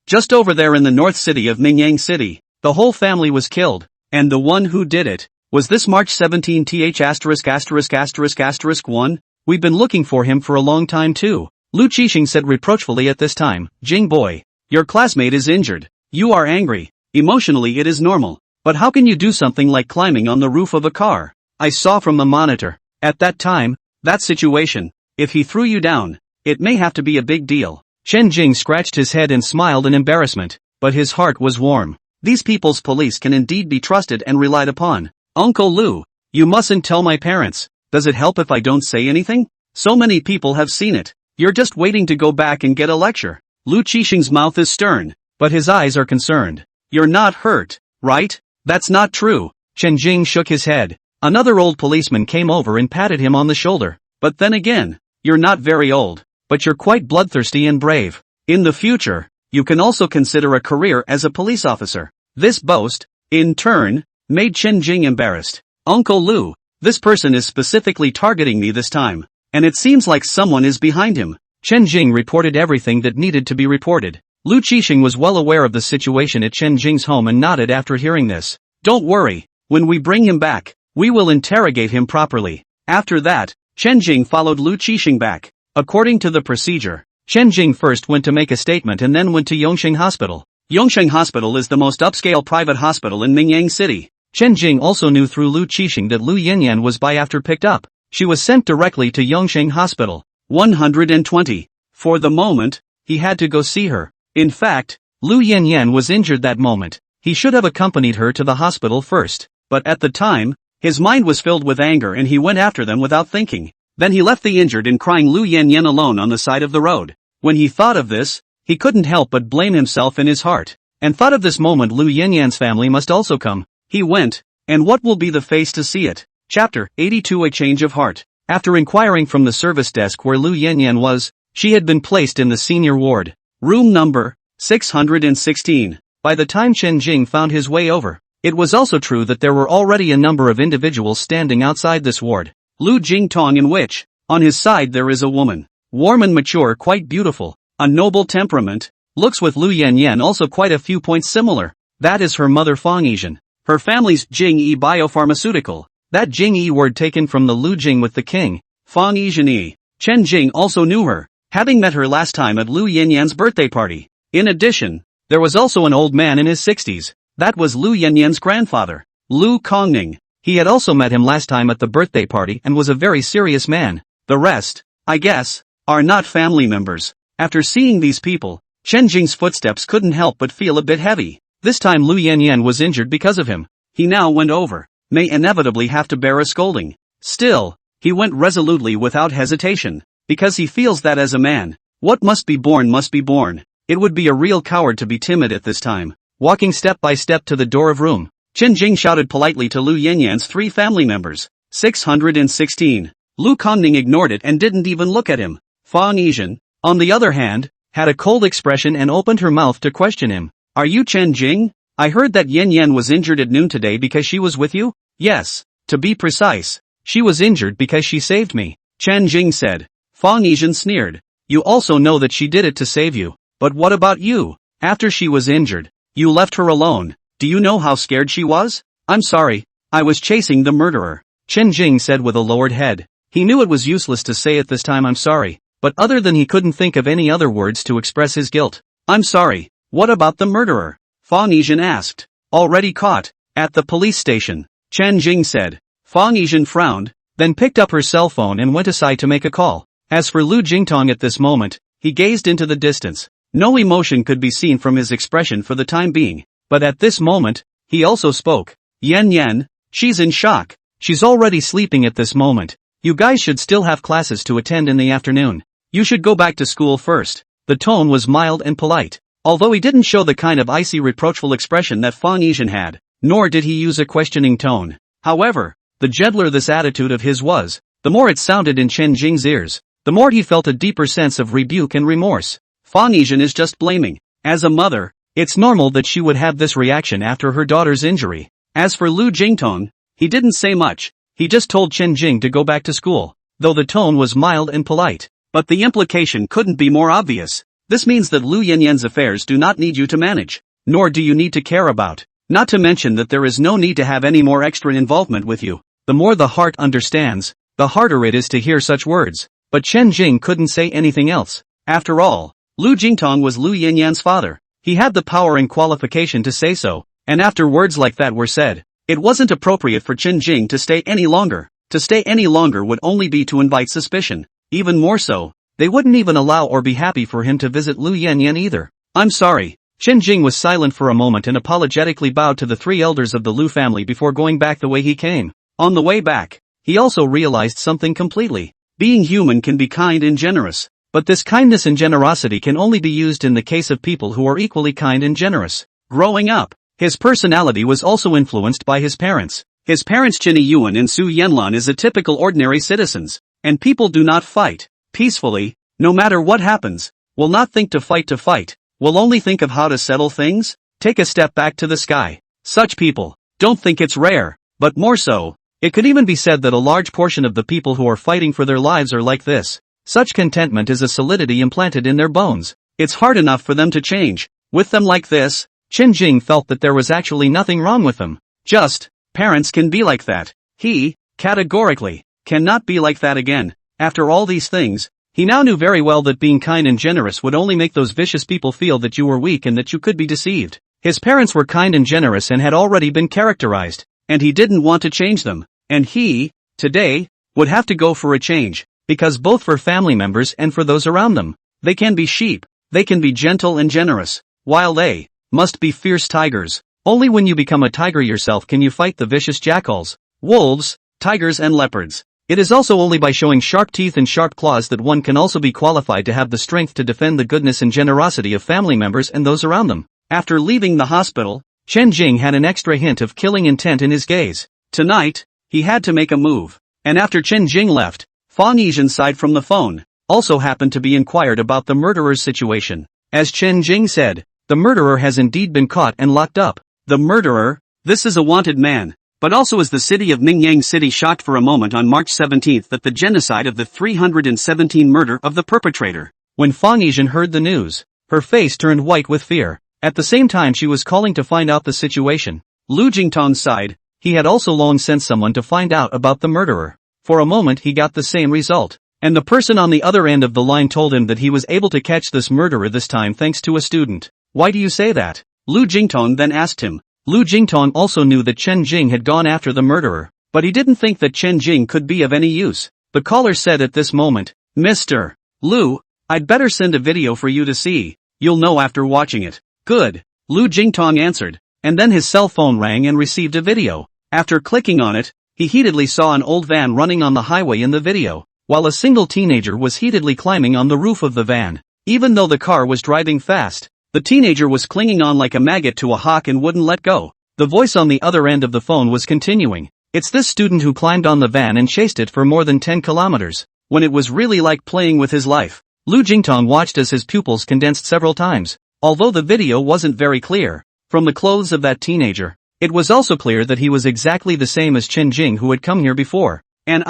Just over there in the north city of Mingyang City, the whole family was killed, and the one who did it, was this March 17th******1? We've been looking for him for a long time too." Lu Qixing said reproachfully at this time, "Jing boy, your classmate is injured. You are angry. Emotionally it is normal. But how can you do something like climbing on the roof of a car? I saw from the monitor. At that time, that situation, if he threw you down, it may have to be a big deal." Chen Jing scratched his head and smiled in embarrassment, but his heart was warm. These people's police can indeed be trusted and relied upon. "Uncle Lu, you mustn't tell my parents. Does it help if I don't say anything? So many people have seen it. You're just waiting to go back and get a lecture." Lu Qixing's mouth is stern, but his eyes are concerned. "You're not hurt, right?" "That's not true." Chen Jing shook his head. Another old policeman came over and patted him on the shoulder. "But then again, you're not very old, but you're quite bloodthirsty and brave. In the future, you can also consider a career as a police officer." This boast, in turn, made Chen Jing embarrassed. "Uncle Lu, this person is specifically targeting me this time, and it seems like someone is behind him." Chen Jing reported everything that needed to be reported. Lu Qixing was well aware of the situation at Chen Jing's home and nodded after hearing this. "Don't worry, when we bring him back, we will interrogate him properly." After that, Chen Jing followed Lu Qixing back. According to the procedure, Chen Jing first went to make a statement and then went to Yongsheng Hospital. Yongsheng Hospital is the most upscale private hospital in Mingyang City. Chen Jing also knew through Lu Qixing that Lu Yanyan was by after picked up. She was sent directly to Yongsheng Hospital. 120. For the moment, he had to go see her. In fact, Lu Yanyan was injured that moment. He should have accompanied her to the hospital first. But at the time, his mind was filled with anger and he went after them without thinking. Then he left the injured and crying Lu Yanyan alone on the side of the road. When he thought of this, he couldn't help but blame himself in his heart. And thought of this moment Lu Yanyan's family must also come. He went, and what will be the face to see it? Chapter 82 A Change of Heart. After inquiring from the service desk where Lu Yanyan was, she had been placed in the senior ward. Room number 616. By the time Chen Jing found his way over, it was also true that there were already a number of individuals standing outside this ward. Lu Jingtong, in which, on his side there is a woman. Warm and mature, quite beautiful, a noble temperament, looks with Lu Yanyan also quite a few points similar. That is her mother Fang Yizhen. Her family's Jing-Yi biopharmaceutical. That Jing-Yi word taken from the Lu Jing with the king. Fang Yizhen-Yi. Chen Jing also knew her, having met her last time at Lu Yanyan's birthday party. In addition, there was also an old man in his 60s. That was Lu Yanyan's grandfather, Lu Kongning. He had also met him last time at the birthday party and was a very serious man. The rest, I guess, are not family members. After seeing these people, Chen Jing's footsteps couldn't help but feel a bit heavy. This time Lu Yanyan was injured because of him. He now went over, may inevitably have to bear a scolding. Still, he went resolutely without hesitation, because he feels that as a man, what must be born must be born. It would be a real coward to be timid at this time. Walking step by step to the door of room, Chen Jing shouted politely to Lu Yanyan's 3 family members. 616. Lu Kongning ignored it and didn't even look at him. Fang Yizhen, on the other hand, had a cold expression and opened her mouth to question him. "Are you Chen Jing? I heard that Yanyan was injured at noon today because she was with you?" "Yes, to be precise, she was injured because she saved me," Chen Jing said. Fang Yizhen sneered. "You also know that she did it to save you. But what about you? After she was injured, you left her alone. Do you know how scared she was?" "I'm sorry, I was chasing the murderer," Chen Jing said with a lowered head. He knew it was useless to say at this time "I'm sorry," but other than he couldn't think of any other words to express his guilt. "I'm sorry, what about the murderer?" Fang Yizhen asked. "Already caught, at the police station," Chen Jing said. Fang Yizhen frowned, then picked up her cell phone and went aside to make a call. As for Lu Jingtong at this moment, he gazed into the distance. No emotion could be seen from his expression for the time being, but at this moment, he also spoke. "Yan Yan, she's in shock. She's already sleeping at this moment." You guys should still have classes to attend in the afternoon. You should go back to school first. The tone was mild and polite. Although he didn't show the kind of icy reproachful expression that Fa Nijin had, nor did he use a questioning tone. However, the gentler this attitude of his was, the more it sounded in Chen Jing's ears, the more he felt a deeper sense of rebuke and remorse. Fa Nijin is just blaming. As a mother, it's normal that she would have this reaction after her daughter's injury. As for Lu Jingtong, he didn't say much. He just told Chen Jing to go back to school, though the tone was mild and polite. But the implication couldn't be more obvious. This means that Lu Yanyan's affairs do not need you to manage, nor do you need to care about. Not to mention that there is no need to have any more extra involvement with you. The more the heart understands, the harder it is to hear such words. But Chen Jing couldn't say anything else. After all, Lu Jingtong was Lu Yanyan's father. He had the power and qualification to say so, and after words like that were said, it wasn't appropriate for Chen Jing to stay any longer. To stay any longer would only be to invite suspicion. Even more so, they wouldn't even allow or be happy for him to visit Lu Yanyan either. I'm sorry. Chen Jing was silent for a moment and apologetically bowed to the three elders of the Lu family before going back the way he came. On the way back, he also realized something completely. Being human can be kind and generous, but this kindness and generosity can only be used in the case of people who are equally kind and generous. Growing up, his personality was also influenced by his parents. His parents Chinny Yuan and Su Yanlan is a typical ordinary citizens, and people do not fight peacefully, no matter what happens, will not think to fight, will only think of how to settle things. Take a step back to the sky. Such people don't think it's rare, but more so, it could even be said that a large portion of the people who are fighting for their lives are like this. Such contentment is a solidity implanted in their bones. It's hard enough for them to change. With them like this, Chen Jing felt that there was actually nothing wrong with them. Just, parents can be like that. He, categorically, cannot be like that again. After all these things, he now knew very well that being kind and generous would only make those vicious people feel that you were weak and that you could be deceived. His parents were kind and generous and had already been characterized, and he didn't want to change them. And he, today, would have to go for a change, because both for family members and for those around them, they can be sheep, they can be gentle and generous, while they must be fierce tigers. Only when you become a tiger yourself can you fight the vicious jackals, wolves, tigers and leopards. It is also only by showing sharp teeth and sharp claws that one can also be qualified to have the strength to defend the goodness and generosity of family members and those around them. After leaving the hospital, Chen Jing had an extra hint of killing intent in his gaze. Tonight, he had to make a move. And after Chen Jing left, Fa Nijin sighed from the phone, also happened to be inquired about the murderer's situation. As Chen Jing said, the murderer has indeed been caught and locked up. The murderer? This is a wanted man. But also is the city of Mingyang City shocked for a moment on March 17 at the genocide of the 317 murder of the perpetrator. When Fa Nijin heard the news, her face turned white with fear. At the same time she was calling to find out the situation. Lu Jingtong sighed. He had also long sent someone to find out about the murderer. For a moment he got the same result. And the person on the other end of the line told him that he was able to catch this murderer this time thanks to a student. Why do you say that? Lu Jingtong then asked him. Lu Jingtong also knew that Chen Jing had gone after the murderer, but he didn't think that Chen Jing could be of any use. The caller said at this moment, Mr. Lu, I'd better send a video for you to see. You'll know after watching it. Good. Lu Jingtong answered, and then his cell phone rang and received a video. After clicking on it, he heatedly saw an old van running on the highway in the video, while a single teenager was heatedly climbing on the roof of the van. Even though the car was driving fast, the teenager was clinging on like a maggot to a hawk and wouldn't let go. The voice on the other end of the phone was continuing. It's this student who climbed on the van and chased it for more than 10 kilometers, when it was really like playing with his life. Lu Jingtong watched as his pupils condensed several times. Although the video wasn't very clear, from the clothes of that teenager, it was also clear that he was exactly the same as Chen Jing who had come here before. And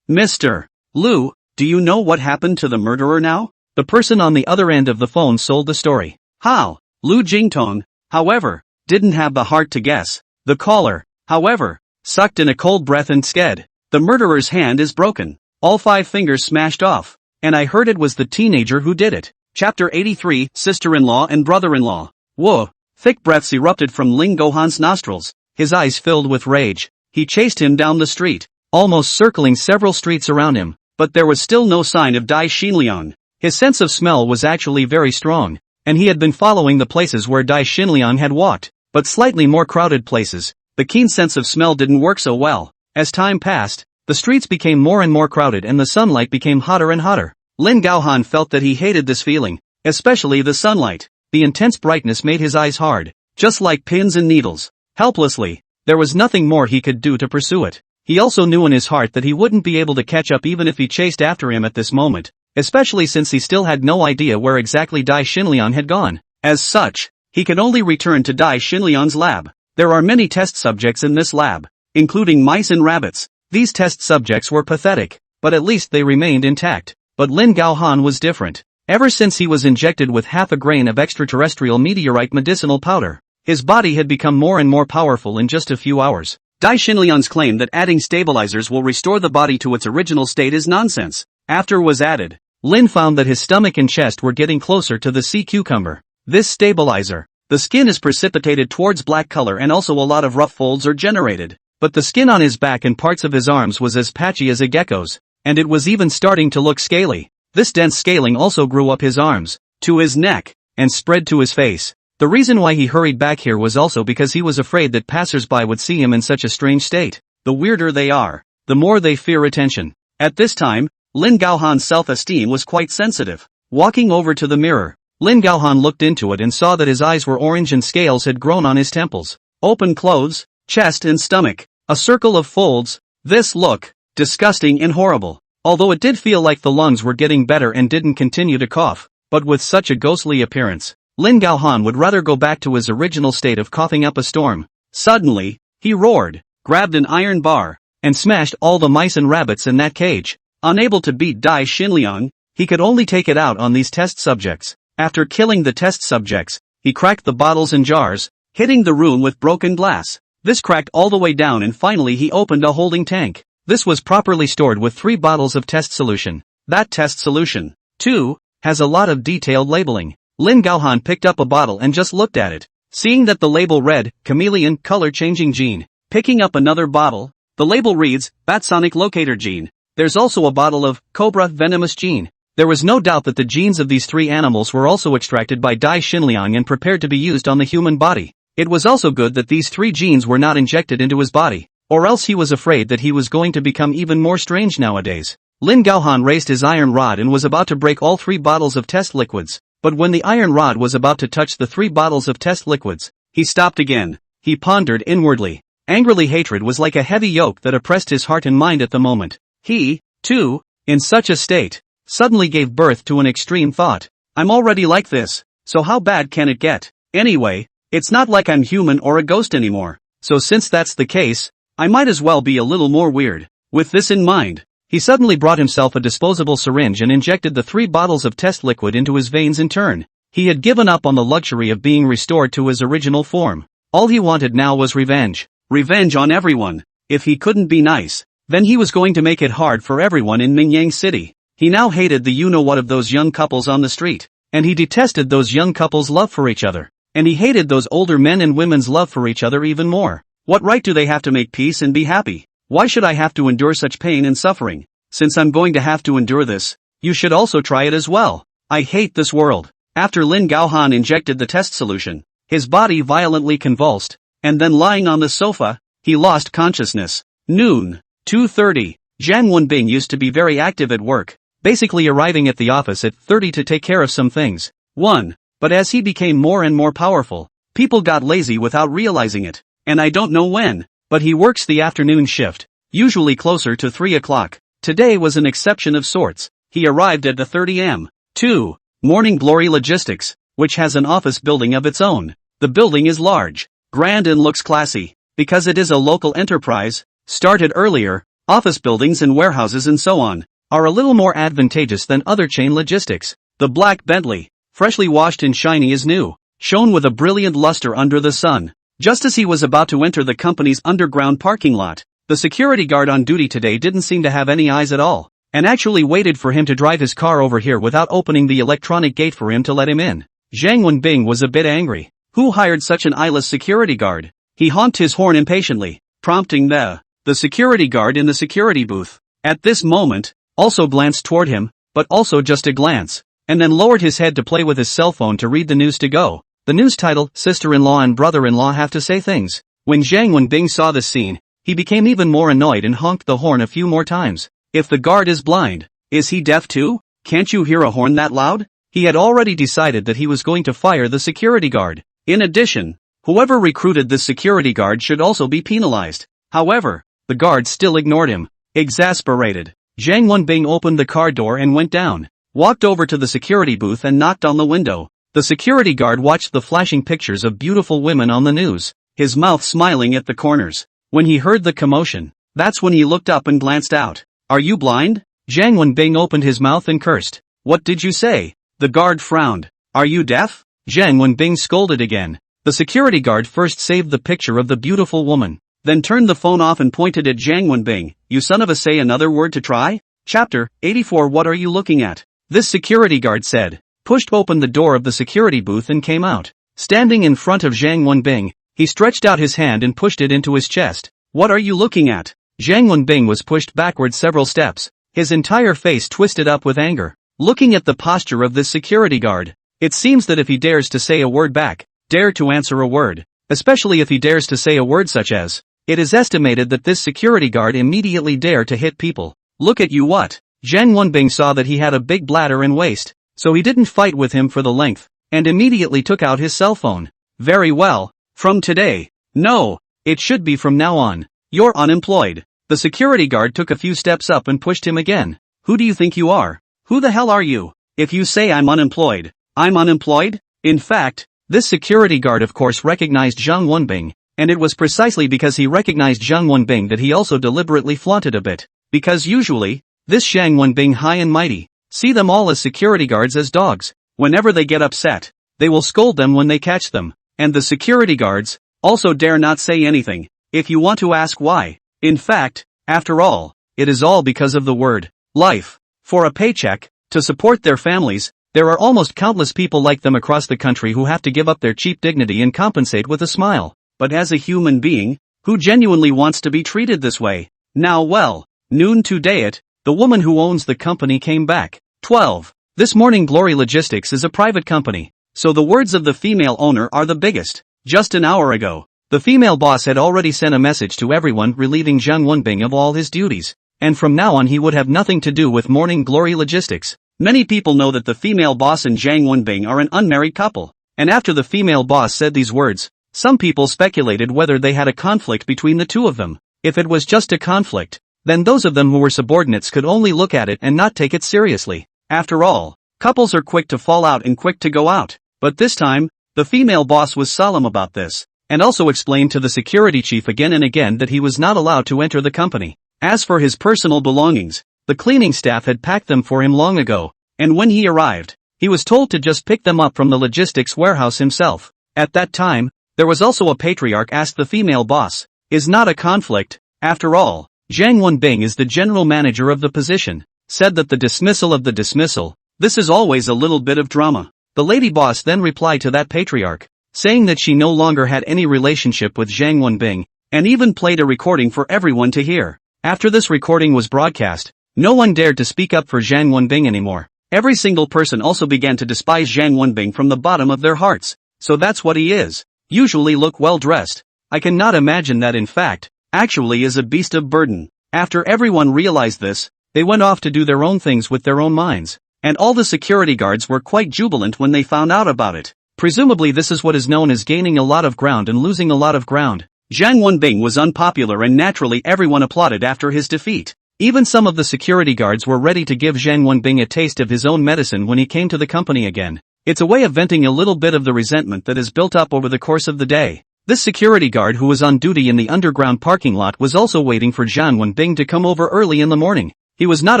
Mr. Lu, do you know what happened to the murderer now? The person on the other end of the phone sold the story. How? Lu Jingtong, however, didn't have the heart to guess. The caller, however, sucked in a cold breath and said, the murderer's hand is broken, all 5 fingers smashed off, and I heard it was the teenager who did it. Chapter 83, Sister-in-law and Brother-in-law. Whoa! Thick breaths erupted from Ling Gohan's nostrils, his eyes filled with rage. He chased him down the street, almost circling several streets around him, but there was still no sign of Dai Xinliang. His sense of smell was actually very strong, and he had been following the places where Dai Xinliang had walked, but slightly more crowded places. The keen sense of smell didn't work so well. As time passed, The streets became more and more crowded and the sunlight became hotter and hotter. Lin Gaohan felt that he hated this feeling, especially the sunlight. The intense brightness made his eyes hard, just like pins and needles. Helplessly, there was nothing more he could do to pursue it. He also knew in his heart that he wouldn't be able to catch up even if he chased after him at this moment, especially since he still had no idea where exactly Dai Xinliang had gone. As such, he could only return to Dai Xinliang's lab. There are many test subjects in this lab, including mice and rabbits. These test subjects were pathetic, but at least they remained intact. But Lin Gaohan was different. Ever since he was injected with half a grain of extraterrestrial meteorite medicinal powder, his body had become more and more powerful in just a few hours. Dai Xinliang's claim that adding stabilizers will restore the body to its original state is nonsense. After was added, Lin found that his stomach and chest were getting closer to the sea cucumber. This stabilizer, the skin is precipitated towards black color and also a lot of rough folds are generated. But the skin on his back and parts of his arms was as patchy as a gecko's, and it was even starting to look scaly. This dense scaling also grew up his arms, to his neck, and spread to his face. The reason why he hurried back here was also because he was afraid that passers-by would see him in such a strange state. The weirder they are, the more they fear attention. At this time, Lin Gaohan's self-esteem was quite sensitive. Walking over to the mirror, Lin Gaohan looked into it and saw that his eyes were orange and scales had grown on his temples. Open clothes, chest and stomach, a circle of folds. This look, disgusting and horrible. Although it did feel like the lungs were getting better and didn't continue to cough, but with such a ghostly appearance, Lin Gaohan would rather go back to his original state of coughing up a storm. Suddenly, he roared, grabbed an iron bar, and smashed all the mice and rabbits in that cage. Unable to beat Dai Xinliang, he could only take it out on these test subjects. After killing the test subjects, he cracked the bottles and jars, hitting the room with broken glass. This cracked all the way down and finally he opened a holding tank. This was properly stored with 3 bottles of test solution. That test solution, too, has a lot of detailed labeling. Lin Gaohan picked up a bottle and just looked at it. Seeing that the label read, chameleon color-changing gene. Picking up another bottle, the label reads, batsonic locator gene. There's also a bottle of cobra venomous gene. There was no doubt that the genes of these 3 animals were also extracted by Dai Xinliang and prepared to be used on the human body. It was also good that these 3 genes were not injected into his body, or else he was afraid that he was going to become even more strange nowadays. Lin Gaohan raised his iron rod and was about to break all 3 bottles of test liquids, but when the iron rod was about to touch the 3 bottles of test liquids, he stopped again. He pondered inwardly. Angrily, hatred was like a heavy yoke that oppressed his heart and mind at the moment. He, too, in such a state, suddenly gave birth to an extreme thought. I'm already like this, so how bad can it get? Anyway, it's not like I'm human or a ghost anymore, so since that's the case, I might as well be a little more weird. With this in mind, he suddenly brought himself a disposable syringe and injected the 3 bottles of test liquid into his veins in turn. He had given up on the luxury of being restored to his original form. All he wanted now was revenge. Revenge on everyone. If he couldn't be nice, then he was going to make it hard for everyone in Mingyang City. He now hated the you-know-what of those young couples on the street, and he detested those young couples' love for each other, and he hated those older men and women's love for each other even more. What right do they have to make peace and be happy? Why should I have to endure such pain and suffering? Since I'm going to have to endure this, you should also try it as well. I hate this world. After Lin Gaohan injected the test solution, his body violently convulsed, and then lying on the sofa, he lost consciousness. Noon, 2:30. Zhang Wenbing used to be very active at work, basically arriving at the office at 30 to take care of some things. 1. But as he became more and more powerful, people got lazy without realizing it. And I don't know when, but he works the afternoon shift, usually closer to 3 o'clock. Today was an exception of sorts. He arrived at the 30 am. 2. Morning Glory Logistics, which has an office building of its own. The building is large, grand and looks classy, because it is a local enterprise, started earlier. Office buildings and warehouses and so on, are a little more advantageous than other chain logistics. The black Bentley, freshly washed and shiny as new, shone with a brilliant luster under the sun. Just as he was about to enter the company's underground parking lot, the security guard on duty today didn't seem to have any eyes at all, and actually waited for him to drive his car over here without opening the electronic gate for him to let him in. Zhang Wenbing was a bit angry. Who hired such an eyeless security guard? He honked his horn impatiently, prompting the security guard in the security booth, at this moment, also glanced toward him, but also just a glance, and then lowered his head to play with his cell phone to read the news to go. The news title, Sister-in-law and brother-in-law have to say things. When Zhang Wenbing saw this scene, he became even more annoyed and honked the horn a few more times. If the guard is blind, is he deaf too? Can't you hear a horn that loud? He had already decided that he was going to fire the security guard. In addition, whoever recruited this security guard should also be penalized. However, the guard still ignored him. Exasperated, Zhang Wenbing opened the car door and went down, walked over to the security booth and knocked on the window. The security guard watched the flashing pictures of beautiful women on the news, his mouth smiling at the corners. When he heard the commotion, that's when he looked up and glanced out. Are you blind? Zhang Wenbing opened his mouth and cursed. What did you say? The guard frowned. Are you deaf? Zhang Wenbing scolded again. The security guard first saved the picture of the beautiful woman, then turned the phone off and pointed at Zhang Wenbing. You son of a, say another word to try? Chapter 84. What are you looking at? This security guard said, pushed open the door of the security booth and came out. Standing in front of Zhang Wenbing, he stretched out his hand and pushed it into his chest. What are you looking at? Zhang Wenbing was pushed backward several steps, his entire face twisted up with anger. Looking at the posture of this security guard, it seems that if he dares to say a word back, dare to answer a word, especially if he dares to say a word such as, it is estimated that this security guard immediately dare to hit people. Look at you what? Zhang Wenbing saw that he had a big bladder and waist, so he didn't fight with him for the length, and immediately took out his cell phone. Very well, from today. No, it should be from now on. You're unemployed. The security guard took a few steps up and pushed him again. Who do you think you are? Who the hell are you? If you say I'm unemployed, I'm unemployed? In fact, this security guard of course recognized Zhang Wenbing, and it was precisely because he recognized Zhang Wenbing that he also deliberately flaunted a bit. Because usually, this Zhang Wenbing high and mighty, see them all as security guards as dogs. Whenever they get upset, they will scold them when they catch them. And the security guards also dare not say anything, if you want to ask why. In fact, after all, it is all because of the word life. For a paycheck, to support their families, there are almost countless people like them across the country who have to give up their cheap dignity and compensate with a smile. But as a human being, who genuinely wants to be treated this way? Now well, noon today it, the woman who owns the company came back. 12. This morning Glory Logistics is a private company, so the words of the female owner are the biggest. Just an hour ago, the female boss had already sent a message to everyone relieving Zhang Wenbing of all his duties, and from now on he would have nothing to do with Morning Glory Logistics. Many people know that the female boss and Zhang Wenbing are an unmarried couple, and after the female boss said these words, some people speculated whether they had a conflict between the two of them. If it was just a conflict, then those of them who were subordinates could only look at it and not take it seriously. After all, couples are quick to fall out and quick to go out. But this time, the female boss was solemn about this, and also explained to the security chief again and again that he was not allowed to enter the company. As for his personal belongings, the cleaning staff had packed them for him long ago, and when he arrived, he was told to just pick them up from the logistics warehouse himself. At that time, there was also a patriarch asked the female boss, is not a conflict, after all, Zhang Wenbing is the general manager of the position, said that the dismissal of the dismissal, this is always a little bit of drama. The lady boss then replied to that patriarch, saying that she no longer had any relationship with Zhang Wenbing, and even played a recording for everyone to hear. After this recording was broadcast, no one dared to speak up for Zhang Wenbing anymore. Every single person also began to despise Zhang Wenbing from the bottom of their hearts. So that's what he is. Usually look well dressed. I cannot imagine that in fact, actually is a beast of burden. After everyone realized this, they went off to do their own things with their own minds. And all the security guards were quite jubilant when they found out about it. Presumably this is what is known as gaining a lot of ground and losing a lot of ground. Zhang Wenbing was unpopular and naturally everyone applauded after his defeat. Even some of the security guards were ready to give Zhang Wenbing a taste of his own medicine when he came to the company again. It's a way of venting a little bit of the resentment that is built up over the course of the day. This security guard who was on duty in the underground parking lot was also waiting for Zhang Wenbing to come over early in the morning. He was not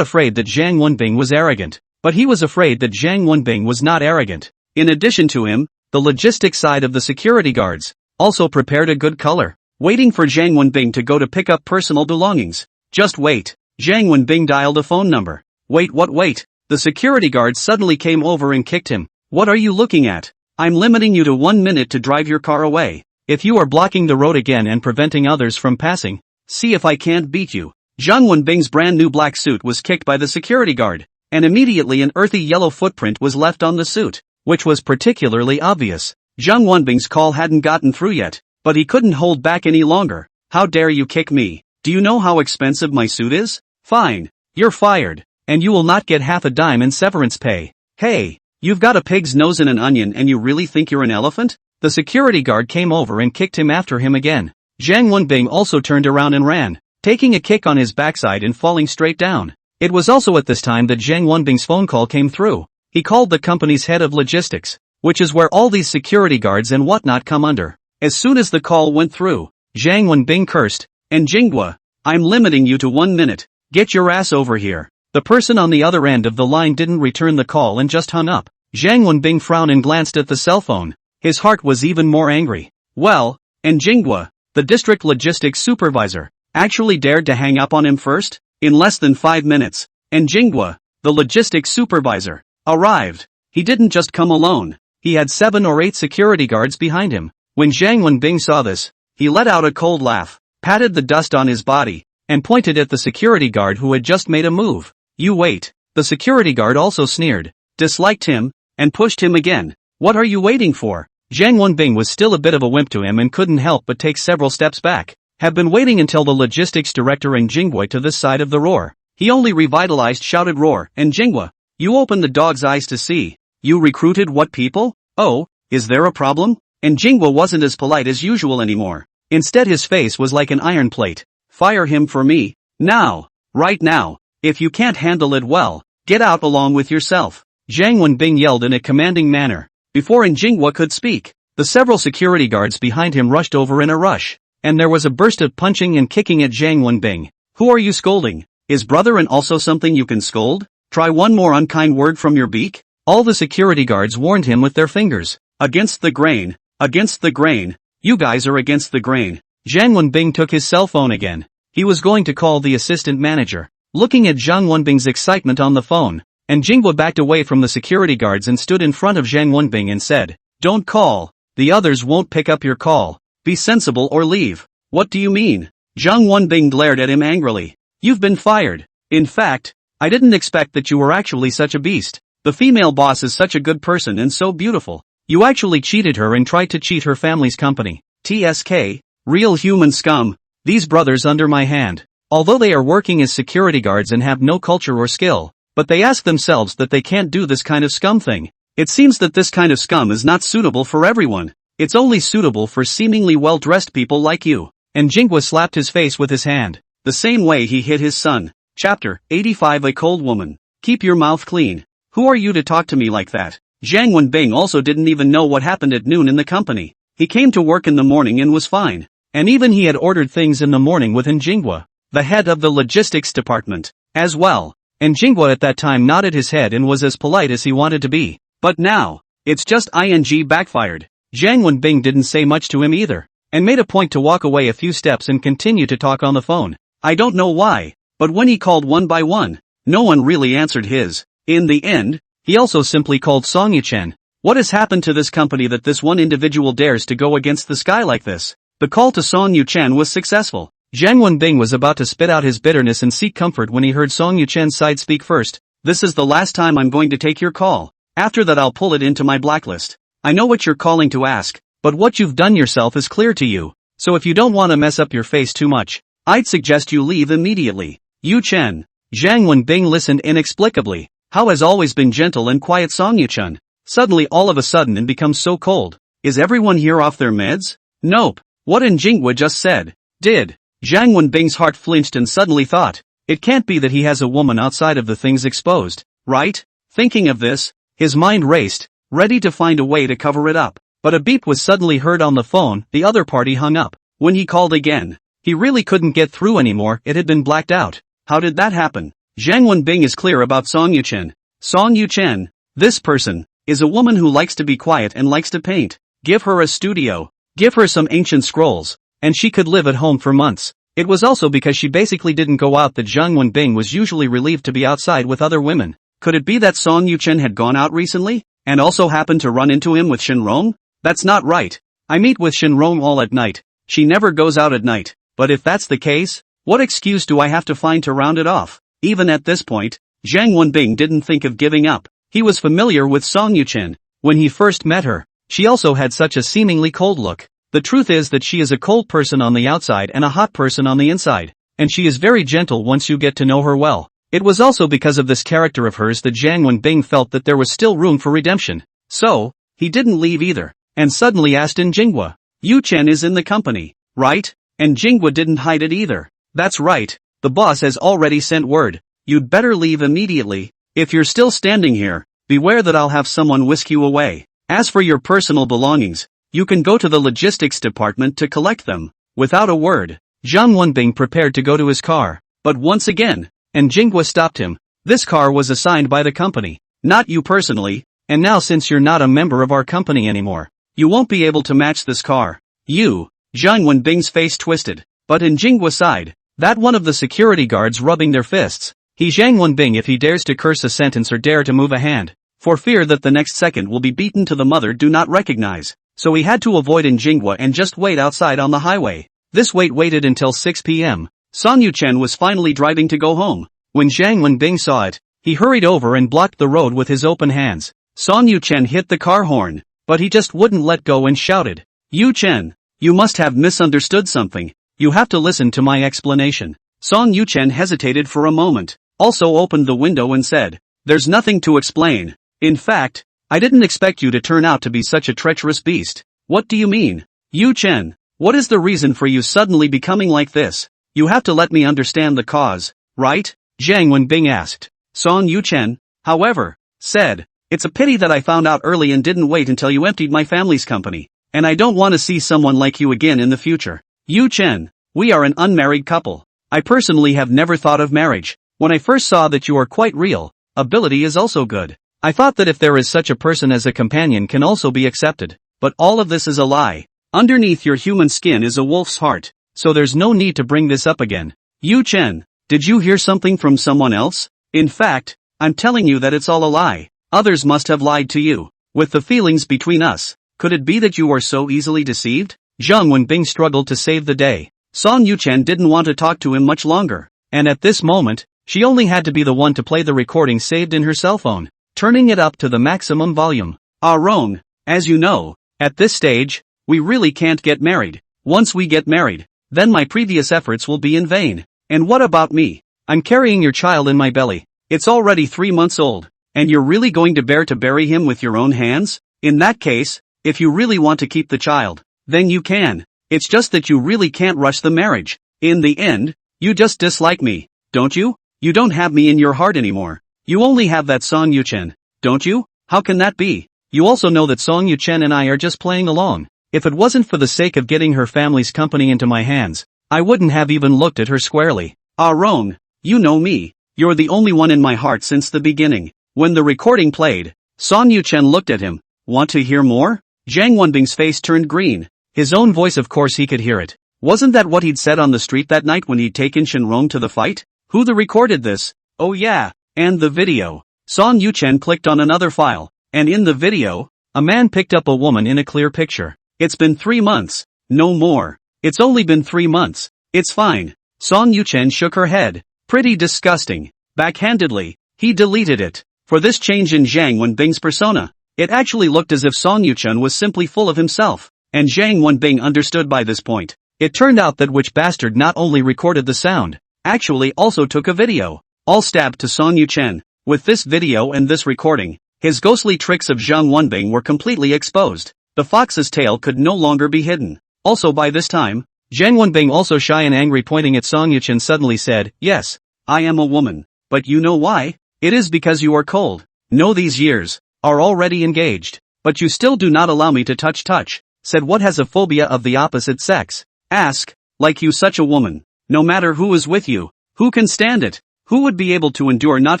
afraid that Zhang Wenbing was arrogant, but he was afraid that Zhang Wenbing was not arrogant. In addition to him, the logistics side of the security guards also prepared a good color, waiting for Zhang Wenbing to go to pick up personal belongings. Just wait. Zhang Wenbing dialed a phone number. Wait, what wait? The security guard suddenly came over and kicked him. What are you looking at? I'm limiting you to 1 minute to drive your car away. If you are blocking the road again and preventing others from passing, see if I can't beat you. Zhang Wenbing's brand new black suit was kicked by the security guard, and immediately an earthy yellow footprint was left on the suit, which was particularly obvious. Zhang Wenbing's call hadn't gotten through yet, but he couldn't hold back any longer. How dare you kick me? Do you know how expensive my suit is? Fine. You're fired. And you will not get half a dime in severance pay. Hey, you've got a pig's nose in an onion and you really think you're an elephant? The security guard came over and kicked him after him again. Zhang Wenbing also turned around and ran, taking a kick on his backside and falling straight down. It was also at this time that Zhang Wenbing's phone call came through. He called the company's head of logistics, which is where all these security guards and whatnot come under. As soon as the call went through, Zhang Wenbing cursed, "And Jinghua, I'm limiting you to 1 minute. Get your ass over here." The person on the other end of the line didn't return the call and just hung up. Zhang Wenbing frowned and glanced at the cell phone. His heart was even more angry. Well, and Jinghua, the district logistics supervisor, actually dared to hang up on him first? In less than 5 minutes, and Jinghua, the logistics supervisor, arrived. He didn't just come alone. He had 7 or 8 security guards behind him. When Zhang Wenbing saw this, he let out a cold laugh, patted the dust on his body, and pointed at the security guard who had just made a move. "You wait." The security guard also sneered, disliked him, and pushed him again. "What are you waiting for?" Zhang Wenbing was still a bit of a wimp to him and couldn't help but take several steps back. Have been waiting until the logistics director and Jinghua to this side of the roar. He only revitalized shouted roar, "And Jinghua, you opened the dog's eyes to see. You recruited what people? Oh, is there a problem?" And Jinghua wasn't as polite as usual anymore. Instead his face was like an iron plate. "Fire him for me. Now. Right now. If you can't handle it well, get out along with yourself." Zhang Wenbing yelled in a commanding manner. Before Jinghua could speak, the several security guards behind him rushed over in a rush, and there was a burst of punching and kicking at Zhang Wenbing. "Who are you scolding? Is brother and also something you can scold? Try one more unkind word from your beak?" All the security guards warned him with their fingers. "Against the grain. Against the grain. You guys are against the grain." Zhang Wenbing took his cell phone again. He was going to call the assistant manager. Looking at Zhang Wenbing's excitement on the phone, and Jinghua backed away from the security guards and stood in front of Zhang Wenbing and said, "Don't call. The others won't pick up your call. Be sensible or leave." "What do you mean?" Zhang Wenbing glared at him angrily. "You've been fired. In fact, I didn't expect that you were actually such a beast. The female boss is such a good person and so beautiful. You actually cheated her and tried to cheat her family's company. TSK, real human scum. These brothers under my hand, although they are working as security guards and have no culture or skill, but they ask themselves that they can't do this kind of scum thing. It seems that this kind of scum is not suitable for everyone. It's only suitable for seemingly well-dressed people like you." And Jinghua slapped his face with his hand, the same way he hit his son. Chapter 85 A Cold Woman. "Keep your mouth clean. Who are you to talk to me like that?" Zhang Wenbing also didn't even know what happened at noon in the company. He came to work in the morning and was fine. And even he had ordered things in the morning with Jinghua, the head of the logistics department, as well. And Jinghua at that time nodded his head and was as polite as he wanted to be. But now, it's just backfired. Zhang Wenbing didn't say much to him either, and made a point to walk away a few steps and continue to talk on the phone. I don't know why, but when he called one by one, no one really answered his. In the end, he also simply called Song Yuchen. What has happened to this company that this one individual dares to go against the sky like this? The call to Song Yuchen was successful. Zhang Wenbing was about to spit out his bitterness and seek comfort when he heard Song Yuchen's side speak first. "This is the last time I'm going to take your call. After that I'll pull it into my blacklist. I know what you're calling to ask, but what you've done yourself is clear to you. So if you don't want to mess up your face too much, I'd suggest you leave immediately." Yuchen. Zhang Wenbing listened inexplicably. How has always been gentle and quiet Song Yuchen suddenly all of a sudden and becomes so cold? Is everyone here off their meds? Nope. What Jinghua just said. Did. Zhang Wenbing's heart flinched and suddenly thought, it can't be that he has a woman outside of the things exposed, right? Thinking of this, his mind raced, ready to find a way to cover it up. But a beep was suddenly heard on the phone. The other party hung up. When he called again, he really couldn't get through anymore. It had been blacked out. How did that happen? Zhang Wenbing is clear about Song Yuchen. Song Yuchen, this person, is a woman who likes to be quiet and likes to paint. Give her a studio. Give her some ancient scrolls, and she could live at home for months. It was also because she basically didn't go out that Zhang Wenbing was usually relieved to be outside with other women. Could it be that Song Yuchen had gone out recently, and also happened to run into him with Shinrong? That's not right. I meet with Shinrong all at night. She never goes out at night. But if that's the case, what excuse do I have to find to round it off? Even at this point, Zhang Wenbing didn't think of giving up. He was familiar with Song Yuchen. When he first met her, she also had such a seemingly cold look. The truth is that she is a cold person on the outside and a hot person on the inside, and she is very gentle once you get to know her well. It was also because of this character of hers that Jiang Wenbing felt that there was still room for redemption. So, he didn't leave either, and suddenly asked in Jinghua, Yu Chen is in the company, right? And Jinghua didn't hide it either. That's right, the boss has already sent word. You'd better leave immediately. If you're still standing here, beware that I'll have someone whisk you away. As for your personal belongings, you can go to the logistics department to collect them. Without a word, Jiang Wenbing prepared to go to his car, but once again, and Jinghua stopped him. This car was assigned by the company, not you personally, and now since you're not a member of our company anymore, you won't be able to match this car. You, Jiang Wenbing's face twisted, but in Jinghua's side, that one of the security guards rubbing their fists. He Jiang Wenbing if he dares to curse a sentence or dare to move a hand, for fear that the next second will be beaten to the mother do not recognize, so he had to avoid in Jinghua and just wait outside on the highway. This waited until 6 p.m. Song Yuchen was finally driving to go home. When Jiang Wenbing saw it, he hurried over and blocked the road with his open hands. Song Yuchen hit the car horn, but he just wouldn't let go and shouted, Yu Chen, you must have misunderstood something. You have to listen to my explanation. Song Yuchen hesitated for a moment, also opened the window and said, There's nothing to explain. In fact, I didn't expect you to turn out to be such a treacherous beast. What do you mean? Yu Chen, what is the reason for you suddenly becoming like this? You have to let me understand the cause, right? Jiang Wenbing asked. Song Yuchen, however, said, It's a pity that I found out early and didn't wait until you emptied my family's company, and I don't want to see someone like you again in the future. Yu Chen, we are an unmarried couple. I personally have never thought of marriage. When I first saw that you are quite real, ability is also good. I thought that if there is such a person as a companion can also be accepted, but all of this is a lie. Underneath your human skin is a wolf's heart, so there's no need to bring this up again. Yu Chen, did you hear something from someone else? In fact, I'm telling you that it's all a lie. Others must have lied to you. With the feelings between us, could it be that you are so easily deceived? Jiang Wenbing struggled to save the day. Song Yuchen didn't want to talk to him much longer, and at this moment, she only had to be the one to play the recording saved in her cell phone, turning it up to the maximum volume. Rong, as you know, at this stage, we really can't get married. Once we get married, then my previous efforts will be in vain. And what about me? I'm carrying your child in my belly. It's already 3 months old, and you're really going to bear to bury him with your own hands? In that case, if you really want to keep the child, then you can. It's just that you really can't rush the marriage. In the end, you just dislike me, don't you? You don't have me in your heart anymore. You only have that Song Yuchen, don't you? How can that be? You also know that Song Yuchen and I are just playing along. If it wasn't for the sake of getting her family's company into my hands, I wouldn't have even looked at her squarely. Rong, you know me. You're the only one in my heart since the beginning. When the recording played, Song Yuchen looked at him. Want to hear more? Jiang Wenbing's face turned green. His own voice, of course he could hear it. Wasn't that what he'd said on the street that night when he'd taken Shenrong to the fight? Who recorded this? Oh yeah, and the video. Song Yuchen clicked on another file, and in the video, a man picked up a woman in a clear picture. It's been 3 months. No more. It's only been 3 months. It's fine. Song Yuchen shook her head. Pretty disgusting. Backhandedly, he deleted it. For this change in Jiang Wenbing's persona, it actually looked as if Song Yuchen was simply full of himself, and Jiang Wenbing understood by this point. It turned out that which bastard not only recorded the sound, actually also took a video. All stabbed to Song Yuchen. With this video and this recording, his ghostly tricks of Jiang Wenbing were completely exposed. The fox's tail could no longer be hidden. Also by this time, Jiang Wenbing, also shy and angry, pointing at Song Yuchen, suddenly said, Yes, I am a woman. But you know why? It is because you are cold. No, these years are already engaged. But you still do not allow me to touch. Said what has a phobia of the opposite sex. Ask, like you such a woman. No matter who is with you, who can stand it? Who would be able to endure not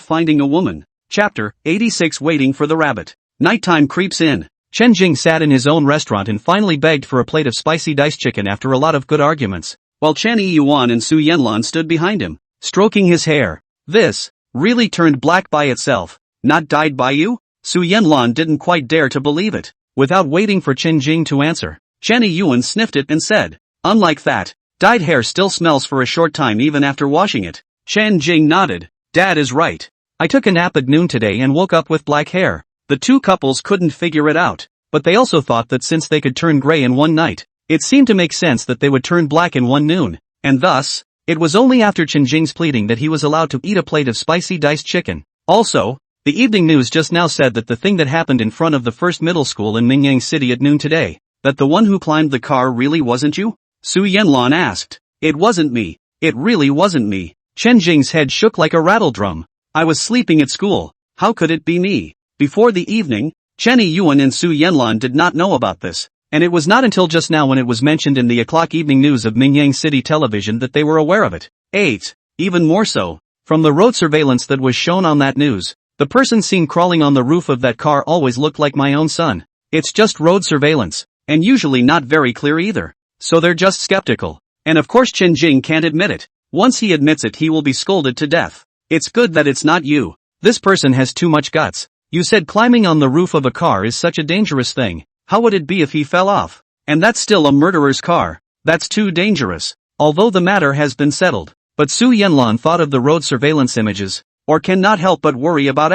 finding a woman? Chapter 86 Waiting for the Rabbit. Nighttime creeps in. Chen Jing sat in his own restaurant and finally begged for a plate of spicy diced chicken after a lot of good arguments, while Chen Yuan and Su Yanlan stood behind him, stroking his hair. This really turned black by itself. Not dyed by you? Su Yanlan didn't quite dare to believe it. Without waiting for Chen Jing to answer, Chen Yuan sniffed it and said, Unlike that, dyed hair still smells for a short time even after washing it. Chen Jing nodded. Dad is right. I took a nap at noon today and woke up with black hair. The two couples couldn't figure it out, but they also thought that since they could turn gray in one night, It seemed to make sense that they would turn black in one noon, and thus, it was only after Chen Jing's pleading that he was allowed to eat a plate of spicy diced chicken. Also, the evening news just now said that the thing that happened in front of the first middle school in Mingyang City at noon today, that the one who climbed the car really wasn't you? Su Yanlan asked. It wasn't me. It really wasn't me. Chen Jing's head shook like a rattle drum. I was sleeping at school. How could it be me? Before the evening, Chen Yuan and Su Yanlan did not know about this, and it was not until just now when it was mentioned in the o'clock evening news of Mingyang City television that they were aware of it. 8. Even more so, from the road surveillance that was shown on that news, the person seen crawling on the roof of that car always looked like my own son. It's just road surveillance, and usually not very clear either. So they're just skeptical. And of course Chen Jing can't admit it. Once he admits it he will be scolded to death. It's good that it's not you. This person has too much guts. You said climbing on the roof of a car is such a dangerous thing. How would it be if he fell off? And that's still a murderer's car. That's too dangerous. Although the matter has been settled. But Su Yanlan thought of the road surveillance images, or cannot help but worry about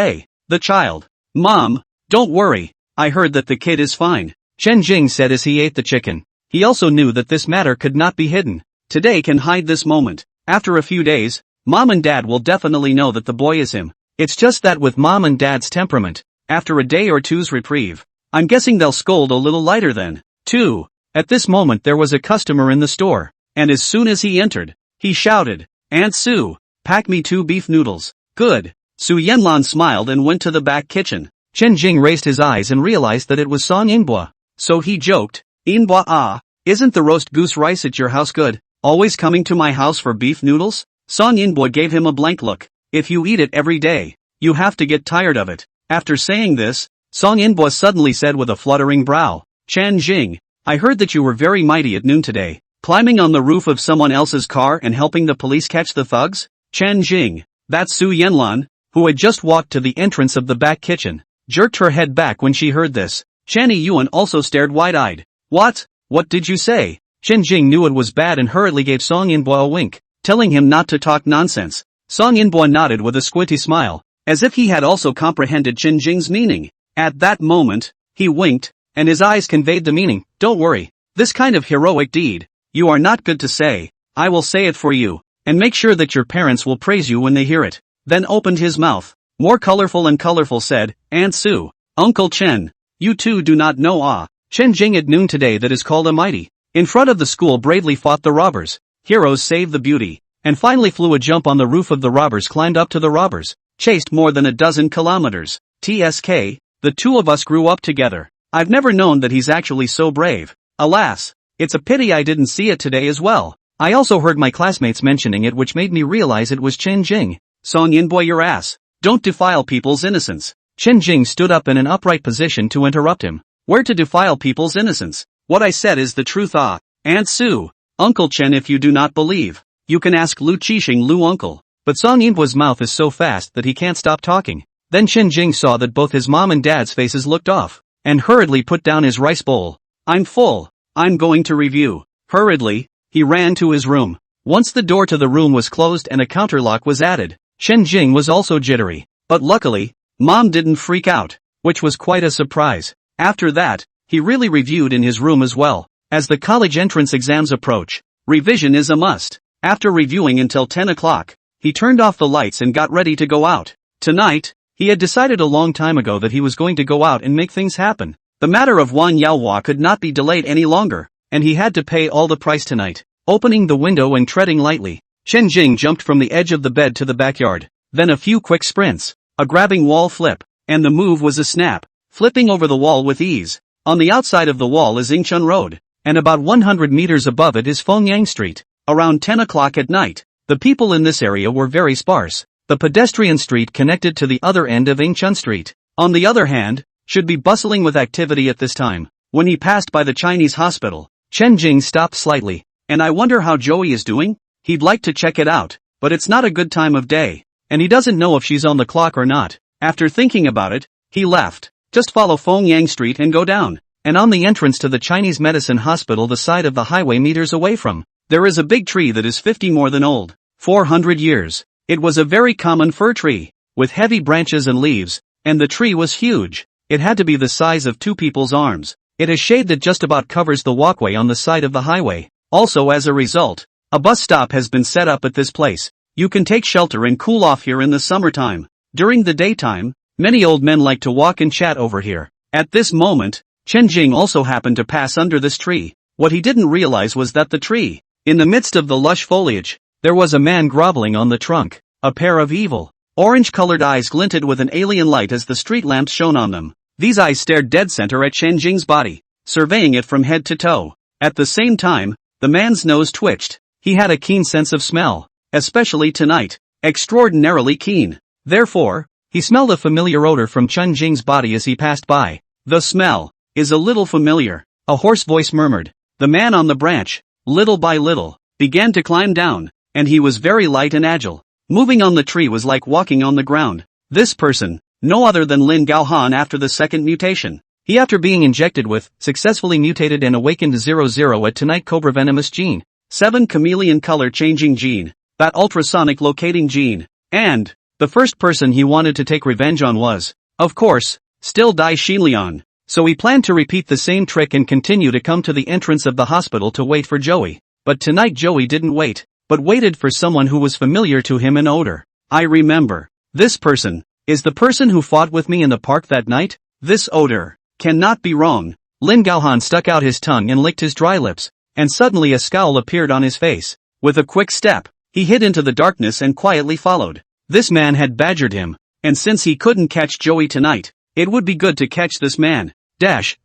the child. Mom, don't worry. I heard that the kid is fine, Chen Jing said as he ate the chicken. He also knew that this matter could not be hidden. Today can hide this moment. After a few days, Mom and Dad will definitely know that the boy is him. It's just that with Mom and Dad's temperament, after a day or two's reprieve, I'm guessing they'll scold a little lighter then. 2. At this moment there was a customer in the store, and as soon as he entered, he shouted, Aunt Sue, pack me 2 beef noodles. Good. Su Yanlan smiled and went to the back kitchen. Chen Jing raised his eyes and realized that it was Song Yinbua. So he joked, Yinbua, isn't the roast goose rice at your house good? Always coming to my house for beef noodles? Song Yinbua gave him a blank look. If you eat it every day, you have to get tired of it. After saying this, Song Yinbua suddenly said with a fluttering brow, Chen Jing, I heard that you were very mighty at noon today, climbing on the roof of someone else's car and helping the police catch the thugs? Chen Jing, that's Su Yanlan, who had just walked to the entrance of the back kitchen, jerked her head back when she heard this. Chen Yuan also stared wide-eyed. What? What did you say? Chen Jing knew it was bad and hurriedly gave Song Yinbua a wink, telling him not to talk nonsense. Song Yinbua nodded with a squinty smile, as if he had also comprehended Chen Jing's meaning. At that moment, he winked, and his eyes conveyed the meaning, don't worry, this kind of heroic deed, you are not good to say, I will say it for you, and make sure that your parents will praise you when they hear it. Then opened his mouth, more colorful and colorful said, Aunt Sue, Uncle Chen, you two do not know Chen Jing at noon today that is called a mighty. In front of the school bravely fought the robbers, heroes saved the beauty, and finally flew a jump on the roof of the robbers, climbed up to the robbers, chased more than a dozen kilometers. TSK, the two of us grew up together. I've never known that he's actually so brave. Alas, it's a pity I didn't see it today as well. I also heard my classmates mentioning it, which made me realize it was Chen Jing. Song Yinbua, your ass. Don't defile people's innocence. Chen Jing stood up in an upright position to interrupt him. Where to defile people's innocence? What I said is the truth. Aunt Sue, Uncle Chen, if you do not believe, you can ask Lu Qixing Lu uncle. But Song Yinbua's mouth is so fast that he can't stop talking. Then Chen Jing saw that both his mom and dad's faces looked off, and hurriedly put down his rice bowl. I'm full. I'm going to review. Hurriedly, he ran to his room. Once the door to the room was closed and a counterlock was added, Chen Jing was also jittery. But luckily, Mom didn't freak out, which was quite a surprise. After that, he really reviewed in his room as well. As the college entrance exams approach, revision is a must. After reviewing until 10 o'clock, he turned off the lights and got ready to go out. Tonight, he had decided a long time ago that he was going to go out and make things happen. The matter of Wan Yaohua could not be delayed any longer, and he had to pay all the price tonight. Opening the window and treading lightly, Chen Jing jumped from the edge of the bed to the backyard. Then a few quick sprints, a grabbing wall flip, and the move was a snap, flipping over the wall with ease. On the outside of the wall is Yingchun Road, and about 100 meters above it is Fengyang Street. Around 10 o'clock at night, the people in this area were very sparse. The pedestrian street connected to the other end of Yingchun Street, on the other hand, should be bustling with activity at this time. When he passed by the Chinese hospital, Chen Jing stopped slightly. And I wonder how Joey is doing? He'd like to check it out, but it's not a good time of day, and he doesn't know if she's on the clock or not. After thinking about it, he left. Just follow Fengyang Street and go down. And on the entrance to the Chinese Medicine Hospital, the side of the highway meters away from, there is a big tree that is 50 more than old. 400 years. It was a very common fir tree, with heavy branches and leaves, and the tree was huge. It had to be the size of two people's arms. It has shade that just about covers the walkway on the side of the highway. Also, as a result, a bus stop has been set up at this place. You can take shelter and cool off here in the summertime. During the daytime, many old men like to walk and chat over here. At this moment, Chen Jing also happened to pass under this tree. What he didn't realize was that the tree, in the midst of the lush foliage, there was a man groveling on the trunk. A pair of evil, orange-colored eyes glinted with an alien light as the street lamps shone on them. These eyes stared dead center at Chen Jing's body, surveying it from head to toe. At the same time, the man's nose twitched. He had a keen sense of smell, especially tonight, extraordinarily keen. Therefore, he smelled a familiar odor from Chen Jing's body as he passed by. The smell is a little familiar, a hoarse voice murmured. The man on the branch, little by little, began to climb down, and he was very light and agile. Moving on the tree was like walking on the ground. This person, no other than Lin Gaohan after the second mutation. He, after being injected with, successfully mutated and awakened 00 at tonight Cobra Venomous Gene, 7 Chameleon Color Changing Gene, that ultrasonic locating gene, and the first person he wanted to take revenge on was, of course, still Dai Xinlian. So he planned to repeat the same trick and continue to come to the entrance of the hospital to wait for Joey. But tonight Joey didn't wait, but waited for someone who was familiar to him in odor. I remember. This person is the person who fought with me in the park that night. This odor cannot be wrong. Lin Gaohan stuck out his tongue and licked his dry lips, and suddenly a scowl appeared on his face. With a quick step, he hid into the darkness and quietly followed. This man had badgered him, and since he couldn't catch Joey tonight, it would be good to catch this man.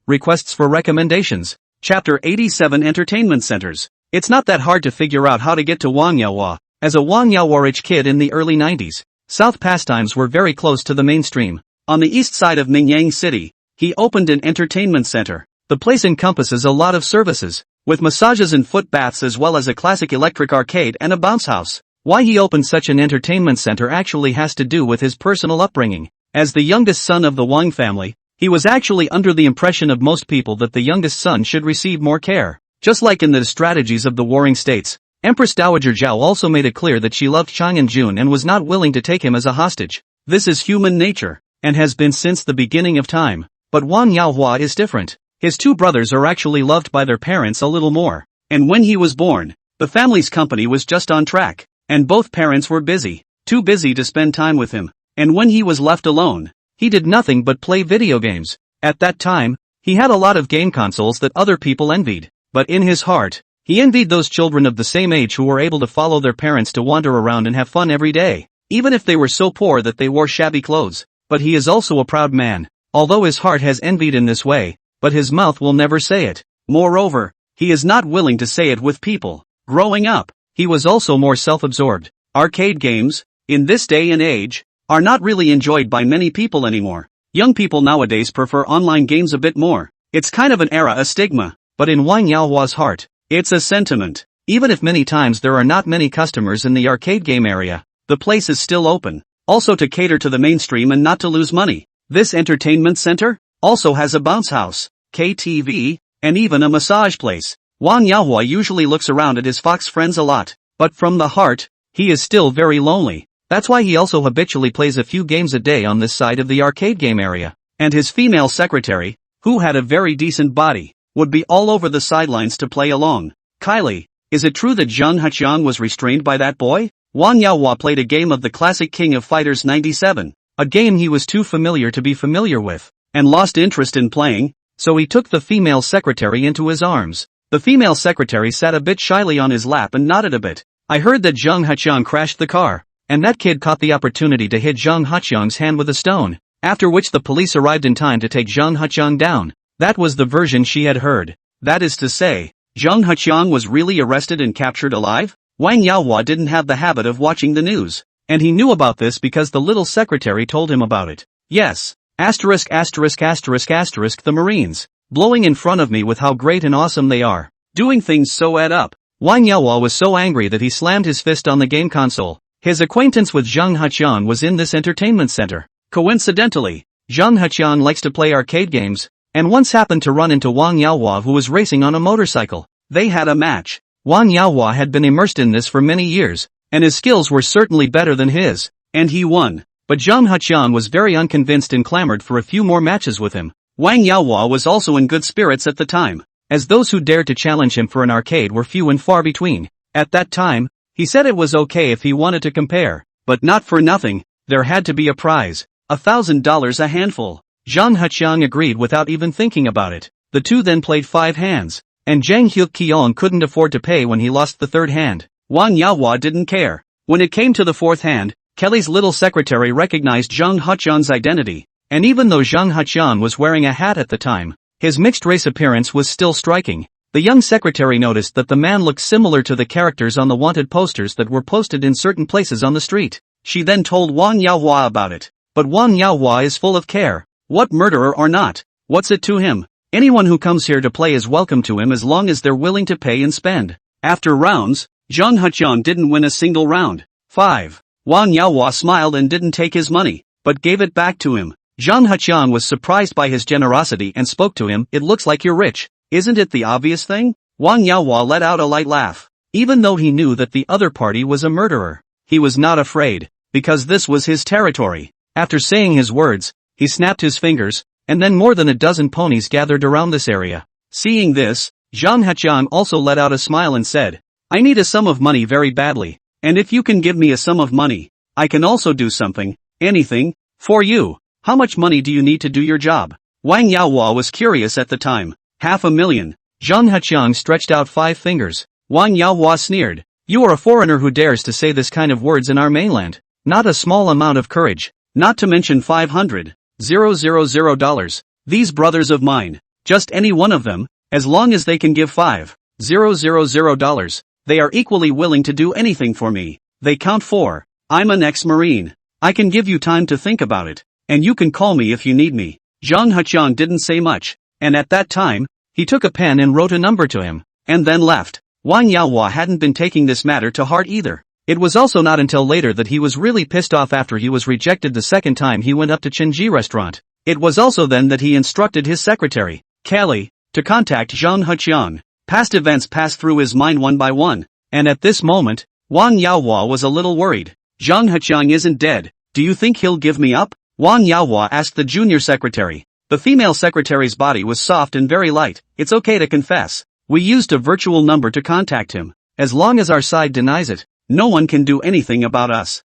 Requests for recommendations. Chapter 87 Entertainment Centers. It's not that hard to figure out how to get to Wangyao. As a Wangyao-rich kid in the early 90s, South pastimes were very close to the mainstream. On the east side of Mingyang City, he opened an entertainment center. The place encompasses a lot of services, with massages and foot baths as well as a classic electric arcade and a bounce house. Why he opened such an entertainment center actually has to do with his personal upbringing. As the youngest son of the Wang family, he was actually under the impression of most people that the youngest son should receive more care. Just like in the strategies of the warring states, Empress Dowager Zhao also made it clear that she loved Chang and Jun and was not willing to take him as a hostage. This is human nature, and has been since the beginning of time. But Wan Yaohua is different. His two brothers are actually loved by their parents a little more. And when he was born, the family's company was just on track, and both parents were busy, too busy to spend time with him. And when he was left alone, he did nothing but play video games. At that time, he had a lot of game consoles that other people envied. But in his heart, he envied those children of the same age who were able to follow their parents to wander around and have fun every day, even if they were so poor that they wore shabby clothes. But he is also a proud man, although his heart has envied in this way, but his mouth will never say it. Moreover, he is not willing to say it with people. Growing up, he was also more self-absorbed. Arcade games, in this day and age, are not really enjoyed by many people anymore. Young people nowadays prefer online games a bit more. It's kind of an era, a stigma. But in Wang Yaohua's heart, it's a sentiment. Even if many times there are not many customers in the arcade game area, the place is still open. Also to cater to the mainstream and not to lose money. This entertainment center also has a bounce house, KTV, and even a massage place. Wang Yaohua usually looks around at his fox friends a lot, but from the heart, he is still very lonely. That's why he also habitually plays a few games a day on this side of the arcade game area. And his female secretary, who had a very decent body, would be all over the sidelines to play along. Kylie, is it true that Zhang Haqiang was restrained by that boy? Wang Yaohua played a game of the classic King of Fighters 97, a game he was too familiar to be familiar with, and lost interest in playing, so he took the female secretary into his arms. The female secretary sat a bit shyly on his lap and nodded a bit. I heard that Zhang Haqiang crashed the car, and that kid caught the opportunity to hit Zhang Haqiang's hand with a stone, after which the police arrived in time to take Zhang Haqiang down. That was the version she had heard. That is to say, Zhang Haqiang was really arrested and captured alive? Wang Yaohua didn't have the habit of watching the news, and he knew about this because the little secretary told him about it. Yes. ******** The Marines. Blowing in front of me with how great and awesome they are. Doing things so add up. Wang Yaohua was so angry that he slammed his fist on the game console. His acquaintance with Zhang Haqiang was in this entertainment center. Coincidentally, Zhang Haqiang likes to play arcade games, and once happened to run into Wang Yaohua who was racing on a motorcycle. They had a match. Wang Yaohua had been immersed in this for many years, and his skills were certainly better than his, and he won. But Zhang Haqiang was very unconvinced and clamored for a few more matches with him. Wang Yaohua was also in good spirits at the time, as those who dared to challenge him for an arcade were few and far between. At that time, he said it was okay if he wanted to compare, but not for nothing, there had to be a prize, $1,000 a handful. Zhang Heqiang agreed without even thinking about it. The two then played 5 hands, and Zhang Heqiang couldn't afford to pay when he lost the third hand. Wang Yaohua didn't care. When it came to the fourth hand, Kelly's little secretary recognized Zhang Heqiang's identity, and even though Zhang Heqiang was wearing a hat at the time, his mixed-race appearance was still striking. The young secretary noticed that the man looked similar to the characters on the wanted posters that were posted in certain places on the street. She then told Wang Yaohua about it. But Wang Yaohua is full of care. What murderer or not? What's it to him? Anyone who comes here to play is welcome to him as long as they're willing to pay and spend. After rounds, Zhang Heqiang didn't win a single round. 5. Wang Yaohua smiled and didn't take his money, but gave it back to him. Zhang Heqiang was surprised by his generosity and spoke to him. It looks like you're rich. Isn't it the obvious thing? Wang Yaohua let out a light laugh. Even though he knew that the other party was a murderer, he was not afraid, because this was his territory. After saying his words, he snapped his fingers, and then more than a dozen ponies gathered around this area. Seeing this, Zhang Heqiang also let out a smile and said, I need a sum of money very badly, and if you can give me a sum of money, I can also do something, anything, for you. How much money do you need to do your job? Wang Yaohua was curious at the time. $500,000. Zhang Heqiang stretched out 5 fingers. Wang Yaohua sneered. You are a foreigner who dares to say this kind of words in our mainland. Not a small amount of courage. Not to mention $500,000. These brothers of mine, just any one of them, as long as they can give $500,000, they are equally willing to do anything for me. They count for. I'm an ex-Marine. I can give you time to think about it, and you can call me if you need me. Zhang Heqiang didn't say much, and at that time, he took a pen and wrote a number to him, and then left. Wang Yaohua hadn't been taking this matter to heart either. It was also not until later that he was really pissed off after he was rejected the second time he went up to Chenji restaurant. It was also then that he instructed his secretary, Kelly, to contact Zhang Heqiang. Past events passed through his mind one by one, and at this moment, Wang Yaohua was a little worried. Zhang Heqiang isn't dead. Do you think he'll give me up? Wang Yaohua asked the junior secretary. The female secretary's body was soft and very light. It's okay to confess. We used a virtual number to contact him. As long as our side denies it, no one can do anything about us.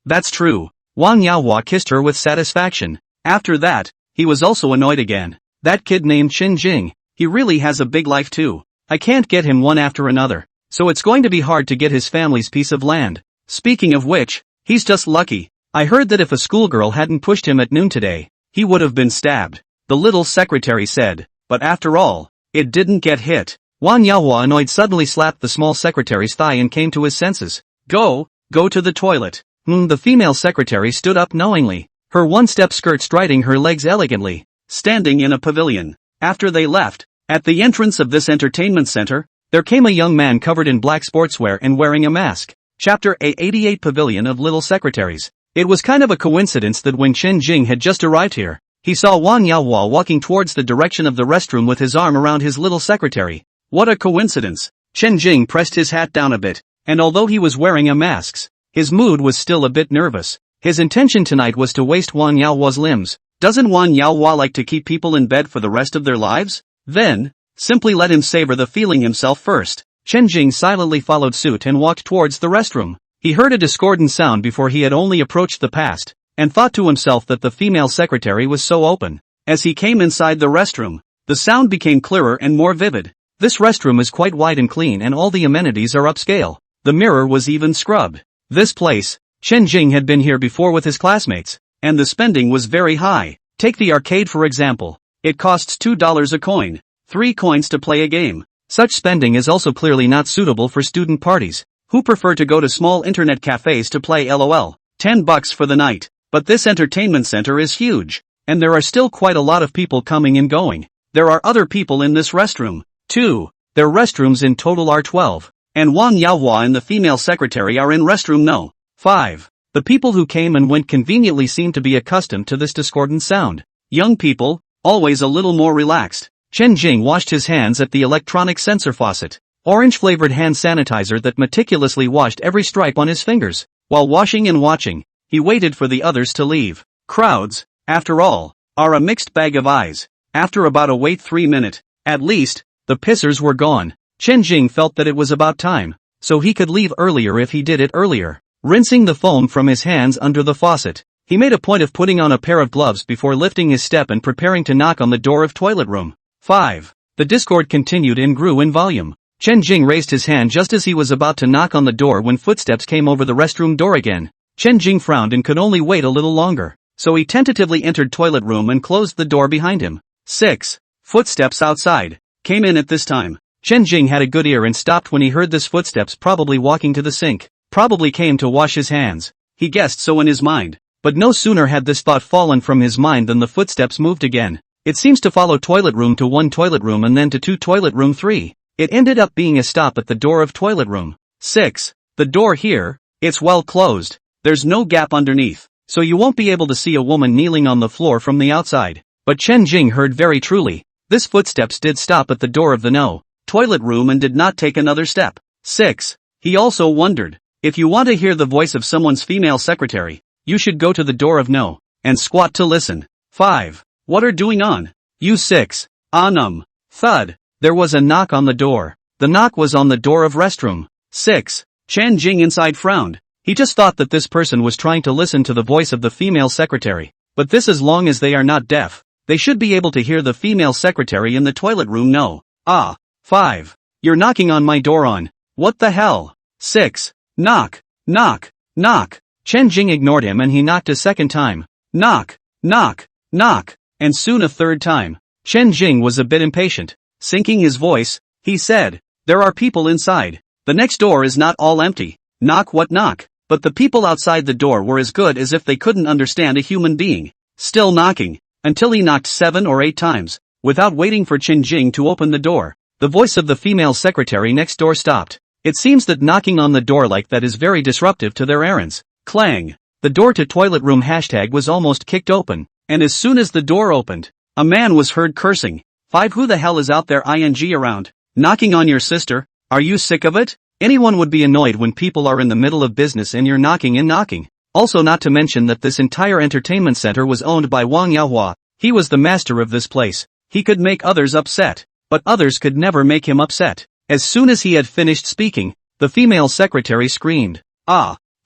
That's true. Wang Yaohua kissed her with satisfaction. After that, he was also annoyed again. That kid named Qin Jing, he really has a big life too. I can't get him one after another, so it's going to be hard to get his family's piece of land. Speaking of which, he's just lucky. I heard that if a schoolgirl hadn't pushed him at noon today, he would have been stabbed, the little secretary said. But after all, it didn't get hit. Wang Yaohua, annoyed, suddenly slapped the small secretary's thigh and came to his senses. Go to the toilet. The female secretary stood up knowingly, her one-step skirt striding her legs elegantly, standing in a pavilion. After they left, at the entrance of this entertainment center, there came a young man covered in black sportswear and wearing a mask. Chapter 88 Pavilion of Little Secretaries. It was kind of a coincidence that when Qin Jing had just arrived here, he saw Wang Yaohua walking towards the direction of the restroom with his arm around his little secretary. What a coincidence! Qin Jing pressed his hat down a bit, and although he was wearing a mask, his mood was still a bit nervous. His intention tonight was to waste Wang Yaohua's limbs. Doesn't Wang Yaohua like to keep people in bed for the rest of their lives? Then, simply let him savor the feeling himself first. Qin Jing silently followed suit and walked towards the restroom. He heard a discordant sound before he had only approached the past, and thought to himself that the female secretary was so open. As he came inside the restroom, the sound became clearer and more vivid. This restroom is quite wide and clean and all the amenities are upscale. The mirror was even scrubbed. This place, Qin Jing had been here before with his classmates, and the spending was very high. Take the arcade for example. It costs $2 a coin, 3 coins to play a game. Such spending is also clearly not suitable for student parties, who prefer to go to small internet cafes to play LOL. $10 for the night. But this entertainment center is huge, and there are still quite a lot of people coming and going. There are other people in this restroom, too. Their restrooms in total are 12, and Wang Yaohua and the female secretary are in restroom no. 5. The people who came and went conveniently seemed to be accustomed to this discordant sound. Young people, always a little more relaxed. Qin Jing washed his hands at the electronic sensor faucet, orange-flavored hand sanitizer that meticulously washed every stripe on his fingers. While washing and watching, he waited for the others to leave. Crowds, after all, are a mixed bag of eyes. After about a wait 3 minutes, at least, the pissers were gone. Chen Jing felt that it was about time, so he could leave earlier if he did it earlier. Rinsing the foam from his hands under the faucet, he made a point of putting on a pair of gloves before lifting his step and preparing to knock on the door of toilet room 5. The discord continued and grew in volume. Chen Jing raised his hand just as he was about to knock on the door when footsteps came over the restroom door again. Chen Jing frowned and could only wait a little longer, so he tentatively entered toilet room and closed the door behind him. 6. Footsteps outside came in at this time. Chen Jing had a good ear and stopped when he heard this footsteps, probably walking to the sink, probably came to wash his hands. He guessed so in his mind, but no sooner had this thought fallen from his mind than the footsteps moved again. It seems to follow toilet room to 1 toilet room and then to 2 toilet room 3. It ended up being a stop at the door of toilet room 6. The door here, it's well closed. There's no gap underneath, so you won't be able to see a woman kneeling on the floor from the outside. But Chen Jing heard very truly. This footsteps did stop at the door of the no toilet room and did not take another step. 6. He also wondered, if you want to hear the voice of someone's female secretary, you should go to the door of no and squat to listen. 5. What are doing on? You 6. Thud. There was a knock on the door. The knock was on the door of restroom 6. Chen Jing inside frowned. He just thought that this person was trying to listen to the voice of the female secretary. But this, as long as they are not deaf, they should be able to hear the female secretary in the toilet room. No. 5. You're knocking on my door on. What the hell? 6. Knock. Knock. Knock. Chen Jing ignored him and he knocked a second time. Knock. Knock. Knock. And soon a third time. Chen Jing was a bit impatient. Sinking his voice, he said, there are people inside. The next door is not all empty. Knock what knock? But the people outside the door were as good as if they couldn't understand a human being. Still knocking, until he knocked 7 or 8 times, without waiting for Chen Jing to open the door. The voice of the female secretary next door stopped. It seems that knocking on the door like that is very disruptive to their errands. Clang. The door to toilet room hashtag was almost kicked open, and as soon as the door opened, a man was heard cursing. 5. Who the hell is out there around? Knocking on your sister? Are you sick of it? Anyone would be annoyed when people are in the middle of business and you're knocking and knocking. Also, not to mention that this entire entertainment center was owned by Wang Yaohua. He was the master of this place. He could make others upset, but others could never make him upset. As soon as he had finished speaking, the female secretary screamed.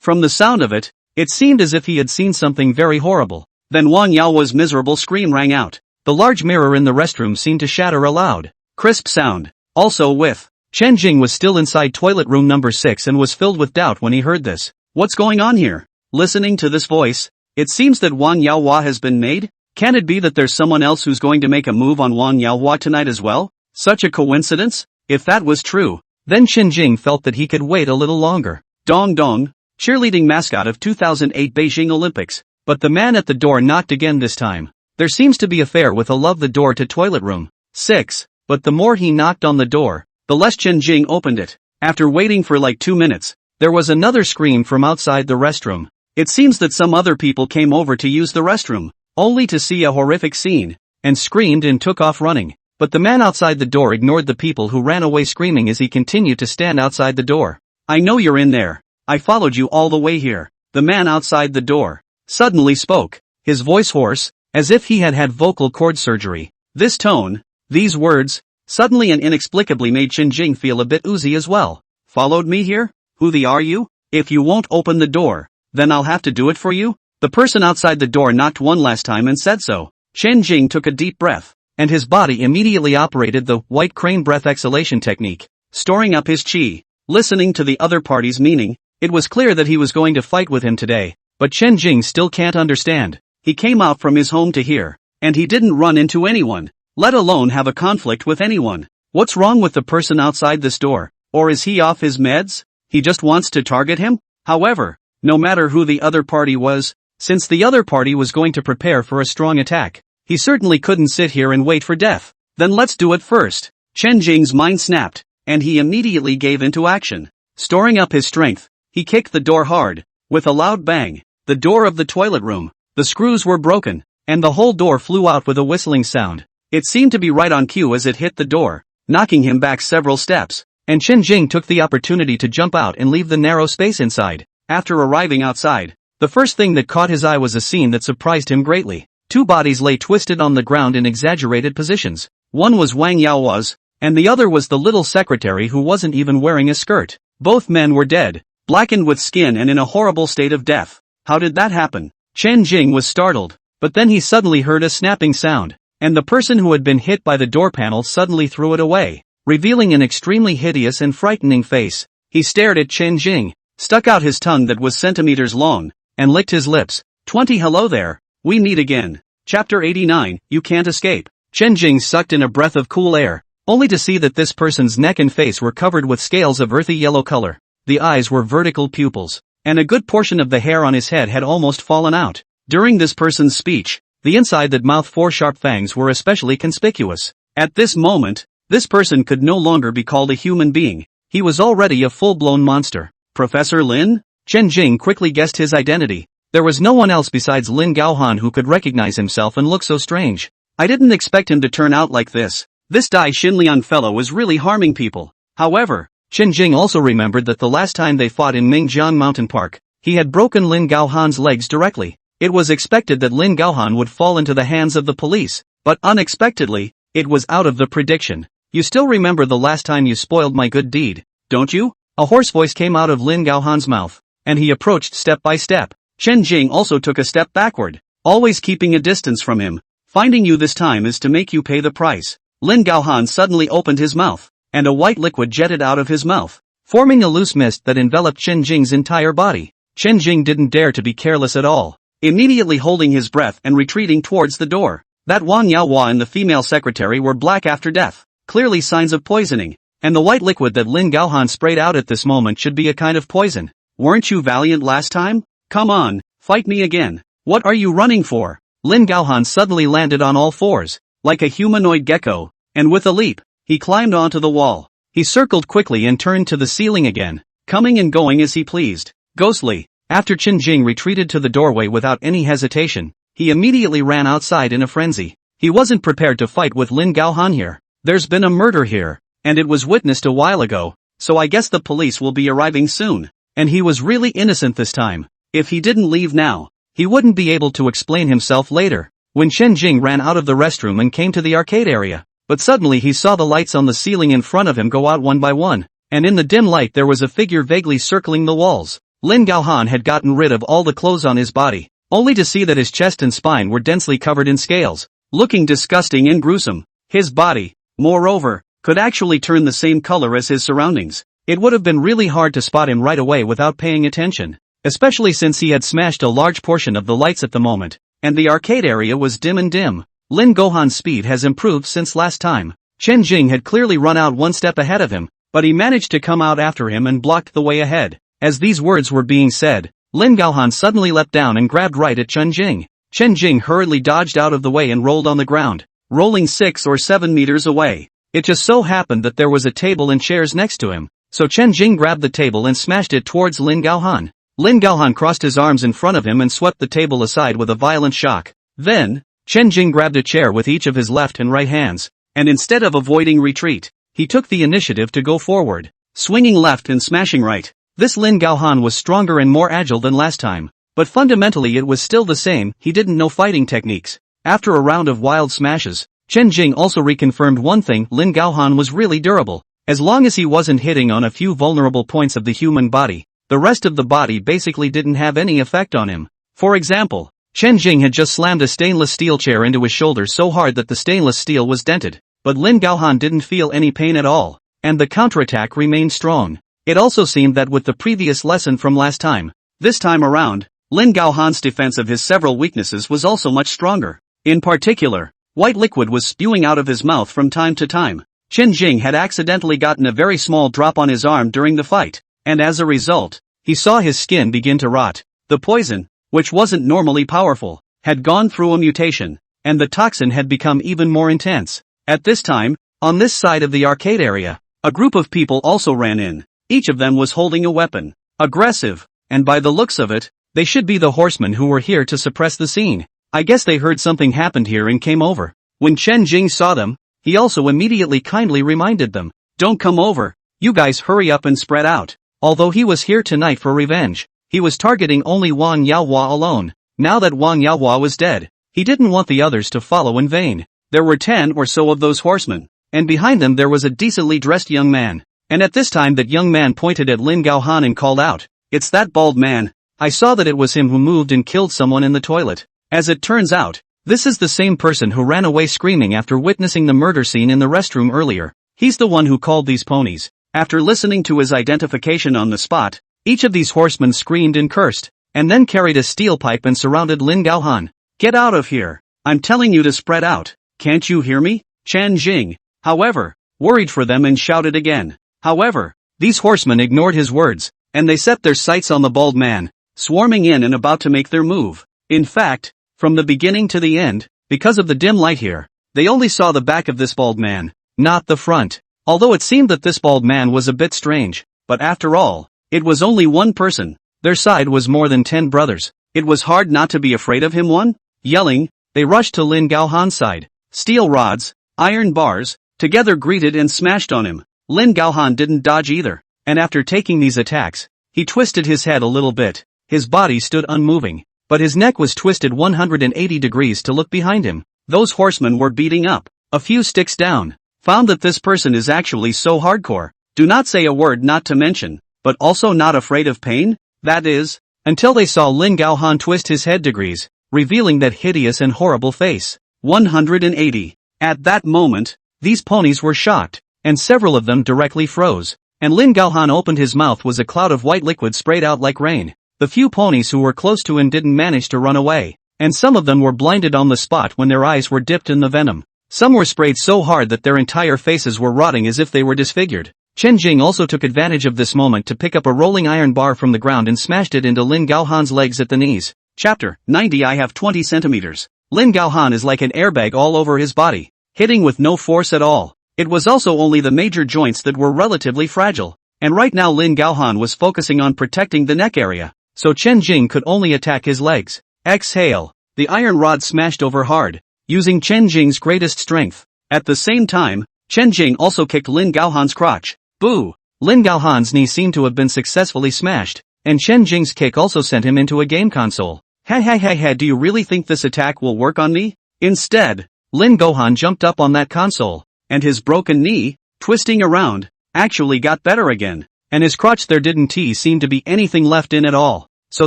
From the sound of it, it seemed as if he had seen something very horrible. Then Wang Yaohua's miserable scream rang out. The large mirror in the restroom seemed to shatter a loud, crisp sound. Also with, Chen Jing was still inside toilet room number 6 and was filled with doubt when he heard this. What's going on here? Listening to this voice, it seems that Wang Yaohua has been made? Can it be that there's someone else who's going to make a move on Wang Yaohua tonight as well? Such a coincidence? If that was true, then Chen Jing felt that he could wait a little longer. Dong Dong, cheerleading mascot of 2008 Beijing Olympics. But the man at the door knocked again this time. There seems to be affair with a love the door to toilet room 6. But the more he knocked on the door, the less Chen Jing opened it. After waiting for like 2 minutes, there was another scream from outside the restroom. It seems that some other people came over to use the restroom, only to see a horrific scene, and screamed and took off running. But the man outside the door ignored the people who ran away screaming as he continued to stand outside the door. I know you're in there. I followed you all the way here. The man outside the door suddenly spoke, his voice hoarse, as if he had had vocal cord surgery. This tone, these words, suddenly and inexplicably made Chen Jing feel a bit oozy as well. Followed me here? Who the are you? If you won't open the door, then I'll have to do it for you? The person outside the door knocked one last time and said so. Chen Jing took a deep breath, and his body immediately operated the white crane breath exhalation technique, storing up his chi. Listening to the other party's meaning, it was clear that he was going to fight with him today, but Chen Jing still can't understand. He came out from his home to here, and he didn't run into anyone, let alone have a conflict with anyone. What's wrong with the person outside this door? Or is he off his meds? He just wants to target him? However, no matter who the other party was, since the other party was going to prepare for a strong attack, he certainly couldn't sit here and wait for death. Then let's do it first. Chen Jing's mind snapped, and he immediately gave into action. Storing up his strength, he kicked the door hard. With a loud bang, the door of the toilet room, the screws were broken, and the whole door flew out with a whistling sound. It seemed to be right on cue as it hit the door, knocking him back several steps, and Chen Jing took the opportunity to jump out and leave the narrow space inside. After arriving outside, the first thing that caught his eye was a scene that surprised him greatly. Two bodies lay twisted on the ground in exaggerated positions. One was Wang Yaohua's, and the other was the little secretary who wasn't even wearing a skirt. Both men were dead, blackened with skin and in a horrible state of death. How did that happen? Chen Jing was startled, but then he suddenly heard a snapping sound, and the person who had been hit by the door panel suddenly threw it away, revealing an extremely hideous and frightening face. He stared at Chen Jing, stuck out his tongue that was centimeters long, and licked his lips. 20 Hello there, we meet again. Chapter 89, You Can't Escape. Chen Jing sucked in a breath of cool air, only to see that this person's neck and face were covered with scales of earthy yellow color. The eyes were vertical pupils, and a good portion of the hair on his head had almost fallen out. During this person's speech, the inside that mouth four sharp fangs were especially conspicuous. At this moment, this person could no longer be called a human being. He was already a full-blown monster. Professor Lin? Chen Jing quickly guessed his identity. There was no one else besides Lin Gaohan who could recognize himself and look so strange. I didn't expect him to turn out like this. This Dai Xinlian fellow was really harming people. However, Chen Jing also remembered that the last time they fought in Mingjian Mountain Park, he had broken Lin Gaohan's legs directly. It was expected that Lin Gaohan would fall into the hands of the police, but unexpectedly, it was out of the prediction. You still remember the last time you spoiled my good deed, don't you? A hoarse voice came out of Lin Gaohan's mouth, and he approached step by step. Chen Jing also took a step backward, always keeping a distance from him. Finding you this time is to make you pay the price. Lin Gaohan suddenly opened his mouth, and a white liquid jetted out of his mouth, forming a loose mist that enveloped Chen Jing's entire body. Chen Jing didn't dare to be careless at all, immediately holding his breath and retreating towards the door. That Wang Yaohua and the female secretary were black after death, clearly signs of poisoning, and the white liquid that Lin Gaohan sprayed out at this moment should be a kind of poison. Weren't you valiant last time? Come on, fight me again. What are you running for? Lin Gaohan suddenly landed on all fours, like a humanoid gecko, and with a leap, he climbed onto the wall. He circled quickly and turned to the ceiling again, coming and going as he pleased. Ghostly. After Chen Jing retreated to the doorway without any hesitation, he immediately ran outside in a frenzy. He wasn't prepared to fight with Lin Gaohan here. There's been a murder here, and it was witnessed a while ago, so I guess the police will be arriving soon. And he was really innocent this time. If he didn't leave now, he wouldn't be able to explain himself later. When Chen Jing ran out of the restroom and came to the arcade area, but suddenly he saw the lights on the ceiling in front of him go out one by one, and in the dim light there was a figure vaguely circling the walls. Lin Gaohan had gotten rid of all the clothes on his body, only to see that his chest and spine were densely covered in scales, looking disgusting and gruesome. His body, moreover, could actually turn the same color as his surroundings. It would have been really hard to spot him right away without paying attention, especially since he had smashed a large portion of the lights at the moment, and the arcade area was dim and dim. Lin Gaohan's speed has improved since last time. Chen Jing had clearly run out one step ahead of him, but he managed to come out after him and blocked the way ahead. As these words were being said, Lin Gaohan suddenly leapt down and grabbed right at Chen Jing. Chen Jing hurriedly dodged out of the way and rolled on the ground, rolling 6 or 7 meters away. It just so happened that there was a table and chairs next to him, so Chen Jing grabbed the table and smashed it towards Lin Gaohan. Lin Gaohan crossed his arms in front of him and swept the table aside with a violent shock. Then, Chen Jing grabbed a chair with each of his left and right hands, and instead of avoiding retreat, he took the initiative to go forward, swinging left and smashing right. This Lin Gaohan was stronger and more agile than last time, but fundamentally it was still the same. He didn't know fighting techniques. After a round of wild smashes, Chen Jing also reconfirmed one thing: Lin Gaohan was really durable. As long as he wasn't hitting on a few vulnerable points of the human body, the rest of the body basically didn't have any effect on him. For example, Chen Jing had just slammed a stainless steel chair into his shoulder so hard that the stainless steel was dented, but Lin Gaohan didn't feel any pain at all, and the counterattack remained strong. It also seemed that with the previous lesson from last time, this time around, Lin Gaohan's defense of his several weaknesses was also much stronger. In particular, white liquid was spewing out of his mouth from time to time. Chen Jing had accidentally gotten a very small drop on his arm during the fight, and as a result, he saw his skin begin to rot. The poison, which wasn't normally powerful, had gone through a mutation, and the toxin had become even more intense. At this time, on this side of the arcade area, a group of people also ran in. Each of them was holding a weapon, aggressive, and by the looks of it, they should be the horsemen who were here to suppress the scene. I guess they heard something happened here and came over. When Chen Jing saw them, he also immediately kindly reminded them, "Don't come over, you guys hurry up and spread out." Although he was here tonight for revenge, he was targeting only Wang Yaohua alone. Now that Wang Yaohua was dead, He didn't want the others to follow in vain. There were 10 or so of those horsemen, and behind them there was a decently dressed young man. And at this time that young man pointed at Lin Gaohan and called out, "It's that bald man. I saw that it was him who moved and killed someone in the toilet." As it turns out, this is the same person who ran away screaming after witnessing the murder scene in the restroom earlier. He's the one who called these ponies. After listening to his identification on the spot, each of these horsemen screamed and cursed, and then carried a steel pipe and surrounded Lin Gaohan. "Get out of here! I'm telling you to spread out! Can't you hear me?" Chen Jing, however, worried for them and shouted again. However, these horsemen ignored his words, and they set their sights on the bald man, swarming in and about to make their move. In fact, from the beginning to the end, because of the dim light here, they only saw the back of this bald man, not the front. Although it seemed that this bald man was a bit strange, but after all, it was only one person. Their side was more than 10 brothers. It was hard not to be afraid of him. Yelling, they rushed to Lin Gaohan's side. Steel rods, iron bars, together greeted and smashed on him. Lin Gaohan didn't dodge either, and after taking these attacks, he twisted his head a little bit. His body stood unmoving, but his neck was twisted 180 degrees to look behind him. Those horsemen were beating up. A few sticks down, found that this person is actually so hardcore. Do not say a word not to mention, but also not afraid of pain? That is, until they saw Lin Gaohan twist his head degrees, revealing that hideous and horrible face. 180. At that moment, these ponies were shocked, and several of them directly froze. And Lin Gaohan opened his mouth was a cloud of white liquid sprayed out like rain. The few ponies who were close to him didn't manage to run away, and some of them were blinded on the spot when their eyes were dipped in the venom. Some were sprayed so hard that their entire faces were rotting as if they were disfigured. Chen Jing also took advantage of this moment to pick up a rolling iron bar from the ground and smashed it into Lin Gaohan's legs at the knees. Chapter 90. I have 20 centimeters. Lin Gaohan is like an airbag all over his body, hitting with no force at all. It was also only the major joints that were relatively fragile, and right now Lin Gaohan was focusing on protecting the neck area, so Chen Jing could only attack his legs. Exhale. The iron rod smashed over hard, using Chen Jing's greatest strength. At the same time, Chen Jing also kicked Lin Gaohan's crotch. Boo! Lin Gaohan's knee seemed to have been successfully smashed, and Chen Jing's kick also sent him into a game console. Ha, do you really think this attack will work on me? Instead, Lin Gaohan jumped up on that console, and his broken knee, twisting around, actually got better again, and his crotch there didn't seem to be anything left in at all, so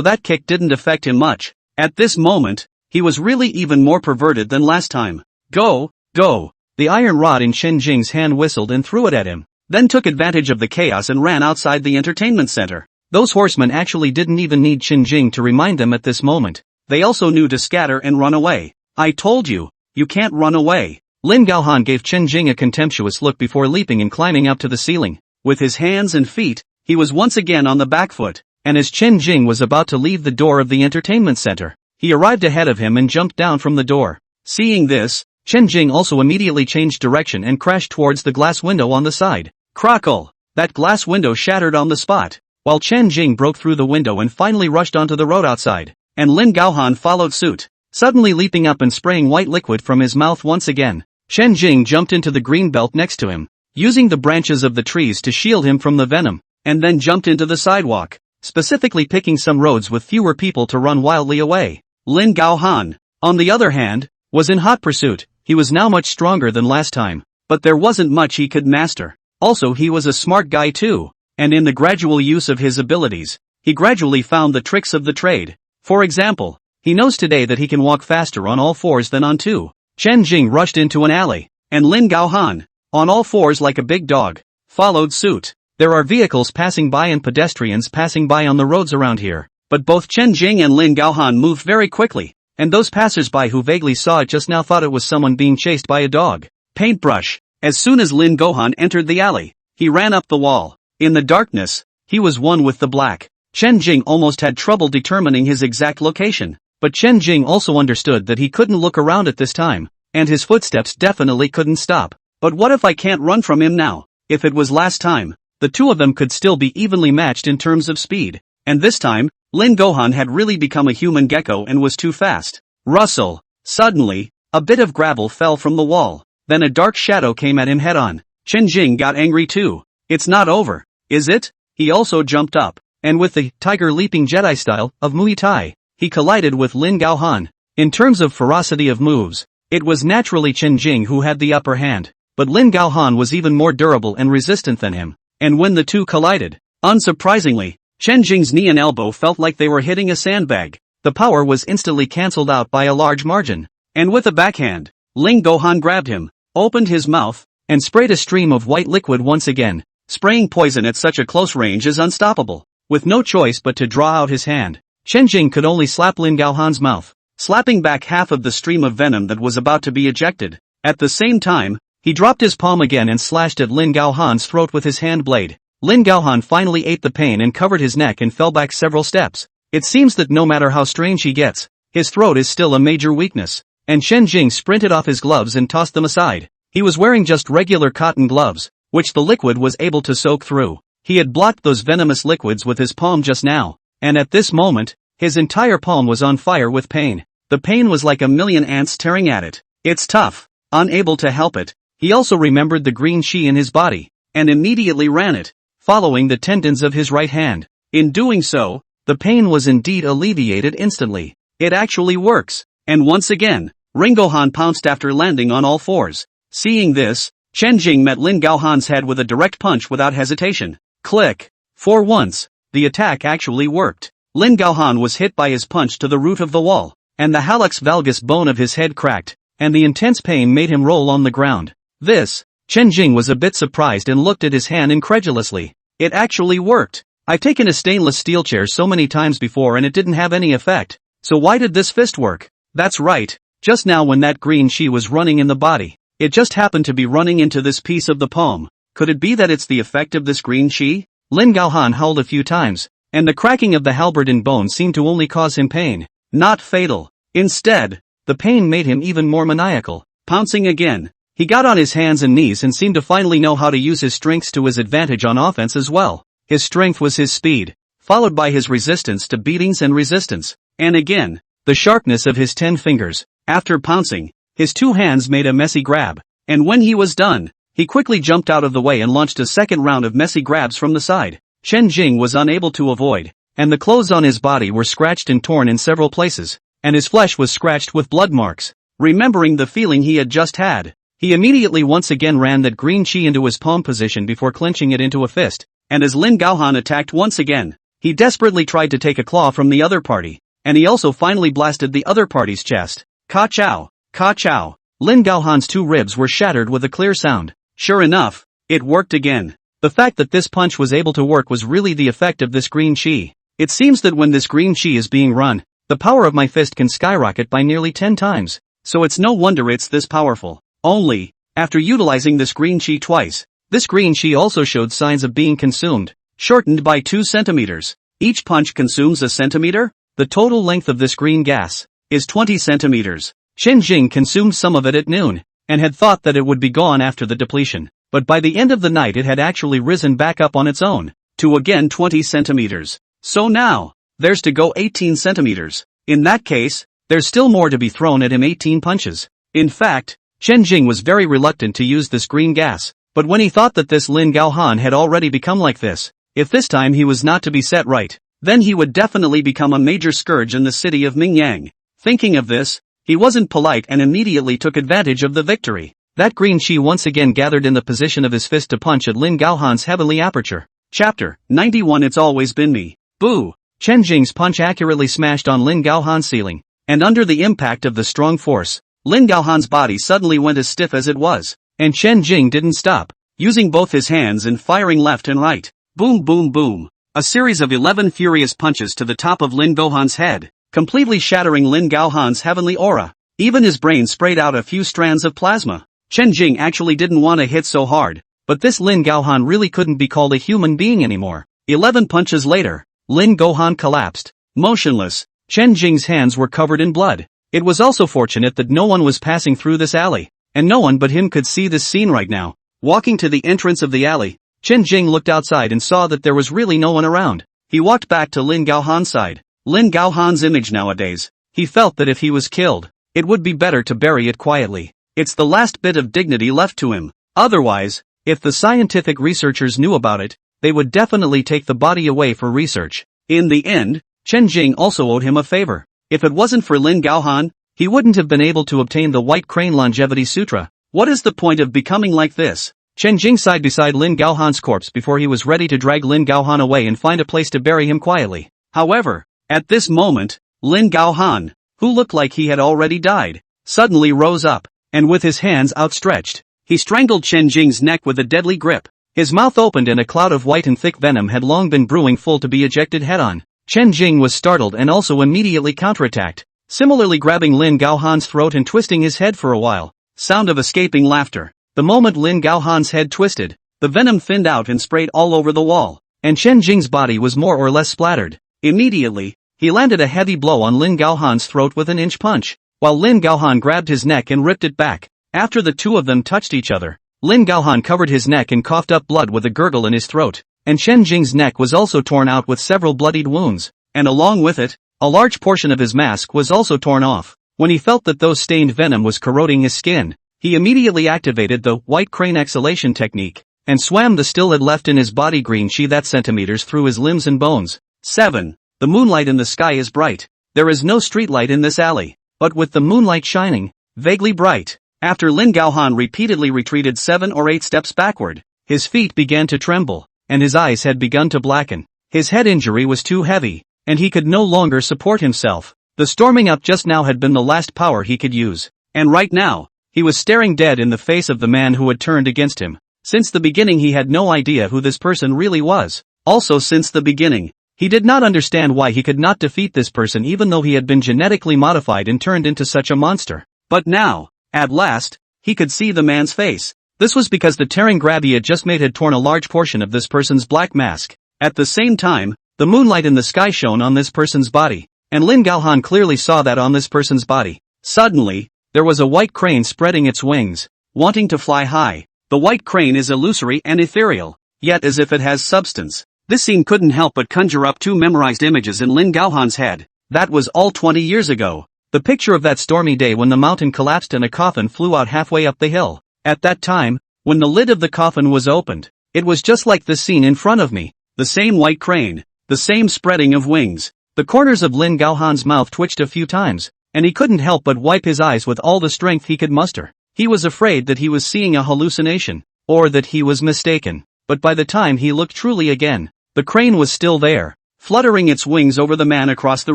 that kick didn't affect him much. At this moment, he was really even more perverted than last time. Go! The iron rod in Chen Jing's hand whistled and threw it at him, then took advantage of the chaos and ran outside the entertainment center. Those horsemen actually didn't even need Chen Jing to remind them at this moment. They also knew to scatter and run away. I told you, you can't run away. Lin Gaohan gave Chen Jing a contemptuous look before leaping and climbing up to the ceiling. With his hands and feet, he was once again on the back foot, and as Chen Jing was about to leave the door of the entertainment center, he arrived ahead of him and jumped down from the door. Seeing this, Chen Jing also immediately changed direction and crashed towards the glass window on the side. Crackle! That glass window shattered on the spot, while Chen Jing broke through the window and finally rushed onto the road outside, and Lin Gaohan followed suit, suddenly leaping up and spraying white liquid from his mouth once again. Chen Jing jumped into the green belt next to him, using the branches of the trees to shield him from the venom, and then jumped into the sidewalk, specifically picking some roads with fewer people to run wildly away. Lin Gaohan, on the other hand, was in hot pursuit. He was now much stronger than last time, but there wasn't much he could master. Also, he was a smart guy too, and in the gradual use of his abilities, he gradually found the tricks of the trade. For example, he knows today that he can walk faster on all fours than on two. Chen Jing rushed into an alley, and Lin Gaohan, on all fours like a big dog, followed suit. There are vehicles passing by and pedestrians passing by on the roads around here, but both Chen Jing and Lin Gaohan moved very quickly, and those passers-by who vaguely saw it just now thought it was someone being chased by a dog. Paintbrush. As soon as Lin Gaohan entered the alley, he ran up the wall. In the darkness, he was one with the black. Chen Jing almost had trouble determining his exact location, but Chen Jing also understood that he couldn't look around at this time, and his footsteps definitely couldn't stop. But what if I can't run from him now? If it was last time, the two of them could still be evenly matched in terms of speed, and this time, Lin Gaohan had really become a human gecko and was too fast. Rustle. Suddenly, a bit of gravel fell from the wall. Then a dark shadow came at him head-on. Chen Jing got angry too. It's not over, is it? He also jumped up, and with the tiger leaping Jedi style of Muay Thai, he collided with Lin Gaohan. In terms of ferocity of moves, it was naturally Chen Jing who had the upper hand, but Lin Gaohan was even more durable and resistant than him, and when the two collided, unsurprisingly, Chen Jing's knee and elbow felt like they were hitting a sandbag. The power was instantly cancelled out by a large margin, and with a backhand, Lin Gaohan grabbed him, opened his mouth, and sprayed a stream of white liquid once again. Spraying poison at such a close range is unstoppable. With no choice but to draw out his hand, Chen Jing could only slap Lin Gaohan's mouth, slapping back half of the stream of venom that was about to be ejected. At the same time, he dropped his palm again and slashed at Lin Gaohan's throat with his hand blade. Lin Gaohan finally ate the pain and covered his neck and fell back several steps. It seems that no matter how strange he gets, his throat is still a major weakness. And Chen Jing sprinted off his gloves and tossed them aside. He was wearing just regular cotton gloves, which the liquid was able to soak through. He had blocked those venomous liquids with his palm just now, and at this moment, his entire palm was on fire with pain. The pain was like a million ants tearing at it. It's tough. Unable to help it, he also remembered the green chi in his body, and immediately ran it, following the tendons of his right hand. In doing so, the pain was indeed alleviated instantly. It actually works. And once again, Lin Gaohan pounced after landing on all fours. Seeing this, Chen Jing met Lin Gaohan's head with a direct punch without hesitation. Click. For once, the attack actually worked. Lin Gaohan was hit by his punch to the root of the wall, and the hallux valgus bone of his head cracked, and the intense pain made him roll on the ground. This, Chen Jing was a bit surprised and looked at his hand incredulously. It actually worked. I've taken a stainless steel chair so many times before and it didn't have any effect. So why did this fist work? That's right. Just now when that green chi was running in the body, it just happened to be running into this piece of the palm. Could it be that it's the effect of this green chi? Lin Gaohan howled a few times, and the cracking of the halberdian bone seemed to only cause him pain, not fatal. Instead, the pain made him even more maniacal. Pouncing again, he got on his hands and knees and seemed to finally know how to use his strengths to his advantage on offense as well. His strength was his speed, followed by his resistance to beatings and resistance, and again, the sharpness of his 10 fingers. After pouncing, his 2 hands made a messy grab, and when he was done, he quickly jumped out of the way and launched a second round of messy grabs from the side. Chen Jing was unable to avoid, and the clothes on his body were scratched and torn in several places, and his flesh was scratched with blood marks. Remembering the feeling he had just had, he immediately once again ran that green chi into his palm position before clenching it into a fist, and as Lin Gaohan attacked once again, he desperately tried to take a claw from the other party, and he also finally blasted the other party's chest. Ka-chow, ka-chow. Lin Gaohan's 2 ribs were shattered with a clear sound. Sure enough, it worked again. The fact that this punch was able to work was really the effect of this green chi. It seems that when this green chi is being run, the power of my fist can skyrocket by nearly 10 times. So it's no wonder it's this powerful. Only, after utilizing this green chi twice, this green chi also showed signs of being consumed, shortened by 2 centimeters. Each punch consumes a centimeter? The total length of this green gas is 20 centimeters. Chen Jing consumed some of it at noon, and had thought that it would be gone after the depletion, but by the end of the night it had actually risen back up on its own, to again 20 centimeters. So now, there's to go 18 centimeters. In that case, there's still more to be thrown at him 18 punches. In fact, Chen Jing was very reluctant to use this green gas, but when he thought that this Lin Gaohan had already become like this, if this time he was not to be set right, then he would definitely become a major scourge in the city of Mingyang. Thinking of this, he wasn't polite and immediately took advantage of the victory. That green chi once again gathered in the position of his fist to punch at Lin Gaohan's heavenly aperture. Chapter 91. It's always been me. Boo! Chen Jing's punch accurately smashed on Lin Gaohan's ceiling, and under the impact of the strong force, Lin Gaohan's body suddenly went as stiff as it was, and Chen Jing didn't stop, using both his hands and firing left and right. Boom boom boom. A series of 11 furious punches to the top of Lin Gaohan's head, completely shattering Lin Gaohan's heavenly aura. Even his brain sprayed out a few strands of plasma. Chen Jing actually didn't want to hit so hard, but this Lin Gaohan really couldn't be called a human being anymore. 11 punches later, Lin Gaohan collapsed, motionless. Chen Jing's hands were covered in blood. It was also fortunate that no one was passing through this alley, and no one but him could see this scene right now. Walking to the entrance of the alley, Chen Jing looked outside and saw that there was really no one around. He walked back to Lin Gaohan's side. Lin Gaohan's image nowadays. He felt that if he was killed, it would be better to bury it quietly. It's the last bit of dignity left to him. Otherwise, if the scientific researchers knew about it, they would definitely take the body away for research. In the end, Chen Jing also owed him a favor. If it wasn't for Lin Gaohan, he wouldn't have been able to obtain the White Crane Longevity Sutra. What is the point of becoming like this? Chen Jing sighed beside Lin Gaohan's corpse before he was ready to drag Lin Gaohan away and find a place to bury him quietly. However, at this moment, Lin Gaohan, who looked like he had already died, suddenly rose up, and with his hands outstretched, he strangled Chen Jing's neck with a deadly grip. His mouth opened and a cloud of white and thick venom had long been brewing full to be ejected head-on. Chen Jing was startled and also immediately counterattacked, similarly grabbing Lin Gaohan's throat and twisting his head for a while. Sound of escaping laughter. The moment Lin Gaohan's head twisted, the venom thinned out and sprayed all over the wall, and Chen Jing's body was more or less splattered. Immediately, he landed a heavy blow on Lin Gaohan's throat with an inch punch, while Lin Gaohan grabbed his neck and ripped it back. After the two of them touched each other, Lin Gaohan covered his neck and coughed up blood with a gurgle in his throat, and Chen Jing's neck was also torn out with several bloodied wounds, and along with it, a large portion of his mask was also torn off. When he felt that those stained venom was corroding his skin, he immediately activated the White Crane Exhalation technique, and swam the still had left in his body green chi that centimeters through his limbs and bones. 7. The moonlight in the sky is bright. There is no streetlight in this alley, but with the moonlight shining, vaguely bright. After Lin Gaohan repeatedly retreated 7 or 8 steps backward, his feet began to tremble, and his eyes had begun to blacken. His head injury was too heavy, and he could no longer support himself. The storming up just now had been the last power he could use, and right now, he was staring dead in the face of the man who had turned against him. Since the beginning he had no idea who this person really was. Also since the beginning, he did not understand why he could not defeat this person even though he had been genetically modified and turned into such a monster. But now, at last, he could see the man's face. This was because the tearing grab he had just made had torn a large portion of this person's black mask. At the same time, the moonlight in the sky shone on this person's body, and Lin Gaohan clearly saw that on this person's body. Suddenly, there was a white crane spreading its wings, wanting to fly high. The white crane is illusory and ethereal, yet as if it has substance. This scene couldn't help but conjure up 2 memorized images in Lin Gaohan's head. That was all 20 years ago. The picture of that stormy day when the mountain collapsed and a coffin flew out halfway up the hill. At that time, when the lid of the coffin was opened, it was just like this scene in front of me. The same white crane, the same spreading of wings. The corners of Lin Gaohan's mouth twitched a few times, and he couldn't help but wipe his eyes with all the strength he could muster. He was afraid that he was seeing a hallucination, or that he was mistaken. But by the time he looked truly again, the crane was still there, fluttering its wings over the man across the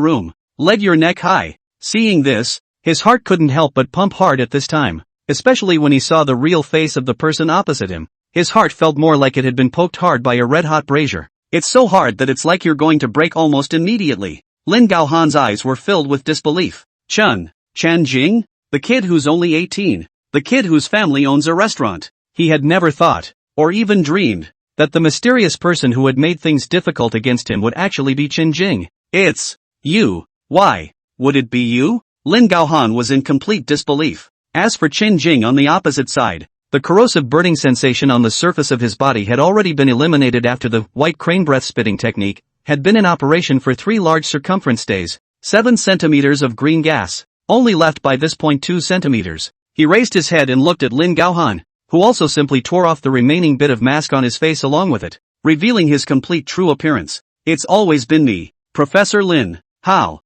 room. Let your neck high. Seeing this, his heart couldn't help but pump hard at this time, especially when he saw the real face of the person opposite him. His heart felt more like it had been poked hard by a red-hot brazier. It's so hard that it's like you're going to break almost immediately. Lin Gaohan's eyes were filled with disbelief. Chen Jing? The kid who's only 18. The kid whose family owns a restaurant. He had never thought, or even dreamed, that the mysterious person who had made things difficult against him would actually be Chen Jing. It's you. Why would it be you? Lin Gaohan was in complete disbelief. As for Chen Jing on the opposite side, the corrosive burning sensation on the surface of his body had already been eliminated after the white crane breath spitting technique had been in operation for 3 large circumference days. 7 centimeters of green gas, only left by this point 2 centimeters. He raised his head and looked at Lin Gaohan, who also simply tore off the remaining bit of mask on his face along with it, revealing his complete true appearance. It's always been me, Professor Lin. How?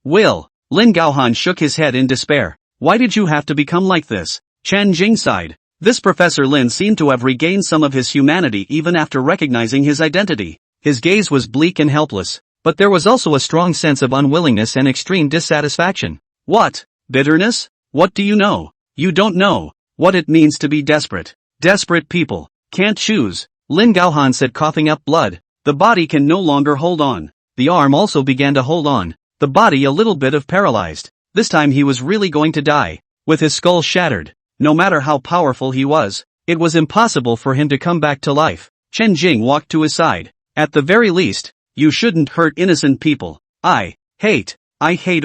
Will? Lin Gaohan shook his head in despair. Why did you have to become like this? Chen Jing sighed. This Professor Lin seemed to have regained some of his humanity even after recognizing his identity. His gaze was bleak and helpless, but there was also a strong sense of unwillingness and extreme dissatisfaction. What? Bitterness? What do you know? You don't know what it means to be desperate. Desperate people can't choose, Lin Gaohan said, coughing up blood. The body can no longer hold on. The arm also began to hold on, the body a little bit of paralyzed. This time he was really going to die, with his skull shattered. No matter how powerful he was, it was impossible for him to come back to life. Chen Jing walked to his side. At the very least, you shouldn't hurt innocent people. I hate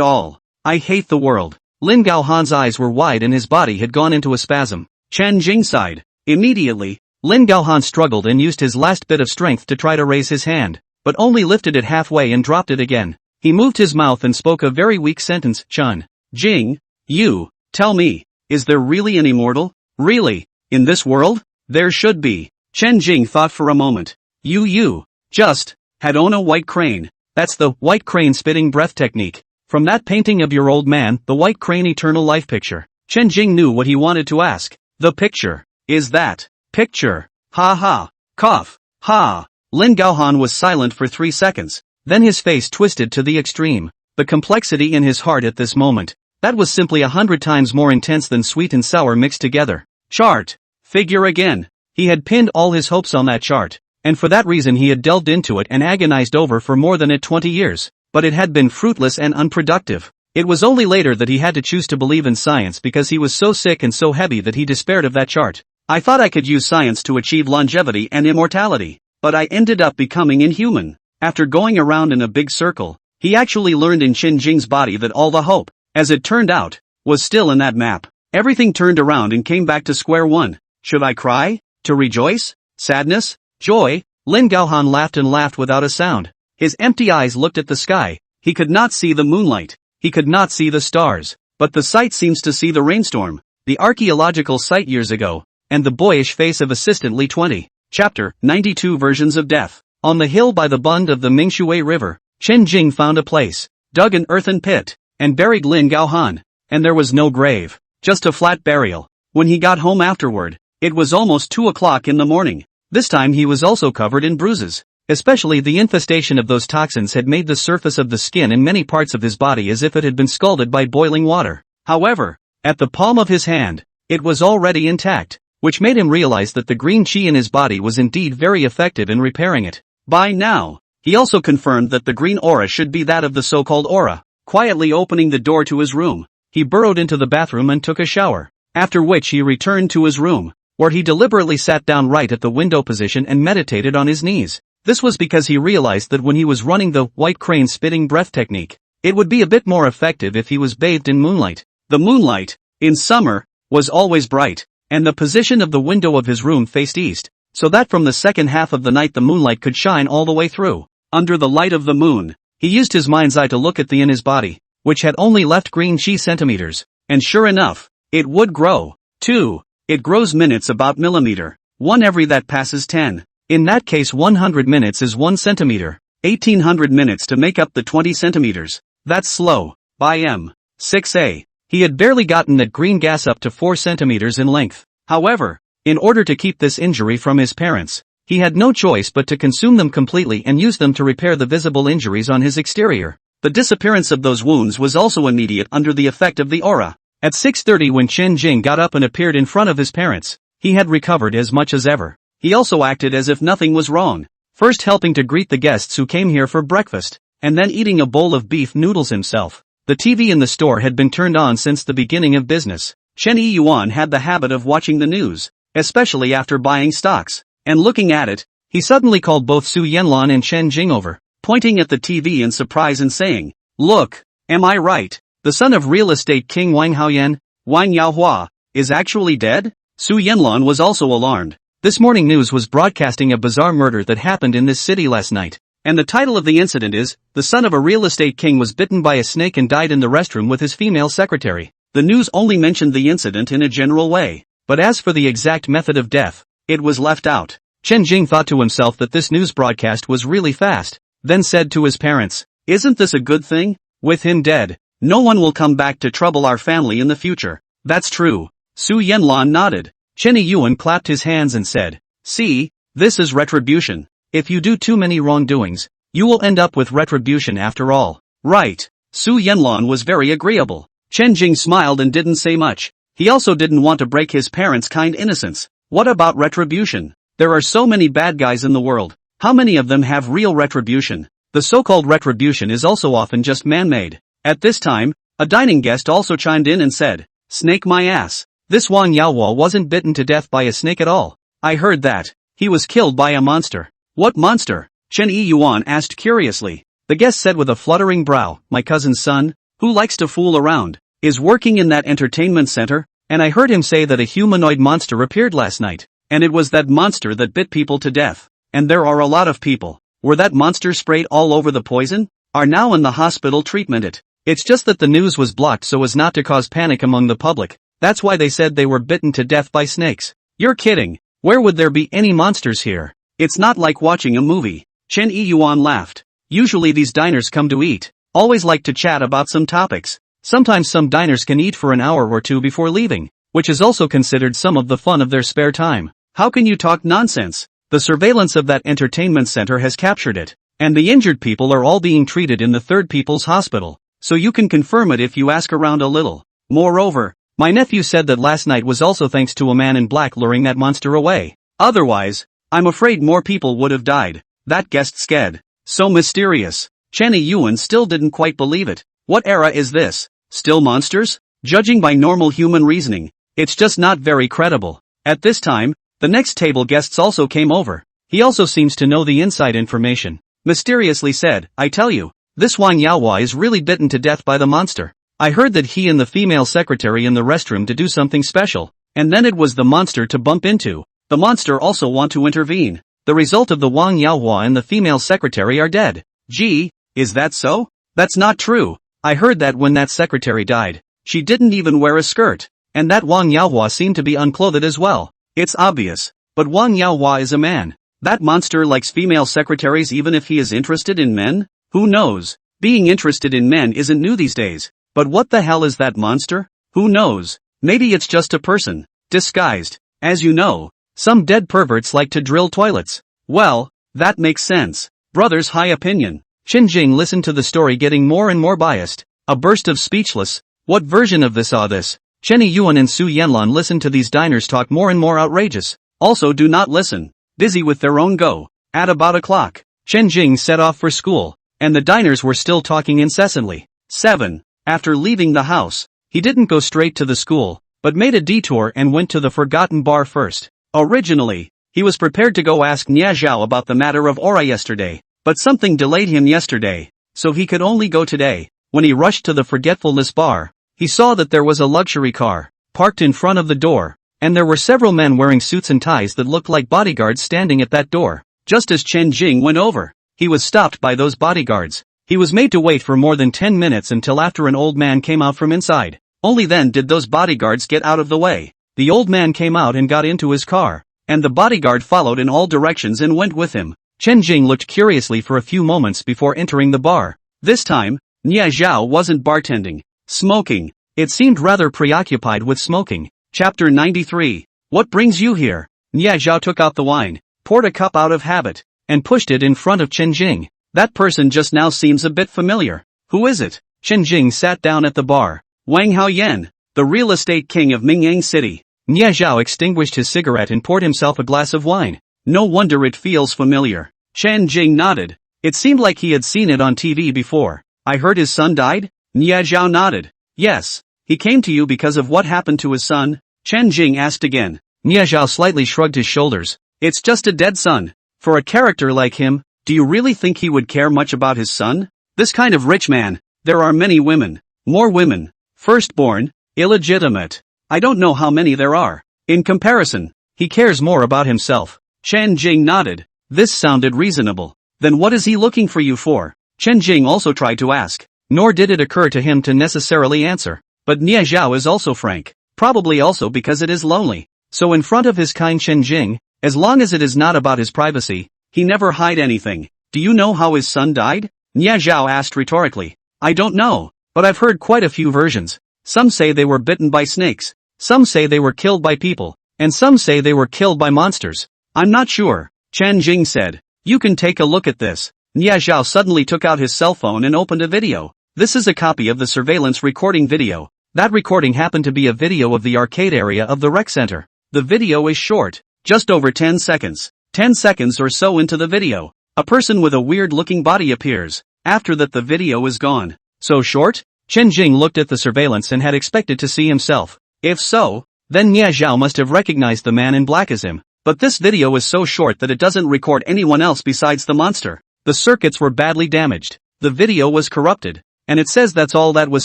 all. I hate the world. Lin Gaohan's eyes were wide and his body had gone into a spasm. Chen Jing sighed. Immediately, Lin Gaohan struggled and used his last bit of strength to try to raise his hand, but only lifted it halfway and dropped it again. He moved his mouth and spoke a very weak sentence. Chen Jing, you, tell me, is there really an immortal? Really? In this world? There should be. Chen Jing thought for a moment. You just had own a white crane. That's the white crane spitting breath technique. From that painting of your old man, the white crane eternal life picture. Chen Jing knew what he wanted to ask. The picture. Is that picture? Ha ha. Cough. Ha. Lin Gaohan was silent for 3 seconds. Then his face twisted to the extreme. The complexity in his heart at this moment. That was simply 100 times more intense than sweet and sour mixed together. Chart. Figure again. He had pinned all his hopes on that chart. And for that reason he had delved into it and agonized over for more than 20 years. But it had been fruitless and unproductive. It was only later that he had to choose to believe in science because he was so sick and so heavy that he despaired of that chart. I thought I could use science to achieve longevity and immortality. But I ended up becoming inhuman. After going around in a big circle, he actually learned in Chen Jing's body that all the hope, as it turned out, was still in that map. Everything turned around and came back to square one. Should I cry? To rejoice? Sadness? Joy? Lin Gaohan laughed and laughed without a sound. His empty eyes looked at the sky. He could not see the moonlight. He could not see the stars. But the sight seems to see the rainstorm, the archaeological site years ago, and the boyish face of Assistant Li 20. Chapter 92 Versions of Death. On the hill by the bund of the Mingshui River, Chen Jing found a place, dug an earthen pit, and buried Lin Gaohan. And there was no grave, just a flat burial. When he got home afterward, it was almost 2 o'clock in the morning. This time he was also covered in bruises. Especially the infestation of those toxins had made the surface of the skin in many parts of his body as if it had been scalded by boiling water. However, at the palm of his hand, it was already intact, which made him realize that the green qi in his body was indeed very effective in repairing it. By now, he also confirmed that the green aura should be that of the so-called aura. Quietly opening the door to his room, he burrowed into the bathroom and took a shower, after which he returned to his room, where he deliberately sat down right at the window position and meditated on his knees. This was because he realized that when he was running the white crane spitting breath technique, it would be a bit more effective if he was bathed in moonlight. The moonlight, in summer, was always bright, and the position of the window of his room faced east, so that from the second half of the night the moonlight could shine all the way through. Under the light of the moon, he used his mind's eye to look at the in his body, which had only left green qi centimeters, and sure enough, it would grow. 2. It grows minutes about millimeter. 1 every that passes 10. In that case 100 minutes is 1 centimeter. 1800 minutes to make up the 20 centimeters. That's slow. By M6A. He had barely gotten that green gas up to 4 centimeters in length. However, in order to keep this injury from his parents, he had no choice but to consume them completely and use them to repair the visible injuries on his exterior. The disappearance of those wounds was also immediate under the effect of the aura. At 6:30 when Chen Jing got up and appeared in front of his parents, he had recovered as much as ever. He also acted as if nothing was wrong, first helping to greet the guests who came here for breakfast, and then eating a bowl of beef noodles himself. The TV in the store had been turned on since the beginning of business. Chen Yuan had the habit of watching the news, especially after buying stocks, and looking at it, he suddenly called both Su Yanlan and Chen Jing over, pointing at the TV in surprise and saying, "Look, am I right? The son of real estate king Wang Haoyan, Wang Yaohua, is actually dead?" Su Yanlan was also alarmed. This morning news was broadcasting a bizarre murder that happened in this city last night, and the title of the incident is, "The son of a real estate king was bitten by a snake and died in the restroom with his female secretary." The news only mentioned the incident in a general way, but as for the exact method of death, it was left out. Chen Jing thought to himself that this news broadcast was really fast, then said to his parents, "Isn't this a good thing? With him dead, no one will come back to trouble our family in the future." "That's true." Su Yanlan nodded. Chen Yuan clapped his hands and said, "See, this is retribution. If you do too many wrongdoings, you will end up with retribution after all." "Right." Su Yanlan was very agreeable. Chen Jing smiled and didn't say much. He also didn't want to break his parents' kind innocence. What about retribution? There are so many bad guys in the world. How many of them have real retribution? The so-called retribution is also often just man-made. At this time, a dining guest also chimed in and said, "Snake my ass. This Wang Yaohua wasn't bitten to death by a snake at all. I heard that. He was killed by a monster." "What monster?" Chen Yuan asked curiously. The guest said with a fluttering brow, "My cousin's son, who likes to fool around, is working in that entertainment center, and I heard him say that a humanoid monster appeared last night, and it was that monster that bit people to death. And there are a lot of people, were that monster sprayed all over the poison, are now in the hospital treatment it. It's just that the news was blocked so as not to cause panic among the public. That's why they said they were bitten to death by snakes." "You're kidding. Where would there be any monsters here? It's not like watching a movie." Chen Yuan laughed. "Usually these diners come to eat. always like to chat about some topics. Sometimes some diners can eat for an hour or two before leaving, which is also considered some of the fun of their spare time. How can you talk nonsense? The surveillance of that entertainment center has captured it, and the injured people are all being treated in the Third People's Hospital, so you can confirm it if you ask around a little. Moreover, my nephew said that last night was also thanks to a man in black luring that monster away. Otherwise, I'm afraid more people would have died. That guest sked. So mysterious. Chenny Yuan still didn't quite believe it. What era is this? Still monsters? Judging by normal human reasoning, it's just not very credible. At this time, the next table guests also came over. He also seems to know the inside information. Mysteriously said, I tell you, this Wang Yaohua is really bitten to death by the monster. I heard that he and the female secretary in the restroom to do something special, and then it was the monster to bump into. The monster also want to intervene. The result of the Wang Yaohua and the female secretary are dead. Gee, is that so? That's not true. I heard that when that secretary died, she didn't even wear a skirt, and that Wang Yaohua seemed to be unclothed as well. It's obvious, but Wang Yaohua is a man. That monster likes female secretaries even if he is interested in men? Who knows? Being interested in men isn't new these days. But what the hell is that monster? Who knows? Maybe it's just a person, disguised. As you know, some dead perverts like to drill toilets. Well, that makes sense. Brother's high opinion. Qin Jing listened to the story getting more and more biased. A burst of speechless. What version of this are this? Chenny Yuan and Su Yanlan listened to these diners talk more and more outrageous. Also do not listen. Busy with their own go. At about o'clock, Chen Jing set off for school, and the diners were still talking incessantly. 7. After leaving the house, he didn't go straight to the school, but made a detour and went to the forgotten bar first. Originally, he was prepared to go ask Nia Zhao about the matter of Aura yesterday, but something delayed him yesterday, so he could only go today. When he rushed to the Forgetfulness bar, he saw that there was a luxury car, parked in front of the door, and there were several men wearing suits and ties that looked like bodyguards standing at that door. Just as Chen Jing went over, he was stopped by those bodyguards. He was made to wait for more than 10 minutes until after an old man came out from inside. Only then did those bodyguards get out of the way. The old man came out and got into his car, and the bodyguard followed in all directions and went with him. Chen Jing looked curiously for a few moments before entering the bar. This time, Nia Zhao wasn't bartending, smoking. It seemed rather preoccupied with smoking. Chapter 93. What brings you here? Nia Zhao took out the wine, poured a cup out of habit, and pushed it in front of Chen Jing. That person just now seems a bit familiar. Who is it? Chen Jing sat down at the bar. Wang Haoyan, the real estate king of Mingyang City. Nia Zhao extinguished his cigarette and poured himself a glass of wine. No wonder it feels familiar. Chen Jing nodded. It seemed like he had seen it on TV before. I heard his son died? Nia Zhao nodded. Yes. He came to you because of what happened to his son? Chen Jing asked again. Nia Zhao slightly shrugged his shoulders. It's just a dead son. For a character like him, do you really think he would care much about his son? This kind of rich man. There are many women. More women. Firstborn. Illegitimate. I don't know how many there are. In comparison, he cares more about himself. Chen Jing nodded. This sounded reasonable. Then what is he looking for you for? Chen Jing also tried to ask. Nor did it occur to him to necessarily answer. But Nia Zhao is also frank. Probably also because it is lonely. So in front of his kind Chen Jing, as long as it is not about his privacy, he never hide anything. Do you know how his son died? Nia Zhao asked rhetorically. I don't know, but I've heard quite a few versions. Some say they were bitten by snakes. Some say they were killed by people. And some say they were killed by monsters. I'm not sure, Chen Jing said. You can take a look at this. Nia Zhao suddenly took out his cell phone and opened a video. This is a copy of the surveillance recording video. That recording happened to be a video of the arcade area of the rec center. The video is short, just over 10 seconds. 10 seconds or so into the video, a person with a weird-looking body appears. After that the video is gone. So short? Chen Jing looked at the surveillance and had expected to see himself. If so, then Nia Zhao must have recognized the man in black as him. But this video is so short that it doesn't record anyone else besides the monster. The circuits were badly damaged. The video was corrupted. And it says that's all that was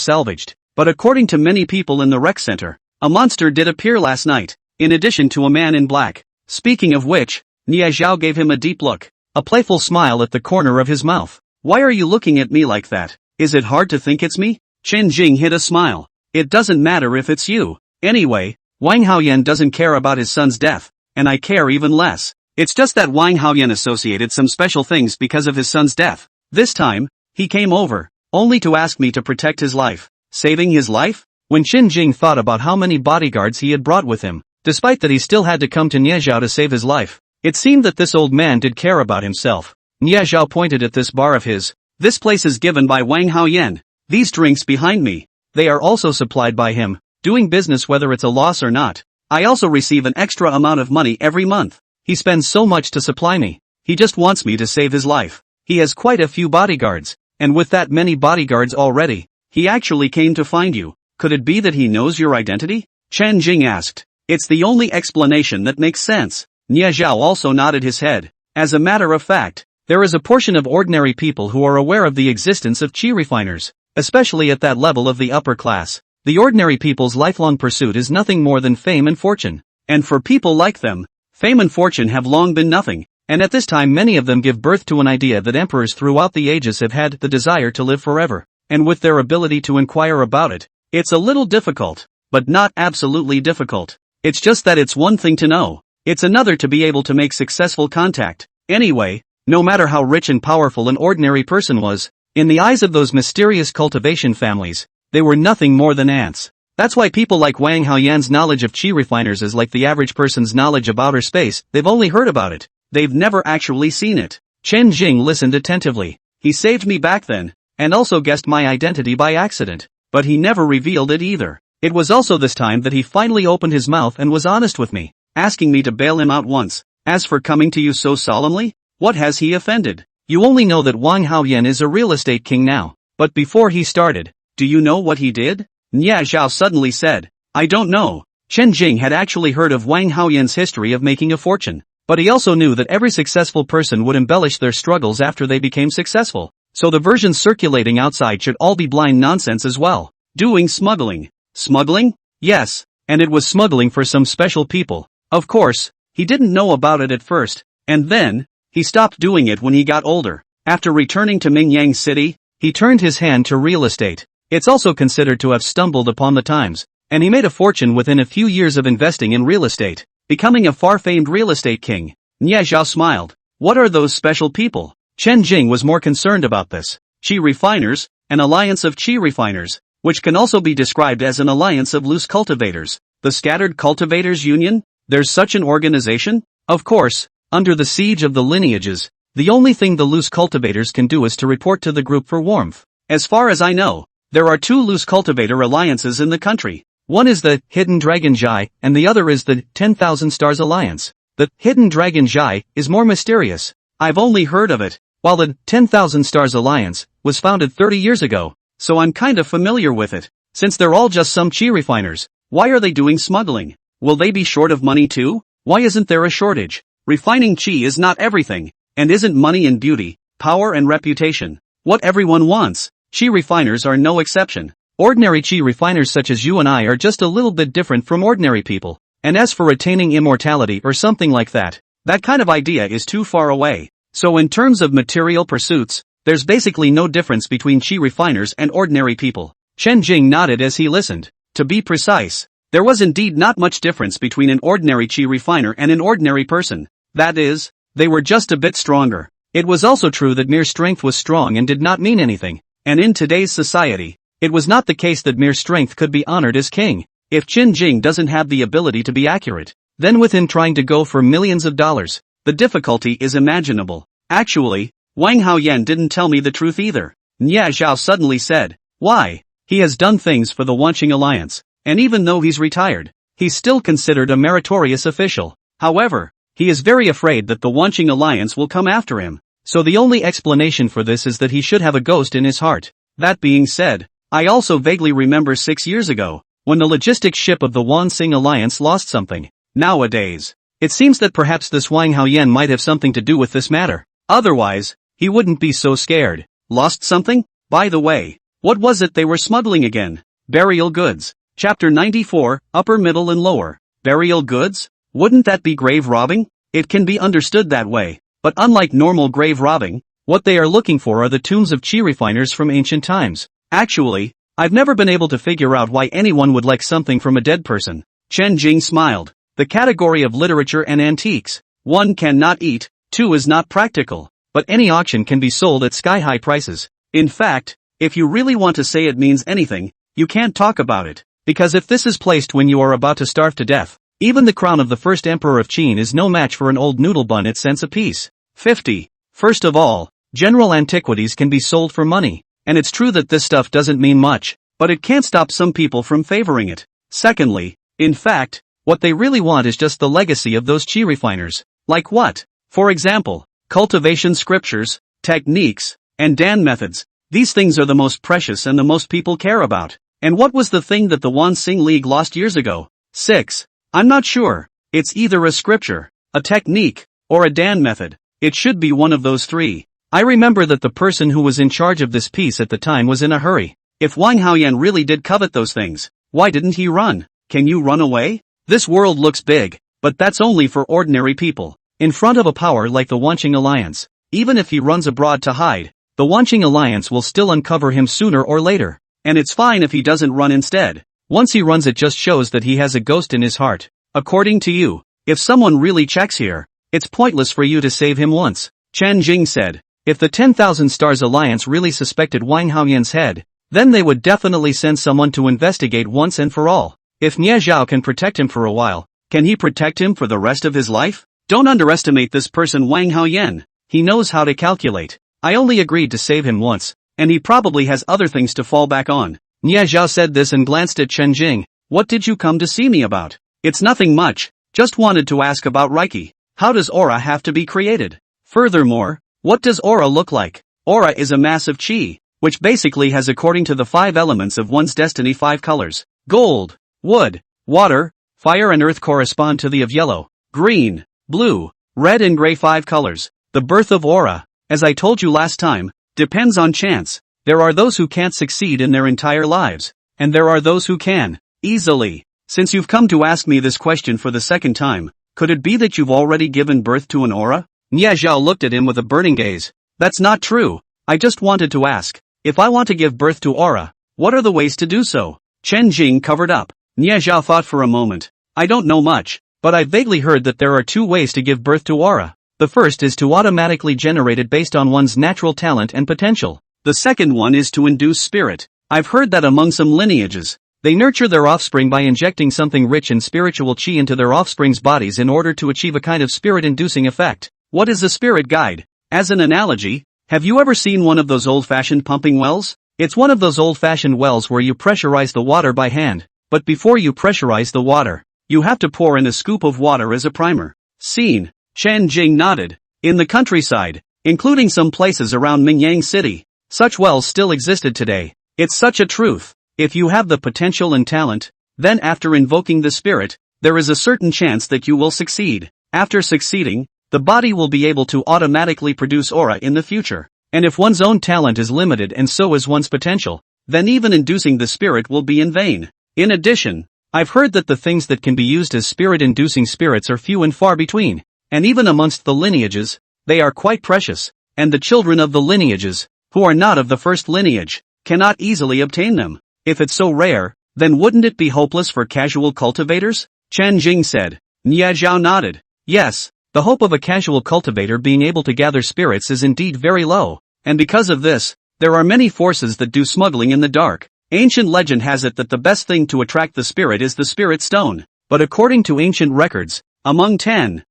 salvaged. But according to many people in the rec center, a monster did appear last night, in addition to a man in black. Speaking of which, Nia Zhao gave him a deep look, a playful smile at the corner of his mouth. Why are you looking at me like that? Is it hard to think it's me? Chen Jing hid a smile. It doesn't matter if it's you. Anyway, Wang Haoyan doesn't care about his son's death, and I care even less. It's just that Wang Haoyan associated some special things because of his son's death. This time, he came over, only to ask me to protect his life. Saving his life? When Qin Jing thought about how many bodyguards he had brought with him, despite that he still had to come to Niezhao to save his life, it seemed that this old man did care about himself. Niezhao pointed at this bar of his. This place is given by Wang Haoyan. These drinks behind me, they are also supplied by him, doing business whether it's a loss or not. I also receive an extra amount of money every month. He spends so much to supply me. He just wants me to save his life. He has quite a few bodyguards, and with that many bodyguards already, he actually came to find you. Could it be that he knows your identity? Chen Jing asked. It's the only explanation that makes sense. Niezhao also nodded his head. As a matter of fact, there is a portion of ordinary people who are aware of the existence of qi refiners, especially at that level of the upper class. The ordinary people's lifelong pursuit is nothing more than fame and fortune. And for people like them, fame and fortune have long been nothing, and at this time many of them give birth to an idea that emperors throughout the ages have had the desire to live forever, and with their ability to inquire about it, it's a little difficult, but not absolutely difficult. It's just that it's one thing to know, it's another to be able to make successful contact. Anyway, no matter how rich and powerful an ordinary person was, in the eyes of those mysterious cultivation families, they were nothing more than ants. That's why people like Wang Haoyan's knowledge of qi refiners is like the average person's knowledge of outer space. They've only heard about it. They've never actually seen it. Chen Jing listened attentively. He saved me back then, and also guessed my identity by accident, but he never revealed it either. It was also this time that he finally opened his mouth and was honest with me, asking me to bail him out once. As for coming to you so solemnly, what has he offended? You only know that Wang Haoyan is a real estate king now, but before he started, do you know what he did? Nia Zhao suddenly said. I don't know. Chen Jing had actually heard of Wang Haoyan's history of making a fortune, but he also knew that every successful person would embellish their struggles after they became successful, so the versions circulating outside should all be blind nonsense as well. Doing smuggling. Smuggling? Yes, and it was smuggling for some special people. Of course, he didn't know about it at first, and then, he stopped doing it when he got older. After returning to Mingyang City, he turned his hand to real estate. It's also considered to have stumbled upon the times, and he made a fortune within a few years of investing in real estate, becoming a far-famed real estate king. Nie Zhao smiled. What are those special people? Chen Jing was more concerned about this. Qi refiners, an alliance of qi refiners, which can also be described as an alliance of loose cultivators. The Scattered Cultivators Union? There's such an organization? Of course, under the siege of the lineages, the only thing the loose cultivators can do is to report to the group for warmth. As far as I know, there are two loose cultivator alliances in the country. One is the Hidden Dragon Zhai, and the other is the 10,000 Stars Alliance. The Hidden Dragon Zhai is more mysterious. I've only heard of it, while the 10,000 Stars Alliance was founded 30 years ago, so I'm kinda familiar with it. Since they're all just some qi refiners, why are they doing smuggling? Will they be short of money too? Why isn't there a shortage? Refining qi is not everything, and isn't money and beauty, power and reputation what everyone wants? Qi refiners are no exception. Ordinary qi refiners such as you and I are just a little bit different from ordinary people, and as for attaining immortality or something like that kind of idea is too far away. So in terms of material pursuits, there's basically no difference between qi refiners and ordinary people. Chen Jing nodded as he listened. To be precise, there was indeed not much difference between an ordinary qi refiner and an ordinary person. That is, they were just a bit stronger. It was also true that mere strength was strong and did not mean anything, and in today's society, it was not the case that mere strength could be honored as king. If Qin Jing doesn't have the ability to be accurate, then with him trying to go for millions of dollars, the difficulty is imaginable. Actually, Wang Haoyan didn't tell me the truth either. Nia Zhao suddenly said. Why? He has done things for the Wanqing Alliance, and even though he's retired, he's still considered a meritorious official. However, he is very afraid that the Wanqing Alliance will come after him, so the only explanation for this is that he should have a ghost in his heart. That being said, I also vaguely remember 6 years ago, when the logistics ship of the Wanqing Alliance lost something. Nowadays, it seems that perhaps this Wang Haoyan might have something to do with this matter. Otherwise, he wouldn't be so scared. Lost something? By the way, what was it they were smuggling again? Burial goods. Chapter 94, Upper, Middle and Lower. Burial goods? Wouldn't that be grave robbing? It can be understood that way, but unlike normal grave robbing, what they are looking for are the tombs of qi refiners from ancient times. Actually, I've never been able to figure out why anyone would like something from a dead person. Chen Jing smiled. The category of literature and antiques. 1 cannot eat, 2 is not practical, but any auction can be sold at sky-high prices. In fact, If you really want to say it means anything, you can't talk about it. Because if this is placed when you are about to starve to death, even the crown of the first emperor of Qin is no match for an old noodle bun at cents apiece. 50. First of all, general antiquities can be sold for money, and it's true that this stuff doesn't mean much, but it can't stop some people from favoring it. Secondly, in fact, what they really want is just the legacy of those qi refiners. Like what? For example, cultivation scriptures, techniques, and Dan methods. These things are the most precious and the most people care about. And what was the thing that the Wan Xing League lost years ago? 6. I'm not sure. It's either a scripture, a technique, or a Dan method. It should be one of those three. I remember that the person who was in charge of this piece at the time was in a hurry. If Wang Haoyan really did covet those things, why didn't he run? Can you run away? This world looks big, but that's only for ordinary people. In front of a power like the Wanqing Alliance, even if he runs abroad to hide, the Wanqing Alliance will still uncover him sooner or later. And it's fine if he doesn't run instead. Once he runs, it just shows that he has a ghost in his heart. According to you, if someone really checks here, it's pointless for you to save him once. Chen Jing said. If the 10,000 Stars Alliance really suspected Wang Haoyan's head, then they would definitely send someone to investigate once and for all. If Nie Zhao can protect him for a while, can he protect him for the rest of his life? Don't underestimate this person Wang Haoyan. He knows how to calculate. I only agreed to save him once, and he probably has other things to fall back on. Nie Zhao said this and glanced at Chen Jing. What did you come to see me about? It's nothing much, just wanted to ask about Reiki. How does aura have to be created? Furthermore, what does aura look like? Aura is a mass of qi, which basically has, according to the 5 elements of one's destiny, 5 colors. Gold, wood, water, fire and earth correspond to the of yellow, green, blue, red and gray 5 colors. The birth of aura, as I told you last time, depends on chance. There are those who can't succeed in their entire lives, and there are those who can, easily. Since you've come to ask me this question for the second time, could it be that you've already given birth to an aura? Nie Zhao looked at him with a burning gaze. That's not true. I just wanted to ask, if I want to give birth to aura, what are the ways to do so? Chen Jing covered up. Nie Zhao thought for a moment. I don't know much, but I vaguely heard that there are 2 ways to give birth to aura. The first is to automatically generate it based on one's natural talent and potential. The second one is to induce spirit. I've heard that among some lineages, they nurture their offspring by injecting something rich in spiritual qi into their offspring's bodies in order to achieve a kind of spirit-inducing effect. What is a spirit guide? As an analogy, have you ever seen one of those old-fashioned pumping wells? It's one of those old-fashioned wells where you pressurize the water by hand, but before you pressurize the water, you have to pour in a scoop of water as a primer. Seen. Chen Jing nodded. In the countryside, including some places around Mingyang City, such wells still existed today. It's such a truth. If you have the potential and talent, then after invoking the spirit, there is a certain chance that you will succeed. After succeeding, the body will be able to automatically produce aura in the future. And if one's own talent is limited and so is one's potential, then even inducing the spirit will be in vain. In addition, I've heard that the things that can be used as spirit-inducing spirits are few and far between. And even amongst the lineages, they are quite precious, and the children of the lineages, who are not of the first lineage, cannot easily obtain them. If it's so rare, then wouldn't it be hopeless for casual cultivators? Chen Jing said. Nie Zhao nodded. Yes, the hope of a casual cultivator being able to gather spirits is indeed very low, and because of this, there are many forces that do smuggling in the dark. Ancient legend has it that the best thing to attract the spirit is the spirit stone, but according to ancient records, among 10,000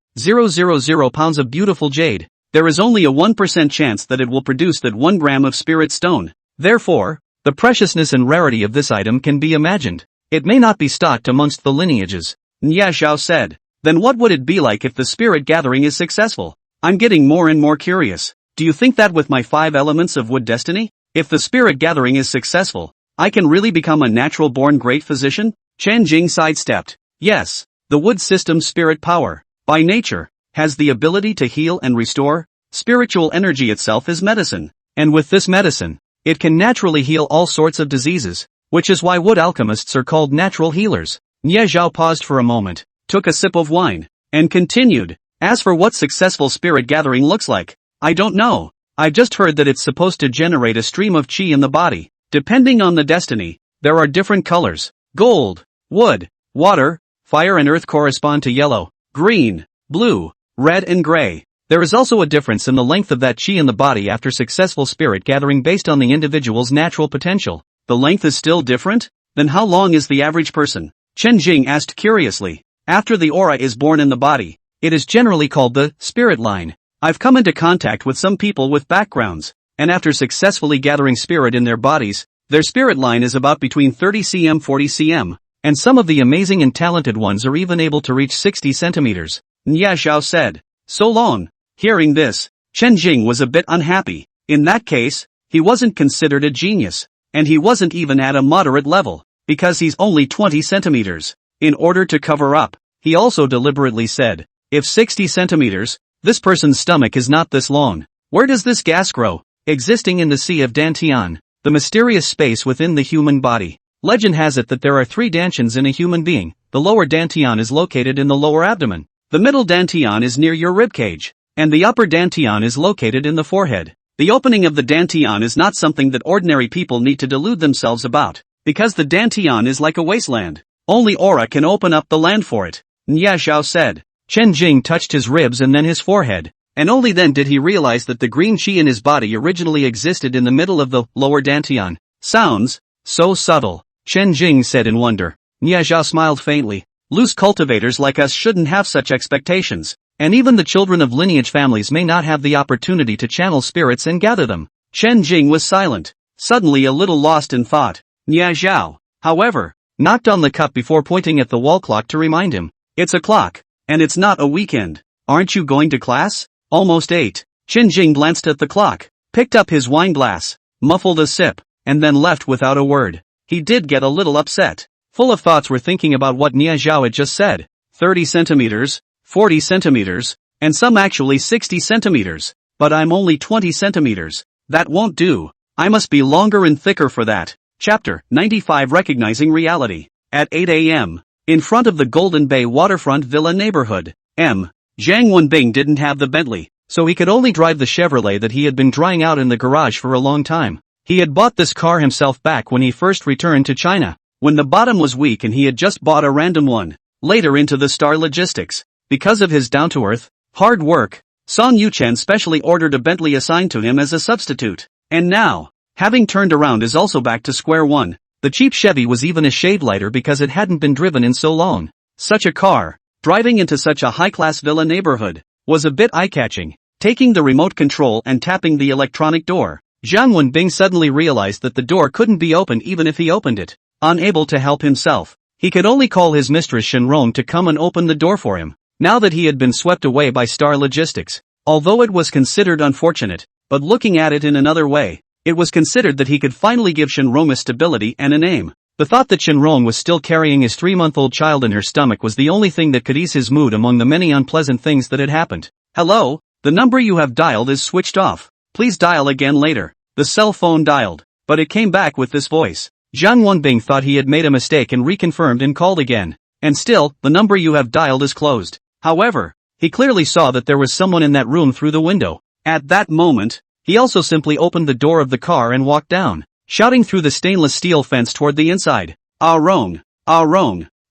pounds of beautiful jade, there is only a 1% chance that it will produce that 1 gram of spirit stone. Therefore, the preciousness and rarity of this item can be imagined. It may not be stocked amongst the lineages. Nie Zhao said. Then what would it be like if the spirit gathering is successful? I'm getting more and more curious. Do you think that with my 5 elements of wood destiny, if the spirit gathering is successful, I can really become a natural-born great physician? Chen Jing sidestepped. Yes, the wood system's spirit power, by nature, has the ability to heal and restore. Spiritual energy itself is medicine, and with this medicine, it can naturally heal all sorts of diseases, which is why wood alchemists are called natural healers. Nie Zhao paused for a moment, took a sip of wine, and continued. As for what successful spirit gathering looks like, I don't know. I've just heard that it's supposed to generate a stream of qi in the body. Depending on the destiny, there are different colors. Gold, wood, water, fire and earth correspond to yellow, green, blue, red and gray. There is also a difference in the length of that chi in the body after successful spirit gathering based on the individual's natural potential. The length is still different? Then how long is the average person? Chen Jing asked curiously. After the aura is born in the body, it is generally called the spirit line. I've come into contact with some people with backgrounds, and after successfully gathering spirit in their bodies, their spirit line is about between 30 cm 40 cm, and some of the amazing and talented ones are even able to reach 60 centimeters. Nya Zhao said. So long. Hearing this, Chen Jing was a bit unhappy. In that case, he wasn't considered a genius, and he wasn't even at a moderate level, because he's only 20 centimeters. In order to cover up, he also deliberately said, if 60 centimeters, this person's stomach is not this long. Where does this gas grow? Existing in the Sea of Dantian, the mysterious space within the human body. Legend has it that there are 3 dantians in a human being. The lower dantian is located in the lower abdomen. The middle dantian is near your ribcage, and the upper dantian is located in the forehead. The opening of the dantian is not something that ordinary people need to delude themselves about, because the dantian is like a wasteland. Only aura can open up the land for it, Nya Zhao said. Chen Jing touched his ribs and then his forehead, and only then did he realize that the green chi in his body originally existed in the middle of the lower dantian. Sounds so subtle, Chen Jing said in wonder. Nya Zhao smiled faintly. Loose cultivators like us shouldn't have such expectations, and even the children of lineage families may not have the opportunity to channel spirits and gather them. Chen Jing was silent, suddenly a little lost in thought. Nya Zhao, however, knocked on the cup before pointing at the wall clock to remind him. It's a clock, and it's not a weekend. Aren't you going to class? Almost 8. Chen Jing glanced at the clock, picked up his wine glass, muffled a sip, and then left without a word. He did get a little upset. Full of thoughts were thinking about what Nya Zhao had just said. 30 centimeters, 40 centimeters, and some actually 60 centimeters. But I'm only 20 centimeters. That won't do. I must be longer and thicker for that. Chapter 95 Recognizing Reality. At 8 a.m., in front of the Golden Bay waterfront villa neighborhood, Zhang Wenbing didn't have the Bentley, so he could only drive the Chevrolet that he had been drying out in the garage for a long time. He had bought this car himself back when he first returned to China, when the bottom was weak and he had just bought a random one. Later into the Star Logistics. Because of his down-to-earth, hard work, Song Yuchen specially ordered a Bentley assigned to him as a substitute. And now, having turned around is also back to square one. The cheap Chevy was even a shade lighter because it hadn't been driven in so long. Such a car, driving into such a high-class villa neighborhood, was a bit eye-catching. Taking the remote control and tapping the electronic door, Zhang Wenbing suddenly realized that the door couldn't be opened even if he opened it. Unable to help himself, he could only call his mistress Shenrong to come and open the door for him. Now that he had been swept away by Star Logistics, although it was considered unfortunate, but looking at it in another way, it was considered that he could finally give Shenrong a stability and a name. The thought that Shenrong was still carrying his 3-month-old child in her stomach was the only thing that could ease his mood among the many unpleasant things that had happened. Hello, the number you have dialed is switched off. Please dial again later. The cell phone dialed, but it came back with this voice. Zhang Wenbing thought he had made a mistake and reconfirmed and called again. And still, the number you have dialed is closed. However, he clearly saw that there was someone in that room through the window. At that moment, he also simply opened the door of the car and walked down, shouting through the stainless steel fence toward the inside. Ah Rong,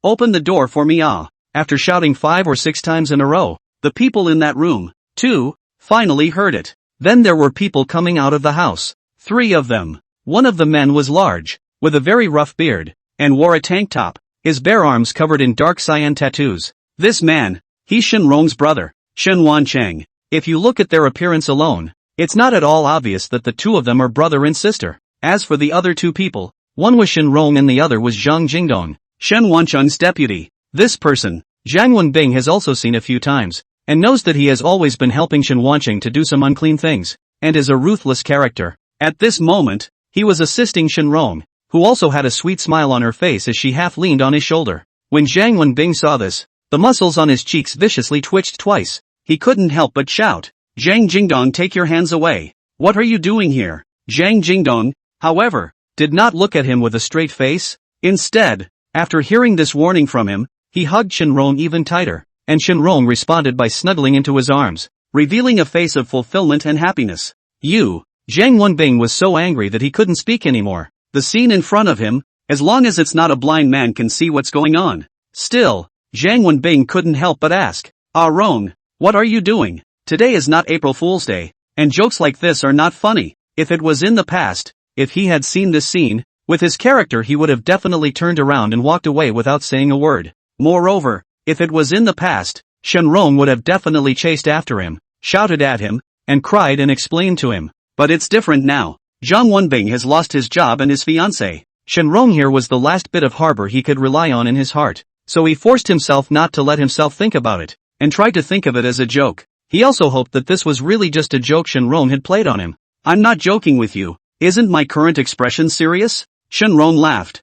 open the door for me ah. After shouting 5 or 6 times in a row, the people in that room, too, finally heard it. Then there were people coming out of the house. 3 of them. One of the men was large, with a very rough beard, and wore a tank top, his bare arms covered in dark cyan tattoos. This man, he's Shenrong's brother, Shen Wancheng. If you look at their appearance alone, it's not at all obvious that the 2 of them are brother and sister. As for the other 2 people, one was Shenrong and the other was Zhang Jingdong, Shen Wancheng's deputy. This person, Zhang Wenbing has also seen a few times, and knows that he has always been helping Shen Wancheng to do some unclean things, and is a ruthless character. At this moment, he was assisting Shenrong, who also had a sweet smile on her face as she half leaned on his shoulder. When Zhang Wenbing saw this, the muscles on his cheeks viciously twitched twice. He couldn't help but shout, Zhang Jingdong, take your hands away. What are you doing here? Zhang Jingdong, however, did not look at him with a straight face. Instead, after hearing this warning from him, he hugged Shenrong even tighter, and Shenrong responded by snuggling into his arms, revealing a face of fulfillment and happiness. Zhang Wenbing was so angry that he couldn't speak anymore. The scene in front of him, as long as it's not a blind man can see what's going on. Still, Zhang Wenbing couldn't help but ask, Ah Rong, what are you doing? Today is not April Fool's Day, and jokes like this are not funny. If it was in the past, if he had seen this scene, with his character he would have definitely turned around and walked away without saying a word. Moreover, if it was in the past, Shenrong would have definitely chased after him, shouted at him, and cried and explained to him. But it's different now. Zhang Wenbing has lost his job and his fiancée. Shenrong here was the last bit of harbor he could rely on in his heart, so he forced himself not to let himself think about it, and tried to think of it as a joke. He also hoped that this was really just a joke Shenrong had played on him. I'm not joking with you. Isn't my current expression serious? Shenrong laughed.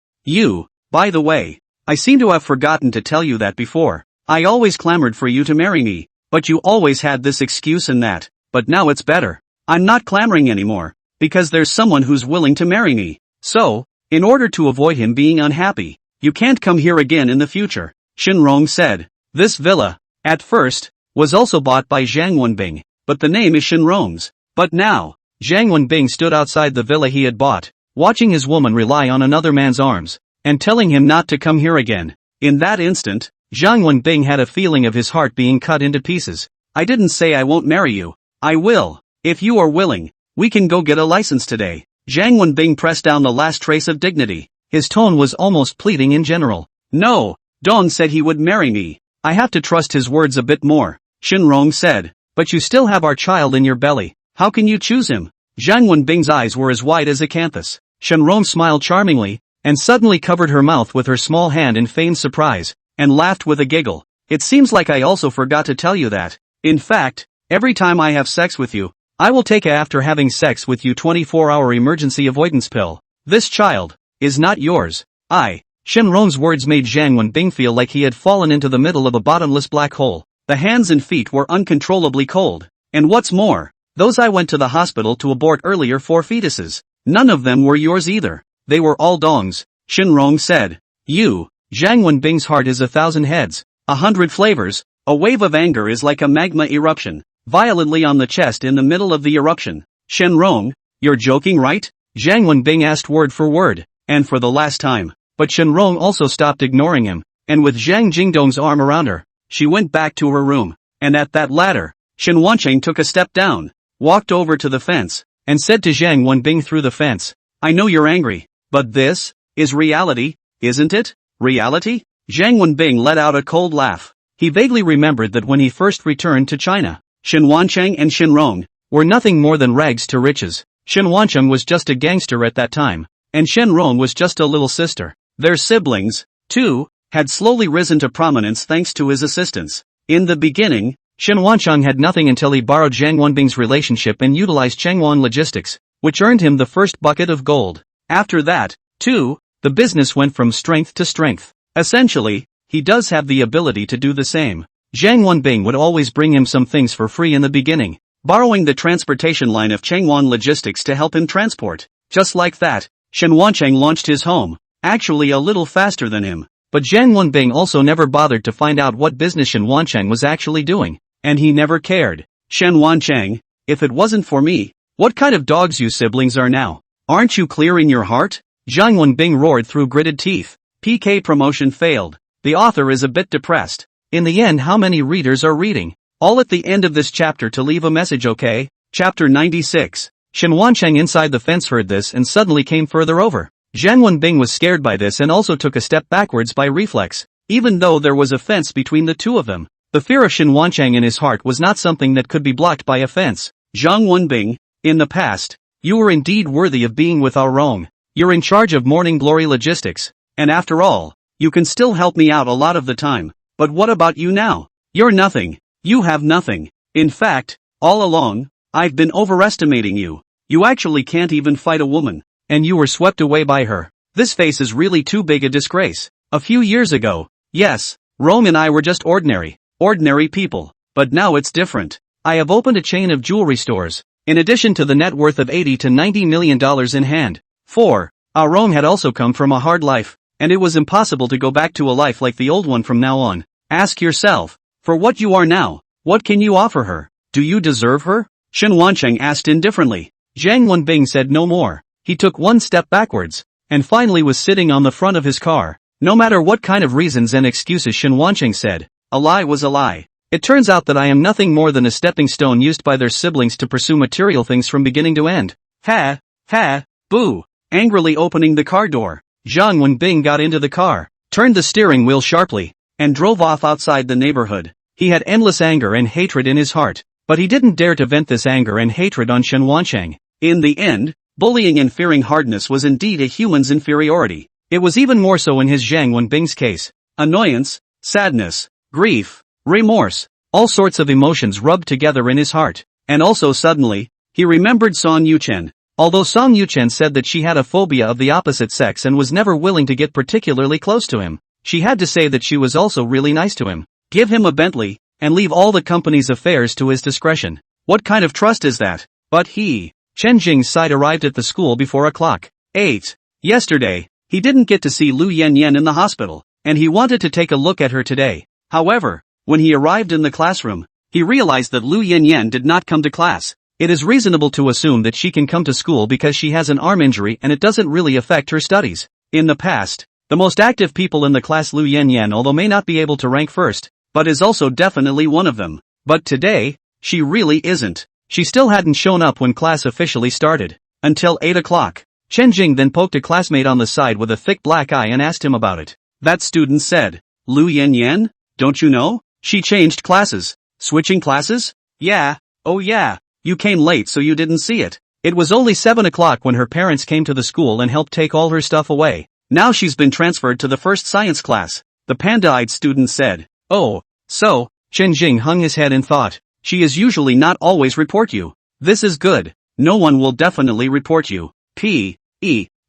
By the way, I seem to have forgotten to tell you that before. I always clamored for you to marry me, but you always had this excuse and that, but now it's better. I'm not clamoring anymore, because there's someone who's willing to marry me. So, in order to avoid him being unhappy, you can't come here again in the future, Shenrong said. This villa, at first, was also bought by Zhang Wenbing, but the name is Shenrong's. But now, Zhang Wenbing stood outside the villa he had bought, watching his woman rely on another man's arms, and telling him not to come here again. In that instant, Zhang Wenbing had a feeling of his heart being cut into pieces. I didn't say I won't marry you. I will. If you are willing, we can go get a license today. Zhang Wenbing pressed down the last trace of dignity. His tone was almost pleading in general. No, Don said he would marry me. I have to trust his words a bit more, Shenrong said. But you still have our child in your belly. How can you choose him? Zhang Wenbing's eyes were as wide as acanthus. Shenrong smiled charmingly, and suddenly covered her mouth with her small hand in feigned surprise, and laughed with a giggle. It seems like I also forgot to tell you that. In fact, every time I have sex with you, I will take a after having sex with you 24-hour emergency avoidance pill. This child is not yours. Shenrong's words made Zhang Wenbing feel like he had fallen into the middle of a bottomless black hole. The hands and feet were uncontrollably cold. And what's more, those I went to the hospital to abort earlier 4 fetuses. None of them were yours either. They were all Dong's, Shenrong said. Zhang Wenbing's heart is 1,000 heads, 100 flavors. A wave of anger is like a magma eruption, violently on the chest in the middle of the eruption. Shenrong, you're joking, right? Zhang Wenbing asked word for word, and for the last time. But Shenrong also stopped ignoring him, and with Zhang Jingdong's arm around her, she went back to her room. And at that ladder, Shen Wancheng took a step down, walked over to the fence, and said to Zhang Wenbing through the fence, I know you're angry, but this is reality, isn't it? Reality? Zhang Wenbing let out a cold laugh. He vaguely remembered that when he first returned to China, Shen Wancheng and Shenrong were nothing more than rags to riches. Shen Wancheng was just a gangster at that time, and Shenrong was just a little sister. Their siblings, too, had slowly risen to prominence thanks to his assistance. In the beginning, Shen Wancheng had nothing until he borrowed Zhang Wenbing's relationship and utilized Changwon Logistics, which earned him the first bucket of gold. After that, too, the business went from strength to strength. Essentially, he does have the ability to do the same. Zhang Wenbing would always bring him some things for free in the beginning, borrowing the transportation line of Changwon Logistics to help him transport. Just like that, Shen Wancheng launched his home, actually a little faster than him. But Zhang Wenbing also never bothered to find out what business Shen Wancheng was actually doing, and he never cared. Shen Wancheng, if it wasn't for me, what kind of dogs you siblings are now? Aren't you clear in your heart? Zhang Wenbing roared through gritted teeth. PK promotion failed. The author is a bit depressed. In the end, how many readers are reading? All at the end of this chapter to leave a message, okay? Chapter 96. Shen Wancheng inside the fence heard this and suddenly came further over. Zhang Wenbing was scared by this and also took a step backwards by reflex. Even though there was a fence between the two of them, the fear of Shen Wancheng in his heart was not something that could be blocked by a fence. Zhang Wenbing, in the past, you were indeed worthy of being with our Rong. You're in charge of Morning Glory Logistics, and after all, you can still help me out a lot of the time. But what about you now? You're nothing. You have nothing. In fact, all along, I've been overestimating you. You actually can't even fight a woman, and you were swept away by her. This face is really too big a disgrace. A few years ago, yes, Rome and I were just ordinary people. But now it's different. I have opened a chain of jewelry stores, in addition to the net worth of $80 to $90 million in hand. 4. Our Rome had also come from a hard life, and it was impossible to go back to a life like the old one from now on. Ask yourself, for what you are now, what can you offer her? Do you deserve her? Shen Wancheng asked indifferently. Zhang Wenbing said no more. He took one step backwards, and finally was sitting on the front of his car. No matter what kind of reasons and excuses Shen Wancheng said, a lie was a lie. It turns out that I am nothing more than a stepping stone used by their siblings to pursue material things from beginning to end. Ha, ha, boo. Angrily opening the car door, Zhang Wenbing got into the car, turned the steering wheel sharply, and drove off outside the neighborhood. He had endless anger and hatred in his heart, but he didn't dare to vent this anger and hatred on Shen Wansheng. In the end, bullying and fearing hardness was indeed a human's inferiority. It was even more so in his Zhang Wenbing's case. Annoyance, sadness, grief, remorse, all sorts of emotions rubbed together in his heart. And also suddenly, he remembered Song Yuchen. Although Song Yuchen said that she had a phobia of the opposite sex and was never willing to get particularly close to him, she had to say that she was also really nice to him. Give him a Bentley, and leave all the company's affairs to his discretion. What kind of trust is that? But Chen Jing's side arrived at the school before o'clock. 8. Yesterday, he didn't get to see Lu Yanyan in the hospital, and he wanted to take a look at her today. However, when he arrived in the classroom, he realized that Lu Yanyan did not come to class. It is reasonable to assume that she can come to school because she has an arm injury and it doesn't really affect her studies. In the past, the most active people in the class Lu Yanyan although may not be able to rank first, but is also definitely one of them. But today, she really isn't. She still hadn't shown up when class officially started. Until 8 o'clock. Chen Jing then poked a classmate on the side with a thick black eye and asked him about it. That student said, Lu Yanyan? Don't you know? She changed classes. Switching classes? Yeah, oh yeah. You came late so you didn't see it. It was only 7 o'clock when her parents came to the school and helped take all her stuff away. Now she's been transferred to the first science class. The panda-eyed student said. Oh, so, Chen Jing hung his head in thought. She is usually not always report you. This is good. No one will definitely report you.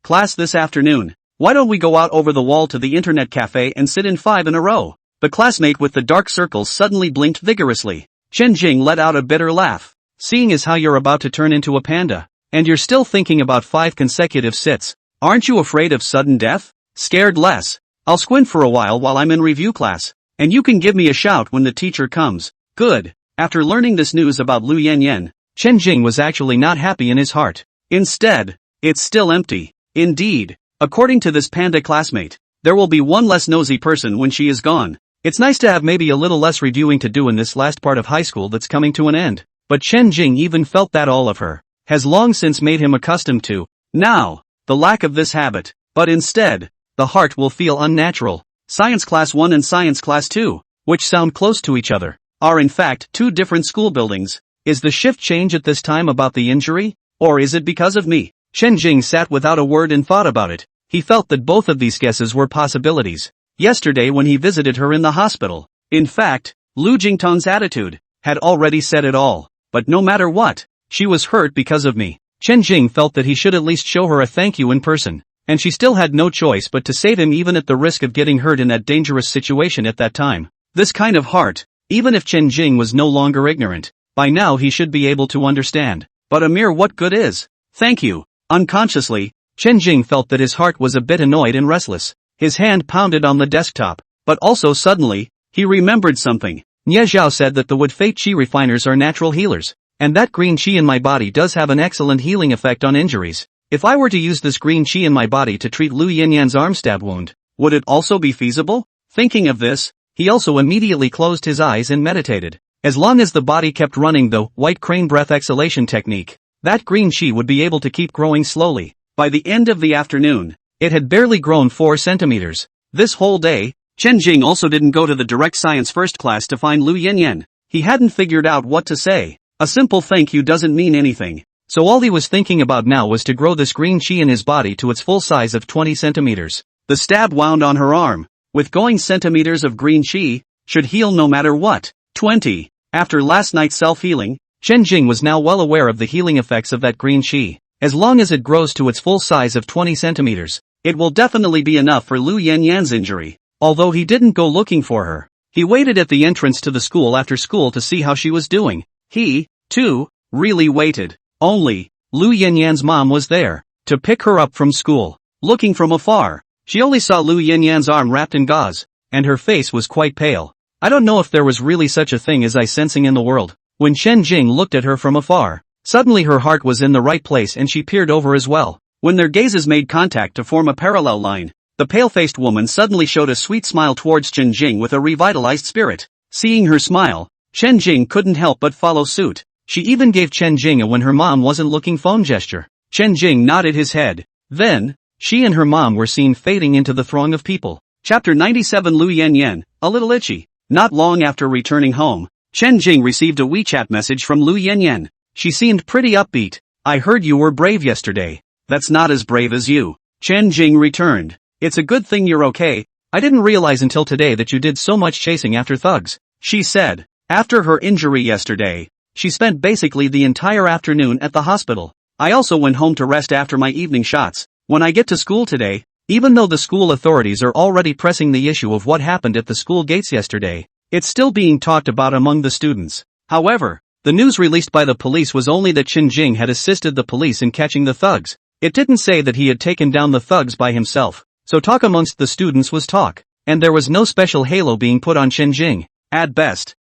Class this afternoon. Why don't we go out over the wall to the internet cafe and sit in 5 in a row? The classmate with the dark circles suddenly blinked vigorously. Chen Jing let out a bitter laugh. Seeing as how you're about to turn into a panda, and you're still thinking about 5 consecutive sits, aren't you afraid of sudden death? Scared less. I'll squint for a while I'm in review class, and you can give me a shout when the teacher comes. Good. After learning this news about Lu Yanyan, Chen Jing was actually not happy in his heart. Instead, it's still empty. Indeed, according to this panda classmate, there will be one less nosy person when she is gone. It's nice to have maybe a little less reviewing to do in this last part of high school that's coming to an end. But Chen Jing even felt that all of her has long since made him accustomed to. Now, the lack of this habit, but instead, the heart will feel unnatural. Science Class 1 and Science Class 2, which sound close to each other, are in fact 2 different school buildings. Is the shift change at this time about the injury? Or is it because of me? Chen Jing sat without a word and thought about it. He felt that both of these guesses were possibilities. Yesterday when he visited her in the hospital. In fact, Lu Jingtong's attitude had already said it all. But no matter what, she was hurt because of me. Chen Jing felt that he should at least show her a thank you in person, and she still had no choice but to save him even at the risk of getting hurt in that dangerous situation at that time. This kind of heart, even if Chen Jing was no longer ignorant, by now he should be able to understand. But a mere what good is? Thank you. Unconsciously, Chen Jing felt that his heart was a bit annoyed and restless. His hand pounded on the desktop, but also suddenly, he remembered something. Nie Zhao said that the wood fate chi refiners are natural healers, and that green chi in my body does have an excellent healing effect on injuries. If I were to use this green chi in my body to treat Lu Yanyan's arm stab wound, would it also be feasible? Thinking of this, he also immediately closed his eyes and meditated. As long as the body kept running the white crane breath exhalation technique, that green chi would be able to keep growing slowly. By the end of the afternoon, it had barely grown 4 centimeters. This whole day, Chen Jing also didn't go to the direct science first class to find Lu Yanyan. He hadn't figured out what to say. A simple thank you doesn't mean anything. So all he was thinking about now was to grow this green chi in his body to its full size of 20 centimeters. The stab wound on her arm, with going centimeters of green chi, should heal no matter what. 20. After last night's self-healing, Chen Jing was now well aware of the healing effects of that green chi. As long as it grows to its full size of 20 centimeters, it will definitely be enough for Lu Yanyan's injury. Although he didn't go looking for her, he waited at the entrance to the school after school to see how she was doing. He, too, really waited. Only, Lu Yanyan's mom was there, to pick her up from school. Looking from afar, she only saw Lu Yanyan's arm wrapped in gauze, and her face was quite pale. I don't know if there was really such a thing as eye sensing in the world. When Chen Jing looked at her from afar, suddenly her heart was in the right place and she peered over as well. When their gazes made contact to form a parallel line, the pale-faced woman suddenly showed a sweet smile towards Chen Jing with a revitalized spirit. Seeing her smile, Chen Jing couldn't help but follow suit. She even gave Chen Jing a when her mom wasn't looking phone gesture. Chen Jing nodded his head. Then, she and her mom were seen fading into the throng of people. Chapter 97 Lu Yanyan, a little itchy. Not long after returning home, Chen Jing received a WeChat message from Lu Yanyan. She seemed pretty upbeat. I heard you were brave yesterday. That's not as brave as you. Chen Jing returned. It's a good thing you're okay. I didn't realize until today that you did so much chasing after thugs, she said. After her injury yesterday, she spent basically the entire afternoon at the hospital. I also went home to rest after my evening shots. When I get to school today, even though the school authorities are already pressing the issue of what happened at the school gates yesterday, it's still being talked about among the students. However, the news released by the police was only that Chen Jing had assisted the police in catching the thugs. It didn't say that he had taken down the thugs by himself. So talk amongst the students was talk, and there was no special halo being put on Chen Jing. At best,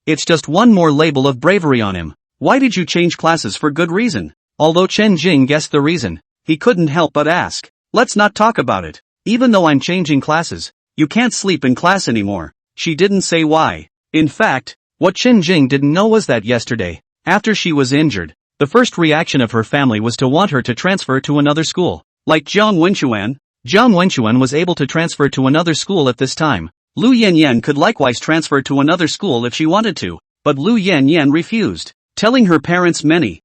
it's just one more label of bravery on him. Why did you change classes for good reason? Although Chen Jing guessed the reason, he couldn't help but ask. Let's not talk about it. Even though I'm changing classes, you can't sleep in class anymore. She didn't say why. In fact, what Chen Jing didn't know was that yesterday, after she was injured, the first reaction of her family was to want her to transfer to another school. Like Jiang Wenchuan was able to transfer to another school at this time. Lu Yanyan could likewise transfer to another school if she wanted to, but Lu Yanyan refused, telling her parents many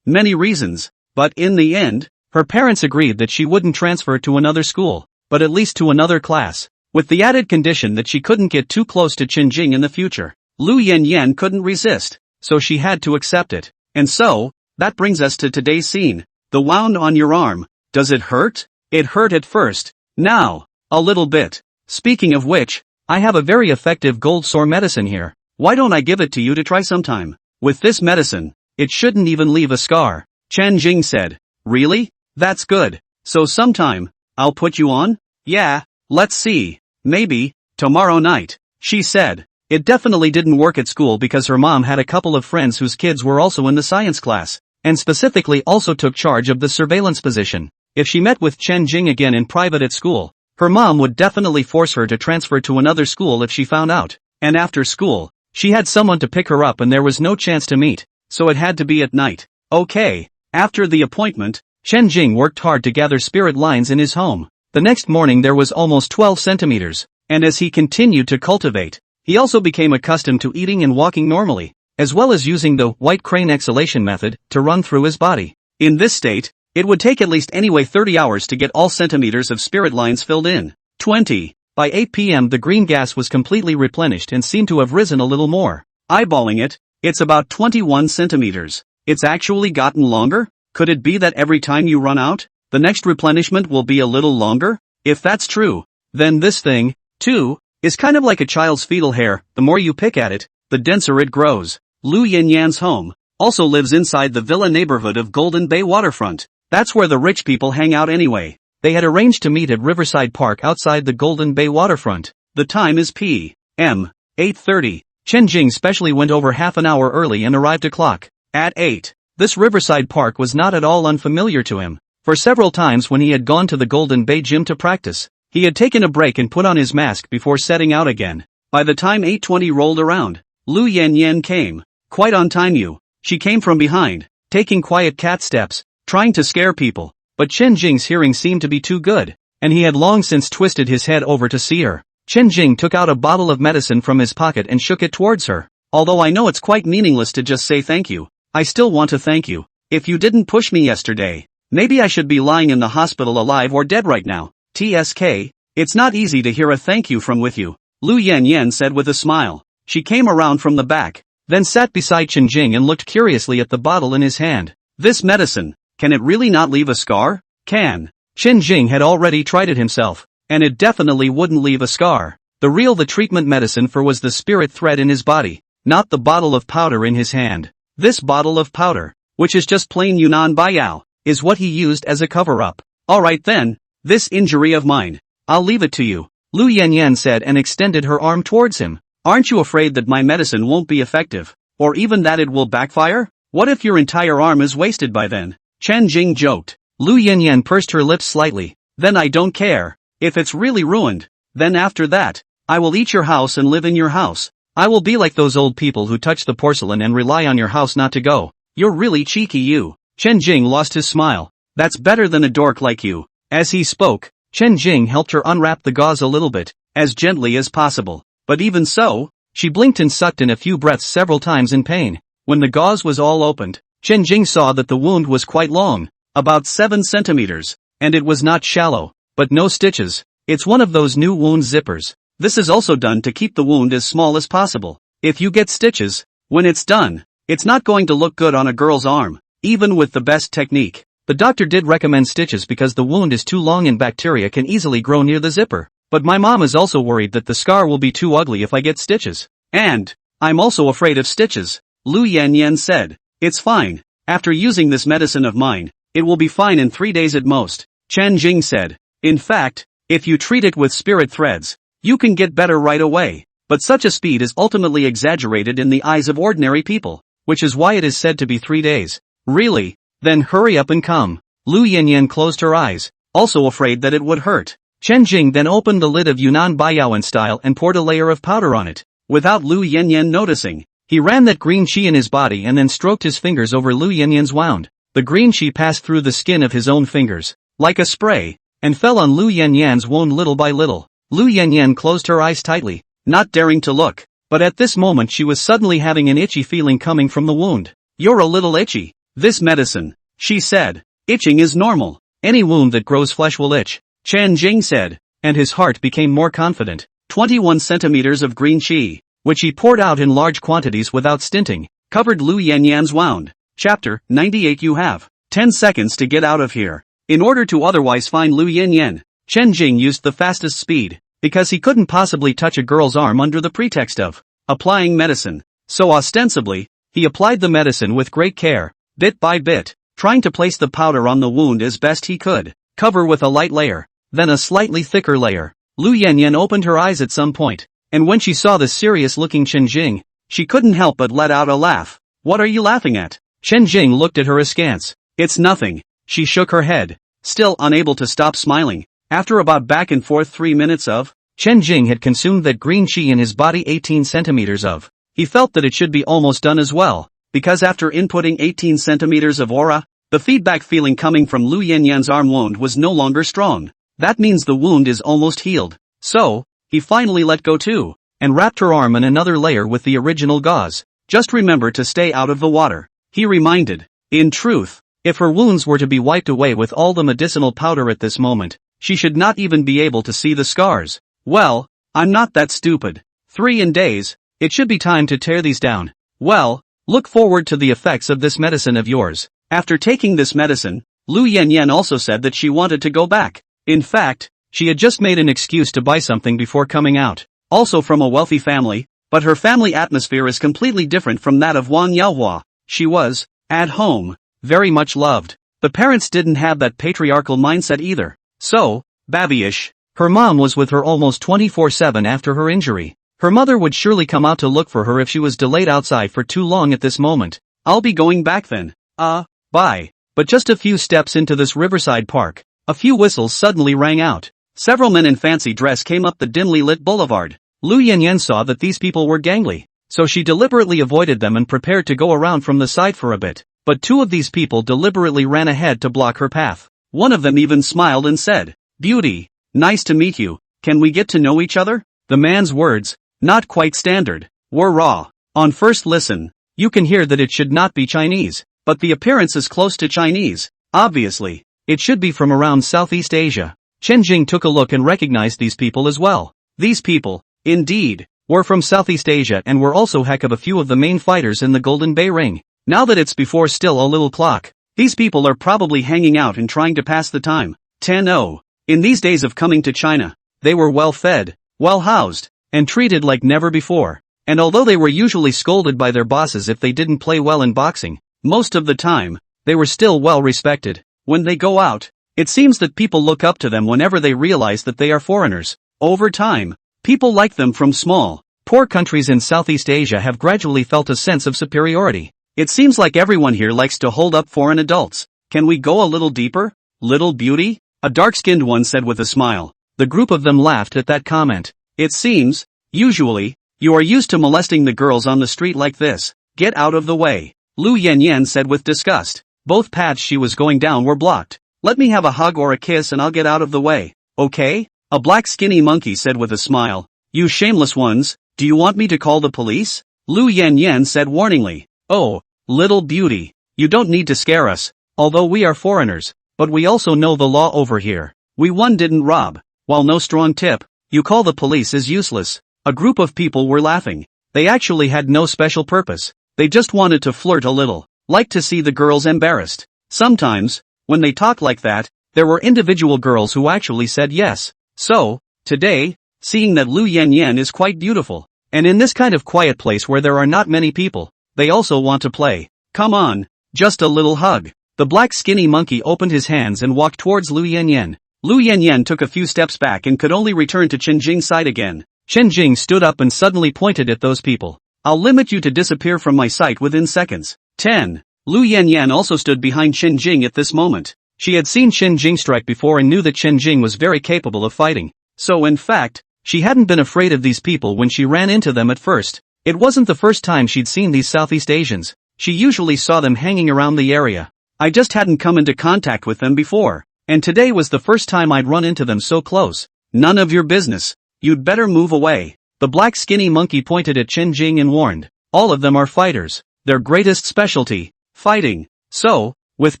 reasons, but in the end, her parents agreed that she wouldn't transfer to another school, but at least to another class, with the added condition that she couldn't get too close to Chen Jing in the future. Lu Yanyan couldn't resist, so she had to accept it. And so, that brings us to today's scene. The wound on your arm. Does it hurt? It hurt at first. Now, a little bit. Speaking of which, I have a very effective gold sore medicine here. Why don't I give it to you to try sometime? With this medicine, it shouldn't even leave a scar. Chen Jing said. Really? That's good. So sometime, I'll put you on? Yeah, let's see. Maybe, tomorrow night, she said. It definitely didn't work at school because her mom had a couple of friends whose kids were also in the science class, and specifically also took charge of the surveillance position. If she met with Chen Jing again in private at school, her mom would definitely force her to transfer to another school if she found out. And after school, she had someone to pick her up and there was no chance to meet, so it had to be at night. Okay. After the appointment, Chen Jing worked hard to gather spirit lines in his home. The next morning there was almost 12 centimeters, and as he continued to cultivate, he also became accustomed to eating and walking normally, as well as using the white crane exhalation method to run through his body. In this state, it would take at least anyway 30 hours to get all centimeters of spirit lines filled in. 20. By 8 p.m. the green gas was completely replenished and seemed to have risen a little more. Eyeballing it, it's about 21 centimeters. It's actually gotten longer? Could it be that every time you run out, the next replenishment will be a little longer? If that's true, then this thing, too, is kind of like a child's fetal hair. The more you pick at it, the denser it grows. Lu Yanyan's home also lives inside the villa neighborhood of Golden Bay waterfront. That's where the rich people hang out anyway. They had arranged to meet at Riverside Park outside the Golden Bay waterfront. The time is p.m. 8:30. Chen Jing specially went over half an hour early and arrived at clock at 8. This Riverside Park was not at all unfamiliar to him. For several times when he had gone to the Golden Bay gym to practice, he had taken a break and put on his mask before setting out again. By the time 8:20 rolled around, Lu Yanyan came. Quite on time She came from behind, taking quiet cat steps, trying to scare people, but Chen Jing's hearing seemed to be too good, and he had long since twisted his head over to see her. Chen Jing took out a bottle of medicine from his pocket and shook it towards her. Although I know it's quite meaningless to just say thank you, I still want to thank you. If you didn't push me yesterday, maybe I should be lying in the hospital alive or dead right now. TSK, it's not easy to hear a thank you from with you, Lu Yanyan said with a smile. She came around from the back, then sat beside Chen Jing and looked curiously at the bottle in his hand. This medicine, can it really not leave a scar? Can. Chen Jing had already tried it himself, and it definitely wouldn't leave a scar. The treatment medicine for was the spirit thread in his body, not the bottle of powder in his hand. This bottle of powder, which is just plain Yunnan Baiyao, is what he used as a cover-up. Alright then, this injury of mine, I'll leave it to you, Lu Yanyan said and extended her arm towards him. Aren't you afraid that my medicine won't be effective, or even that it will backfire? What if your entire arm is wasted by then? Chen Jing joked. Lu Yanyan pursed her lips slightly. Then I don't care. If it's really ruined, then after that, I will eat your house and live in your house. I will be like those old people who touch the porcelain and rely on your house not to go. You're really cheeky you. Chen Jing lost his smile. That's better than a dork like you. As he spoke, Chen Jing helped her unwrap the gauze a little bit, as gently as possible. But even so, she blinked and sucked in a few breaths several times in pain. When the gauze was all opened, Chen Jing saw that the wound was quite long, about 7 centimeters, and it was not shallow, but no stitches. It's one of those new wound zippers. This is also done to keep the wound as small as possible. If you get stitches, when it's done, it's not going to look good on a girl's arm, even with the best technique. The doctor did recommend stitches because the wound is too long and bacteria can easily grow near the zipper. But my mom is also worried that the scar will be too ugly if I get stitches. And I'm also afraid of stitches, Lu Yanyan said. It's fine. After using this medicine of mine, it will be fine in 3 days at most, Chen Jing said. In fact, if you treat it with spirit threads, you can get better right away. But such a speed is ultimately exaggerated in the eyes of ordinary people, which is why it is said to be 3 days. Really? Then hurry up and come. Lu Yanyan closed her eyes, also afraid that it would hurt. Chen Jing then opened the lid of Yunnan Baiyaoan style and poured a layer of powder on it. Without Lu Yanyan noticing, he ran that green qi in his body and then stroked his fingers over Lu Yanyan's wound. The green qi passed through the skin of his own fingers, like a spray, and fell on Lu Yanyan's wound little by little. Lu Yanyan closed her eyes tightly, not daring to look, but at this moment she was suddenly having an itchy feeling coming from the wound. You're a little itchy. This medicine, she said. Itching is normal. Any wound that grows flesh will itch, Chen Jing said, and his heart became more confident. 21 centimeters of green qi, which he poured out in large quantities without stinting, covered Lu Yanyan's wound. Chapter 98. You have 10 seconds to get out of here. In order to otherwise find Lu Yanyan, Chen Jing used the fastest speed, because he couldn't possibly touch a girl's arm under the pretext of applying medicine. So ostensibly, he applied the medicine with great care, bit by bit, trying to place the powder on the wound as best he could, cover with a light layer, then a slightly thicker layer. Lu Yanyan opened her eyes at some point, and when she saw the serious-looking Chen Jing, she couldn't help but let out a laugh. What are you laughing at? Chen Jing looked at her askance. It's nothing. She shook her head, still unable to stop smiling. After about back and forth 3 minutes of, Chen Jing had consumed that green qi in his body 18 centimeters of. He felt that it should be almost done as well, because after inputting 18 centimeters of aura, the feedback feeling coming from Lu Yanyan's arm wound was no longer strong. That means the wound is almost healed. So, he finally let go too, and wrapped her arm in another layer with the original gauze. Just remember to stay out of the water, he reminded. In truth, if her wounds were to be wiped away with all the medicinal powder at this moment, she should not even be able to see the scars. Well, I'm not that stupid. 3 days, it should be time to tear these down. Well, look forward to the effects of this medicine of yours. After taking this medicine, Lu Yanyan also said that she wanted to go back. In fact, she had just made an excuse to buy something before coming out. Also from a wealthy family, but her family atmosphere is completely different from that of Wang Yaohua. She was, at home, very much loved. The parents didn't have that patriarchal mindset either. So, babyish. Her mom was with her almost 24/7 after her injury. Her mother would surely come out to look for her if she was delayed outside for too long at this moment. I'll be going back then. Bye. But just a few steps into this riverside park, a few whistles suddenly rang out. Several men in fancy dress came up the dimly lit boulevard. Lu Yanyan saw that these people were gangly, so she deliberately avoided them and prepared to go around from the side for a bit. But 2 of these people deliberately ran ahead to block her path. One of them even smiled and said, "Beauty, nice to meet you, can we get to know each other?" The man's words, not quite standard, were raw. On first listen, you can hear that it should not be Chinese, but the appearance is close to Chinese. Obviously, it should be from around Southeast Asia. Chen Jing took a look and recognized these people as well. These people, indeed, were from Southeast Asia and were also heck of a few of the main fighters in the Golden Bay Ring. Now that it's before still a little clock, these people are probably hanging out and trying to pass the time. 10-0. In these days of coming to China, they were well fed, well housed, and treated like never before. And although they were usually scolded by their bosses if they didn't play well in boxing, most of the time, they were still well respected. When they go out, it seems that people look up to them whenever they realize that they are foreigners. Over time, people like them from small, poor countries in Southeast Asia have gradually felt a sense of superiority. It seems like everyone here likes to hold up foreign adults. Can we go a little deeper, little beauty? A dark-skinned one said with a smile. The group of them laughed at that comment. It seems, usually, You are used to molesting the girls on the street like this. Get out of the way. Lu Yanyan said with disgust. Both paths she was going down were blocked. Let me have a hug or a kiss and I'll get out of the way. Okay? A black skinny monkey said with a smile. You shameless ones, do you want me to call the police? Lu Yanyan said warningly. Oh, little beauty, you don't need to scare us, although we are foreigners, but we also know the law over here. We didn't rob. While no strong tip, you call the police is useless. A group of people were laughing. They actually had no special purpose. They just wanted to flirt a little, like to see the girls embarrassed. Sometimes, when they talked like that, there were individual girls who actually said yes. So, today, seeing that Lu Yanyan is quite beautiful, and in this kind of quiet place where there are not many people, they also want to play. Come on, just a little hug. The black skinny monkey opened his hands and walked towards Lu Yanyan. Lu Yanyan took a few steps back and could only return to Chen Jing's side again. Chen Jing stood up and suddenly pointed at those people. I'll limit you to disappear from my sight within seconds. 10. Lu Yanyan also stood behind Chen Jing at this moment. She had seen Chen Jing strike before and knew that Chen Jing was very capable of fighting. So in fact, she hadn't been afraid of these people when she ran into them at first. It wasn't the first time she'd seen these Southeast Asians. She usually saw them hanging around the area. I just hadn't come into contact with them before, and today was the first time I'd run into them so close. None of your business. You'd better move away. The black skinny monkey pointed at Chen Jing and warned. All of them are fighters. Their greatest specialty, fighting. So, with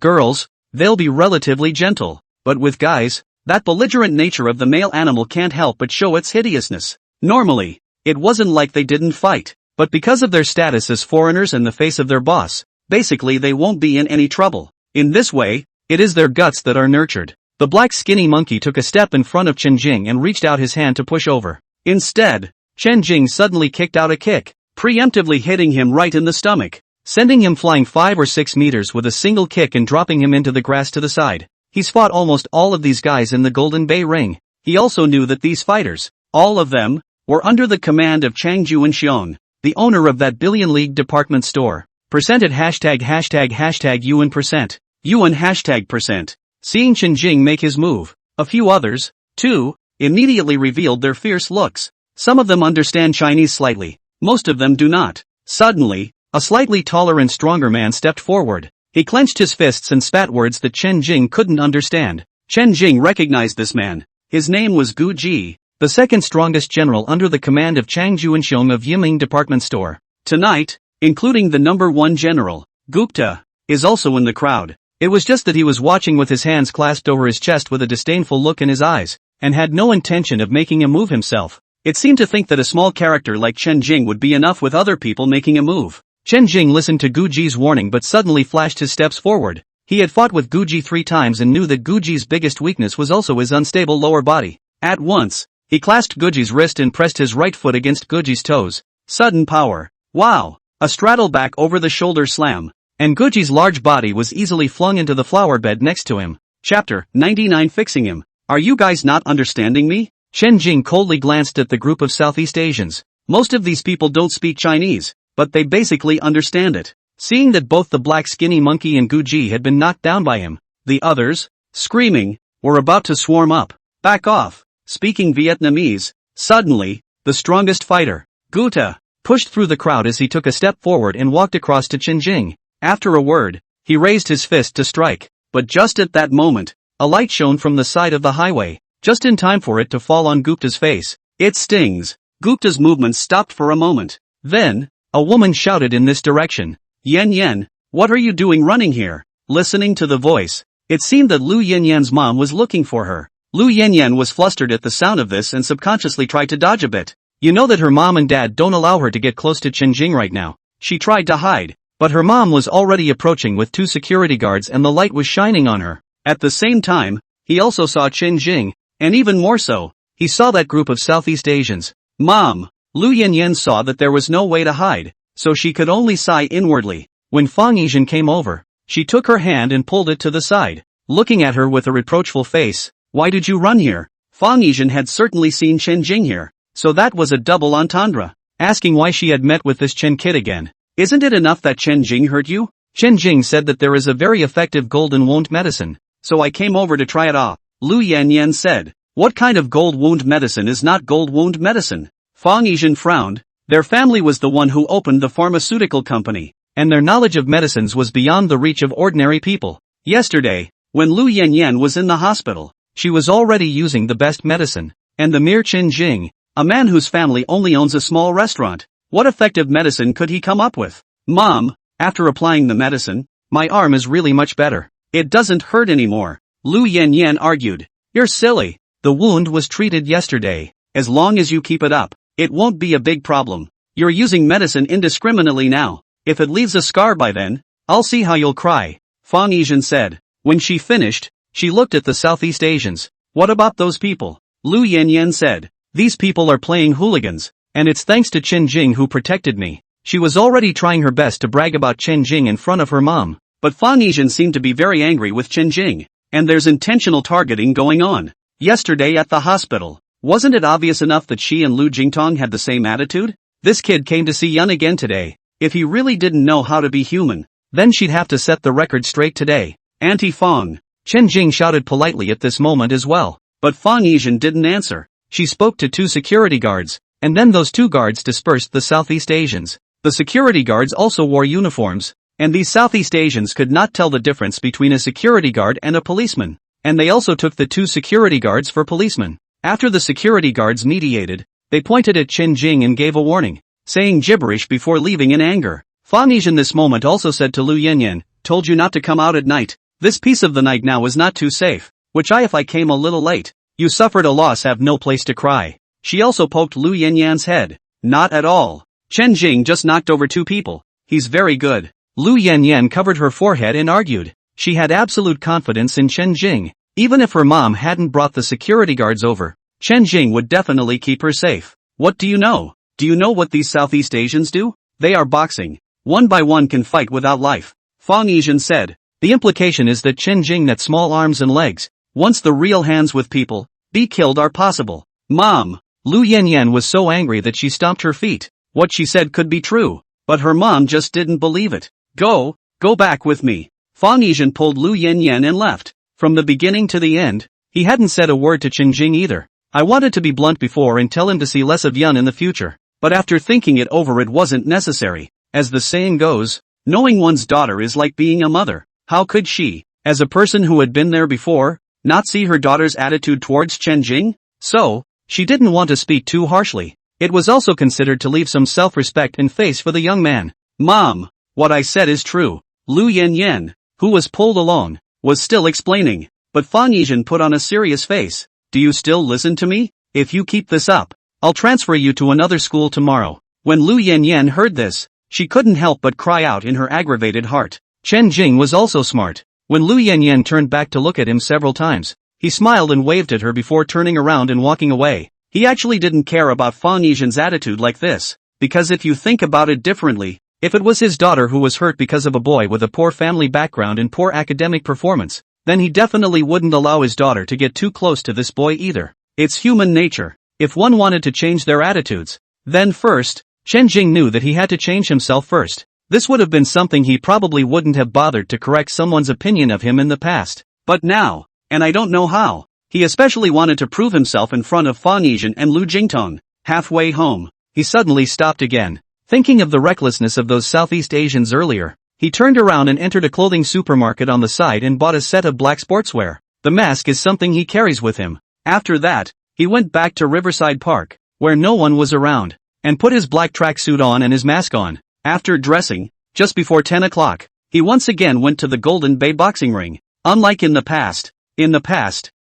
girls, they'll be relatively gentle. But with guys, that belligerent nature of the male animal can't help but show its hideousness. Normally, it wasn't like they didn't fight, but because of their status as foreigners and the face of their boss, basically they won't be in any trouble. In this way, it is their guts that are nurtured. The black skinny monkey took a step in front of Chen Jing and reached out his hand to push over. Instead, Chen Jing suddenly kicked out a kick, preemptively hitting him right in the stomach, sending him flying 5 or 6 meters with a single kick and dropping him into the grass to the side. He's fought almost all of these guys in the Golden Bay Ring. He also knew that these fighters, all of them, were under the command of Chang Juanxiong, the owner of that Billion League department store. Percented hashtag Yuan percent. Yuan hashtag percent. Seeing Chen Jing make his move, a few others, too, immediately revealed their fierce looks. Some of them understand Chinese slightly, most of them do not. Suddenly, a slightly taller and stronger man stepped forward. He clenched his fists and spat words that Chen Jing couldn't understand. Chen Jing recognized this man. His name was Gu Ji, the second strongest general under the command of Chang Juanxiong of Yiming department store. Tonight, including the number 1 general, Gupta, is also in the crowd. It was just that he was watching with his hands clasped over his chest with a disdainful look in his eyes, and had no intention of making a move himself. It seemed to think that a small character like Chen Jing would be enough with other people making a move. Chen Jing listened to Gu Ji's warning but suddenly flashed his steps forward. He had fought with Gu Ji 3 times and knew that Gu Ji's biggest weakness was also his unstable lower body. At once, he clasped Gu Ji's wrist and pressed his right foot against Gu Ji's toes. Sudden power. Wow! A straddle back over the shoulder slam. And Gu Ji's large body was easily flung into the flower bed next to him. Chapter 99 Fixing him. Are you guys not understanding me? Chen Jing coldly glanced at the group of Southeast Asians. Most of these people don't speak Chinese, but they basically understand it. Seeing that both the black skinny monkey and Gu Ji had been knocked down by him, the others, screaming, were about to swarm up. Back off. Speaking Vietnamese, suddenly, the strongest fighter, Gupta, pushed through the crowd as he took a step forward and walked across to Chen Jing. After a word, he raised his fist to strike, but just at that moment, a light shone from the side of the highway, just in time for it to fall on Gupta's face. It stings. Gupta's movement stopped for a moment. Then, a woman shouted in this direction. Yan Yan, what are you doing running here? Listening to the voice, it seemed that Lu Yanyan's mom was looking for her. Lu Yanyan was flustered at the sound of this and subconsciously tried to dodge a bit. You know that her mom and dad don't allow her to get close to Chen Jing right now. She tried to hide, but her mom was already approaching with 2 security guards and the light was shining on her. At the same time, he also saw Chen Jing, and even more so, he saw that group of Southeast Asians. Mom! Lu Yanyan saw that there was no way to hide, so she could only sigh inwardly. When Fang Yizhen came over, she took her hand and pulled it to the side, looking at her with a reproachful face. Why did you run here? Fang Yizhen had certainly seen Chen Jing here, so that was a double entendre, asking why she had met with this Chen kid again. Isn't it enough that Chen Jing hurt you? Chen Jing said that there is a very effective golden wound medicine, so I came over to try it off. Lu Yanyan said. What kind of gold wound medicine is not gold wound medicine? Fang Yizhen frowned. Their family was the one who opened the pharmaceutical company, and their knowledge of medicines was beyond the reach of ordinary people. Yesterday, when Lu Yanyan was in the hospital, she was already using the best medicine, and the mere Chen Jing, a man whose family only owns a small restaurant, what effective medicine could he come up with? Mom, after applying the medicine, my arm is really much better. It doesn't hurt anymore, Lu Yanyan argued. You're silly. The wound was treated yesterday. As long as you keep it up, it won't be a big problem. You're using medicine indiscriminately now. If it leaves a scar by then, I'll see how you'll cry, Fang Yizhen said. When she finished, she looked at the Southeast Asians. What about those people? Lu Yanyan said. These people are playing hooligans, and it's thanks to Chen Jing who protected me. She was already trying her best to brag about Chen Jing in front of her mom, but Fang Yizhen seemed to be very angry with Chen Jing, and there's intentional targeting going on. Yesterday at the hospital, wasn't it obvious enough that she and Lu Jingtong had the same attitude? This kid came to see Yun again today. If he really didn't know how to be human, then she'd have to set the record straight today. Auntie Fang, Chen Jing shouted politely at this moment as well, but Fang Yizhen didn't answer. She spoke to 2 security guards, and then those 2 guards dispersed the Southeast Asians. The security guards also wore uniforms, and these Southeast Asians could not tell the difference between a security guard and a policeman, and they also took the 2 security guards for policemen. After the security guards mediated, they pointed at Chen Jing and gave a warning, saying gibberish before leaving in anger. Fang Yizhen this moment also said to Lu Yanyan, told you not to come out at night. This piece of the night now is not too safe, which if I came a little late, you suffered a loss have no place to cry. She also poked Lu Yanyan's head. Not at all. Chen Jing just knocked over 2 people. He's very good. Lu Yanyan covered her forehead and argued. She had absolute confidence in Chen Jing. Even if her mom hadn't brought the security guards over, Chen Jing would definitely keep her safe. What do you know? Do you know what these Southeast Asians do? They are boxing. One by one can fight without life, Fang Yizhen said. The implication is that Chen Jing that small arms and legs, once the real hands with people, be killed are possible. Mom! Lu Yanyan was so angry that she stomped her feet. What she said could be true, but her mom just didn't believe it. Go back with me. Fang Yizhen pulled Lu Yanyan and left. From the beginning to the end, he hadn't said a word to Chen Jing either. I wanted to be blunt before and tell him to see less of Yun in the future, but after thinking it over it wasn't necessary. As the saying goes, knowing one's daughter is like being a mother. How could she, as a person who had been there before, not see her daughter's attitude towards Chen Jing? So, she didn't want to speak too harshly. It was also considered to leave some self-respect and face for the young man. Mom, what I said is true. Lu Yanyan, who was pulled along, was still explaining, but Fang Yizhen put on a serious face. Do you still listen to me? If you keep this up, I'll transfer you to another school tomorrow. When Lu Yanyan heard this, she couldn't help but cry out in her aggravated heart. Chen Jing was also smart. When Lu Yanyan turned back to look at him several times, he smiled and waved at her before turning around and walking away. He actually didn't care about Fang Yizhen's attitude like this, because if you think about it differently, if it was his daughter who was hurt because of a boy with a poor family background and poor academic performance, then he definitely wouldn't allow his daughter to get too close to this boy either. It's human nature. If one wanted to change their attitudes, then first, Chen Jing knew that he had to change himself first. This would have been something he probably wouldn't have bothered to correct someone's opinion of him in the past. But now, and I don't know how, he especially wanted to prove himself in front of Fang Yizhen and Lu Jingtong. Halfway home, he suddenly stopped again. Thinking of the recklessness of those Southeast Asians earlier, he turned around and entered a clothing supermarket on the side and bought a set of black sportswear. The mask is something he carries with him. After that, he went back to Riverside Park, where no one was around, and put his black tracksuit on and his mask on. After dressing, just before 10 o'clock, he once again went to the Golden Bay boxing ring. Unlike in the past,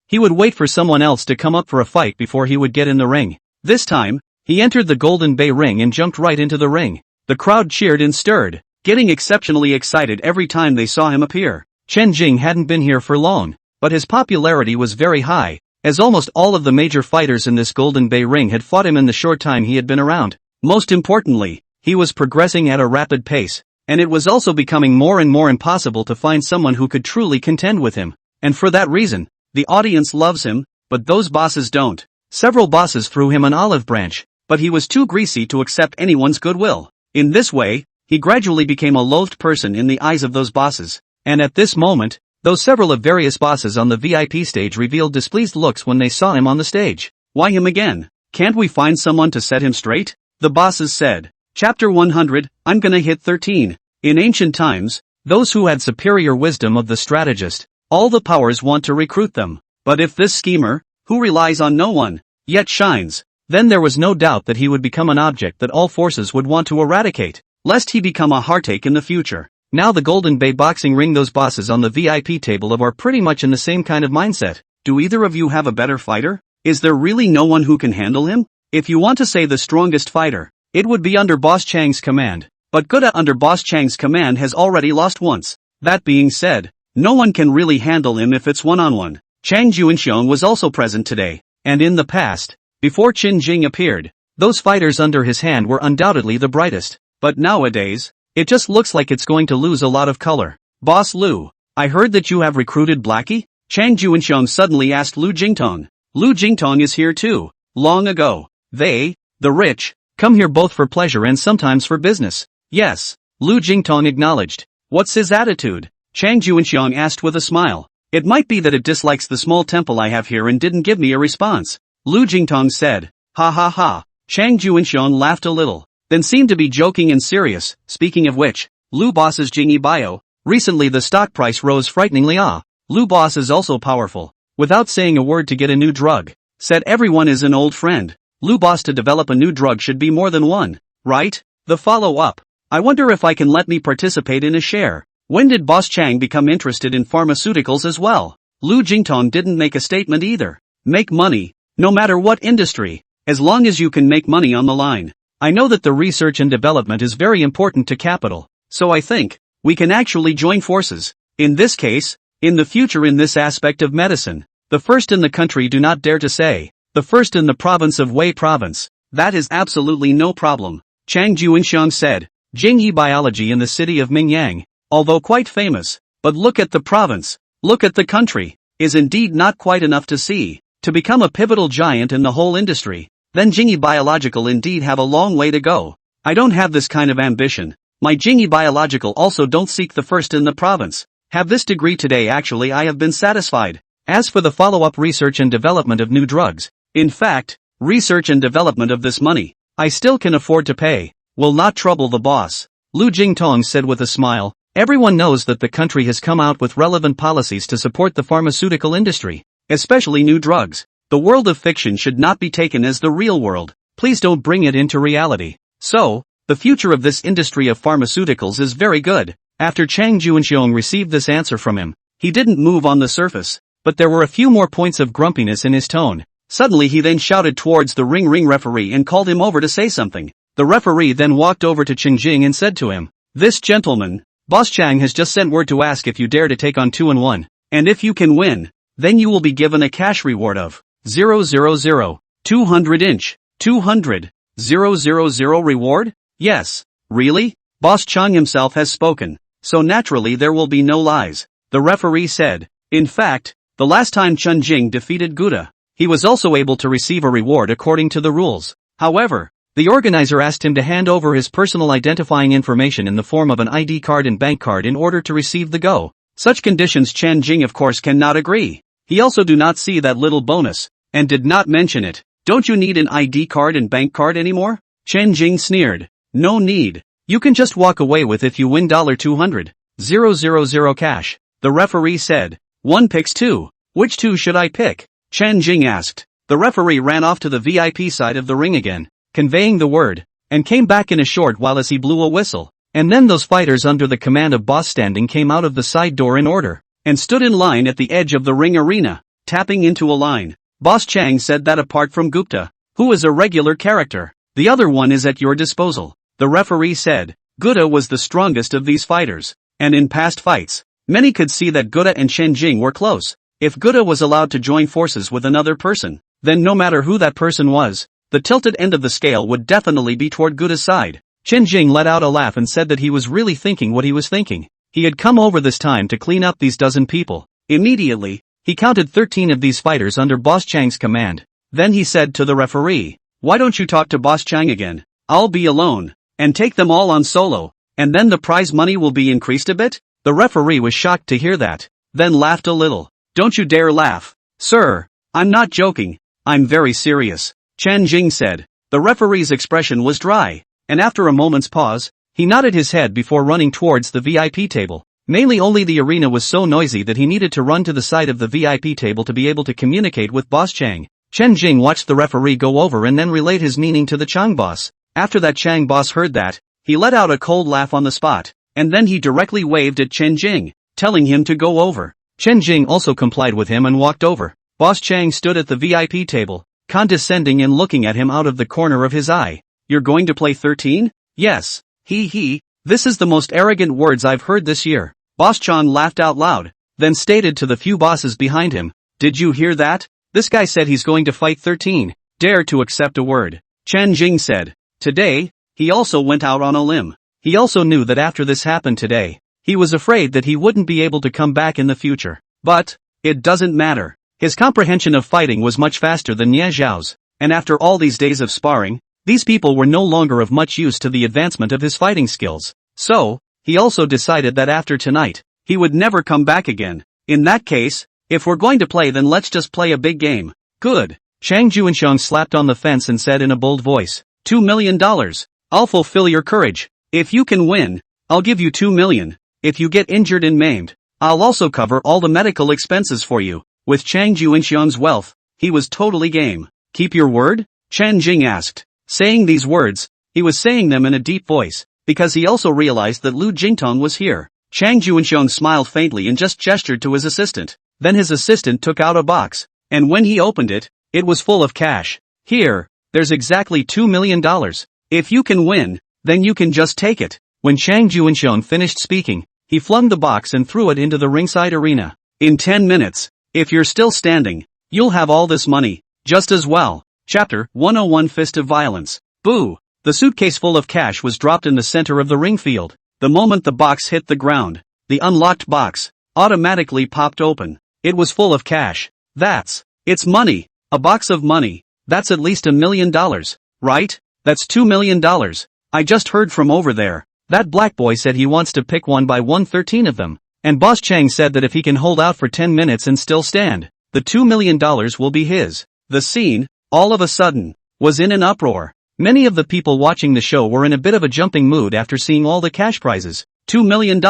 he would wait for someone else to come up for a fight before he would get in the ring. This time, he entered the Golden Bay ring and jumped right into the ring. The crowd cheered and stirred, getting exceptionally excited every time they saw him appear. Chen Jing hadn't been here for long, but his popularity was very high, as almost all of the major fighters in this Golden Bay ring had fought him in the short time he had been around. Most importantly, he was progressing at a rapid pace, and it was also becoming more and more impossible to find someone who could truly contend with him. And for that reason, the audience loves him, but those bosses don't. Several bosses threw him an olive branch, but he was too greasy to accept anyone's goodwill. In this way, he gradually became a loathed person in the eyes of those bosses. And at this moment, though several of various bosses on the VIP stage revealed displeased looks when they saw him on the stage. Why him again? Can't we find someone to set him straight? the bosses said. Chapter 100, I'm gonna hit 13. In ancient times, those who had superior wisdom of the strategist, all the powers want to recruit them. But if this schemer, who relies on no one, yet shines, then there was no doubt that he would become an object that all forces would want to eradicate, lest he become a heartache in the future. Now the Golden Bay boxing ring, those bosses on the VIP table are pretty much in the same kind of mindset. Do either of you have a better fighter? Is there really no one who can handle him? If you want to say the strongest fighter, it would be under Boss Chang's command. But Guda under Boss Chang's command has already lost once. That being said, no one can really handle him if it's one-on-one. Chang Juinxiong was also present today, and in the past, before Qin Jing appeared, those fighters under his hand were undoubtedly the brightest. But nowadays, it just looks like it's going to lose a lot of color. Boss Lu, I heard that you have recruited Blackie? Chang Juinxiong suddenly asked Lu Jingtong. Lu Jingtong is here too. Long ago, they, the rich, come here both for pleasure and sometimes for business. Yes, Lu Jingtong acknowledged. What's his attitude? Chang Juinxiong asked with a smile. It might be that it dislikes the small temple I have here and didn't give me a response. Lu Jingtong said. Ha ha ha. Chang Juinxiong laughed a little, then seemed to be joking and serious. Speaking of which, Lu Boss's Jingyi Bio, recently the stock price rose frighteningly. Lu Boss is also powerful. Without saying a word to get a new drug. Said everyone is an old friend. Lu Boss to develop a new drug should be more than one, right? The follow-up. I wonder if I can let me participate in a share. When did Boss Chang become interested in pharmaceuticals as well? Lu Jingtong didn't make a statement either. Make money, no matter what industry, as long as you can make money on the line. I know that the research and development is very important to capital, so I think we can actually join forces. In this case, in the future in this aspect of medicine, the first in the country, do not dare to say, the first in the province of Wei province. That is absolutely no problem. Chang Juinxiong said. Jingyi biology in the city of Mingyang, although quite famous, but look at the province, look at the country, is indeed not quite enough to see. To become a pivotal giant in the whole industry, then Jingyi biological indeed have a long way to go. I don't have this kind of ambition. My Jingyi biological also don't seek the first in the province. Have this degree today, actually I have been satisfied. As for the follow-up research and development of new drugs, in fact, research and development of this money, I still can afford to pay. Will not trouble the boss. Lu Jingtong said with a smile. Everyone knows that the country has come out with relevant policies to support the pharmaceutical industry, especially new drugs. The world of fiction should not be taken as the real world. Please don't bring it into reality. So, the future of this industry of pharmaceuticals is very good. After Chang Juinxiong received this answer from him, he didn't move on the surface, but there were a few more points of grumpiness in his tone. Suddenly he then shouted towards the ring referee and called him over to say something. The referee then walked over to Qin Jing and said to him, this gentleman, Boss Chang has just sent word to ask if you dare to take on 2-1, and if you can win, then you will be given a cash reward of 000, 200 inch, 200, 000 reward? Yes, really? Boss Chang himself has spoken, so naturally there will be no lies, the referee said. In fact, the last time Chun Jing defeated Guda, he was also able to receive a reward according to the rules. However, the organizer asked him to hand over his personal identifying information in the form of an ID card and bank card in order to receive the go. Such conditions Chen Jing of course cannot agree. He also do not see that little bonus, and did not mention it. Don't you need an ID card and bank card anymore? Chen Jing sneered. No need. You can just walk away with if you win $200. 000 cash. The referee said. One picks two. Which two should I pick? Chen Jing asked. The referee ran off to the VIP side of the ring again, conveying the word, and came back in a short while as he blew a whistle. And then those fighters under the command of Boss Standing came out of the side door in order, and stood in line at the edge of the ring arena, tapping into a line. Boss Chang said that apart from Gupta, who is a regular character, the other one is at your disposal. The referee said, Gupta was the strongest of these fighters, and in past fights, many could see that Gupta and Chen Jing were close. If Gupta was allowed to join forces with another person, then no matter who that person was, the tilted end of the scale would definitely be toward Gupta's side. Chen Jing let out a laugh and said that he was really thinking what he was thinking. He had come over this time to clean up these dozen people. Immediately, he counted 13 of these fighters under Boss Chang's command. Then he said to the referee, why don't you talk to Boss Chang again? I'll be alone, and take them all on solo, and then the prize money will be increased a bit? The referee was shocked to hear that, then laughed a little. Don't you dare laugh. Sir, I'm not joking, I'm very serious. Chen Jing said. The referee's expression was dry, and after a moment's pause, he nodded his head before running towards the VIP table. Mainly only the arena was so noisy that he needed to run to the side of the VIP table to be able to communicate with Boss Chang. Chen Jing watched the referee go over and then relayed his meaning to the Chang boss. After that Chang boss heard that, he let out a cold laugh on the spot, and then he directly waved at Chen Jing, telling him to go over. Chen Jing also complied with him and walked over. Boss Chang stood at the VIP table, condescending and looking at him out of the corner of his eye. You're going to play 13? Yes. This is the most arrogant words I've heard this year. Boss Chan laughed out loud, then stated to the few bosses behind him, did you hear that? This guy said he's going to fight 13. Dare to accept a word. Chen Jing said. Today, he also went out on a limb. He also knew that after this happened today, he was afraid that he wouldn't be able to come back in the future. But, it doesn't matter. His comprehension of fighting was much faster than Nie Zhao's, and after all these days of sparring, these people were no longer of much use to the advancement of his fighting skills. So, he also decided that after tonight, he would never come back again. In that case, if we're going to play then let's just play a big game. Good. Chang Juanxiang slapped on the fence and said in a bold voice, $2 million. I'll fulfill your courage. If you can win, I'll give you 2 million. If you get injured and maimed, I'll also cover all the medical expenses for you. With Chang Juanxiang's wealth, he was totally game. Keep your word? Chen Jing asked. Saying these words, he was saying them in a deep voice, because he also realized that Lu Jingtong was here. Chang Juanxiang smiled faintly and just gestured to his assistant. Then his assistant took out a box, and when he opened it, it was full of cash. Here, there's exactly $2 million. If you can win, then you can just take it. When Chang Juanxiang finished speaking, he flung the box and threw it into the ringside arena. In 10 minutes, if you're still standing, you'll have all this money, just as well. Chapter 101 Fist of Violence. Boo! The suitcase full of cash was dropped in the center of the ring field. The moment the box hit the ground, the unlocked box automatically popped open. It was full of cash. It's money. A box of money. That's at least $1 million, right? That's $2 million. I just heard from over there. That black boy said he wants to pick one by 113 of them. And Boss Chang said that if he can hold out for 10 minutes and still stand, the $2 million will be his. The scene, all of a sudden, was in an uproar. Many of the people watching the show were in a bit of a jumping mood after seeing all the cash prizes. $2 million.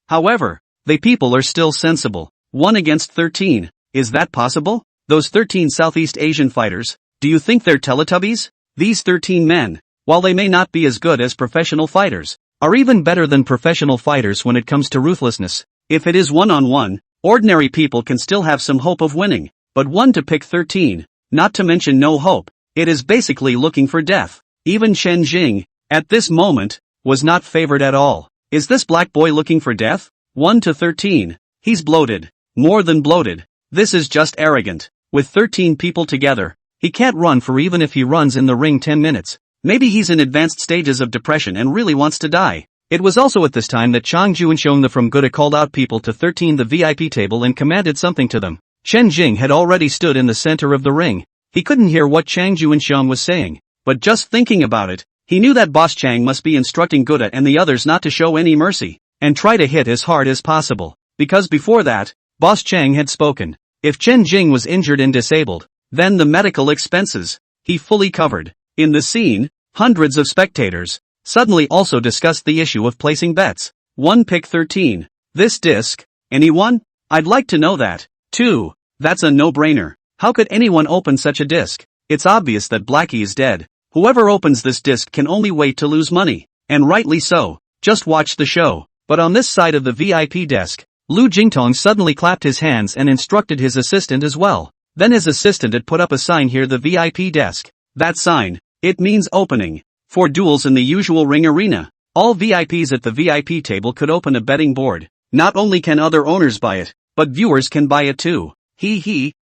However, they people are still sensible. 1 against 13. Is that possible? Those 13 Southeast Asian fighters, do you think they're Teletubbies? These 13 men, while they may not be as good as professional fighters, are even better than professional fighters when it comes to ruthlessness. If it is one-on-one, ordinary people can still have some hope of winning, but 1 to pick 13, not to mention no hope, it is basically looking for death. Even Chen Jing, at this moment, was not favored at all. Is this black boy looking for death? 1 to 13. He's bloated. More than bloated. This is just arrogant. With 13 people together, he can't run for even if he runs in the ring 10 minutes. Maybe he's in advanced stages of depression and really wants to die. It was also at this time that Chang Juanxiang the from Good called out people to 13 the VIP table and commanded something to them. Chen Jing had already stood in the center of the ring. He couldn't hear what Chang Juanxiang was saying, but just thinking about it, he knew that Boss Chang must be instructing Guda and the others not to show any mercy, and try to hit as hard as possible, because before that, Boss Chang had spoken. If Chen Jing was injured and disabled, then the medical expenses, he fully covered. In the scene, hundreds of spectators suddenly also discussed the issue of placing bets. 1 pick 13. This disc, anyone? I'd like to know that. 2. That's a no-brainer. How could anyone open such a disc? It's obvious that Blackie is dead. Whoever opens this disc can only wait to lose money. And rightly so. Just watch the show. But on this side of the VIP desk, Lu Jingtong suddenly clapped his hands and instructed his assistant as well. Then his assistant had put up a sign here the VIP desk. That sign, it means opening. For duels in the usual ring arena, all VIPs at the VIP table could open a betting board. Not only can other owners buy it, but viewers can buy it too.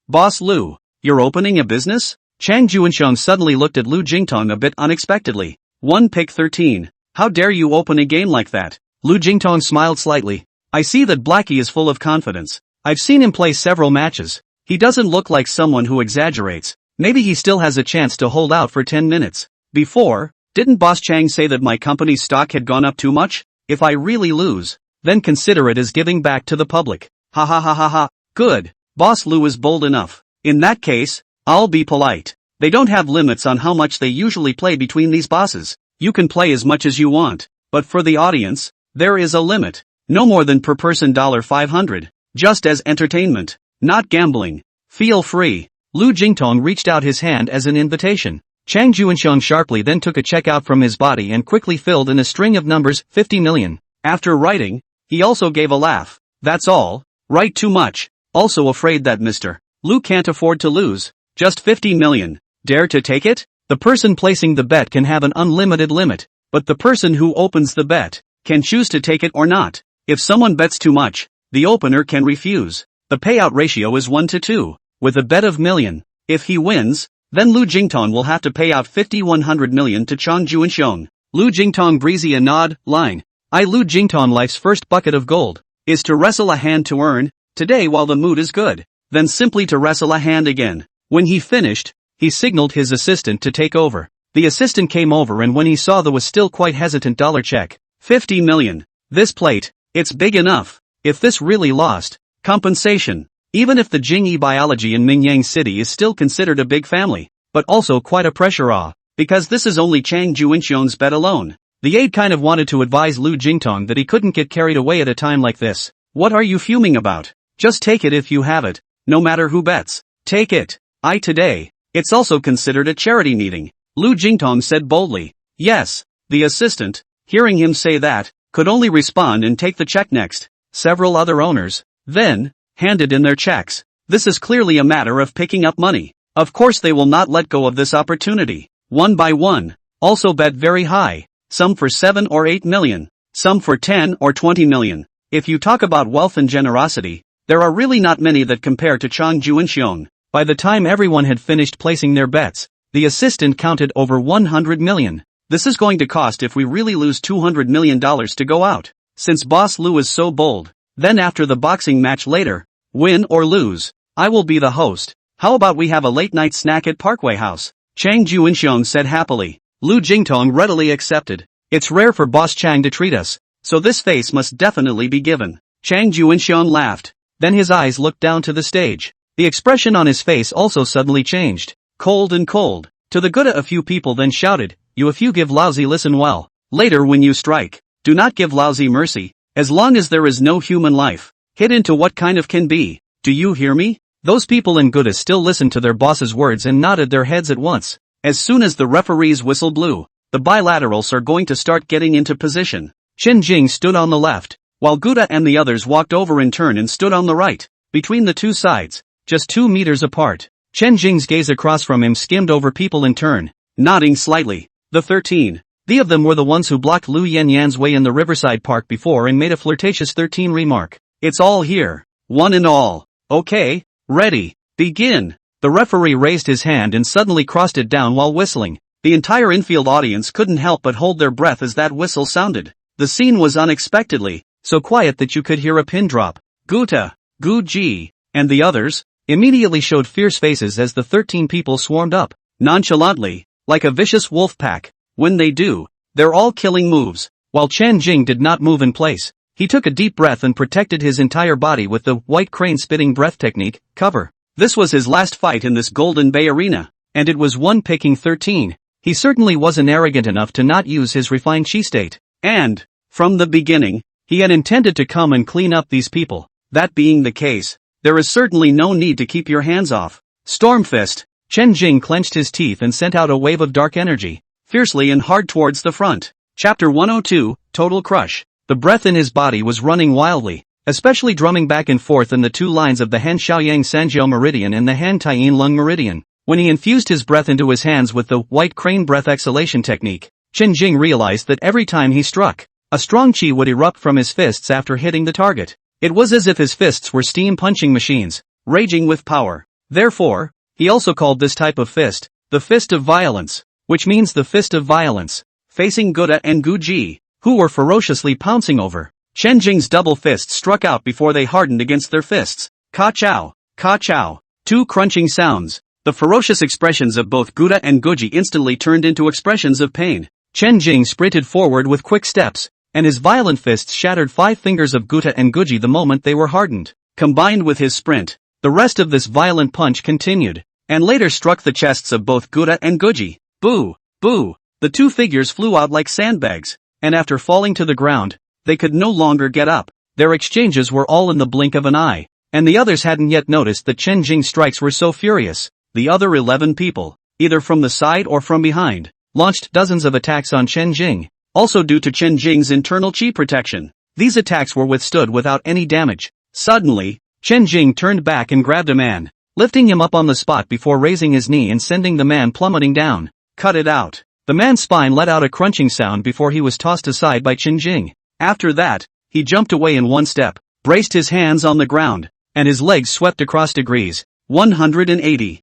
Boss Lu, you're opening a business? Chang Juanxiang suddenly looked at Lu Jingtong a bit unexpectedly. 1 pick 13. How dare you open a game like that? Lu Jingtong smiled slightly. I see that Blackie is full of confidence. I've seen him play several matches. He doesn't look like someone who exaggerates. Maybe he still has a chance to hold out for 10 minutes. Before, didn't Boss Chang say that my company's stock had gone up too much? If I really lose, then consider it as giving back to the public. Ha. Good. Boss Lu is bold enough. In that case, I'll be polite. They don't have limits on how much they usually play between these bosses. You can play as much as you want, but for the audience, there is a limit. No more than per person $500. Just as entertainment, not gambling. Feel free. Lu Jingtong reached out his hand as an invitation. Chang Juanxiang sharply then took a check out from his body and quickly filled in a string of numbers, 50 million. After writing, he also gave a laugh. That's all. Write too much. Also afraid that Mr. Lu can't afford to lose. Just 50 million. Dare to take it? The person placing the bet can have an unlimited limit, but the person who opens the bet can choose to take it or not. If someone bets too much, the opener can refuse. The payout ratio is 1-2, with a bet of million. If he wins, then Lu Jingtong will have to pay out 100 million to Chang Juanxiang. Lu Jingtong breezy a nod, line. Lu Jingtong life's first bucket of gold is to wrestle a hand to earn, today while the mood is good, then simply to wrestle a hand again. When he finished, he signaled his assistant to take over. The assistant came over and when he saw the was still quite hesitant dollar check, 50 million. This plate, it's big enough. If this really lost, compensation. Even if the Jingyi biology in Mingyang City is still considered a big family, but also quite a pressure because this is only Chang Juanxiang's bet alone. The aide kind of wanted to advise Lu Jingtong that he couldn't get carried away at a time like this. What are you fuming about? Just take it if you have it, no matter who bets. Take it. Today. It's also considered a charity meeting, Lu Jingtong said boldly. Yes. The assistant, hearing him say that, could only respond and take the check next. Several other owners, then, handed in their checks. This is clearly a matter of picking up money. Of course they will not let go of this opportunity. One by one. Also bet very high. Some for 7 or 8 million. Some for 10 or 20 million. If you talk about wealth and generosity, there are really not many that compare to Chang Juanxiang. By the time everyone had finished placing their bets, the assistant counted over 100 million. This is going to cost if we really lose $200 million to go out. Since Boss Lu is so bold, then after the boxing match later, win or lose, I will be the host. How about we have a late night snack at Parkway House? Chang Juanxiang said happily. Lu Jingtong readily accepted. It's rare for Boss Chang to treat us, so this face must definitely be given. Chang Juanxiang laughed. Then his eyes looked down to the stage. The expression on his face also suddenly changed. Cold and cold. To the good a few people then shouted, if you give lousy listen well. Later when you strike, do not give lousy mercy, as long as there is no human life. Hit into what kind of can be. Do you hear me? Those people in Gouda still listened to their boss's words and nodded their heads at once. As soon as the referee's whistle blew, the bilaterals are going to start getting into position. Chen Jing stood on the left, while Gouda and the others walked over in turn and stood on the right. Between the two sides, just 2 meters apart, Chen Jing's gaze across from him skimmed over people in turn, nodding slightly. The 13. The of them were the ones who blocked Lu Yanyan's way in the Riverside Park before and made a flirtatious 13 remark. It's all here. One and all. Okay, ready, begin. The referee raised his hand and suddenly crossed it down while whistling. The entire infield audience couldn't help but hold their breath as that whistle sounded. The scene was unexpectedly so quiet that you could hear a pin drop. Guta, Gu Ji, and the others immediately showed fierce faces as the 13 people swarmed up, nonchalantly, like a vicious wolf pack. When they do, they're all killing moves. While Chen Jing did not move in place, he took a deep breath and protected his entire body with the white crane spitting breath technique, cover. This was his last fight in this Golden Bay arena, and it was one picking 13. He certainly wasn't arrogant enough to not use his refined chi state. And, from the beginning, he had intended to come and clean up these people. That being the case, there is certainly no need to keep your hands off. Storm Fist. Chen Jing clenched his teeth and sent out a wave of dark energy, fiercely and hard towards the front. Chapter 102, Total Crush. The breath in his body was running wildly, especially drumming back and forth in the two lines of the Han Xiaoyang Sanjiao Meridian and the Han Taiyin Lung Meridian. When he infused his breath into his hands with the white crane breath exhalation technique, Chen Jing realized that every time he struck, a strong chi would erupt from his fists after hitting the target. It was as if his fists were steam punching machines, raging with power. Therefore, he also called this type of fist, the fist of violence, which means the fist of violence, facing Guda and Gu Ji, who were ferociously pouncing over. Chen Jing's double fists struck out before they hardened against their fists. Ka-chow, ka-chow. Two crunching sounds. The ferocious expressions of both Guda and Guji instantly turned into expressions of pain. Chen Jing sprinted forward with quick steps, and his violent fists shattered 5 fingers of Guta and Guji the moment they were hardened. Combined with his sprint, the rest of this violent punch continued, and later struck the chests of both Gura and Guji. Boo! Boo! The two figures flew out like sandbags, and after falling to the ground, they could no longer get up. Their exchanges were all in the blink of an eye, and the others hadn't yet noticed that Chen Jing's strikes were so furious. The other 11 people, either from the side or from behind, launched dozens of attacks on Chen Jing. Also due to Chen Jing's internal chi protection, these attacks were withstood without any damage. Suddenly, Chen Jing turned back and grabbed a man, lifting him up on the spot before raising his knee and sending the man plummeting down. Cut it out. The man's spine let out a crunching sound before he was tossed aside by Chen Jing. After that, he jumped away in one step, braced his hands on the ground, and his legs swept across degrees 180.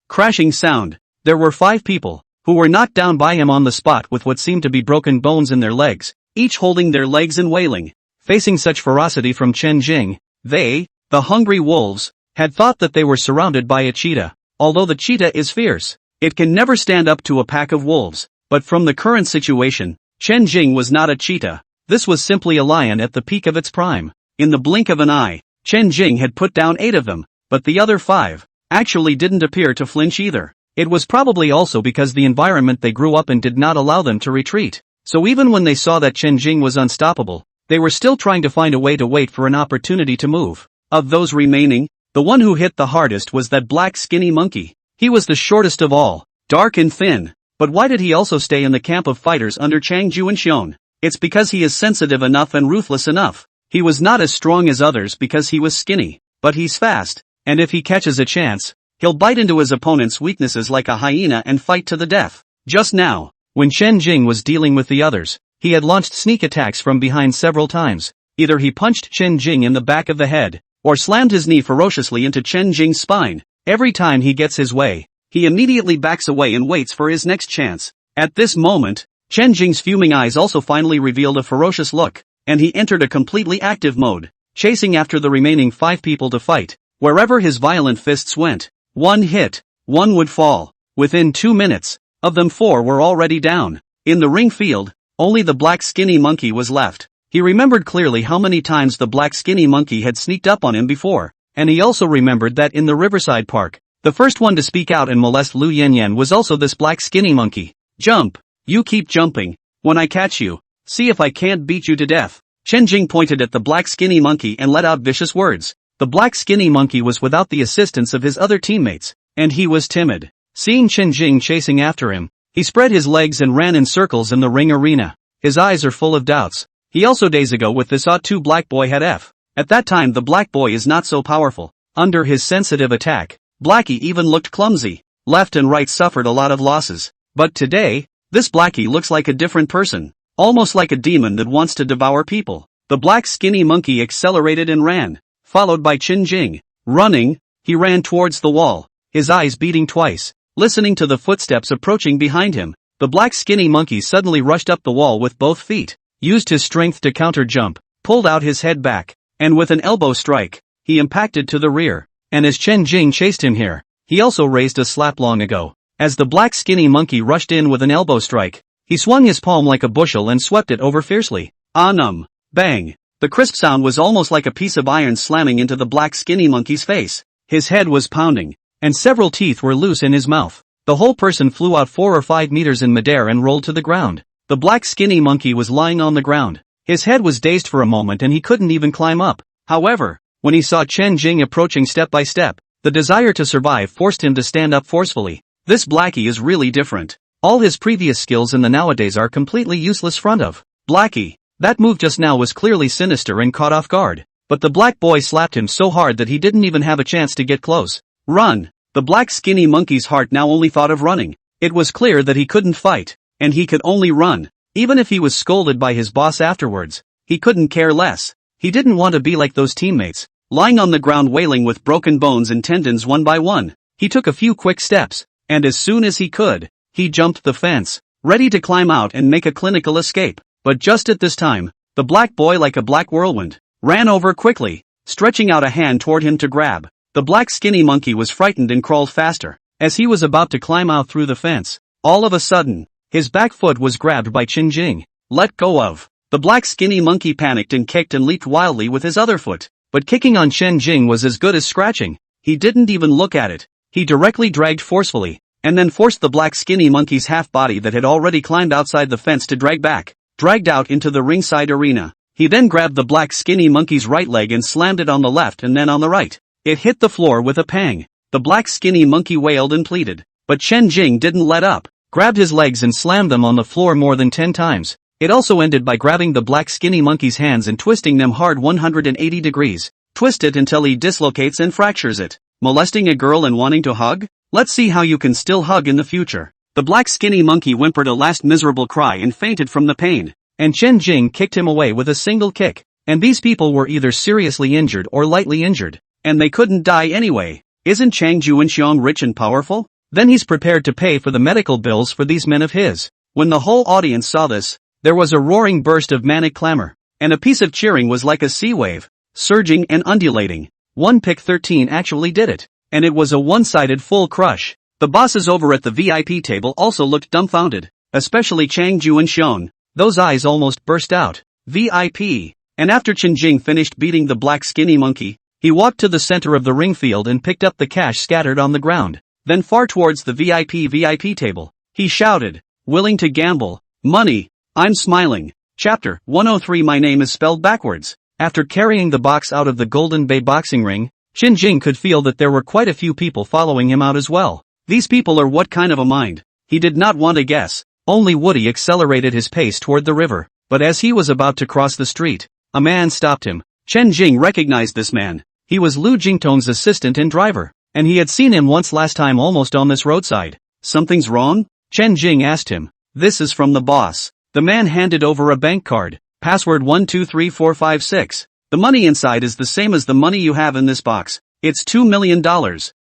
Crashing sound. There were 5 people, who were knocked down by him on the spot with what seemed to be broken bones in their legs, each holding their legs and wailing. Facing such ferocity from Chen Jing, they, the hungry wolves, had thought that they were surrounded by a cheetah. Although the cheetah is fierce, it can never stand up to a pack of wolves. But from the current situation, Chen Jing was not a cheetah. This was simply a lion at the peak of its prime. In the blink of an eye, Chen Jing had put down 8 of them, but the other 5 actually didn't appear to flinch either. It was probably also because the environment they grew up in did not allow them to retreat. So even when they saw that Chen Jing was unstoppable, they were still trying to find a way to wait for an opportunity to move. Of those remaining, the one who hit the hardest was that black skinny monkey. He was the shortest of all, dark and thin. But why did he also stay in the camp of fighters under Chang Ju and Xion? It's because he is sensitive enough and ruthless enough. He was not as strong as others because he was skinny, but he's fast, and if he catches a chance, he'll bite into his opponent's weaknesses like a hyena and fight to the death. Just now, when Chen Jing was dealing with the others, he had launched sneak attacks from behind several times. Either he punched Chen Jing in the back of the head, or slammed his knee ferociously into Chen Jing's spine. Every time he gets his way, he immediately backs away and waits for his next chance. At this moment, Chen Jing's fuming eyes also finally revealed a ferocious look, and he entered a completely active mode, chasing after the remaining 5 people to fight. Wherever his violent fists went, one hit, one would fall. Within 2 minutes, of them 4 were already down. In the ring field, only the black skinny monkey was left. He remembered clearly how many times the black skinny monkey had sneaked up on him before, and he also remembered that in the Riverside Park, the first one to speak out and molest Lu Yanyan was also this black skinny monkey. Jump! You keep jumping. When I catch you, see if I can't beat you to death. Chen Jing pointed at the black skinny monkey and let out vicious words. The black skinny monkey was without the assistance of his other teammates, and he was timid. Seeing Chen Jing chasing after him, he spread his legs and ran in circles in the ring arena. His eyes are full of doubts. He also days ago with this odd-2 black boy had F. At that time the black boy is not so powerful. Under his sensitive attack, Blackie even looked clumsy. Left and right suffered a lot of losses. But today, this Blackie looks like a different person. Almost like a demon that wants to devour people. The black skinny monkey accelerated and ran, followed by Chen Jing. Running, he ran towards the wall, his eyes beating twice, listening to the footsteps approaching behind him. The black skinny monkey suddenly rushed up the wall with both feet, used his strength to counter-jump, pulled out his head back, and with an elbow strike, he impacted to the rear. And as Chen Jing chased him here, he also raised a slap long ago. As the black skinny monkey rushed in with an elbow strike, he swung his palm like a bushel and swept it over fiercely. Bang! The crisp sound was almost like a piece of iron slamming into the black skinny monkey's face. His head was pounding, and several teeth were loose in his mouth. The whole person flew out 4 or 5 meters in midair and rolled to the ground. The black skinny monkey was lying on the ground. His head was dazed for a moment and he couldn't even climb up. However, when he saw Chen Jing approaching step by step, the desire to survive forced him to stand up forcefully. This Blackie is really different. All his previous skills in the nowadays are completely useless front of Blackie. That move just now was clearly sinister and caught off guard. But the black boy slapped him so hard that he didn't even have a chance to get close. Run! The black skinny monkey's heart now only thought of running. It was clear that he couldn't fight, and he could only run. Even if he was scolded by his boss afterwards, he couldn't care less. He didn't want to be like those teammates, lying on the ground wailing with broken bones and tendons one by one. He took a few quick steps, and as soon as he could, he jumped the fence, ready to climb out and make a clinical escape. But just at this time, the black boy like a black whirlwind, ran over quickly, stretching out a hand toward him to grab. The black skinny monkey was frightened and crawled faster. As he was about to climb out through the fence, all of a sudden, his back foot was grabbed by Chen Jing. Let go of. The black skinny monkey panicked and kicked and leaped wildly with his other foot. But kicking on Chen Jing was as good as scratching. He didn't even look at it. he directly dragged forcefully, and then forced the black skinny monkey's half-body that had already climbed outside the fence to dragged out into the ringside arena. He then grabbed the black skinny monkey's right leg and slammed it on the left and then on the right. It hit the floor with a pang. The black skinny monkey wailed and pleaded, but Chen Jing didn't let up, grabbed his legs and slammed them on the floor more than 10 times. It also ended by grabbing the black skinny monkey's hands and twisting them hard 180 degrees. Twist it until he dislocates and fractures it. Molesting a girl and wanting to hug? Let's see how you can still hug in the future. The black skinny monkey whimpered a last miserable cry and fainted from the pain. And Chen Jing kicked him away with a single kick. And these people were either seriously injured or lightly injured. And they couldn't die anyway. Isn't Chang Juanxiong rich and powerful? Then he's prepared to pay for the medical bills for these men of his. When the whole audience saw this, there was a roaring burst of manic clamor. And a piece of cheering was like a sea wave, surging and undulating. One pick 13 actually did it. And it was a one-sided full crush. The bosses over at the VIP table also looked dumbfounded. Especially Chang Juanxiong. Those eyes almost burst out. VIP. And after Chen Jing finished beating the black skinny monkey, he walked to the center of the ring field and picked up the cash scattered on the ground. Then far towards the VIP table, he shouted, willing to gamble, money, I'm smiling. Chapter 103. My name is spelled backwards. After carrying the box out of the Golden Bay boxing ring, Chen Jing could feel that there were quite a few people following him out as well. These people are what kind of a mind? He did not want to guess. Only Woody accelerated his pace toward the river, but as he was about to cross the street, a man stopped him. Chen Jing recognized this man. He was Lu Jingtong's assistant and driver, and he had seen him once last time almost on this roadside. Something's wrong? Chen Jing asked him. This is from the boss. The man handed over a bank card. Password 123456. The money inside is the same as the money you have in this box. It's $2 million.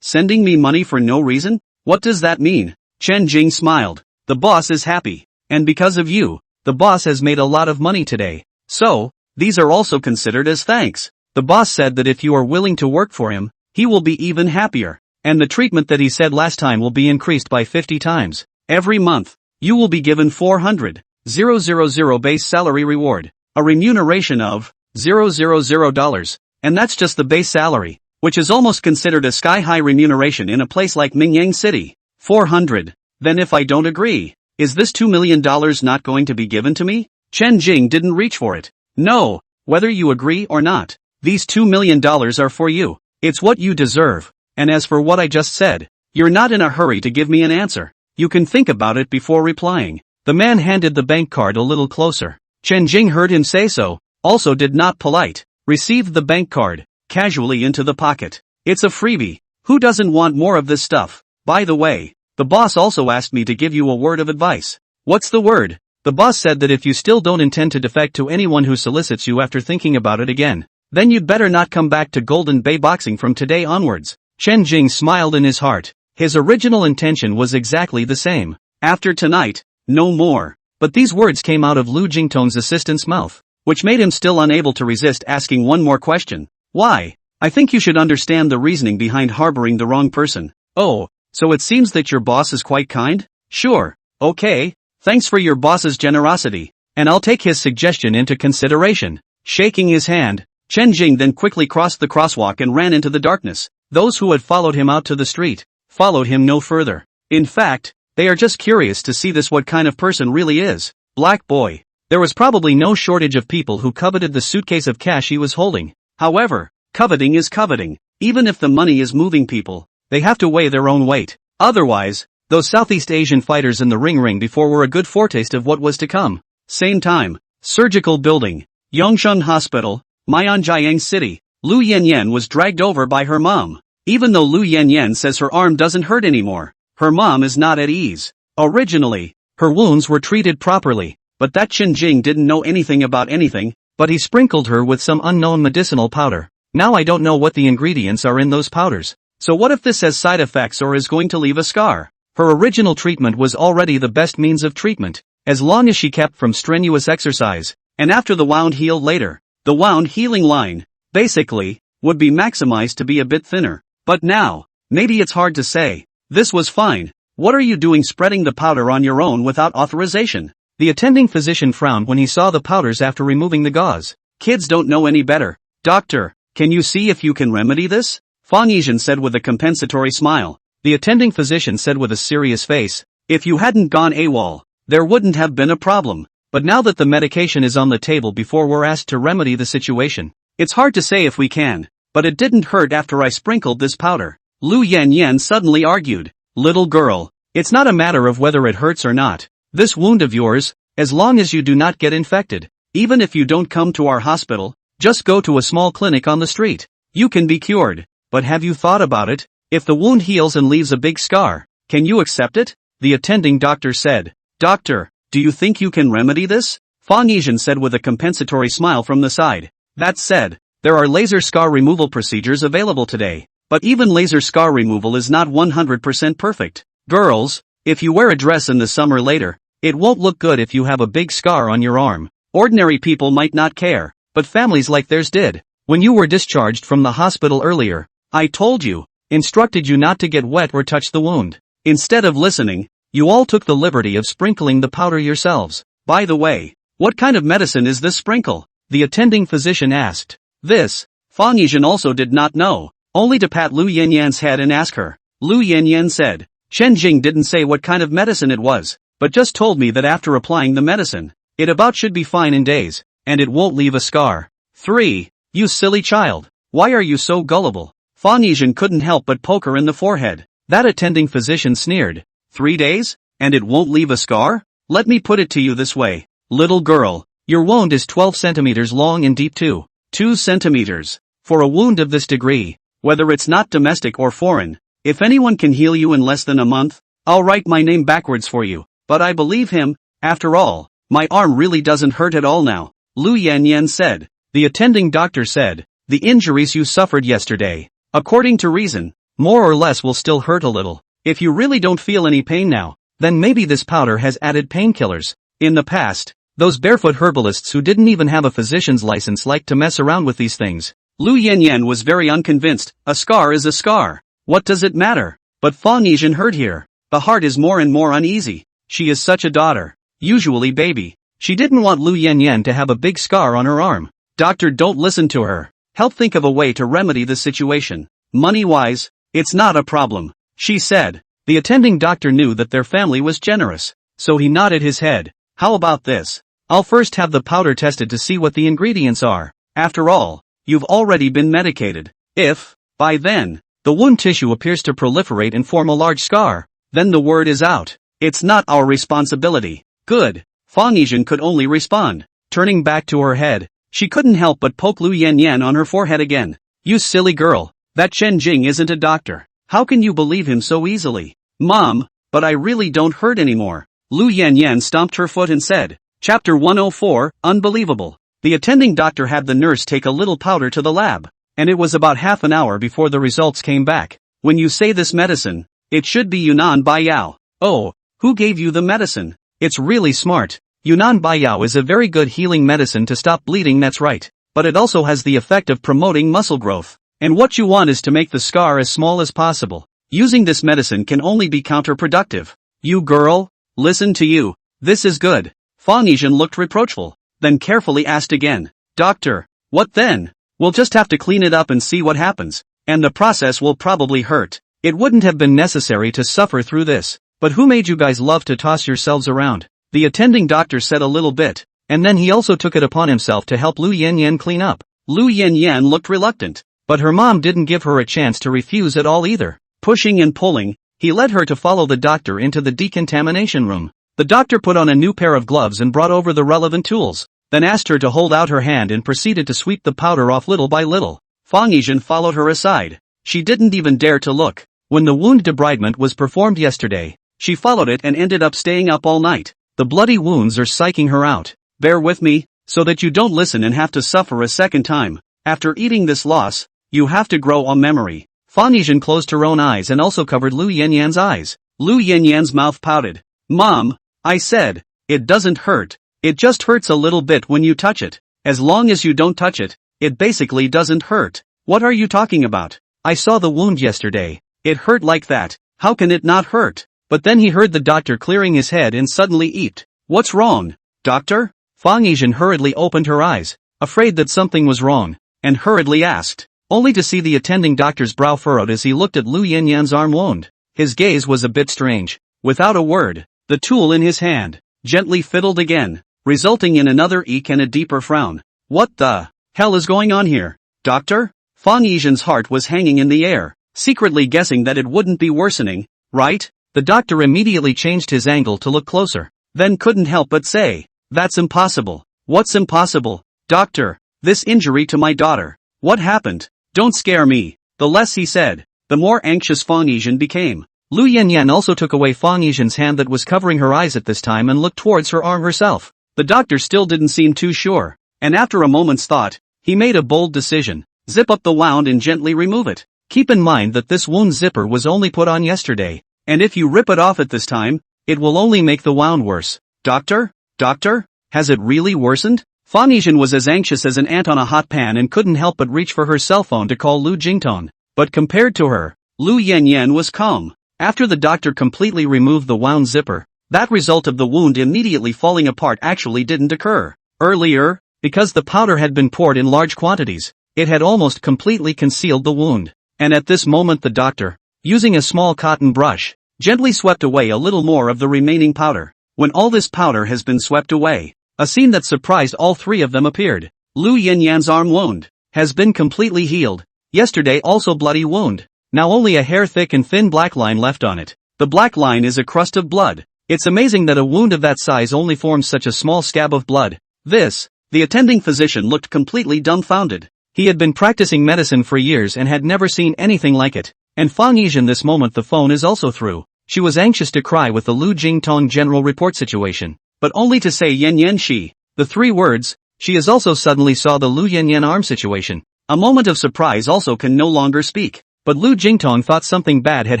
Sending me money for no reason? What does that mean? Chen Jing smiled. The boss is happy. And because of you, the boss has made a lot of money today. So, these are also considered as thanks. The boss said that if you are willing to work for him, he will be even happier. And the treatment that he said last time will be increased by 50 times. Every month, you will be given 400,000 base salary reward. A remuneration of $000. And that's just the base salary, which is almost considered a sky-high remuneration in a place like Mingyang City. 400. Then if I don't agree, is this $2 million not going to be given to me? Chen Jing didn't reach for it. No, whether you agree or not, these $2 million are for you. It's what you deserve. And as for what I just said, you're not in a hurry to give me an answer. You can think about it before replying. The man handed the bank card a little closer. Chen Jing heard him say so, also did not polite, received the bank card, casually into the pocket. It's a freebie. Who doesn't want more of this stuff? By the way, the boss also asked me to give you a word of advice. What's the word? The boss said that if you still don't intend to defect to anyone who solicits you after thinking about it again, then you'd better not come back to Golden Bay Boxing from today onwards. Chen Jing smiled in his heart. His original intention was exactly the same. After tonight, no more. But these words came out of Lu Jingtong's assistant's mouth, which made him still unable to resist asking one more question. Why? I think you should understand the reasoning behind harboring the wrong person. Oh, so it seems that your boss is quite kind? Sure. Okay. Thanks for your boss's generosity. And I'll take his suggestion into consideration. Shaking his hand, Chen Jing then quickly crossed the crosswalk and ran into the darkness. Those who had followed him out to the street followed him no further. In fact, they are just curious to see this what kind of person really is. Black boy. There was probably no shortage of people who coveted the suitcase of cash he was holding. However, coveting is coveting. Even if the money is moving people, they have to weigh their own weight. Otherwise, those Southeast Asian fighters in the ring before were a good foretaste of what was to come. Same time, surgical building, Yongshun Hospital, Mianjiang City. Lu Yanyan was dragged over by her mom. Even though Lu Yanyan says her arm doesn't hurt anymore, her mom is not at ease. Originally, her wounds were treated properly, but that Chen Jing didn't know anything about anything, but he sprinkled her with some unknown medicinal powder. Now I don't know what the ingredients are in those powders. So what if this has side effects or is going to leave a scar? Her original treatment was already the best means of treatment, as long as she kept from strenuous exercise, and after the wound healed later, the wound healing line, basically, would be maximized to be a bit thinner. But now, maybe it's hard to say. This was fine. What are you doing spreading the powder on your own without authorization? The attending physician frowned when he saw the powders after removing the gauze. Kids don't know any better. Doctor, can you see if you can remedy this? Fang Yizhen said with a compensatory smile. the attending physician said with a serious face. If you hadn't gone AWOL, there wouldn't have been a problem. But now that the medication is on the table before we're asked to remedy the situation, it's hard to say if we can. But it didn't hurt after I sprinkled this powder. Lu Yanyan suddenly argued. Little girl, it's not a matter of whether it hurts or not. This wound of yours, as long as you do not get infected, even if you don't come to our hospital, just go to a small clinic on the street. You can be cured. But have you thought about it? If the wound heals and leaves a big scar, can you accept it? The attending doctor said. Doctor, do you think you can remedy this? Fang Yizhen said with a compensatory smile from the side. That said, there are laser scar removal procedures available today. But even laser scar removal is not 100% perfect. Girls, if you wear a dress in the summer later, it won't look good if you have a big scar on your arm. Ordinary people might not care, but families like theirs did. When you were discharged from the hospital earlier, I told you, instructed you not to get wet or touch the wound. Instead of listening, you all took the liberty of sprinkling the powder yourselves. By the way, what kind of medicine is this sprinkle? The attending physician asked. This, Fang Yizhen also did not know, only to pat Lu Yanyan's head and ask her. Lu Yanyan said. Chen Jing didn't say what kind of medicine it was, but just told me that after applying the medicine, it about should be fine in days, and it won't leave a scar. 3. You silly child. Why are you so gullible? Fang Yizhen couldn't help but poke her in the forehead. That attending physician sneered. 3 days? And it won't leave a scar? Let me put it to you this way. Little girl, your wound is 12 centimeters long and deep too. 2 centimeters. For a wound of this degree, whether it's not domestic or foreign, if anyone can heal you in less than a month, I'll write my name backwards for you. But I believe him. After all, my arm really doesn't hurt at all now. Lu Yanyan said. The attending doctor said. The injuries you suffered yesterday, according to reason, more or less will still hurt a little. If you really don't feel any pain now, then maybe this powder has added painkillers. In the past, those barefoot herbalists who didn't even have a physician's license liked to mess around with these things. Lu Yanyan was very unconvinced. A scar is a scar. What does it matter? But Fang Yizhen heard here. The heart is more and more uneasy. She is such a daughter. Usually baby. She didn't want Lu Yanyan to have a big scar on her arm. Doctor, don't listen to her. Help think of a way to remedy the situation. Money-wise, it's not a problem, she said. The attending doctor knew that their family was generous, so he nodded his head. How about this? I'll first have the powder tested to see what the ingredients are. After all, you've already been medicated. If, by then, the wound tissue appears to proliferate and form a large scar, then the word is out. It's not our responsibility. Good. Fang Yizhen could only respond. Turning back to her head, she couldn't help but poke Lu Yanyan on her forehead again. You silly girl. That Chen Jing isn't a doctor. How can you believe him so easily? Mom, but I really don't hurt anymore. Lu Yanyan stomped her foot and said. Chapter 104, Unbelievable. The attending doctor had the nurse take a little powder to the lab, and it was about half an hour before the results came back. When you say this medicine, it should be Yunnan Baiyao. Oh, who gave you the medicine? It's really smart. Yunnan Baiyao is a very good healing medicine to stop bleeding, that's right. But it also has the effect of promoting muscle growth. And what you want is to make the scar as small as possible. Using this medicine can only be counterproductive. You girl, listen to you. This is good. Fang Yizhen looked reproachful, then carefully asked again. Doctor, what then? We'll just have to clean it up and see what happens. And the process will probably hurt. It wouldn't have been necessary to suffer through this. But who made you guys love to toss yourselves around? The attending doctor said a little bit, and then he also took it upon himself to help Lu Yanyan clean up. Lu Yanyan looked reluctant, but her mom didn't give her a chance to refuse at all either. Pushing and pulling, he led her to follow the doctor into the decontamination room. The doctor put on a new pair of gloves and brought over the relevant tools, then asked her to hold out her hand and proceeded to sweep the powder off little by little. Fang Yizhen followed her aside. She didn't even dare to look. When the wound debridement was performed yesterday, she followed it and ended up staying up all night. The bloody wounds are psyching her out. Bear with me, so that you don't listen and have to suffer a second time. After eating this loss, you have to grow a memory. Fang Yizhen closed her own eyes and also covered Lu Yanyan's eyes. Lu Yanyan's mouth pouted. Mom, I said, it doesn't hurt. It just hurts a little bit when you touch it. As long as you don't touch it, it basically doesn't hurt. What are you talking about? I saw the wound yesterday. It hurt like that. How can it not hurt? But then he heard the doctor clearing his head and suddenly eeped. What's wrong, doctor? Fang Yizhen hurriedly opened her eyes, afraid that something was wrong, and hurriedly asked, only to see the attending doctor's brow furrowed as he looked at Lu Yanyan's arm wound. His gaze was a bit strange. Without a word, the tool in his hand gently fiddled again, resulting in another eek and a deeper frown. What the hell is going on here, doctor? Fang Yizhen's heart was hanging in the air, secretly guessing that it wouldn't be worsening, right? The doctor immediately changed his angle to look closer, then couldn't help but say, "That's impossible." "What's impossible, doctor?" "This injury to my daughter." "What happened?" "Don't scare me." The less he said, the more anxious Fang Yizhen became. Lu Yanyan also took away Fang Yizhen's hand that was covering her eyes at this time and looked towards her arm herself. The doctor still didn't seem too sure, and after a moment's thought, he made a bold decision. Zip up the wound and gently remove it. Keep in mind that this wound zipper was only put on yesterday, and if you rip it off at this time, it will only make the wound worse. Doctor? Doctor? Has it really worsened? Fang Yizhen was as anxious as an ant on a hot pan and couldn't help but reach for her cell phone to call Lu Jingtong. But compared to her, Lu Yanyan was calm. After the doctor completely removed the wound zipper, that result of the wound immediately falling apart actually didn't occur. Earlier, because the powder had been poured in large quantities, it had almost completely concealed the wound. And at this moment the doctor, using a small cotton brush, gently swept away a little more of the remaining powder. When all this powder has been swept away, a scene that surprised all three of them appeared. Lu Yanyan's arm wound has been completely healed. Yesterday also bloody wound. Now only a hair-thick and thin black line left on it. The black line is a crust of blood. It's amazing that a wound of that size only forms such a small scab of blood. The attending physician looked completely dumbfounded. He had been practicing medicine for years and had never seen anything like it. And Fang Yizhen, this moment the phone is also through. She was anxious to cry with the Lu Jingtong general report situation, but only to say Yan Yan Shi. The three words, she is also suddenly saw the Lu Yan Yan arm situation. A moment of surprise also can no longer speak. But Lu Jingtong thought something bad had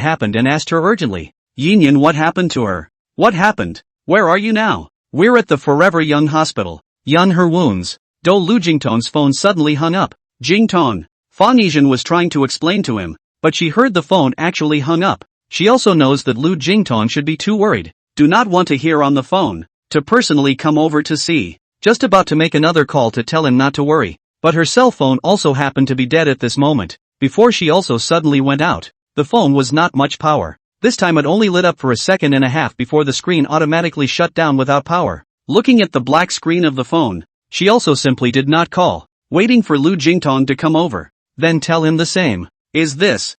happened and asked her urgently. Yin Yan, what happened to her? What happened? Where are you now? We're at the Forever Young Hospital. Yan, her wounds. Lu Jingtong's phone suddenly hung up. Jingtong. Fang Yizhen was trying to explain to him, but she heard the phone actually hung up. She also knows that Lu Jingtong should be too worried. Do not want to hear on the phone. To personally come over to see. Just about to make another call to tell him not to worry. But her cell phone also happened to be dead at this moment. Before she also suddenly went out. The phone was not much power. This time it only lit up for a second and a half before the screen automatically shut down without power. Looking at the black screen of the phone, she also simply did not call, waiting for Lu Jingtong to come over. Then tell him the same. Is this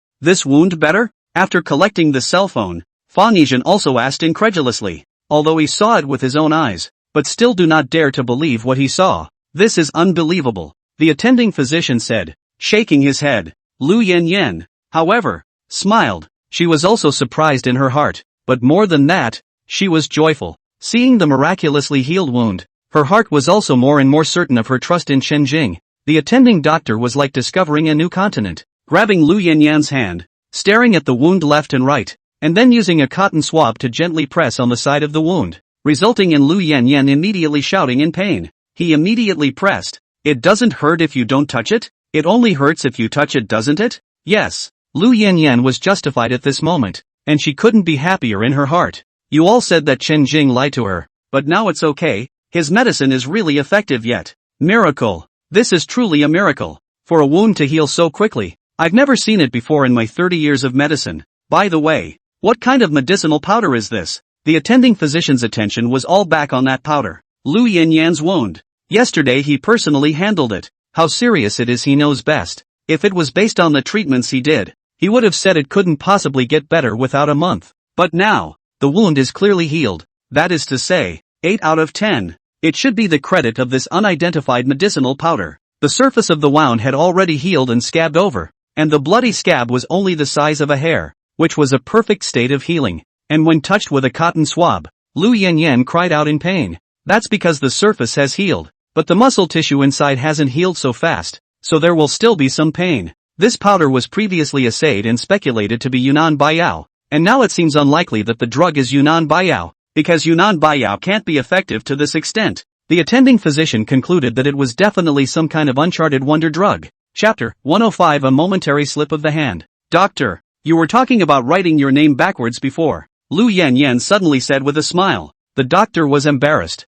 wound better? After collecting the cell phone, Fang Yizhen also asked incredulously, although he saw it with his own eyes, but still do not dare to believe what he saw. This is unbelievable, the attending physician said, shaking his head. Lu Yanyan, however, smiled. She was also surprised in her heart, but more than that, she was joyful. Seeing the miraculously healed wound, her heart was also more and more certain of her trust in Shenjing. The attending doctor was like discovering a new continent, grabbing Lu Yanyan's hand, staring at the wound left and right, and then using a cotton swab to gently press on the side of the wound, resulting in Lu Yanyan immediately shouting in pain. He immediately pressed. It doesn't hurt if you don't touch it? It only hurts if you touch it, doesn't it? Yes. Lu Yanyan was justified at this moment, and she couldn't be happier in her heart. You all said that Chen Jing lied to her, but now it's okay. His medicine is really effective yet. Miracle. This is truly a miracle. For a wound to heal so quickly, I've never seen it before in my 30 years of medicine. By the way, what kind of medicinal powder is this? The attending physician's attention was all back on that powder. Lu Yanyan's wound. Yesterday he personally handled it. How serious it is he knows best. If it was based on the treatments he did, he would have said it couldn't possibly get better without a month. But now, the wound is clearly healed. That is to say, 8 out of 10. It should be the credit of this unidentified medicinal powder. The surface of the wound had already healed and scabbed over, and the bloody scab was only the size of a hair, which was a perfect state of healing. And when touched with a cotton swab, Lu Yanyan cried out in pain. That's because the surface has healed, but the muscle tissue inside hasn't healed so fast, so there will still be some pain. This powder was previously assayed and speculated to be Yunnan Baiyao, and now it seems unlikely that the drug is Yunnan Baiyao, because Yunnan Baiyao can't be effective to this extent. The attending physician concluded that it was definitely some kind of uncharted wonder drug. Chapter 105. A momentary slip of the hand. Doctor, you were talking about writing your name backwards before, Lu Yanyan suddenly said with a smile. The doctor was embarrassed.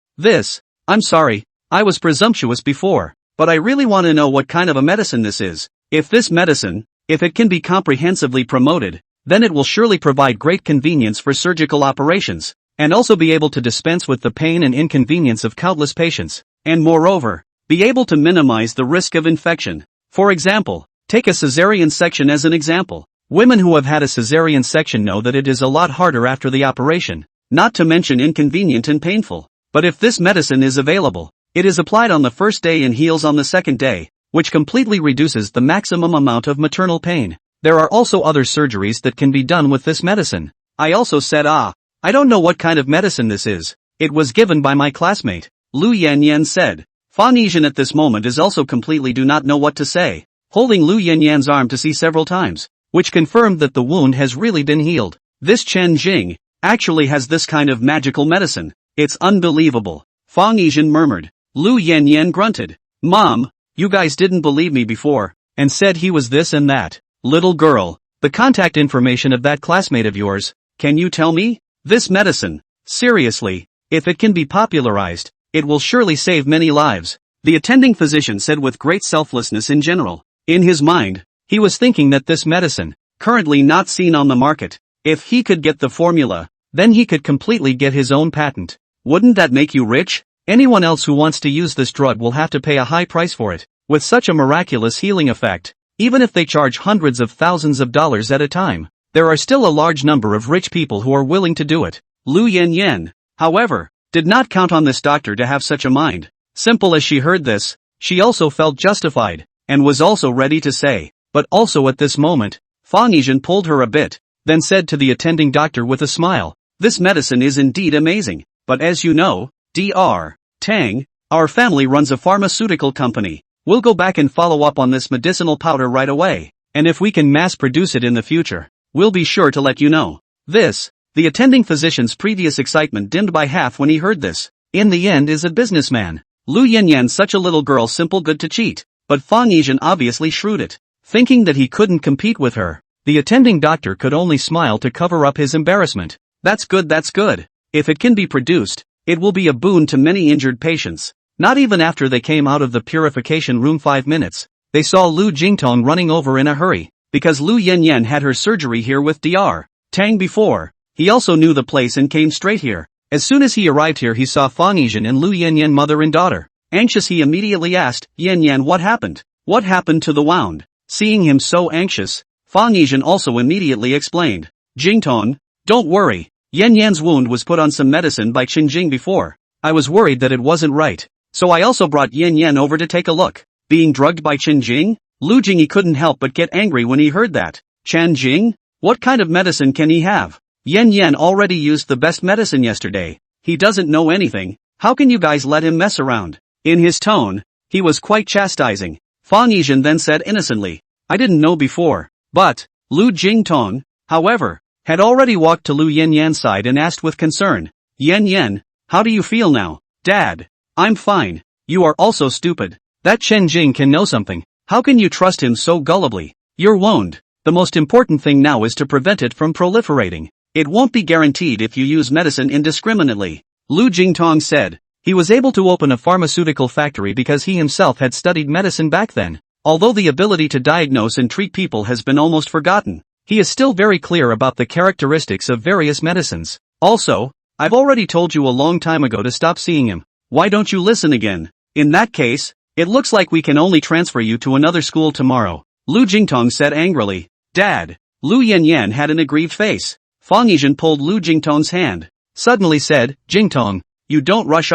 I'm sorry, I was presumptuous before, but I really want to know what kind of a medicine this is. If this medicine, if it can be comprehensively promoted, then it will surely provide great convenience for surgical operations, and also be able to dispense with the pain and inconvenience of countless patients, and moreover, be able to minimize the risk of infection. For example, take a cesarean section as an example. Women who have had a cesarean section know that it is a lot harder after the operation, not to mention inconvenient and painful. But if this medicine is available, it is applied on the first day and heals on the second day, which completely reduces the maximum amount of maternal pain. There are also other surgeries that can be done with this medicine. I also said I don't know what kind of medicine this is. It was given by my classmate. Lu Yanyan said. Fang Yizhen at this moment is also completely do not know what to say, holding Lu Yanyan's arm to see several times, which confirmed that the wound has really been healed. This Chen Jing actually has this kind of magical medicine. It's unbelievable. Fang Yizhen murmured. Lu Yanyan grunted. Mom, you guys didn't believe me before, and said he was this and that. Little girl, the contact information of that classmate of yours, can you tell me? This medicine, seriously, if it can be popularized, it will surely save many lives, the attending physician said with great selflessness in general. In his mind, he was thinking that this medicine, currently not seen on the market, if he could get the formula, then he could completely get his own patent. Wouldn't that make you rich? Anyone else who wants to use this drug will have to pay a high price for it, with such a miraculous healing effect. Even if they charge hundreds of thousands of dollars at a time, there are still a large number of rich people who are willing to do it. Lu Yanyan, however, did not count on this doctor to have such a mind. Simple as she heard this, she also felt justified, and was also ready to say, but also at this moment, Fang Yizhen pulled her a bit, then said to the attending doctor with a smile, this medicine is indeed amazing, but as you know, Dr. Tang, our family runs a pharmaceutical company. We'll go back and follow up on this medicinal powder right away, and if we can mass produce it in the future, we'll be sure to let you know. The attending physician's previous excitement dimmed by half when he heard this. In the end is a businessman. Lu Yanyan such a little girl simple good to cheat, but Fang Yizhen obviously shrewd it. Thinking that he couldn't compete with her, the attending doctor could only smile to cover up his embarrassment. That's good. If it can be produced, it will be a boon to many injured patients. Not even after they came out of the purification room 5 minutes, they saw Lu Jingtong running over in a hurry, because Lu Yanyan had her surgery here with Dr. Tang before. He also knew the place and came straight here. As soon as he arrived here he saw Fang Yizhen and Lu Yanyan mother and daughter. Anxious he immediately asked, Yanyan what happened? What happened to the wound? Seeing him so anxious, Fang Yizhen also immediately explained. Jingtong, don't worry. Yanyan's wound was put on some medicine by Qinjing before. I was worried that it wasn't right, so I also brought Yanyan over to take a look. Being drugged by Qinjing? Lu Jingyi couldn't help but get angry when he heard that. Qinjing? What kind of medicine can he have? Yanyan already used the best medicine yesterday. He doesn't know anything. How can you guys let him mess around? In his tone, he was quite chastising. Fang Yizhen then said innocently, I didn't know before. But, Lu Jingtong, however, had already walked to Lu Yanyan's side and asked with concern, Yanyan, how do you feel now? Dad, I'm fine. You are also stupid. That Chen Jing can know something. How can you trust him so gullibly? Your wound. The most important thing now is to prevent it from proliferating. It won't be guaranteed if you use medicine indiscriminately. Lu Jingtong said. He was able to open a pharmaceutical factory because he himself had studied medicine back then. Although the ability to diagnose and treat people has been almost forgotten, he is still very clear about the characteristics of various medicines. Also, I've already told you a long time ago to stop seeing him. Why don't you listen again? In that case, it looks like we can only transfer you to another school tomorrow. Lu Jingtong said angrily. Dad. Lu Yanyan had an aggrieved face. Fang Yizhen pulled Lu Jingtong's hand. Suddenly said, Jingtong, you don't rush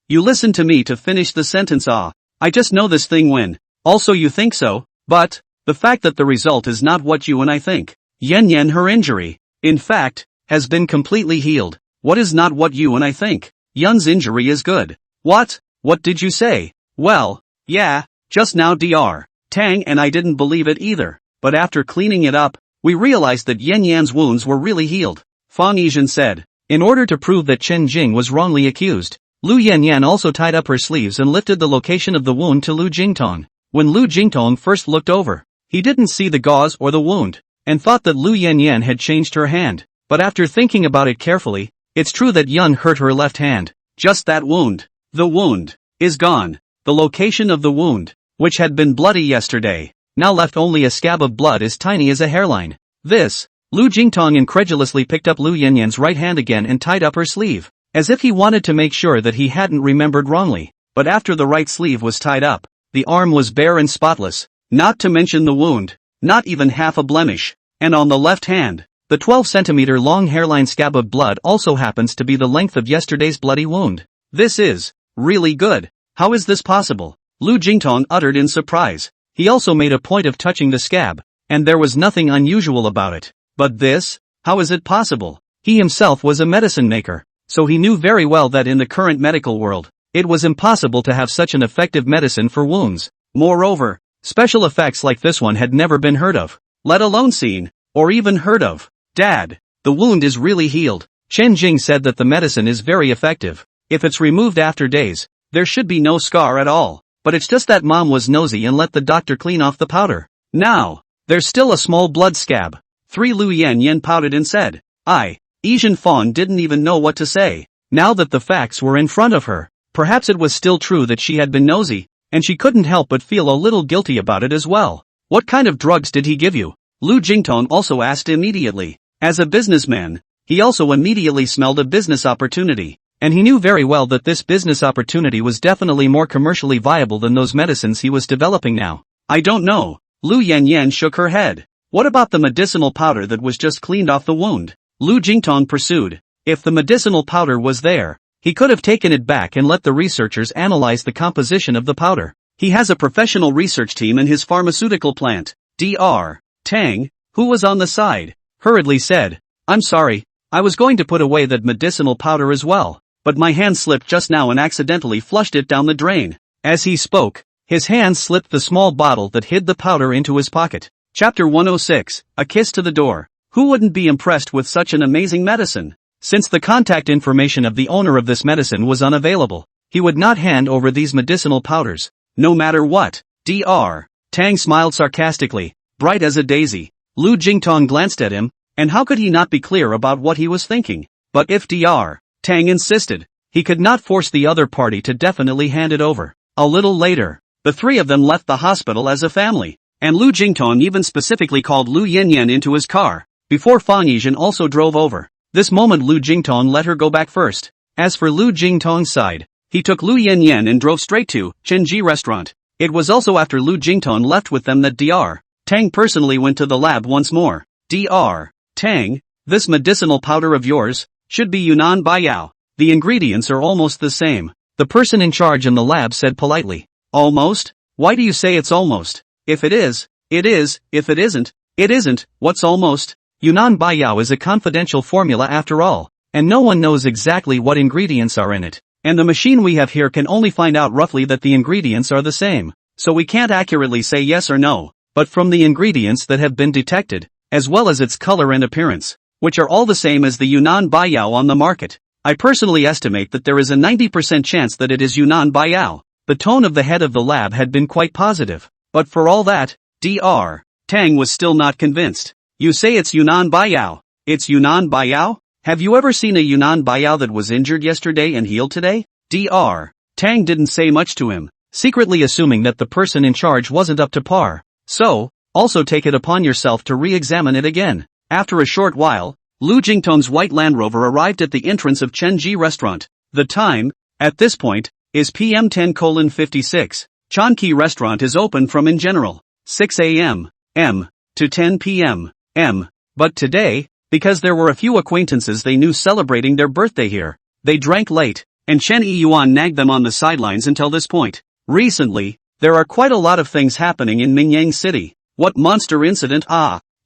You listen to me to finish the sentence I just know this thing when. Also you think so, but, the fact that the result is not what you and I think. Yanyan her injury, in fact, has been completely healed. What is not what you and I think? Yun's injury is good. What? What did you say? Well, yeah, just now Dr. Tang and I didn't believe it either, but after cleaning it up, we realized that Yanyan's wounds were really healed. Fang Yizhen said. In order to prove that Chen Jing was wrongly accused, Lu Yanyan also tied up her sleeves and lifted the location of the wound to Lu Jingtong. When Lu Jingtong first looked over, he didn't see the gauze or the wound, and thought that Lu Yanyan had changed her hand. But after thinking about it carefully, it's true that Yun hurt her left hand. Just that wound. The wound is gone. The location of the wound, which had been bloody yesterday, now left only a scab of blood as tiny as a hairline. This Lu Jingtong incredulously picked up Lu Yanyan's right hand again and tied up her sleeve, as if he wanted to make sure that he hadn't remembered wrongly. But after the right sleeve was tied up, the arm was bare and spotless, not to mention the wound, not even half a blemish. And on the left hand, the 12-centimeter long hairline scab of blood also happens to be the length of yesterday's bloody wound. This is really good. How is this possible? Lu Jingtong uttered in surprise. He also made a point of touching the scab, and there was nothing unusual about it. But this? How is it possible? He himself was a medicine maker, so he knew very well that in the current medical world, it was impossible to have such an effective medicine for wounds. Moreover, special effects like this one had never been heard of, let alone seen, or even heard of. Dad, the wound is really healed. Chen Jing said that the medicine is very effective. If it's removed after days, there should be no scar at all. But it's just that Mom was nosy and let the doctor clean off the powder. Now, there's still a small blood scab. 3 Lu Yanyan pouted and said. Yizhen Fawn didn't even know what to say. Now that the facts were in front of her, perhaps it was still true that she had been nosy, and she couldn't help but feel a little guilty about it as well. What kind of drugs did he give you? Lu Jingtong also asked immediately. As a businessman, he also immediately smelled a business opportunity, and he knew very well that this business opportunity was definitely more commercially viable than those medicines he was developing now. I don't know. Lu Yanyan shook her head. What about the medicinal powder that was just cleaned off the wound? Lu Jingtong pursued. If the medicinal powder was there, he could have taken it back and let the researchers analyze the composition of the powder. He has a professional research team in his pharmaceutical plant. Dr. Tang, who was on the side, hurriedly said, I'm sorry, I was going to put away that medicinal powder as well, but my hand slipped just now and accidentally flushed it down the drain. As he spoke, his hand slipped the small bottle that hid the powder into his pocket. Chapter 106, A Kiss to the Door. Who wouldn't be impressed with such an amazing medicine? Since the contact information of the owner of this medicine was unavailable, he would not hand over these medicinal powders, no matter what. Dr. Tang smiled sarcastically, bright as a daisy. Lu Jingtong glanced at him, and how could he not be clear about what he was thinking? But if Dr. Tang insisted, he could not force the other party to definitely hand it over. A little later, the three of them left the hospital as a family, and Lu Jingtong even specifically called Lu Yanyan into his car, before Fan Yizhen also drove over. This moment Lu Jingtong let her go back first. As for Lu Jingtong's side, he took Lu Yanyan and drove straight to Chenji restaurant. It was also after Lu Jingtong left with them that Dr. Tang personally went to the lab once more. Dr. Tang, this medicinal powder of yours, should be Yunnan Baiyao. The ingredients are almost the same. The person in charge in the lab said politely. Almost? Why do you say it's almost? If it is, it is. If it isn't, it isn't. What's almost? Yunnan Baiyao is a confidential formula after all, and no one knows exactly what ingredients are in it. And the machine we have here can only find out roughly that the ingredients are the same. So we can't accurately say yes or no. But from the ingredients that have been detected, as well as its color and appearance, which are all the same as the Yunnan Baiyao on the market, I personally estimate that there is a 90% chance that it is Yunnan Baiyao. The tone of the head of the lab had been quite positive. But for all that, Dr. Tang was still not convinced. You say it's Yunnan Baiyao. It's Yunnan Baiyao? Have you ever seen a Yunnan Baiyao that was injured yesterday and healed today? Dr. Tang didn't say much to him, secretly assuming that the person in charge wasn't up to par. So, also take it upon yourself to re-examine it again. After a short while, Lu Jingtong's white Land Rover arrived at the entrance of Chenji restaurant. The time, at this point, is PM 10:56. Chanqi restaurant is open from in general, 6 a.m. M. to 10 p.m. M. But today, because there were a few acquaintances they knew celebrating their birthday here, they drank late, and Chen Yiyuan nagged them on the sidelines until this point. Recently, there are quite a lot of things happening in Mingyang City. What monster incident?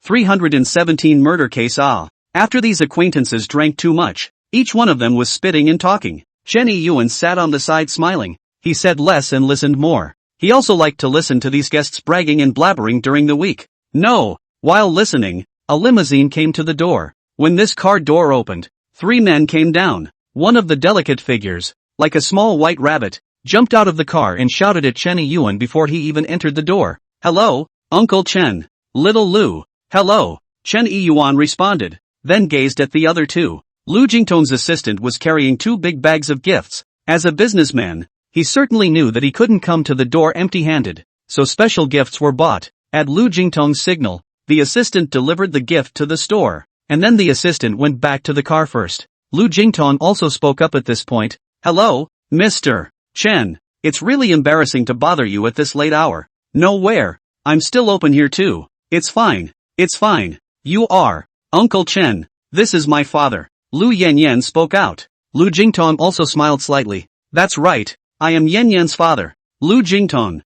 317 murder case. After these acquaintances drank too much, each one of them was spitting and talking. Chen Yiyuan sat on the side smiling. He said less and listened more. He also liked to listen to these guests bragging and blabbering during the week. No, while listening, a limousine came to the door. When this car door opened, 3 men came down. One of the delicate figures, like a small white rabbit, jumped out of the car and shouted at Chen Yiyuan before he even entered the door. Hello, Uncle Chen. Little Lu. Hello. Chen Yiyuan responded, then gazed at the other two. Lu Jingtong's assistant was carrying 2 big bags of gifts. As a businessman, he certainly knew that he couldn't come to the door empty-handed, so special gifts were bought. At Lu Jingtong's signal, The assistant delivered the gift to the store, and then the assistant went back to the car first. Lu Jingtong also spoke up at this point. Hello, Mr. Chen. It's really embarrassing to bother you at this late hour. No where. I'm still open here too. It's fine. It's fine. You are Uncle Chen. This is my father. Lu Yanyan spoke out. Lu Jingtong also smiled slightly. That's right. I am Yanyan's father. Lu Jingtong.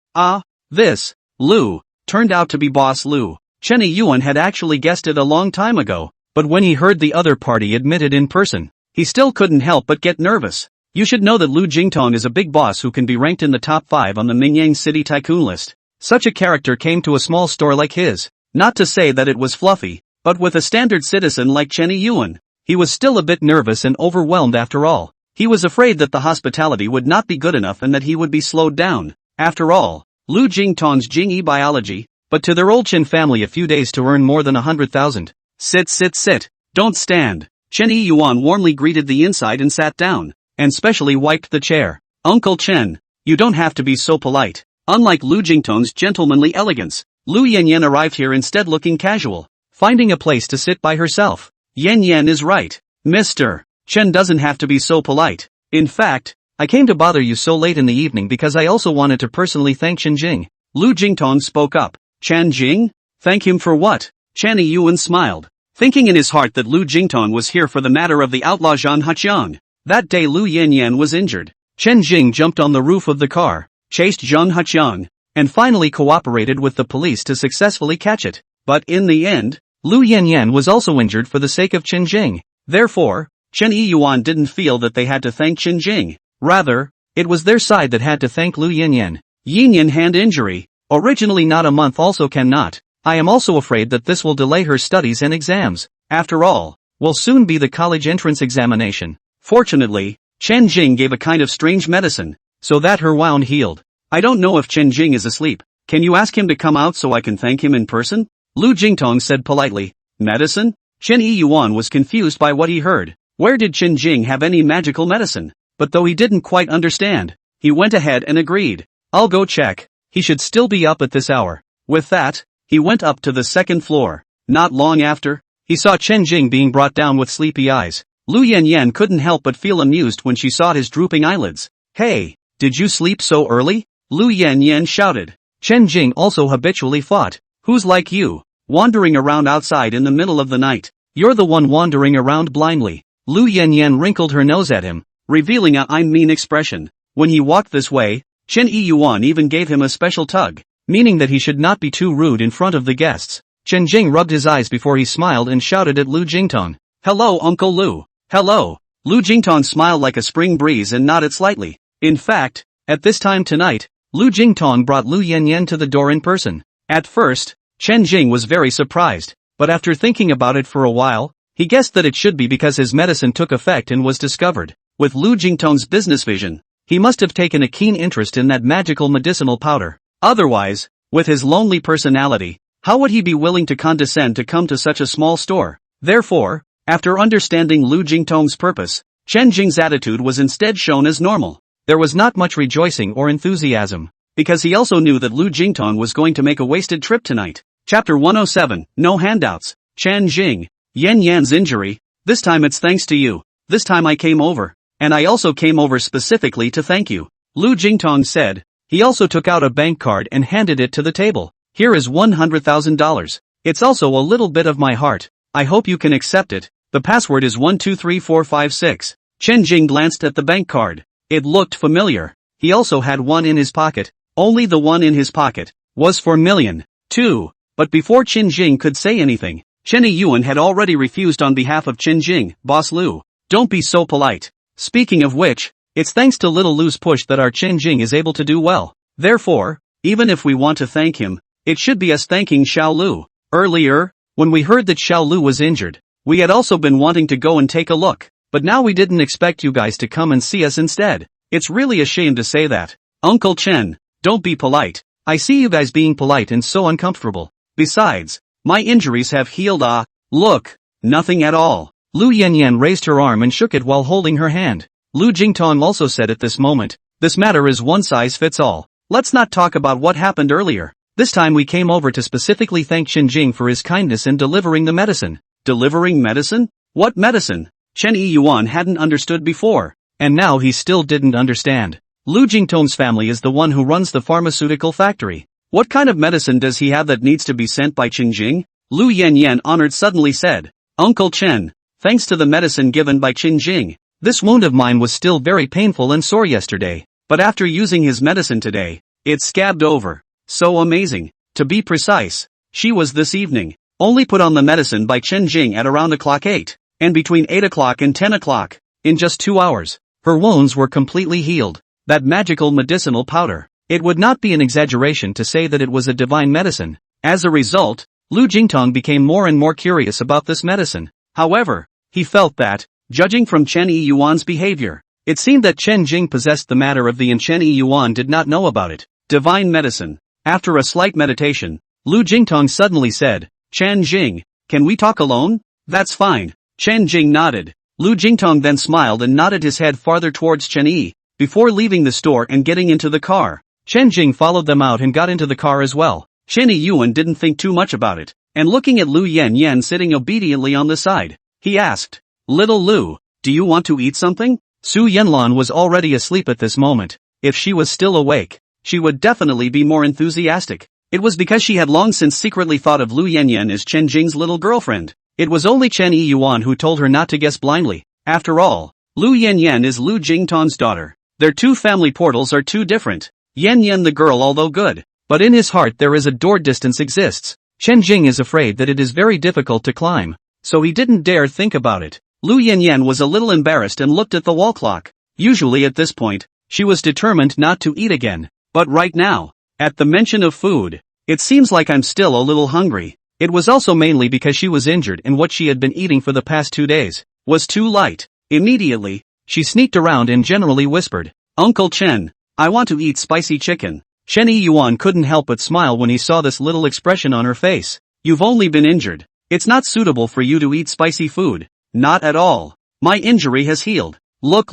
This, Lu, turned out to be Boss Lu. Chen Yuan had actually guessed it a long time ago, but when he heard the other party admit it in person, he still couldn't help but get nervous. You should know that Lu Jingtong is a big boss who can be ranked in the top 5 on the Mingyang City Tycoon list. Such a character came to a small store like his. Not to say that it was fluffy, but with a standard citizen like Chen Yuan, he was still a bit nervous and overwhelmed after all. He was afraid that the hospitality would not be good enough and that he would be slowed down. After all, Lu Jingtong's Jingyi biology, but to their old Chen family a few days to earn more than 100,000. Sit. Don't stand. Chen Yuan warmly greeted the inside and sat down, and specially wiped the chair. Uncle Chen, you don't have to be so polite. Unlike Lu Jingtong's gentlemanly elegance, Lu Yanyan arrived here instead looking casual, finding a place to sit by herself. Yanyan is right. Mr. Chen doesn't have to be so polite. In fact, I came to bother you so late in the evening because I also wanted to personally thank Chen Jing. Lu Jingtong spoke up. Chen Jing? Thank him for what? Chen Yuan smiled, thinking in his heart that Lu Jingtong was here for the matter of the outlaw Zhang Haqiang. That day Lu Yanyan was injured. Chen Jing jumped on the roof of the car, chased Zhang Haqiang, and finally cooperated with the police to successfully catch it. But in the end, Lu Yanyan was also injured for the sake of Chen Jing. Therefore, Chen Yuan didn't feel that they had to thank Chen Jing. Rather, it was their side that had to thank Lu Yanyan. Yanyan hand injury, originally not a month also cannot. I am also afraid that this will delay her studies and exams. After all, will soon be the college entrance examination. Fortunately, Chen Jing gave a kind of strange medicine, so that her wound healed. I don't know if Chen Jing is asleep. Can you ask him to come out so I can thank him in person? Lu Jingtong said politely. Medicine? Chen Yuan was confused by what he heard. Where did Chen Jing have any magical medicine? But though he didn't quite understand, he went ahead and agreed. I'll go check. He should still be up at this hour. With that, he went up to the second floor. Not long after, he saw Chen Jing being brought down with sleepy eyes. Lu Yanyan couldn't help but feel amused when she saw his drooping eyelids. Hey, did you sleep so early? Lu Yanyan shouted. Chen Jing also habitually fought. Who's like you, wandering around outside in the middle of the night? You're the one wandering around blindly. Lu Yanyan wrinkled her nose at him, revealing a I'm mean expression. When he walked this way, Chen Yuan even gave him a special tug, meaning that he should not be too rude in front of the guests. Chen Jing rubbed his eyes before he smiled and shouted at Lu Jingtong. Hello Uncle Lu. Hello. Lu Jingtong smiled like a spring breeze and nodded slightly. In fact, at this time tonight, Lu Jingtong brought Lu Yanyan to the door in person. At first, Chen Jing was very surprised, but after thinking about it for a while, he guessed that it should be because his medicine took effect and was discovered. With Lu Jingtong's business vision, he must have taken a keen interest in that magical medicinal powder. Otherwise, with his lonely personality, how would he be willing to condescend to come to such a small store? Therefore, after understanding Lu Jingtong's purpose, Chen Jing's attitude was instead shown as normal. There was not much rejoicing or enthusiasm, because he also knew that Lu Jingtong was going to make a wasted trip tonight. Chapter 107, No Handouts. Chen Jing. Yan Yan's injury. This time it's thanks to you. This time I came over. And I also came over specifically to thank you. Lu Jingtong said. He also took out a bank card and handed it to the table. Here is $100,000. It's also a little bit of my heart. I hope you can accept it. The password is 123456. Chen Jing glanced at the bank card. It looked familiar. He also had one in his pocket. Only the one in his pocket was for $1,000,000. But before Chen Jing could say anything, Chen Yuan had already refused on behalf of Chen Jing. Boss Lu, don't be so polite. Speaking of which, it's thanks to little Lu's push that our Chen Jing is able to do well. Therefore, even if we want to thank him, it should be us thanking Xiao Lu. Earlier, when we heard that Xiao Lu was injured, we had also been wanting to go and take a look. But now we didn't expect you guys to come and see us instead. It's really a shame to say that. Uncle Chen, don't be polite. I see you guys being polite and so uncomfortable. Besides, my injuries have healed. Look, nothing at all. Lu Yanyan raised her arm and shook it while holding her hand. Lu Jingtong also said at this moment, this matter is one size fits all. Let's not talk about what happened earlier. This time we came over to specifically thank Qinjing for his kindness in delivering the medicine. Delivering medicine? What medicine? Chen Yiyuan hadn't understood before. And now he still didn't understand. Lu Jingtong's family is the one who runs the pharmaceutical factory. What kind of medicine does he have that needs to be sent by Qinjing? Lu Yanyan honored suddenly said. Uncle Chen, thanks to the medicine given by Qinjing, this wound of mine was still very painful and sore yesterday, but after using his medicine today, it scabbed over. So amazing. To be precise, she was this evening. Only put on the medicine by Qinjing at around 8, and between 8 o'clock and 10 o'clock, in just 2 hours, her wounds were completely healed. That magical medicinal powder. It would not be an exaggeration to say that it was a divine medicine. As a result, Lu Jingtong became more and more curious about this medicine. However, he felt that, judging from Chen Yiyuan's behavior, it seemed that Chen Jing possessed the matter of the and Chen Yiyuan did not know about it. Divine medicine. After a slight meditation, Lu Jingtong suddenly said, Chen Jing, can we talk alone? That's fine. Chen Jing nodded. Lu Jingtong then smiled and nodded his head farther towards Chen Yi, before leaving the store and getting into the car. Chen Jing followed them out and got into the car as well. Chen Yiyuan didn't think too much about it, and looking at Lu Yanyan sitting obediently on the side, he asked, Little Lu, do you want to eat something? Su Yanlan was already asleep at this moment. If she was still awake, she would definitely be more enthusiastic. It was because she had long since secretly thought of Lu Yanyan as Chen Jing's little girlfriend. It was only Chen Yiyuan who told her not to guess blindly. After all, Lu Yanyan is Lu Jingtong's daughter. Their two family portals are too different. Yanyan the girl although good, but in his heart there is a door distance exists. Chen Jing is afraid that it is very difficult to climb, so he didn't dare think about it. Lu Yanyan was a little embarrassed and looked at the wall clock. Usually at this point, she was determined not to eat again. But right now, at the mention of food, it seems like I'm still a little hungry. It was also mainly because she was injured and what she had been eating for the past 2 days was too light. Immediately, she sneaked around and generally whispered, Uncle Chen, I want to eat spicy chicken. Chen Yiyuan couldn't help but smile when he saw this little expression on her face. You've only been injured. It's not suitable for you to eat spicy food. Not at all. My injury has healed. Look,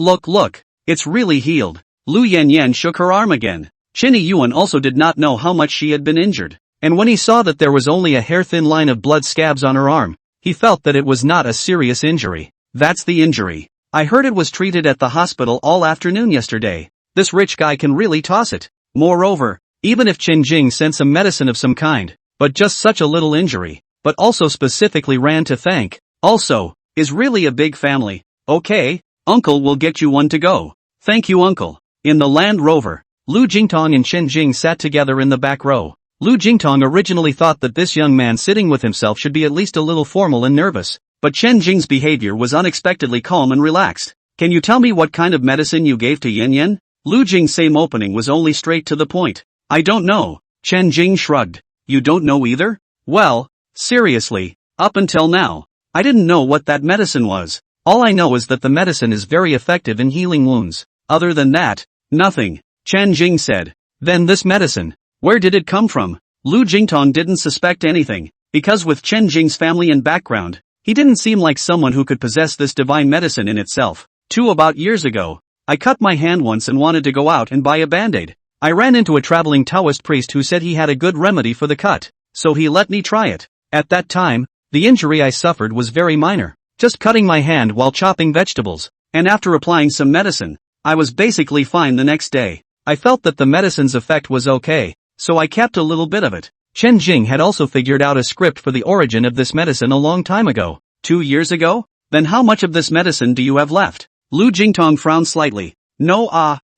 it's really healed. Lu Yanyan shook her arm again. Chen Yiyuan also did not know how much she had been injured, and when he saw that there was only a hair-thin line of blood scabs on her arm, he felt that it was not a serious injury. That's the injury. I heard it was treated at the hospital all afternoon yesterday. This rich guy can really toss it. Moreover, even if Chen Jing sent some medicine of some kind, but just such a little injury, but also specifically ran to thank, also, is really a big family. Okay, Uncle will get you one to go. Thank you Uncle. In the Land Rover, Lu Jingtong and Chen Jing sat together in the back row. Lu Jingtong originally thought that this young man sitting with himself should be at least a little formal and nervous, but Chen Jing's behavior was unexpectedly calm and relaxed. Can you tell me what kind of medicine you gave to Yanyan? Lu Jing's same opening was only straight to the point. I don't know. Chen Jing shrugged. You don't know either? Well, seriously, up until now, I didn't know what that medicine was. All I know is that the medicine is very effective in healing wounds. Other than that, nothing. Chen Jing said. Then this medicine, where did it come from? Lu Jingtong didn't suspect anything, because with Chen Jing's family and background, he didn't seem like someone who could possess this divine medicine in itself. About years ago, I cut my hand once and wanted to go out and buy a band-aid. I ran into a traveling Taoist priest who said he had a good remedy for the cut, so he let me try it. At that time, the injury I suffered was very minor, just cutting my hand while chopping vegetables, and after applying some medicine, I was basically fine the next day. I felt that the medicine's effect was okay, so I kept a little bit of it. Chen Jing had also figured out a script for the origin of this medicine a long time ago. 2 years ago? Then how much of this medicine do you have left? Lu Jingtong frowned slightly. No,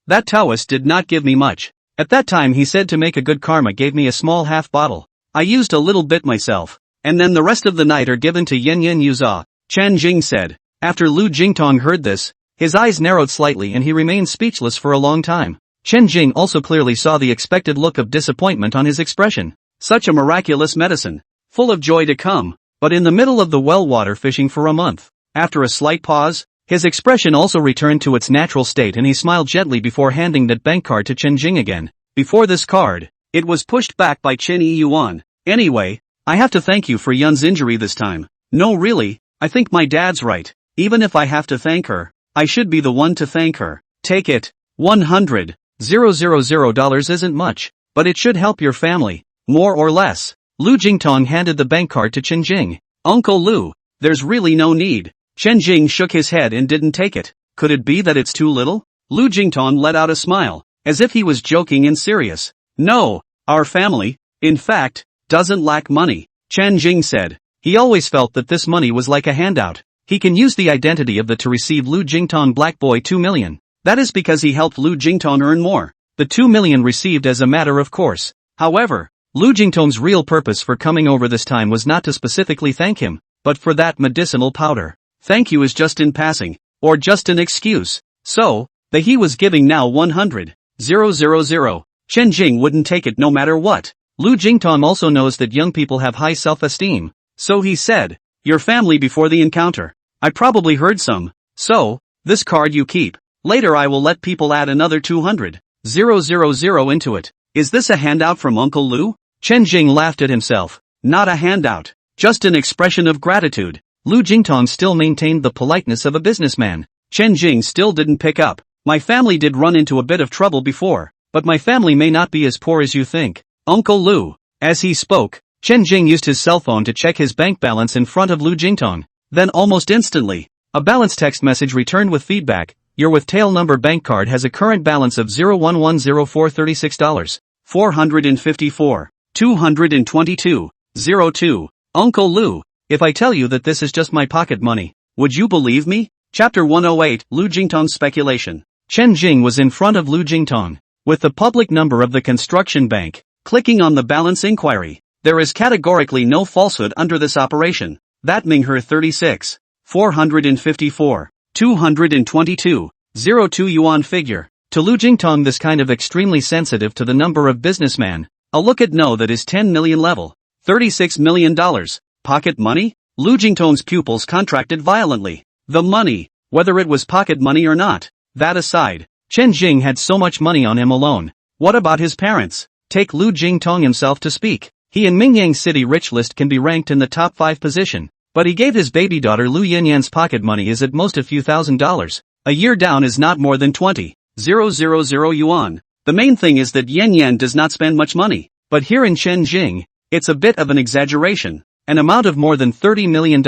that Taoist did not give me much. At that time he said to make a good karma gave me a small half bottle. I used a little bit myself, and then the rest of the night are given to Yanyan Yuza, Chen Jing said. After Lu Jingtong heard this, his eyes narrowed slightly and he remained speechless for a long time. Chen Jing also clearly saw the expected look of disappointment on his expression. Such a miraculous medicine, full of joy to come, but in the middle of the well water fishing for a month. After a slight pause, his expression also returned to its natural state and he smiled gently before handing that bank card to Chen Jing again. Before this card, it was pushed back by Chen Yiyuan. Anyway, I have to thank you for Yun's injury this time. No really, I think my dad's right. Even if I have to thank her, I should be the one to thank her. Take it. $100,000 isn't much, but it should help your family. more or less. Lu Jingtong handed the bank card to Chen Jing. Uncle Lu, there's really no need. Chen Jing shook his head and didn't take it. Could it be that it's too little? Lu Jingtong let out a smile, as if he was joking and serious. No, our family, in fact, doesn't lack money, Chen Jing said. He always felt that this money was like a handout. He can use the identity of the to receive Lu Jingtong Black Boy 2 million. That is because he helped Lu Jingtong earn more. The 2 million received as a matter of course. However, Lu Jingtong's real purpose for coming over this time was not to specifically thank him, but for that medicinal powder. Thank you is just in passing, or just an excuse. So, the he was giving now 100,000. Chen Jing wouldn't take it no matter what. Lu Jingtong also knows that young people have high self-esteem. So he said, your family before the encounter. I probably heard some. So, this card you keep. Later I will let people add another 200,000 into it. Is this a handout from Uncle Lu? Chen Jing laughed at himself. Not a handout. Just an expression of gratitude. Lu Jingtong still maintained the politeness of a businessman. Chen Jing still didn't pick up. My family did run into a bit of trouble before, but my family may not be as poor as you think. Uncle Lu. As he spoke, Chen Jing used his cell phone to check his bank balance in front of Lu Jingtong. Then almost instantly, a balance text message returned with feedback. Your with tail number bank card has a current balance of $0110436. $454. 222. 02. Uncle Lu, if I tell you that this is just my pocket money, would you believe me? Chapter 108, Lu Jingtong's speculation. Chen Jing was in front of Lu Jingtong, with the public number of the construction bank. Clicking on the balance inquiry, there is categorically no falsehood under this operation. That Ming her 36. 454. 222. 02 yuan figure. To Lu Jingtong this kind of extremely sensitive to the number of businessman. A look at know that is 10 million level. $36 million. Pocket money? Lu Jingtong's pupils contracted violently. The money, whether it was pocket money or not. That aside, Chen Jing had so much money on him alone. What about his parents? Take Lu Jingtong himself to speak. He in Mingyang City rich list can be ranked in the top 5 position. But he gave his baby daughter Lu Yanyan's pocket money is at most a few $1,000s. A year down is not more than 20,000 yuan. The main thing is that Yanyan does not spend much money. But here in Chen Jing, it's a bit of an exaggeration. An amount of more than $30 million,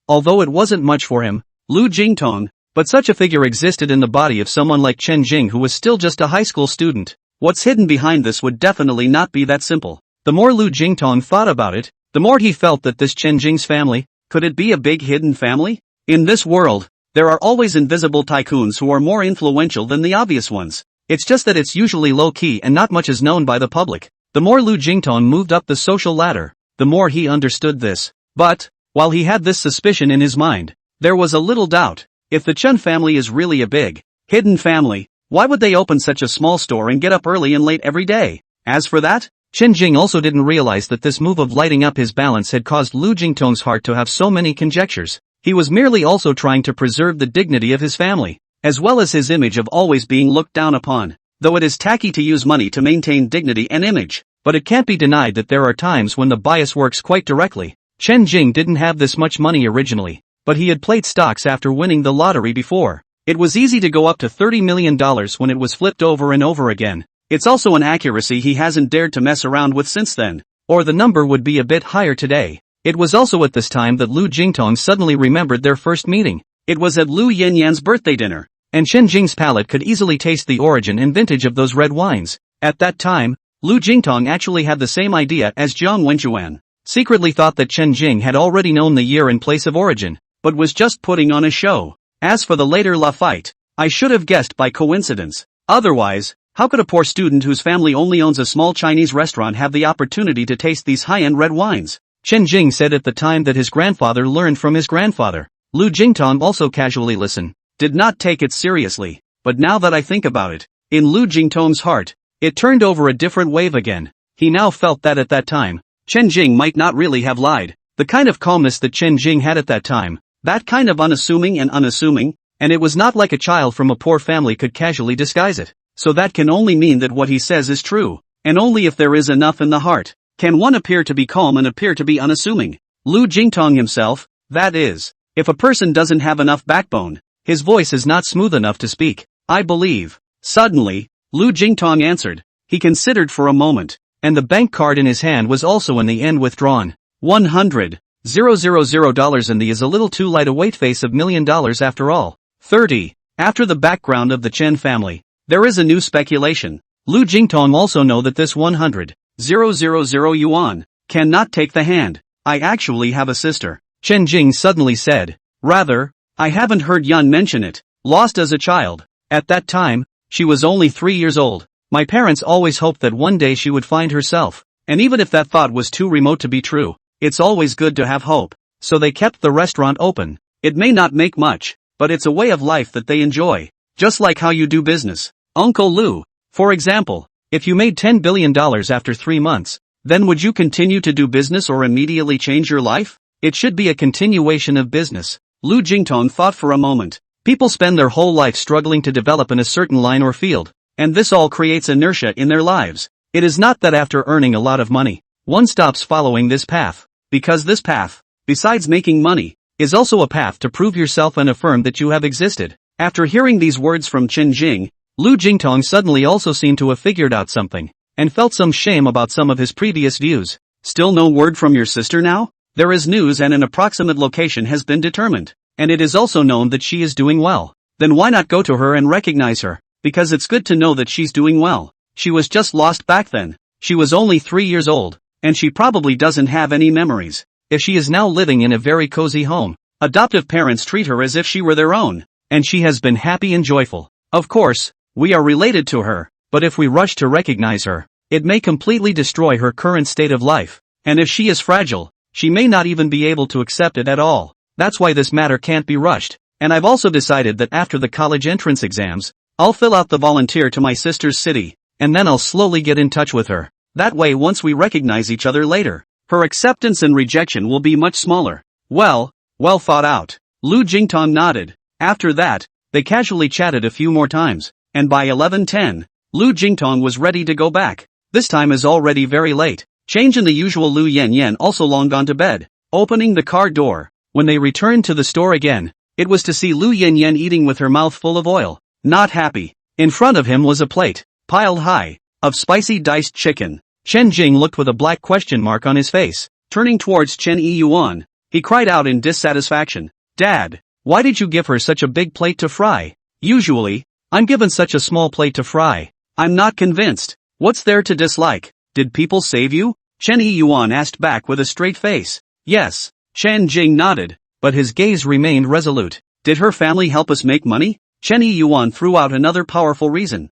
although it wasn't much for him, Lu Jingtong, but such a figure existed in the body of someone like Chen Jing who was still just a high school student. What's hidden behind this would definitely not be that simple. The more Lu Jingtong thought about it, the more he felt that this Chen Jing's family, could it be a big hidden family? In this world, there are always invisible tycoons who are more influential than the obvious ones. It's just that it's usually low-key and not much is known by the public. The more Lu Jingtong moved up the social ladder, the more he understood this. But, while he had this suspicion in his mind, there was a little doubt. If the Chen family is really a big, hidden family, why would they open such a small store and get up early and late every day? As for that, Chen Jing also didn't realize that this move of lighting up his balance had caused Lu Jingtong's heart to have so many conjectures. He was merely also trying to preserve the dignity of his family, as well as his image of always being looked down upon. Though it is tacky to use money to maintain dignity and image, but it can't be denied that there are times when the bias works quite directly. Chen Jing didn't have this much money originally, but he had played stocks after winning the lottery before. It was easy to go up to $30 million when it was flipped over and over again. It's also an accuracy he hasn't dared to mess around with since then, or the number would be a bit higher today. It was also at this time that Lu Jingtong suddenly remembered their first meeting. It was at Lu Yanyan's birthday dinner, and Chen Jing's palate could easily taste the origin and vintage of those red wines. At that time, Lu Jingtong actually had the same idea as Jiang Wenjuan. Secretly thought that Chen Jing had already known the year and place of origin, but was just putting on a show. As for the later La fight, I should have guessed by coincidence. Otherwise, how could a poor student whose family only owns a small Chinese restaurant have the opportunity to taste these high-end red wines? Chen Jing said at the time that his grandfather learned from his grandfather. Lu Jingtong also casually listened, did not take it seriously. But now that I think about it, in Lu Jingtong's heart, it turned over a different wave again. He now felt that at that time, Chen Jing might not really have lied. The kind of calmness that Chen Jing had at that time, that kind of unassuming, and it was not like a child from a poor family could casually disguise it. So that can only mean that what he says is true, and only if there is enough in the heart, can one appear to be calm and appear to be unassuming. Lu Jingtong himself, that is, if a person doesn't have enough backbone, his voice is not smooth enough to speak, I believe. Suddenly, Lu Jingtong answered. He considered for a moment. and the bank card in his hand was also in the end withdrawn. $100,000 and the is a little too light a weight face of $1 million after all. 30. After the background of the Chen family, there is a new speculation. Lu Jingtong also know that this 100,000 yuan cannot take the hand. I actually have a sister, Chen Jing suddenly said. Rather, I haven't heard Yan mention it. Lost as a child. At that time, she was only 3 years old. My parents always hoped that one day she would find herself. And even if that thought was too remote to be true, it's always good to have hope. So they kept the restaurant open. It may not make much, but it's a way of life that they enjoy. Just like how you do business. Uncle Lu, for example, if you made $10 billion after 3 months, then would you continue to do business or immediately change your life? It should be a continuation of business. Lu Jingtong thought for a moment. People spend their whole life struggling to develop in a certain line or field, and this all creates inertia in their lives. It is not that after earning a lot of money, one stops following this path, because this path, besides making money, is also a path to prove yourself and affirm that you have existed. After hearing these words from Chen Jing, Lu Jingtong suddenly also seemed to have figured out something, and felt some shame about some of his previous views. Still no word from your sister now? There is news and an approximate location has been determined, and it is also known that she is doing well. Then why not go to her and recognize her? Because it's good to know that she's doing well. She was just lost back then. She was only 3 years old, and she probably doesn't have any memories. If she is now living in a very cozy home, adoptive parents treat her as if she were their own, and she has been happy and joyful. Of course, we are related to her, but if we rush to recognize her, it may completely destroy her current state of life. And if she is fragile, she may not even be able to accept it at all. That's why this matter can't be rushed. And I've also decided that after the college entrance exams, I'll fill out the volunteer to my sister's city, and then I'll slowly get in touch with her. That way once we recognize each other later, her acceptance and rejection will be much smaller. Well thought out. Lu Jingtong nodded. After that, they casually chatted a few more times, and by 11:10, Lu Jingtong was ready to go back. This time is already very late. Change in the usual Lu Yanyan also long gone to bed. Opening the car door, when they returned to the store again, it was to see Lu Yanyan eating with her mouth full of oil. Not happy. In front of him was a plate, piled high, of spicy diced chicken. Chen Jing looked with a black question mark on his face. Turning towards Chen Yuan, he cried out in dissatisfaction. Dad, why did you give her such a big plate to fry? Usually, I'm given such a small plate to fry. I'm not convinced. What's there to dislike? Did people save you? Chen Yuan asked back with a straight face. Yes. Chen Jing nodded, but his gaze remained resolute. Did her family help us make money? Chen Yuan threw out another powerful reason.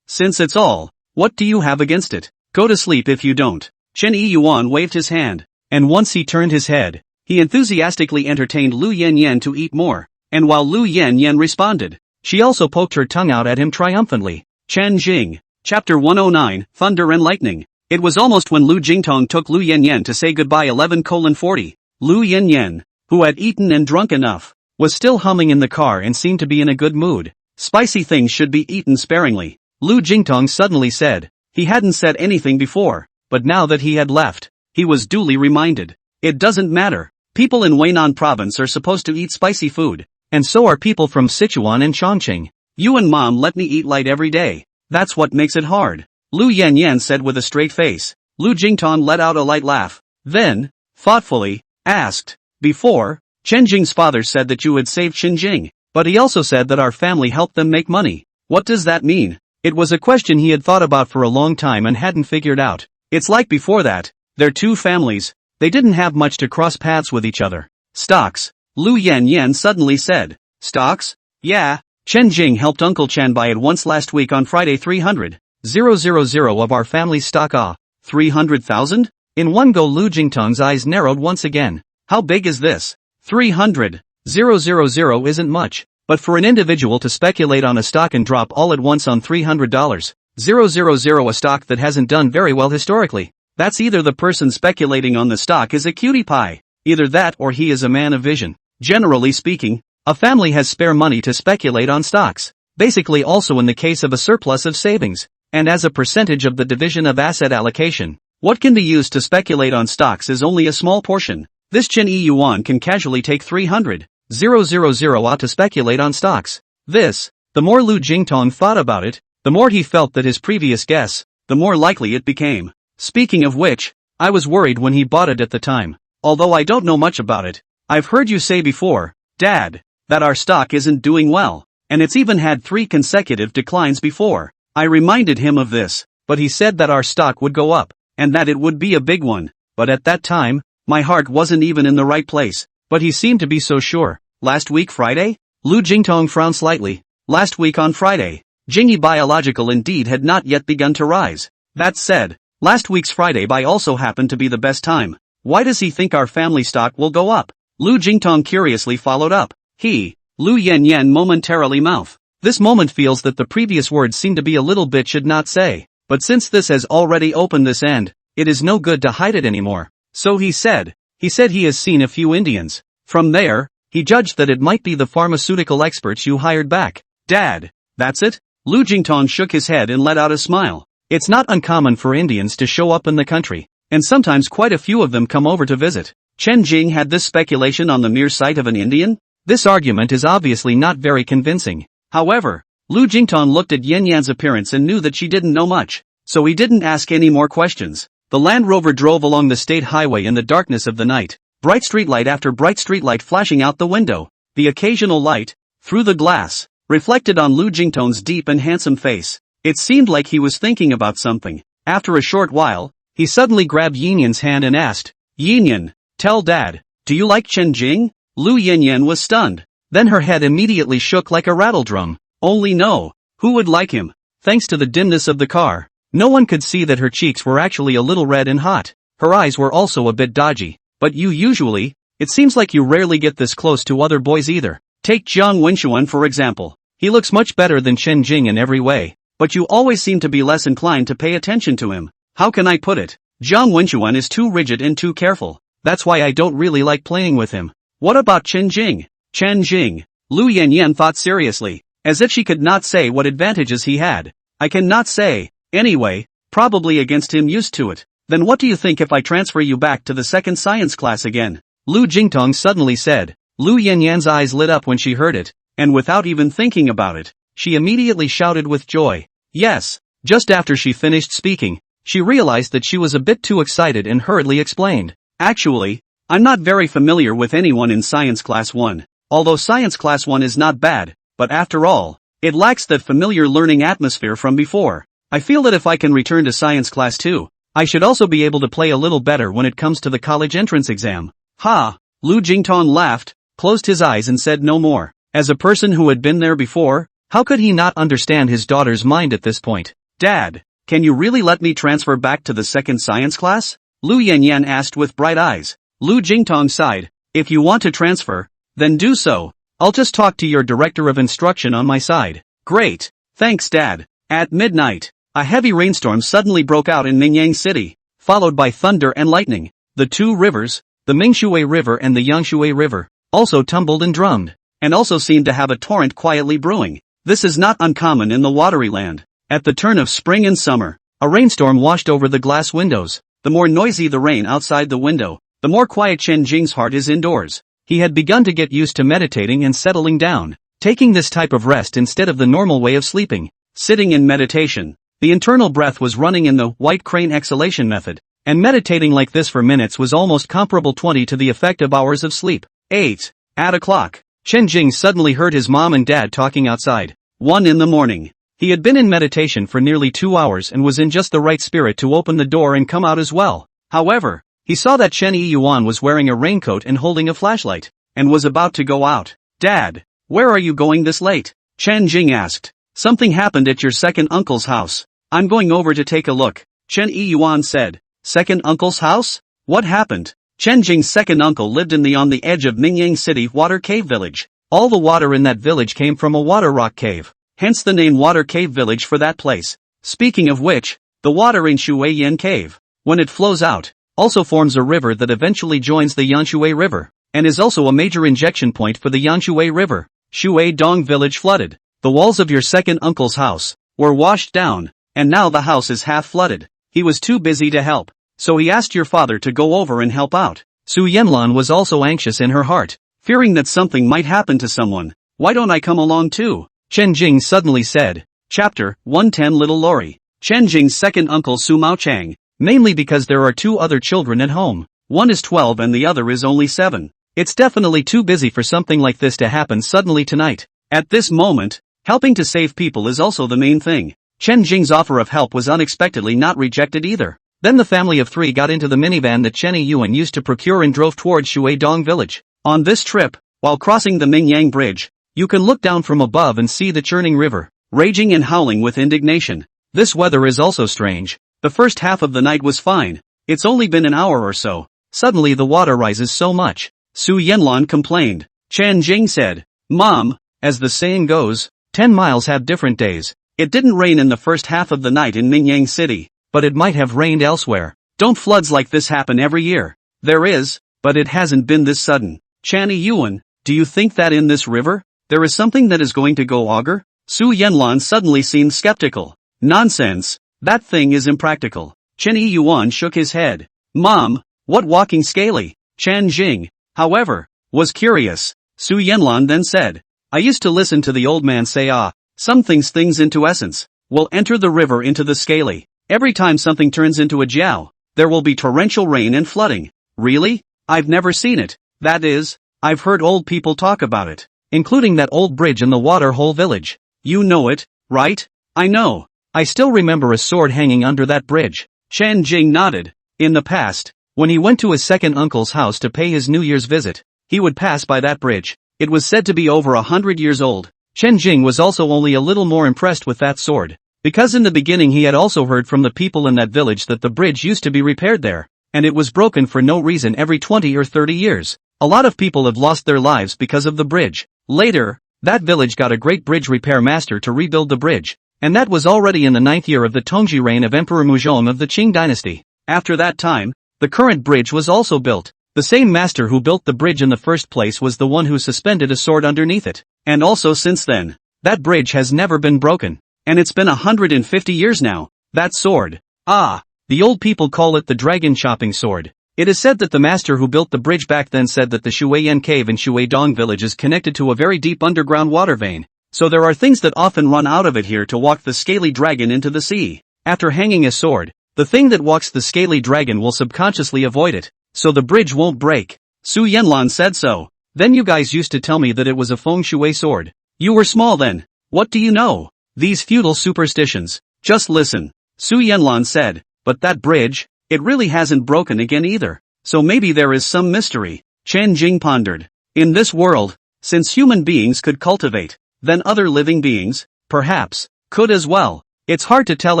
Since it's all, what do you have against it? Go to sleep if you don't. Chen Yuan waved his hand, and once he turned his head, he enthusiastically entertained Lu Yanyan to eat more, and while Lu Yanyan responded, she also poked her tongue out at him triumphantly. Chen Jing. Chapter 109, Thunder and Lightning. It was almost when Lu Jingtong took Lu Yanyan to say goodbye 11:40. Lu Yanyan, who had eaten and drunk enough, was still humming in the car and seemed to be in a good mood. Spicy things should be eaten sparingly, Lu Jingtong suddenly said. He hadn't said anything before, but now that he had left, he was duly reminded. It doesn't matter. People in Weinan province are supposed to eat spicy food, and so are people from Sichuan and Chongqing. You and Mom let me eat light every day. That's what makes it hard, Lu Yanyan said with a straight face. Lu Jingtong let out a light laugh. Then, thoughtfully, asked, before, Chen Jing's father said that you had saved Chen Jing, but he also said that our family helped them make money. What does that mean? It was a question he had thought about for a long time and hadn't figured out. It's like before that, their two families, they didn't have much to cross paths with each other. Stocks, Lu Yanyan suddenly said. Stocks? Yeah. Chen Jing helped Uncle Chen buy it once last week on Friday. 300,000 of our family's stock. 300,000? In one go Lu Jingtong's eyes narrowed once again. How big is this? 300,000 isn't much, but for an individual to speculate on a stock and drop all at once on $300,000, a stock that hasn't done very well historically, that's either the person speculating on the stock is a cutie pie, either that or he is a man of vision. Generally speaking, a family has spare money to speculate on stocks, basically also in the case of a surplus of savings, and as a percentage of the division of asset allocation, what can be used to speculate on stocks is only a small portion. This Chen Yuan can casually take 300,000 to speculate on stocks. The more Lu Jingtong thought about it, the more he felt that his previous guess, the more likely it became. Speaking of which, I was worried when he bought it at the time. Although I don't know much about it. I've heard you say before, Dad, that our stock isn't doing well, and it's even had 3 consecutive declines before. I reminded him of this, but he said that our stock would go up, and that it would be a big one. But at that time, my heart wasn't even in the right place. But he seemed to be so sure. Last week Friday? Lu Jingtong frowned slightly. Last week on Friday, Jingyi Biological indeed had not yet begun to rise. That said, last week's Friday buy also happened to be the best time. Why does he think our family stock will go up? Lu Jingtong curiously followed up. Lu Yanyan momentarily mouth. This moment feels that the previous words seem to be a little bit should not say. But since this has already opened this end, it is no good to hide it anymore. So he said he has seen a few Indians. From there, he judged that it might be the pharmaceutical experts you hired back. Dad, that's it? Lu Jingtong shook his head and let out a smile. It's not uncommon for Indians to show up in the country, and sometimes quite a few of them come over to visit. Chen Jing had this speculation on the mere sight of an Indian? This argument is obviously not very convincing. However, Lu Jingtong looked at Yin Yan's appearance and knew that she didn't know much, so he didn't ask any more questions. The Land Rover drove along the state highway in the darkness of the night, bright streetlight after bright streetlight flashing out the window. The occasional light, through the glass, reflected on Lu Jingtong's deep and handsome face. It seemed like he was thinking about something. After a short while, he suddenly grabbed Yin Yan's hand and asked, Yin Yan, tell Dad, do you like Chen Jing? Lu Yanyan was stunned. Then her head immediately shook like a rattledrum. Only no. Who would like him? Thanks to the dimness of the car, no one could see that her cheeks were actually a little red and hot. Her eyes were also a bit dodgy. But it seems like you rarely get this close to other boys either. Take Jiang Wenxuan for example. He looks much better than Chen Jing in every way, but you always seem to be less inclined to pay attention to him. How can I put it? Jiang Wenxuan is too rigid and too careful. That's why I don't really like playing with him. What about Chen Jing? Chen Jing. Lu Yanyan thought seriously, as if she could not say what advantages he had. I cannot say. Anyway, probably against him used to it. Then what do you think if I transfer you back to the second science class again? Lu Jingtong suddenly said. Lu Yanyan's eyes lit up when she heard it, and without even thinking about it, she immediately shouted with joy. Yes. Just after she finished speaking, she realized that she was a bit too excited and hurriedly explained. Actually, I'm not very familiar with anyone in Science Class 1, although Science Class 1 is not bad, but after all, it lacks that familiar learning atmosphere from before. I feel that if I can return to Science Class 2, I should also be able to play a little better when it comes to the college entrance exam. Ha! Lu Jingtong laughed, closed his eyes and said no more. As a person who had been there before, how could he not understand his daughter's mind at this point? Dad, can you really let me transfer back to the second science class? Lu Yanyan asked with bright eyes. Lu Jingtong sighed. If you want to transfer, then do so. I'll just talk to your director of instruction on my side. Great. Thanks, Dad. At midnight, a heavy rainstorm suddenly broke out in Mingyang City, followed by thunder and lightning. The two rivers, the Mingshui River and the Yangshui River, also tumbled and drummed, and also seemed to have a torrent quietly brewing. This is not uncommon in the watery land. At the turn of spring and summer, a rainstorm washed over the glass windows. The more noisy the rain outside the window, the more quiet Chen Jing's heart is indoors. He had begun to get used to meditating and settling down, taking this type of rest instead of the normal way of sleeping. Sitting in meditation, the internal breath was running in the white crane exhalation method, and meditating like this for minutes was almost comparable 20 to the effect of hours of sleep. 8. At o'clock, Chen Jing suddenly heard his mom and dad talking outside. 1 in the morning. He had been in meditation for nearly 2 hours and was in just the right spirit to open the door and come out as well. However, he saw that Chen Yuan was wearing a raincoat and holding a flashlight, and was about to go out. Dad, where are you going this late? Chen Jing asked. Something happened at your second uncle's house. I'm going over to take a look, Chen Yuan said. Second uncle's house? What happened? Chen Jing's second uncle lived on the edge of Mingyang City Water Cave Village. All the water in that village came from a water rock cave, hence the name Water Cave Village for that place. Speaking of which, the water in Shuiyan Cave, when it flows out, also forms a river that eventually joins the Yanshui River, and is also a major injection point for the Yanshui River. Shui Dong Village flooded. The walls of your second uncle's house were washed down, and now the house is half flooded. He was too busy to help, so he asked your father to go over and help out. Su Yanlan was also anxious in her heart, fearing that something might happen to someone. Why don't I come along too? Chen Jing suddenly said. Chapter 110 Little Lori. Chen Jing's second uncle Su Mao Chang, mainly because there are two other children at home. One is 12 and the other is only 7. It's definitely too busy for something like this to happen suddenly tonight. At this moment, helping to save people is also the main thing. Chen Jing's offer of help was unexpectedly not rejected either. Then the family of 3 got into the minivan that Chen Yuan used to procure and drove towards Shuidong village. On this trip, while crossing the Mingyang Bridge, you can look down from above and see the churning river, raging and howling with indignation. This weather is also strange. The first half of the night was fine. It's only been an hour or so. Suddenly the water rises so much. Su Yanlan complained. Chen Jing said, "Mom, as the saying goes, 10 miles have different days. It didn't rain in the first half of the night in Mingyang City, but it might have rained elsewhere. Don't floods like this happen every year?" "There is, but it hasn't been this sudden." "Chen Yuan, do you think that in this river, there is something that is going to go auger?" Su Yanlan suddenly seemed skeptical. "Nonsense, that thing is impractical." Chen Yuan shook his head. "Mom, what walking scaly?" Chen Jing, however, was curious. Su Yanlan then said, "I used to listen to the old man say some things into essence, will enter the river into the scaly. Every time something turns into a jiao, there will be torrential rain and flooding." "Really? I've never seen it." "That is, I've heard old people talk about it, including that old bridge in the water hole village." "You know it, right?" "I know. I still remember a sword hanging under that bridge." Chen Jing nodded. In the past, when he went to his second uncle's house to pay his New Year's visit, he would pass by that bridge. It was said to be over 100 years old. Chen Jing was also only a little more impressed with that sword, because in the beginning he had also heard from the people in that village that the bridge used to be repaired there, and it was broken for no reason every 20 or 30 years. A lot of people have lost their lives because of the bridge. Later, that village got a great bridge repair master to rebuild the bridge, and that was already in the 9th year of the Tongji reign of Emperor Muzhong of the Qing dynasty. After that time, the current bridge was also built. The same master who built the bridge in the first place was the one who suspended a sword underneath it. And also since then, that bridge has never been broken. And it's been 150 years now. That sword. The old people call it the dragon chopping sword. It is said that the master who built the bridge back then said that the Shuiyan cave in Shuidong village is connected to a very deep underground water vein. So there are things that often run out of it here to walk the scaly dragon into the sea. After hanging a sword, the thing that walks the scaly dragon will subconsciously avoid it, so the bridge won't break. Su Yanlan said so. "Then you guys used to tell me that it was a feng shui sword. You were small then. What do you know? These feudal superstitions. Just listen." Su Yanlan said, "But that bridge, it really hasn't broken again either. So maybe there is some mystery." Chen Jing pondered. In this world, since human beings could cultivate, then other living beings, perhaps, could as well. It's hard to tell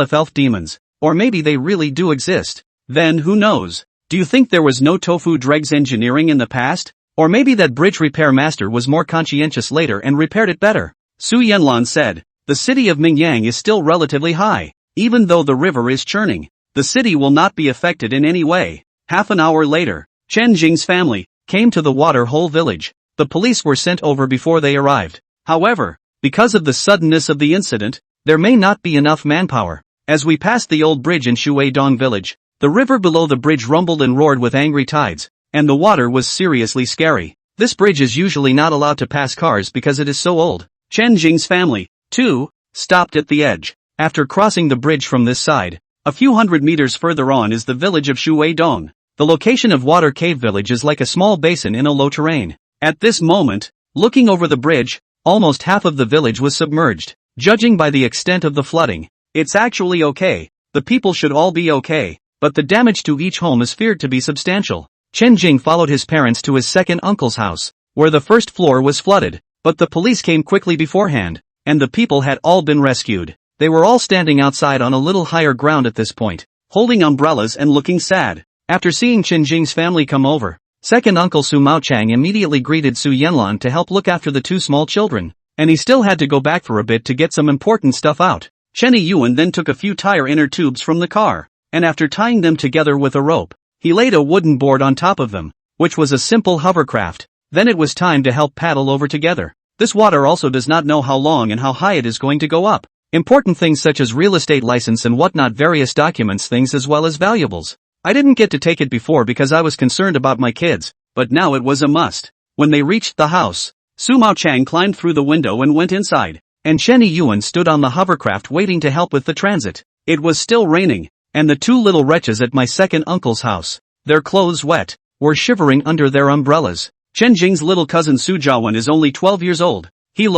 if elf demons, or maybe they really do exist. Then who knows? Do you think there was no tofu dregs engineering in the past? Or maybe that bridge repair master was more conscientious later and repaired it better? Su Yanlan said, "The city of Mingyang is still relatively high. Even though the river is churning, the city will not be affected in any way." Half an hour later, Chen Jing's family came to the water hole village. The police were sent over before they arrived. However, because of the suddenness of the incident, there may not be enough manpower. As we passed the old bridge in Shuidong village, the river below the bridge rumbled and roared with angry tides, and the water was seriously scary. This bridge is usually not allowed to pass cars because it is so old. Chen Jing's family, too, stopped at the edge. After crossing the bridge from this side, a few hundred meters further on is the village of Shuidong. The location of Water Cave Village is like a small basin in a low terrain. At this moment, looking over the bridge, almost half of the village was submerged. Judging by the extent of the flooding, it's actually okay. The people should all be okay, but the damage to each home is feared to be substantial. Chen Jing followed his parents to his second uncle's house, where the first floor was flooded, but the police came quickly beforehand, and the people had all been rescued. They were all standing outside on a little higher ground at this point, holding umbrellas and looking sad. After seeing Chen Jing's family come over, second uncle Su Maochang immediately greeted Su Yanlan to help look after the two small children, and he still had to go back for a bit to get some important stuff out. Chen Yuan then took a few tire inner tubes from the car, and after tying them together with a rope, he laid a wooden board on top of them, which was a simple hovercraft. Then it was time to help paddle over together. This water also does not know how long and how high it is going to go up. Important things such as real estate license and whatnot, various documents things as well as valuables. I didn't get to take it before because I was concerned about my kids, but now it was a must. When they reached the house, Su Maochang climbed through the window and went inside, and Chen Yuan stood on the hovercraft waiting to help with the transit. It was still raining, And the two little wretches at my second uncle's house, their clothes wet, were shivering under their umbrellas. Chen Jing's little cousin Su Jiawen is only 12 years old. He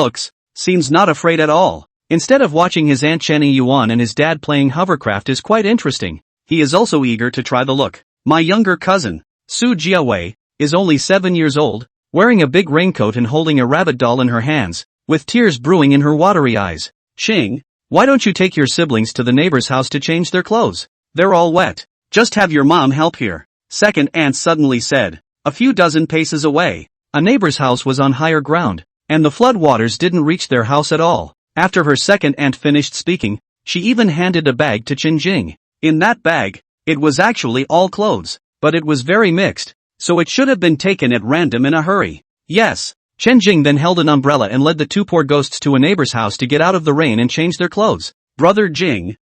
seems not afraid at all. Instead of watching his aunt Channing Yuan and his dad playing hovercraft is quite interesting. He is also eager to try the look. My younger cousin, Su Jiawei, is only 7 years old, wearing a big raincoat and holding a rabbit doll in her hands, with tears brewing in her watery eyes. Ching, why don't you take your siblings to the neighbor's house to change their clothes? They're all wet. Just have your mom help here. Second aunt suddenly said. A few dozen paces away, a neighbor's house was on higher ground, and the flood waters didn't reach their house at all. After her second aunt finished speaking, she even handed a bag to Chen Jing. In that bag, it was actually all clothes, but it was very mixed, so it should have been taken at random in a hurry. Yes. Chen Jing then held an umbrella and led the two poor ghosts to a neighbor's house to get out of the rain and change their clothes. Brother Jing,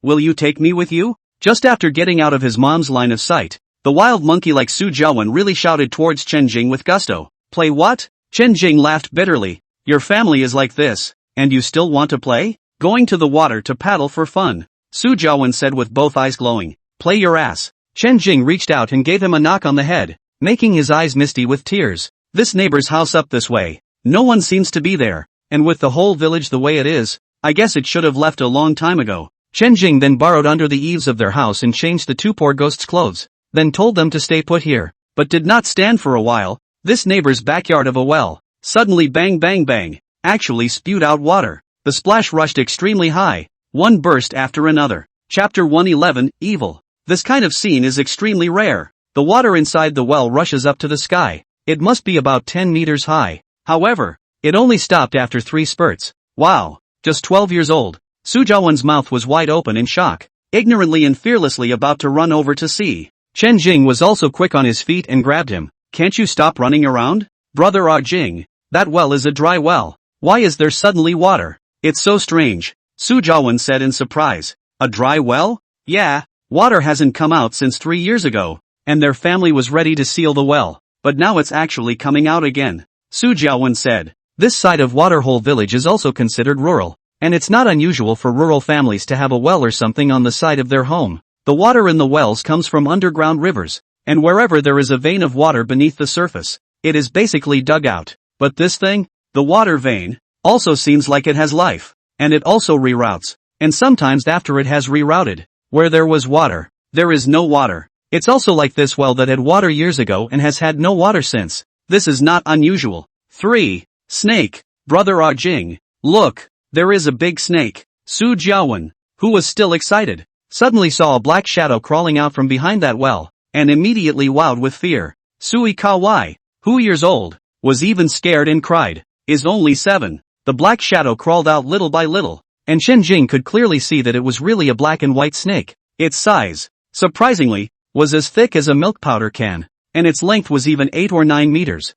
will you take me with you? Just after getting out of his mom's line of sight, the wild monkey like Su Jiawen really shouted towards Chen Jing with gusto. Play what? Chen Jing laughed bitterly. Your family is like this, and you still want to play? Going to the water to paddle for fun, Su Jiawen said with both eyes glowing. Play your ass. Chen Jing reached out and gave him a knock on the head, making his eyes misty with tears. This neighbor's house up this way. No one seems to be there, and with the whole village the way it is, I guess it should have left a long time ago. Chen Jing then burrowed under the eaves of their house and changed the two poor ghosts' clothes, then told them to stay put here, but did not stand for a while. This neighbor's backyard of a well, suddenly bang bang bang, actually spewed out water. The splash rushed extremely high, one burst after another. Chapter 111, Evil. This kind of scene is extremely rare. The water inside the well rushes up to the sky. It must be about 10 meters high. However, it only stopped after 3 spurts. Wow, just 12 years old. Su Jiawen's mouth was wide open in shock, ignorantly and fearlessly about to run over to see. Chen Jing was also quick on his feet and grabbed him. Can't you stop running around? Brother Jing, that well is a dry well. Why is there suddenly water? It's so strange, Su Jiawen said in surprise. A dry well? Yeah, water hasn't come out since 3 years ago, and their family was ready to seal the well, but now it's actually coming out again, Su Jiawen said. This side of Waterhole Village is also considered rural, and it's not unusual for rural families to have a well or something on the side of their home. The water in the wells comes from underground rivers, and wherever there is a vein of water beneath the surface, it is basically dug out. But this thing, the water vein, also seems like it has life, and it also reroutes, and sometimes after it has rerouted, where there was water, there is no water. It's also like this well that had water years ago and has had no water since. This is not unusual. 3. Snake. Brother Jing, look, there is a big snake. Su Jiawen, who was still excited, suddenly saw a black shadow crawling out from behind that well, and immediately wowed with fear. Sui Kawai, who years old, was even scared and cried, is only 7. The black shadow crawled out little by little, and Chen Jing could clearly see that it was really a black and white snake. Its size, surprisingly, was as thick as a milk powder can, and its length was even 8 or 9 meters.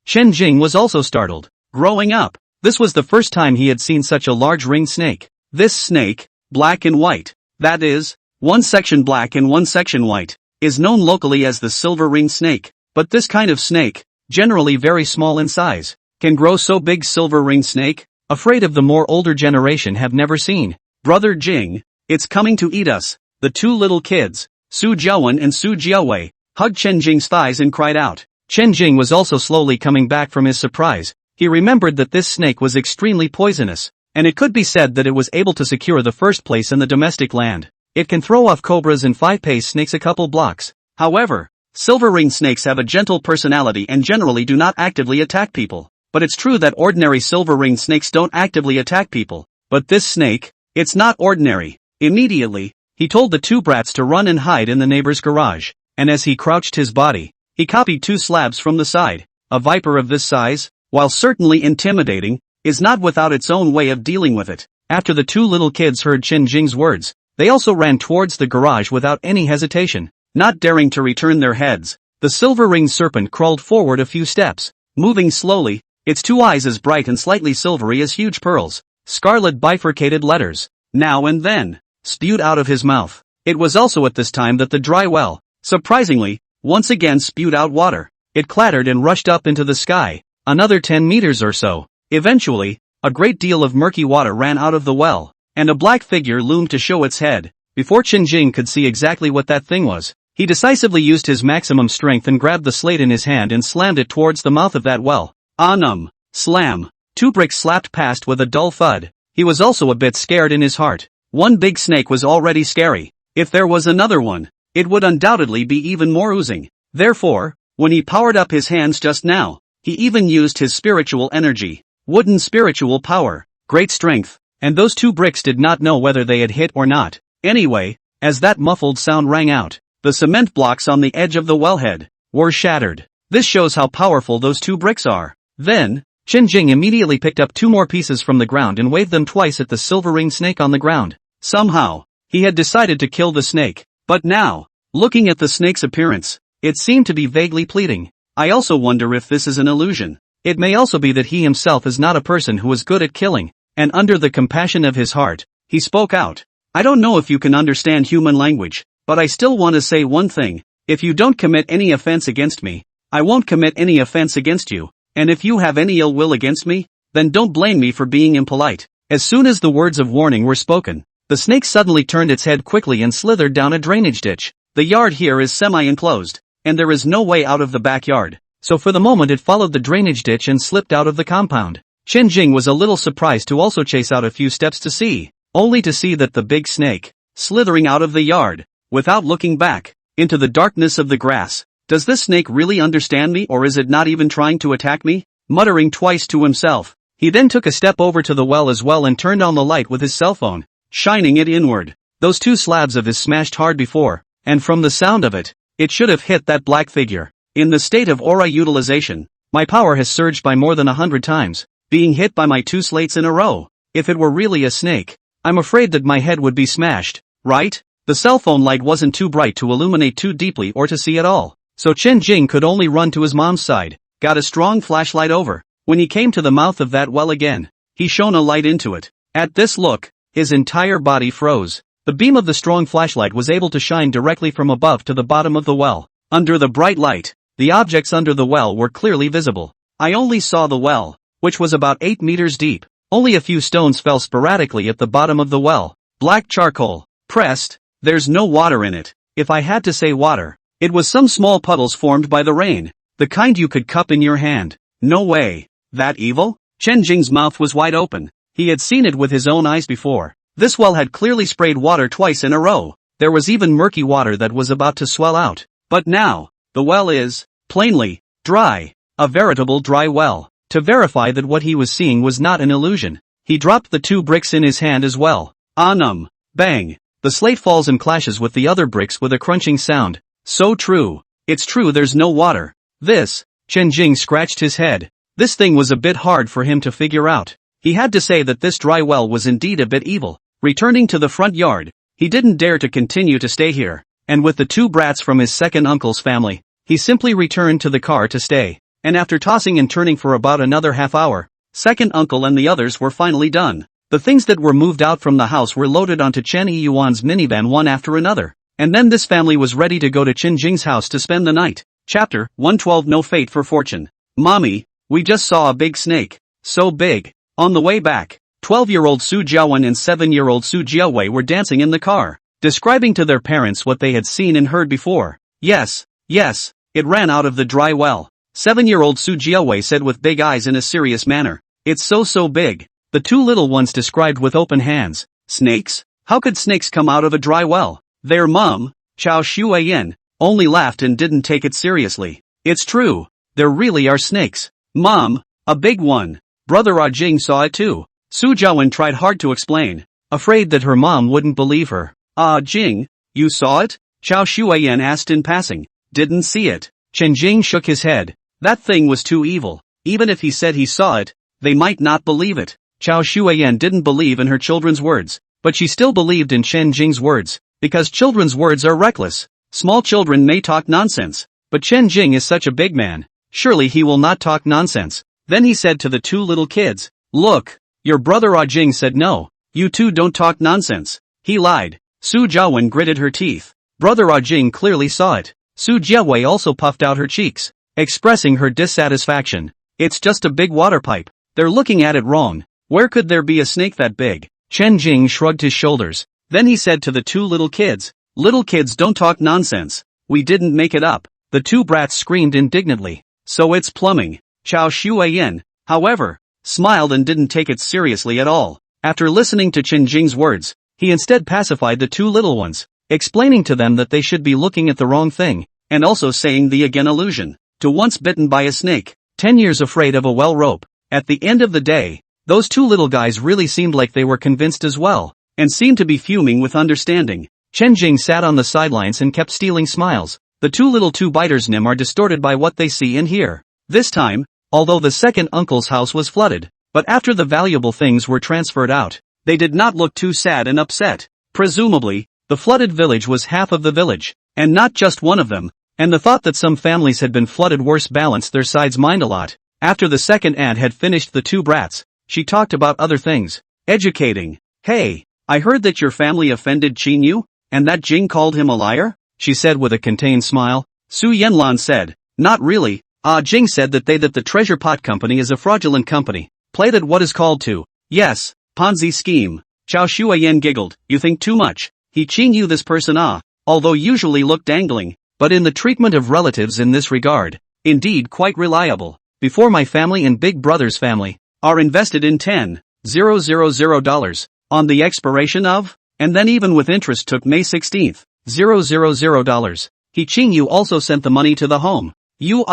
Chen Jing was also startled. Growing up, this was the first time he had seen such a large ringed snake. This snake, black and white, that is, one section black and one section white, is known locally as the silver ringed snake. But this kind of snake, generally very small in size, can grow so big. Silver ringed snake, afraid of the more older generation, have never seen. Brother Jing, it's coming to eat us. The two little kids, Su Jiawen and Su Jiawei, hugged Chen Jing's thighs and cried out. Chen Jing was also slowly coming back from his surprise. He remembered that this snake was extremely poisonous, and it could be said that it was able to secure the first place in the domestic land. It can throw off cobras and 5-pace snakes a couple blocks. However, silver-ringed snakes have a gentle personality and generally do not actively attack people. But it's true that ordinary silver-ringed snakes don't actively attack people. But this snake, it's not ordinary. Immediately, he told the two brats to run and hide in the neighbor's garage, and as he crouched his body, he copied 2 slabs from the side. A viper of this size, while certainly intimidating, is not without its own way of dealing with it. After the two little kids heard Chen Jing's words, they also ran towards the garage without any hesitation. Not daring to return their heads, the silver-ringed serpent crawled forward a few steps, moving slowly, its 2 eyes as bright and slightly silvery as huge pearls. Scarlet bifurcated letters, now and then, spewed out of his mouth. It was also at this time that the dry well, surprisingly, once again spewed out water. It clattered and rushed up into the sky, another 10 meters or so. Eventually, a great deal of murky water ran out of the well, and a black figure loomed to show its head. Before Chen Jing could see exactly what that thing was, he decisively used his maximum strength and grabbed the slate in his hand and slammed it towards the mouth of that well. Slam. 2 bricks slapped past with a dull thud. He was also a bit scared in his heart. One big snake was already scary. If there was another one, it would undoubtedly be even more oozing. Therefore, when he powered up his hands just now, he even used his spiritual energy. Wooden spiritual power. Great strength. And those 2 bricks did not know whether they had hit or not. Anyway, as that muffled sound rang out, the cement blocks on the edge of the wellhead were shattered. This shows how powerful those 2 bricks are. Then, Chen Jing immediately picked up 2 more pieces from the ground and waved them twice at the silver-ringed snake on the ground. Somehow, he had decided to kill the snake. But now, looking at the snake's appearance, it seemed to be vaguely pleading. I also wonder if this is an illusion. It may also be that he himself is not a person who is good at killing. And under the compassion of his heart, he spoke out. I don't know if you can understand human language, but I still want to say one thing. If you don't commit any offense against me, I won't commit any offense against you. And if you have any ill will against me, then don't blame me for being impolite. As soon as the words of warning were spoken, the snake suddenly turned its head quickly and slithered down a drainage ditch. The yard here is semi-enclosed, and there is no way out of the backyard. So for the moment it followed the drainage ditch and slipped out of the compound. Chen Jing was a little surprised to also chase out a few steps to see, only to see that the big snake, slithering out of the yard, without looking back, into the darkness of the grass. Does this snake really understand me, or is it not even trying to attack me? Muttering twice to himself, he then took a step over to the well as well and turned on the light with his cell phone, shining it inward. Those 2 slabs of his smashed hard before, and from the sound of it, it should have hit that black figure. In the state of aura utilization, my power has surged by more than 100 times, being hit by my 2 slates in a row. If it were really a snake, I'm afraid that my head would be smashed, right? The cell phone light wasn't too bright to illuminate too deeply or to see at all. So Chen Jing could only run to his mom's side, got a strong flashlight over. When he came to the mouth of that well again, he shone a light into it. At this look, his entire body froze. The beam of the strong flashlight was able to shine directly from above to the bottom of the well. Under the bright light, the objects under the well were clearly visible. I only saw the well, which was about 8 meters deep. Only a few stones fell sporadically at the bottom of the well. Black charcoal, pressed, there's no water in it. If I had to say water, it was some small puddles formed by the rain, the kind you could cup in your hand. No way. That evil? Chen Jing's mouth was wide open. He had seen it with his own eyes before. This well had clearly sprayed water twice in a row. There was even murky water that was about to swell out. But now, the well is, plainly, dry. A veritable dry well. To verify that what he was seeing was not an illusion, he dropped the 2 bricks in his hand as well. Bang. The slate falls and clashes with the other bricks with a crunching sound. So true. It's true there's no water. This, Chen Jing scratched his head. This thing was a bit hard for him to figure out. He had to say that this dry well was indeed a bit evil. Returning to the front yard, he didn't dare to continue to stay here, and with the 2 brats from his second uncle's family, he simply returned to the car to stay. And after tossing and turning for about another half hour, second uncle and the others were finally done. The things that were moved out from the house were loaded onto Chen Yuan's minivan one after another. And then this family was ready to go to Chen Jing's house to spend the night. Chapter 112. No fate for fortune. Mommy, we just saw a big snake. So big. On the way back, 12-year-old Su Jiawen and 7-year-old Su Jiawei were dancing in the car, describing to their parents what they had seen and heard before. Yes, it ran out of the dry well. 7-year-old Su Jiawei said with big eyes in a serious manner. It's so big. The 2 little ones described with open hands. Snakes? How could snakes come out of a dry well? Their mom, Chao Shuiyan, only laughed and didn't take it seriously. It's true. There really are snakes. Mom, a big one. Brother Jing saw it too. Su Jiawen tried hard to explain, afraid that her mom wouldn't believe her. Jing, you saw it? Chao Shuiyan asked in passing. Didn't see it. Chen Jing shook his head. That thing was too evil. Even if he said he saw it, they might not believe it. Chao Shuiyan didn't believe in her children's words, but she still believed in Chen Jing's words, because children's words are reckless. Small children may talk nonsense, but Chen Jing is such a big man. Surely he will not talk nonsense. Then he said to the 2 little kids, look, your brother Jing said no, you 2 don't talk nonsense. He lied. Su Jiawen gritted her teeth. Brother Jing clearly saw it. Su Jiawei also puffed out her cheeks, expressing her dissatisfaction. It's just a big water pipe. They're looking at it wrong. Where could there be a snake that big? Chen Jing shrugged his shoulders. Then he said to the two little kids, "Little kids, don't talk nonsense. We didn't make it up." The two brats screamed indignantly. "So it's plumbing." Chao Shuiyan, however, smiled and didn't take it seriously at all. After listening to Chen Jing's words, he instead pacified the two little ones, explaining to them that they should be looking at the wrong thing, and also saying the again allusion to once bitten by a snake, 10 years afraid of a well rope. At the end of the day, those two little guys really seemed like they were convinced as well, and seemed to be fuming with understanding. Chen Jing sat on the sidelines and kept stealing smiles. The two little two-biters Nim are distorted by what they see and hear. This time, although the second uncle's house was flooded, but after the valuable things were transferred out, they did not look too sad and upset. Presumably, the flooded village was half of the village, and not just one of them, and the thought that some families had been flooded worse balanced their side's mind a lot. After the second aunt had finished the two brats, she talked about other things, educating. "Hey, I heard that your family offended Qin Yu, and that Jing called him a liar?" she said with a contained smile. Su Yanlan said, "Not really. Jing said that the treasure pot company is a fraudulent company, played at what is called to, yes, Ponzi scheme." Chao Shuiyan giggled. "You think too much. He Qin Yu this person although usually looked dangling, but in the treatment of relatives in this regard, indeed quite reliable. Before my family and Big Brother's family are invested in $10,000 on the expiration of, and then even with interest took May 16th, $000. He Qin Yu also sent the money to the home. You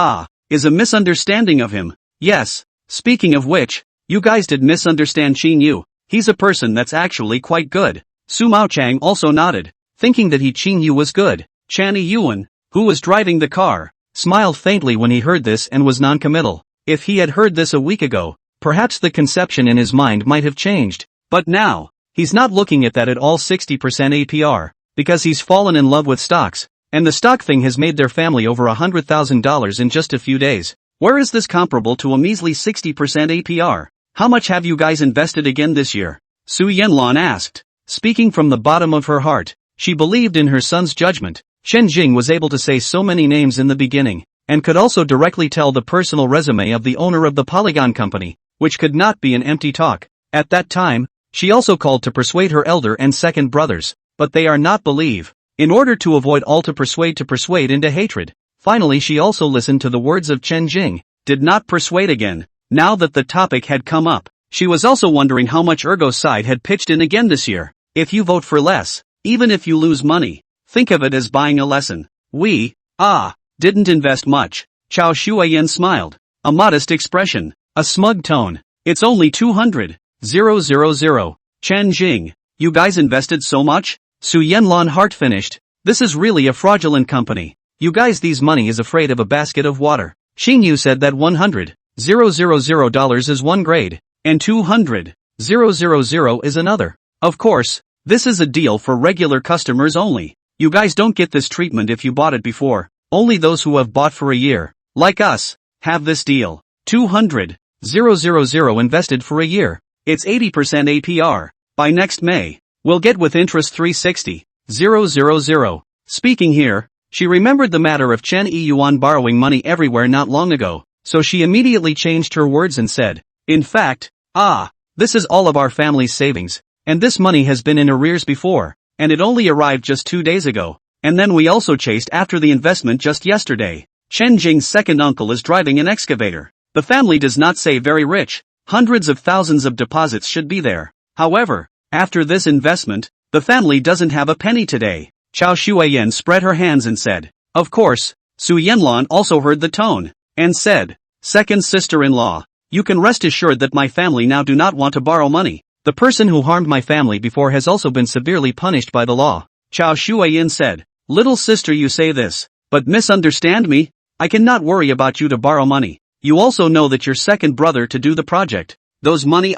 is a misunderstanding of him. Yes, speaking of which, you guys did misunderstand Qin Yu. He's a person that's actually quite good." Su Maochang also nodded, thinking that he Qin Yu was good. Channy Yuan, who was driving the car, smiled faintly when he heard this and was non-committal. If he had heard this a week ago, perhaps the conception in his mind might have changed. But now, he's not looking at that at all. 60% APR, because he's fallen in love with stocks, and the stock thing has made their family over $100,000 in just a few days. Where is this comparable to a measly 60% APR? How much have you guys invested again this year? Su Yanlan asked. Speaking from the bottom of her heart, she believed in her son's judgment. Shen Jing was able to say so many names in the beginning, and could also directly tell the personal resume of the owner of the Polygon company, which could not be an empty talk. At that time, she also called to persuade her elder and second brothers, but they are not believe. In order to avoid all to persuade into hatred. Finally she also listened to the words of Chen Jing, did not persuade again. Now that the topic had come up, she was also wondering how much Ergo's side had pitched in again this year. If you vote for less, even if you lose money, think of it as buying a lesson. We, didn't invest much. Chao Shuiyan smiled. A modest expression, a smug tone. It's only 200,000. Chen Jing, you guys invested so much? Su Yanlan heart finished. This is really a fraudulent company. You guys, these money is afraid of a basket of water. Xin Yu said that $100,000 is one grade, and $200,000 is another. Of course, this is a deal for regular customers only. You guys don't get this treatment if you bought it before. Only those who have bought for a year, like us, have this deal. $200,000 invested for a year. It's 80% APR. By next May, we'll get with interest 360,000. Speaking here, she remembered the matter of Chen Yuan borrowing money everywhere not long ago, so she immediately changed her words and said, in fact, this is all of our family's savings, and this money has been in arrears before, and it only arrived just 2 days ago, and then we also chased after the investment just yesterday. Chen Jing's second uncle is driving an excavator. The family does not say very rich, hundreds of thousands of deposits should be there. However, after this investment, the family doesn't have a penny today. Chao Shuiyan spread her hands and said, of course. Su Yanlan also heard the tone, and said, second sister-in-law, you can rest assured that my family now do not want to borrow money. The person who harmed my family before has also been severely punished by the law. Chao Shuiyan said, little sister, you say this, but misunderstand me. I cannot worry about you to borrow money. You also know that your second brother to do the project. Those money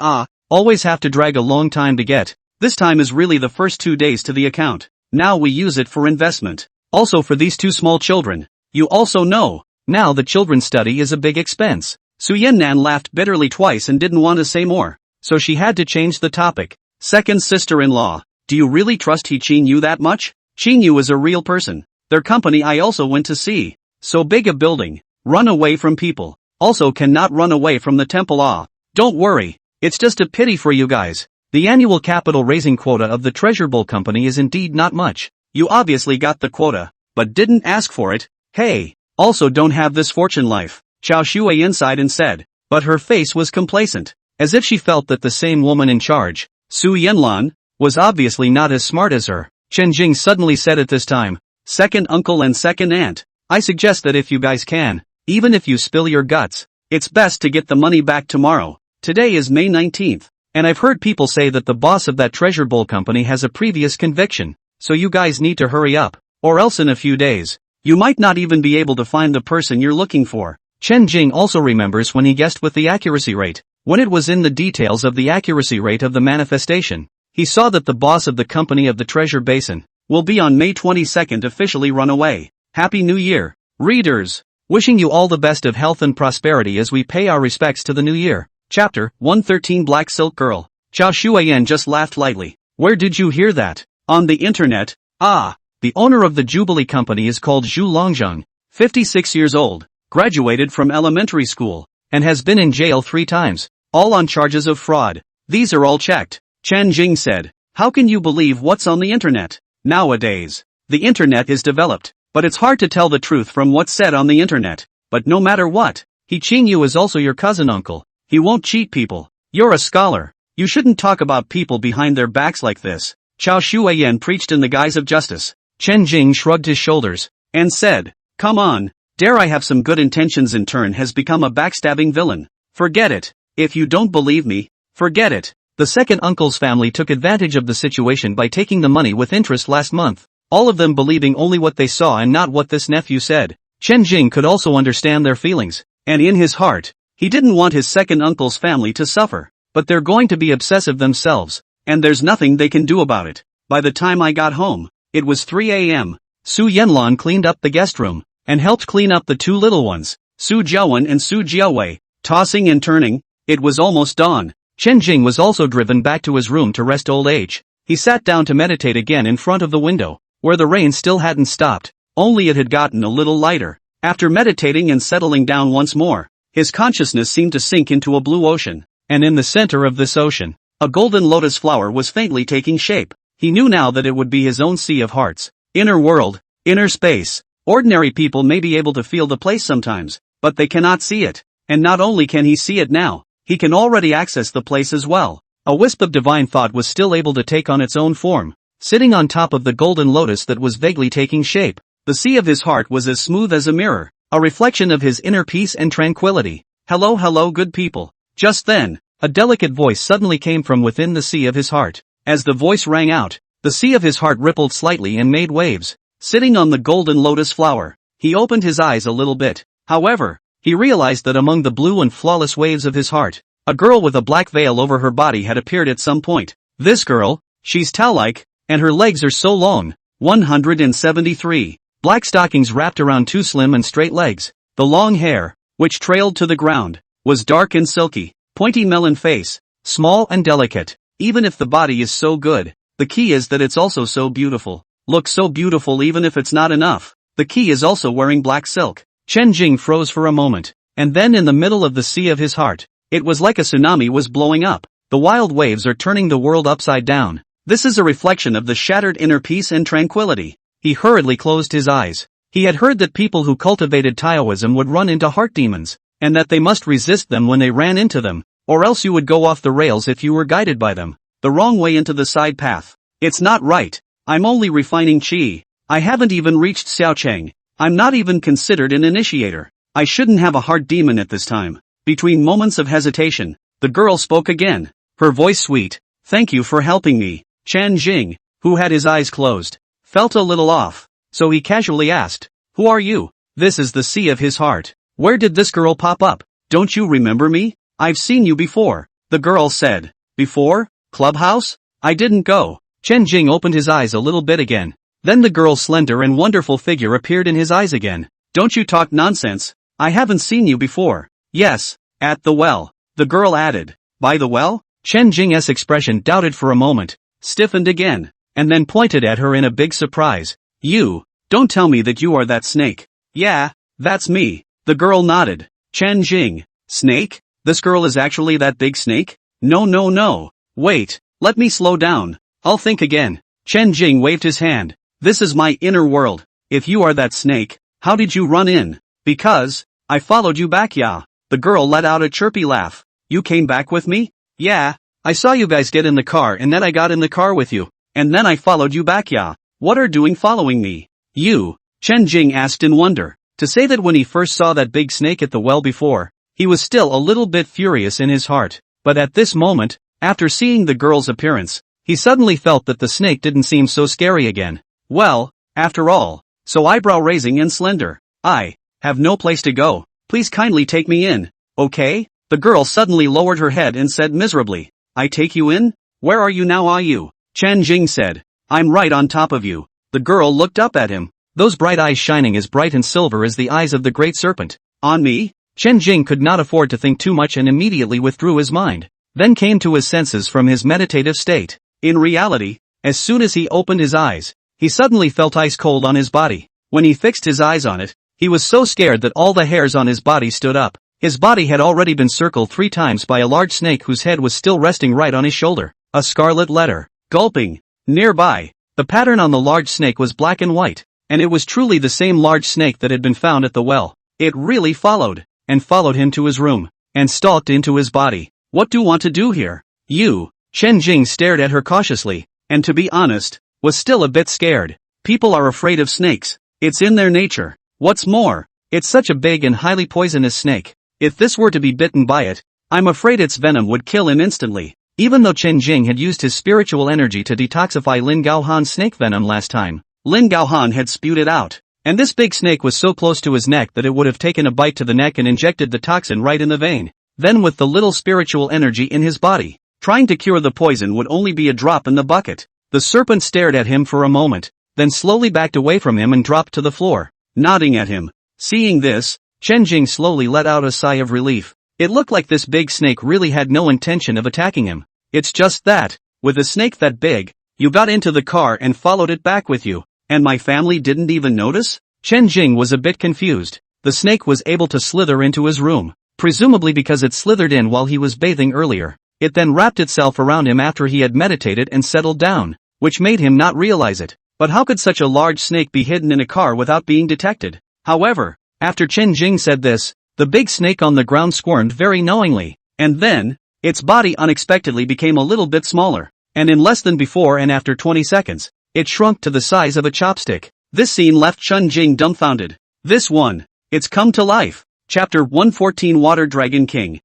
always have to drag a long time to get. This time is really the first 2 days to the account. Now we use it for investment. Also for these two small children. You also know, now the children's study is a big expense. Su Yannan laughed bitterly twice and didn't want to say more, so she had to change the topic. Second sister-in-law, do you really trust Qin Yu that much? Qin Yu is a real person. Their company I also went to see. So big a building, run away from people. Also cannot run away from the temple. Don't worry, it's just a pity for you guys. The annual capital raising quota of the Treasure Bowl Company is indeed not much. You obviously got the quota, but didn't ask for it. Hey, also don't have this fortune life, Chao Shui sighed and said, but her face was complacent, as if she felt that the same woman in charge, Su Yanlan, was obviously not as smart as her. Chen Jing suddenly said at this time, second uncle and second aunt, I suggest that if you guys can, even if you spill your guts, it's best to get the money back tomorrow. Today is May 19th, and I've heard people say that the boss of that Treasure Bowl Company has a previous conviction, so you guys need to hurry up, or else in a few days, you might not even be able to find the person you're looking for. Chen Jing also remembers when he guessed with the accuracy rate. When it was in the details of the accuracy rate of the manifestation, he saw that the boss of the company of the Treasure Basin will be on May 22nd officially run away. Happy New Year, readers! Wishing you all the best of health and prosperity as we pay our respects to the new year. Chapter 113 Black Silk Girl. Chao Shuiyan just laughed lightly. Where did you hear that? On the internet. Ah, the owner of the Jubilee Company is called Zhu Longzheng, 56 years old, graduated from elementary school, and has been in jail 3 times, all on charges of fraud. These are all checked, Chen Jing said. How can you believe what's on the internet? Nowadays, the internet is developed, but it's hard to tell the truth from what's said on the internet. But no matter what, He Qing Yu is also your cousin uncle. He won't cheat people. You're a scholar. You shouldn't talk about people behind their backs like this. Chao Shuiyan preached in the guise of justice. Chen Jing shrugged his shoulders and said, come on, dare I have some good intentions in turn has become a backstabbing villain. Forget it. If you don't believe me, forget it. The second uncle's family took advantage of the situation by taking the money with interest last month, all of them believing only what they saw and not what this nephew said. Chen Jing could also understand their feelings, and in his heart, he didn't want his second uncle's family to suffer, but they're going to be obsessive themselves, and there's nothing they can do about it. By the time I got home, it was 3 a.m. Su Yanlan cleaned up the guest room, and helped clean up the 2 little ones, Su Jiawen and Su Jiawei, tossing and turning. It was almost dawn. Chen Jing was also driven back to his room to rest old age. He sat down to meditate again in front of the window, where the rain still hadn't stopped, only it had gotten a little lighter. After meditating and settling down once more, his consciousness seemed to sink into a blue ocean, and in the center of this ocean, a golden lotus flower was faintly taking shape. He knew now that it would be his own sea of hearts, inner world, inner space. Ordinary people may be able to feel the place sometimes, but they cannot see it, and not only can he see it now, he can already access the place as well. A wisp of divine thought was still able to take on its own form, sitting on top of the golden lotus that was vaguely taking shape. The sea of his heart was as smooth as a mirror, a reflection of his inner peace and tranquility. Hello, hello, good people. Just then, a delicate voice suddenly came from within the sea of his heart. As the voice rang out, the sea of his heart rippled slightly and made waves. Sitting on the golden lotus flower, he opened his eyes a little bit. However, he realized that among the blue and flawless waves of his heart, a girl with a black veil over her body had appeared at some point. This girl, she's Tao-like, and her legs are so long. 173. Black stockings wrapped around 2 slim and straight legs. The long hair, which trailed to the ground, was dark and silky. Pointy melon face, small and delicate. Even if the body is so good, the key is that it's also so beautiful. Looks so beautiful even if it's not enough. The key is also wearing black silk. Chen Jing froze for a moment, and then in the middle of the sea of his heart, it was like a tsunami was blowing up. The wild waves are turning the world upside down. This is a reflection of the shattered inner peace and tranquility. He hurriedly closed his eyes. He had heard that people who cultivated Taoism would run into heart demons, and that they must resist them when they ran into them, or else you would go off the rails if you were guided by them. The wrong way into the side path. It's not right. I'm only refining qi. I haven't even reached Xiaocheng. I'm not even considered an initiator. I shouldn't have a heart demon at this time. Between moments of hesitation, the girl spoke again. Her voice sweet. Thank you for helping me. Chen Jing, who had his eyes closed, felt a little off, so he casually asked, who are you? This is the sea of his heart. Where did this girl pop up? Don't you remember me? I've seen you before. The girl said. Before? Clubhouse? I didn't go. Chen Jing opened his eyes a little bit again. Then the girl's slender and wonderful figure appeared in his eyes again. Don't you talk nonsense. I haven't seen you before. Yes, at the well. The girl added. By the well? Chen Jing's expression doubted for a moment, stiffened again, and then pointed at her in a big surprise. You, don't tell me that you are that snake. Yeah, that's me. The girl nodded. Chen Jing, snake? This girl is actually that big snake? No. Wait, Let me slow down. I'll think again. Chen Jing waved his hand. This is my inner world. If you are that snake, how did you run in? Because I followed you back, yeah. The girl let out a chirpy laugh. You came back with me? Yeah. I saw you guys get in the car and then I got in the car with you. And then I followed you back, yeah. What are doing following me? You? Chen Jing asked in wonder. To say that when he first saw that big snake at the well before, he was still a little bit furious in his heart. But at this moment, after seeing the girl's appearance, he suddenly felt that the snake didn't seem so scary again. Well, after all, so eyebrow-raising and slender. I have no place to go. Please kindly take me in, okay? The girl suddenly lowered her head and said miserably, I take you in? Where are you now, are you? Chen Jing said, I'm right on top of you. The girl looked up at him, those bright eyes shining as bright and silver as the eyes of the great serpent. On me? Chen Jing could not afford to think too much and immediately withdrew his mind, then came to his senses from his meditative state. In reality, as soon as he opened his eyes, he suddenly felt ice cold on his body. When he fixed his eyes on it, he was so scared that all the hairs on his body stood up. His body had already been circled 3 times by a large snake whose head was still resting right on his shoulder. A scarlet letter. Gulping. Nearby, the pattern on the large snake was black and white, and it was truly the same large snake that had been found at the well. It really followed him to his room, and stalked into his body. What do you want to do here? You? Chen Jing stared at her cautiously, and to be honest, was still a bit scared. People are afraid of snakes. It's in their nature. What's more, it's such a big and highly poisonous snake. If this were to be bitten by it, I'm afraid its venom would kill him instantly. Even though Chen Jing had used his spiritual energy to detoxify Lin Gaohan's snake venom last time, Lin Gaohan had spewed it out. And this big snake was so close to his neck that it would have taken a bite to the neck and injected the toxin right in the vein. Then with the little spiritual energy in his body, trying to cure the poison would only be a drop in the bucket. The serpent stared at him for a moment, then slowly backed away from him and dropped to the floor, nodding at him. Seeing this, Chen Jing slowly let out a sigh of relief. It looked like this big snake really had no intention of attacking him. It's just that, with a snake that big, you got into the car and followed it back with you, and my family didn't even notice? Chen Jing was a bit confused. The snake was able to slither into his room, presumably because it slithered in while he was bathing earlier. It then wrapped itself around him after he had meditated and settled down, which made him not realize it. But how could such a large snake be hidden in a car without being detected? However, after Chen Jing said this, the big snake on the ground squirmed very knowingly, and then, its body unexpectedly became a little bit smaller, and in less than before and after 20 seconds, it shrunk to the size of a chopstick. This scene left Chen Jing dumbfounded. This one, it's come to life. Chapter 114 Water Dragon King.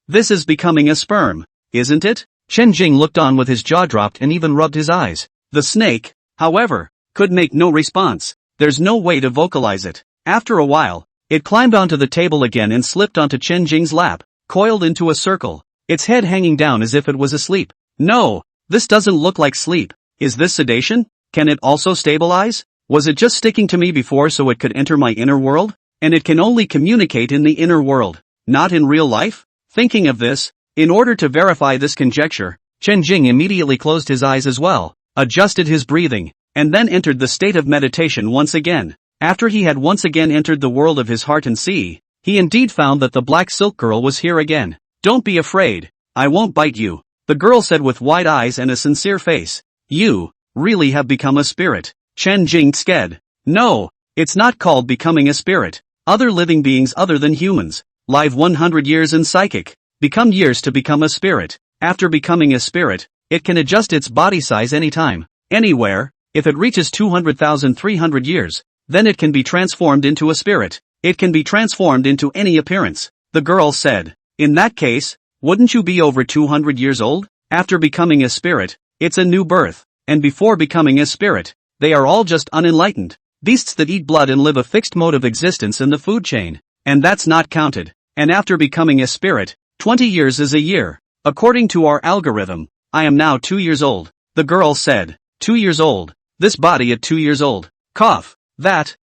This is becoming a sperm, isn't it? Chen Jing looked on with his jaw dropped and even rubbed his eyes. The snake, however, could make no response. There's no way to vocalize it. After a while, it climbed onto the table again and slipped onto Chen Jing's lap, coiled into a circle, its head hanging down as if it was asleep. No, this doesn't look like sleep. Is this sedation? Can it also stabilize? Was it just sticking to me before so it could enter my inner world? And it can only communicate in the inner world, not in real life? Thinking of this, in order to verify this conjecture, Chen Jing immediately closed his eyes as well, adjusted his breathing, and then entered the state of meditation once again. After he had once again entered the world of his heart and sea, he indeed found that the black silk girl was here again. Don't be afraid, I won't bite you, the girl said with wide eyes and a sincere face. You really have become a spirit. Chen Jing sked. No, it's not called becoming a spirit. Other living beings other than humans, live 100 years in psychic, become years to become a spirit. After becoming a spirit, it can adjust its body size anytime, anywhere. If it reaches 200,300 years, then it can be transformed into a spirit. It can be transformed into any appearance, the girl said. In that case, wouldn't you be over 200 years old? After becoming a spirit, it's a new birth, and before becoming a spirit, they are all just unenlightened beasts that eat blood and live a fixed mode of existence in the food chain, and that's not counted. And after becoming a spirit, 20 years is a year. According to our algorithm, I am now 2 years old, the girl said. 2 years old, this body at 2 years old. Cough.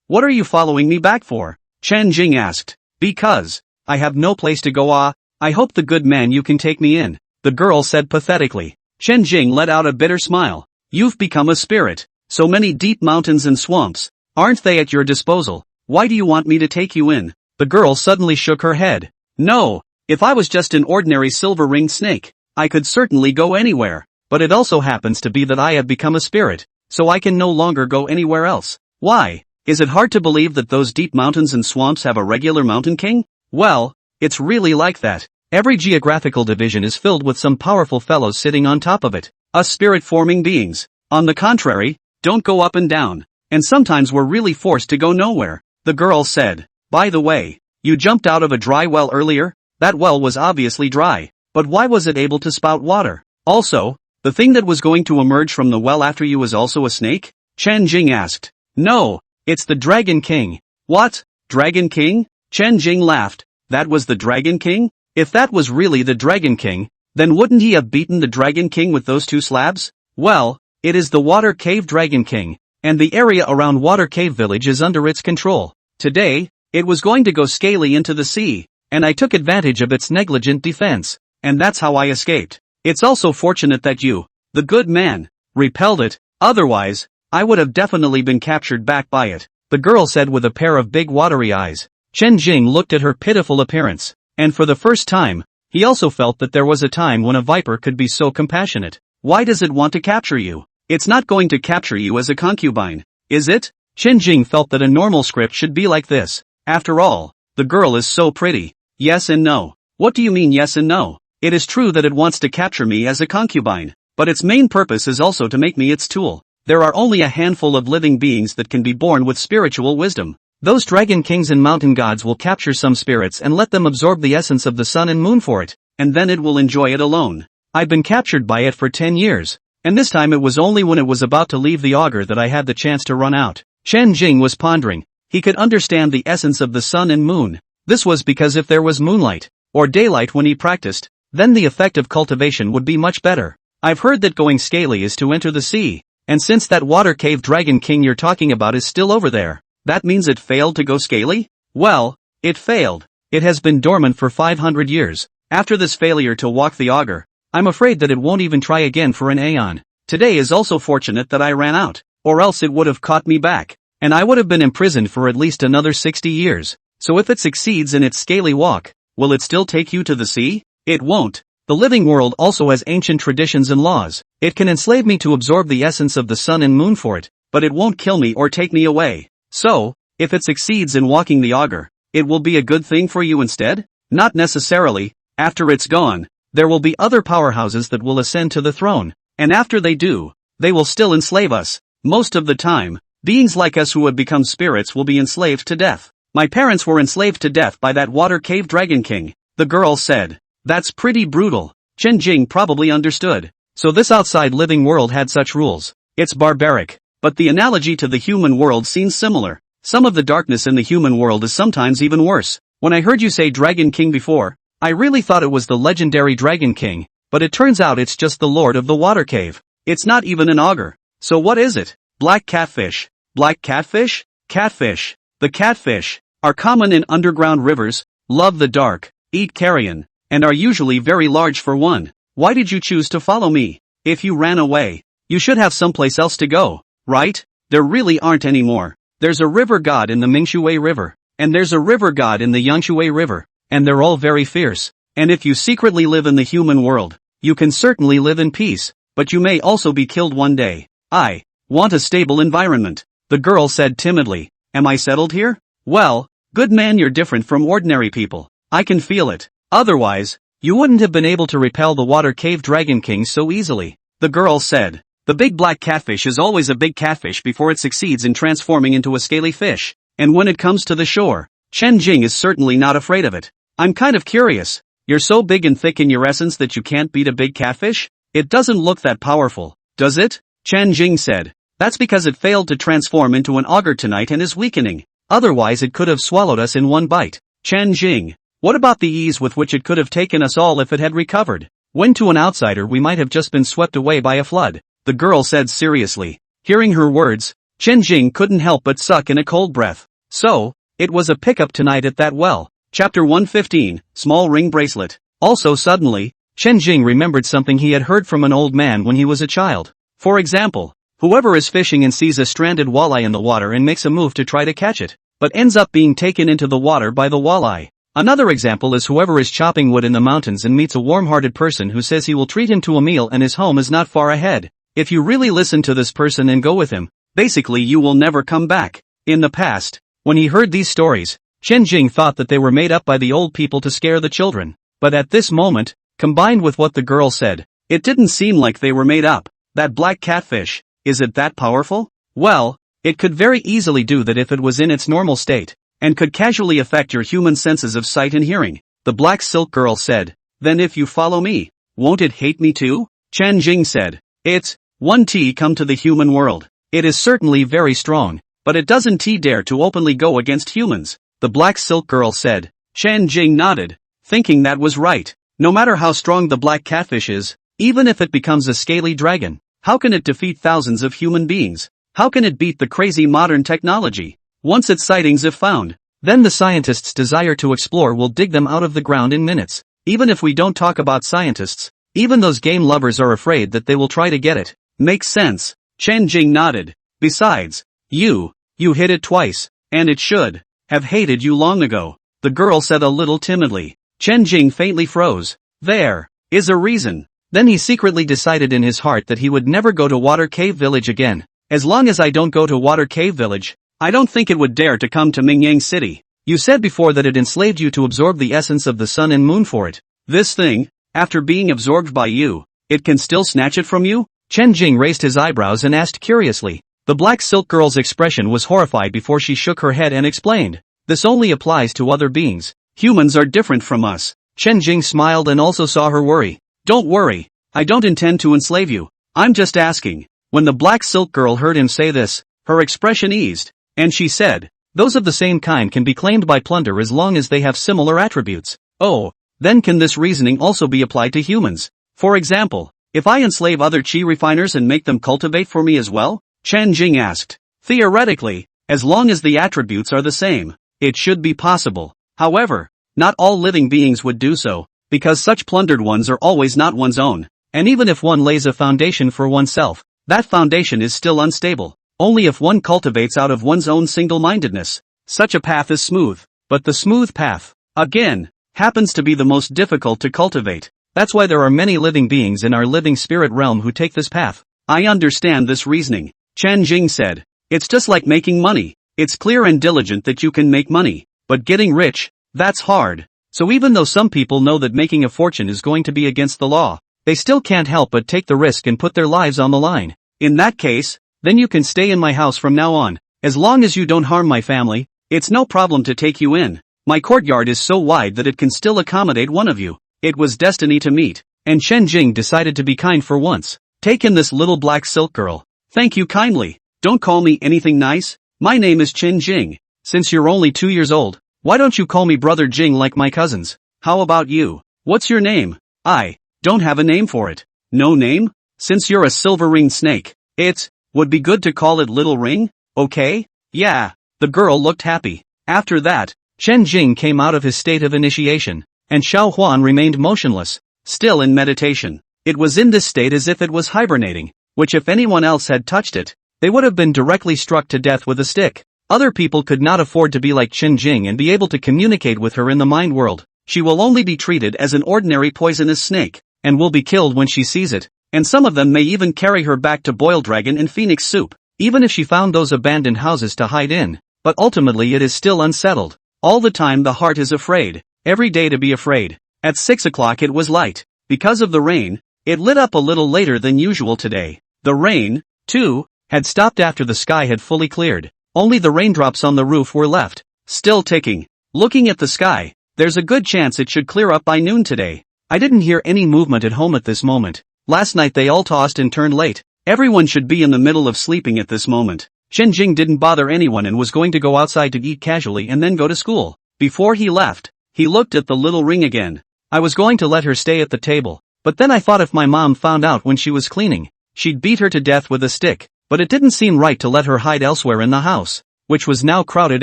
What are you following me back for? Chen Jing asked. Because I have no place to go. I hope the good man you can take me in, the girl said pathetically. Chen Jing let out a bitter smile. You've become a spirit. So many deep mountains and swamps, aren't they at your disposal? Why do you want me to take you in? The girl suddenly shook her head. No, if I was just an ordinary silver-ringed snake, I could certainly go anywhere. but it also happens to be that I have become a spirit, so I can no longer go anywhere else. Why? Is it hard to believe that those deep mountains and swamps have a regular mountain king? Well, it's really like that. Every geographical division is filled with some powerful fellows sitting on top of it. Us spirit-forming beings, on the contrary, don't go up and down, and sometimes we're really forced to go nowhere. The girl said, by the way, you jumped out of a dry well earlier? That well was obviously dry, but why was it able to spout water? Also, the thing that was going to emerge from the well after you was also a snake? Chen Jing asked. No, it's the Dragon King. What? Dragon King? Chen Jing laughed. That was the Dragon King? If that was really the Dragon King, then wouldn't he have beaten the Dragon King with those two slabs? Well, it is the Water Cave Dragon King, and the area around Water Cave Village is under its control. Today, it was going to go scaly into the sea, and I took advantage of its negligent defense, and that's how I escaped. It's also fortunate that you, the good man, repelled it, otherwise, I would have definitely been captured back by it, the girl said with a pair of big watery eyes. Chen Jing looked at her pitiful appearance, and for the first time, he also felt that there was a time when a viper could be so compassionate. Why does it want to capture you? It's not going to capture you as a concubine, is it? Chen Jing felt that a normal script should be like this. After all, the girl is so pretty. Yes and no. What do you mean yes and no? It is true that it wants to capture me as a concubine, but its main purpose is also to make me its tool. There are only a handful of living beings that can be born with spiritual wisdom. Those dragon kings and mountain gods will capture some spirits and let them absorb the essence of the sun and moon for it, and then it will enjoy it alone. I've been captured by it for 10 years, and this time it was only when it was about to leave the auger that I had the chance to run out. Chen Jing was pondering. He could understand the essence of the sun and moon. This was because if there was moonlight, or daylight when he practiced, then the effect of cultivation would be much better. I've heard that going scaly is to enter the sea, and since that water cave dragon king you're talking about is still over there, that means it failed to go scaly? Well, it failed. It has been dormant for 500 years. After this failure to walk the auger, I'm afraid that it won't even try again for an aeon. Today is also fortunate that I ran out, or else it would have caught me back, and I would have been imprisoned for at least another 60 years. So if it succeeds in its scaly walk, will it still take you to the sea? It won't. The living world also has ancient traditions and laws. It can enslave me to absorb the essence of the sun and moon for it, but it won't kill me or take me away. So, if it succeeds in walking the auger, it will be a good thing for you instead? Not necessarily. After it's gone, there will be other powerhouses that will ascend to the throne, and after they do, they will still enslave us. Most of the time, beings like us who have become spirits will be enslaved to death. My parents were enslaved to death by that water cave dragon king, the girl said. That's pretty brutal. Chen Jing probably understood. So this outside living world had such rules. It's barbaric. But the analogy to the human world seems similar. Some of the darkness in the human world is sometimes even worse. When I heard you say Dragon King before, I really thought it was the legendary Dragon King, but it turns out it's just the Lord of the Water Cave. It's not even an augur. So what is it? Black catfish. Black catfish? Catfish. The catfish are common in underground rivers, love the dark, eat carrion, and are usually very large for one. Why did you choose to follow me? If you ran away, you should have someplace else to go. Right? There really aren't any more. There's a river god in the Mingshui River, and there's a river god in the Yangshui River, and they're all very fierce. And if you secretly live in the human world, you can certainly live in peace, but you may also be killed one day. I want a stable environment, the girl said timidly. Am I settled here? Well, good man, you're different from ordinary people. I can feel it. Otherwise, you wouldn't have been able to repel the Water Cave Dragon King so easily, the girl said. The big black catfish is always a big catfish before it succeeds in transforming into a scaly fish, and when it comes to the shore, Chen Jing is certainly not afraid of it. I'm kind of curious. You're so big and thick in your essence that you can't beat a big catfish? It doesn't look that powerful, does it? Chen Jing said. That's because it failed to transform into an augur tonight and is weakening. Otherwise it could have swallowed us in one bite. Chen Jing. What about the ease with which it could have taken us all if it had recovered? When to an outsider we might have just been swept away by a flood, the girl said seriously. Hearing her words, Chen Jing couldn't help but suck in a cold breath. So, it was a pickup tonight at that well. Chapter 115, Small Ring Bracelet. Also suddenly, Chen Jing remembered something he had heard from an old man when he was a child. For example, whoever is fishing and sees a stranded walleye in the water and makes a move to try to catch it, but ends up being taken into the water by the walleye, Another example is whoever is chopping wood in the mountains and meets a warm-hearted person who says he will treat him to a meal and his home is not far ahead. If you really listen to this person and go with him, basically you will never come back. In the past, when he heard these stories, Chen Jing thought that they were made up by the old people to scare the children. But at this moment, combined with what the girl said, it didn't seem like they were made up. That black catfish, is it that powerful? Well, it could very easily do that if it was in its normal state, and could casually affect your human senses of sight and hearing. The black silk girl said, then if you follow me, won't it hate me too? Chen Jing said, it's, 1T come to the human world. It is certainly very strong, but it doesn't dare to openly go against humans. The black silk girl said. Chen Jing nodded, thinking that was right. No matter how strong the black catfish is, even if it becomes a scaly dragon, how can it defeat thousands of human beings? How can it beat the crazy modern technology? Once its sightings if found, then the scientists' desire to explore will dig them out of the ground in minutes. Even if we don't talk about scientists, even those game lovers are afraid that they will try to get it. Makes sense. Chen Jing nodded. Besides, you hit it twice, and it should have hated you long ago, the girl said a little timidly. Chen Jing faintly froze. There is a reason. Then he secretly decided in his heart that he would never go to Water Cave Village again. As long as I don't go to Water Cave Village, I don't think it would dare to come to Mingyang City. You said before that it enslaved you to absorb the essence of the sun and moon for it. This thing, after being absorbed by you, it can still snatch it from you? Chen Jing raised his eyebrows and asked curiously. The black silk girl's expression was horrified before she shook her head and explained. This only applies to other beings. Humans are different from us. Chen Jing smiled and also saw her worry. Don't worry, I don't intend to enslave you. I'm just asking. When the black silk girl heard him say this, her expression eased, and she said, those of the same kind can be claimed by plunder as long as they have similar attributes. Oh, then can this reasoning also be applied to humans? For example, if I enslave other qi refiners and make them cultivate for me as well? Chen Jing asked. Theoretically, as long as the attributes are the same, it should be possible. However, not all living beings would do so, because such plundered ones are always not one's own, and even if one lays a foundation for oneself, that foundation is still unstable. Only if one cultivates out of one's own single-mindedness, such a path is smooth. But the smooth path, again, happens to be the most difficult to cultivate. That's why there are many living beings in our living spirit realm who take this path. I understand this reasoning, Chen Jing said. It's just like making money. It's clear and diligent that you can make money, but getting rich, that's hard. So even though some people know that making a fortune is going to be against the law, they still can't help but take the risk and put their lives on the line. In that case, then you can stay in my house from now on. As long as you don't harm my family, it's no problem to take you in. My courtyard is so wide that it can still accommodate one of you. It was destiny to meet, and Chen Jing decided to be kind for once. Take in this little black silk girl. Thank you kindly. Don't call me anything nice. My name is Chen Jing. Since you're only 2 years old, why don't you call me Brother Jing like my cousins? How about you? What's your name? I don't have a name for it. No name? Since you're a silver ring snake, it would be good to call it Little Ring, okay? Yeah. The girl looked happy. After that, Chen Jing came out of his state of initiation, and Xiao Huan remained motionless, still in meditation. It was in this state as if it was hibernating, which if anyone else had touched it, they would have been directly struck to death with a stick. Other people could not afford to be like Chen Jing and be able to communicate with her in the mind world. She will only be treated as an ordinary poisonous snake, and will be killed when she sees it, and some of them may even carry her back to boiled dragon and phoenix soup, even if she found those abandoned houses to hide in. But ultimately it is still unsettled. All the time the heart is afraid, every day to be afraid. At 6 o'clock it was light. Because of the rain, it lit up a little later than usual today. The rain, too, had stopped after the sky had fully cleared. Only the raindrops on the roof were left, still ticking. Looking at the sky, there's a good chance it should clear up by noon today. I didn't hear any movement at home at this moment. Last night they all tossed and turned late. Everyone should be in the middle of sleeping at this moment. Chen Jing didn't bother anyone and was going to go outside to eat casually and then go to school. Before he left, he looked at the little ring again. I was going to let her stay at the table, but then I thought if my mom found out when she was cleaning, she'd beat her to death with a stick. But it didn't seem right to let her hide elsewhere in the house, which was now crowded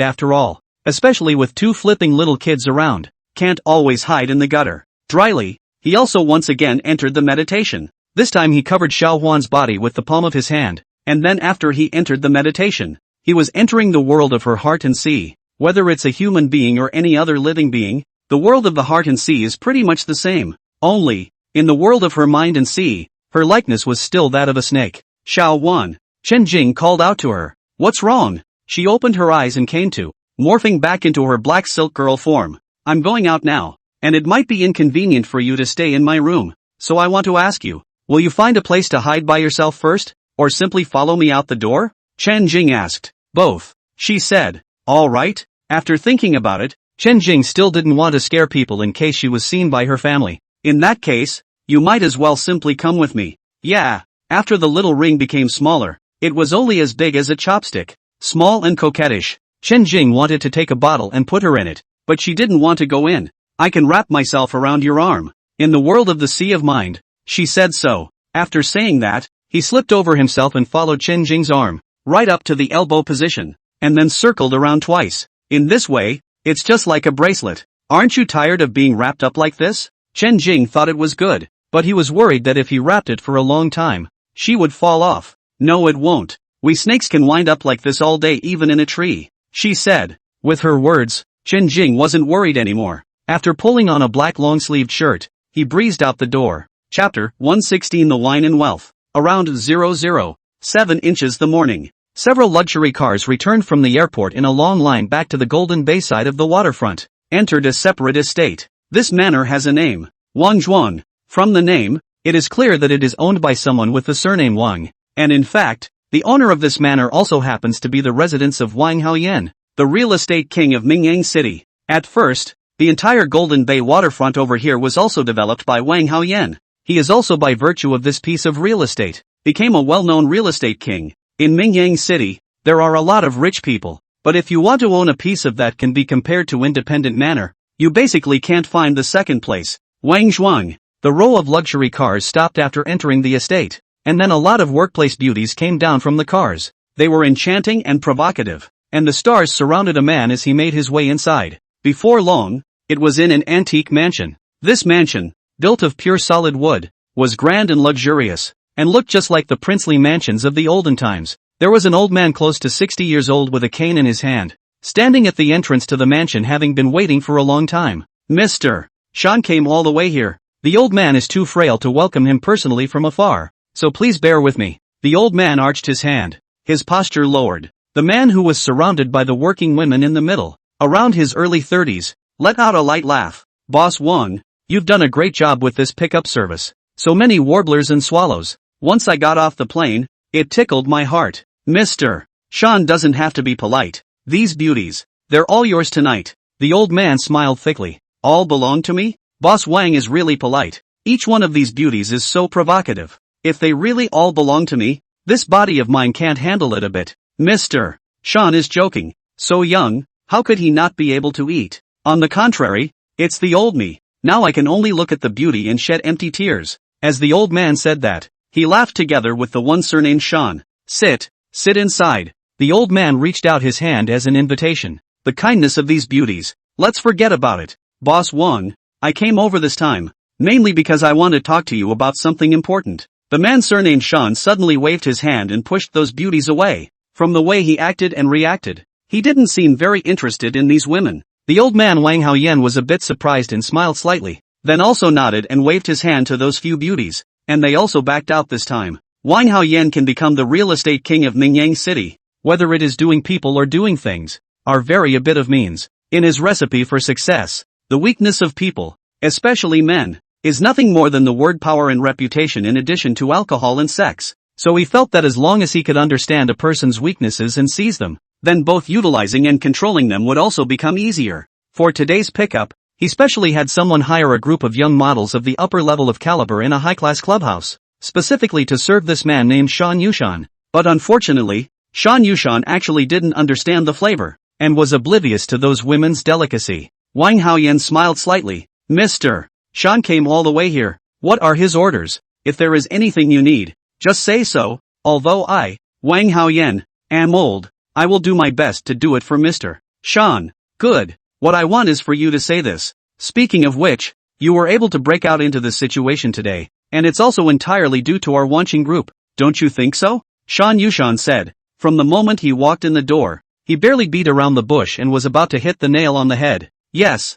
after all, especially with 2 flipping little kids around. Can't always hide in the gutter. Dryly, he also once again entered the meditation. This time he covered Xiao Huan's body with the palm of his hand, and then after he entered the meditation, he was entering the world of her heart and see, whether it's a human being or any other living being, The world of the heart and sea is pretty much the same. Only, in the world of her mind and sea, her likeness was still that of a snake. Xiao Wan. Chen Jing called out to her. What's wrong? She opened her eyes and came to, morphing back into her black silk girl form. I'm going out now, and it might be inconvenient for you to stay in my room, so I want to ask you, will you find a place to hide by yourself first, or simply follow me out the door? Chen Jing asked. Both, she said. All right. After thinking about it, Chen Jing still didn't want to scare people in case she was seen by her family. In that case, you might as well simply come with me. Yeah. After the little ring became smaller, it was only as big as a chopstick. Small and coquettish. Chen Jing wanted to take a bottle and put her in it, but she didn't want to go in. I can wrap myself around your arm. In the world of the sea of mind, she said so. After saying that, he slipped over himself and followed Chen Jing's arm, right up to the elbow position, and then circled around twice. In this way, it's just like a bracelet. Aren't you tired of being wrapped up like this? Chen Jing thought it was good, but he was worried that if he wrapped it for a long time, she would fall off. No, it won't. We snakes can wind up like this all day even in a tree, she said. With her words, Chen Jing wasn't worried anymore. After pulling on a black long-sleeved shirt, he breezed out the door. Chapter 116 The Wine and Wealth. Around 007 inches the morning, several luxury cars returned from the airport in a long line back to the Golden Bay side of the waterfront, entered a separate estate. This manor has a name, Wang Zhuang. From the name, it is clear that it is owned by someone with the surname Wang, and in fact, the owner of this manor also happens to be the residence of Wang Haoyan, the real estate king of Mingyang City. At first, the entire Golden Bay waterfront over here was also developed by Wang Haoyan. He is also, by virtue of this piece of real estate, became a well-known real estate king. In Mingyang City, there are a lot of rich people, but if you want to own a piece of that can be compared to Independent Manor, you basically can't find the second place. Wang Zhuang. The row of luxury cars stopped after entering the estate, and then a lot of workplace beauties came down from the cars. They were enchanting and provocative, and the stars surrounded a man as he made his way inside. Before long, it was in an antique mansion. This mansion, built of pure solid wood, was grand and luxurious, and looked just like the princely mansions of the olden times. There was an old man close to 60 years old with a cane in his hand, standing at the entrance to the mansion, having been waiting for a long time. Mr. Sean came all the way here. The old man is too frail to welcome him personally from afar, so please bear with me. The old man arched his hand, his posture lowered. The man, who was surrounded by the working women in the middle, around his early 30s, let out a light laugh. Boss Wang, you've done a great job with this pickup service. So many warblers and swallows. Once I got off the plane, it tickled my heart. Mr. Sean doesn't have to be polite. These beauties, they're all yours tonight. The old man smiled thickly. All belong to me? Boss Wang is really polite. Each one of these beauties is so provocative. If they really all belong to me, this body of mine can't handle it a bit. Mr. Sean is joking. So young, how could he not be able to eat? On the contrary, it's the old me. Now I can only look at the beauty and shed empty tears. As the old man said that, he laughed together with the one surnamed Sean. Sit inside. The old man reached out his hand as an invitation. The kindness of these beauties, let's forget about it. Boss Wang, I came over this time, mainly because I want to talk to you about something important. The man surnamed Sean suddenly waved his hand and pushed those beauties away. From the way he acted and reacted, he didn't seem very interested in these women. The old man Wang Haoyan was a bit surprised and smiled slightly, then also nodded and waved his hand to those few beauties, and they also backed out this time. Wang Haoyan can become the real estate king of Mingyang City, whether it is doing people or doing things, are very a bit of means. In his recipe for success, the weakness of people, especially men, is nothing more than the word power and reputation in addition to alcohol and sex. So he felt that as long as he could understand a person's weaknesses and seize them, then both utilizing and controlling them would also become easier. For today's pickup, he specially had someone hire a group of young models of the upper level of caliber in a high-class clubhouse, specifically to serve this man named Shan Yushan. But unfortunately, Shan Yushan actually didn't understand the flavor, and was oblivious to those women's delicacy. Wang Haoyan smiled slightly. Mr. Shan came all the way here. What are his orders? If there is anything you need, just say so. Although I, Wang Haoyan, am old, I will do my best to do it for Mr. Shan. Good. What I want is for you to say this. Speaking of which, you were able to break out into this situation today, and it's also entirely due to our watching group. Don't you think so? Shan Yushan said. From the moment he walked in the door, he barely beat around the bush and was about to hit the nail on the head. Yes,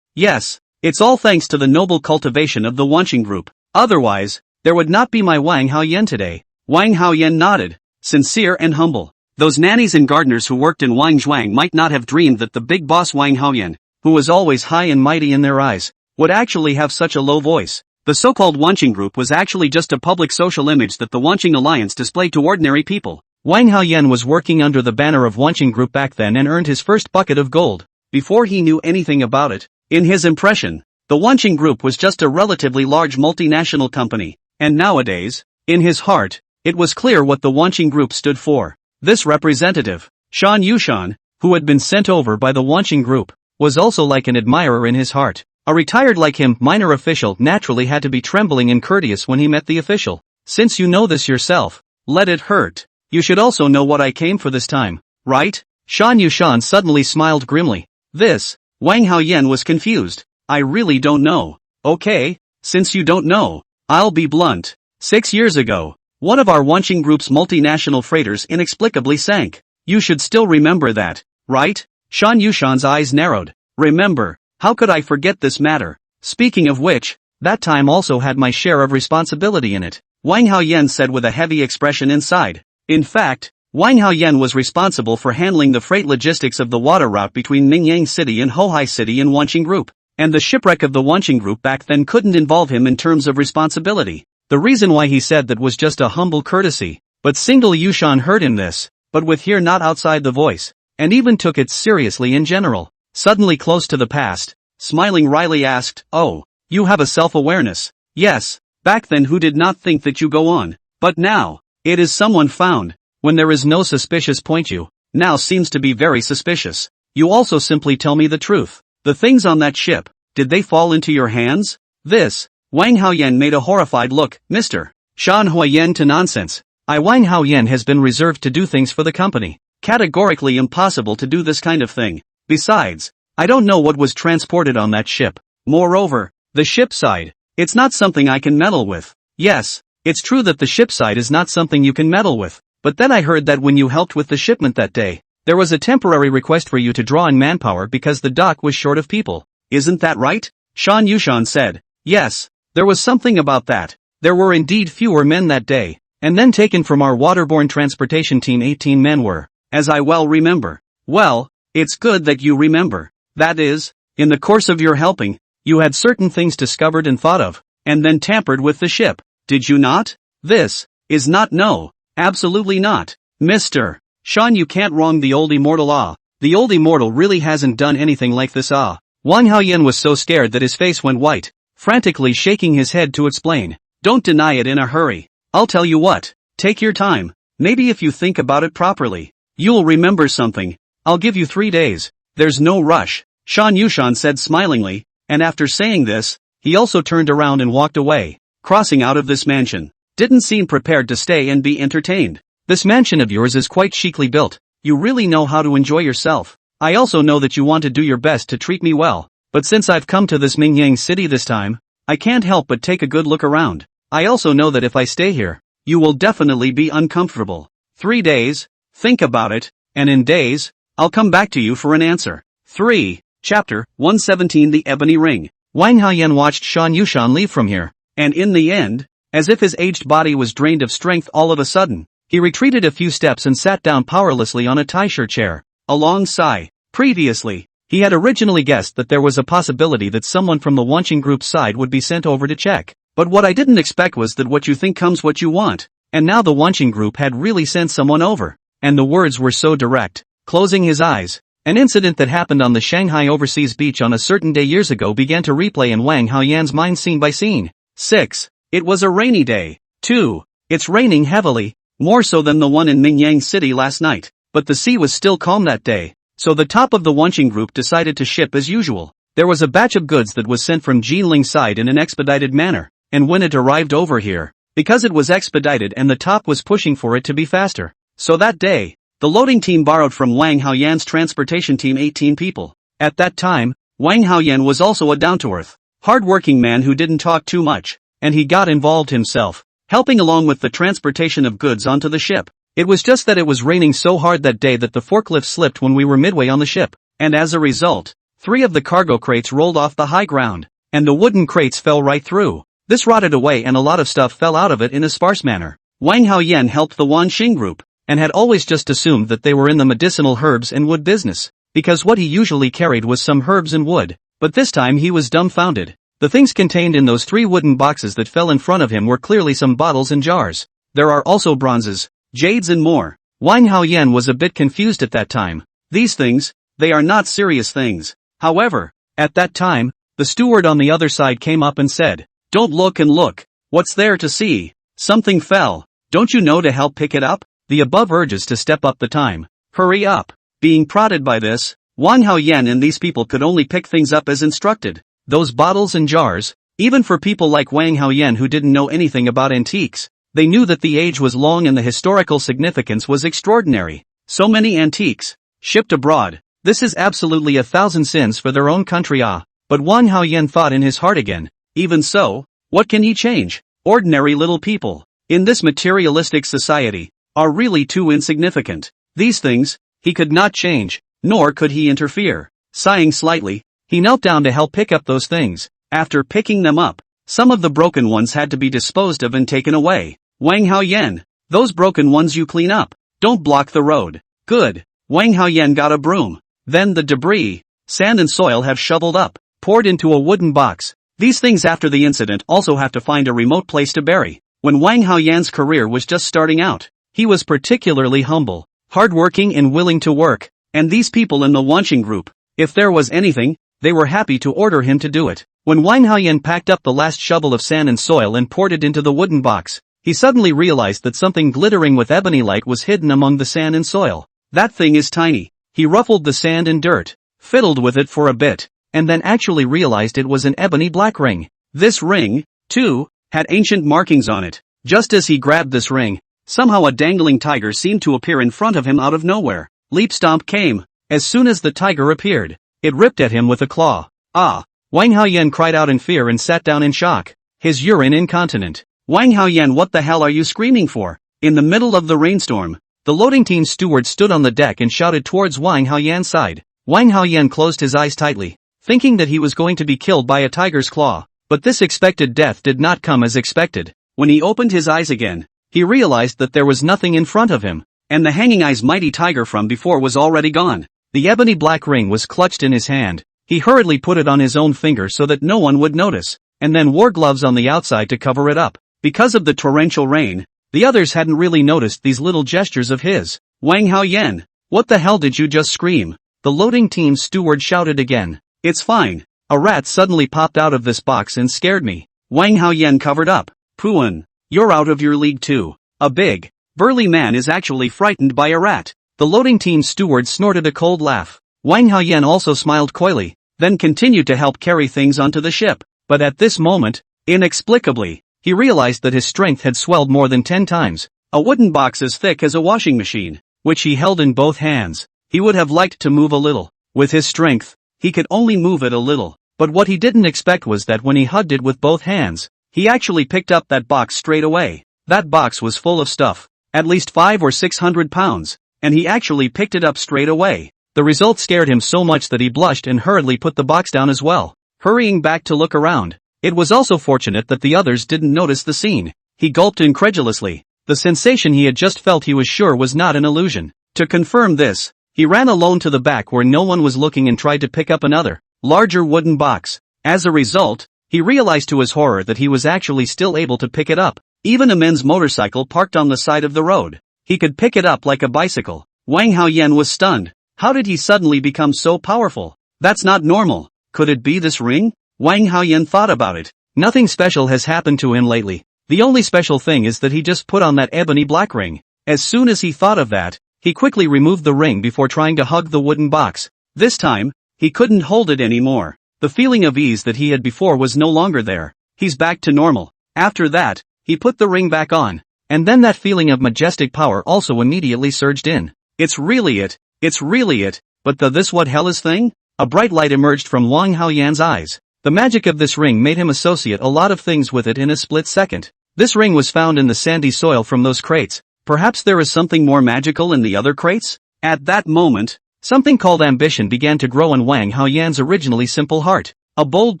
Yes, it's all thanks to the noble cultivation of the Wanqing group. Otherwise, there would not be my Wang Haoyan today. Wang Haoyan nodded, sincere and humble. Those nannies and gardeners who worked in Wang Zhuang might not have dreamed that the big boss Wang Haoyan, who was always high and mighty in their eyes, would actually have such a low voice. The so-called Wanqing group was actually just a public social image that the Wanqing alliance displayed to ordinary people. Wang Haoyan was working under the banner of Wanqing group back then and earned his first bucket of gold. Before he knew anything about it, in his impression, the Wanqing group was just a relatively large multinational company, and nowadays, in his heart, it was clear what the Wanqing group stood for. This representative, Shan Yushan, who had been sent over by the Wanqing group, was also like an admirer in his heart. A retired like him minor official naturally had to be trembling and courteous when he met the official. Since you know this yourself, let it hurt. You should also know what I came for this time, right? Shan Yushan suddenly smiled grimly. This, Wang Haoyan was confused. I really don't know. Okay, since you don't know, I'll be blunt. 6 years ago, one of our Wanqing group's multinational freighters inexplicably sank. You should still remember that, right? Shan Yushan's eyes narrowed. Remember, how could I forget this matter? Speaking of which, that time also had my share of responsibility in it, Wang Haoyan said with a heavy expression inside. In fact, Wang Haoyan was responsible for handling the freight logistics of the water route between Mingyang City and Hohai City in Wanqing Group, and the shipwreck of the Wanqing Group back then couldn't involve him in terms of responsibility. The reason why he said that was just a humble courtesy, but single Yushan heard him this, but with here not outside the voice, and even took it seriously in general. Suddenly close to the past, smiling Riley asked, oh, you have a self-awareness. Yes, back then who did not think that you go on, but now, it is someone found, when there is no suspicious point you, now seems to be very suspicious. You also simply tell me the truth. The things on that ship, did they fall into your hands? This, Wang Haoyan made a horrified look. Mr. Shan Huayan to nonsense. Wang Haoyan has been reserved to do things for the company. Categorically impossible to do this kind of thing. Besides, I don't know what was transported on that ship. Moreover, the ship side, it's not something I can meddle with. Yes, it's true that the ship side is not something you can meddle with, but then I heard that when you helped with the shipment that day, there was a temporary request for you to draw in manpower because the dock was short of people. Isn't that right? Shan Yushan said. Yes, there was something about that. There were indeed fewer men that day, and then taken from our waterborne transportation team 18 men were, as I well remember. Well, it's good that you remember. That is, in the course of your helping, you had certain things discovered and thought of, and then tampered with the ship. Did you not? This is not no, absolutely not. Mr. Shan, you can't wrong the old immortal. The old immortal really hasn't done anything like this. Wang Haoyan was so scared that his face went white, frantically shaking his head to explain. Don't deny it in a hurry. I'll tell you what, take your time. Maybe if you think about it properly, you'll remember something. I'll give you 3 days. There's no rush, Shan Yushan said smilingly, and after saying this, he also turned around and walked away, crossing out of this mansion. Didn't seem prepared to stay and be entertained. This mansion of yours is quite chicly built. You really know how to enjoy yourself. I also know that you want to do your best to treat me well, but since I've come to this Mingyang City this time, I can't help but take a good look around. I also know that if I stay here, you will definitely be uncomfortable. 3 days, think about it, and in days, I'll come back to you for an answer. 3. Chapter 117 The Ebony Ring. Wang Haoyan watched Shan Yushan leave from here, and in the end, as if his aged body was drained of strength all of a sudden, he retreated a few steps and sat down powerlessly on a taisher chair. A long sigh. Previously, he had originally guessed that there was a possibility that someone from the Wanqing Group's side would be sent over to check. But what I didn't expect was that what you think comes what you want. And now the Wanqing Group had really sent someone over. And the words were so direct. Closing his eyes, an incident that happened on the Shanghai overseas beach on a certain day years ago began to replay in Wang Haoyan's mind scene by scene. 6. It was a rainy day. 2. It's raining heavily, more so than the one in Mingyang City last night. But the sea was still calm that day, so the top of the Wanqing Group decided to ship as usual. There was a batch of goods that was sent from Jinling's side in an expedited manner, and when it arrived over here, because it was expedited and the top was pushing for it to be faster. So that day, the loading team borrowed from Wang Haoyan's transportation team 18 people. At that time, Wang Haoyan was also a down-to-earth, hard-working man who didn't talk too much, and he got involved himself, helping along with the transportation of goods onto the ship. It was just that it was raining so hard that day that the forklift slipped when we were midway on the ship, and as a result, 3 of the cargo crates rolled off the high ground, and the wooden crates fell right through. This rotted away and a lot of stuff fell out of it in a sparse manner. Wang Haoyan helped the Wan Xing group, and had always just assumed that they were in the medicinal herbs and wood business, because what he usually carried was some herbs and wood, but this time he was dumbfounded. The things contained in those 3 wooden boxes that fell in front of him were clearly some bottles and jars. There are also bronzes, jades and more. Wang Haoyan was a bit confused at that time. These things, they are not serious things. However, at that time, the steward on the other side came up and said, "Don't look and look. What's there to see? Something fell. Don't you know to help pick it up?" The above urges to step up the time. Hurry up. Being prodded by this, Wang Haoyan and these people could only pick things up as instructed. Those bottles and jars, even for people like Wang Haoyan who didn't know anything about antiques, they knew that the age was long and the historical significance was extraordinary. So many antiques, shipped abroad. This is absolutely 1,000 sins for their own country. But Wang Haoyan thought in his heart again, even so, what can he change? Ordinary little people, in this materialistic society, are really too insignificant. These things, he could not change, nor could he interfere. Sighing slightly, he knelt down to help pick up those things. After picking them up, some of the broken ones had to be disposed of and taken away. Wang Haoyan, those broken ones you clean up. Don't block the road. Good. Wang Haoyan got a broom. Then the debris, sand and soil have shoveled up, poured into a wooden box. These things after the incident also have to find a remote place to bury. When Wang Haoyan's career was just starting out, he was particularly humble, hardworking and willing to work, and these people in the Wanqing group, if there was anything, they were happy to order him to do it. When Wang Haoyan packed up the last shovel of sand and soil and poured it into the wooden box, he suddenly realized that something glittering with ebony-like was hidden among the sand and soil. That thing is tiny. He ruffled the sand and dirt, fiddled with it for a bit, and then actually realized it was an ebony black ring. This ring, too, had ancient markings on it. Just as he grabbed this ring, somehow a dangling tiger seemed to appear in front of him out of nowhere. Leap stomp came. As soon as the tiger appeared, it ripped at him with a claw. Ah! Wang Haoyan cried out in fear and sat down in shock, his urine incontinent. Wang Haoyan, what the hell are you screaming for? In the middle of the rainstorm, the loading team steward stood on the deck and shouted towards Wang Haoyan's side. Wang Haoyan closed his eyes tightly, thinking that he was going to be killed by a tiger's claw. But this expected death did not come as expected. When he opened his eyes again, he realized that there was nothing in front of him, and the hanging eyes mighty tiger from before was already gone. The ebony black ring was clutched in his hand. He hurriedly put it on his own finger so that no one would notice, and then wore gloves on the outside to cover it up. Because of the torrential rain, the others hadn't really noticed these little gestures of his. Wang Haoyan, what the hell did you just scream? The loading team steward shouted again. It's fine. A rat suddenly popped out of this box and scared me. Wang Haoyan covered up. Puan, you're out of your league too. A big, burly man is actually frightened by a rat. The loading team steward snorted a cold laugh. Wang Haoyan also smiled coyly, then continued to help carry things onto the ship. But at this moment, inexplicably, he realized that his strength had swelled more than 10 times. A wooden box as thick as a washing machine, which he held in both hands. He would have liked to move a little. With his strength, he could only move it a little. But what he didn't expect was that when he hugged it with both hands, he actually picked up that box straight away. That box was full of stuff, at least 500 or 600 pounds, and he actually picked it up straight away. The result scared him so much that he blushed and hurriedly put the box down as well, hurrying back to look around. It was also fortunate that the others didn't notice the scene. He gulped incredulously. The sensation he had just felt he was sure was not an illusion. To confirm this, he ran alone to the back where no one was looking and tried to pick up another, larger wooden box. As a result, he realized to his horror that he was actually still able to pick it up. Even a men's motorcycle parked on the side of the road, he could pick it up like a bicycle. Wang Haoyan was stunned. How did he suddenly become so powerful? That's not normal. Could it be this ring? Wang Haoyan thought about it. Nothing special has happened to him lately. The only special thing is that he just put on that ebony black ring. As soon as he thought of that, he quickly removed the ring before trying to hug the wooden box. This time, he couldn't hold it anymore. The feeling of ease that he had before was no longer there. He's back to normal. After that, he put the ring back on, and then that feeling of majestic power also immediately surged in. It's really it. It's really it. But this what hell is thing? A bright light emerged from Wang Haoyan's eyes. The magic of this ring made him associate a lot of things with it in a split second. This ring was found in the sandy soil from those crates. Perhaps there is something more magical in the other crates? At that moment, Something called ambition began to grow in Wang Haoyan's originally simple heart. A bold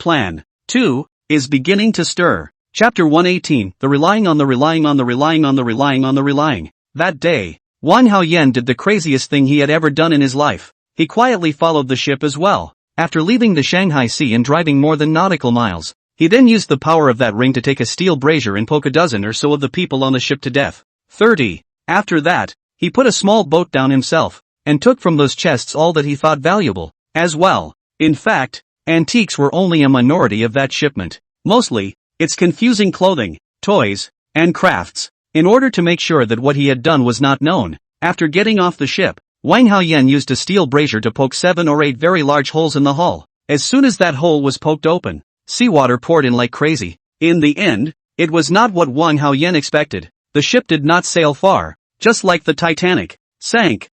plan, too, is beginning to stir. Chapter 118, the relying on the relying on the relying on the relying on the relying. That day, Wang Haoyan did the craziest thing he had ever done in his life. He quietly followed the ship as well. After leaving the Shanghai Sea and driving more than nautical miles, he then used the power of that ring to take a steel brazier and poke a dozen or so of the people on the ship to death. 30. After that, he put a small boat down himself, and took from those chests all that he thought valuable, as well. In fact, antiques were only a minority of that shipment. Mostly, its confusing clothing, toys, and crafts. In order to make sure that what he had done was not known, after getting off the ship, Wang Haoyan used a steel brazier to poke 7 or 8 very large holes in the hull. As soon as that hole was poked open, seawater poured in like crazy. In the end, it was not what Wang Haoyan expected. The ship did not sail far, just like the Titanic, sank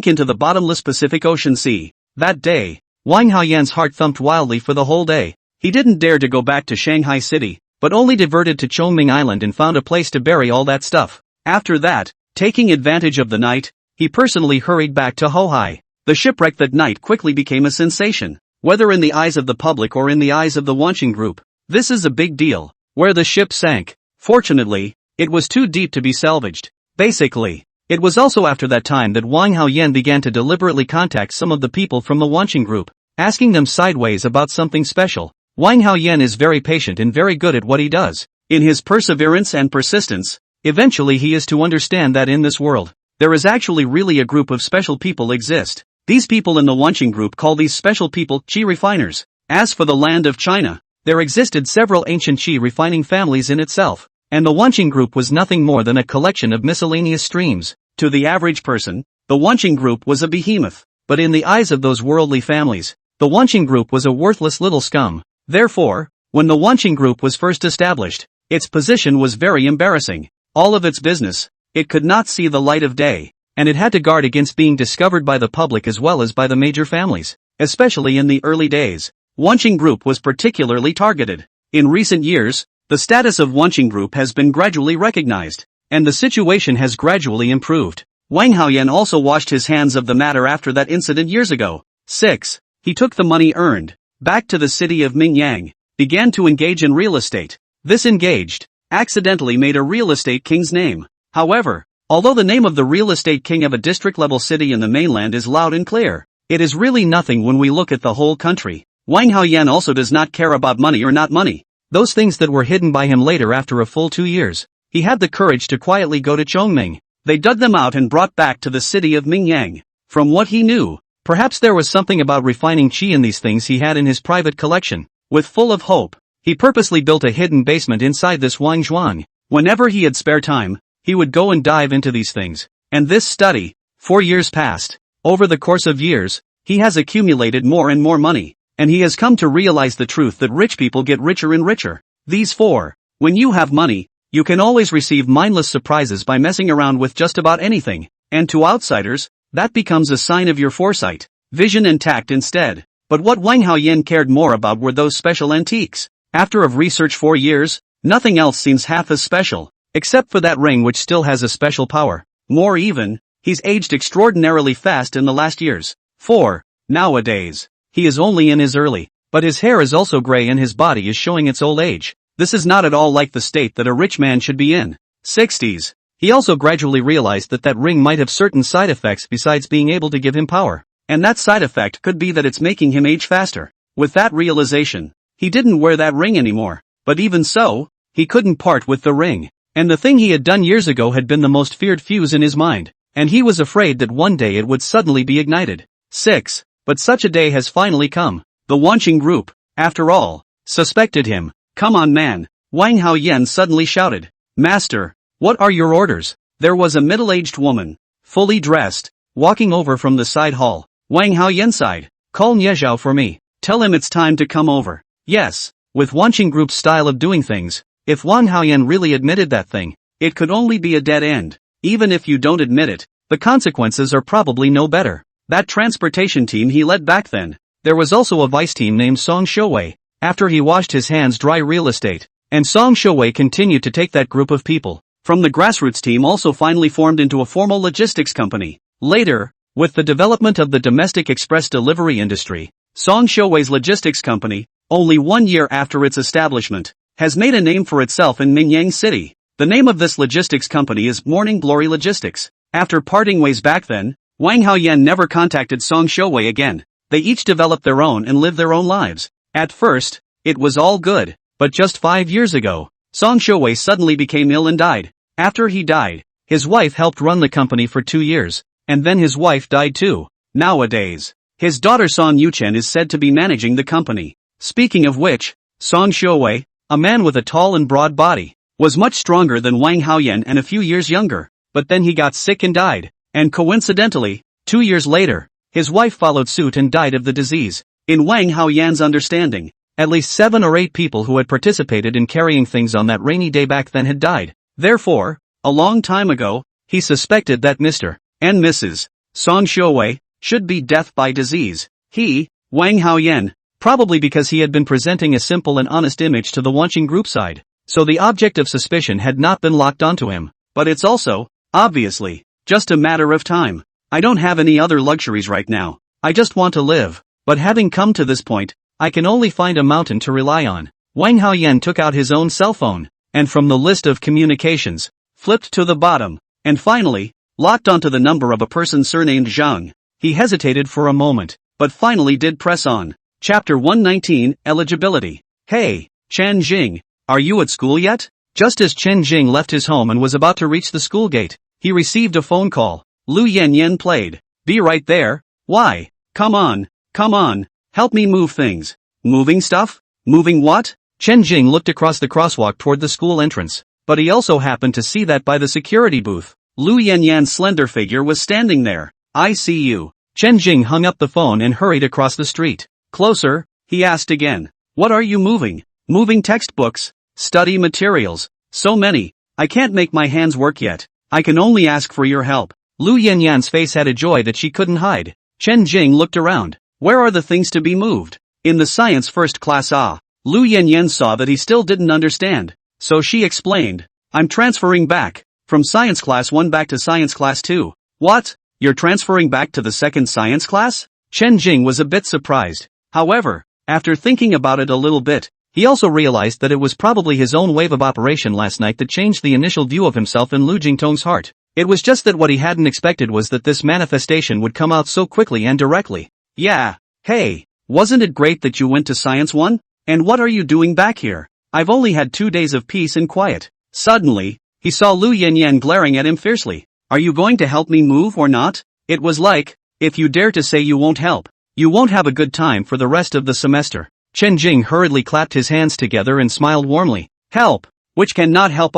into the bottomless Pacific Ocean Sea. That day, Wang Haoyan's heart thumped wildly for the whole day. He didn't dare to go back to Shanghai City, but only diverted to Chongming Island and found a place to bury all that stuff. After that, taking advantage of the night, he personally hurried back to Hohai. The shipwreck that night quickly became a sensation, whether in the eyes of the public or in the eyes of the watching group. This is a big deal, where the ship sank. Fortunately, it was too deep to be salvaged. Basically, it was also after that time that Wang Haoyan began to deliberately contact some of the people from the watching group, asking them sideways about something special. Wang Haoyan is very patient and very good at what he does. In his perseverance and persistence, eventually he is to understand that in this world, there is actually really a group of special people exist. These people in the watching group call these special people qi refiners. As for the land of China, there existed several ancient qi refining families in itself, and the watching group was nothing more than a collection of miscellaneous streams. To the average person, the watching group was a behemoth, but in the eyes of those worldly families, the watching group was a worthless little scum. Therefore, when the watching group was first established, its position was very embarrassing. All of its business, it could not see the light of day, and it had to guard against being discovered by the public as well as by the major families. Especially in the early days, watching group was particularly targeted. In recent years, the status of watching group has been gradually recognized, and the situation has gradually improved. Wang Haoyan also washed his hands of the matter after that incident years ago. 6. He took the money earned back to the city of Mingyang, began to engage in real estate. This engaged accidentally made a real estate king's name. However, although the name of the real estate king of a district-level city in the mainland is loud and clear, it is really nothing when we look at the whole country. Wang Haoyan also does not care about money or not money, those things that were hidden by him later after a full 2 years. He had the courage to quietly go to Chongming. They dug them out and brought back to the city of Mingyang. From what he knew, perhaps there was something about refining qi in these things he had in his private collection. With full of hope, he purposely built a hidden basement inside this Wangzhuang. Whenever he had spare time, he would go and dive into these things. And this study, 4 years passed. Over the course of years, he has accumulated more and more money, and he has come to realize the truth that rich people get richer and richer. These 4. When you have money, you can always receive mindless surprises by messing around with just about anything, and to outsiders, that becomes a sign of your foresight, vision and tact instead. But what Wang Haoyan cared more about were those special antiques. After of research 4 years, nothing else seems half as special, except for that ring which still has a special power. More even, he's aged extraordinarily fast in the last years. 4. Nowadays, he is only in his early, but his hair is also gray and his body is showing its old age. This is not at all like the state that a rich man should be in. 60s. He also gradually realized that that ring might have certain side effects besides being able to give him power. And that side effect could be that it's making him age faster. With that realization, he didn't wear that ring anymore. But even so, he couldn't part with the ring. And the thing he had done years ago had been the most feared fuse in his mind. And he was afraid that one day it would suddenly be ignited. 6. But such a day has finally come. The watching group, after all, suspected him. Come on man, Wang Haoyan suddenly shouted. Master, what are your orders? There was a middle-aged woman, fully dressed, walking over from the side hall. Wang Haoyan sighed. Call Nie Zhao for me. Tell him it's time to come over. Yes, with watching group's style of doing things, if Wang Haoyan really admitted that thing, it could only be a dead end. Even if you don't admit it, the consequences are probably no better. That transportation team he led back then. There was also a vice team named Song Shouwei. After he washed his hands dry real estate, and Song Shouwei continued to take that group of people. From the grassroots team also finally formed into a formal logistics company. Later, With the development of the domestic express delivery industry, Song Showei's logistics company, only 1 year after its establishment, has made a name for itself in Mingyang City. The name of this logistics company is Morning Glory Logistics. After parting ways back then, Wang Haoyan never contacted Song Showei again. They each developed their own and lived their own lives. At first, it was all good, but just 5 years ago, Song Showei suddenly became ill and died. After he died, his wife helped run the company for 2 years, and then his wife died too. Nowadays, his daughter Song Yuchen is said to be managing the company. Speaking of which, Song Showei, a man with a tall and broad body, was much stronger than Wang Haoyan and a few years younger, but then he got sick and died, and coincidentally, 2 years later, his wife followed suit and died of the disease. In Wang Haoyan's understanding, at least 7 or 8 people who had participated in carrying things on that rainy day back then had died. Therefore, a long time ago, he suspected that Mr. and Mrs. Song Showei should be death by disease. He, Wang Haoyan, probably because he had been presenting a simple and honest image to the watching group side, so the object of suspicion had not been locked onto him. But it's also, obviously, just a matter of time. I don't have any other luxuries right now. I just want to live. But having come to this point, I can only find a mountain to rely on. Wang Haoyan took out his own cell phone, and from the list of communications, flipped to the bottom, and finally, locked onto the number of a person surnamed Zhang. He hesitated for a moment, but finally did press on. Chapter 119, Eligibility. Hey, Chen Jing, are you at school yet? Just as Chen Jing left his home and was about to reach the school gate, he received a phone call. Lu Yanyan played. Be right there. Why? Come on, help me move things. Moving stuff? Moving what? Chen Jing looked across the crosswalk toward the school entrance, but he also happened to see that by the security booth, Lu Yanyan's slender figure was standing there. I see you. Chen Jing hung up the phone and hurried across the street. Closer, he asked again. What are you moving? Moving textbooks, study materials, so many. I can't make my hands work yet. I can only ask for your help. Lu Yanyan's face had a joy that she couldn't hide. Chen Jing looked around. Where are the things to be moved? In the science first class. Lu Yanyan saw that he still didn't understand, so she explained. I'm transferring back, from science class 1 back to science class 2. What? You're transferring back to the second science class? Chen Jing was a bit surprised. However, after thinking about it a little bit, he also realized that it was probably his own wave of operation last night that changed the initial view of himself in Lu Jingtong's heart. It was just that what he hadn't expected was that this manifestation would come out so quickly and directly. Yeah, hey, wasn't it great that you went to Science 1? And what are you doing back here? I've only had 2 days of peace and quiet. Suddenly, he saw Lu Yanyan glaring at him fiercely. Are you going to help me move or not? It was like, if you dare to say you won't help, you won't have a good time for the rest of the semester. Chen Jing hurriedly clapped his hands together and smiled warmly. Help? Which cannot help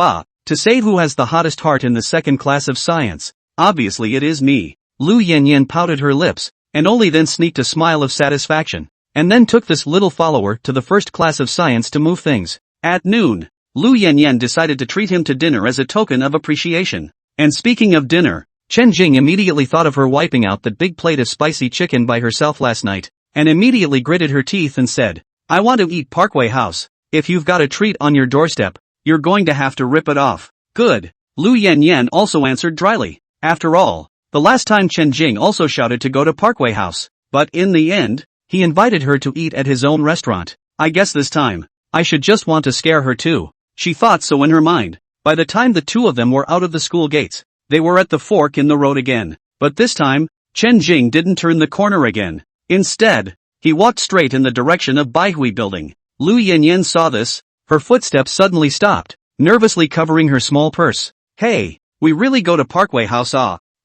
to say who has the hottest heart in the second class of science. Obviously it is me. Lu Yanyan pouted her lips, and only then sneaked a smile of satisfaction, and then took this little follower to the first class of science to move things. At noon, Lu Yanyan decided to treat him to dinner as a token of appreciation. And speaking of dinner, Chen Jing immediately thought of her wiping out that big plate of spicy chicken by herself last night, and immediately gritted her teeth and said, I want to eat Parkway House. If you've got a treat on your doorstep, you're going to have to rip it off. Good. Lu Yanyan also answered dryly. After all, the last time Chen Jing also shouted to go to Parkway House, but in the end, he invited her to eat at his own restaurant. I guess this time, I should just want to scare her too. She thought so in her mind. By the time the two of them were out of the school gates, they were at the fork in the road again. But this time, Chen Jing didn't turn the corner again. Instead, he walked straight in the direction of Baihui building. Lu Yanyan saw this. Her footsteps suddenly stopped, nervously covering her small purse. Hey, we really go to Parkway House?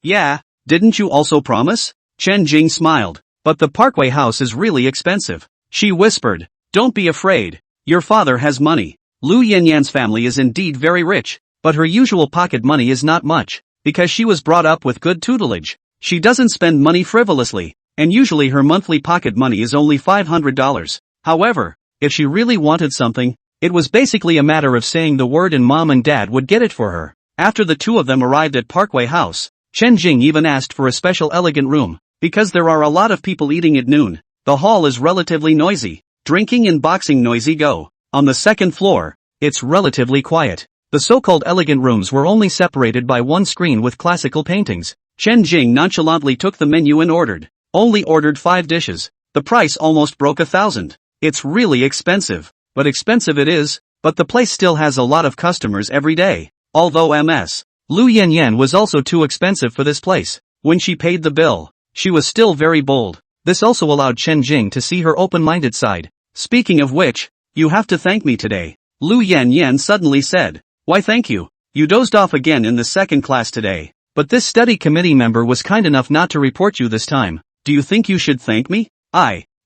Yeah, didn't you also promise? Chen Jing smiled. But the Parkway House is really expensive. She whispered. Don't be afraid. Your father has money. Lu Yanyan's family is indeed very rich, but her usual pocket money is not much, because she was brought up with good tutelage. She doesn't spend money frivolously, and usually her monthly pocket money is only $500. However, if she really wanted something, it was basically a matter of saying the word and mom and dad would get it for her. After the two of them arrived at Parkway House, Chen Jing even asked for a special elegant room, because there are a lot of people eating at noon. The hall is relatively noisy. Drinking and boxing noisy go. On the second floor, it's relatively quiet. The so-called elegant rooms were only separated by one screen with classical paintings. Chen Jing nonchalantly took the menu and ordered. Only ordered 5 dishes. The price almost broke 1,000. It's really expensive. But expensive it is, but the place still has a lot of customers every day. Although Ms. Lu Yanyan was also too expensive for this place. When she paid the bill, she was still very bold. This also allowed Chen Jing to see her open-minded side. Speaking of which, you have to thank me today. Lu Yanyan suddenly said. Why thank you? You dozed off again in the second class today. But this study committee member was kind enough not to report you this time. Do you think you should thank me?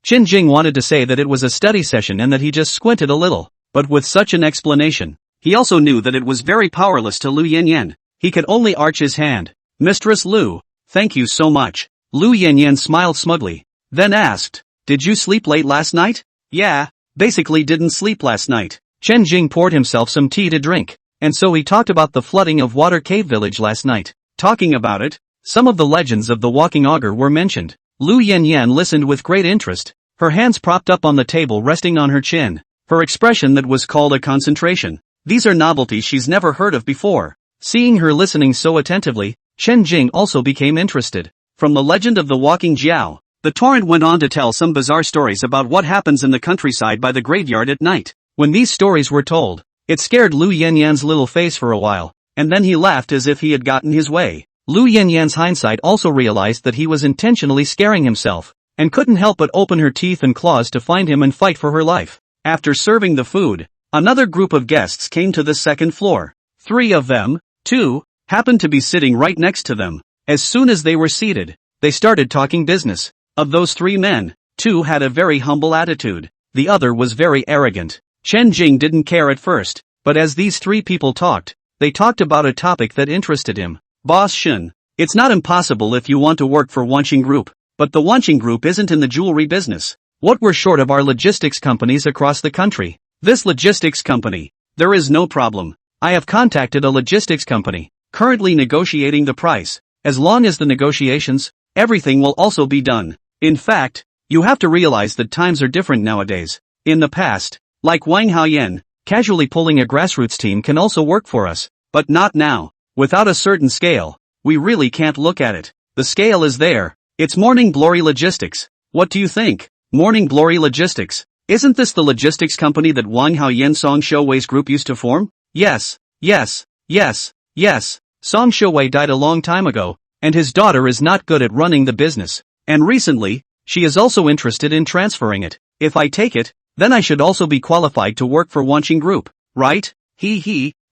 Chen Jing wanted to say that it was a study session and that he just squinted a little. But with such an explanation, he also knew that it was very powerless to Lu Yanyan. He could only arch his hand. Mistress Lu, thank you so much. Lu Yanyan smiled smugly. Then asked, did you sleep late last night? Yeah, basically didn't sleep last night. Chen Jing poured himself some tea to drink. And so he talked about the flooding of Water Cave Village last night. Talking about it, some of the legends of the walking augur were mentioned. Lu Yanyan listened with great interest, her hands propped up on the table resting on her chin, her expression that was called a concentration. These are novelties she's never heard of before. Seeing her listening so attentively, Chen Jing also became interested. From the legend of the walking Jiao, the torrent went on to tell some bizarre stories about what happens in the countryside by the graveyard at night. When these stories were told, it scared Lu Yanyan's little face for a while, and then he laughed as if he had gotten his way. Lu Yanyan's hindsight also realized that he was intentionally scaring himself, and couldn't help but open her teeth and claws to find him and fight for her life. After serving the food, another group of guests came to the second floor. 3 of them, too, happened to be sitting right next to them. As soon as they were seated, they started talking business. Of those 3 men, 2 had a very humble attitude. The other was very arrogant. Chen Jing didn't care at first, but as these 3 people talked, they talked about a topic that interested him. Boss Shen, it's not impossible if you want to work for Wanqing Group, but the Wanqing Group isn't in the jewelry business. What we're short of are logistics companies across the country. This logistics company, there is no problem. I have contacted a logistics company, currently negotiating the price. As long as the negotiations, everything will also be done. In fact, you have to realize that times are different nowadays. In the past, like Wang Haoyan, casually pulling a grassroots team can also work for us, but not now. Without a certain scale, we really can't look at it. The scale is there. It's Morning Glory Logistics. What do you think? Morning Glory Logistics. Isn't this the logistics company that Wang Haoyan Song Shouwei's group used to form? Yes. Song Shouwei died a long time ago, and his daughter is not good at running the business. And recently, she is also interested in transferring it. If I take it, then I should also be qualified to work for Wanqing Group, right?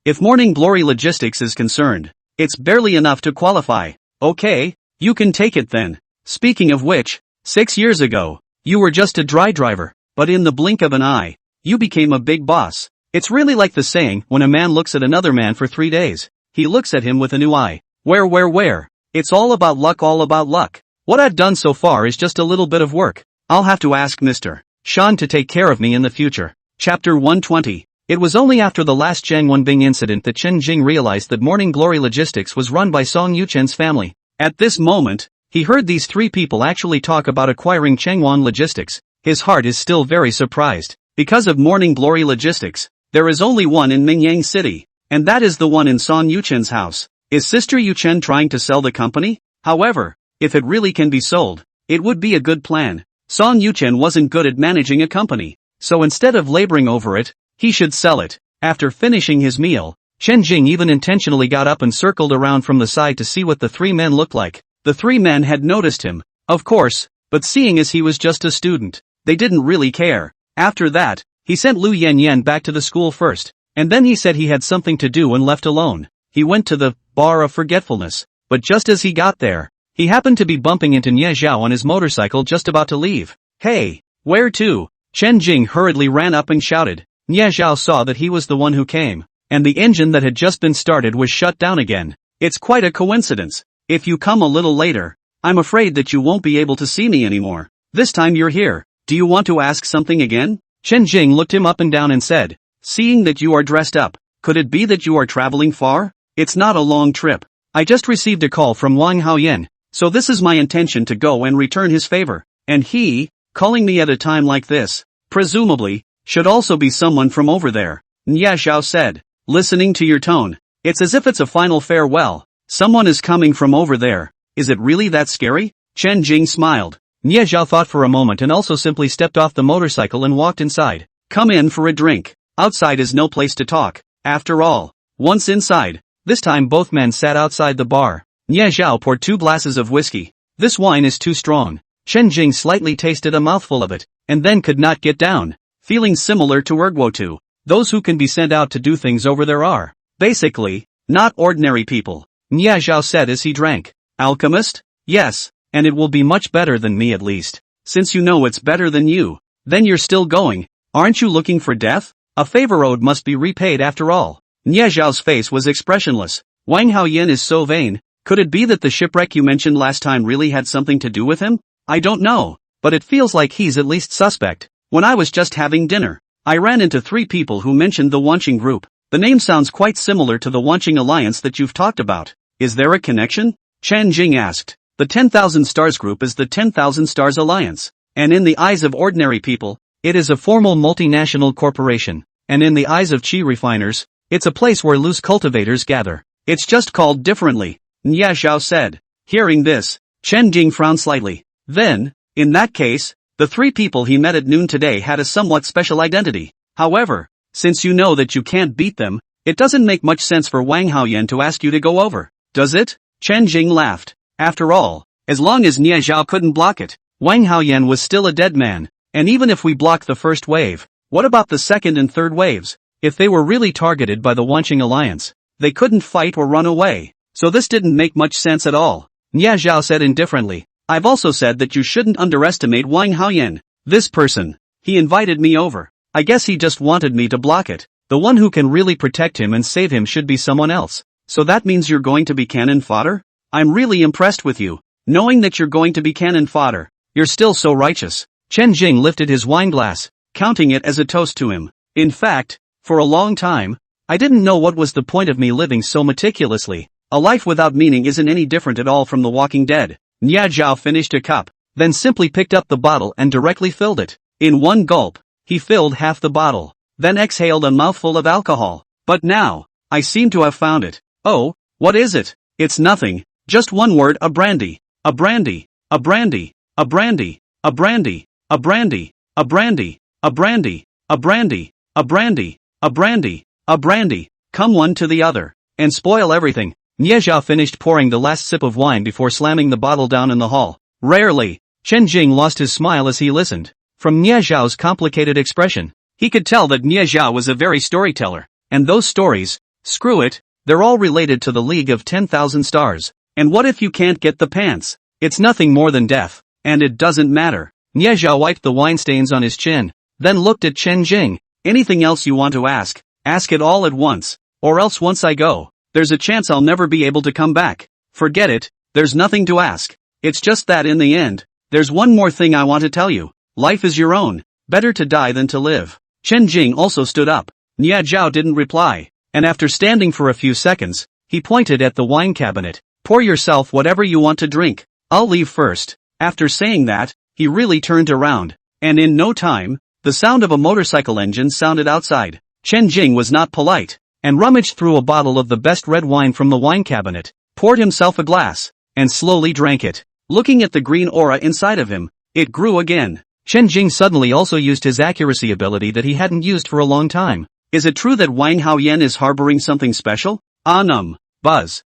If Morning Glory Logistics is concerned, it's barely enough to qualify. Okay, you can take it then. Speaking of which, 6 years ago, you were just a dry driver, but in the blink of an eye, you became a big boss. It's really like the saying, when a man looks at another man for 3 days, he looks at him with a new eye. Where? It's all about luck. What I've done so far is just a little bit of work. I'll have to ask Mr. Shan to take care of me in the future. Chapter 120. It was only after the last Zhang Wenbing incident that Chen Jing realized that Morning Glory Logistics was run by Song Yuchen's family. At this moment, he heard these 3 people actually talk about acquiring Chengwan Logistics. His heart is still very surprised. Because of Morning Glory Logistics, there is only one in Mingyang City, and that is the one in Song Yuchen's house. Is Sister Yuchen trying to sell the company? However, if it really can be sold, it would be a good plan. Song Yuchen wasn't good at managing a company, so instead of laboring over it, he should sell it. After finishing his meal, Chen Jing even intentionally got up and circled around from the side to see what the 3 men looked like. The 3 men had noticed him, of course, but seeing as he was just a student, they didn't really care. After that, he sent Lu Yanyan back to the school first, and then he said he had something to do and left alone. He went to the bar of forgetfulness, but just as he got there, he happened to be bumping into Nie Zhao on his motorcycle just about to leave. Hey, where to? Chen Jing hurriedly ran up and shouted. Nie Zhao saw that he was the one who came, and the engine that had just been started was shut down again. It's quite a coincidence. If you come a little later, I'm afraid that you won't be able to see me anymore. This time you're here. Do you want to ask something again? Chen Jing looked him up and down and said, seeing that you are dressed up, could it be that you are traveling far? It's not a long trip. I just received a call from Wang Haoyan, so this is my intention to go and return his favor. And he, calling me at a time like this, presumably, should also be someone from over there. Nie Zhao said, listening to your tone, it's as if it's a final farewell. Someone is coming from over there. Is it really that scary? Chen Jing smiled. Nie Zhao thought for a moment and also simply stepped off the motorcycle and walked inside. Come in for a drink. Outside is no place to talk. After all, once inside, this time both men sat outside the bar. Nie Zhao poured 2 glasses of whiskey. This wine is too strong. Chen Jing slightly tasted a mouthful of it, and then could not get down. Feeling similar to Erguo, those who can be sent out to do things over there are, basically, not ordinary people. Nie Zhao said as he drank. Alchemist? Yes, and it will be much better than me at least. Since you know it's better than you, then you're still going. Aren't you looking for death? A favor owed must be repaid after all. Nie Zhao's face was expressionless. Wang Haoyan is so vain. Could it be that the shipwreck you mentioned last time really had something to do with him? I don't know, but it feels like he's at least suspect. When I was just having dinner, I ran into 3 people who mentioned the Wanqing group. The name sounds quite similar to the Wanqing alliance that you've talked about. Is there a connection? Chen Jing asked. The 10,000 Stars group is the 10,000 Stars alliance, and in the eyes of ordinary people, it is a formal multinational corporation, and in the eyes of chi refiners, it's a place where loose cultivators gather. It's just called differently, Nie Zhao said. Hearing this, Chen Jing frowned slightly. Then, in that case, the 3 people he met at noon today had a somewhat special identity. However, since you know that you can't beat them, it doesn't make much sense for Wang Haoyan to ask you to go over, does it? Chen Jing laughed. After all, as long as Nie Zhao couldn't block it, Wang Haoyan was still a dead man. And even if we block the first wave, what about the second and third waves? If they were really targeted by the Wanqing alliance, they couldn't fight or run away. So this didn't make much sense at all. Nie Zhao said indifferently. I've also said that you shouldn't underestimate Wang Haoyan. This person, he invited me over. I guess he just wanted me to block it. The one who can really protect him and save him should be someone else. So that means you're going to be cannon fodder? I'm really impressed with you. Knowing that you're going to be cannon fodder. You're still so righteous. Chen Jing lifted his wine glass, counting it as a toast to him. In fact, for a long time, I didn't know what was the point of me living so meticulously. A life without meaning isn't any different at all from The Walking Dead. Nie Zhao finished a cup, then simply picked up the bottle and directly filled it. In one gulp, he filled half the bottle, then exhaled a mouthful of alcohol. But now, I seem to have found it. Oh, what is it? It's nothing, just one word: a brandy. A brandy, a brandy, a brandy, a brandy, a brandy, a brandy, a brandy, a brandy, a brandy, a brandy, a brandy. Come one to the other, and spoil everything. Nie Zhao finished pouring the last sip of wine before slamming the bottle down in the hall. Rarely, Chen Jing lost his smile as he listened. From Nie Zhao's complicated expression, he could tell that Nie Zhao was a very storyteller. And those stories, screw it, they're all related to the League of 10,000 Stars. And what if you can't get the pants? It's nothing more than death, and it doesn't matter. Nie Zhao wiped the wine stains on his chin, then looked at Chen Jing. Anything else you want to ask it all at once, or else once I go, there's a chance I'll never be able to come back. Forget it, there's nothing to ask. It's just that in the end, there's one more thing I want to tell you. Life is your own, better to die than to live. Chen Jing also stood up. Nie Zhao didn't reply, and after standing for a few seconds, he pointed at the wine cabinet. Pour yourself whatever you want to drink. I'll leave first. After saying that, he really turned around, and in no time, the sound of a motorcycle engine sounded outside. Chen Jing was not polite, and rummaged through a bottle of the best red wine from the wine cabinet, poured himself a glass, and slowly drank it. Looking at the green aura inside of him, it grew again. Chen Jing suddenly also used his accuracy ability that he hadn't used for a long time. Is it true that Wang Haoyan is harboring something special? Buzz.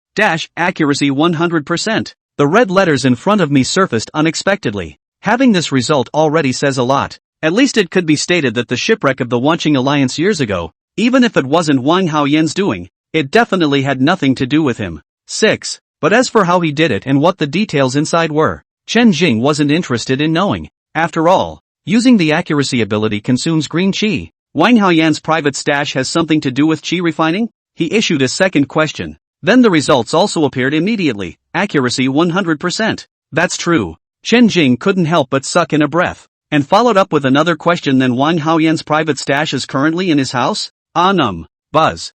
Accuracy 100%. The red letters in front of me surfaced unexpectedly. Having this result already says a lot. At least it could be stated that the shipwreck of the Wanqing alliance years ago, even if it wasn't Wang Haoyan's doing, it definitely had nothing to do with him. 6. But as for how he did it and what the details inside were, Chen Jing wasn't interested in knowing. After all, using the accuracy ability consumes green qi. Wang Haoyan's private stash has something to do with qi refining? He issued a second question. Then the results also appeared immediately. Accuracy 100%. That's true. Chen Jing couldn't help but suck in a breath, and followed up with another question. Then Wang Haoyan's private stash is currently in his house? Buzz.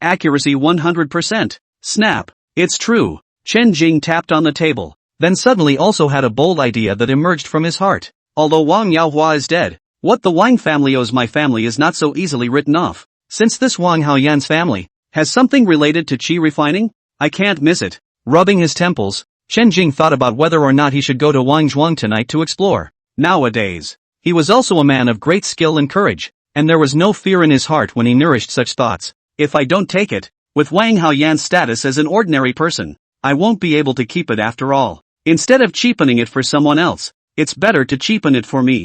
Accuracy 100%. Snap. It's true. Chen Jing tapped on the table, then suddenly also had a bold idea that emerged from his heart. Although Wang Yaohua is dead, what the Wang family owes my family is not so easily written off. Since this Wang Haoyan's family has something related to qi refining, I can't miss it. Rubbing his temples, Chen Jing thought about whether or not he should go to Wangzhuang tonight to explore. Nowadays, he was also a man of great skill and courage, and there was no fear in his heart when he nourished such thoughts. If I don't take it, with Wang Haoyan's status as an ordinary person, I won't be able to keep it after all. Instead of cheapening it for someone else, it's better to cheapen it for me.